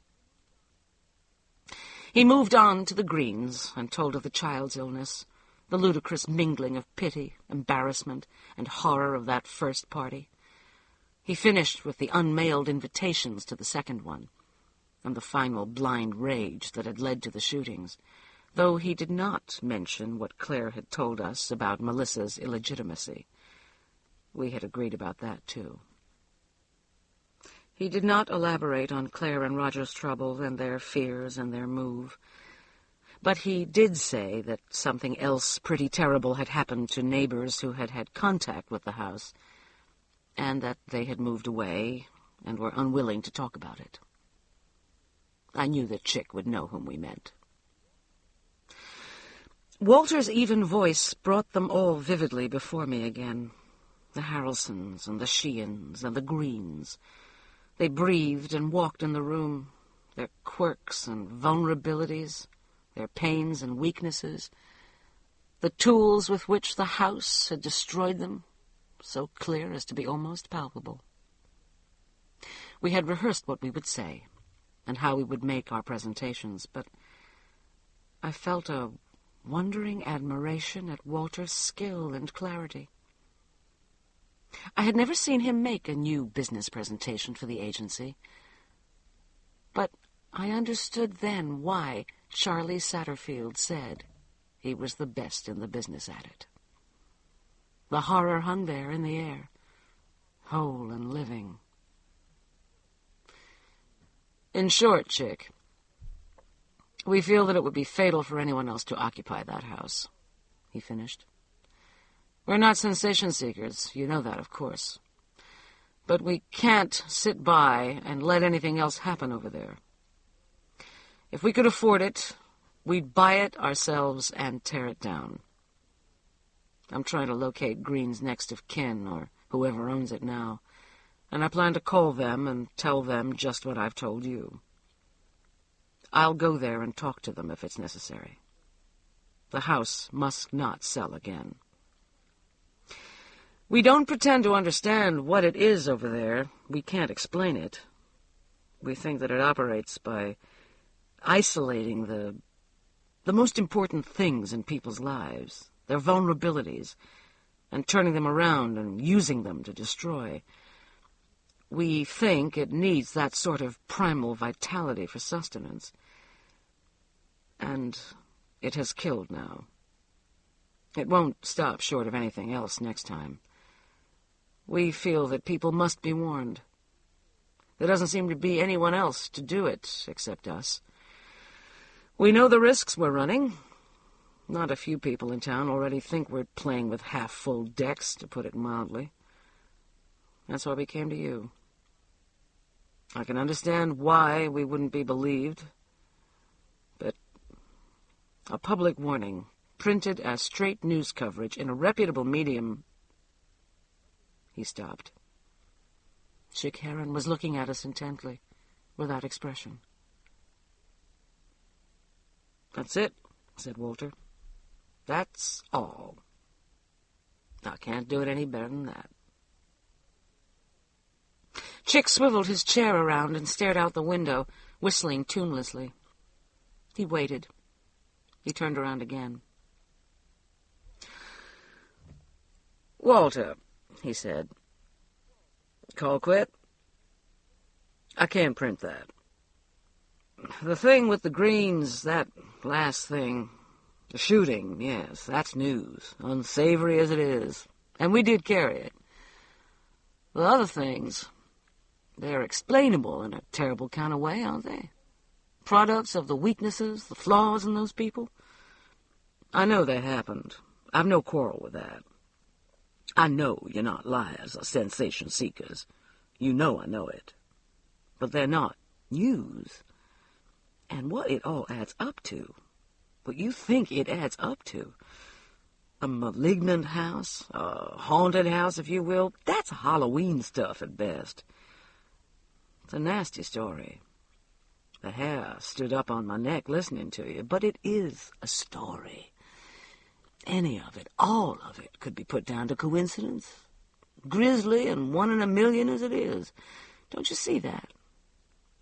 S2: He moved on to the Greens and told of the child's illness, the ludicrous mingling of pity, embarrassment, and horror of that first party. He finished with the unmailed invitations to the second one, and the final blind rage that had led to the shootings, though he did not mention what Claire had told us about Melissa's illegitimacy. We had agreed about that, too. He did not elaborate on Claire and Roger's trouble and their fears and their move, but he did say that something else pretty terrible had happened to neighbors who had had contact with the house, and that they had moved away and were unwilling to talk about it. I knew that Chick would know whom we meant. Walter's even voice brought them all vividly before me again, the Harrelsons and the Sheeans and the Greens. They breathed and walked in the room, their quirks and vulnerabilities, their pains and weaknesses, the tools with which the house had destroyed them, so clear as to be almost palpable. We had rehearsed what we would say and how we would make our presentations, but I felt a wondering admiration at Walter's skill and clarity. I had never seen him make a new business presentation for the agency, but I understood then why Charlie Satterfield said he was the best in the business at it. The horror hung there in the air, whole and living. In short, Chick, we feel that it would be fatal for anyone else to occupy that house, he finished. We're not sensation seekers, you know that, of course. But we can't sit by and let anything else happen over there. If we could afford it, we'd buy it ourselves and tear it down. I'm trying to locate Green's next of kin, or whoever owns it now, and I plan to call them and tell them just what I've told you. I'll go there and talk to them if it's necessary. The house must not sell again. We don't pretend to understand what it is over there. We can't explain it. We think that it operates by isolating the most important things in people's lives, their vulnerabilities, and turning them around and using them to destroy. We think it needs that sort of primal vitality for sustenance. And it has killed now. It won't stop short of anything else next time. We feel that people must be warned. There doesn't seem to be anyone else to do it except us. We know the risks we're running. Not a few people in town already think we're playing with half-full decks, to put it mildly. That's why we came to you. I can understand why we wouldn't be believed, but a public warning, printed as straight news coverage in a reputable medium. He stopped. Chick Heron was looking at us intently, without expression. That's it, said Walter. That's all. I can't do it any better than that. Chick swiveled his chair around and stared out the window, whistling tunelessly. He waited. He turned around again. Walter, he said, call quit? I can't print that. The thing with the Greens, that last thing, the shooting, yes, that's news, unsavory as it is, and we did carry it. The other things, they're explainable in a terrible kind of way, aren't they? Products of the weaknesses, the flaws in those people. I know they happened. I've no quarrel with that. I know you're not liars or sensation seekers. You know I know it. But they're not news. And what it all adds up to, what you think it adds up to. A malignant house, a haunted house, if you will, that's Halloween stuff at best. It's a nasty story. The hair stood up on my neck listening to you, but it is a story. Any of it, all of it, could be put down to coincidence. Grisly and 1 in a million as it is. Don't you see that?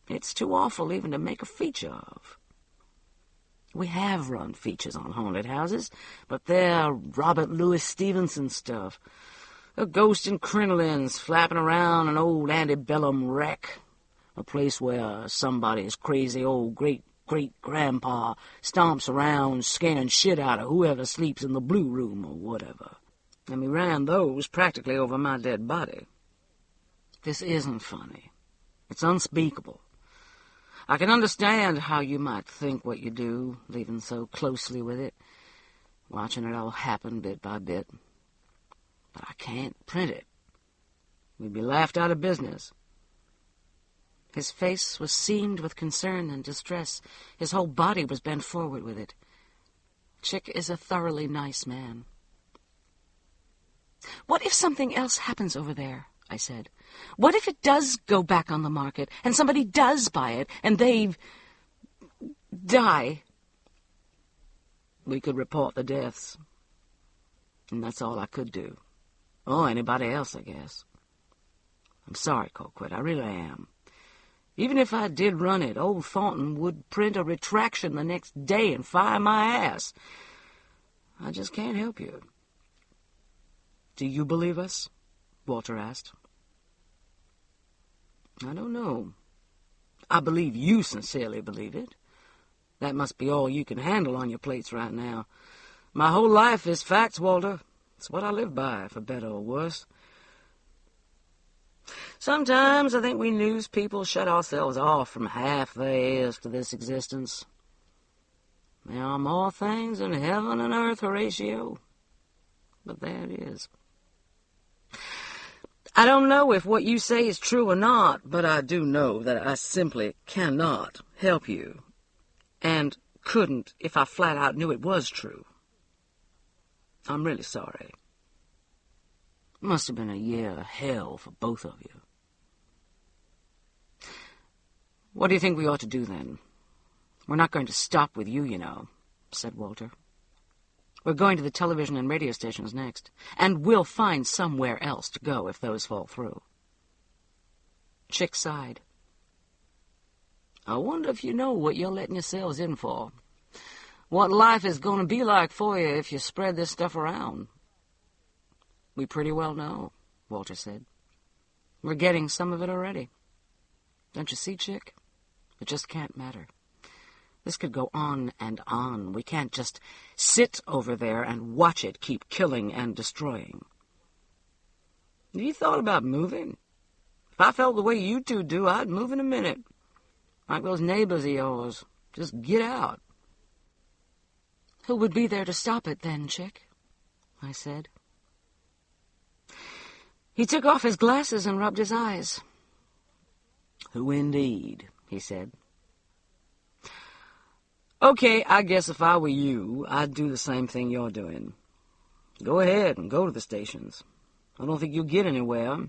S2: It's too awful even to make a feature of. We have run features on haunted houses, but they're Robert Louis Stevenson stuff. A ghost in crinolines flapping around an old antebellum wreck. A place where somebody's crazy old great-great-grandpa stomps around scaring shit out of whoever sleeps in the blue room or whatever. And we ran those practically over my dead body. This isn't funny. It's unspeakable. I can understand how you might think what you do, living so closely with it, watching it all happen bit by bit. But I can't print it. We'd be laughed out of business. His face was seamed with concern and distress. His whole body was bent forward with it. Chick is a thoroughly nice man. "What if something else happens over there?" I said. "What if it does go back on the market, and somebody does buy it, and they die?" We could report the deaths, and that's all I could do. Or anybody else, I guess. I'm sorry, Colquitt, I really am. Even if I did run it, old Thornton would print a retraction the next day and fire my ass. I just can't help you. "Do you believe us?" Walter asked. "I don't know. I believe you sincerely believe it. That must be all you can handle on your plates right now. My whole life is facts, Walter. It's what I live by, for better or worse. Sometimes I think we news people shut ourselves off from half there is to this existence. There are more things in heaven and earth, Horatio. But there it is. I don't know if what you say is true or not, but I do know that I simply cannot help you, and couldn't if I flat out knew it was true. I'm really sorry. It must have been a year of hell for both of you. What do you think we ought to do, then? We're not going to stop with you, you know, said Walter. We're going to the television and radio stations next, and we'll find somewhere else to go if those fall through. Chick sighed. I wonder if you know what you're letting yourselves in for. What life is going to be like for you if you spread this stuff around. We pretty well know, Walter said. We're getting some of it already. Don't you see, Chick? It just can't matter. This could go on and on. We can't just sit over there and watch it keep killing and destroying. Have you thought about moving? If I felt the way you two do, I'd move in a minute. Like those neighbors of yours. Just get out. Who would be there to stop it then, Chick? I said. He took off his glasses and rubbed his eyes. Who indeed, he said. Okay, I guess if I were you, I'd do the same thing you're doing. Go ahead and go to the stations. I don't think you'll get anywhere,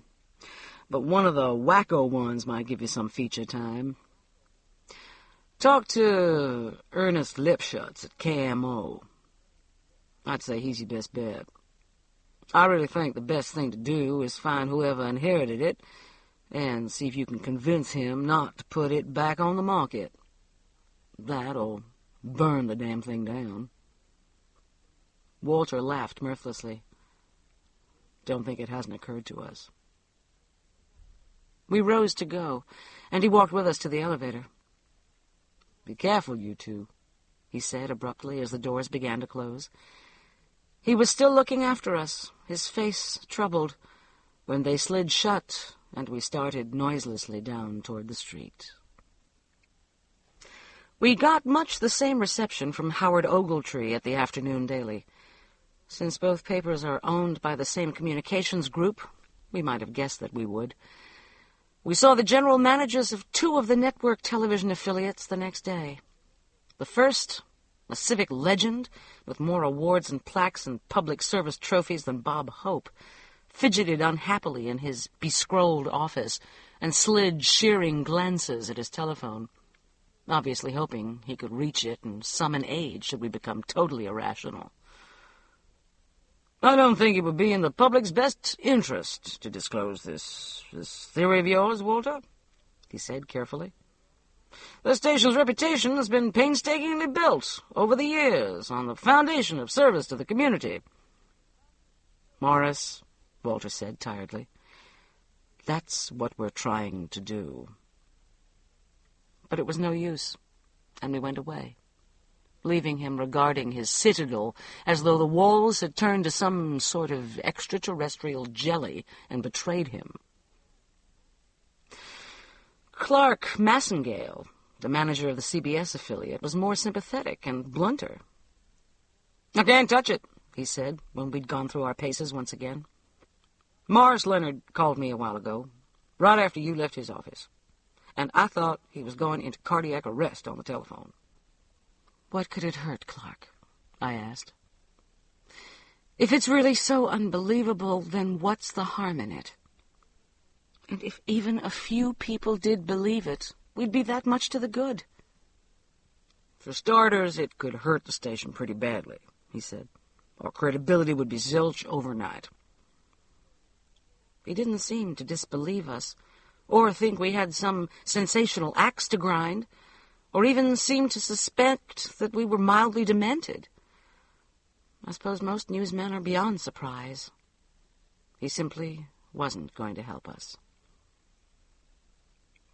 S2: but one of the wacko ones might give you some feature time. Talk to Ernest Lipschutz at KMO. I'd say he's your best bet. I really think the best thing to do is find whoever inherited it and see if you can convince him not to put it back on the market. That or burn the damn thing down. Walter laughed mirthlessly. Don't think it hasn't occurred to us. We rose to go, and he walked with us to the elevator. Be careful, you two, he said abruptly as the doors began to close. He was still looking after us, his face troubled, when they slid shut and we started noiselessly down toward the street. We got much the same reception from Howard Ogletree at the Afternoon Daily. Since both papers are owned by the same communications group, we might have guessed that we would. We saw the general managers of 2 of the network television affiliates the next day. The first a civic legend with more awards and plaques and public service trophies than Bob Hope, fidgeted unhappily in his bescrolled office and slid shearing glances at his telephone, obviously hoping he could reach it and summon aid should we become totally irrational. "I don't think it would be in the public's best interest to disclose this theory of yours, Walter," he said carefully. "The station's reputation has been painstakingly built over the years on the foundation of service to the community." "Morris," Walter said tiredly, "that's what we're trying to do." But it was no use, and we went away, leaving him regarding his citadel as though the walls had turned to some sort of extraterrestrial jelly and betrayed him. Clark Massengale, the manager of the CBS affiliate, was more sympathetic and blunter. "I can't touch it," he said, when we'd gone through our paces once again. "Morris Leonard called me a while ago, right after you left his office, and I thought he was going into cardiac arrest on the telephone." "What could it hurt, Clark?" I asked. "If it's really so unbelievable, then what's the harm in it? And if even a few people did believe it, we'd be that much to the good." "For starters, it could hurt the station pretty badly," he said. "Our credibility would be zilch overnight." He didn't seem to disbelieve us, or think we had some sensational axe to grind, or even seem to suspect that we were mildly demented. I suppose most newsmen are beyond surprise. He simply wasn't going to help us.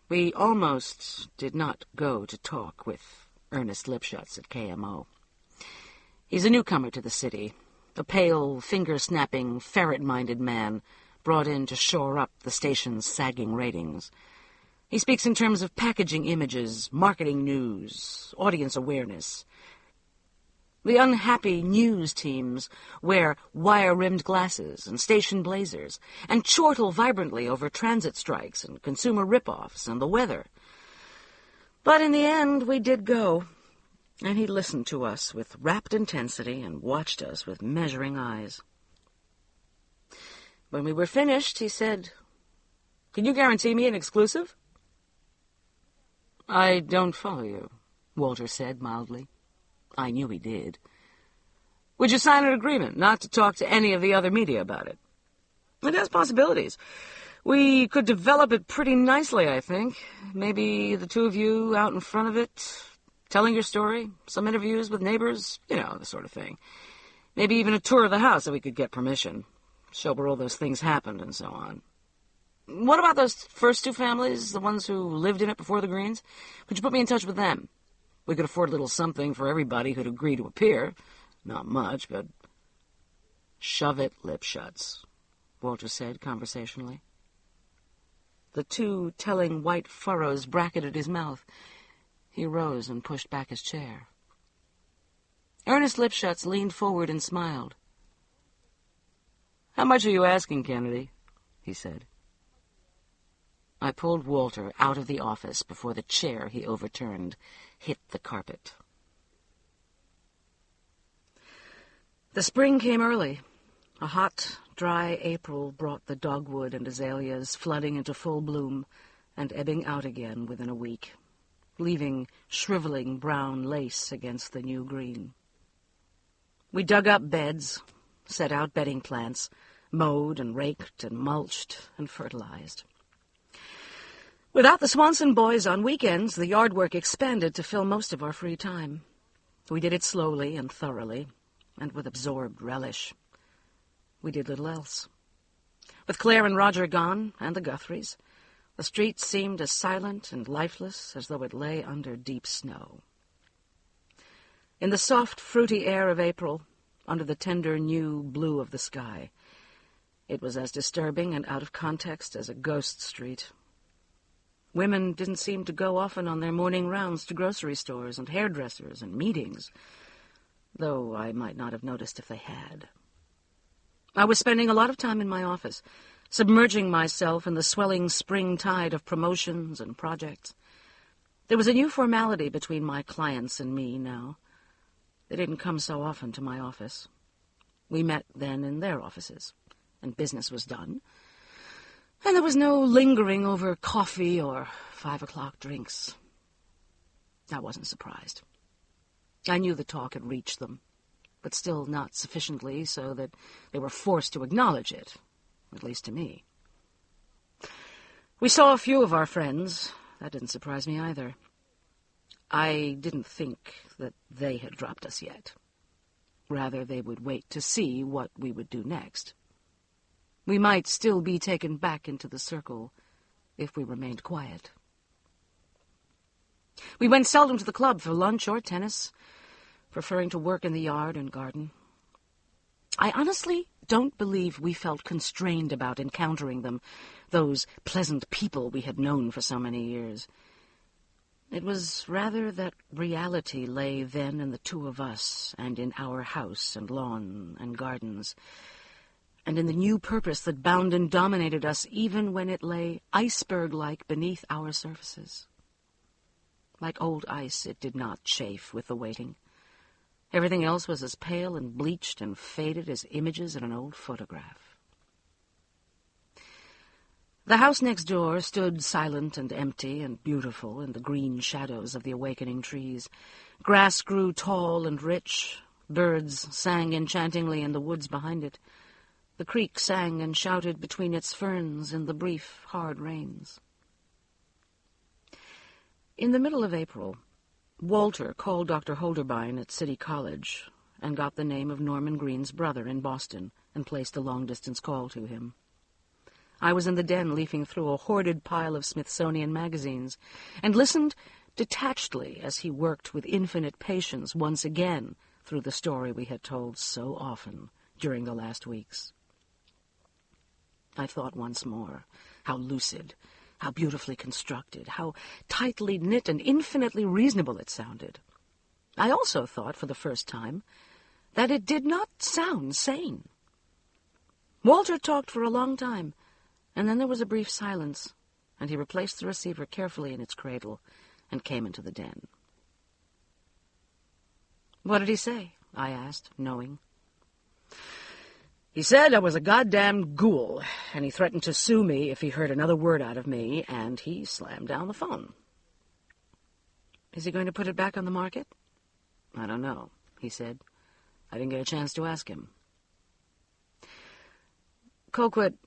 S2: We almost did not go to talk with Ernest Lipschutz at KMO. He's a newcomer to the city, a pale, finger-snapping, ferret-minded man brought in to shore up the station's sagging ratings. He speaks in terms of packaging images, marketing news, audience awareness. The unhappy news teams wear wire-rimmed glasses and station blazers and chortle vibrantly over transit strikes and consumer rip-offs and the weather. But in the end, we did go, and he listened to us with rapt intensity and watched us with measuring eyes. When we were finished, he said, "Can you guarantee me an exclusive?" "I don't follow you," Walter said mildly. I knew he did. "Would you sign an agreement not to talk to any of the other media about it?" "It has possibilities. We could develop it pretty nicely, I think. Maybe the two of you out in front of it, telling your story, some interviews with neighbors, the sort of thing. Maybe even a tour of the house if we could get permission. Show where all those things happened and so on. What about those first two families, the ones who lived in it before the Greens? Could you put me in touch with them? We could afford a little something for everybody who'd agree to appear. Not much, but—" "Shove it, Lipschutz," Walter said conversationally. The two telling white furrows bracketed his mouth. He rose and pushed back his chair. Ernest Lipschutz leaned forward and smiled. "How much are you asking, Kennedy?" he said. I pulled Walter out of the office before the chair he overturned hit the carpet. The spring came early. A hot, dry April brought the dogwood and azaleas flooding into full bloom and ebbing out again within a week, leaving shriveling brown lace against the new green. We dug up beds, set out bedding plants, mowed and raked and mulched and fertilized. Without the Swanson boys on weekends, the yard work expanded to fill most of our free time. We did it slowly and thoroughly, and with absorbed relish. We did little else. With Claire and Roger gone, and the Guthries, the street seemed as silent and lifeless as though it lay under deep snow. In the soft, fruity air of April, under the tender new blue of the sky, it was as disturbing and out of context as a ghost street. Women didn't seem to go often on their morning rounds to grocery stores and hairdressers and meetings, though I might not have noticed if they had. I was spending a lot of time in my office, submerging myself in the swelling spring tide of promotions and projects. There was a new formality between my clients and me now, They didn't come so often to my office. We met then in their offices, and business was done. And there was no lingering over coffee or 5 o'clock drinks. I wasn't surprised. I knew the talk had reached them, but still not sufficiently so that they were forced to acknowledge it, at least to me. We saw a few of our friends. That didn't surprise me either. I didn't think that they had dropped us yet. Rather, they would wait to see what we would do next. We might still be taken back into the circle if we remained quiet. We went seldom to the club for lunch or tennis, preferring to work in the yard and garden. I honestly don't believe we felt constrained about encountering them, those pleasant people we had known for so many years. It was rather that reality lay then in the two of us, and in our house and lawn and gardens, and in the new purpose that bound and dominated us even when it lay iceberg-like beneath our surfaces. Like old ice, it did not chafe with the waiting. Everything else was as pale and bleached and faded as images in an old photograph. The house next door stood silent and empty and beautiful in the green shadows of the awakening trees. Grass grew tall and rich. Birds sang enchantingly in the woods behind it. The creek sang and shouted between its ferns in the brief, hard rains. In the middle of April, Walter called Dr. Holderbein at City College and got the name of Norman Green's brother in Boston and placed a long-distance call to him. I was in the den leafing through a hoarded pile of Smithsonian magazines and listened detachedly as he worked with infinite patience once again through the story we had told so often during the last weeks. I thought once more how lucid, how beautifully constructed, how tightly knit and infinitely reasonable it sounded. I also thought, for the first time, that it did not sound sane. Walter talked for a long time, and then there was a brief silence, and he replaced the receiver carefully in its cradle and came into the den. "What did he say?" I asked, knowing. "He said I was a goddamn ghoul, and he threatened to sue me if he heard another word out of me, and he slammed down the phone." "Is he going to put it back on the market?" "I don't know," he said. "I didn't get a chance to ask him." "Colquitt,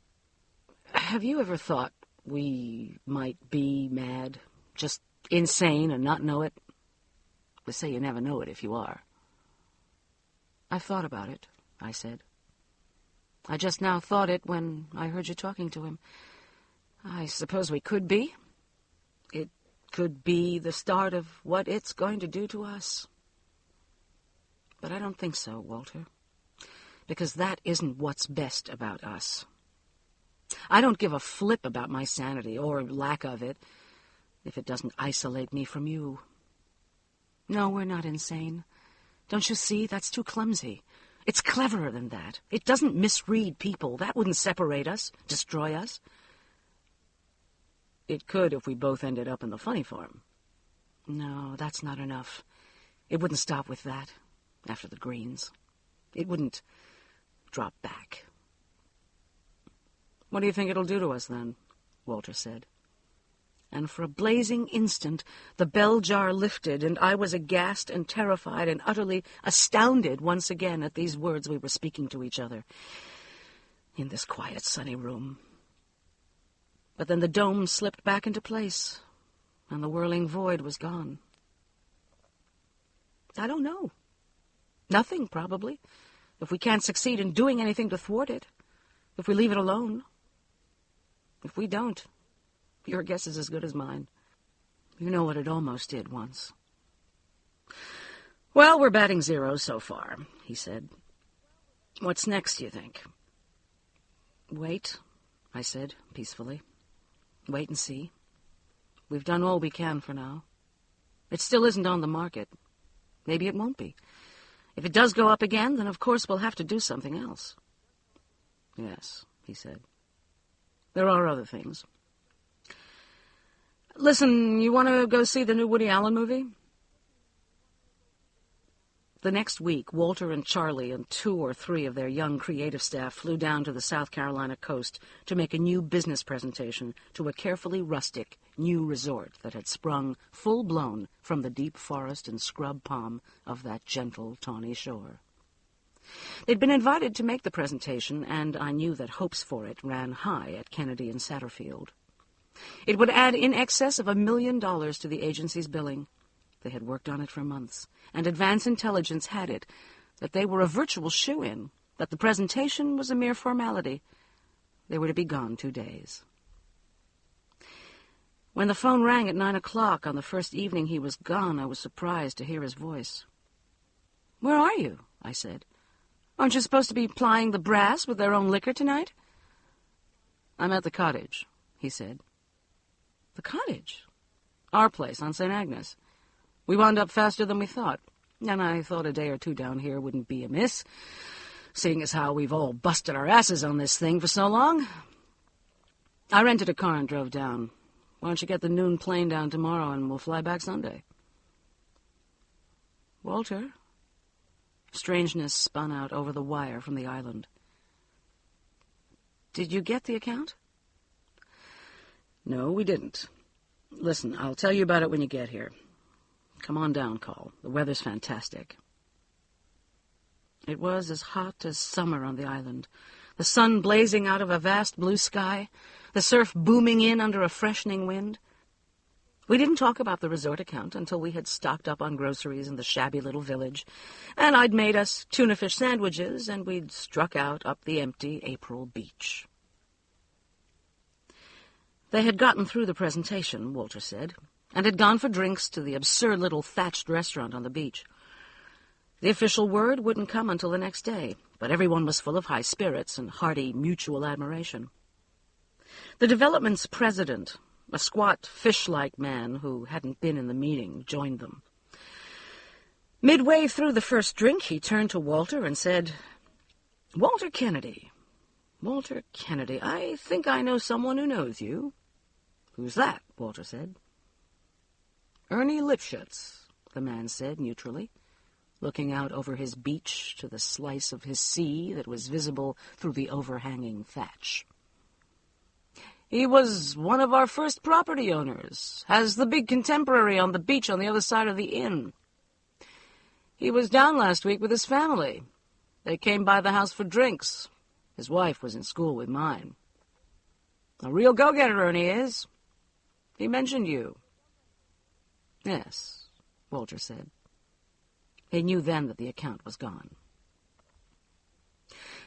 S2: have you ever thought we might be mad, just insane and not know it? They say you never know it if you are." "I've thought about it," I said. "I just now thought it when I heard you talking to him. I suppose we could be. It could be the start of what it's going to do to us. But I don't think so, Walter, because that isn't what's best about us. I don't give a flip about my sanity, or lack of it, if it doesn't isolate me from you. No, we're not insane. Don't you see? That's too clumsy. It's cleverer than that. It doesn't misread people. That wouldn't separate us, destroy us." "It could if we both ended up in the funny farm." "No, that's not enough. It wouldn't stop with that, after the Greens. It wouldn't drop back." "What do you think it'll do to us, then?" Walter said. And for a blazing instant the bell jar lifted, and I was aghast and terrified and utterly astounded once again at these words we were speaking to each other in this quiet, sunny room. But then the dome slipped back into place, and the whirling void was gone. I don't know. Nothing, probably, if we can't succeed in doing anything to thwart it, if we leave it alone. If we don't, your guess is as good as mine. You know what it almost did once. "Well, we're batting zero so far," he said. "What's next, do you think?" "Wait," I said peacefully. "Wait and see. We've done all we can for now. It still isn't on the market. Maybe it won't be. If it does go up again, then of course we'll have to do something else." "Yes," he said. "There are other things. Listen, you want to go see the new Woody Allen movie?" The next week, Walter and Charlie and 2 or 3 of their young creative staff flew down to the South Carolina coast to make a new business presentation to a carefully rustic new resort that had sprung full-blown from the deep forest and scrub palm of that gentle, tawny shore. They'd been invited to make the presentation, and I knew that hopes for it ran high at Kennedy and Satterfield. It would add in excess of $1 million to the agency's billing. They had worked on it for months, and advance intelligence had it that they were a virtual shoo-in, that the presentation was a mere formality. They were to be gone 2 days. When the phone rang at 9 o'clock on the first evening he was gone, I was surprised to hear his voice. "Where are you?" I said. "Aren't you supposed to be plying the brass with their own liquor tonight?" "I'm at the cottage," he said. "The cottage?" "Our place on St. Agnes. We wound up faster than we thought, and I thought a day or 2 down here wouldn't be amiss, seeing as how we've all busted our asses on this thing for so long. I rented a car and drove down. Why don't you get the noon plane down tomorrow, and we'll fly back Sunday?" "Walter?" Strangeness spun out over the wire from the island. "Did you get the account?" "No, we didn't. Listen, I'll tell you about it when you get here. Come on down, Call. The weather's fantastic." It was as hot as summer on the island, the sun blazing out of a vast blue sky, the surf booming in under a freshening wind. We didn't talk about the resort account until we had stocked up on groceries in the shabby little village, and I'd made us tuna fish sandwiches, and we'd struck out up the empty April beach. They had gotten through the presentation, Walter said, and had gone for drinks to the absurd little thatched restaurant on the beach. The official word wouldn't come until the next day, but everyone was full of high spirits and hearty mutual admiration. The development's president, a squat, fish-like man who hadn't been in the meeting, joined them. Midway through the first drink, he turned to Walter and said, Walter Kennedy, I think I know someone who knows you." "Who's that?" Walter said. "Ernie Lipschutz," the man said neutrally, looking out over his beach to the slice of his sea that was visible through the overhanging thatch. "He was one of our first property owners, has the big contemporary on the beach on the other side of the inn. He was down last week with his family. They came by the house for drinks. His wife was in school with mine. A real go-getter, Ernie is. He mentioned you." "Yes," Walter said. He knew then that the account was gone.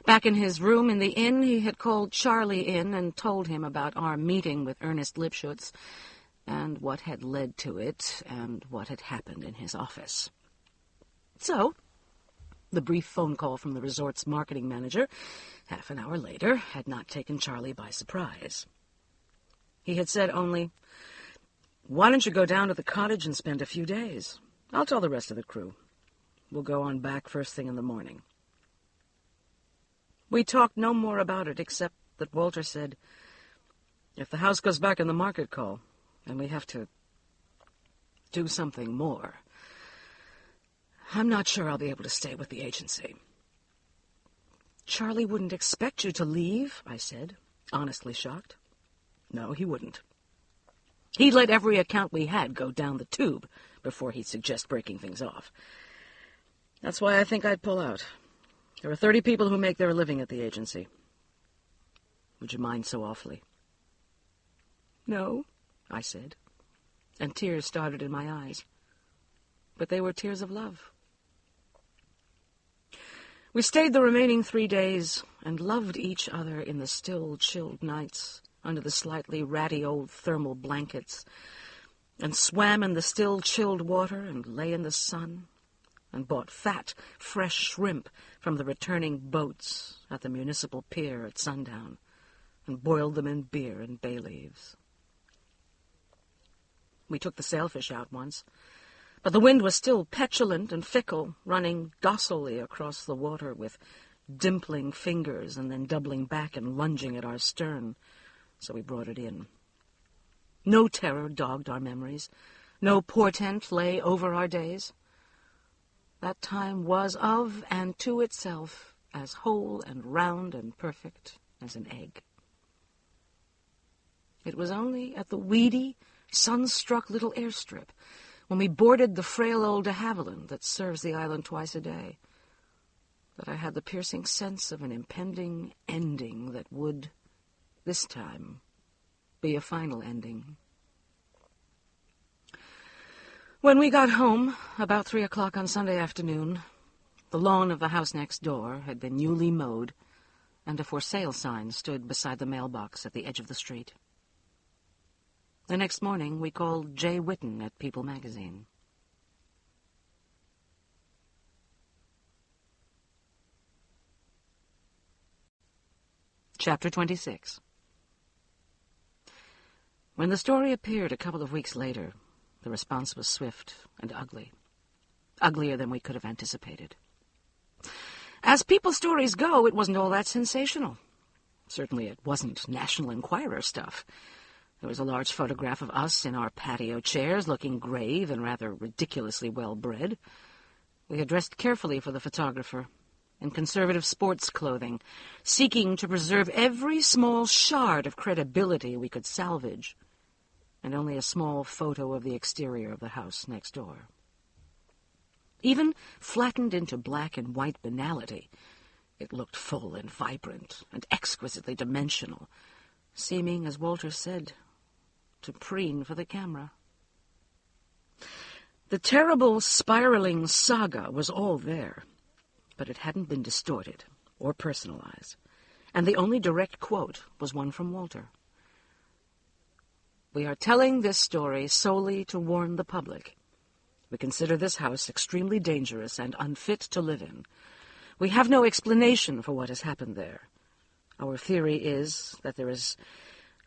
S2: Back in his room in the inn, he had called Charlie in and told him about our meeting with Ernest Lipschutz and what had led to it and what had happened in his office. So, the brief phone call from the resort's marketing manager, half an hour later, had not taken Charlie by surprise. He had said only, "Why don't you go down to the cottage and spend a few days? I'll tell the rest of the crew. We'll go on back first thing in the morning." We talked no more about it, except that Walter said, "If the house goes back in the market, Call, and we have to do something more, I'm not sure I'll be able to stay with the agency." "Charlie wouldn't expect you to leave," I said, honestly shocked. "No, he wouldn't. He'd let every account we had go down the tube before he'd suggest breaking things off. That's why I think I'd pull out. There are 30 people who make their living at the agency. Would you mind so awfully?" "No," I said, and tears started in my eyes. But they were tears of love. We stayed the remaining 3 days and loved each other in the still, chilled nights under the slightly ratty old thermal blankets, and swam in the still, chilled water and lay in the sun, and bought fat, fresh shrimp from the returning boats at the municipal pier at sundown, and boiled them in beer and bay leaves. We took the sailfish out once, but the wind was still petulant and fickle, running docilely across the water with dimpling fingers and then doubling back and lunging at our stern, so we brought it in. No terror dogged our memories. No portent lay over our days. That time was of and to itself as whole and round and perfect as an egg. It was only at the weedy, sun-struck little airstrip, when we boarded the frail old de Havilland that serves the island twice a day, that I had the piercing sense of an impending ending that would, this time, be a final ending. When we got home, about 3 o'clock on Sunday afternoon, the lawn of the house next door had been newly mowed, and a for sale sign stood beside the mailbox at the edge of the street. The next morning, we called Jay Whitten at People magazine. Chapter 26. When the story appeared a couple of weeks later, the response was swift and ugly, uglier than we could have anticipated. As People stories go, it wasn't all that sensational. Certainly it wasn't National Enquirer stuff. There was a large photograph of us in our patio chairs, looking grave and rather ridiculously well-bred. We had dressed carefully for the photographer, in conservative sports clothing, seeking to preserve every small shard of credibility we could salvage, and only a small photo of the exterior of the house next door. Even flattened into black and white banality, it looked full and vibrant and exquisitely dimensional, seeming, as Walter said, to preen for the camera. The terrible, spiraling saga was all there, but it hadn't been distorted or personalized, and the only direct quote was one from Walter. "We are telling this story solely to warn the public. We consider this house extremely dangerous and unfit to live in. We have no explanation for what has happened there. Our theory is that there is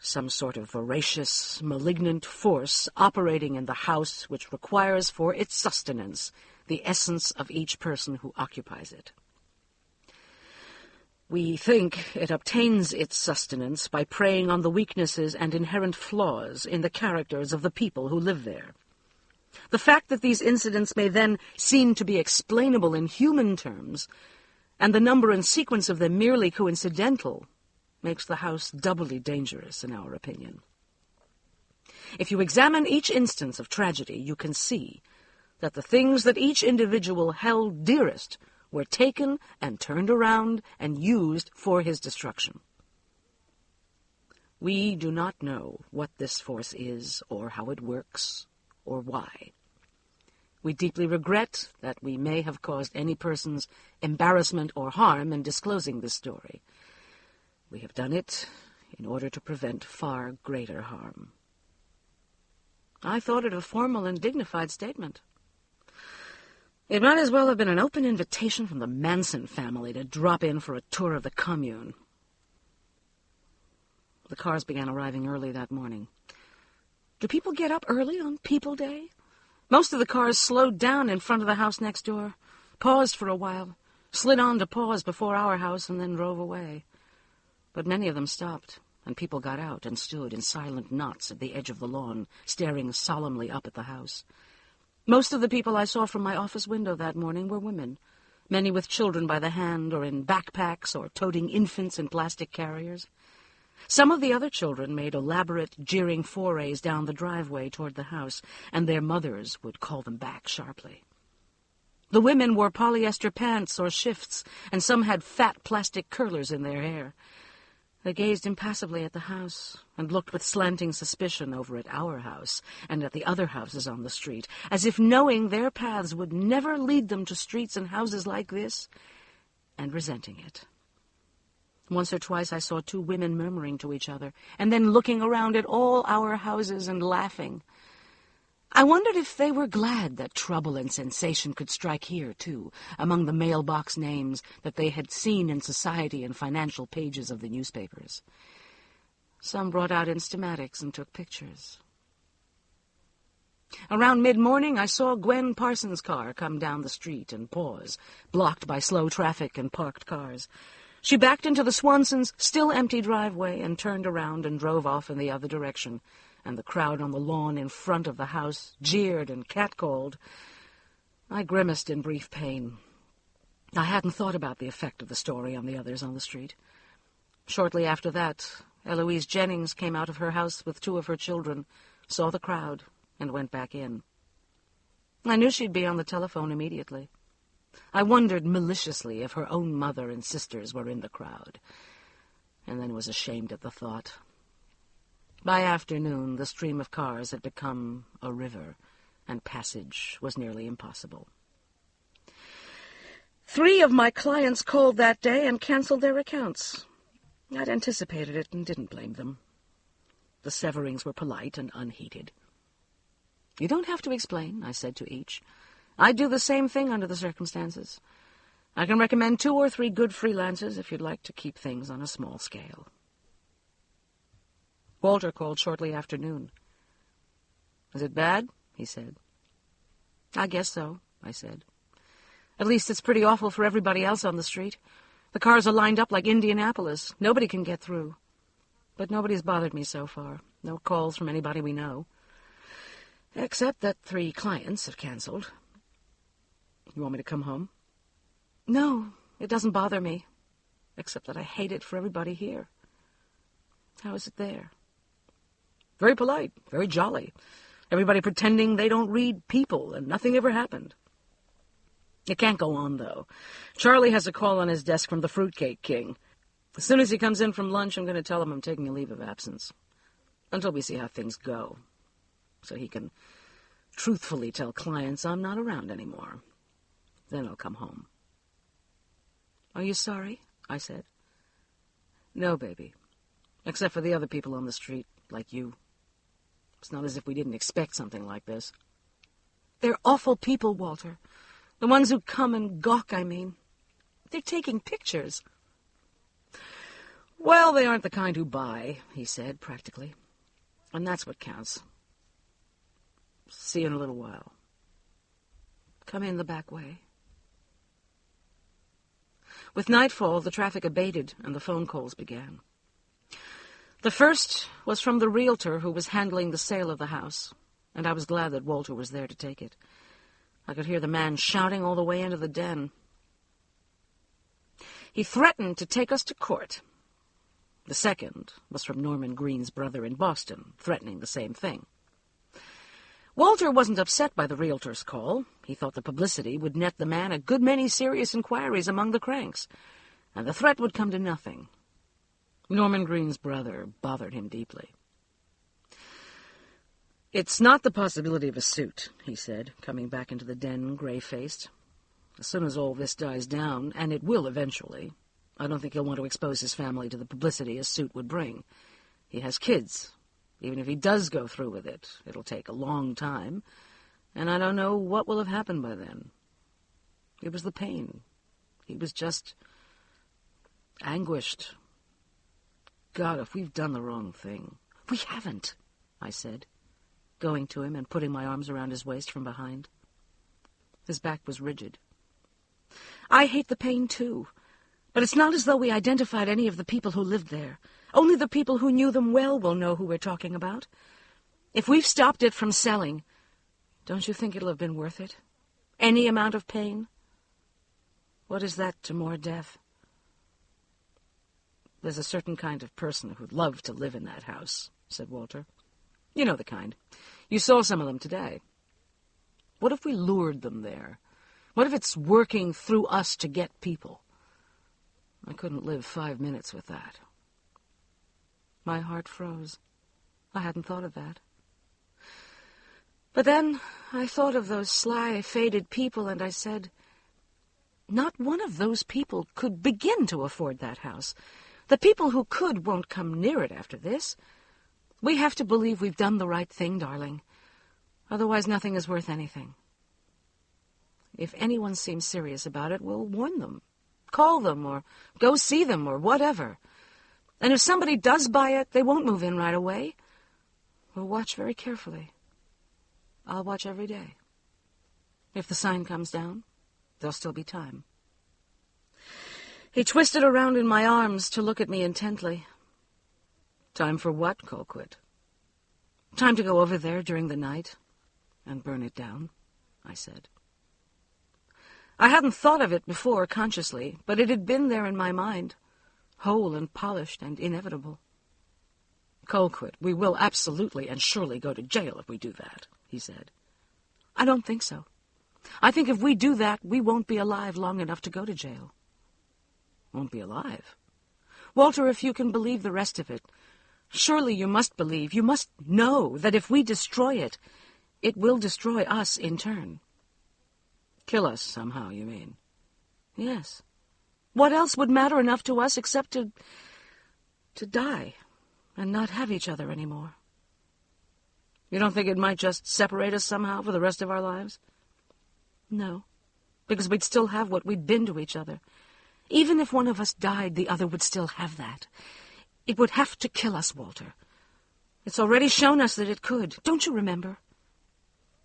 S2: some sort of voracious, malignant force operating in the house which requires for its sustenance the essence of each person who occupies it. We think it obtains its sustenance by preying on the weaknesses and inherent flaws in the characters of the people who live there. The fact that these incidents may then seem to be explainable in human terms, and the number and sequence of them merely coincidental, makes the house doubly dangerous, in our opinion. If you examine each instance of tragedy, you can see that the things that each individual held dearest were taken and turned around and used for his destruction. We do not know what this force is, or how it works, or why. We deeply regret that we may have caused any person's embarrassment or harm in disclosing this story. We have done it in order to prevent far greater harm." I thought it a formal and dignified statement. It might as well have been an open invitation from the Manson family to drop in for a tour of the commune. The cars began arriving early that morning. Do people get up early on People Day? Most of the cars slowed down in front of the house next door, paused for a while, slid on to pause before our house, and then drove away. But many of them stopped, and people got out and stood in silent knots at the edge of the lawn, staring solemnly up at the house. Most of the people I saw from my office window that morning were women, many with children by the hand or in backpacks or toting infants in plastic carriers. Some of the other children made elaborate, jeering forays down the driveway toward the house, and their mothers would call them back sharply. The women wore polyester pants or shifts, and some had fat plastic curlers in their hair. They gazed impassively at the house and looked with slanting suspicion over at our house and at the other houses on the street, as if knowing their paths would never lead them to streets and houses like this, and resenting it. Once or twice I saw two women murmuring to each other, and then looking around at all our houses and laughing. I wondered if they were glad that trouble and sensation could strike here, too, among the mailbox names that they had seen in society and financial pages of the newspapers. Some brought out Instamatics and took pictures. Around mid-morning, I saw Gwen Parsons' car come down the street and pause, blocked by slow traffic and parked cars. She backed into the Swansons' still empty driveway and turned around and drove off in the other direction, and the crowd on the lawn in front of the house jeered and catcalled. I grimaced in brief pain. I hadn't thought about the effect of the story on the others on the street. Shortly after that, Eloise Jennings came out of her house with 2 of her children, saw the crowd, and went back in. I knew she'd be on the telephone immediately. I wondered maliciously if her own mother and sisters were in the crowd, and then was ashamed at the thought. By afternoon, the stream of cars had become a river, and passage was nearly impossible. 3 of my clients called that day and canceled their accounts. I'd anticipated it and didn't blame them. The Severings were polite and unheated. "You don't have to explain," I said to each. "I'd do the same thing under the circumstances. I can recommend 2 or 3 good freelancers if you'd like to keep things on a small scale." Walter called shortly after noon. "Is it bad?" he said. "I guess so," I said. "At least it's pretty awful for everybody else on the street. The cars are lined up like Indianapolis. Nobody can get through. But nobody's bothered me so far. No calls from anybody we know. Except that 3 clients have canceled." "You want me to come home?" "No, it doesn't bother me. Except that I hate it for everybody here." "How is it there?" "Very polite, very jolly. Everybody pretending they don't read People, and nothing ever happened. It can't go on, though. Charlie has a call on his desk from the Fruitcake King. As soon as he comes in from lunch, I'm going to tell him I'm taking a leave of absence. Until we see how things go. So he can truthfully tell clients I'm not around anymore. Then I'll come home." "Are you sorry?" I said. "No, baby. Except for the other people on the street, like you. It's not as if we didn't expect something like this." "They're awful people, Walter. The ones who come and gawk, I mean. They're taking pictures." "Well, they aren't the kind who buy," he said, practically. "And that's what counts. See you in a little while. Come in the back way." With nightfall, the traffic abated and the phone calls began. The first was from the realtor who was handling the sale of the house, and I was glad that Walter was there to take it. I could hear the man shouting all the way into the den. He threatened to take us to court. The second was from Norman Green's brother in Boston, threatening the same thing. Walter wasn't upset by the realtor's call. He thought the publicity would net the man a good many serious inquiries among the cranks, and the threat would come to nothing. Norman Green's brother bothered him deeply. "It's not the possibility of a suit," he said, coming back into the den, gray-faced. "As soon as all this dies down, and it will eventually, I don't think he'll want to expose his family to the publicity a suit would bring. He has kids. Even if he does go through with it, it'll take a long time, and I don't know what will have happened by then. It was the pain. He was just anguished. God, if we've done the wrong thing." "We haven't," I said, going to him and putting my arms around his waist from behind. His back was rigid. "I hate the pain, too. But it's not as though we identified any of the people who lived there. Only the people who knew them well will know who we're talking about. If we've stopped it from selling, don't you think it'll have been worth it? Any amount of pain? What is that to more death? There's a certain kind of person who'd love to live in that house," said Walter. "You know the kind. You saw some of them today. What if we lured them there? What if it's working through us to get people? I couldn't live 5 minutes with that." My heart froze. I hadn't thought of that. But then I thought of those sly, faded people, and I said, not one of those people could begin to afford that house. The people who could won't come near it after this. We have to believe we've done the right thing, darling. Otherwise nothing is worth anything. If anyone seems serious about it, we'll warn them. Call them, or go see them, or whatever. And if somebody does buy it, they won't move in right away. We'll watch very carefully. I'll watch every day. If the sign comes down, there'll still be time." He twisted around in my arms to look at me intently. "Time for what, Colquitt?" "Time to go over there during the night and burn it down," I said. I hadn't thought of it before consciously, but it had been there in my mind, whole and polished and inevitable. "Colquitt, we will absolutely and surely go to jail if we do that," he said. "I don't think so. I think if we do that, we won't be alive long enough to go to jail." "Won't be alive?" "Walter, if you can believe the rest of it, surely you must believe, you must know that if we destroy it, it will destroy us in turn." "Kill us somehow, you mean?" "Yes. What else would matter enough to us except to die and not have each other anymore?" "You don't think it might just separate us somehow for the rest of our lives?" "No, because we'd still have what we'd been to each other. Even if one of us died, the other would still have that. It would have to kill us, Walter. It's already shown us that it could. Don't you remember?"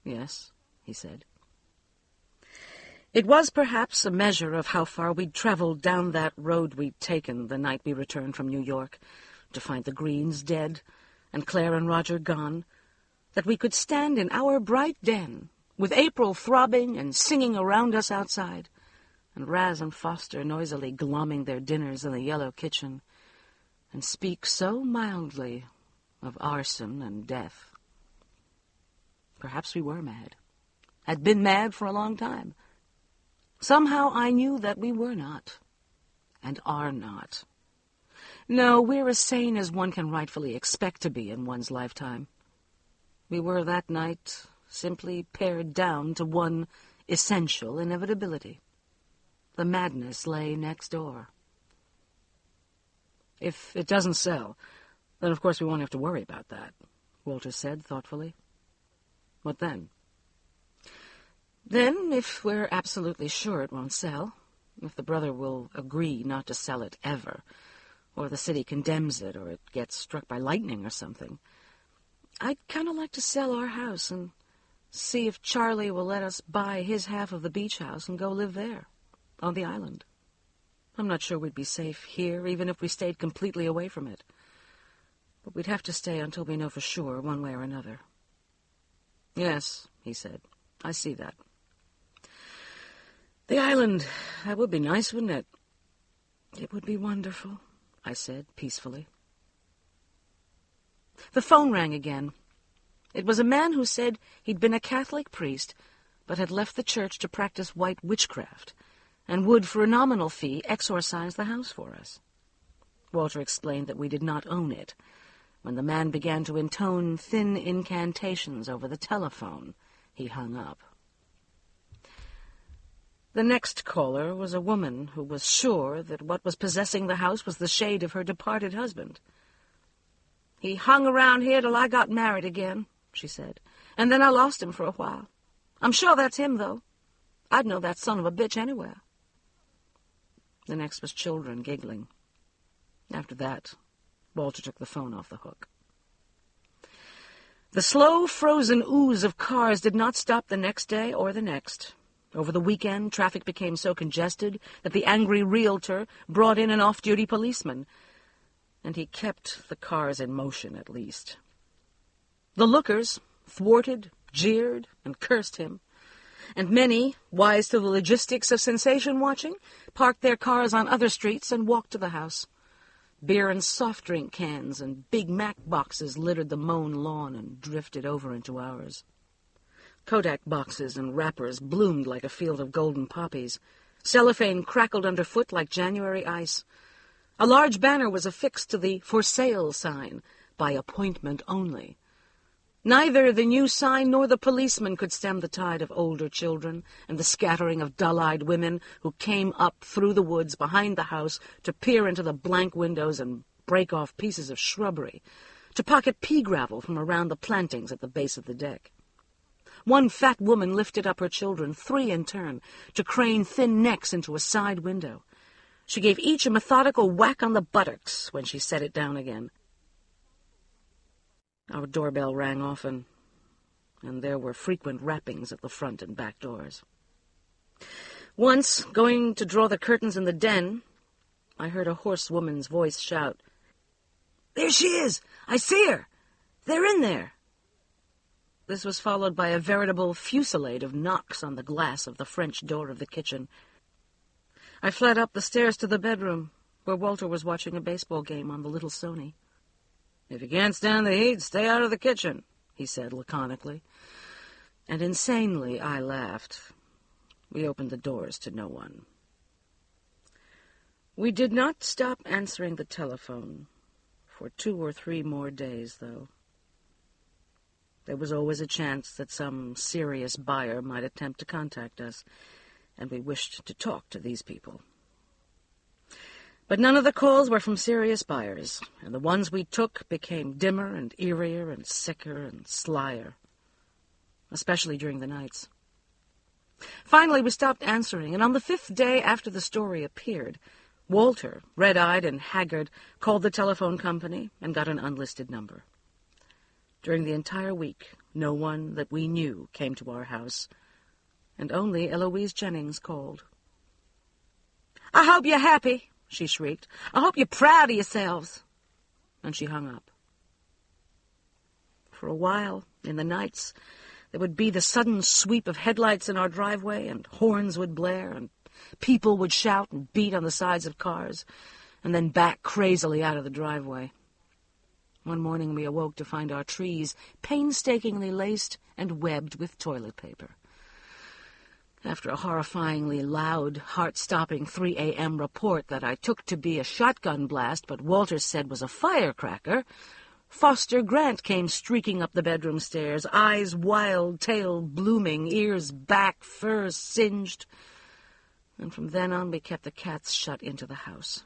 S2: "Yes," he said. It was perhaps a measure of how far we'd traveled down that road we'd taken the night we returned from New York, to find the Greens dead and Claire and Roger gone, that we could stand in our bright den, with April throbbing and singing around us outside, and Raz and Foster noisily glomming their dinners in the yellow kitchen, and speak so mildly of arson and death. Perhaps we were mad, had been mad for a long time. Somehow I knew that we were not, and are not. No, we're as sane as one can rightfully expect to be in one's lifetime. We were that night simply pared down to one essential inevitability. The madness lay next door. "If it doesn't sell, then of course we won't have to worry about that," Walter said thoughtfully. "What then?" "Then, if we're absolutely sure it won't sell, if the brother will agree not to sell it ever, or the city condemns it, or it gets struck by lightning or something, I'd kind of like to sell our house and see if Charlie will let us buy his half of the beach house and go live there, on the island. I'm not sure we'd be safe here, even if we stayed completely away from it. But we'd have to stay until we know for sure, one way or another." "Yes," he said, "I see that." "The island, that would be nice, wouldn't it?" "It would be wonderful," I said peacefully. The phone rang again. It was a man who said he'd been a Catholic priest, but had left the church to practice white witchcraft, and would, for a nominal fee, exorcise the house for us. Walter explained that we did not own it. When the man began to intone thin incantations over the telephone, he hung up. The next caller was a woman who was sure that what was possessing the house was the shade of her departed husband. "He hung around here till I got married again," she said, "and then I lost him for a while. I'm sure that's him, though. I'd know that son of a bitch anywhere." The next was children giggling. After that, Walter took the phone off the hook. The slow, frozen ooze of cars did not stop the next day or the next. Over the weekend, traffic became so congested that the angry realtor brought in an off-duty policeman, and he kept the cars in motion at least. The lookers thwarted, jeered, and cursed him, and many, wise to the logistics of sensation watching, parked their cars on other streets and walked to the house. Beer and soft drink cans and Big Mac boxes littered the mown lawn and drifted over into ours. Kodak boxes and wrappers bloomed like a field of golden poppies. Cellophane crackled underfoot like January ice. A large banner was affixed to the "For Sale" sign, by appointment only. Neither the new sign nor the policeman could stem the tide of older children and the scattering of dull-eyed women who came up through the woods behind the house to peer into the blank windows and break off pieces of shrubbery, to pocket pea gravel from around the plantings at the base of the deck. One fat woman lifted up her children, 3 in turn, to crane thin necks into a side window. She gave each a methodical whack on the buttocks when she set it down again. Our doorbell rang often, and there were frequent rappings at the front and back doors. Once, going to draw the curtains in the den, I heard a hoarse woman's voice shout, "There she is! I see her! They're in there!" This was followed by a veritable fusillade of knocks on the glass of the French door of the kitchen. I fled up the stairs to the bedroom, where Walter was watching a baseball game on the little Sony. "If you can't stand the heat, stay out of the kitchen," he said laconically. And insanely I laughed. We opened the doors to no one. We did not stop answering the telephone for 2 or 3 more days, though. There was always a chance that some serious buyer might attempt to contact us, and we wished to talk to these people. But none of the calls were from serious buyers, and the ones we took became dimmer and eerier and sicker and slyer, especially during the nights. Finally, we stopped answering, and on the 5th day after the story appeared, Walter, red-eyed and haggard, called the telephone company and got an unlisted number. During the entire week, no one that we knew came to our house, and only Eloise Jennings called. "I hope you're happy," she shrieked. "I hope you're proud of yourselves." And she hung up. For a while, in the nights, there would be the sudden sweep of headlights in our driveway, and horns would blare, and people would shout and beat on the sides of cars, and then back crazily out of the driveway. One morning we awoke to find our trees painstakingly laced and webbed with toilet paper. After a horrifyingly loud, heart-stopping 3 a.m. report that I took to be a shotgun blast but Walter said was a firecracker, Foster Grant came streaking up the bedroom stairs, eyes wild, tail blooming, ears back, fur singed. And from then on we kept the cats shut into the house.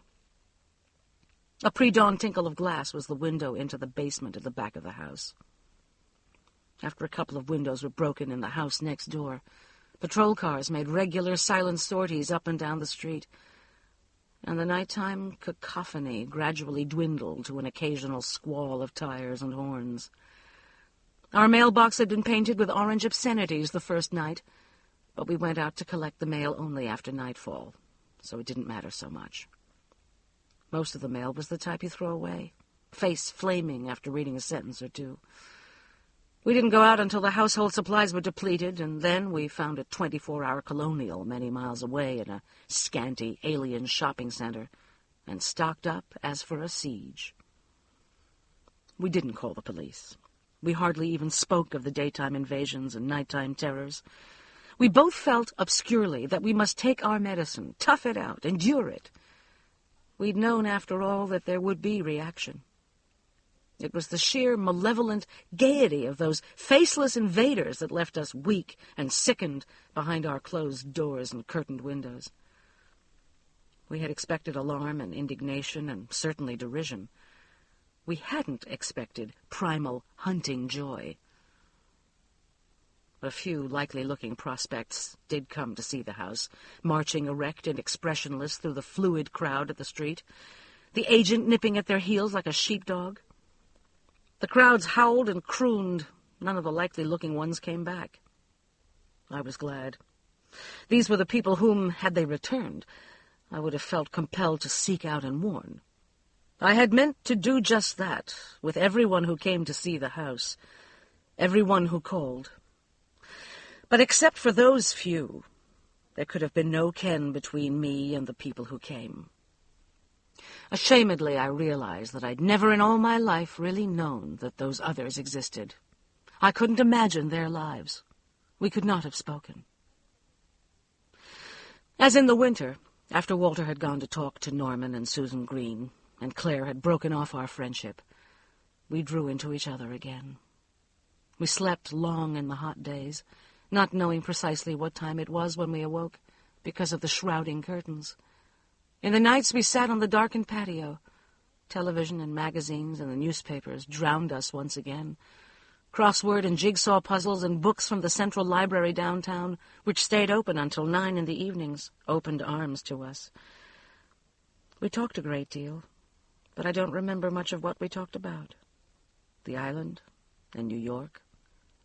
S2: A pre-dawn tinkle of glass was the window into the basement at the back of the house. After a couple of windows were broken in the house next door, patrol cars made regular silent sorties up and down the street, and the nighttime cacophony gradually dwindled to an occasional squall of tires and horns. Our mailbox had been painted with orange obscenities the first night, but we went out to collect the mail only after nightfall, so it didn't matter so much. Most of the mail was the type you throw away, face flaming after reading a sentence or two. We didn't go out until the household supplies were depleted, and then we found a 24-hour colonial many miles away in a scanty alien shopping center, and stocked up as for a siege. We didn't call the police. We hardly even spoke of the daytime invasions and nighttime terrors. We both felt obscurely that we must take our medicine, tough it out, endure it. We'd known, after all, that there would be reaction. It was the sheer malevolent gaiety of those faceless invaders that left us weak and sickened behind our closed doors and curtained windows. We had expected alarm and indignation and certainly derision. We hadn't expected primal hunting joy. A few likely-looking prospects did come to see the house, marching erect and expressionless through the fluid crowd at the street, the agent nipping at their heels like a sheepdog. The crowds howled and crooned. None of the likely-looking ones came back. I was glad. These were the people whom, had they returned, I would have felt compelled to seek out and warn. I had meant to do just that with everyone who came to see the house, everyone who called. But except for those few, there could have been no ken between me and the people who came. Ashamedly, I realized that I'd never in all my life really known that those others existed. I couldn't imagine their lives. We could not have spoken. As in the winter, after Walter had gone to talk to Norman and Susan Green, and Claire had broken off our friendship, we drew into each other again. We slept long in the hot days, not knowing precisely what time it was when we awoke, because of the shrouding curtains. In the nights we sat on the darkened patio. Television and magazines and the newspapers drowned us once again. Crossword and jigsaw puzzles and books from the central library downtown, which stayed open until 9 in the evenings, opened arms to us. We talked a great deal, but I don't remember much of what we talked about. The island and New York,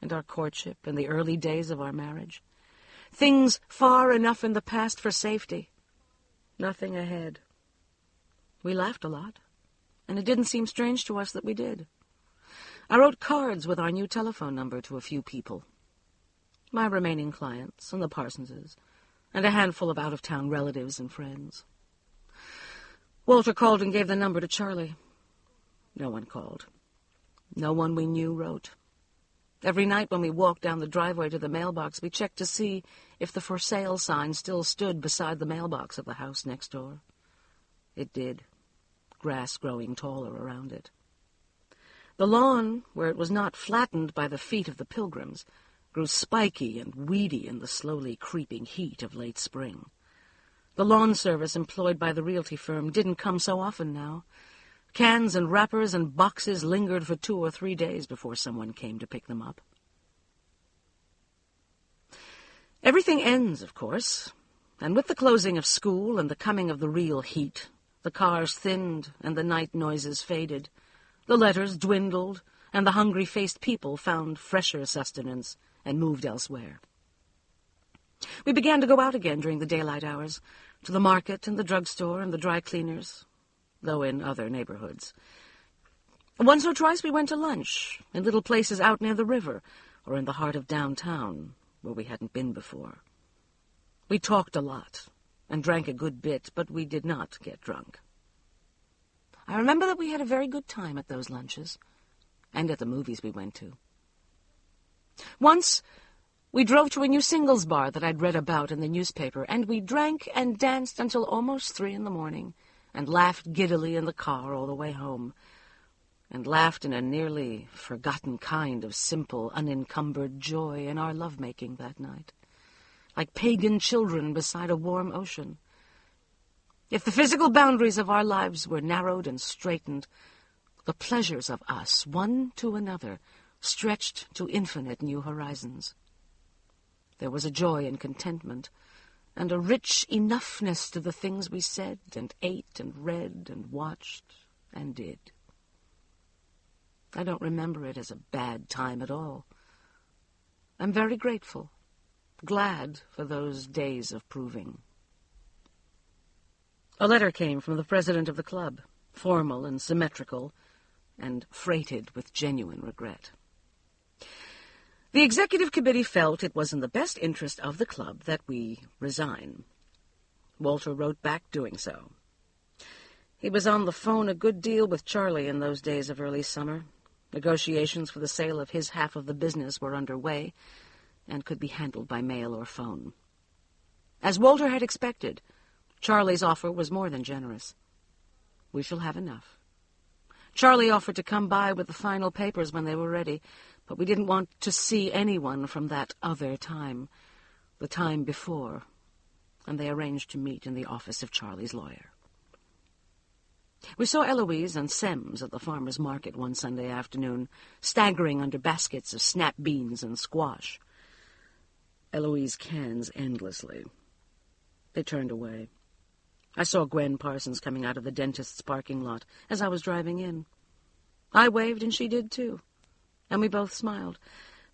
S2: and our courtship and the early days of our marriage. Things far enough in the past for safety. Nothing ahead. We laughed a lot, and it didn't seem strange to us that we did. I wrote cards with our new telephone number to a few people. My remaining clients and the Parsonses, and a handful of out-of-town relatives and friends. Walter called and gave the number to Charlie. No one called. No one we knew wrote. Every night when we walked down the driveway to the mailbox, we checked to see if the for sale sign still stood beside the mailbox of the house next door. It did, grass growing taller around it. The lawn, where it was not flattened by the feet of the pilgrims, grew spiky and weedy in the slowly creeping heat of late spring. The lawn service employed by the realty firm didn't come so often now. Cans and wrappers and boxes lingered for 2 or 3 days before someone came to pick them up. Everything ends, of course, and with the closing of school and the coming of the real heat, the cars thinned and the night noises faded. The letters dwindled, and the hungry-faced people found fresher sustenance and moved elsewhere. We began to go out again during the daylight hours, to the market and the drugstore and the dry cleaners, though in other neighborhoods. Once or twice we went to lunch in little places out near the river or in the heart of downtown where we hadn't been before. We talked a lot and drank a good bit, but we did not get drunk. I remember that we had a very good time at those lunches and at the movies we went to. Once we drove to a new singles bar that I'd read about in the newspaper, and we drank and danced until almost 3 a.m, and laughed giddily in the car all the way home, and laughed in a nearly forgotten kind of simple, unencumbered joy in our lovemaking that night, like pagan children beside a warm ocean. If the physical boundaries of our lives were narrowed and straightened, the pleasures of us, one to another, stretched to infinite new horizons. There was a joy and contentment, and a rich enoughness to the things we said and ate and read and watched and did. I don't remember it as a bad time at all. I'm very grateful, glad for those days of proving. A letter came from the president of the club, formal and symmetrical, and freighted with genuine regret. The executive committee felt it was in the best interest of the club that we resign. Walter wrote back doing so. He was on the phone a good deal with Charlie in those days of early summer. Negotiations for the sale of his half of the business were underway and could be handled by mail or phone. As Walter had expected, Charlie's offer was more than generous. We shall have enough. Charlie offered to come by with the final papers when they were ready, but we didn't want to see anyone from that other time, the time before, and they arranged to meet in the office of Charlie's lawyer. We saw Eloise and Sems at the farmer's market one Sunday afternoon, staggering under baskets of snap beans and squash. Eloise cans endlessly. They turned away. I saw Gwen Parsons coming out of the dentist's parking lot as I was driving in. I waved and she did too, and we both smiled,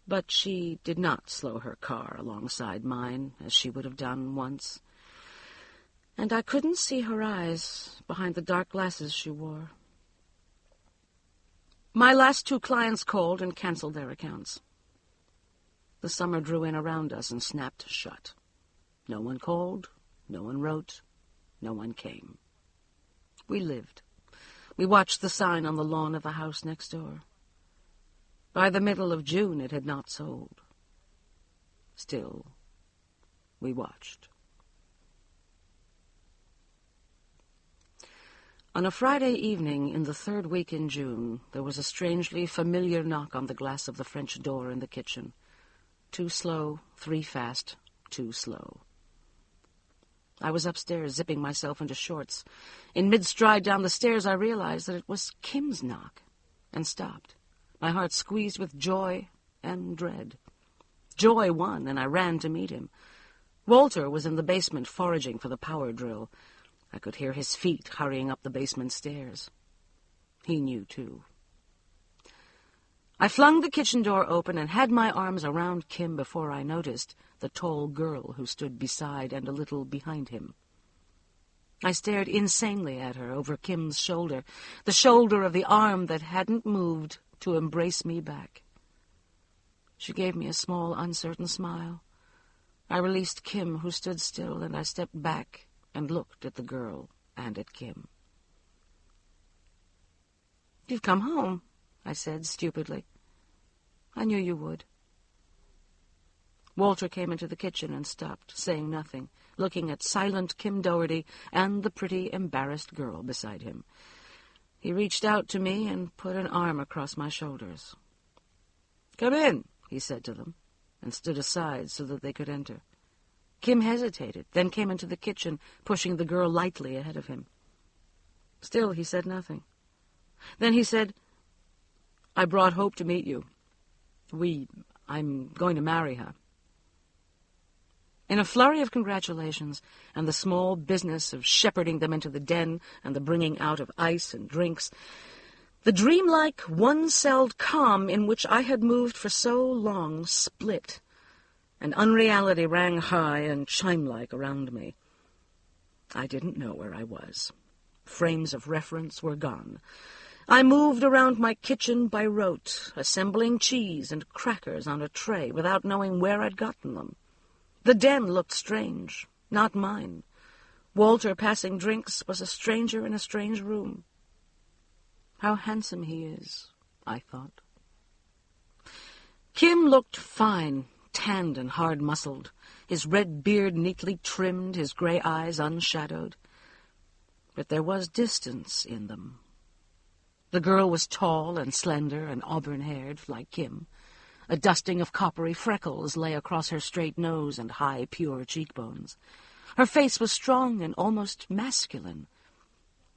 S2: but she did not slow her car alongside mine as she would have done once, and I couldn't see her eyes behind the dark glasses she wore. My last 2 clients called and canceled their accounts. The summer drew in around us and snapped shut. No one called, no one wrote, no one came. We lived. We watched the sign on the lawn of the house next door. By the middle of June, it had not sold. Still, we watched. On a Friday evening in the 3rd week in June, there was a strangely familiar knock on the glass of the French door in the kitchen. 2 slow, 3 fast, 2 slow. I was upstairs, zipping myself into shorts. In mid-stride down the stairs, I realized that it was Kim's knock, and stopped, my heart squeezed with joy and dread. Joy won, and I ran to meet him. Walter was in the basement foraging for the power drill. I could hear his feet hurrying up the basement stairs. He knew, too. I flung the kitchen door open and had my arms around Kim before I noticed the tall girl who stood beside and a little behind him. I stared insanely at her over Kim's shoulder, the shoulder of the arm that hadn't moved to embrace me back. She gave me a small, uncertain smile. I released Kim, who stood still, and I stepped back and looked at the girl and at Kim. "You've come home," I said stupidly. "I knew you would." Walter came into the kitchen and stopped, saying nothing, looking at silent Kim Doherty and the pretty, embarrassed girl beside him. He reached out to me and put an arm across my shoulders. "Come in," he said to them, and stood aside so that they could enter. Kim hesitated, then came into the kitchen, pushing the girl lightly ahead of him. Still, he said nothing. Then he said, "I brought Hope to meet you. I'm going to marry her." In a flurry of congratulations and the small business of shepherding them into the den and the bringing out of ice and drinks, the dreamlike, one-celled calm in which I had moved for so long split, and unreality rang high and chime-like around me. I didn't know where I was. Frames of reference were gone. I moved around my kitchen by rote, assembling cheese and crackers on a tray without knowing where I'd gotten them. The den looked strange, not mine. Walter, passing drinks, was a stranger in a strange room. How handsome he is, I thought. Kim looked fine, tanned and hard-muscled, his red beard neatly trimmed, his gray eyes unshadowed. But there was distance in them. The girl was tall and slender and auburn-haired, like Kim. A dusting of coppery freckles lay across her straight nose and high, pure cheekbones. Her face was strong and almost masculine,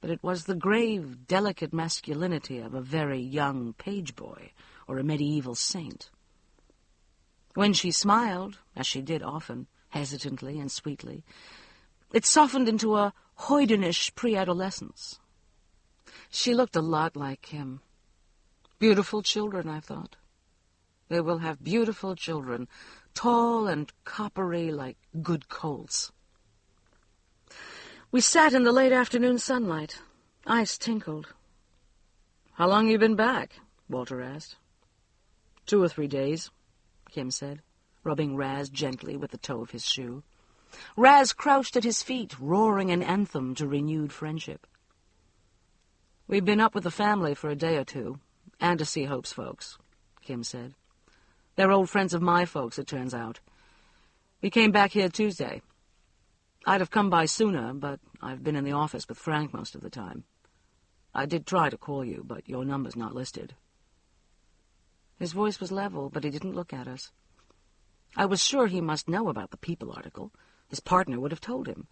S2: but it was the grave, delicate masculinity of a very young page boy or a medieval saint. When she smiled, as she did often, hesitantly and sweetly, it softened into a hoydenish pre-adolescence. She looked a lot like Kim. Beautiful children, I thought. They will have beautiful children, tall and coppery like good colts. We sat in the late afternoon sunlight. Ice tinkled. "How long you been back?" Walter asked. 2 or 3 days, Kim said, rubbing Raz gently with the toe of his shoe. Raz crouched at his feet, roaring an anthem to renewed friendship. "We've been up with the family for a day or 2, and to see Hope's folks," Kim said. "They're old friends of my folks, it turns out. We came back here Tuesday. I'd have come by sooner, but I've been in the office with Frank most of the time. I did try to call you, but your number's not listed." His voice was level, but he didn't look at us. I was sure he must know about the People article. His partner would have told him.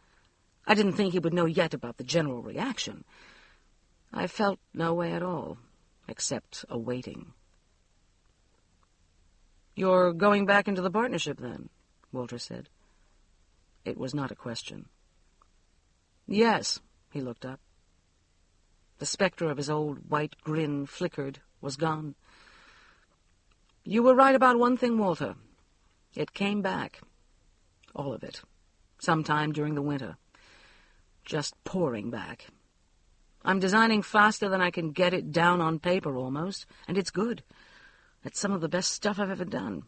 S2: I didn't think he would know yet about the general reaction. I felt no way at all, except a waiting. "You're going back into the partnership, then?" Walter said. It was not a question. "Yes," he looked up. The specter of his old white grin flickered, was gone. "You were right about one thing, Walter. It came back. All of it. Sometime during the winter. Just pouring back. I'm designing faster than I can get it down on paper almost, and it's good. It's some of the best stuff I've ever done.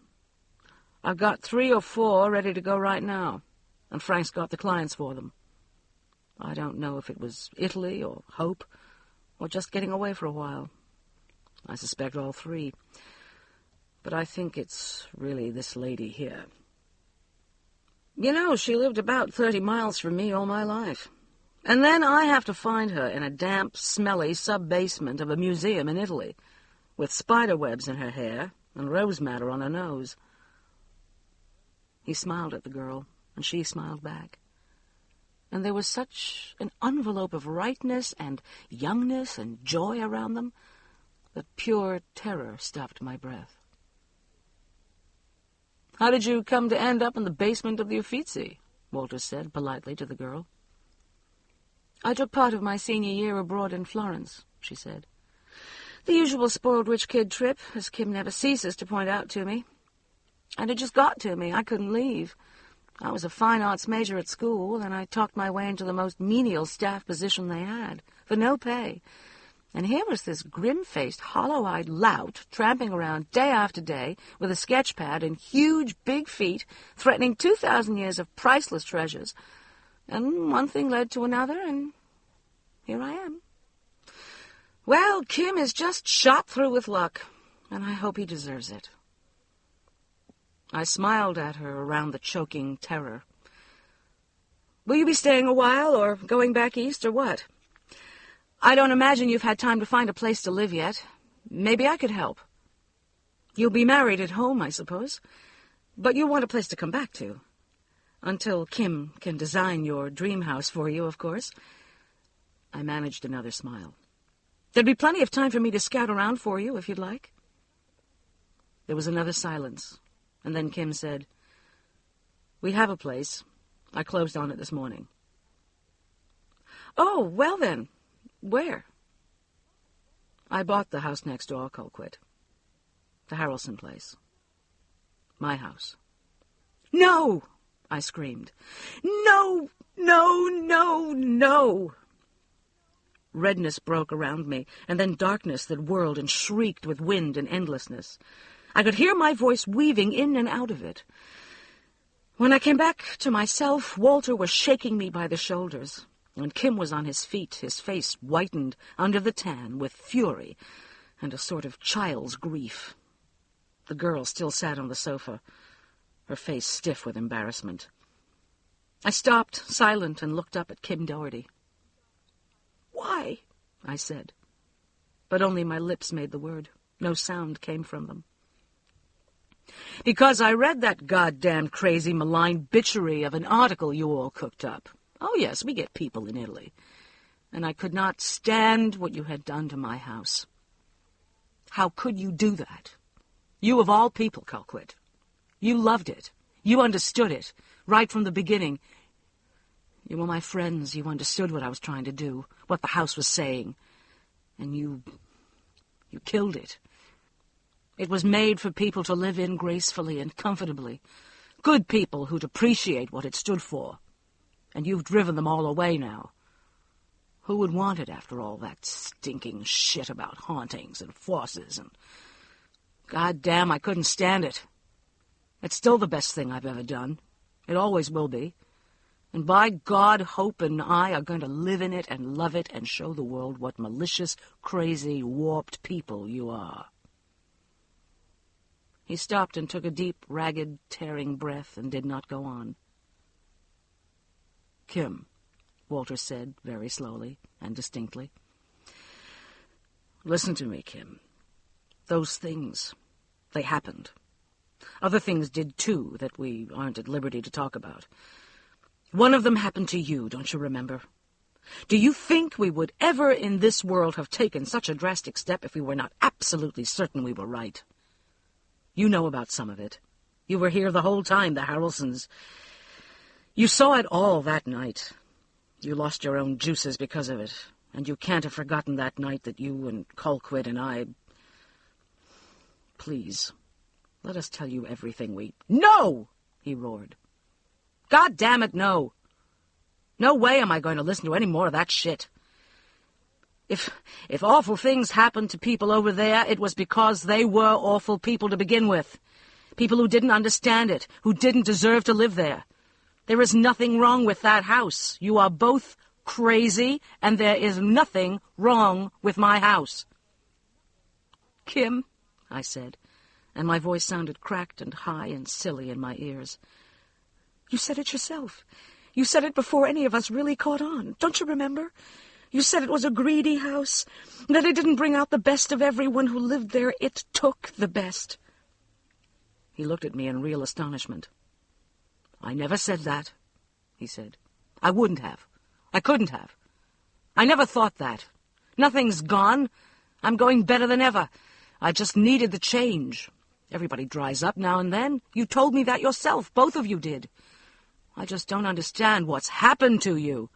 S2: I've got 3 or 4 ready to go right now, and Frank's got the clients for them. I don't know if it was Italy or Hope, or just getting away for a while. I suspect all 3. But I think it's really this lady here. You know, she lived about 30 miles from me all my life. And then I have to find her in a damp, smelly sub-basement of a museum in Italy, with spider webs in her hair and rose madder on her nose." He smiled at the girl, and she smiled back. And there was such an envelope of rightness and youngness and joy around them that pure terror stopped my breath. "How did you come to end up in the basement of the Uffizi?" Walter said politely to the girl. "I took part of my senior year abroad in Florence," she said. "The usual spoiled rich kid trip, as Kim never ceases to point out to me. And it just got to me. I couldn't leave. I was a fine arts major at school, and I talked my way into the most menial staff position they had, for no pay. And here was this grim-faced, hollow-eyed lout tramping around day after day with a sketch pad and huge, big feet, threatening 2,000 years of priceless treasures. And one thing led to another, and here I am. Well, Kim is just shot through with luck, and I hope he deserves it. I smiled at her around the choking terror. Will you be staying a while, or going back east, or what? I don't imagine you've had time to find a place to live yet. Maybe I could help. You'll be married at home, I suppose, but you'll want a place to come back to. Until Kim can design your dream house for you, of course. I managed another smile. There'd be plenty of time for me to scout around for you, if you'd like. There was another silence, and then Kim said, We have a place. I closed on it this morning. Oh, well then. Where? I bought the house next door, Colquitt. The Harrelson place. My house. No! I screamed. No! No! No! No! Redness broke around me, and then darkness that whirled and shrieked with wind and endlessness. I could hear my voice weaving in and out of it. When I came back to myself, Walter was shaking me by the shoulders, and Kim was on his feet, his face whitened under the tan with fury and a sort of child's grief. The girl still sat on the sofa, her face stiff with embarrassment. I stopped, silent, and looked up at Kim Doherty. Why? I said, but only my lips made the word. No sound came from them. Because I read that goddamn crazy malign bitchery of an article you all cooked up. Oh, yes, we get people in Italy. And I could not stand what you had done to my house. How could you do that? You of all people, Colquitt. You loved it. You understood it, right from the beginning. You were my friends. You understood what I was trying to do, what the house was saying. And you killed it. It was made for people to live in gracefully and comfortably. Good people who'd appreciate what it stood for. And you've driven them all away now. Who would want it after all that stinking shit about hauntings and forces and... God damn, I couldn't stand it. It's still the best thing I've ever done. It always will be. And by God, Hope and I are going to live in it and love it and show the world what malicious, crazy, warped people you are. He stopped and took a deep, ragged, tearing breath and did not go on. Kim, Walter said very slowly and distinctly. Listen to me, Kim. Those things, they happened. Other things did, too, that we aren't at liberty to talk about. One of them happened to you, don't you remember? Do you think we would ever in this world have taken such a drastic step if we were not absolutely certain we were right? You know about some of it. You were here the whole time, the Harrelsons. You saw it all that night. You lost your own juices because of it, and you can't have forgotten that night that you and Colquitt and I... Please, let us tell you everything we... No! He roared. God damn it, no. No way am I going to listen to any more of that shit. If awful things happened to people over there, it was because they were awful people to begin with. People who didn't understand it, who didn't deserve to live there. There is nothing wrong with that house. You are both crazy, and there is nothing wrong with my house. Kim, I said, and my voice sounded cracked and high and silly in my ears. You said it yourself. You said it before any of us really caught on. Don't you remember? You said it was a greedy house, that it didn't bring out the best of everyone who lived there. It took the best. He looked at me in real astonishment. I never said that, he said. I wouldn't have. I couldn't have. I never thought that. Nothing's gone. I'm going better than ever. I just needed the change. Everybody dries up now and then. You told me that yourself. Both of you did. I just don't understand what's happened to you.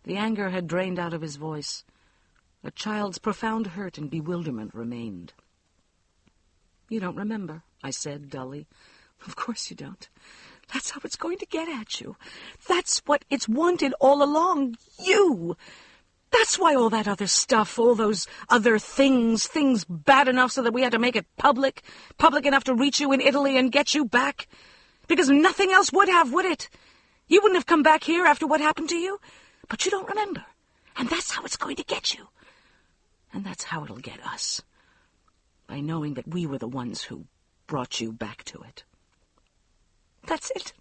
S2: The anger had drained out of his voice. A child's profound hurt and bewilderment remained. You don't remember, I said dully. Of course you don't. That's how it's going to get at you. That's what it's wanted all along. You! That's why all that other stuff, all those other things bad enough so that we had to make it public enough to reach you in Italy and get you back. Because nothing else would have, would it? You wouldn't have come back here after what happened to you. But you don't remember. And that's how it's going to get you. And that's how it'll get us. By knowing that we were the ones who brought you back to it. That's it.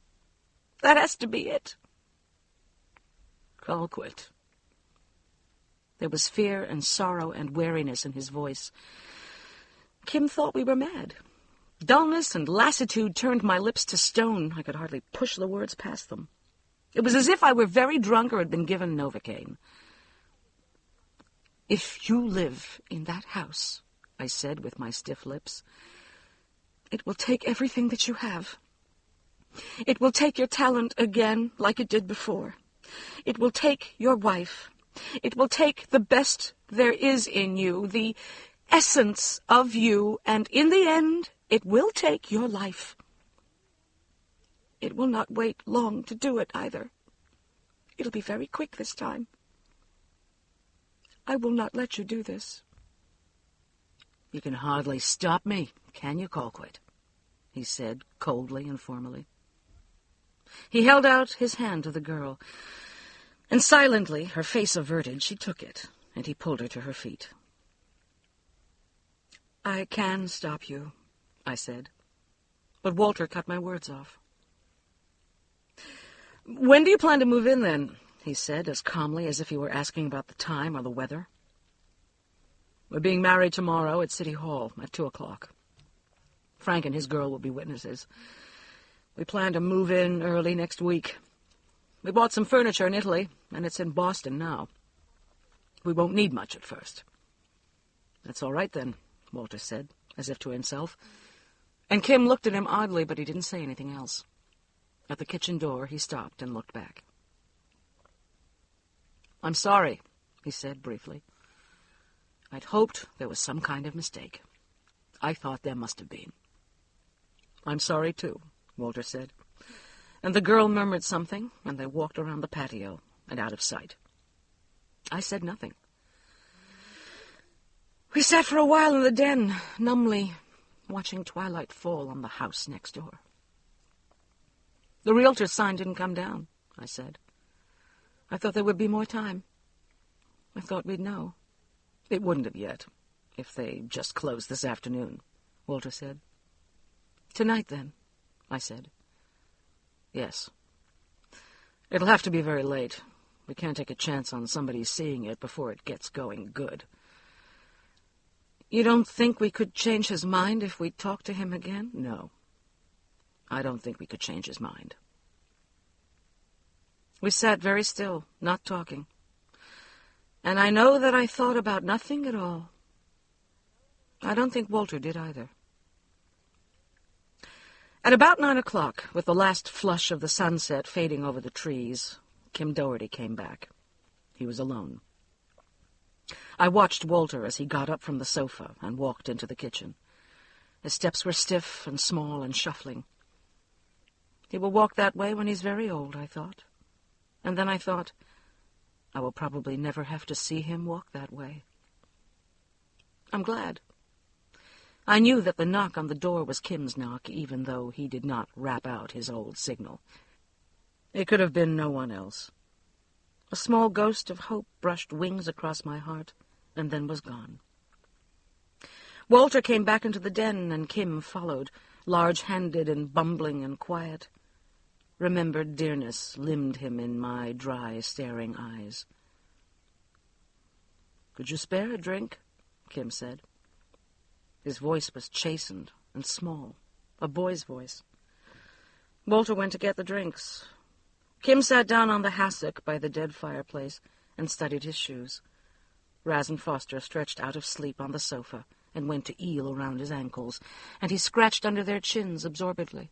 S2: That has to be it. Call quit. There was fear and sorrow and weariness in his voice. Kim thought we were mad. Dullness and lassitude turned my lips to stone. I could hardly push the words past them. It was as if I were very drunk or had been given Novocaine. If you live in that house, I said with my stiff lips, it will take everything that you have. It will take your talent again like it did before. It will take your wife. It will take the best there is in you, the essence of you, and in the end, it will take your life. It will not wait long to do it either. It'll be very quick this time. I will not let you do this. You can hardly stop me, can you, Colquitt? He said coldly and formally. He held out his hand to the girl, and silently, her face averted, she took it, and he pulled her to her feet. I can stop you, I said, but Walter cut my words off. When do you plan to move in, then? He said, as calmly as if he were asking about the time or the weather. We're being married tomorrow at City Hall at 2:00. Frank and his girl will be witnesses. We plan to move in early next week. We bought some furniture in Italy, and it's in Boston now. We won't need much at first. That's all right, then, Walter said, as if to himself. And Kim looked at him oddly, but he didn't say anything else. At the kitchen door, he stopped and looked back. I'm sorry, he said briefly. I'd hoped there was some kind of mistake. I thought there must have been. I'm sorry, too, Walter said. And the girl murmured something, and they walked around the patio and out of sight. I said nothing. We sat for a while in the den, numbly watching twilight fall on the house next door. The realtor's sign didn't come down, I said. I thought there would be more time. I thought we'd know. It wouldn't have yet, if they just closed this afternoon, Walter said. Tonight, then, I said. Yes. It'll have to be very late. We can't take a chance on somebody seeing it before it gets going good. You don't think we could change his mind if we talked to him again? No. I don't think we could change his mind. We sat very still, not talking. And I know that I thought about nothing at all. I don't think Walter did either. At about 9:00, with the last flush of the sunset fading over the trees, Kim Doherty came back. He was alone. I watched Walter as he got up from the sofa and walked into the kitchen. His steps were stiff and small and shuffling. He will walk that way when he's very old, I thought. And then I thought, I will probably never have to see him walk that way. I'm glad. I knew that the knock on the door was Kim's knock, even though he did not rap out his old signal. It could have been no one else. A small ghost of hope brushed wings across my heart, and then was gone. Walter came back into the den, and Kim followed, large-handed and bumbling and quiet. Remembered dearness limned him in my dry, staring eyes. "Could you spare a drink?" Kim said. His voice was chastened and small, a boy's voice. Walter went to get the drinks. Kim sat down on the hassock by the dead fireplace and studied his shoes. Raz and Foster stretched out of sleep on the sofa and went to eel around his ankles, and he scratched under their chins absorbedly.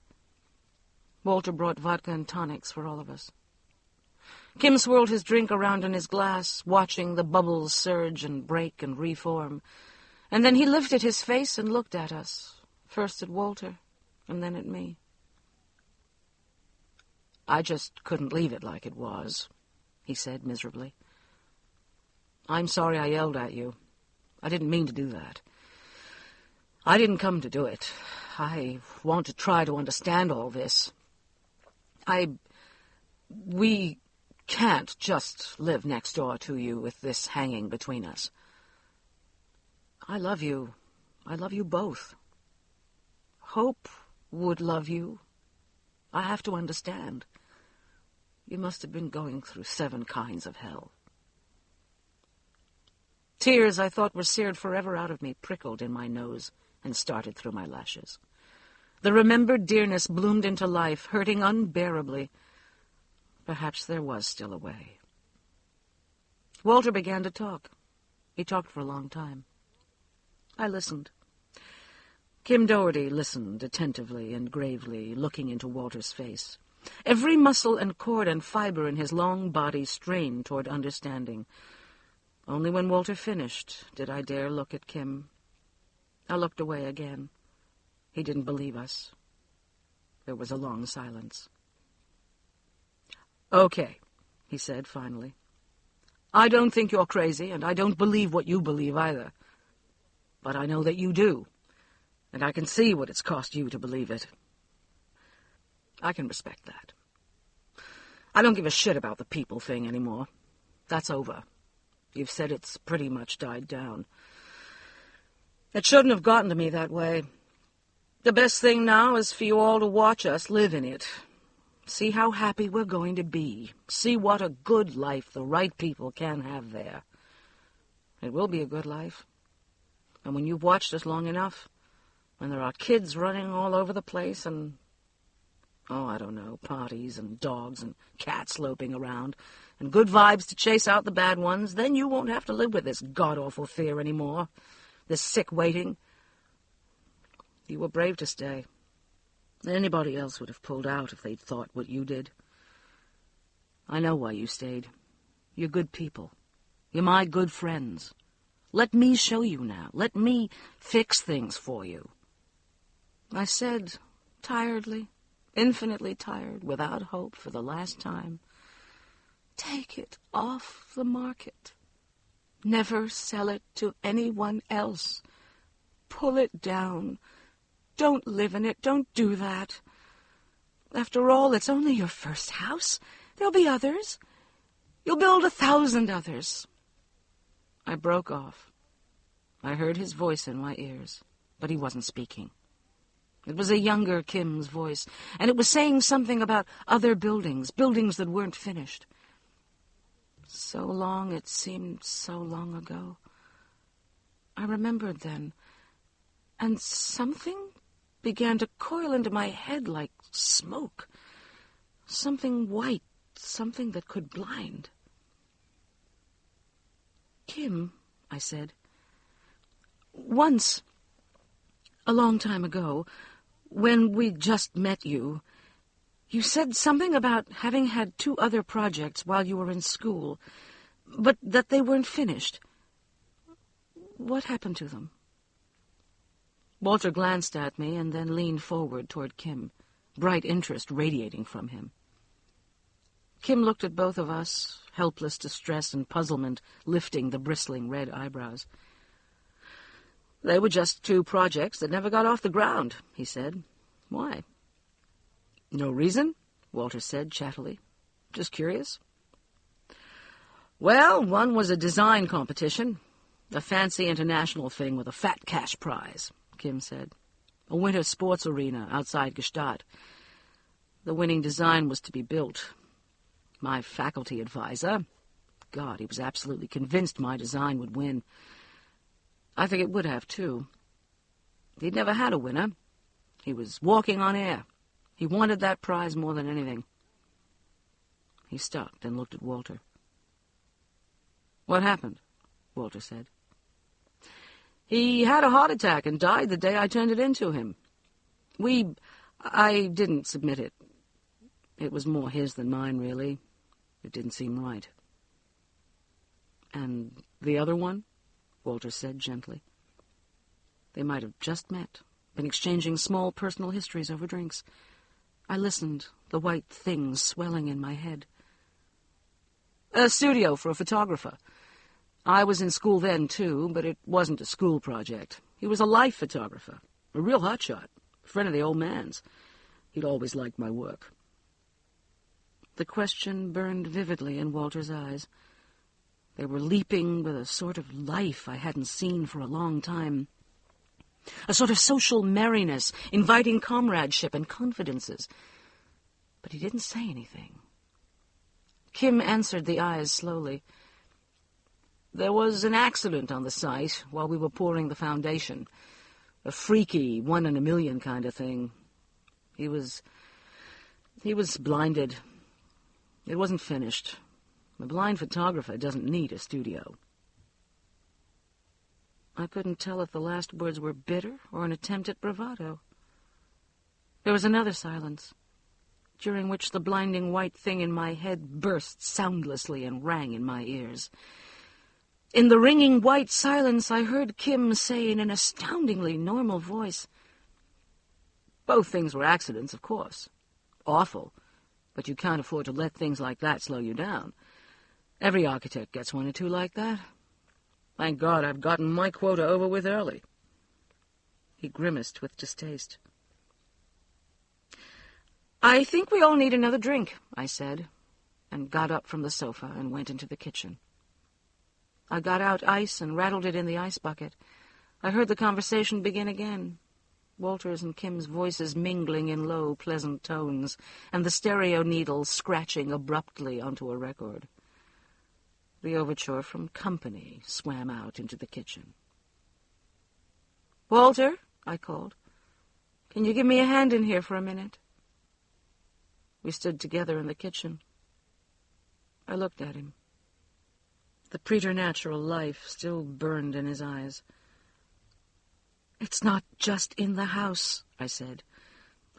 S2: Walter brought vodka and tonics for all of us. Kim swirled his drink around in his glass, watching the bubbles surge and break and reform, and then he lifted his face and looked at us, first at Walter and then at me. "I just couldn't leave it like it was," he said miserably. I'm sorry I yelled at you. I didn't mean to do that. I didn't come to do it. I want to try to understand all this. We can't just live next door to you with this hanging between us. I love you. I love you both. Hope would love you. I have to understand. You must have been going through 7 kinds of hell. Tears I thought were seared forever out of me prickled in my nose and started through my lashes. The remembered dearness bloomed into life, hurting unbearably. Perhaps there was still a way. Walter began to talk. He talked for a long time. I listened. Kim Doherty listened attentively and gravely, looking into Walter's face. Every muscle and cord and fiber in his long body strained toward understanding. Only when Walter finished did I dare look at Kim. I looked away again. He didn't believe us. There was a long silence. "Okay," he said finally. "I don't think you're crazy, and I don't believe what you believe either. But I know that you do, and I can see what it's cost you to believe it. I can respect that. I don't give a shit about the people thing anymore. That's over. You've said it's pretty much died down. It shouldn't have gotten to me that way. The best thing now is for you all to watch us live in it. See how happy we're going to be. See what a good life the right people can have there. It will be a good life. And when you've watched us long enough, when there are kids running all over the place and, I don't know, parties and dogs and cats loping around, and good vibes to chase out the bad ones, then you won't have to live with this god-awful fear anymore, this sick waiting. You were brave to stay. Anybody else would have pulled out if they'd thought what you did. I know why you stayed. You're good people. You're my good friends. Let me show you now. Let me fix things for you." I said, tiredly, infinitely tired, without hope for the last time, "Take it off the market. Never sell it to anyone else. Pull it down. Don't live in it. Don't do that. After all, it's only your first house. There'll be others. You'll build 1,000 others." I broke off. I heard his voice in my ears, but he wasn't speaking. It was a younger Kim's voice, and it was saying something about other buildings, buildings that weren't finished. So long, it seemed so long ago. I remembered then, and something began to coil into my head like smoke. Something white, something that could blind. "Kim," I said, "once, a long time ago, when we just met you, you said something about having had 2 other projects while you were in school, but that they weren't finished. What happened to them?" Walter glanced at me and then leaned forward toward Kim, bright interest radiating from him. Kim looked at both of us, helpless distress and puzzlement lifting the bristling red eyebrows. "They were just 2 projects that never got off the ground," he said. "Why?" "No reason," Walter said chattily. "Just curious." "Well, one was a design competition, a fancy international thing with a fat cash prize," Kim said. "A winter sports arena outside Gstaad. The winning design was to be built. My faculty advisor, God, he was absolutely convinced my design would win. I think it would have, too. He'd never had a winner. He was walking on air. He wanted that prize more than anything." He stopped and looked at Walter. "What happened?" Walter said. "He had a heart attack and died the day I turned it into him. I didn't submit it. It was more his than mine, really. It didn't seem right." "And the other one?" Walter said gently. They might have just met, been exchanging small personal histories over drinks. I listened, the white things swelling in my head. "A studio for a photographer. I was in school then, too, but it wasn't a school project. He was a life photographer, a real hotshot, a friend of the old man's. He'd always liked my work. The question burned vividly in Walter's eyes. They were leaping with a sort of life I hadn't seen for a long time. A sort of social merriness, inviting comradeship and confidences. But he didn't say anything. Kim answered the eyes slowly. There was an accident on the site while we were pouring the foundation. A freaky, 1 in a million kind of thing. He was blinded. It wasn't finished. A blind photographer doesn't need a studio. I couldn't tell if the last words were bitter or an attempt at bravado. There was another silence, during which the blinding white thing in my head burst soundlessly and rang in my ears. In the ringing white silence, I heard Kim say in an astoundingly normal voice, "Both things were accidents, of course. Awful, but you can't afford to let things like that slow you down. Every architect gets 1 or 2 like that. Thank God I've gotten my quota over with early." He grimaced with distaste. "I think we all need another drink," I said, and got up from the sofa and went into the kitchen. I got out ice and rattled it in the ice bucket. I heard the conversation begin again, Walter's and Kim's voices mingling in low, pleasant tones, and the stereo needle scratching abruptly onto a record. The overture from Company swam out into the kitchen. "Walter," I called, "can you give me a hand in here for a minute?" We stood together in the kitchen. I looked at him. The preternatural life still burned in his eyes. "It's not just in the house," I said.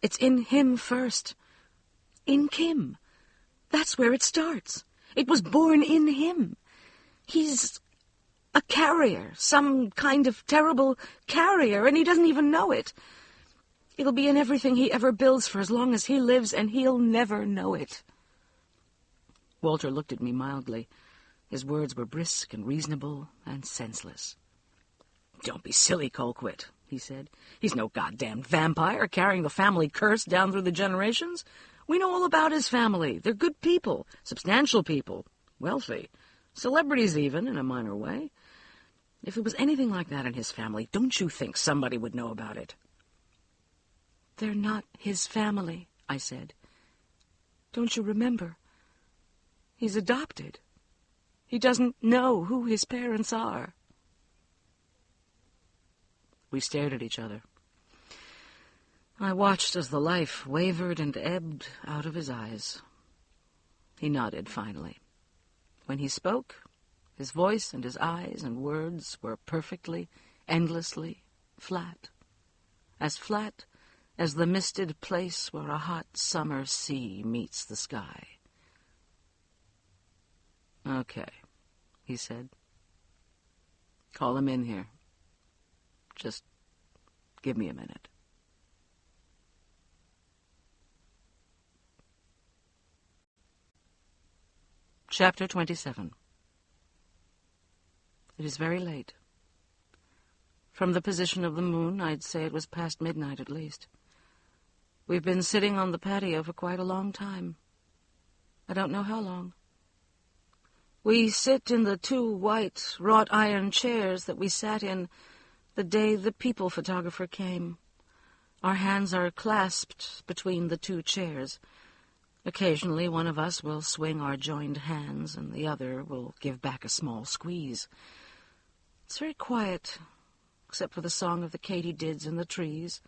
S2: "It's in him first. In Kim. That's where it starts. It was born in him. He's a carrier, some kind of terrible carrier, and he doesn't even know it. It'll be in everything he ever builds for as long as he lives, and he'll never know it." Walter looked at me mildly. His words were brisk and reasonable and senseless. "Don't be silly, Colquitt," he said. "He's no goddamn vampire carrying the family curse down through the generations. We know all about his family. They're good people, substantial people, wealthy, celebrities even, in a minor way. If it was anything like that in his family, don't you think somebody would know about it?" "They're not his family," I said. "Don't you remember? He's adopted. He doesn't know who his parents are." We stared at each other. I watched as the life wavered and ebbed out of his eyes. He nodded finally. When he spoke, his voice and his eyes and words were perfectly, endlessly flat as the misted place where a hot summer sea meets the sky. "Okay," he said. "Call him in here. Just give me a minute." Chapter 27. It is very late. From the position of the moon, I'd say it was past midnight at least. We've been sitting on the patio for quite a long time. I don't know how long. We sit in the 2 white wrought iron chairs that we sat in the day the people photographer came. Our hands are clasped between the 2 chairs. Occasionally one of us will swing our joined hands, and the other will give back a small squeeze. It's very quiet, except for the song of the katydids in the trees,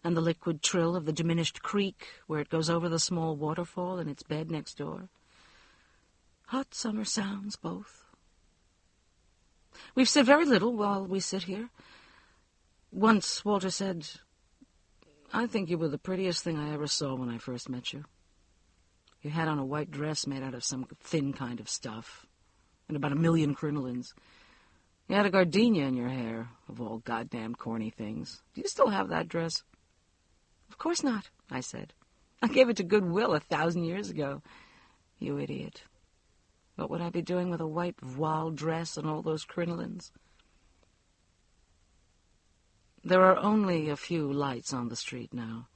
S2: and the liquid trill of the diminished creek where it goes over the small waterfall in its bed next door. Hot summer sounds, both. We've said very little while we sit here. Once Walter said, "I think you were the prettiest thing I ever saw when I first met you. You had on a white dress made out of some thin kind of stuff, and about 1,000,000 crinolines. You had a gardenia in your hair, of all goddamn corny things. Do you still have that dress?" "Of course not," I said. "I gave it to Goodwill 1,000 years ago." "You idiot. What would I be doing with a white voile dress and all those crinolines? There are only a few lights on the street now.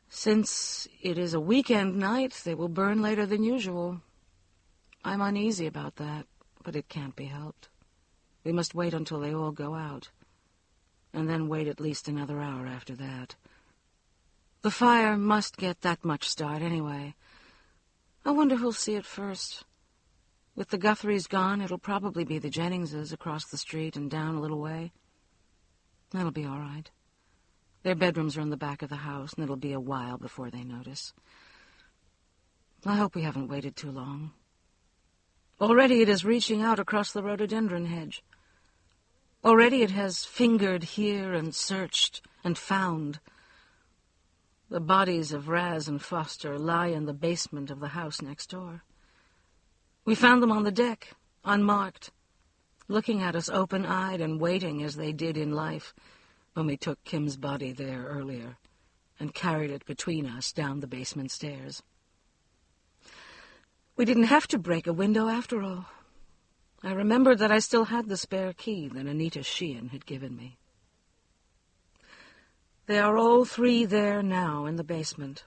S2: Since it is a weekend night, they will burn later than usual. I'm uneasy about that, but it can't be helped. We must wait until they all go out, and then wait at least another hour after that. The fire must get that much start anyway. I wonder who'll see it first. With the Guthries gone, it'll probably be the Jenningses across the street and down a little way. That'll be all right. Their bedrooms are in the back of the house, and it'll be a while before they notice. I hope we haven't waited too long. Already it is reaching out across the rhododendron hedge. Already it has fingered here and searched and found. The bodies of Raz and Foster lie in the basement of the house next door. We found them on the deck, unmarked, looking at us open-eyed and waiting as they did in life when we took Kim's body there earlier and carried it between us down the basement stairs. We didn't have to break a window after all. I remembered that I still had the spare key that Anita Sheehan had given me. They are all three there now in the basement,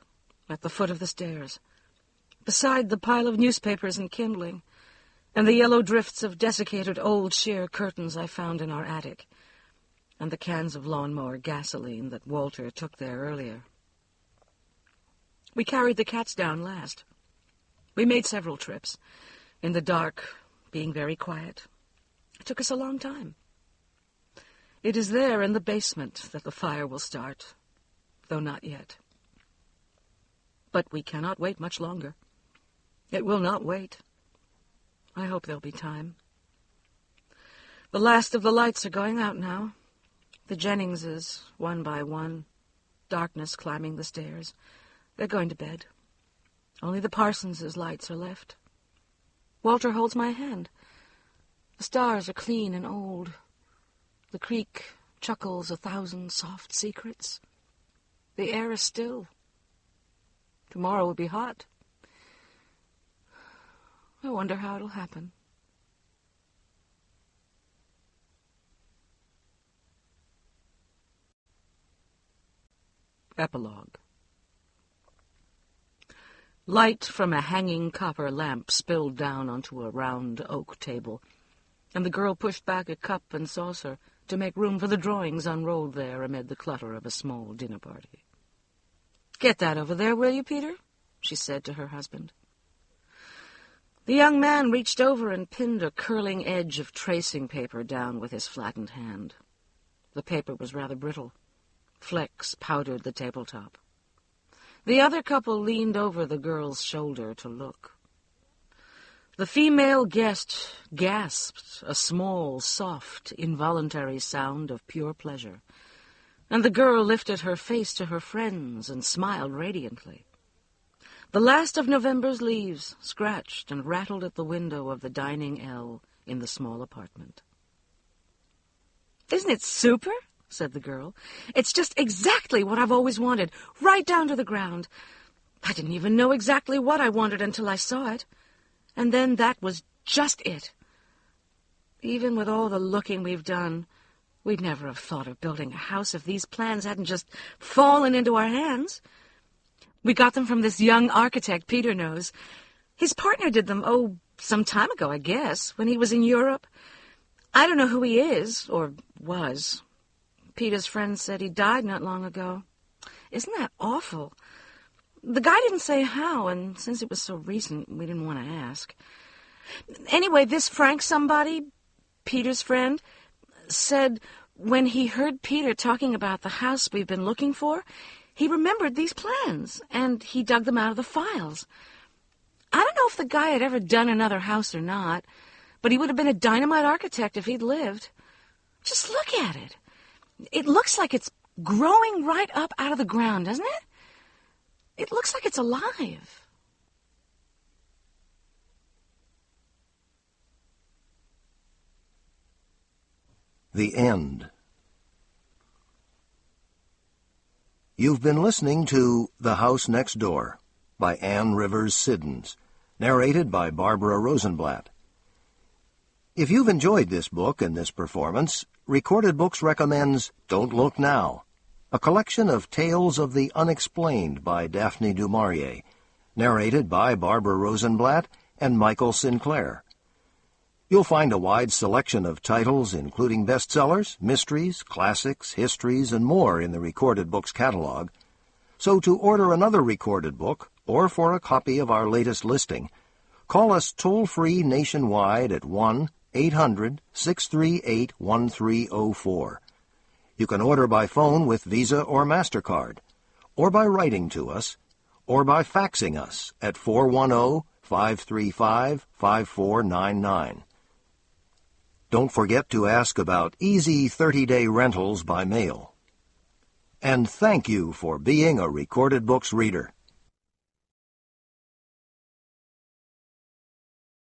S2: at the foot of the stairs, beside the pile of newspapers and kindling, and the yellow drifts of desiccated old sheer curtains I found in our attic, and the cans of lawnmower gasoline that Walter took there earlier. We carried the cats down last. We made several trips, in the dark, being very quiet. It took us a long time. It is there in the basement that the fire will start, though not yet. But we cannot wait much longer. It will not wait. I hope there'll be time. The last of the lights are going out now. The Jenningses, one by one, darkness climbing the stairs. They're going to bed. Only the Parsonses' lights are left. Walter holds my hand. The stars are clean and old. The creek chuckles 1,000 soft secrets. The air is still. Tomorrow will be hot. I wonder how it'll happen. Epilogue. Light from a hanging copper lamp spilled down onto a round oak table, and the girl pushed back a cup and saucer to make room for the drawings unrolled there amid the clutter of a small dinner party. "Get that over there, will you, Peter?" she said to her husband. The young man reached over and pinned a curling edge of tracing paper down with his flattened hand. The paper was rather brittle. Flecks powdered the tabletop. The other couple leaned over the girl's shoulder to look. The female guest gasped a small, soft, involuntary sound of pure pleasure, and the girl lifted her face to her friends and smiled radiantly. The last of November's leaves scratched and rattled at the window of the dining L in the small apartment. "Isn't it super?" said the girl. "It's just exactly what I've always wanted, right down to the ground. I didn't even know exactly what I wanted until I saw it. And then that was just it. Even with all the looking we've done, we'd never have thought of building a house if these plans hadn't just fallen into our hands. We got them from this young architect Peter knows. His partner did them, some time ago, I guess, when he was in Europe. I don't know who he is, or was. Peter's friend said he died not long ago. Isn't that awful? The guy didn't say how, and since it was so recent, we didn't want to ask. Anyway, this Frank somebody, Peter's friend, said when he heard Peter talking about the house we've been looking for, he remembered these plans, and he dug them out of the files. I don't know if the guy had ever done another house or not, but he would have been a dynamite architect if he'd lived. Just look at it. It looks like it's growing right up out of the ground, doesn't it? It looks like it's alive."
S1: The End. You've been listening to The House Next Door by Anne Rivers Siddons, narrated by Barbara Rosenblatt. If you've enjoyed this book and this performance, Recorded Books recommends Don't Look Now, a collection of tales of the unexplained by Daphne du Maurier, narrated by Barbara Rosenblatt and Michael Sinclair. You'll find a wide selection of titles, including bestsellers, mysteries, classics, histories, and more in the Recorded Books catalog. So to order another recorded book, or for a copy of our latest listing, call us toll-free nationwide at 1-800-638-1304. You can order by phone with Visa or MasterCard, or by writing to us, or by faxing us at 410-535-5499. Don't forget to ask about easy 30-day rentals by mail. And thank you for being a Recorded Books reader.